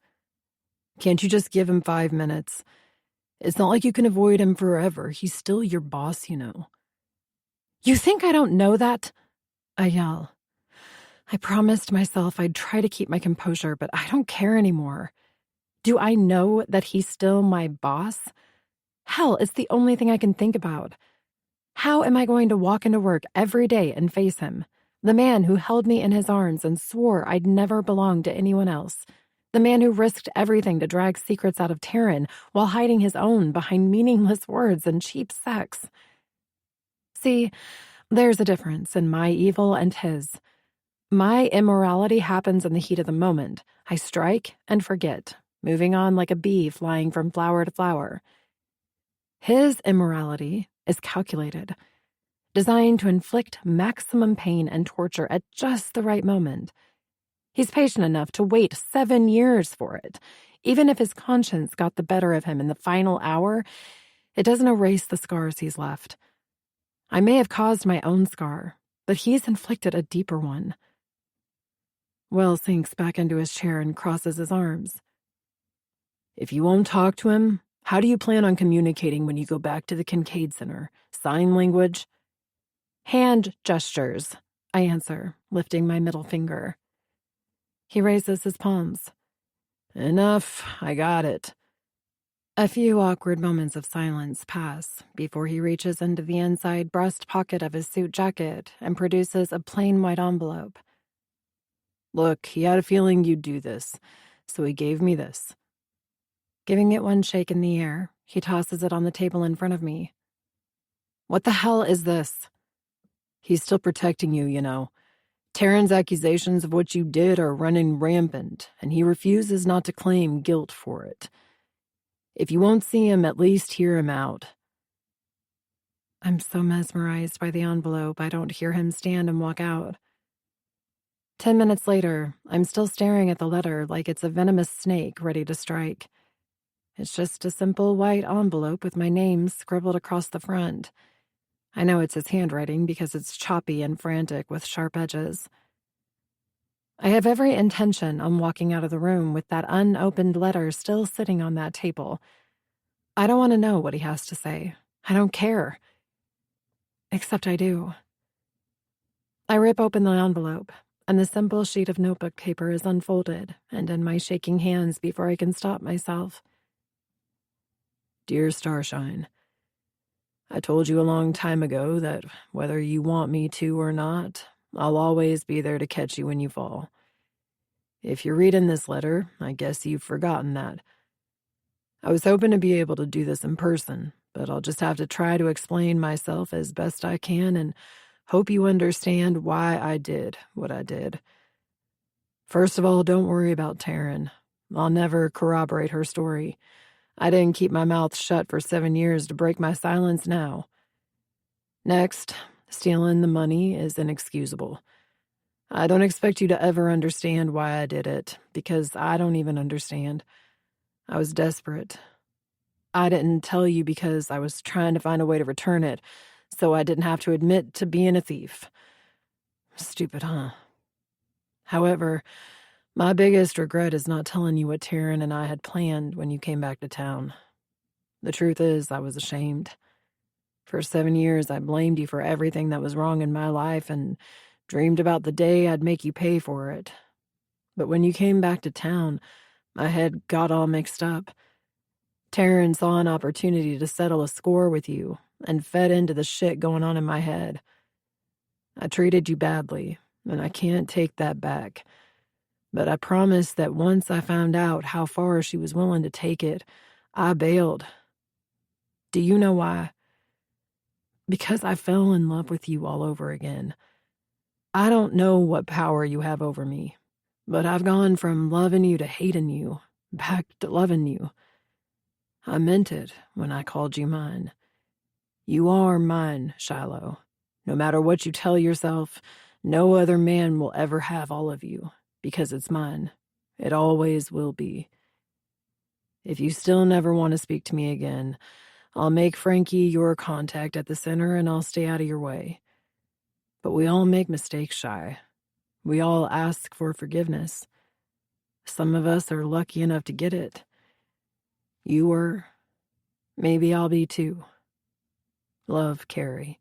Can't you just give him 5 minutes? It's not like you can avoid him forever. He's still your boss, you know. You think I don't know that? I yell. I promised myself I'd try to keep my composure, but I don't care anymore. Do I know that he's still my boss? Hell, it's the only thing I can think about. How am I going to walk into work every day and face him? The man who held me in his arms and swore I'd never belong to anyone else. The man who risked everything to drag secrets out of Taryn while hiding his own behind meaningless words and cheap sex. See, there's a difference in my evil and his. My immorality happens in the heat of the moment. I strike and forget, moving on like a bee flying from flower to flower. His immorality is calculated, designed to inflict maximum pain and torture at just the right moment. He's patient enough to wait 7 years for it. Even if his conscience got the better of him in the final hour, it doesn't erase the scars he's left. I may have caused my own scar, but he's inflicted a deeper one. Will sinks back into his chair and crosses his arms. If you won't talk to him, how do you plan on communicating when you go back to the Kincaid Center? Sign language? Hand gestures, I answer, lifting my middle finger. He raises his palms. Enough, I got it. A few awkward moments of silence pass before he reaches into the inside breast pocket of his suit jacket and produces a plain white envelope. Look, he had a feeling you'd do this, so he gave me this. Giving it one shake in the air, he tosses it on the table in front of me. What the hell is this? He's still protecting you, you know. Taryn's accusations of what you did are running rampant, and he refuses not to claim guilt for it. If you won't see him, at least hear him out. I'm so mesmerized by the envelope, I don't hear him stand and walk out. 10 minutes later, I'm still staring at the letter like it's a venomous snake ready to strike. It's just a simple white envelope with my name scribbled across the front. I know it's his handwriting because it's choppy and frantic with sharp edges. I have every intention on walking out of the room with that unopened letter still sitting on that table. I don't want to know what he has to say. I don't care. Except I do. I rip open the envelope, and the simple sheet of notebook paper is unfolded and in my shaking hands before I can stop myself. Dear Starshine, I told you a long time ago that whether you want me to or not, I'll always be there to catch you when you fall. If you're reading this letter, I guess you've forgotten that. I was hoping to be able to do this in person, but I'll just have to try to explain myself as best I can and hope you understand why I did what I did. First of all, don't worry about Taryn. I'll never corroborate her story. I didn't keep my mouth shut for 7 years to break my silence now. Next, stealing the money is inexcusable. I don't expect you to ever understand why I did it, because I don't even understand. I was desperate. I didn't tell you because I was trying to find a way to return it, so I didn't have to admit to being a thief. Stupid, huh? However, my biggest regret is not telling you what Taryn and I had planned when you came back to town. The truth is, I was ashamed. For 7 years, I blamed you for everything that was wrong in my life and dreamed about the day I'd make you pay for it. But when you came back to town, my head got all mixed up. Taryn saw an opportunity to settle a score with you and fed into the shit going on in my head. I treated you badly, and I can't take that back. But I promised that once I found out how far she was willing to take it, I bailed. Do you know why? Because I fell in love with you all over again. I don't know what power you have over me, but I've gone from loving you to hating you, back to loving you. I meant it when I called you mine. You are mine, Shiloh. No matter what you tell yourself, no other man will ever have all of you. Because it's mine. It always will be. If you still never want to speak to me again, I'll make Frankie your contact at the center and I'll stay out of your way. But we all make mistakes, Shy. We all ask for forgiveness. Some of us are lucky enough to get it. You were. Maybe I'll be too. Love, Carrie.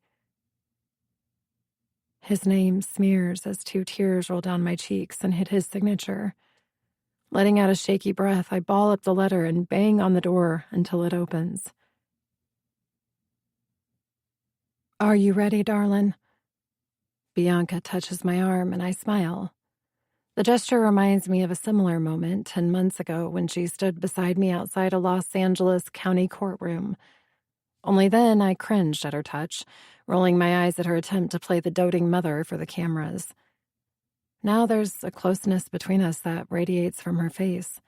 His name smears as 2 tears roll down my cheeks and hit his signature. Letting out a shaky breath, I ball up the letter and bang on the door until it opens. Are you ready, darling? Bianca touches my arm and I smile. The gesture reminds me of a similar moment 10 months ago when she stood beside me outside a Los Angeles County courtroom. Only then I cringed at her touch, rolling my eyes at her attempt to play the doting mother for the cameras. Now there's a closeness between us that radiates from her face.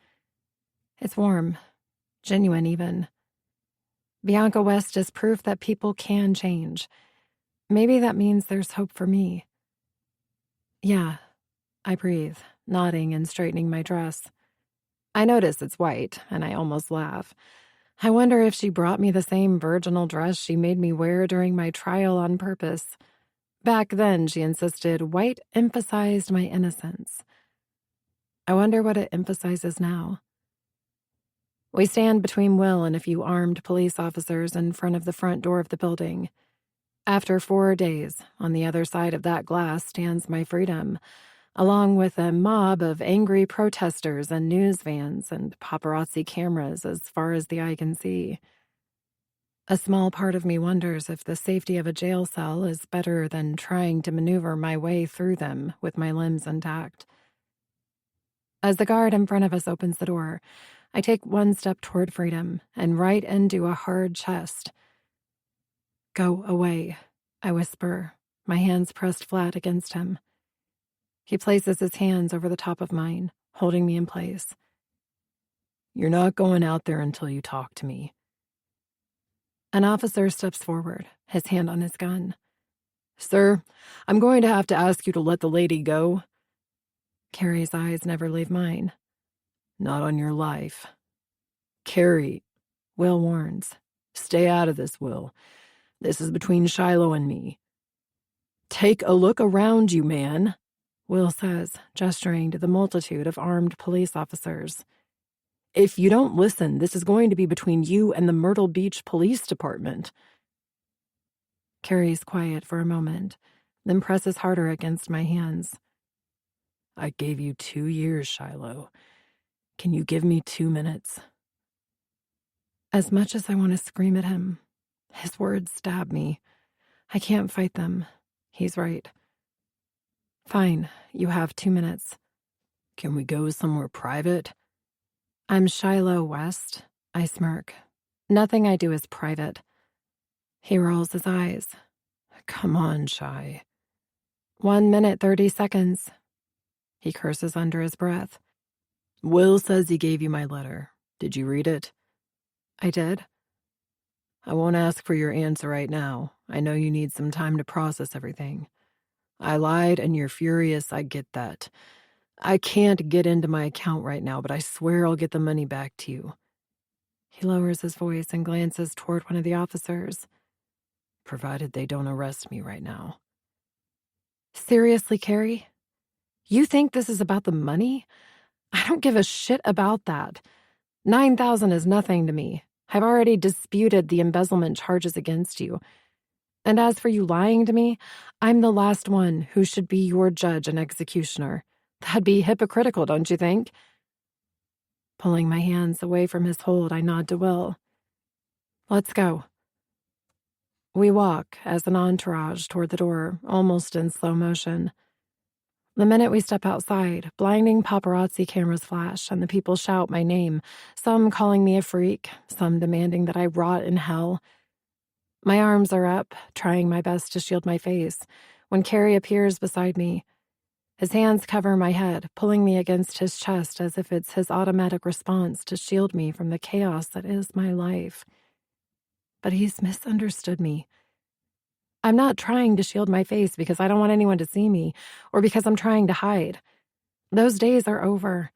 It's warm, genuine even. Bianca West is proof that people can change. Maybe that means there's hope for me. Yeah, I breathe, nodding and straightening my dress. I notice it's white, and I almost laugh. I wonder if she brought me the same virginal dress she made me wear during my trial on purpose. Back then, she insisted white emphasized my innocence. I wonder what it emphasizes now. We stand between Will and a few armed police officers in front of the front door of the building. After 4 days, on the other side of that glass stands my freedom, along with a mob of angry protesters and news vans and paparazzi cameras as far as the eye can see. A small part of me wonders if the safety of a jail cell is better than trying to maneuver my way through them with my limbs intact. As the guard in front of us opens the door, I take 1 step toward freedom and right into a hard chest. Go away, I whisper, my hands pressed flat against him. He places his hands over the top of mine, holding me in place. You're not going out there until you talk to me. An officer steps forward, his hand on his gun. Sir, I'm going to have to ask you to let the lady go. Carrie's eyes never leave mine. Not on your life. Carrie, Will warns. Stay out of this, Will. This is between Shiloh and me. Take a look around you, man, Will says, gesturing to the multitude of armed police officers. If you don't listen, this is going to be between you and the Myrtle Beach Police Department. Carrie's quiet for a moment, then presses harder against my hands. I gave you 2 years, Shiloh. Can you give me 2 minutes? As much as I want to scream at him, his words stab me. I can't fight them. He's right. Fine, you have 2 minutes. Can we go somewhere private? I'm Shiloh West, I smirk. Nothing I do is private. He rolls his eyes. Come on, Shy. 1 minute, 30 seconds. He curses under his breath. Will says he gave you my letter. Did you read it? I did. I won't ask for your answer right now. I know you need some time to process everything. I lied and you're furious, I get that. I can't get into my account right now, but I swear I'll get the money back to you. He lowers his voice and glances toward one of the officers. Provided they don't arrest me right now. Seriously, Carrie? You think this is about the money? I don't give a shit about that. $9,000 is nothing to me. I've already disputed the embezzlement charges against you. And as for you lying to me, I'm the last one who should be your judge and executioner. That'd be hypocritical, don't you think? Pulling my hands away from his hold, I nod to Will. Let's go. We walk as an entourage toward the door, almost in slow motion. The minute we step outside, blinding paparazzi cameras flash and the people shout my name, some calling me a freak, some demanding that I rot in hell. My arms are up, trying my best to shield my face, when Carrie appears beside me. His hands cover my head, pulling me against his chest as if it's his automatic response to shield me from the chaos that is my life. But he's misunderstood me. I'm not trying to shield my face because I don't want anyone to see me, or because I'm trying to hide. Those days are over.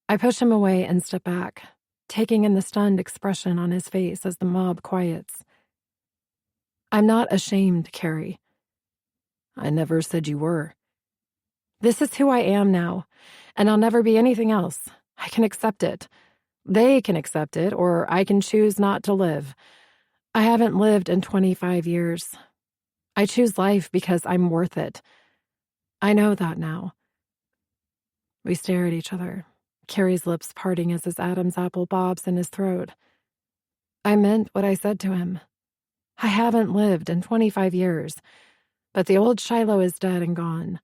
I push him away and step back. taking in the stunned expression on his face as the mob quiets. I'm not ashamed, Carrie. I never said you were. This is who I am now, and I'll never be anything else. I can accept it. They can accept it, or I can choose not to live. I haven't lived in 25 years. I choose life because I'm worth it. I know that now. We stare at each other, Carrie's lips parting as his Adam's apple bobs in his throat. I meant what I said to him. I haven't lived in 25 years, but the old Shiloh is dead and gone.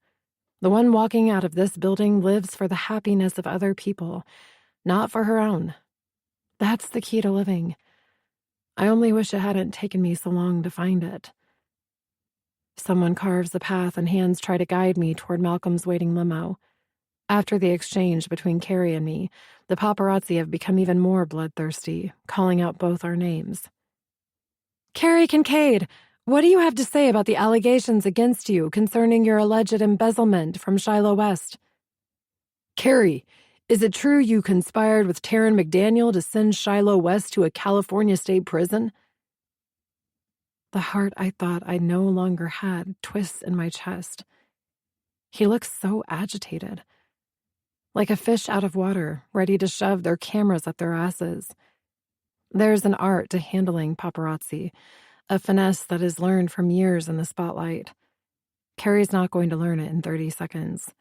The one walking out of this building lives for the happiness of other people, not for her own. That's the key to living. I only wish it hadn't taken me so long to find it. Someone carves a path and hands try to guide me toward Malcolm's waiting limo. After the exchange between Carrie and me, the paparazzi have become even more bloodthirsty, calling out both our names. Carrie Kincaid, what do you have to say about the allegations against you concerning your alleged embezzlement from Shiloh West? Carrie, is it true you conspired with Taryn McDaniel to send Shiloh West to a California state prison? The heart I thought I no longer had twists in my chest. He looks so agitated, like a fish out of water, ready to shove their cameras up their asses. There's an art to handling paparazzi, a finesse that is learned from years in the spotlight. Carrie's not going to learn it in 30 seconds.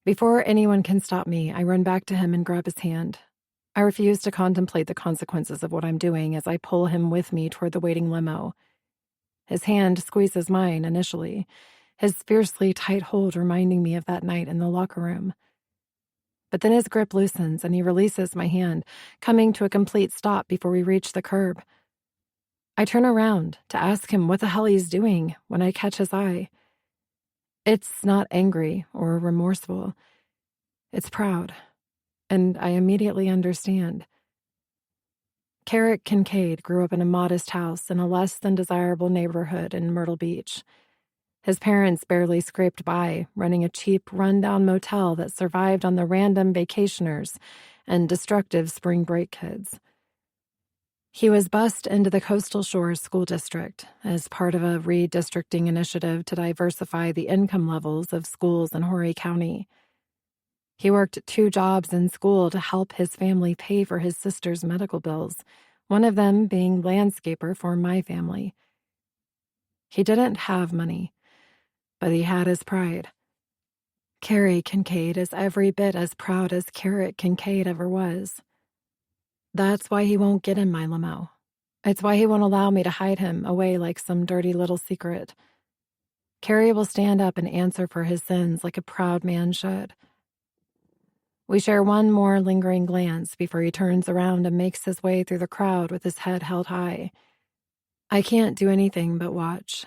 Before anyone can stop me, I run back to him and grab his hand. I refuse to contemplate the consequences of what I'm doing as I pull him with me toward the waiting limo. His hand squeezes mine initially, his fiercely tight hold reminding me of that night in the locker room. But then his grip loosens and he releases my hand, coming to a complete stop before we reach the curb. I turn around to ask him what the hell he's doing when I catch his eye. It's not angry or remorseful. It's proud, and I immediately understand. Carrick Kincaid grew up in a modest house in a less than desirable neighborhood in Myrtle Beach. His parents barely scraped by, running a cheap, rundown motel that survived on the random vacationers and destructive spring break kids. He was bused into the Coastal Shores School District as part of a redistricting initiative to diversify the income levels of schools in Horry County. He worked 2 jobs in school to help his family pay for his sister's medical bills, one of them being landscaper for my family. He didn't have money, but he had his pride. Carrie Kincaid is every bit as proud as Carrick Kincaid ever was. That's why he won't get in my limo. It's why he won't allow me to hide him away like some dirty little secret. Carrie will stand up and answer for his sins like a proud man should. We share one more lingering glance before he turns around and makes his way through the crowd with his head held high. I can't do anything but watch,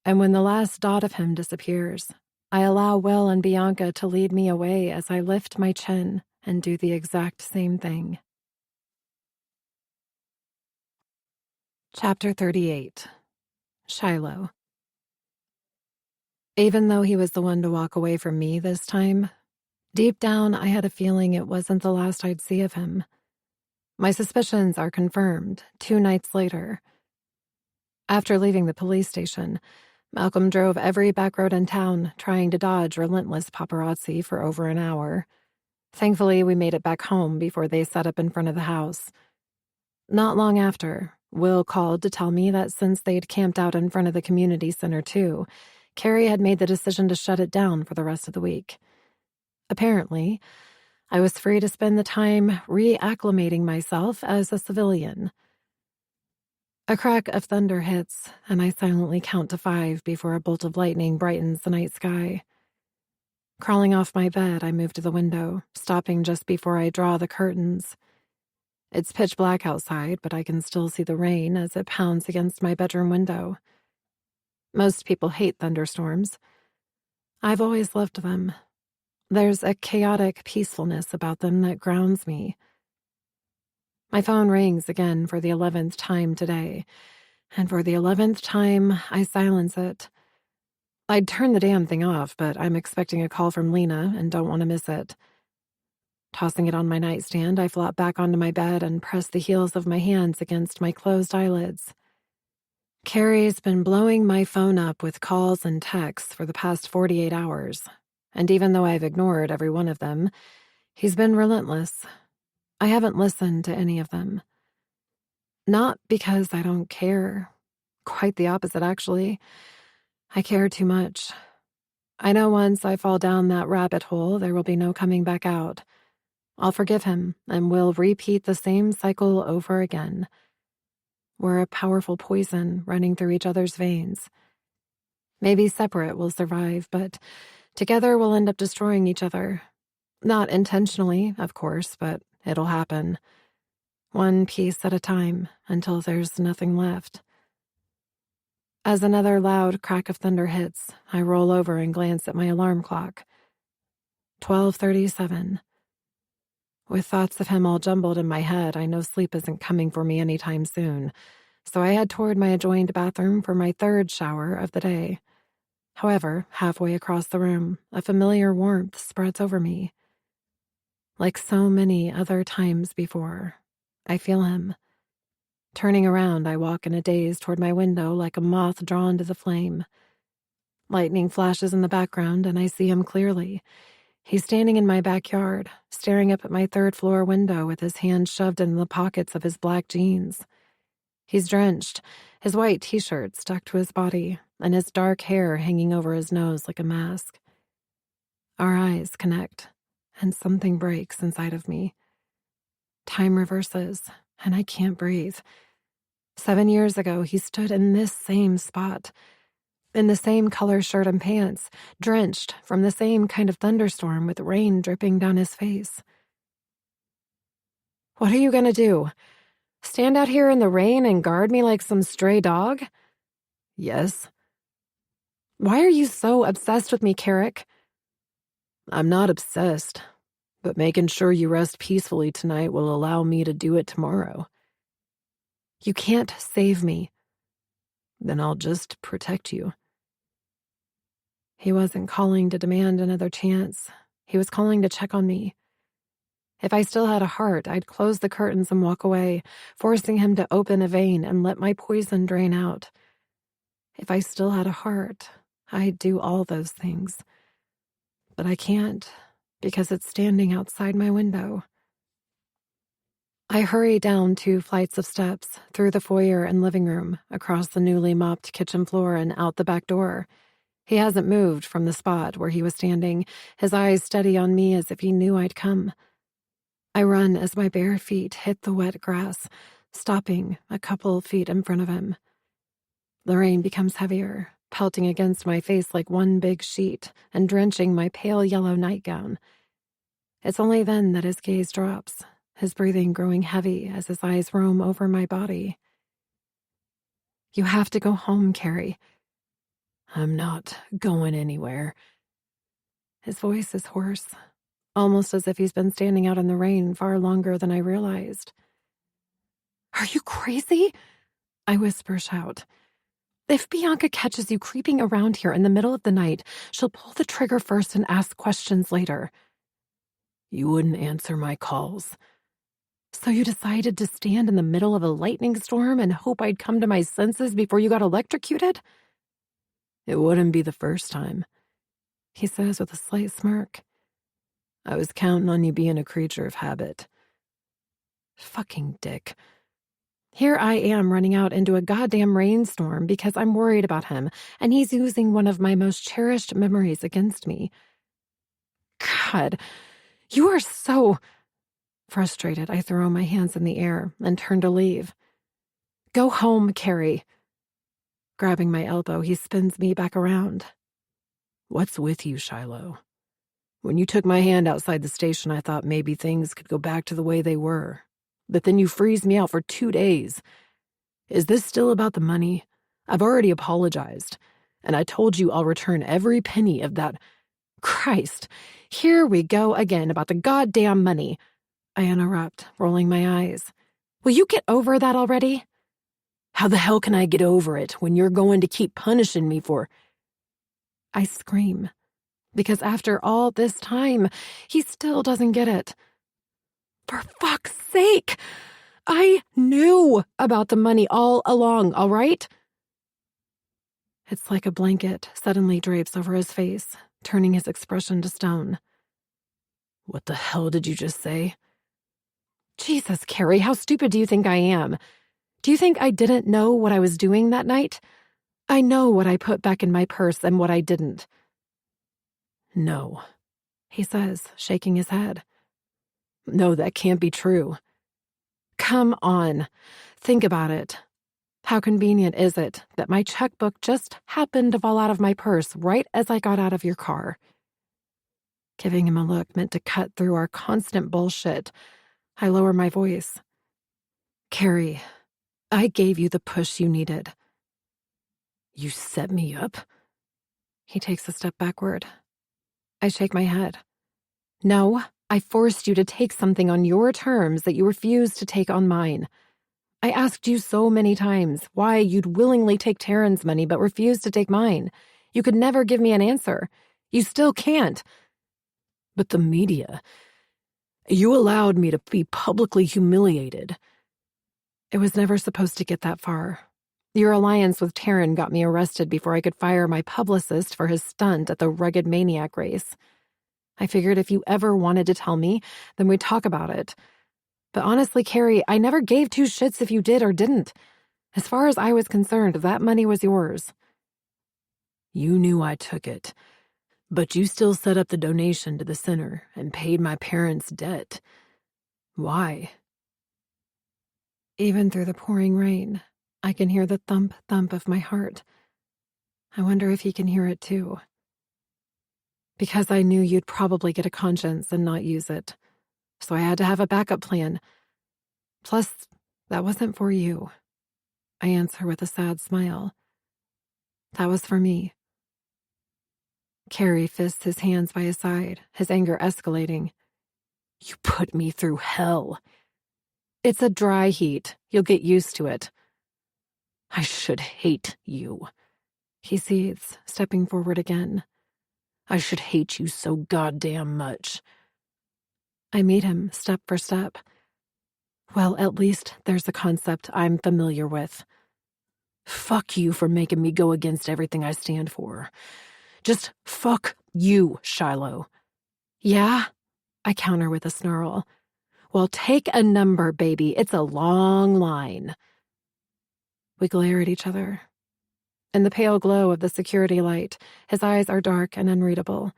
and when the last dot of him disappears, I allow Will and Bianca to lead me away as I lift my chin and do the exact same thing. Chapter 38. Shiloh. Even though he was the one to walk away from me this time, deep down I had a feeling it wasn't the last I'd see of him. My suspicions are confirmed 2 nights later. After leaving the police station, Malcolm drove every back road in town, trying to dodge relentless paparazzi for over an hour. Thankfully, we made it back home before they set up in front of the house. Not long after, Will called to tell me that since they'd camped out in front of the community center too, Carrie had made the decision to shut it down for the rest of the week. Apparently, I was free to spend the time reacclimating myself as a civilian. A crack of thunder hits, and I silently count to 5 before a bolt of lightning brightens the night sky. Crawling off my bed, I move to the window, stopping just before I draw the curtains. It's pitch black outside, but I can still see the rain as it pounds against my bedroom window. Most people hate thunderstorms. I've always loved them. There's a chaotic peacefulness about them that grounds me. My phone rings again for the 11th time today, and for the 11th time, I silence it. I'd turn the damn thing off, but I'm expecting a call from Lena and don't want to miss it. Tossing it on my nightstand, I flop back onto my bed and press the heels of my hands against my closed eyelids. Carrie's been blowing my phone up with calls and texts for the past 48 hours, and even though I've ignored every one of them, he's been relentless. I haven't listened to any of them. Not because I don't care. Quite the opposite, actually. I care too much. I know once I fall down that rabbit hole, there will be no coming back out. I'll forgive him, and we'll repeat the same cycle over again. We're a powerful poison running through each other's veins. Maybe separate we'll survive, but together we'll end up destroying each other. Not intentionally, of course, but it'll happen. One piece at a time, until there's nothing left. As another loud crack of thunder hits, I roll over and glance at my alarm clock. 12:37. With thoughts of him all jumbled in my head, I know sleep isn't coming for me anytime soon, so I head toward my adjoined bathroom for my third shower of the day. However, halfway across the room, a familiar warmth spreads over me. Like so many other times before, I feel him. Turning around, I walk in a daze toward my window like a moth drawn to the flame. Lightning flashes in the background, and I see him clearly. He's standing in my backyard, staring up at my third-floor window with his hands shoved in the pockets of his black jeans. He's drenched, his white t-shirt stuck to his body, and his dark hair hanging over his nose like a mask. Our eyes connect, and something breaks inside of me. Time reverses, and I can't breathe. 7 years ago, he stood in this same spot, in the same color shirt and pants, drenched from the same kind of thunderstorm with rain dripping down his face. What are you gonna do? Stand out here in the rain and guard me like some stray dog? Yes. Why are you so obsessed with me, Carrick? I'm not obsessed, but making sure you rest peacefully tonight will allow me to do it tomorrow. You can't save me. Then I'll just protect you. He wasn't calling to demand another chance. He was calling to check on me. If I still had a heart, I'd close the curtains and walk away, forcing him to open a vein and let my poison drain out. If I still had a heart, I'd do all those things. But I can't, because it's standing outside my window. I hurry down 2 flights of steps, through the foyer and living room, across the newly mopped kitchen floor and out the back door. He hasn't moved from the spot where he was standing, his eyes steady on me as if he knew I'd come. I run as my bare feet hit the wet grass, stopping a couple feet in front of him. The rain becomes heavier, pelting against my face like one big sheet and drenching my pale yellow nightgown. It's only then that his gaze drops, his breathing growing heavy as his eyes roam over my body. You have to go home, Carrie. I'm not going anywhere. His voice is hoarse, almost as if he's been standing out in the rain far longer than I realized. Are you crazy? I whisper-shout. If Bianca catches you creeping around here in the middle of the night, she'll pull the trigger first and ask questions later. You wouldn't answer my calls. So you decided to stand in the middle of a lightning storm and hope I'd come to my senses before you got electrocuted? It wouldn't be the first time, he says with a slight smirk. I was counting on you being a creature of habit. Fucking dick. Here I am running out into a goddamn rainstorm because I'm worried about him, and he's using one of my most cherished memories against me. God, you are so... Frustrated, I throw my hands in the air and turn to leave. Go home, Carrie. Grabbing my elbow, he spins me back around. What's with you, Shiloh? When you took my hand outside the station, I thought maybe things could go back to the way they were. But then you freeze me out for 2 days. Is this still about the money? I've already apologized, and I told you I'll return every penny of that. Christ, here we go again about the goddamn money. I interrupt, rolling my eyes. Will you get over that already? How the hell can I get over it when you're going to keep punishing me for... I scream, because after all this time, he still doesn't get it. For fuck's sake! I knew about the money all along, all right? It's like a blanket suddenly drapes over his face, turning his expression to stone. What the hell did you just say? Jesus, Carrie, how stupid do you think I am? Do you think I didn't know what I was doing that night? I know what I put back in my purse and what I didn't. No, he says, shaking his head. No, that can't be true. Come on, think about it. How convenient is it that my checkbook just happened to fall out of my purse right as I got out of your car? Giving him a look meant to cut through our constant bullshit. I lower my voice. Carrie, I gave you the push you needed. You set me up? He takes a step backward. I shake my head. No, I forced you to take something on your terms that you refused to take on mine. I asked you so many times why you'd willingly take Taryn's money but refused to take mine. You could never give me an answer. You still can't. But the media... You allowed me to be publicly humiliated. It was never supposed to get that far. Your alliance with Taryn got me arrested before I could fire my publicist for his stunt at the Rugged Maniac race. I figured if you ever wanted to tell me, then we'd talk about it. But honestly, Carrie, I never gave two shits if you did or didn't. As far as I was concerned, that money was yours. You knew I took it. But you still set up the donation to the center and paid my parents' debt. Why? Even through the pouring rain, I can hear the thump, thump of my heart. I wonder if he can hear it too. Because I knew you'd probably get a conscience and not use it. So I had to have a backup plan. Plus, that wasn't for you. I answer with a sad smile. That was for me. Carrie fists his hands by his side, his anger escalating. You put me through hell. It's a dry heat. You'll get used to it. I should hate you. He seethes, stepping forward again. I should hate you so goddamn much. I meet him step for step. Well, at least there's a concept I'm familiar with. Fuck you for making me go against everything I stand for. Just fuck you, Shiloh. Yeah? I counter with a snarl. Well, take a number, baby. It's a long line. We glare at each other. In the pale glow of the security light, his eyes are dark and unreadable.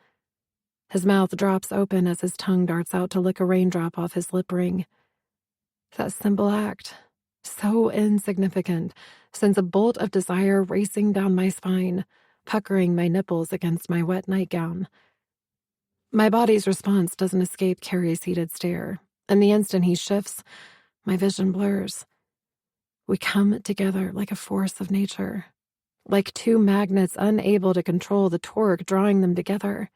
His mouth drops open as his tongue darts out to lick a raindrop off his lip ring. That simple act, so insignificant, sends a bolt of desire racing down my spine, puckering my nipples against my wet nightgown. My body's response doesn't escape Carrie's heated stare, and the instant he shifts, my vision blurs. We come together like a force of nature, like two magnets unable to control the torque drawing them together.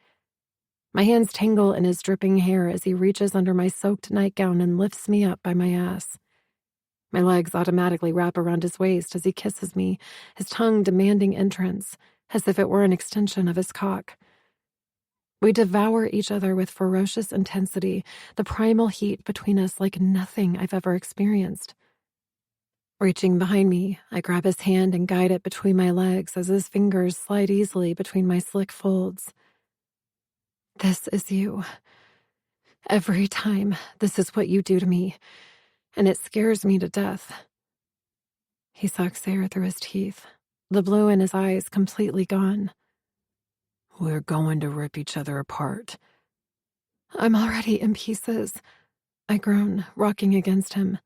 My hands tingle in his dripping hair as he reaches under my soaked nightgown and lifts me up by my ass. My legs automatically wrap around his waist as he kisses me, his tongue demanding entrance, as if it were an extension of his cock. We devour each other with ferocious intensity, the primal heat between us like nothing I've ever experienced. Reaching behind me, I grab his hand and guide it between my legs as his fingers slide easily between my slick folds. This is you. Every time, this is what you do to me, and it scares me to death. He sucks air through his teeth, the blue in his eyes completely gone. We're going to rip each other apart. I'm already in pieces. I groan, rocking against him.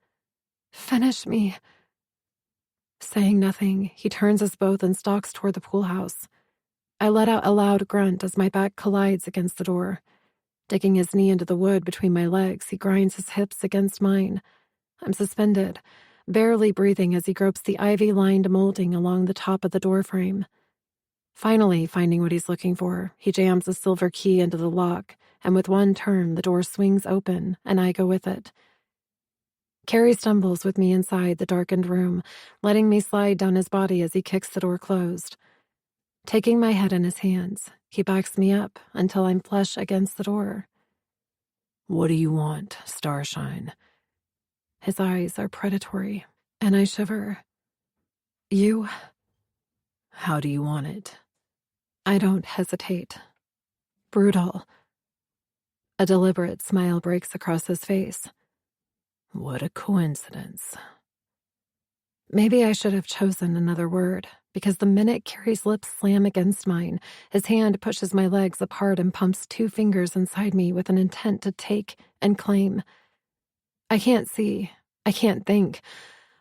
Finish me. Saying nothing, he turns us both and stalks toward the pool house. I let out a loud grunt as my back collides against the door. Digging his knee into the wood between my legs, he grinds his hips against mine. I'm suspended, barely breathing as he gropes the ivy-lined molding along the top of the doorframe. Finally, finding what he's looking for, he jams a silver key into the lock, and with one turn, the door swings open, and I go with it. Carrie stumbles with me inside the darkened room, letting me slide down his body as he kicks the door closed. Taking my head in his hands, he backs me up until I'm flush against the door. What do you want, Starshine? His eyes are predatory, and I shiver. You? How do you want it? I don't hesitate. Brutal. A deliberate smile breaks across his face. What a coincidence. Maybe I should have chosen another word, because the minute Carrie's lips slam against mine, his hand pushes my legs apart and pumps 2 fingers inside me with an intent to take and claim. I can't see. I can't think.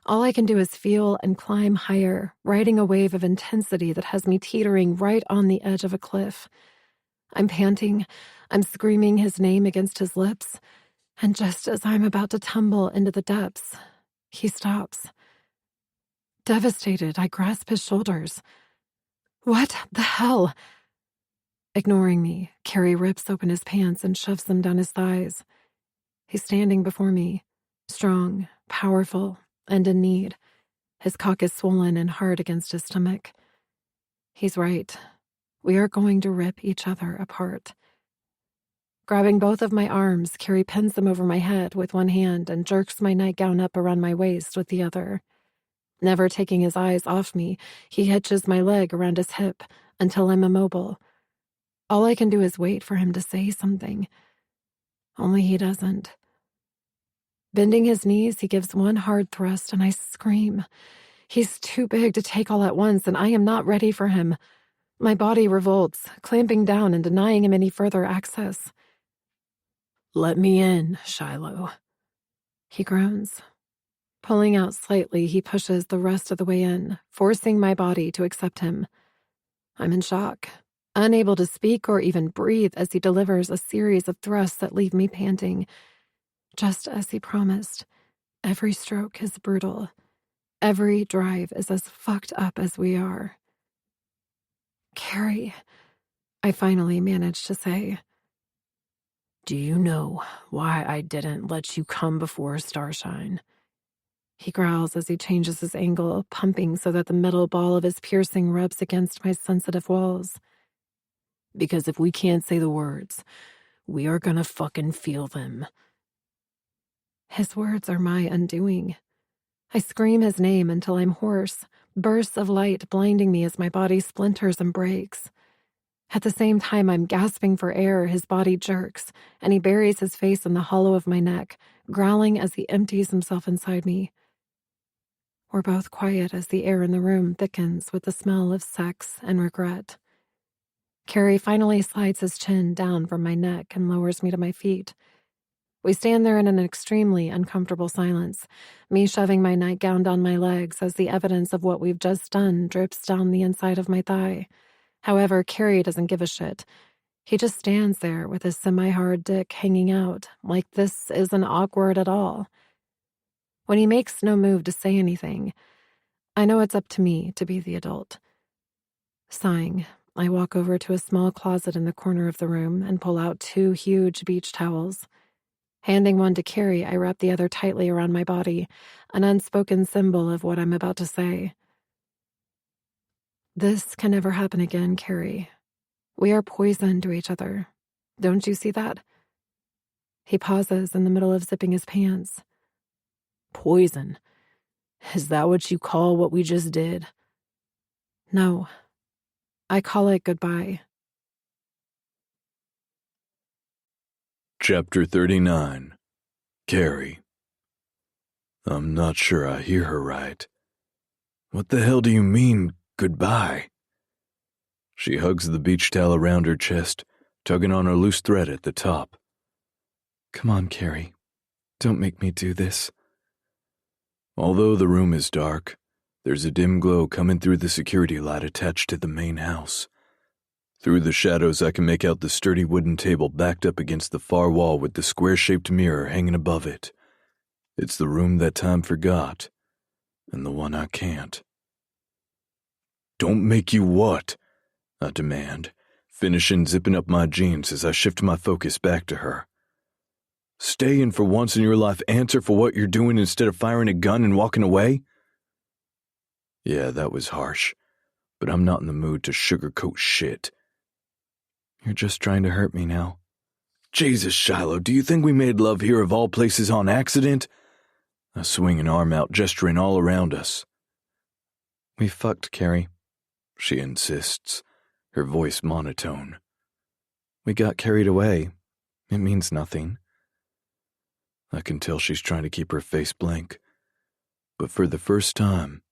All I can do is feel and climb higher, riding a wave of intensity that has me teetering right on the edge of a cliff. I'm panting. I'm screaming his name against his lips. And just as I'm about to tumble into the depths, he stops. Devastated, I grasp his shoulders. What the hell? Ignoring me, Carrie rips open his pants and shoves them down his thighs. He's standing before me, strong, powerful, and in need. His cock is swollen and hard against his stomach. He's right. We are going to rip each other apart. Grabbing both of my arms, Carrie pins them over my head with one hand and jerks my nightgown up around my waist with the other. Never taking his eyes off me, he hitches my leg around his hip until I'm immobile. All I can do is wait for him to say something. Only he doesn't. Bending his knees, he gives one hard thrust, and I scream. He's too big to take all at once, and I am not ready for him. My body revolts, clamping down and denying him any further access. Let me in, Shiloh. He groans. Pulling out slightly, he pushes the rest of the way in, forcing my body to accept him. I'm in shock, unable to speak or even breathe as he delivers a series of thrusts that leave me panting. Just as he promised, every stroke is brutal. Every drive is as fucked up as we are. Carrie, I finally managed to say. Do you know why I didn't let you come before, Starshine? He growls as he changes his angle, pumping so that the metal ball of his piercing rubs against my sensitive walls. Because if we can't say the words, we are gonna fucking feel them. His words are my undoing. I scream his name until I'm hoarse, bursts of light blinding me as my body splinters and breaks. At the same time I'm gasping for air, his body jerks, and he buries his face in the hollow of my neck, growling as he empties himself inside me. We're both quiet as the air in the room thickens with the smell of sex and regret. Carrie finally slides his chin down from my neck and lowers me to my feet. We stand there in an extremely uncomfortable silence, me shoving my nightgown down my legs as the evidence of what we've just done drips down the inside of my thigh. However, Carrie doesn't give a shit. He just stands there with his semi-hard dick hanging out, like this isn't awkward at all. When he makes no move to say anything, I know it's up to me to be the adult. Sighing, I walk over to a small closet in the corner of the room and pull out 2 huge beach towels. Handing one to Carrie, I wrap the other tightly around my body, an unspoken symbol of what I'm about to say. This can never happen again, Carrie. We are poison to each other. Don't you see that? He pauses in the middle of zipping his pants. Poison? Is that what you call what we just did? No. I call it goodbye. Chapter 39. Carrie. I'm not sure I hear her right. What the hell do you mean, goodbye? She hugs the beach towel around her chest, tugging on her loose thread at the top. Come on, Carrie. Don't make me do this. Although the room is dark, there's a dim glow coming through the security light attached to the main house. Through the shadows, I can make out the sturdy wooden table backed up against the far wall with the square-shaped mirror hanging above it. It's the room that time forgot, and the one I can't. Don't make you what? I demand, finishing zipping up my jeans as I shift my focus back to her. Stay and for once in your life answer for what you're doing instead of firing a gun and walking away? Yeah, that was harsh, but I'm not in the mood to sugarcoat shit. You're just trying to hurt me now. Jesus, Shiloh, do you think we made love here of all places on accident? I swing an arm out, gesturing all around us. We fucked, Carrie. She insists, her voice monotone. We got carried away. It means nothing. I can tell she's trying to keep her face blank. But for the first time,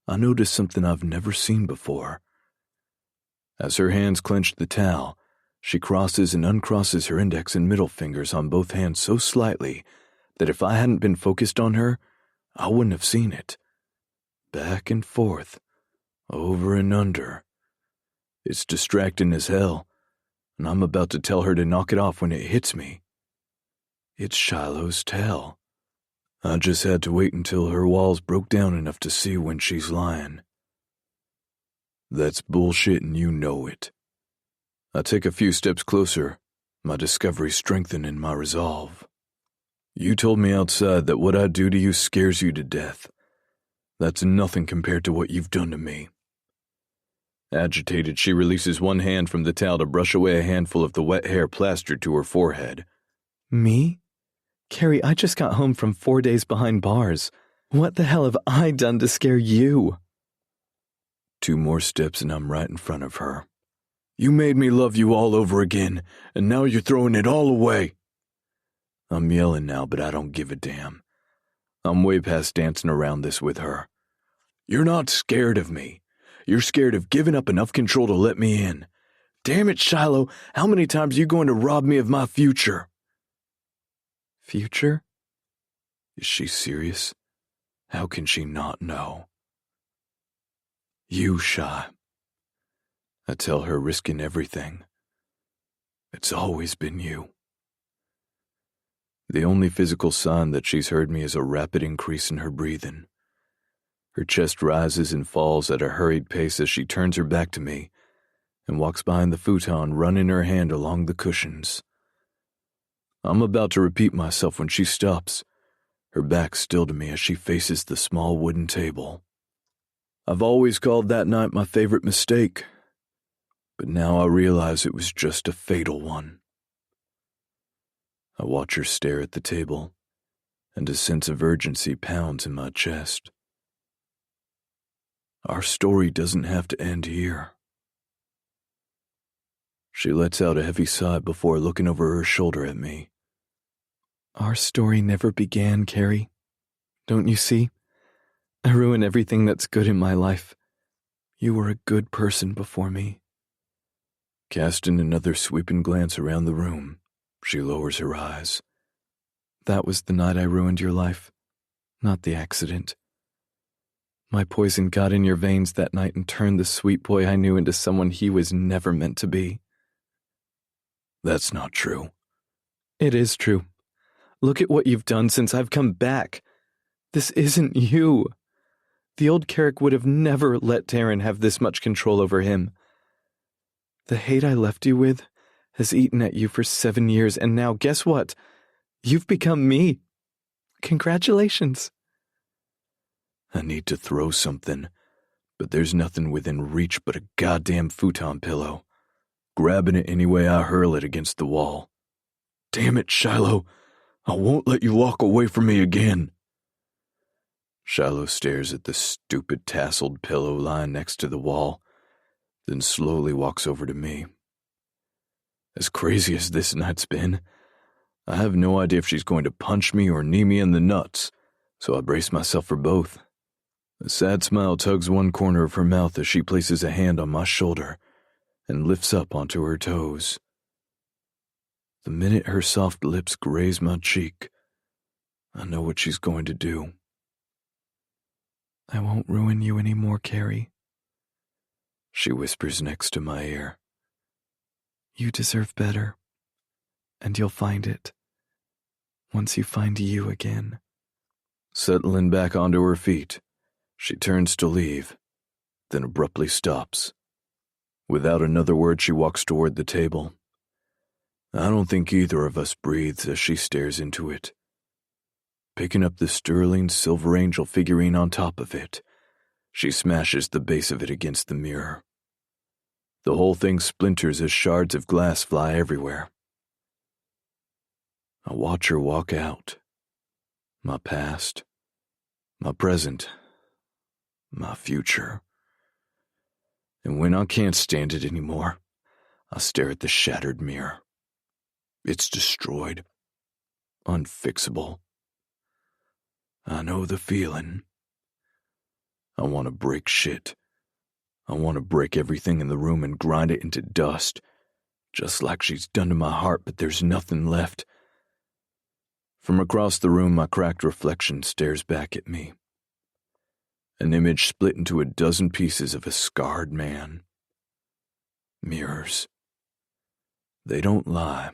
I notice something I've never seen before. As her hands clench the towel, she crosses and uncrosses her index and middle fingers on both hands so slightly that if I hadn't been focused on her, I wouldn't have seen it. Back and forth, over and under. It's distracting as hell, and I'm about to tell her to knock it off when it hits me. It's Shiloh's tail. I just had to wait until her walls broke down enough to see when she's lying. That's bullshit and you know it. I take a few steps closer, my discovery strengthening my resolve. You told me outside that what I do to you scares you to death. That's nothing compared to what you've done to me. Agitated, she releases one hand from the towel to brush away a handful of the wet hair plastered to her forehead. Me? Carrie, I just got home from 4 days behind bars. What the hell have I done to scare you? 2 more steps and I'm right in front of her. You made me love you all over again, and now you're throwing it all away. I'm yelling now, but I don't give a damn. I'm way past dancing around this with her. You're not scared of me. You're scared of giving up enough control to let me in. Damn it, Shiloh, how many times are you going to rob me of my future? Future? Is she serious? How can she not know? You, Shy. I tell her, risking everything. It's always been you. The only physical sign that she's heard me is a rapid increase in her breathing. Her chest rises and falls at a hurried pace as she turns her back to me and walks behind the futon, running her hand along the cushions. I'm about to repeat myself when she stops, her back still to me as she faces the small wooden table. I've always called that night my favorite mistake, but now I realize it was just a fatal one. I watch her stare at the table, and a sense of urgency pounds in my chest. Our story doesn't have to end here. She lets out a heavy sigh before looking over her shoulder at me. Our story never began, Carrie. Don't you see? I ruined everything that's good in my life. You were a good person before me. Casting another sweeping glance around the room, she lowers her eyes. That was the night I ruined your life, not the accident. My poison got in your veins that night and turned the sweet boy I knew into someone he was never meant to be. That's not true. It is true. Look at what you've done since I've come back. This isn't you. The old Carrick would have never let Taryn have this much control over him. The hate I left you with has eaten at you for 7 years, and now guess what? You've become me. Congratulations. I need to throw something, but there's nothing within reach but a goddamn futon pillow. Grabbing it any way I hurl it against the wall. Damn it, Shiloh. I won't let you walk away from me again. Shiloh stares at the stupid tasseled pillow lying next to the wall, then slowly walks over to me. As crazy as this night's been, I have no idea if she's going to punch me or knee me in the nuts, so I brace myself for both. A sad smile tugs one corner of her mouth as she places a hand on my shoulder and lifts up onto her toes. The minute her soft lips graze my cheek, I know what she's going to do. I won't ruin you anymore, Carrie. She whispers next to my ear. You deserve better, and you'll find it once you find you again. Settling back onto her feet, she turns to leave, then abruptly stops. Without another word, she walks toward the table. I don't think either of us breathes as she stares into it. Picking up the sterling silver angel figurine on top of it, she smashes the base of it against the mirror. The whole thing splinters as shards of glass fly everywhere. I watch her walk out. My past, my present, my future. And when I can't stand it anymore, I stare at the shattered mirror. It's destroyed. Unfixable. I know the feeling. I want to break shit. I want to break everything in the room and grind it into dust, just like she's done to my heart, but there's nothing left. From across the room, my cracked reflection stares back at me. An image split into a dozen pieces of a scarred man. Mirrors. They don't lie.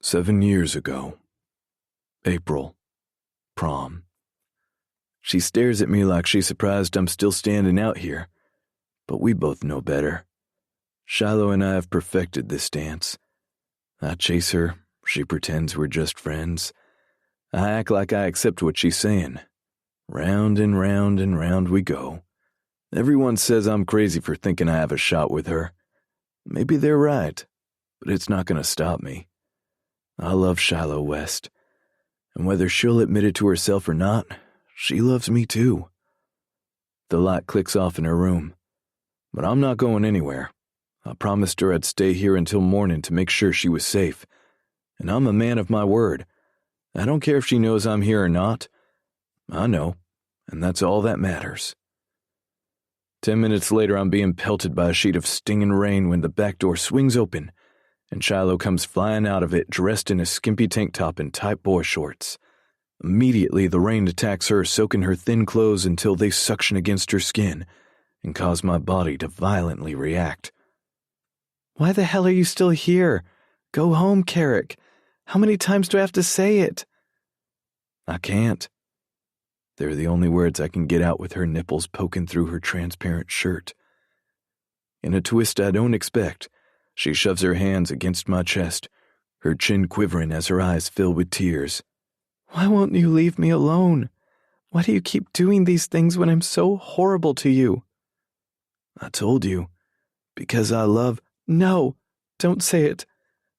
7 years ago. April. Prom. She stares at me like she's surprised I'm still standing out here, but we both know better. Shiloh and I have perfected this dance. I chase her, she pretends we're just friends. I act like I accept what she's saying. Round and round and round we go. Everyone says I'm crazy for thinking I have a shot with her. Maybe they're right, but it's not going to stop me. I love Shiloh West, and whether she'll admit it to herself or not, she loves me too. The light clicks off in her room, but I'm not going anywhere. I promised her I'd stay here until morning to make sure she was safe, and I'm a man of my word. I don't care if she knows I'm here or not. I know, and that's all that matters. 10 minutes later, I'm being pelted by a sheet of stinging rain when the back door swings open, and Shiloh comes flying out of it dressed in a skimpy tank top and tight boy shorts. Immediately, the rain attacks her, soaking her thin clothes until they suction against her skin and cause my body to violently react. Why the hell are you still here? Go home, Carrick. How many times do I have to say it? I can't. They're the only words I can get out with her nipples poking through her transparent shirt. In a twist I don't expect, she shoves her hands against my chest, her chin quivering as her eyes fill with tears. Why won't you leave me alone? Why do you keep doing these things when I'm so horrible to you? I told you, because I love... No, don't say it.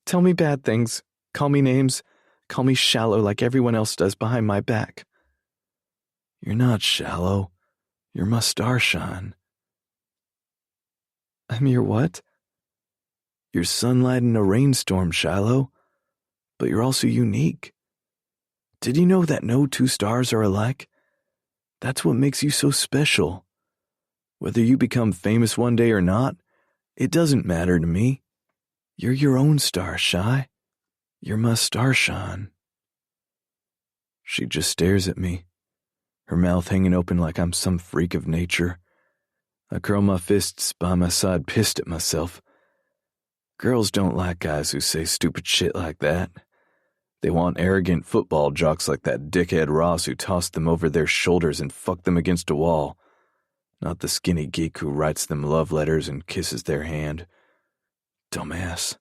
Tell me bad things. Call me names. Call me shallow like everyone else does behind my back. You're not shallow. You're my starshine. I'm your what? You're sunlight in a rainstorm, Shiloh. But you're also unique. Did you know that no two stars are alike? That's what makes you so special. Whether you become famous one day or not, it doesn't matter to me. You're your own star, Shy. You're my starshine. She just stares at me, her mouth hanging open like I'm some freak of nature. I curl my fists by my side, pissed at myself. Girls don't like guys who say stupid shit like that. They want arrogant football jocks like that dickhead Ross who tossed them over their shoulders and fucked them against a wall. Not the skinny geek who writes them love letters and kisses their hand. Dumbass.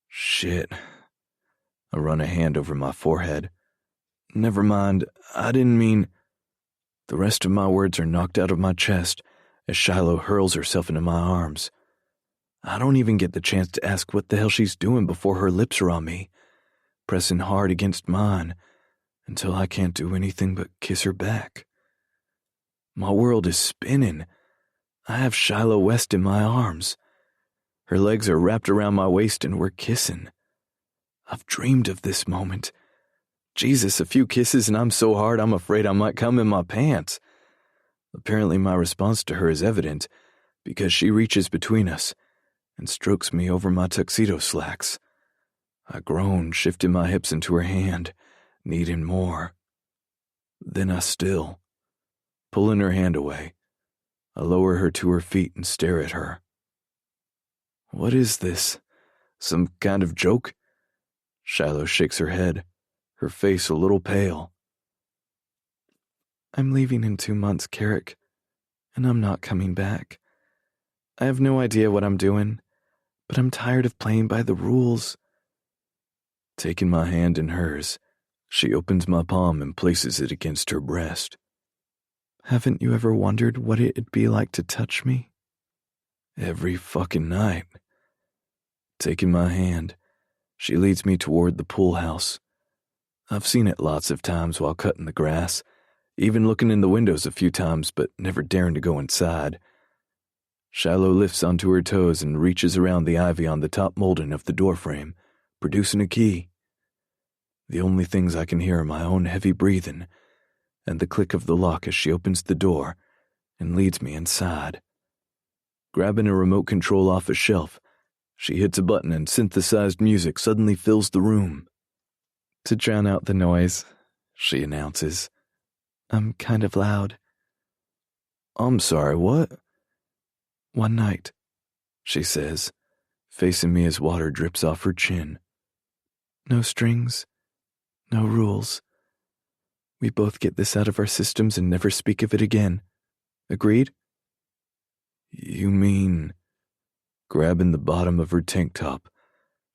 Shit. I run a hand over my forehead. Never mind, I didn't mean... The rest of my words are knocked out of my chest as Shiloh hurls herself into my arms. I don't even get the chance to ask what the hell she's doing before her lips are on me, pressing hard against mine until I can't do anything but kiss her back. My world is spinning. I have Shiloh West in my arms. Her legs are wrapped around my waist and we're kissing. I've dreamed of this moment. Jesus, a few kisses and I'm so hard I'm afraid I might come in my pants. Apparently my response to her is evident because she reaches between us and strokes me over my tuxedo slacks. I groan, shifting my hips into her hand, needing more. Then I still. Pulling her hand away, I lower her to her feet and stare at her. What is this? Some kind of joke? Shiloh shakes her head, her face a little pale. I'm leaving in 2 months, Carrick, and I'm not coming back. I have no idea what I'm doing, but I'm tired of playing by the rules. Taking my hand in hers, she opens my palm and places it against her breast. Haven't you ever wondered what it'd be like to touch me? Every fucking night. Taking my hand, She leads me toward the pool house. I've seen it lots of times while cutting the grass, even looking in the windows a few times, but never daring to go inside. Shiloh lifts onto her toes and reaches around the ivy on the top molding of the doorframe, producing a key. The only things I can hear are my own heavy breathing and the click of the lock as she opens the door and leads me inside. Grabbing a remote control off a shelf, she hits a button and synthesized music suddenly fills the room. To drown out the noise, she announces. I'm kind of loud. I'm sorry, what? One night, she says, facing me as water drips off her chin. No strings, no rules. We both get this out of our systems and never speak of it again. Agreed? You mean... Grabbing the bottom of her tank top,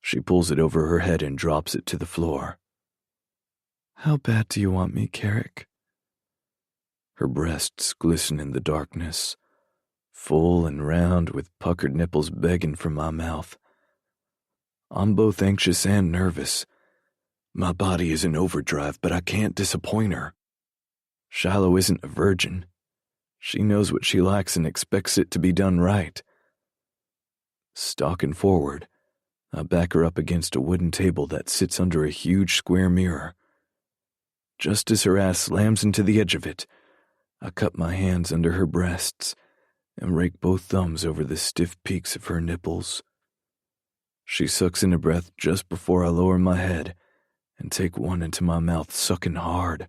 she pulls it over her head and drops it to the floor. How bad do you want me, Carrick? Her breasts glisten in the darkness, full and round with puckered nipples begging for my mouth. I'm both anxious and nervous. My body is in overdrive, but I can't disappoint her. Shiloh isn't a virgin. She knows what she likes and expects it to be done right. Stalking forward, I back her up against a wooden table that sits under a huge square mirror. Just as her ass slams into the edge of it, I cup my hands under her breasts and rake both thumbs over the stiff peaks of her nipples. She sucks in a breath just before I lower my head and take one into my mouth, sucking hard.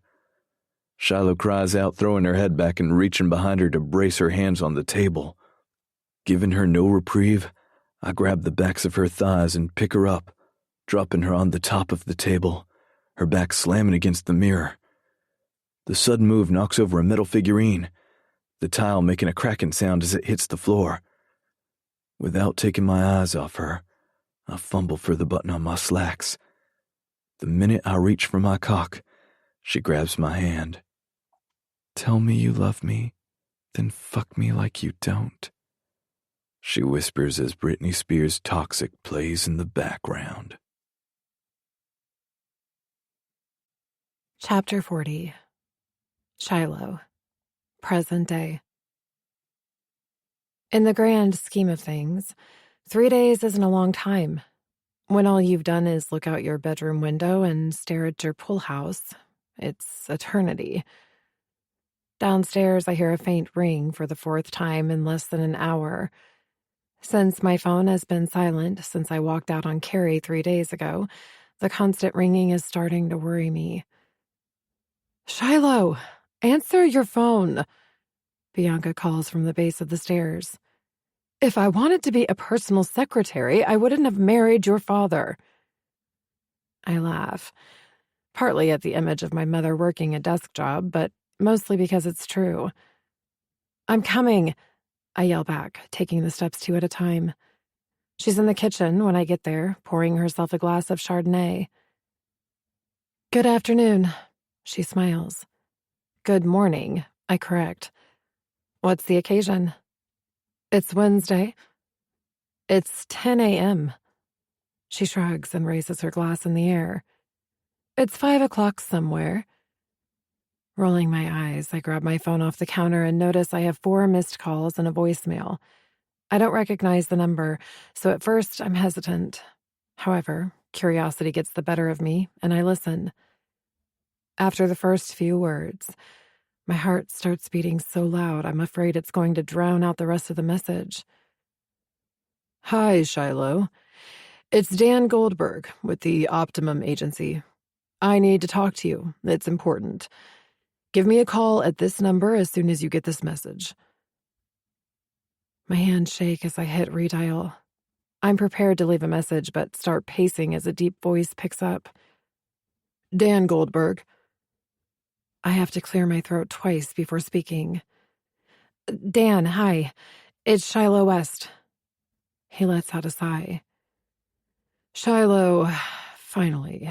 Shiloh cries out, throwing her head back and reaching behind her to brace her hands on the table. Giving her no reprieve, I grab the backs of her thighs and pick her up, dropping her on the top of the table, her back slamming against the mirror. The sudden move knocks over a metal figurine, the tile making a cracking sound as it hits the floor. Without taking my eyes off her, I fumble for the button on my slacks. The minute I reach for my cock, she grabs my hand. Tell me you love me, then fuck me like you don't, she whispers as Britney Spears' Toxic plays in the background. Chapter 40. Shiloh. Present day. In the grand scheme of things, 3 days isn't a long time. When all you've done is look out your bedroom window and stare at your pool house, it's eternity. Downstairs, I hear a faint ring for the 4th time in less than an hour. Since my phone has been silent since I walked out on Carrie 3 days ago, the constant ringing is starting to worry me. Shiloh, answer your phone, Bianca calls from the base of the stairs. If I wanted to be a personal secretary, I wouldn't have married your father. I laugh, partly at the image of my mother working a desk job, but mostly because it's true. I'm coming, I yell back, taking the steps 2 at a time. She's in the kitchen when I get there, pouring herself a glass of Chardonnay. Good afternoon, she smiles. Good morning, I correct. What's the occasion? It's Wednesday. It's 10 a.m. She shrugs and raises her glass in the air. It's 5 o'clock somewhere. Rolling my eyes, I grab my phone off the counter and notice I have 4 missed calls and a voicemail. I don't recognize the number, so at first I'm hesitant. However, curiosity gets the better of me, and I listen. After the first few words, my heart starts beating so loud I'm afraid it's going to drown out the rest of the message. Hi, Shiloh. It's Dan Goldberg with the Optimum Agency. I need to talk to you. It's important. Give me a call at this number as soon as you get this message. My hands shake as I hit redial. I'm prepared to leave a message, but start pacing as a deep voice picks up. Dan Goldberg. I have to clear my throat twice before speaking. Dan, hi. It's Shiloh West. He lets out a sigh. Shiloh, finally.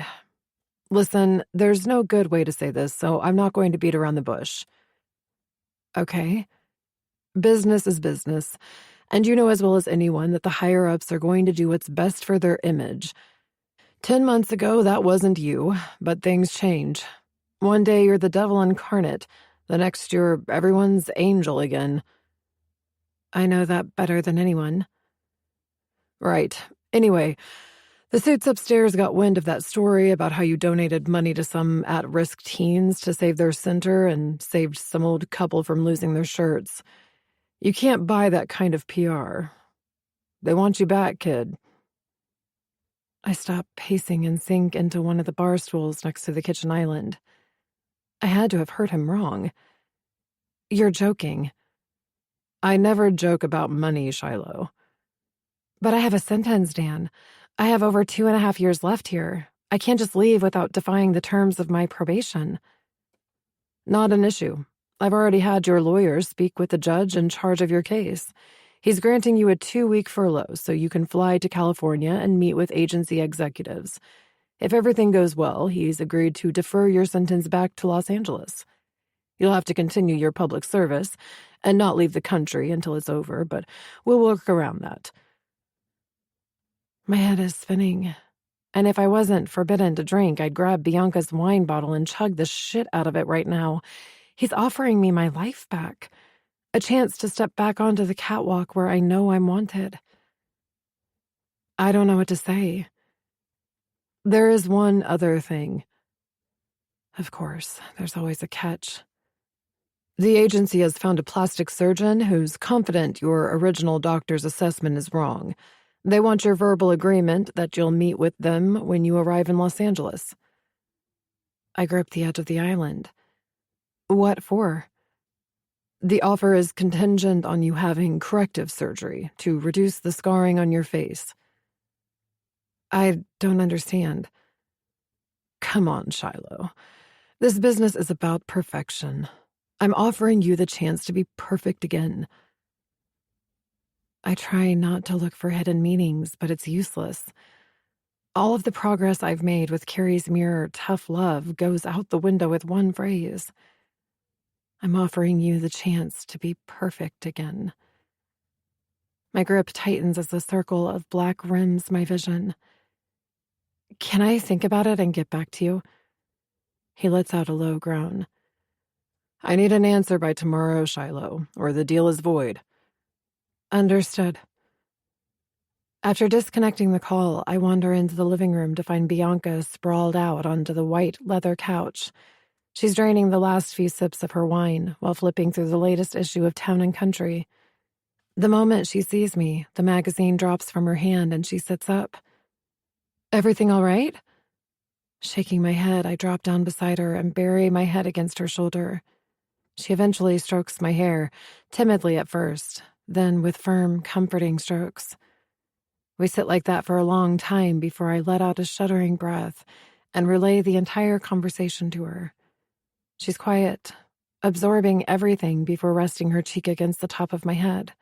Listen, there's no good way to say this, so I'm not going to beat around the bush. Okay. Business is business, and you know as well as anyone that the higher-ups are going to do what's best for their image. 10 months ago, that wasn't you, but things change. One day you're the devil incarnate, the next you're everyone's angel again. I know that better than anyone. Right. Anyway, the suits upstairs got wind of that story about how you donated money to some at-risk teens to save their center and saved some old couple from losing their shirts. You can't buy that kind of PR. They want you back, kid. I stop pacing and sink into one of the bar stools next to the kitchen island. I had to have heard him wrong. You're joking. I never joke about money, Shiloh. But I have a sentence, Dan. I have over 2.5 years left here. I can't just leave without defying the terms of my probation. Not an issue. I've already had your lawyer speak with the judge in charge of your case. He's granting you a 2-week furlough so you can fly to California and meet with agency executives. If everything goes well, he's agreed to defer your sentence back to Los Angeles. You'll have to continue your public service and not leave the country until it's over, but we'll work around that. My head is spinning. And if I wasn't forbidden to drink, I'd grab Bianca's wine bottle and chug the shit out of it right now. He's offering me my life back. A chance to step back onto the catwalk where I know I'm wanted. I don't know what to say. There is one other thing. Of course, there's always a catch. The agency has found a plastic surgeon who's confident your original doctor's assessment is wrong. They want your verbal agreement that you'll meet with them when you arrive in Los Angeles. I grip the edge of the island. What for? The offer is contingent on you having corrective surgery to reduce the scarring on your face. I don't understand. Come on, Shiloh. This business is about perfection. I'm offering you the chance to be perfect again. I try not to look for hidden meanings, but it's useless. All of the progress I've made with Carrie's mirror, tough love, goes out the window with one phrase. I'm offering you the chance to be perfect again. My grip tightens as the circle of black rims my vision. Can I think about it and get back to you? He lets out a low groan. I need an answer by tomorrow, Shiloh, or the deal is void. Understood. After disconnecting the call, I wander into the living room to find Bianca sprawled out onto the white leather couch. She's draining the last few sips of her wine while flipping through the latest issue of Town and Country. The moment she sees me, the magazine drops from her hand and she sits up. Everything all right? Shaking my head, I drop down beside her and bury my head against her shoulder. She eventually strokes my hair, timidly at first, then with firm, comforting strokes. We sit like that for a long time before I let out a shuddering breath and relay the entire conversation to her. She's quiet, absorbing everything before resting her cheek against the top of my head.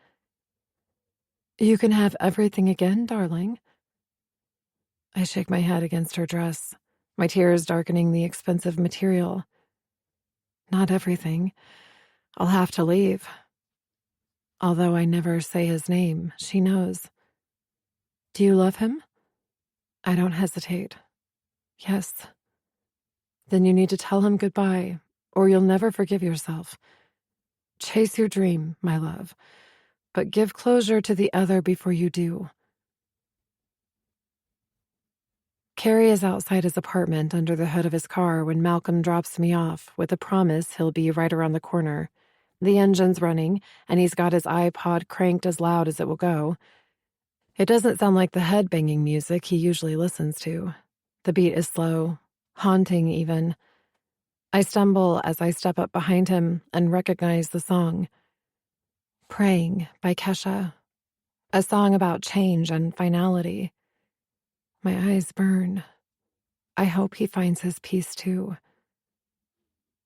You can have everything again, darling. I shake my head against her dress, my tears darkening the expensive material. Not everything. I'll have to leave. Although I never say his name, she knows. Do you love him? I don't hesitate. Yes. Then you need to tell him goodbye, or you'll never forgive yourself. Chase your dream, my love, but give closure to the other before you do. Carrie is outside his apartment under the hood of his car when Malcolm drops me off with a promise he'll be right around the corner. The engine's running, and he's got his iPod cranked as loud as it will go. It doesn't sound like the head-banging music he usually listens to. The beat is slow, haunting even. I stumble as I step up behind him and recognize the song. Praying by Kesha. A song about change and finality. My eyes burn. I hope he finds his peace too.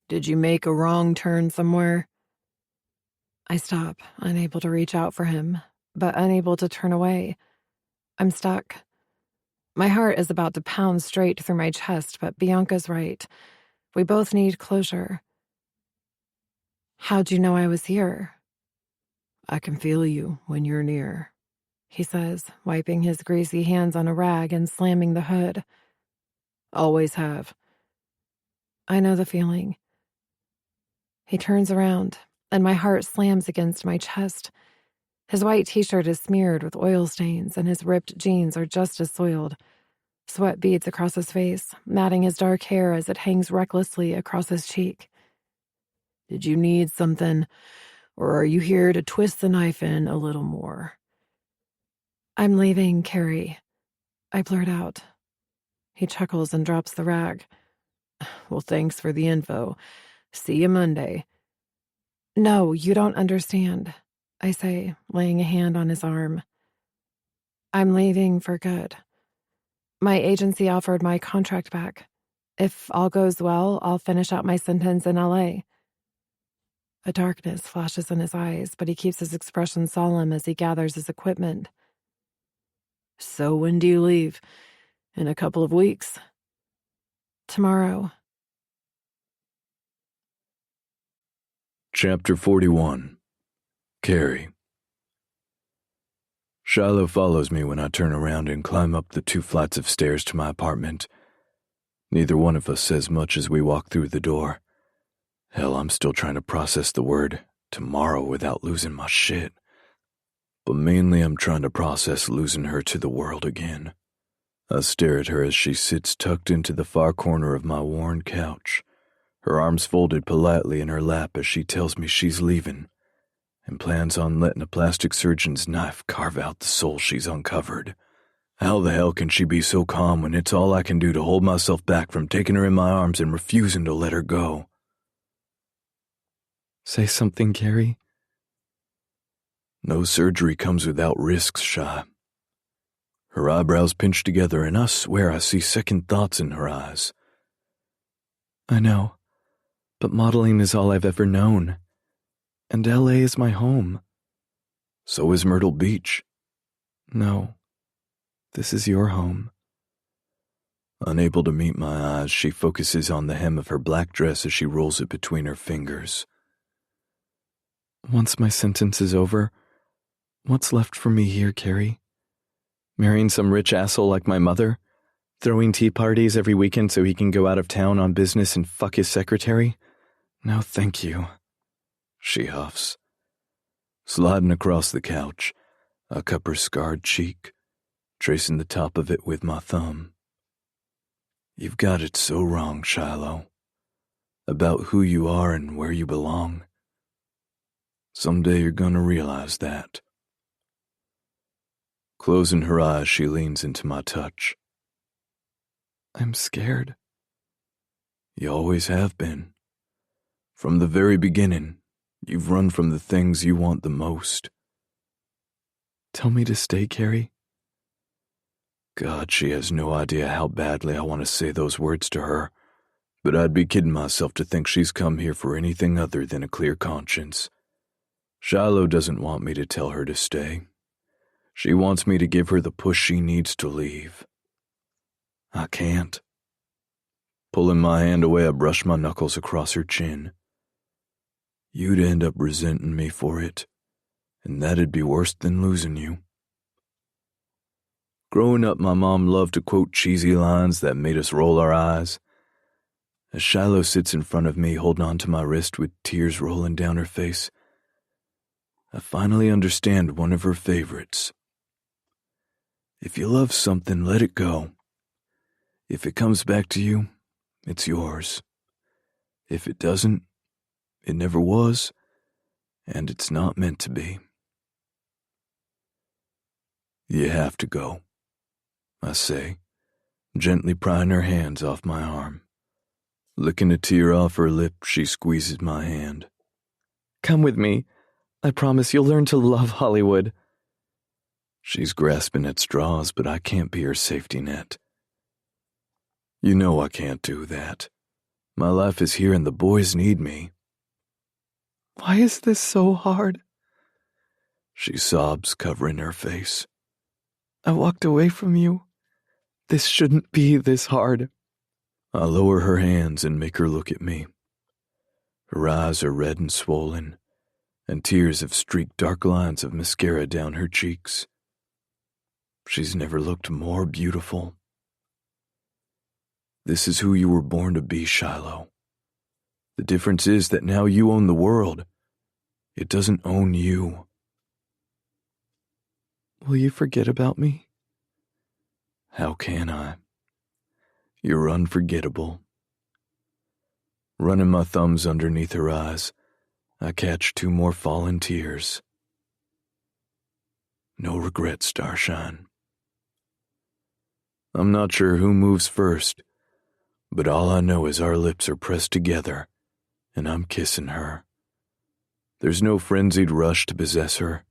Did you make a wrong turn somewhere? I stop, unable to reach out for him, but unable to turn away. I'm stuck. My heart is about to pound straight through my chest, but Bianca's right. We both need closure. How'd you know I was here? I can feel you when you're near, he says, wiping his greasy hands on a rag and slamming the hood. Always have. I know the feeling. He turns around, and my heart slams against my chest. His white t-shirt is smeared with oil stains, and his ripped jeans are just as soiled. Sweat beads across his face, matting his dark hair as it hangs recklessly across his cheek. Did you need something, or are you here to twist the knife in a little more? I'm leaving, Carrie, I blurt out. He chuckles and drops the rag. Well, thanks for the info. See you Monday. No, you don't understand, I say, laying a hand on his arm. I'm leaving for good. My agency offered my contract back. If all goes well, I'll finish out my sentence in LA. A darkness flashes in his eyes, but he keeps his expression solemn as he gathers his equipment. So when do you leave? In a couple of weeks? Tomorrow. Chapter 41. Carrie. Shiloh follows me when I turn around and climb up the 2 flights of stairs to my apartment. Neither one of us says much as we walk through the door. Hell, I'm still trying to process the word tomorrow without losing my shit. But mainly I'm trying to process losing her to the world again. I stare at her as she sits tucked into the far corner of my worn couch, her arms folded politely in her lap as she tells me she's leaving and plans on letting a plastic surgeon's knife carve out the soul she's uncovered. How the hell can she be so calm when it's all I can do to hold myself back from taking her in my arms and refusing to let her go? Say something, Carrie. No surgery comes without risks, Shy. Her eyebrows pinch together, and I swear I see second thoughts in her eyes. I know, but modeling is all I've ever known. And LA is my home. So is Myrtle Beach. No, this is your home. Unable to meet my eyes, she focuses on the hem of her black dress as she rolls it between her fingers. Once my sentence is over, what's left for me here, Carrie? Marrying some rich asshole like my mother? Throwing tea parties every weekend so he can go out of town on business and fuck his secretary? No, thank you. She huffs. Sliding across the couch, I cup her scarred cheek, tracing the top of it with my thumb. You've got it so wrong, Shiloh. About who you are and where you belong. Someday you're gonna realize that. Closing her eyes, she leans into my touch. I'm scared. You always have been. From the very beginning, you've run from the things you want the most. Tell me to stay, Carrie. God, she has no idea how badly I want to say those words to her, but I'd be kidding myself to think she's come here for anything other than a clear conscience. Shiloh doesn't want me to tell her to stay. She wants me to give her the push she needs to leave. I can't. Pulling my hand away, I brush my knuckles across her chin. You'd end up resenting me for it, and that'd be worse than losing you. Growing up, my mom loved to quote cheesy lines that made us roll our eyes. As Shiloh sits in front of me, holding on to my wrist with tears rolling down her face, I finally understand one of her favorites. If you love something, let it go. If it comes back to you, it's yours. If it doesn't, it never was, and it's not meant to be. You have to go, I say, gently prying her hands off my arm. Licking a tear off her lip, she squeezes my hand. Come with me. I promise you'll learn to love Hollywood. She's grasping at straws, but I can't be her safety net. You know I can't do that. My life is here and the boys need me. Why is this so hard? She sobs, covering her face. I walked away from you. This shouldn't be this hard. I lower her hands and make her look at me. Her eyes are red and swollen, and tears have streaked dark lines of mascara down her cheeks. She's never looked more beautiful. This is who you were born to be, Shiloh. The difference is that now you own the world. It doesn't own you. Will you forget about me? How can I? You're unforgettable. Running my thumbs underneath her eyes, I catch 2 more fallen tears. No regrets, Starshine. I'm not sure who moves first, but all I know is our lips are pressed together, and I'm kissing her. There's no frenzied rush to possess her.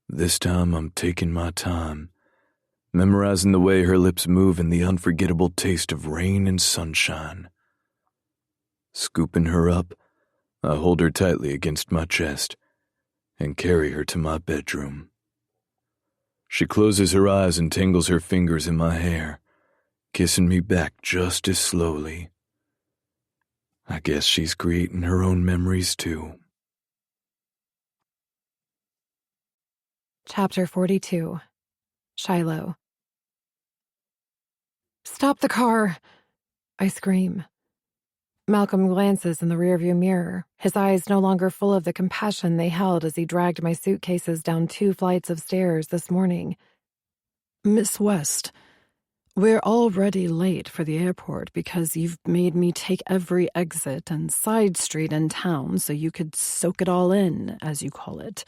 This time I'm taking my time, memorizing the way her lips move and the unforgettable taste of rain and sunshine. Scooping her up, I hold her tightly against my chest and carry her to my bedroom. She closes her eyes and tangles her fingers in my hair, kissing me back just as slowly. I guess she's creating her own memories too. Chapter 42. Shiloh. Stop the car! I scream. Malcolm glances in the rearview mirror, his eyes no longer full of the compassion they held as he dragged my suitcases down 2 flights of stairs this morning. Miss West, we're already late for the airport because you've made me take every exit and side street in town so you could soak it all in, as you call it.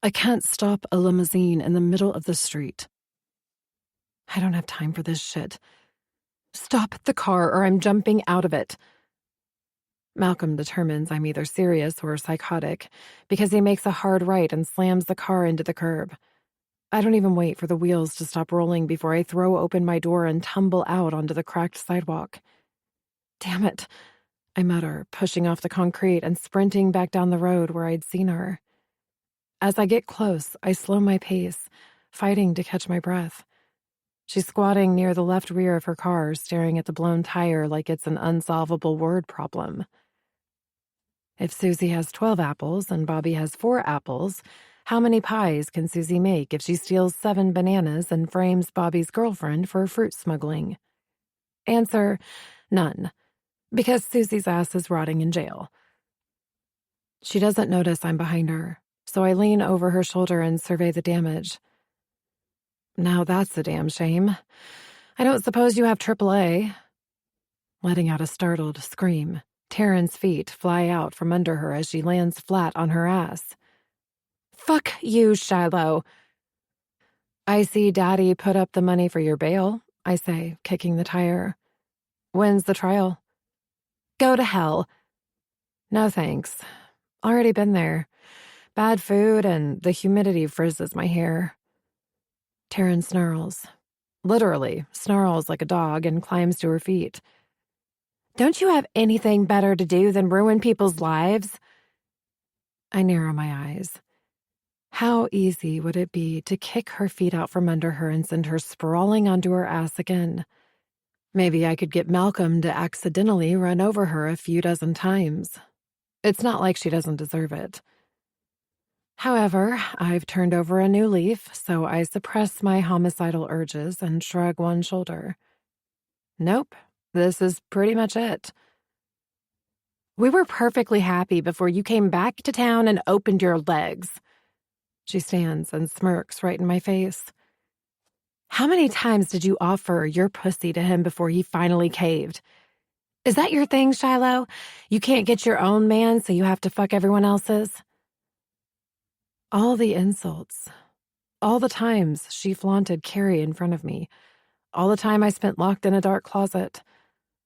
I can't stop a limousine in the middle of the street. I don't have time for this shit. Stop the car or I'm jumping out of it. Malcolm determines I'm either serious or psychotic because he makes a hard right and slams the car into the curb. I don't even wait for the wheels to stop rolling before I throw open my door and tumble out onto the cracked sidewalk. Damn it, I mutter, pushing off the concrete and sprinting back down the road where I'd seen her. As I get close, I slow my pace, fighting to catch my breath. She's squatting near the left rear of her car, staring at the blown tire like it's an unsolvable word problem. If Susie has 12 apples and Bobby has 4 apples, how many pies can Susie make if she steals 7 bananas and frames Bobby's girlfriend for fruit smuggling? Answer, none, because Susie's ass is rotting in jail. She doesn't notice I'm behind her, so I lean over her shoulder and survey the damage. Now that's a damn shame. I don't suppose you have AAA. Letting out a startled scream, Taryn's feet fly out from under her as she lands flat on her ass. Fuck you, Shiloh. I see Daddy put up the money for your bail, I say, kicking the tire. When's the trial? Go to hell. No thanks. Already been there. Bad food and the humidity frizzes my hair. Taryn snarls. Literally, snarls like a dog and climbs to her feet. Don't you have anything better to do than ruin people's lives? I narrow my eyes. How easy would it be to kick her feet out from under her and send her sprawling onto her ass again? Maybe I could get Malcolm to accidentally run over her a few dozen times. It's not like she doesn't deserve it. However, I've turned over a new leaf, so I suppress my homicidal urges and shrug one shoulder. Nope, this is pretty much it. We were perfectly happy before you came back to town and opened your legs. She stands and smirks right in my face. How many times did you offer your pussy to him before he finally caved? Is that your thing, Shiloh? You can't get your own man, so you have to fuck everyone else's? All the insults. All the times she flaunted Carrie in front of me. All the time I spent locked in a dark closet.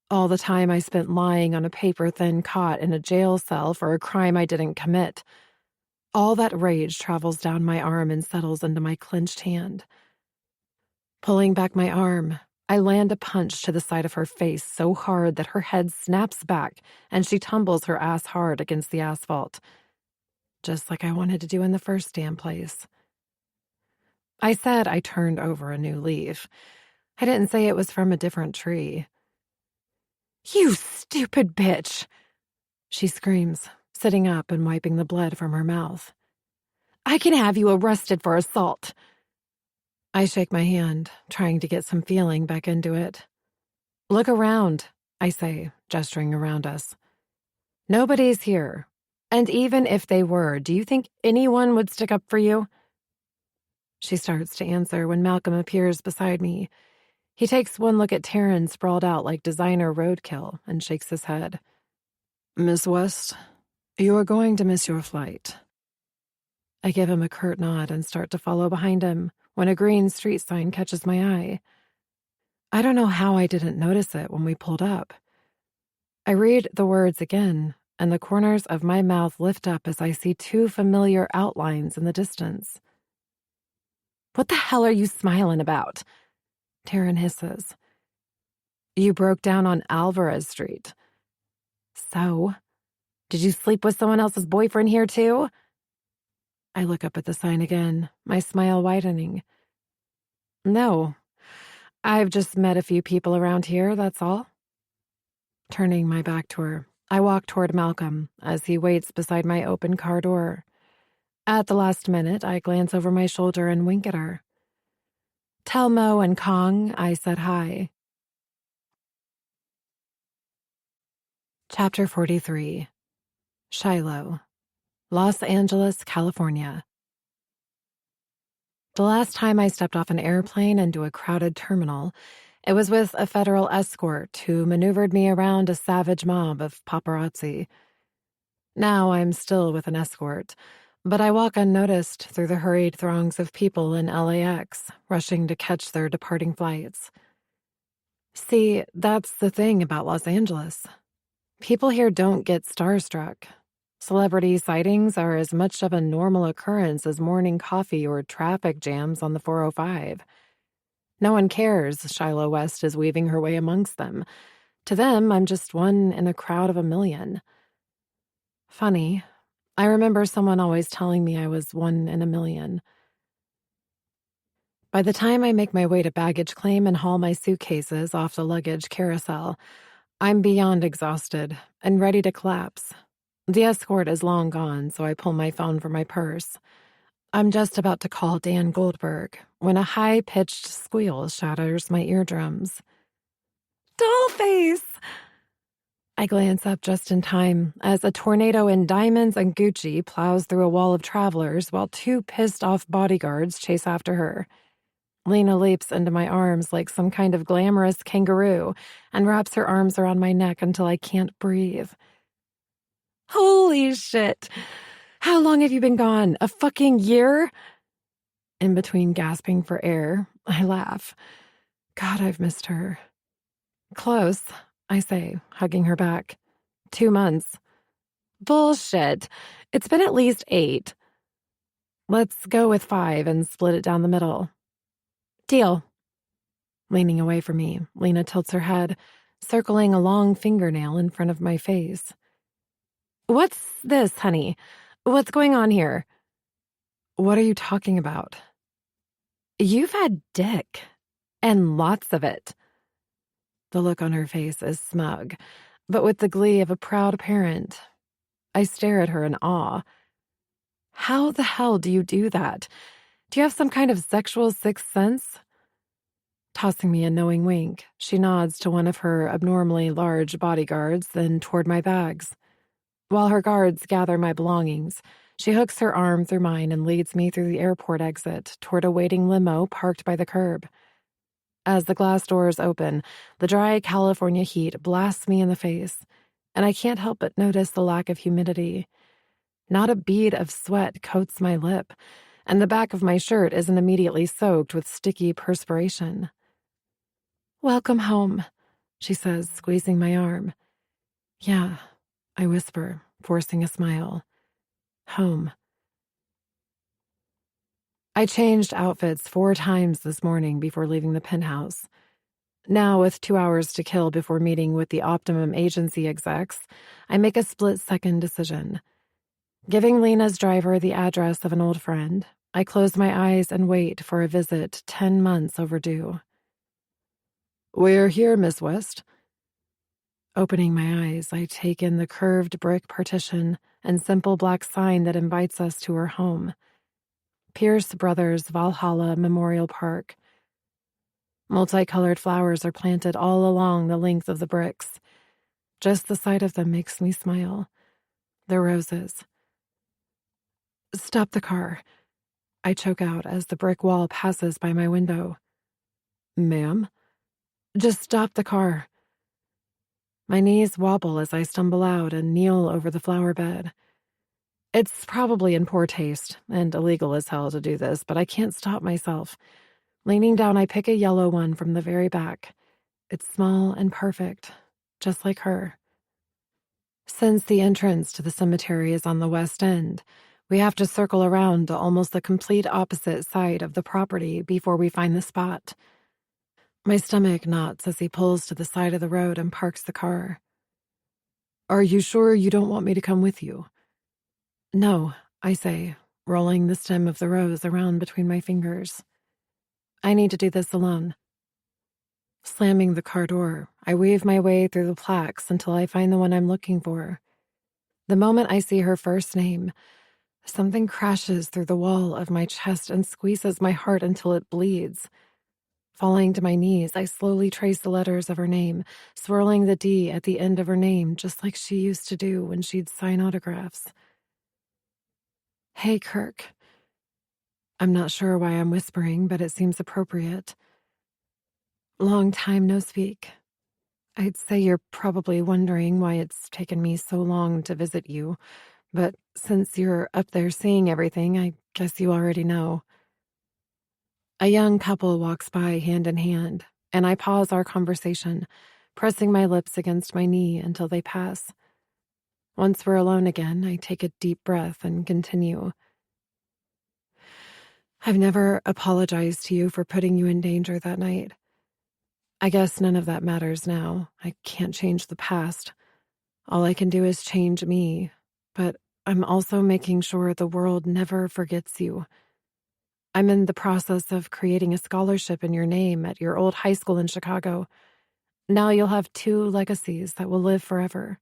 All the time I spent lying on a paper-thin cot in a jail cell for a crime I didn't commit. All that rage travels down my arm and settles into my clenched hand. Pulling back my arm, I land a punch to the side of her face so hard that her head snaps back and she tumbles her ass hard against the asphalt. Just like I wanted to do in the first damn place. I said I turned over a new leaf. I didn't say it was from a different tree. You stupid bitch! She screams, sitting up and wiping the blood from her mouth. I can have you arrested for assault. I shake my hand, trying to get some feeling back into it. Look around, I say, gesturing around us. Nobody's here. And even if they were, do you think anyone would stick up for you? She starts to answer when Malcolm appears beside me. He takes one look at Taryn sprawled out like designer roadkill and shakes his head. Miss West, you are going to miss your flight. I give him a curt nod and start to follow behind him when a green street sign catches my eye. I don't know how I didn't notice it when we pulled up. I read the words again, and the corners of my mouth lift up as I see two familiar outlines in the distance. What the hell are you smiling about? Taryn hisses. You broke down on Alvarez Street. So, did you sleep with someone else's boyfriend here too? I look up at the sign again, my smile widening. No, I've just met a few people around here, that's all. Turning my back to her, I walk toward Malcolm as he waits beside my open car door. At the last minute, I glance over my shoulder and wink at her. Tell Mo and Kong I said hi. Chapter 43. Shiloh, Los Angeles, California. The last time I stepped off an airplane into a crowded terminal, it was with a federal escort who maneuvered me around a savage mob of paparazzi. Now I'm still with an escort, but I walk unnoticed through the hurried throngs of people in LAX, rushing to catch their departing flights. See, that's the thing about Los Angeles. People here don't get starstruck. Celebrity sightings are as much of a normal occurrence as morning coffee or traffic jams on the 405. No one cares Shiloh West is weaving her way amongst them. To them, I'm just one in a crowd of a million. Funny, I remember someone always telling me I was one in a million. By the time I make my way to baggage claim and haul my suitcases off the luggage carousel, I'm beyond exhausted and ready to collapse. The escort is long gone, so I pull my phone from my purse. I'm just about to call Dan Goldberg when a high-pitched squeal shatters my eardrums. Dollface! I glance up just in time as a tornado in diamonds and Gucci plows through a wall of travelers while two pissed-off bodyguards chase after her. Lena leaps into my arms like some kind of glamorous kangaroo and wraps her arms around my neck until I can't breathe. Holy shit! How long have you been gone? A fucking year? In between gasping for air, I laugh. God, I've missed her. Close, I say, hugging her back. 2 months. Bullshit. It's been at least 8. Let's go with 5 and split it down the middle. Deal. Leaning away from me, Lena tilts her head, circling a long fingernail in front of my face. What's this, honey? What's going on here? What are you talking about? You've had dick. And lots of it. The look on her face is smug, but with the glee of a proud parent. I stare at her in awe. How the hell do you do that? Do you have some kind of sexual sixth sense? Tossing me a knowing wink, she nods to one of her abnormally large bodyguards, then toward my bags. While her guards gather my belongings, she hooks her arm through mine and leads me through the airport exit toward a waiting limo parked by the curb. As the glass doors open, the dry California heat blasts me in the face, and I can't help but notice the lack of humidity. Not a bead of sweat coats my lip, and the back of my shirt isn't immediately soaked with sticky perspiration. Welcome home, she says, squeezing my arm. Yeah, I whisper, forcing a smile. Home. I changed outfits 4 times this morning before leaving the penthouse. Now, with 2 hours to kill before meeting with the Optimum Agency execs, I make a split-second decision. Giving Lena's driver the address of an old friend, I close my eyes and wait for a visit 10 months overdue. We're here, Miss West. Opening my eyes, I take in the curved brick partition and simple black sign that invites us to her home. Pierce Brothers Valhalla Memorial Park. Multicolored flowers are planted all along the length of the bricks. Just the sight of them makes me smile. They're roses. Stop the car. I choke out as the brick wall passes by my window. Ma'am? Just stop the car. My knees wobble as I stumble out and kneel over the flower bed. It's probably in poor taste and illegal as hell to do this, but I can't stop myself. Leaning down, I pick a yellow one from the very back. It's small and perfect, just like her. Since the entrance to the cemetery is on the west end, we have to circle around to almost the complete opposite side of the property before we find the spot. My stomach knots as he pulls to the side of the road and parks the car. Are you sure you don't want me to come with you? No, I say, rolling the stem of the rose around between my fingers. I need to do this alone. Slamming the car door, I weave my way through the plaques until I find the one I'm looking for. The moment I see her first name, something crashes through the wall of my chest and squeezes my heart until it bleeds. Falling to my knees, I slowly trace the letters of her name, swirling the D at the end of her name just like she used to do when she'd sign autographs. Hey, Kirk. I'm not sure why I'm whispering, but it seems appropriate. Long time no speak. I'd say you're probably wondering why it's taken me so long to visit you, but since you're up there seeing everything, I guess you already know. A young couple walks by hand in hand, and I pause our conversation, pressing my lips against my knee until they pass. Once we're alone again, I take a deep breath and continue. I've never apologized to you for putting you in danger that night. I guess none of that matters now. I can't change the past. All I can do is change me, but I'm also making sure the world never forgets you. I'm in the process of creating a scholarship in your name at your old high school in Chicago. Now you'll have 2 legacies that will live forever.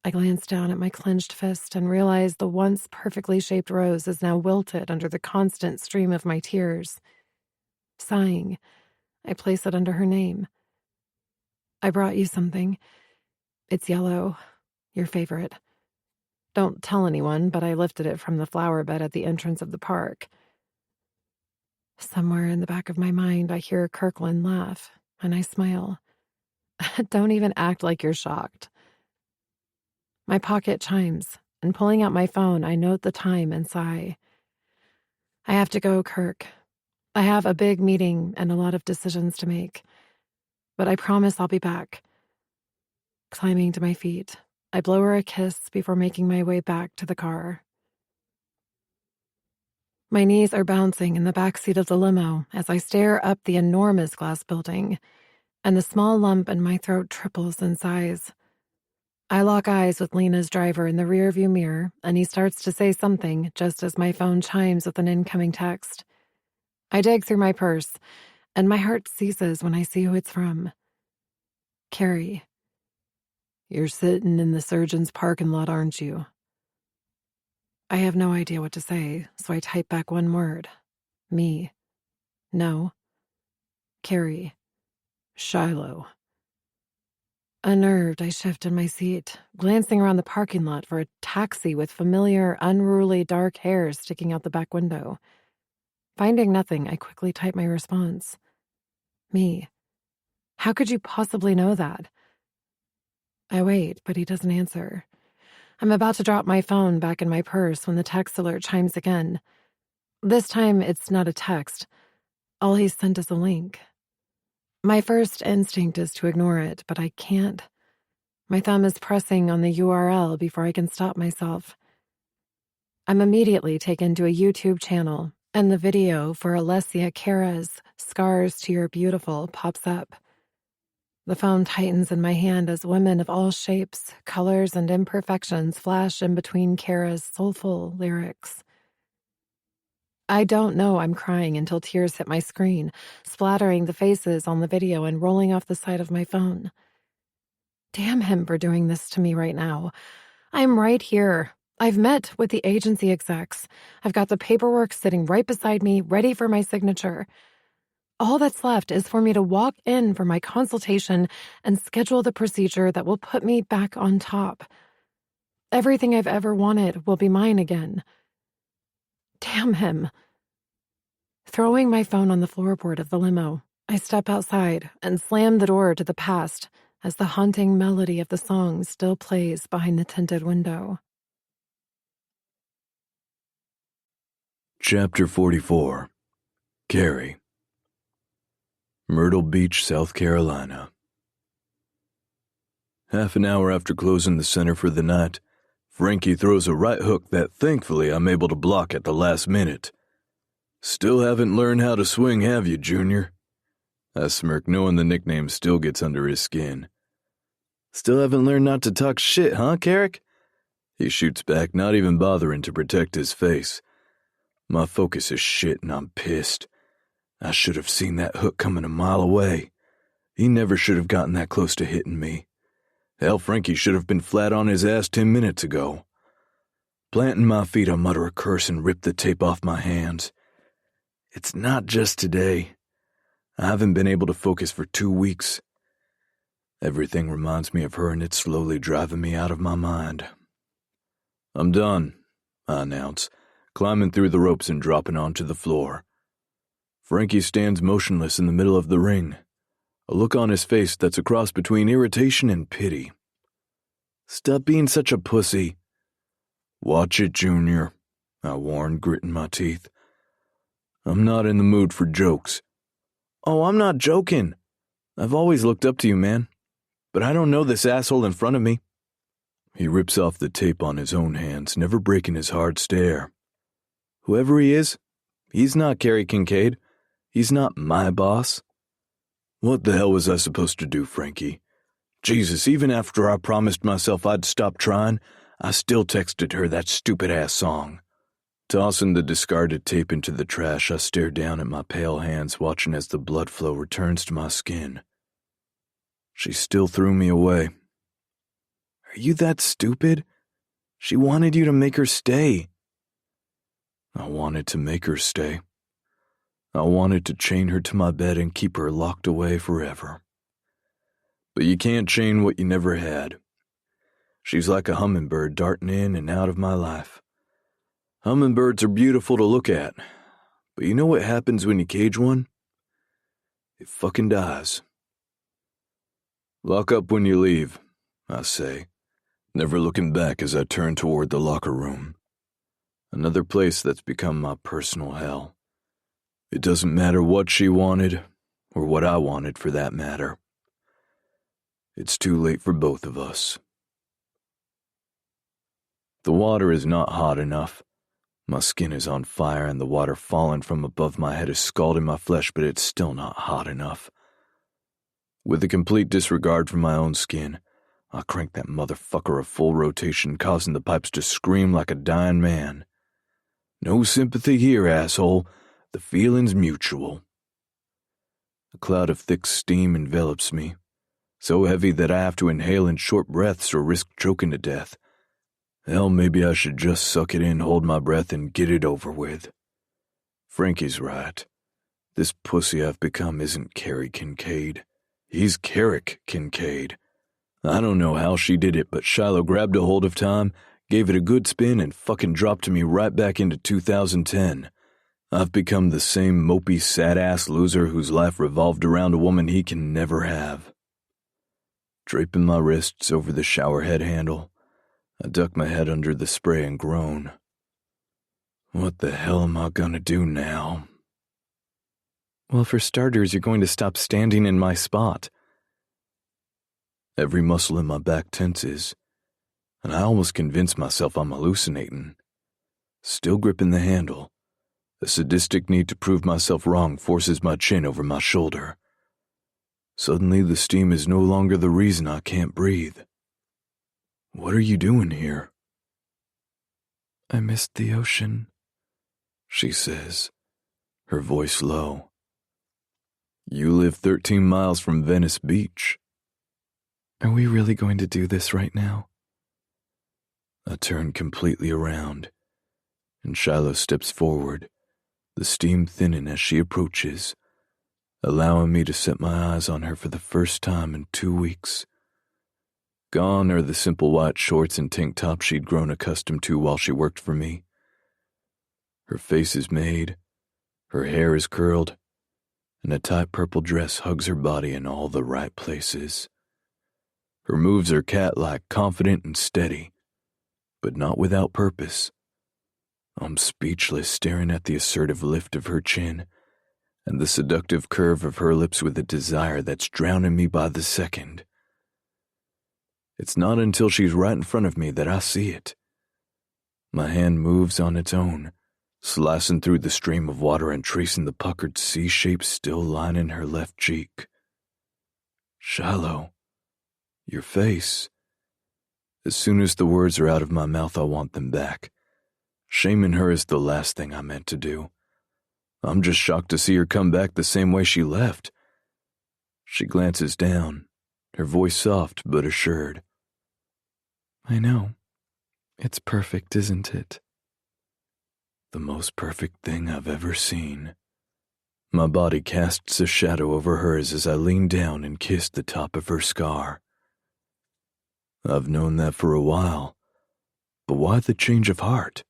I glance down at my clenched fist and realize the once perfectly shaped rose is now wilted under the constant stream of my tears. Sighing, I place it under her name. I brought you something. It's yellow, your favorite. Don't tell anyone, but I lifted it from the flower bed at the entrance of the park. Somewhere in the back of my mind, I hear Kirkland laugh, and I smile. Don't even act like you're shocked. My pocket chimes, and pulling out my phone, I note the time and sigh. I have to go, Kirk. I have a big meeting and a lot of decisions to make. But I promise I'll be back. Climbing to my feet, I blow her a kiss before making my way back to the car. My knees are bouncing in the back seat of the limo as I stare up the enormous glass building, and the small lump in my throat triples in size. I lock eyes with Lena's driver in the rearview mirror, and he starts to say something just as my phone chimes with an incoming text. I dig through my purse, and my heart ceases when I see who it's from. Carrie. You're sitting in the surgeon's parking lot, aren't you? I have no idea what to say, so I type back one word. Me. No. Carrie. Shiloh. Unnerved, I shift in my seat, glancing around the parking lot for a taxi with familiar, unruly dark hair sticking out the back window. Finding nothing, I quickly type my response. Me. How could you possibly know that? I wait, but he doesn't answer. I'm about to drop my phone back in my purse when the text alert chimes again. This time, it's not a text. All he sent is a link. My first instinct is to ignore it, but I can't. My thumb is pressing on the URL before I can stop myself. I'm immediately taken to a YouTube channel, and the video for Alessia Cara's Scars to Your Beautiful pops up. The phone tightens in my hand as women of all shapes, colors, and imperfections flash in between Cara's soulful lyrics. I don't know I'm crying until tears hit my screen, splattering the faces on the video and rolling off the side of my phone. Damn him for doing this to me right now. I'm right here. I've met with the agency execs. I've got the paperwork sitting right beside me, ready for my signature. All that's left is for me to walk in for my consultation and schedule the procedure that will put me back on top. Everything I've ever wanted will be mine again. Damn him. Throwing my phone on the floorboard of the limo, I step outside and slam the door to the past as the haunting melody of the song still plays behind the tinted window. Chapter 44. Carrie. Myrtle Beach, South Carolina. Half an hour after closing the center for the night, Frankie throws a right hook that thankfully I'm able to block at the last minute. Still haven't learned how to swing, have you, Junior? I smirk, knowing the nickname still gets under his skin. Still haven't learned not to talk shit, huh, Carrick? He shoots back, not even bothering to protect his face. My focus is shit and I'm pissed. I should have seen that hook coming a mile away. He never should have gotten that close to hitting me. Hell, Frankie should have been flat on his ass 10 minutes ago. Planting my feet, I mutter a curse and rip the tape off my hands. It's not just today. I haven't been able to focus for 2 weeks. Everything reminds me of her and it's slowly driving me out of my mind. I'm done, I announce, climbing through the ropes and dropping onto the floor. Frankie stands motionless in the middle of the ring, a look on his face that's a cross between irritation and pity. Stop being such a pussy. Watch it, Junior, I warn, gritting my teeth. I'm not in the mood for jokes. Oh, I'm not joking. I've always looked up to you, man. But I don't know this asshole in front of me. He rips off the tape on his own hands, never breaking his hard stare. Whoever he is, he's not Carrie Kincaid. He's not my boss. What the hell was I supposed to do, Frankie? Jesus, even after I promised myself I'd stop trying, I still texted her that stupid-ass song. Tossing the discarded tape into the trash, I stare down at my pale hands, watching as the blood flow returns to my skin. She still threw me away. Are you that stupid? She wanted you to make her stay. I wanted to make her stay. I wanted to chain her to my bed and keep her locked away forever. But you can't chain what you never had. She's like a hummingbird darting in and out of my life. Hummingbirds are beautiful to look at, but you know what happens when you cage one? It fucking dies. Lock up when you leave, I say, never looking back as I turn toward the locker room. Another place that's become my personal hell. It doesn't matter what she wanted, or what I wanted for that matter. It's too late for both of us. The water is not hot enough. My skin is on fire and the water falling from above my head is scalding my flesh, but it's still not hot enough. With a complete disregard for my own skin, I crank that motherfucker a full rotation, causing the pipes to scream like a dying man. No sympathy here, asshole. The feeling's mutual. A cloud of thick steam envelops me, so heavy that I have to inhale in short breaths or risk choking to death. Hell, maybe I should just suck it in, hold my breath, and get it over with. Frankie's right. This pussy I've become isn't Carrie Kincaid. He's Carrick Kincaid. I don't know how she did it, but Shiloh grabbed a hold of time, gave it a good spin, and fucking dropped me right back into 2010. I've become the same mopey, sad-ass loser whose life revolved around a woman he can never have. Draping my wrists over the shower head handle, I duck my head under the spray and groan. What the hell am I gonna do now? Well, for starters, you're going to stop standing in my spot. Every muscle in my back tenses, and I almost convince myself I'm hallucinating. Still gripping the handle, a sadistic need to prove myself wrong forces my chin over my shoulder. Suddenly, the steam is no longer the reason I can't breathe. What are you doing here? I missed the ocean, she says, her voice low. You live 13 miles from Venice Beach. Are we really going to do this right now? I turn completely around, and Shiloh steps forward, the steam thinning as she approaches. allowing me to set my eyes on her for the first time in 2 weeks. Gone are the simple white shorts and tank top she'd grown accustomed to while she worked for me. Her face is made, her hair is curled, and a tight purple dress hugs her body in all the right places. Her moves are cat-like, confident and steady, but not without purpose. I'm speechless, staring at the assertive lift of her chin and the seductive curve of her lips with a desire that's drowning me by the second. It's not until she's right in front of me that I see it. My hand moves on its own, slicing through the stream of water and tracing the puckered C-shape still lining her left cheek. Shiloh, your face. As soon as the words are out of my mouth, I want them back. Shaming her is the last thing I meant to do. I'm just shocked to see her come back the same way she left. She glances down, her voice soft but assured. I know. It's perfect, isn't it? The most perfect thing I've ever seen. My body casts a shadow over hers as I lean down and kiss the top of her scar. I've known that for a while, but why the change of heart?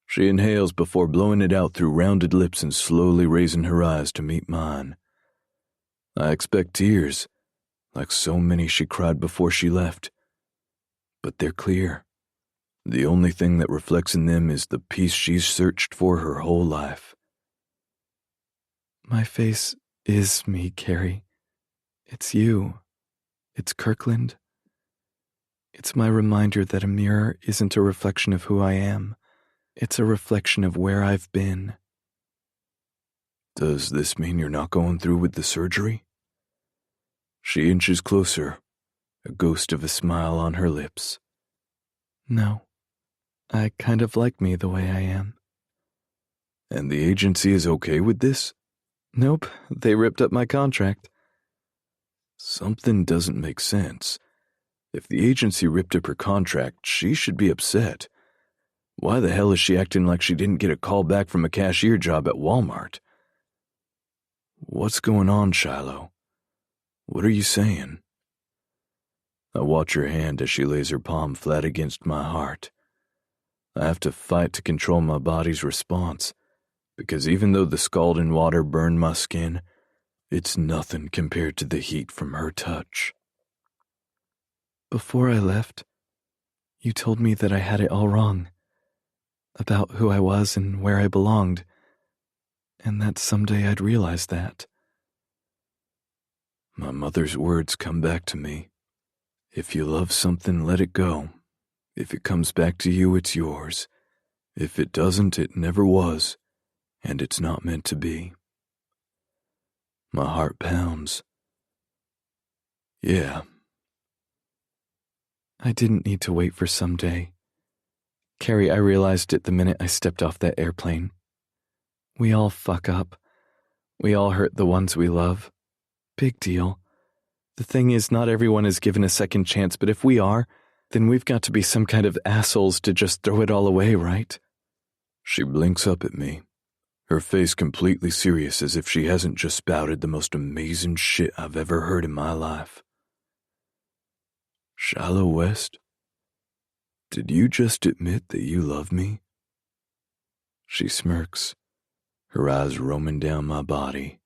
She inhales before blowing it out through rounded lips and slowly raising her eyes to meet mine. I expect tears, like so many she cried before she left, but they're clear. The only thing that reflects in them is the peace she's searched for her whole life. My face is me, Carrie. It's you. It's Kirkland. It's my reminder that a mirror isn't a reflection of who I am. It's a reflection of where I've been. Does this mean you're not going through with the surgery? She inches closer, a ghost of a smile on her lips. No. I kind of like me the way I am. And the agency is okay with this? Nope, they ripped up my contract. Something doesn't make sense. If the agency ripped up her contract, she should be upset. Why the hell is she acting like she didn't get a call back from a cashier job at Walmart? What's going on, Shiloh? What are you saying? I watch her hand as she lays her palm flat against my heart. I have to fight to control my body's response, because even though the scalding water burned my skin, it's nothing compared to the heat from her touch. Before I left, you told me that I had it all wrong, about who I was and where I belonged, and that someday I'd realize that. My mother's words come back to me. If you love something, let it go. If it comes back to you, it's yours. If it doesn't, it never was, and it's not meant to be. My heart pounds. Yeah. I didn't need to wait for someday. Carrie, I realized it the minute I stepped off that airplane. We all fuck up. We all hurt the ones we love. Big deal. The thing is, not everyone is given a second chance, but if we are, then we've got to be some kind of assholes to just throw it all away, right? She blinks up at me, her face completely serious as if she hasn't just spouted the most amazing shit I've ever heard in my life. Shiloh West, did you just admit that you love me? She smirks, her eyes roaming down my body.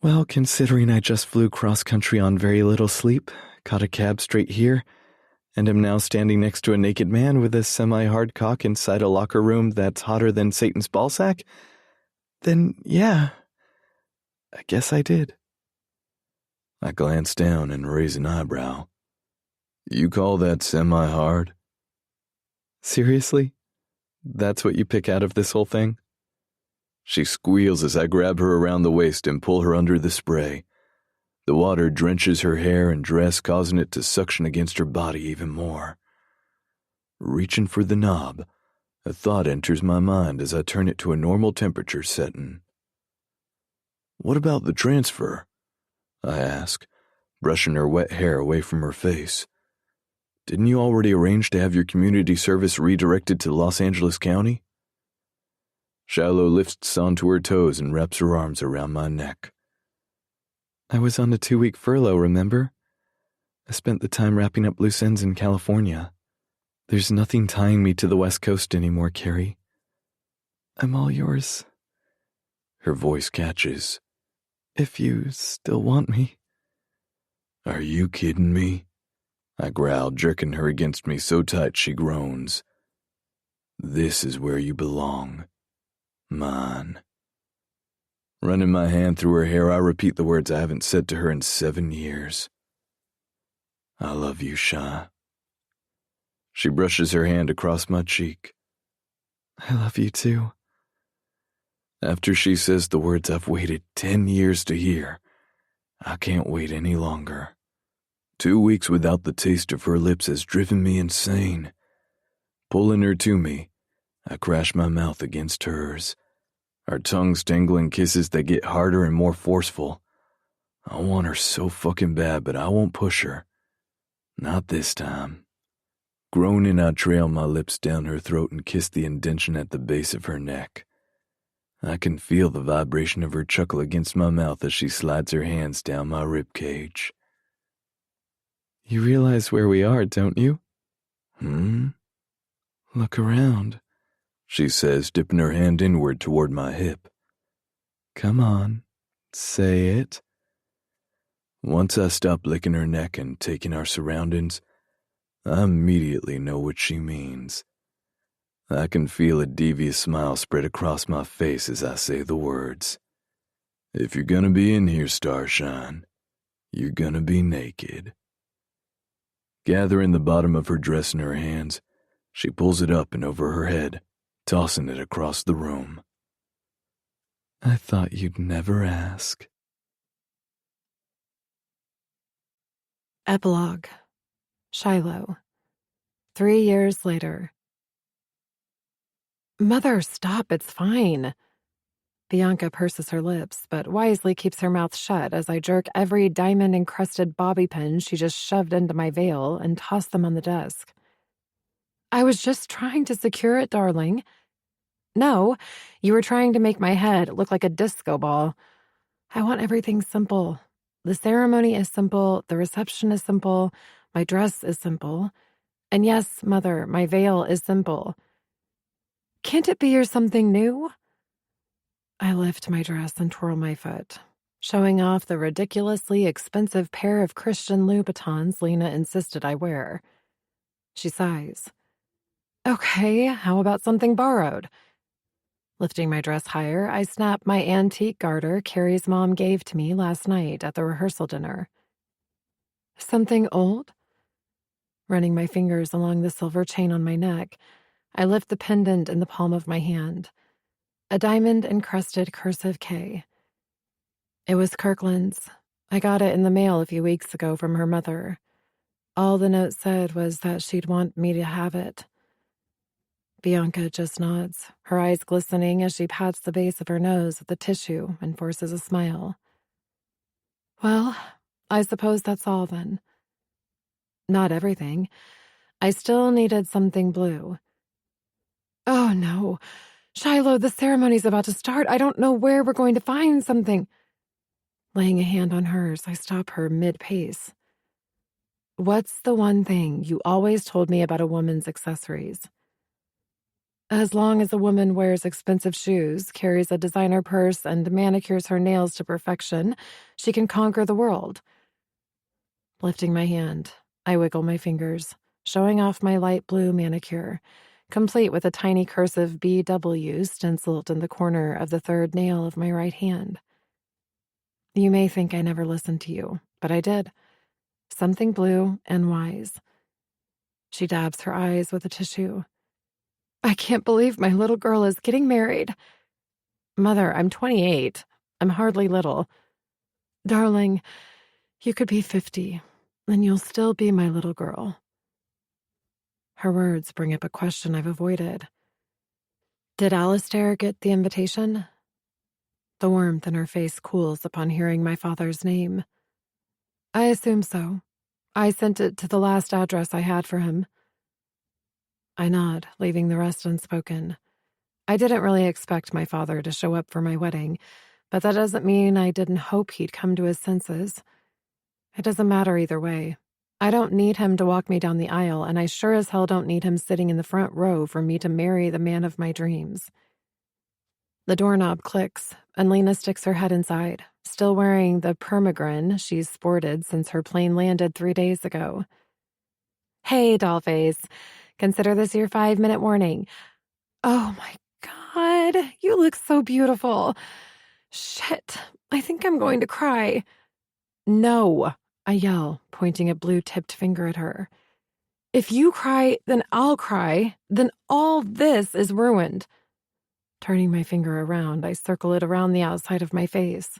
Well, considering I just flew cross-country on very little sleep, caught a cab straight here, and am now standing next to a naked man with a semi-hard cock inside a locker room that's hotter than Satan's ballsack, then yeah, I guess I did. I glance down and raise an eyebrow. You call that semi-hard? Seriously? That's what you pick out of this whole thing? She squeals as I grab her around the waist and pull her under the spray. The water drenches her hair and dress, causing it to suction against her body even more. Reaching for the knob, a thought enters my mind as I turn it to a normal temperature setting. What about the transfer? I ask, brushing her wet hair away from her face. Didn't you already arrange to have your community service redirected to Los Angeles County? Shiloh lifts onto her toes and wraps her arms around my neck. I was on a 2-week furlough, remember? I spent the time wrapping up loose ends in California. There's nothing tying me to the West Coast anymore, Carrie. I'm all yours. Her voice catches. If you still want me. Are you kidding me? I growl, jerking her against me so tight she groans. This is where you belong. Mine. Running my hand through her hair, I repeat the words I haven't said to her in 7 years. I love you, Sha. She brushes her hand across my cheek. I love you too. After she says the words I've waited 10 years to hear, I can't wait any longer. 2 weeks without the taste of her lips has driven me insane. Pulling her to me, I crash my mouth against hers. Our tongues tangling kisses that get harder and more forceful. I want her so fucking bad, but I won't push her. Not this time. Groaning, I trail my lips down her throat and kiss the indention at the base of her neck. I can feel the vibration of her chuckle against my mouth as she slides her hands down my ribcage. You realize where we are, don't you? Look around, she says, dipping her hand inward toward my hip. Come on, say it. Once I stop licking her neck and taking our surroundings, I immediately know what she means. I can feel a devious smile spread across my face as I say the words. If you're gonna be in here, Starshine, you're gonna be naked. Gathering the bottom of her dress in her hands, she pulls it up and over her head, tossing it across the room. I thought you'd never ask. Epilogue. Shiloh. 3 years later. Mother, stop, it's fine. Bianca purses her lips, but wisely keeps her mouth shut as I jerk every diamond-encrusted bobby pin she just shoved into my veil and toss them on the desk. I was just trying to secure it, darling. No, you were trying to make my head look like a disco ball. I want everything simple. The ceremony is simple, the reception is simple, my dress is simple. And yes, Mother, my veil is simple. Can't it be your something new? I lift my dress and twirl my foot, showing off the ridiculously expensive pair of Christian Louboutins Lena insisted I wear. She sighs. Okay, how about something borrowed? Lifting my dress higher, I snap my antique garter Carrie's mom gave to me last night at the rehearsal dinner. Something old? Running my fingers along the silver chain on my neck, I lift the pendant in the palm of my hand. A diamond-encrusted cursive K. It was Kirkland's. I got it in the mail a few weeks ago from her mother. All the note said was that she'd want me to have it. Bianca just nods, her eyes glistening as she pats the base of her nose with the tissue and forces a smile. Well, I suppose that's all then. Not everything. I still needed something blue. Oh no. Shiloh, the ceremony's about to start. I don't know where we're going to find something. Laying a hand on hers, I stop her mid-pace. What's the one thing you always told me about a woman's accessories? As long as a woman wears expensive shoes, carries a designer purse, and manicures her nails to perfection, she can conquer the world. Lifting my hand, I wiggle my fingers, showing off my light blue manicure, complete with a tiny cursive BW stenciled in the corner of the third nail of my right hand. You may think I never listened to you, but I did. Something blue and wise. She dabs her eyes with a tissue. I can't believe my little girl is getting married. Mother, I'm 28. I'm hardly little. Darling, you could be 50, and you'll still be my little girl. Her words bring up a question I've avoided. Did Alistair get the invitation? The warmth in her face cools upon hearing my father's name. I assume so. I sent it to the last address I had for him. I nod, leaving the rest unspoken. I didn't really expect my father to show up for my wedding, But that doesn't mean I didn't hope he'd come to his senses. It doesn't matter either way. I don't need him to walk me down the aisle, and I sure as hell don't need him sitting in the front row for me to marry the man of my dreams. The doorknob clicks, and Lena sticks her head inside, still wearing the permagrin she's sported since her plane landed 3 days ago. Hey, dollface. Consider this your 5-minute warning. Oh my God, you look so beautiful. Shit, I think I'm going to cry. No, I yell, pointing a blue-tipped finger at her. If you cry, then I'll cry. Then all this is ruined. Turning my finger around, I circle it around the outside of my face.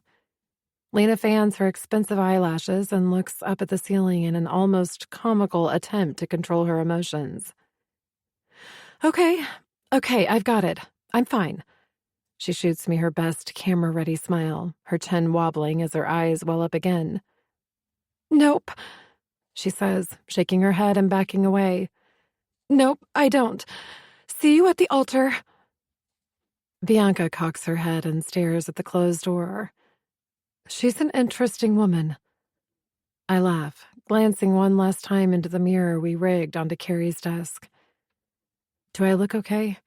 Lena fans her expensive eyelashes and looks up at the ceiling in an almost comical attempt to control her emotions. Okay, I've got it. I'm fine. She shoots me her best camera-ready smile, her chin wobbling as her eyes well up again. Nope, she says, shaking her head and backing away. Nope, I don't. See you at the altar. Bianca cocks her head and stares at the closed door. She's an interesting woman. I laugh, glancing one last time into the mirror we rigged onto Carrie's desk. Do I look okay?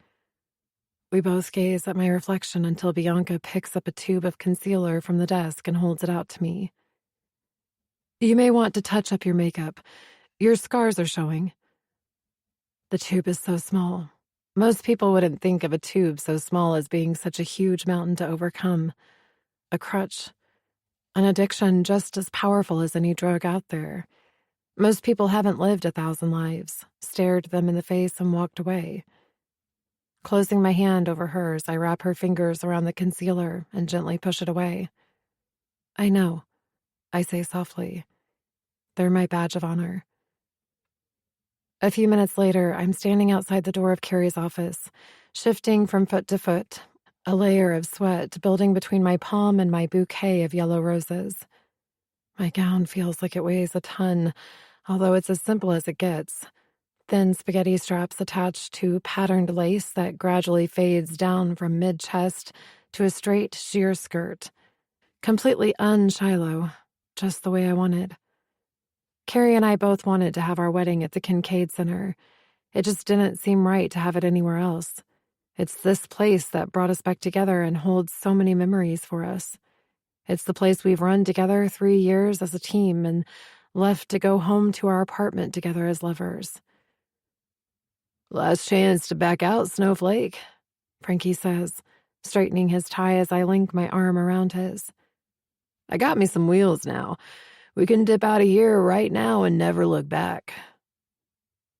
We both gaze at my reflection until Bianca picks up a tube of concealer from the desk and holds it out to me. You may want to touch up your makeup. Your scars are showing. The tube is so small. Most people wouldn't think of a tube so small as being such a huge mountain to overcome. A crutch. An addiction just as powerful as any drug out there. Most people haven't lived 1,000 lives, stared them in the face and walked away. Closing my hand over hers, I wrap her fingers around the concealer and gently push it away. I know, I say softly. They're my badge of honor. A few minutes later, I'm standing outside the door of Carrie's office, shifting from foot to foot, a layer of sweat building between my palm and my bouquet of yellow roses. My gown feels like it weighs a ton, although it's as simple as it gets. Thin spaghetti straps attached to patterned lace that gradually fades down from mid-chest to a straight sheer skirt. Completely un-Shiloh, just the way I wanted. Carrie and I both wanted to have our wedding at the Kincaid Center. It just didn't seem right to have it anywhere else. It's this place that brought us back together and holds so many memories for us. It's the place we've run together 3 years as a team and left to go home to our apartment together as lovers. Last chance to back out, Snowflake, Frankie says, straightening his tie as I link my arm around his. I got me some wheels now. We can dip out of here right now and never look back.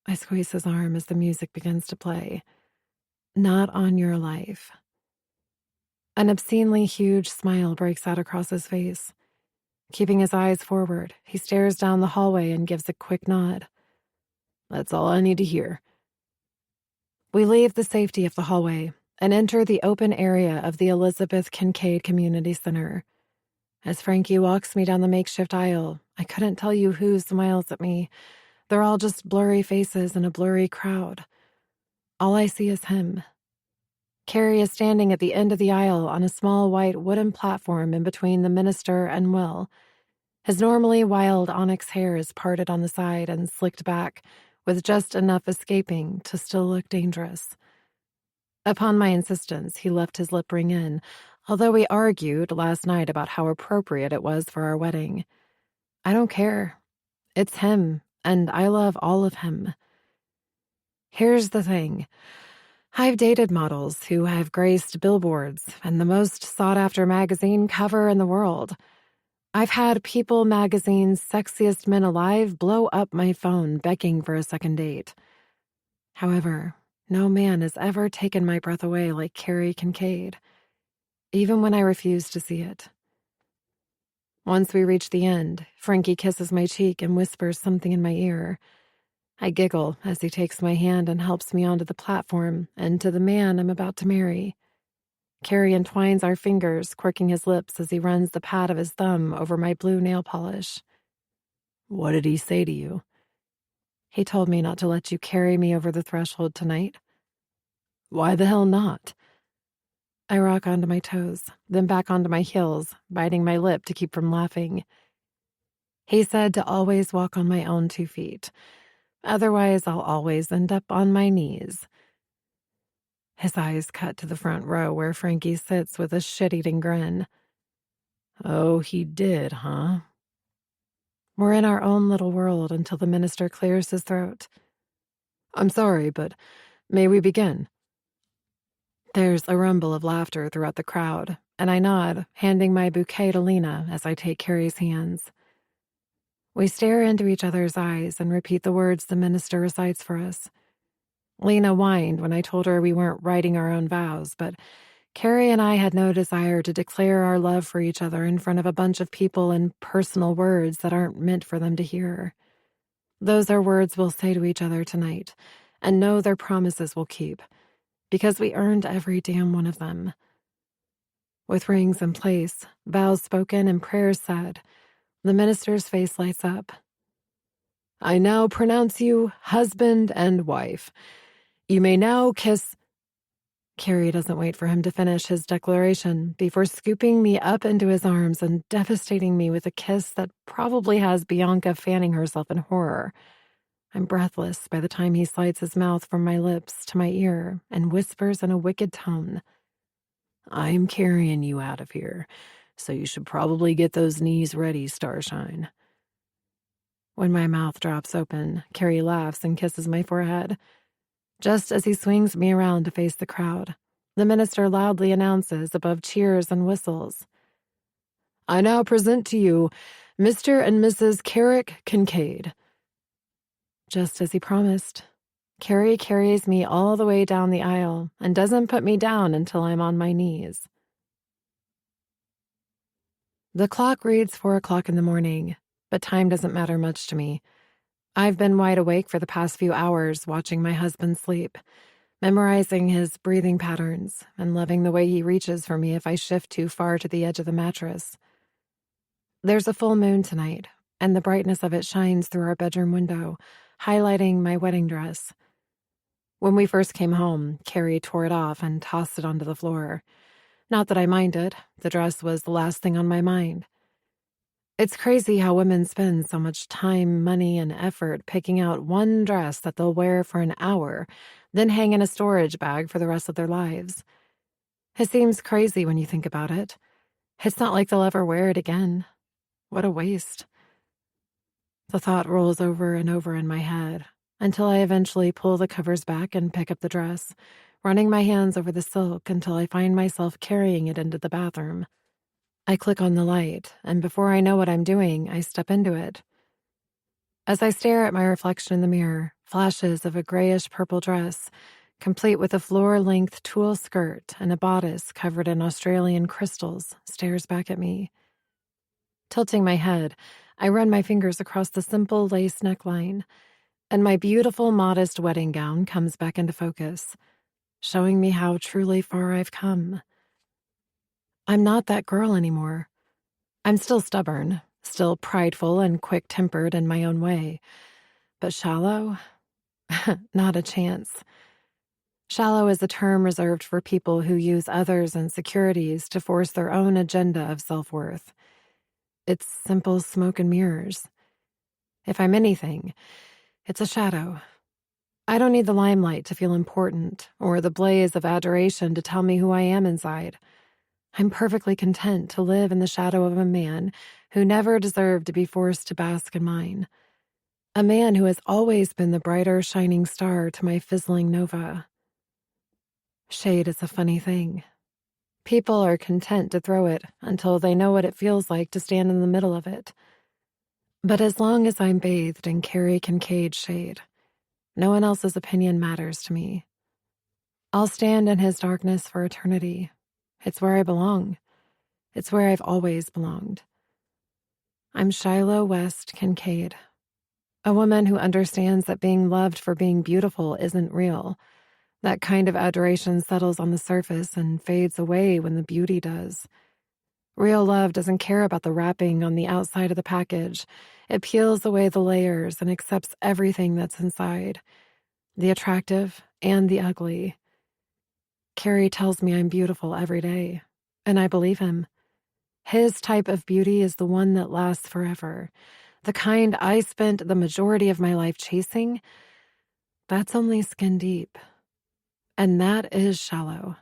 I squeeze his arm as the music begins to play. Not on your life. An obscenely huge smile breaks out across his face. Keeping his eyes forward, he stares down the hallway and gives a quick nod. That's all I need to hear. We leave the safety of the hallway and enter the open area of the Elizabeth Kincaid Community Center. As Frankie walks me down the makeshift aisle, I couldn't tell you who smiles at me. They're all just blurry faces in a blurry crowd. All I see is him. Carrie is standing at the end of the aisle on a small white wooden platform in between the minister and Will. His normally wild onyx hair is parted on the side and slicked back, with just enough escaping to still look dangerous. Upon my insistence, he left his lip ring in, although we argued last night about how appropriate it was for our wedding. I don't care. It's him, and I love all of him. Here's the thing. I've dated models who have graced billboards and the most sought-after magazine cover in the world. I've had People magazine's Sexiest Men Alive blow up my phone begging for a second date. However, no man has ever taken my breath away like Carrie Kincaid, even when I refuse to see it. Once we reach the end, Frankie kisses my cheek and whispers something in my ear. I giggle as he takes my hand and helps me onto the platform and to the man I'm about to marry. Carrie entwines our fingers, quirking his lips as he runs the pad of his thumb over my blue nail polish. What did he say to you? He told me not to let you carry me over the threshold tonight. Why the hell not? I rock onto my toes, then back onto my heels, biting my lip to keep from laughing. He said to always walk on my own 2 feet. Otherwise, I'll always end up on my knees. His eyes cut to the front row where Frankie sits with a shit-eating grin. Oh, he did, huh? We're in our own little world until the minister clears his throat. I'm sorry, but may we begin? There's a rumble of laughter throughout the crowd, and I nod, handing my bouquet to Lena as I take Carrie's hands. We stare into each other's eyes and repeat the words the minister recites for us. Lena whined when I told her we weren't writing our own vows, but Carrie and I had no desire to declare our love for each other in front of a bunch of people in personal words that aren't meant for them to hear. Those are words we'll say to each other tonight, and know they're promises we'll keep, because we earned every damn one of them. With rings in place, vows spoken, and prayers said, the minister's face lights up. I now pronounce you husband and wife. You may now kiss... Carrie doesn't wait for him to finish his declaration before scooping me up into his arms and devastating me with a kiss that probably has Bianca fanning herself in horror. I'm breathless by the time he slides his mouth from my lips to my ear and whispers in a wicked tone. I'm carrying you out of here, so you should probably get those knees ready, Starshine. When my mouth drops open, Carrie laughs and kisses my forehead. Just as he swings me around to face the crowd, the minister loudly announces above cheers and whistles, I now present to you Mr. and Mrs. Carrick Kincaid. Just as he promised, Carrie carries me all the way down the aisle and doesn't put me down until I'm on my knees. The clock reads 4 o'clock in the morning, but time doesn't matter much to me. I've been wide awake for the past few hours watching my husband sleep, memorizing his breathing patterns and loving the way he reaches for me if I shift too far to the edge of the mattress. There's a full moon tonight, and the brightness of it shines through our bedroom window, highlighting my wedding dress. When we first came home, Carrie tore it off and tossed it onto the floor. Not that I minded, the dress was the last thing on my mind. It's crazy how women spend so much time, money, and effort picking out one dress that they'll wear for an hour, then hang in a storage bag for the rest of their lives. It seems crazy when you think about it. It's not like they'll ever wear it again. What a waste. The thought rolls over and over in my head until I eventually pull the covers back and pick up the dress, running my hands over the silk until I find myself carrying it into the bathroom. I click on the light, and before I know what I'm doing, I step into it. As I stare at my reflection in the mirror, flashes of a grayish-purple dress, complete with a floor-length tulle skirt and a bodice covered in Australian crystals, stares back at me. Tilting my head, I run my fingers across the simple lace neckline, and my beautiful, modest wedding gown comes back into focus, showing me how truly far I've come. I'm not that girl anymore. I'm still stubborn, still prideful and quick-tempered in my own way. But shallow? Not a chance. Shallow is a term reserved for people who use others' insecurities to force their own agenda of self-worth. It's simple smoke and mirrors. If I'm anything, it's a shadow. I don't need the limelight to feel important or the blaze of adoration to tell me who I am inside. I'm perfectly content to live in the shadow of a man who never deserved to be forced to bask in mine. A man who has always been the brighter, shining star to my fizzling nova. Shade is a funny thing. People are content to throw it until they know what it feels like to stand in the middle of it. But as long as I'm bathed in Carrie Kincaid's shade, no one else's opinion matters to me. I'll stand in his darkness for eternity. It's where I belong. It's where I've always belonged. I'm Shiloh West Kincaid, a woman who understands that being loved for being beautiful isn't real. That kind of adoration settles on the surface and fades away when the beauty does. Real love doesn't care about the wrapping on the outside of the package. It peels away the layers and accepts everything that's inside, the attractive and the ugly. Carrie tells me I'm beautiful every day, and I believe him. His type of beauty is the one that lasts forever. The kind I spent the majority of my life chasing, that's only skin deep. And that is shallow.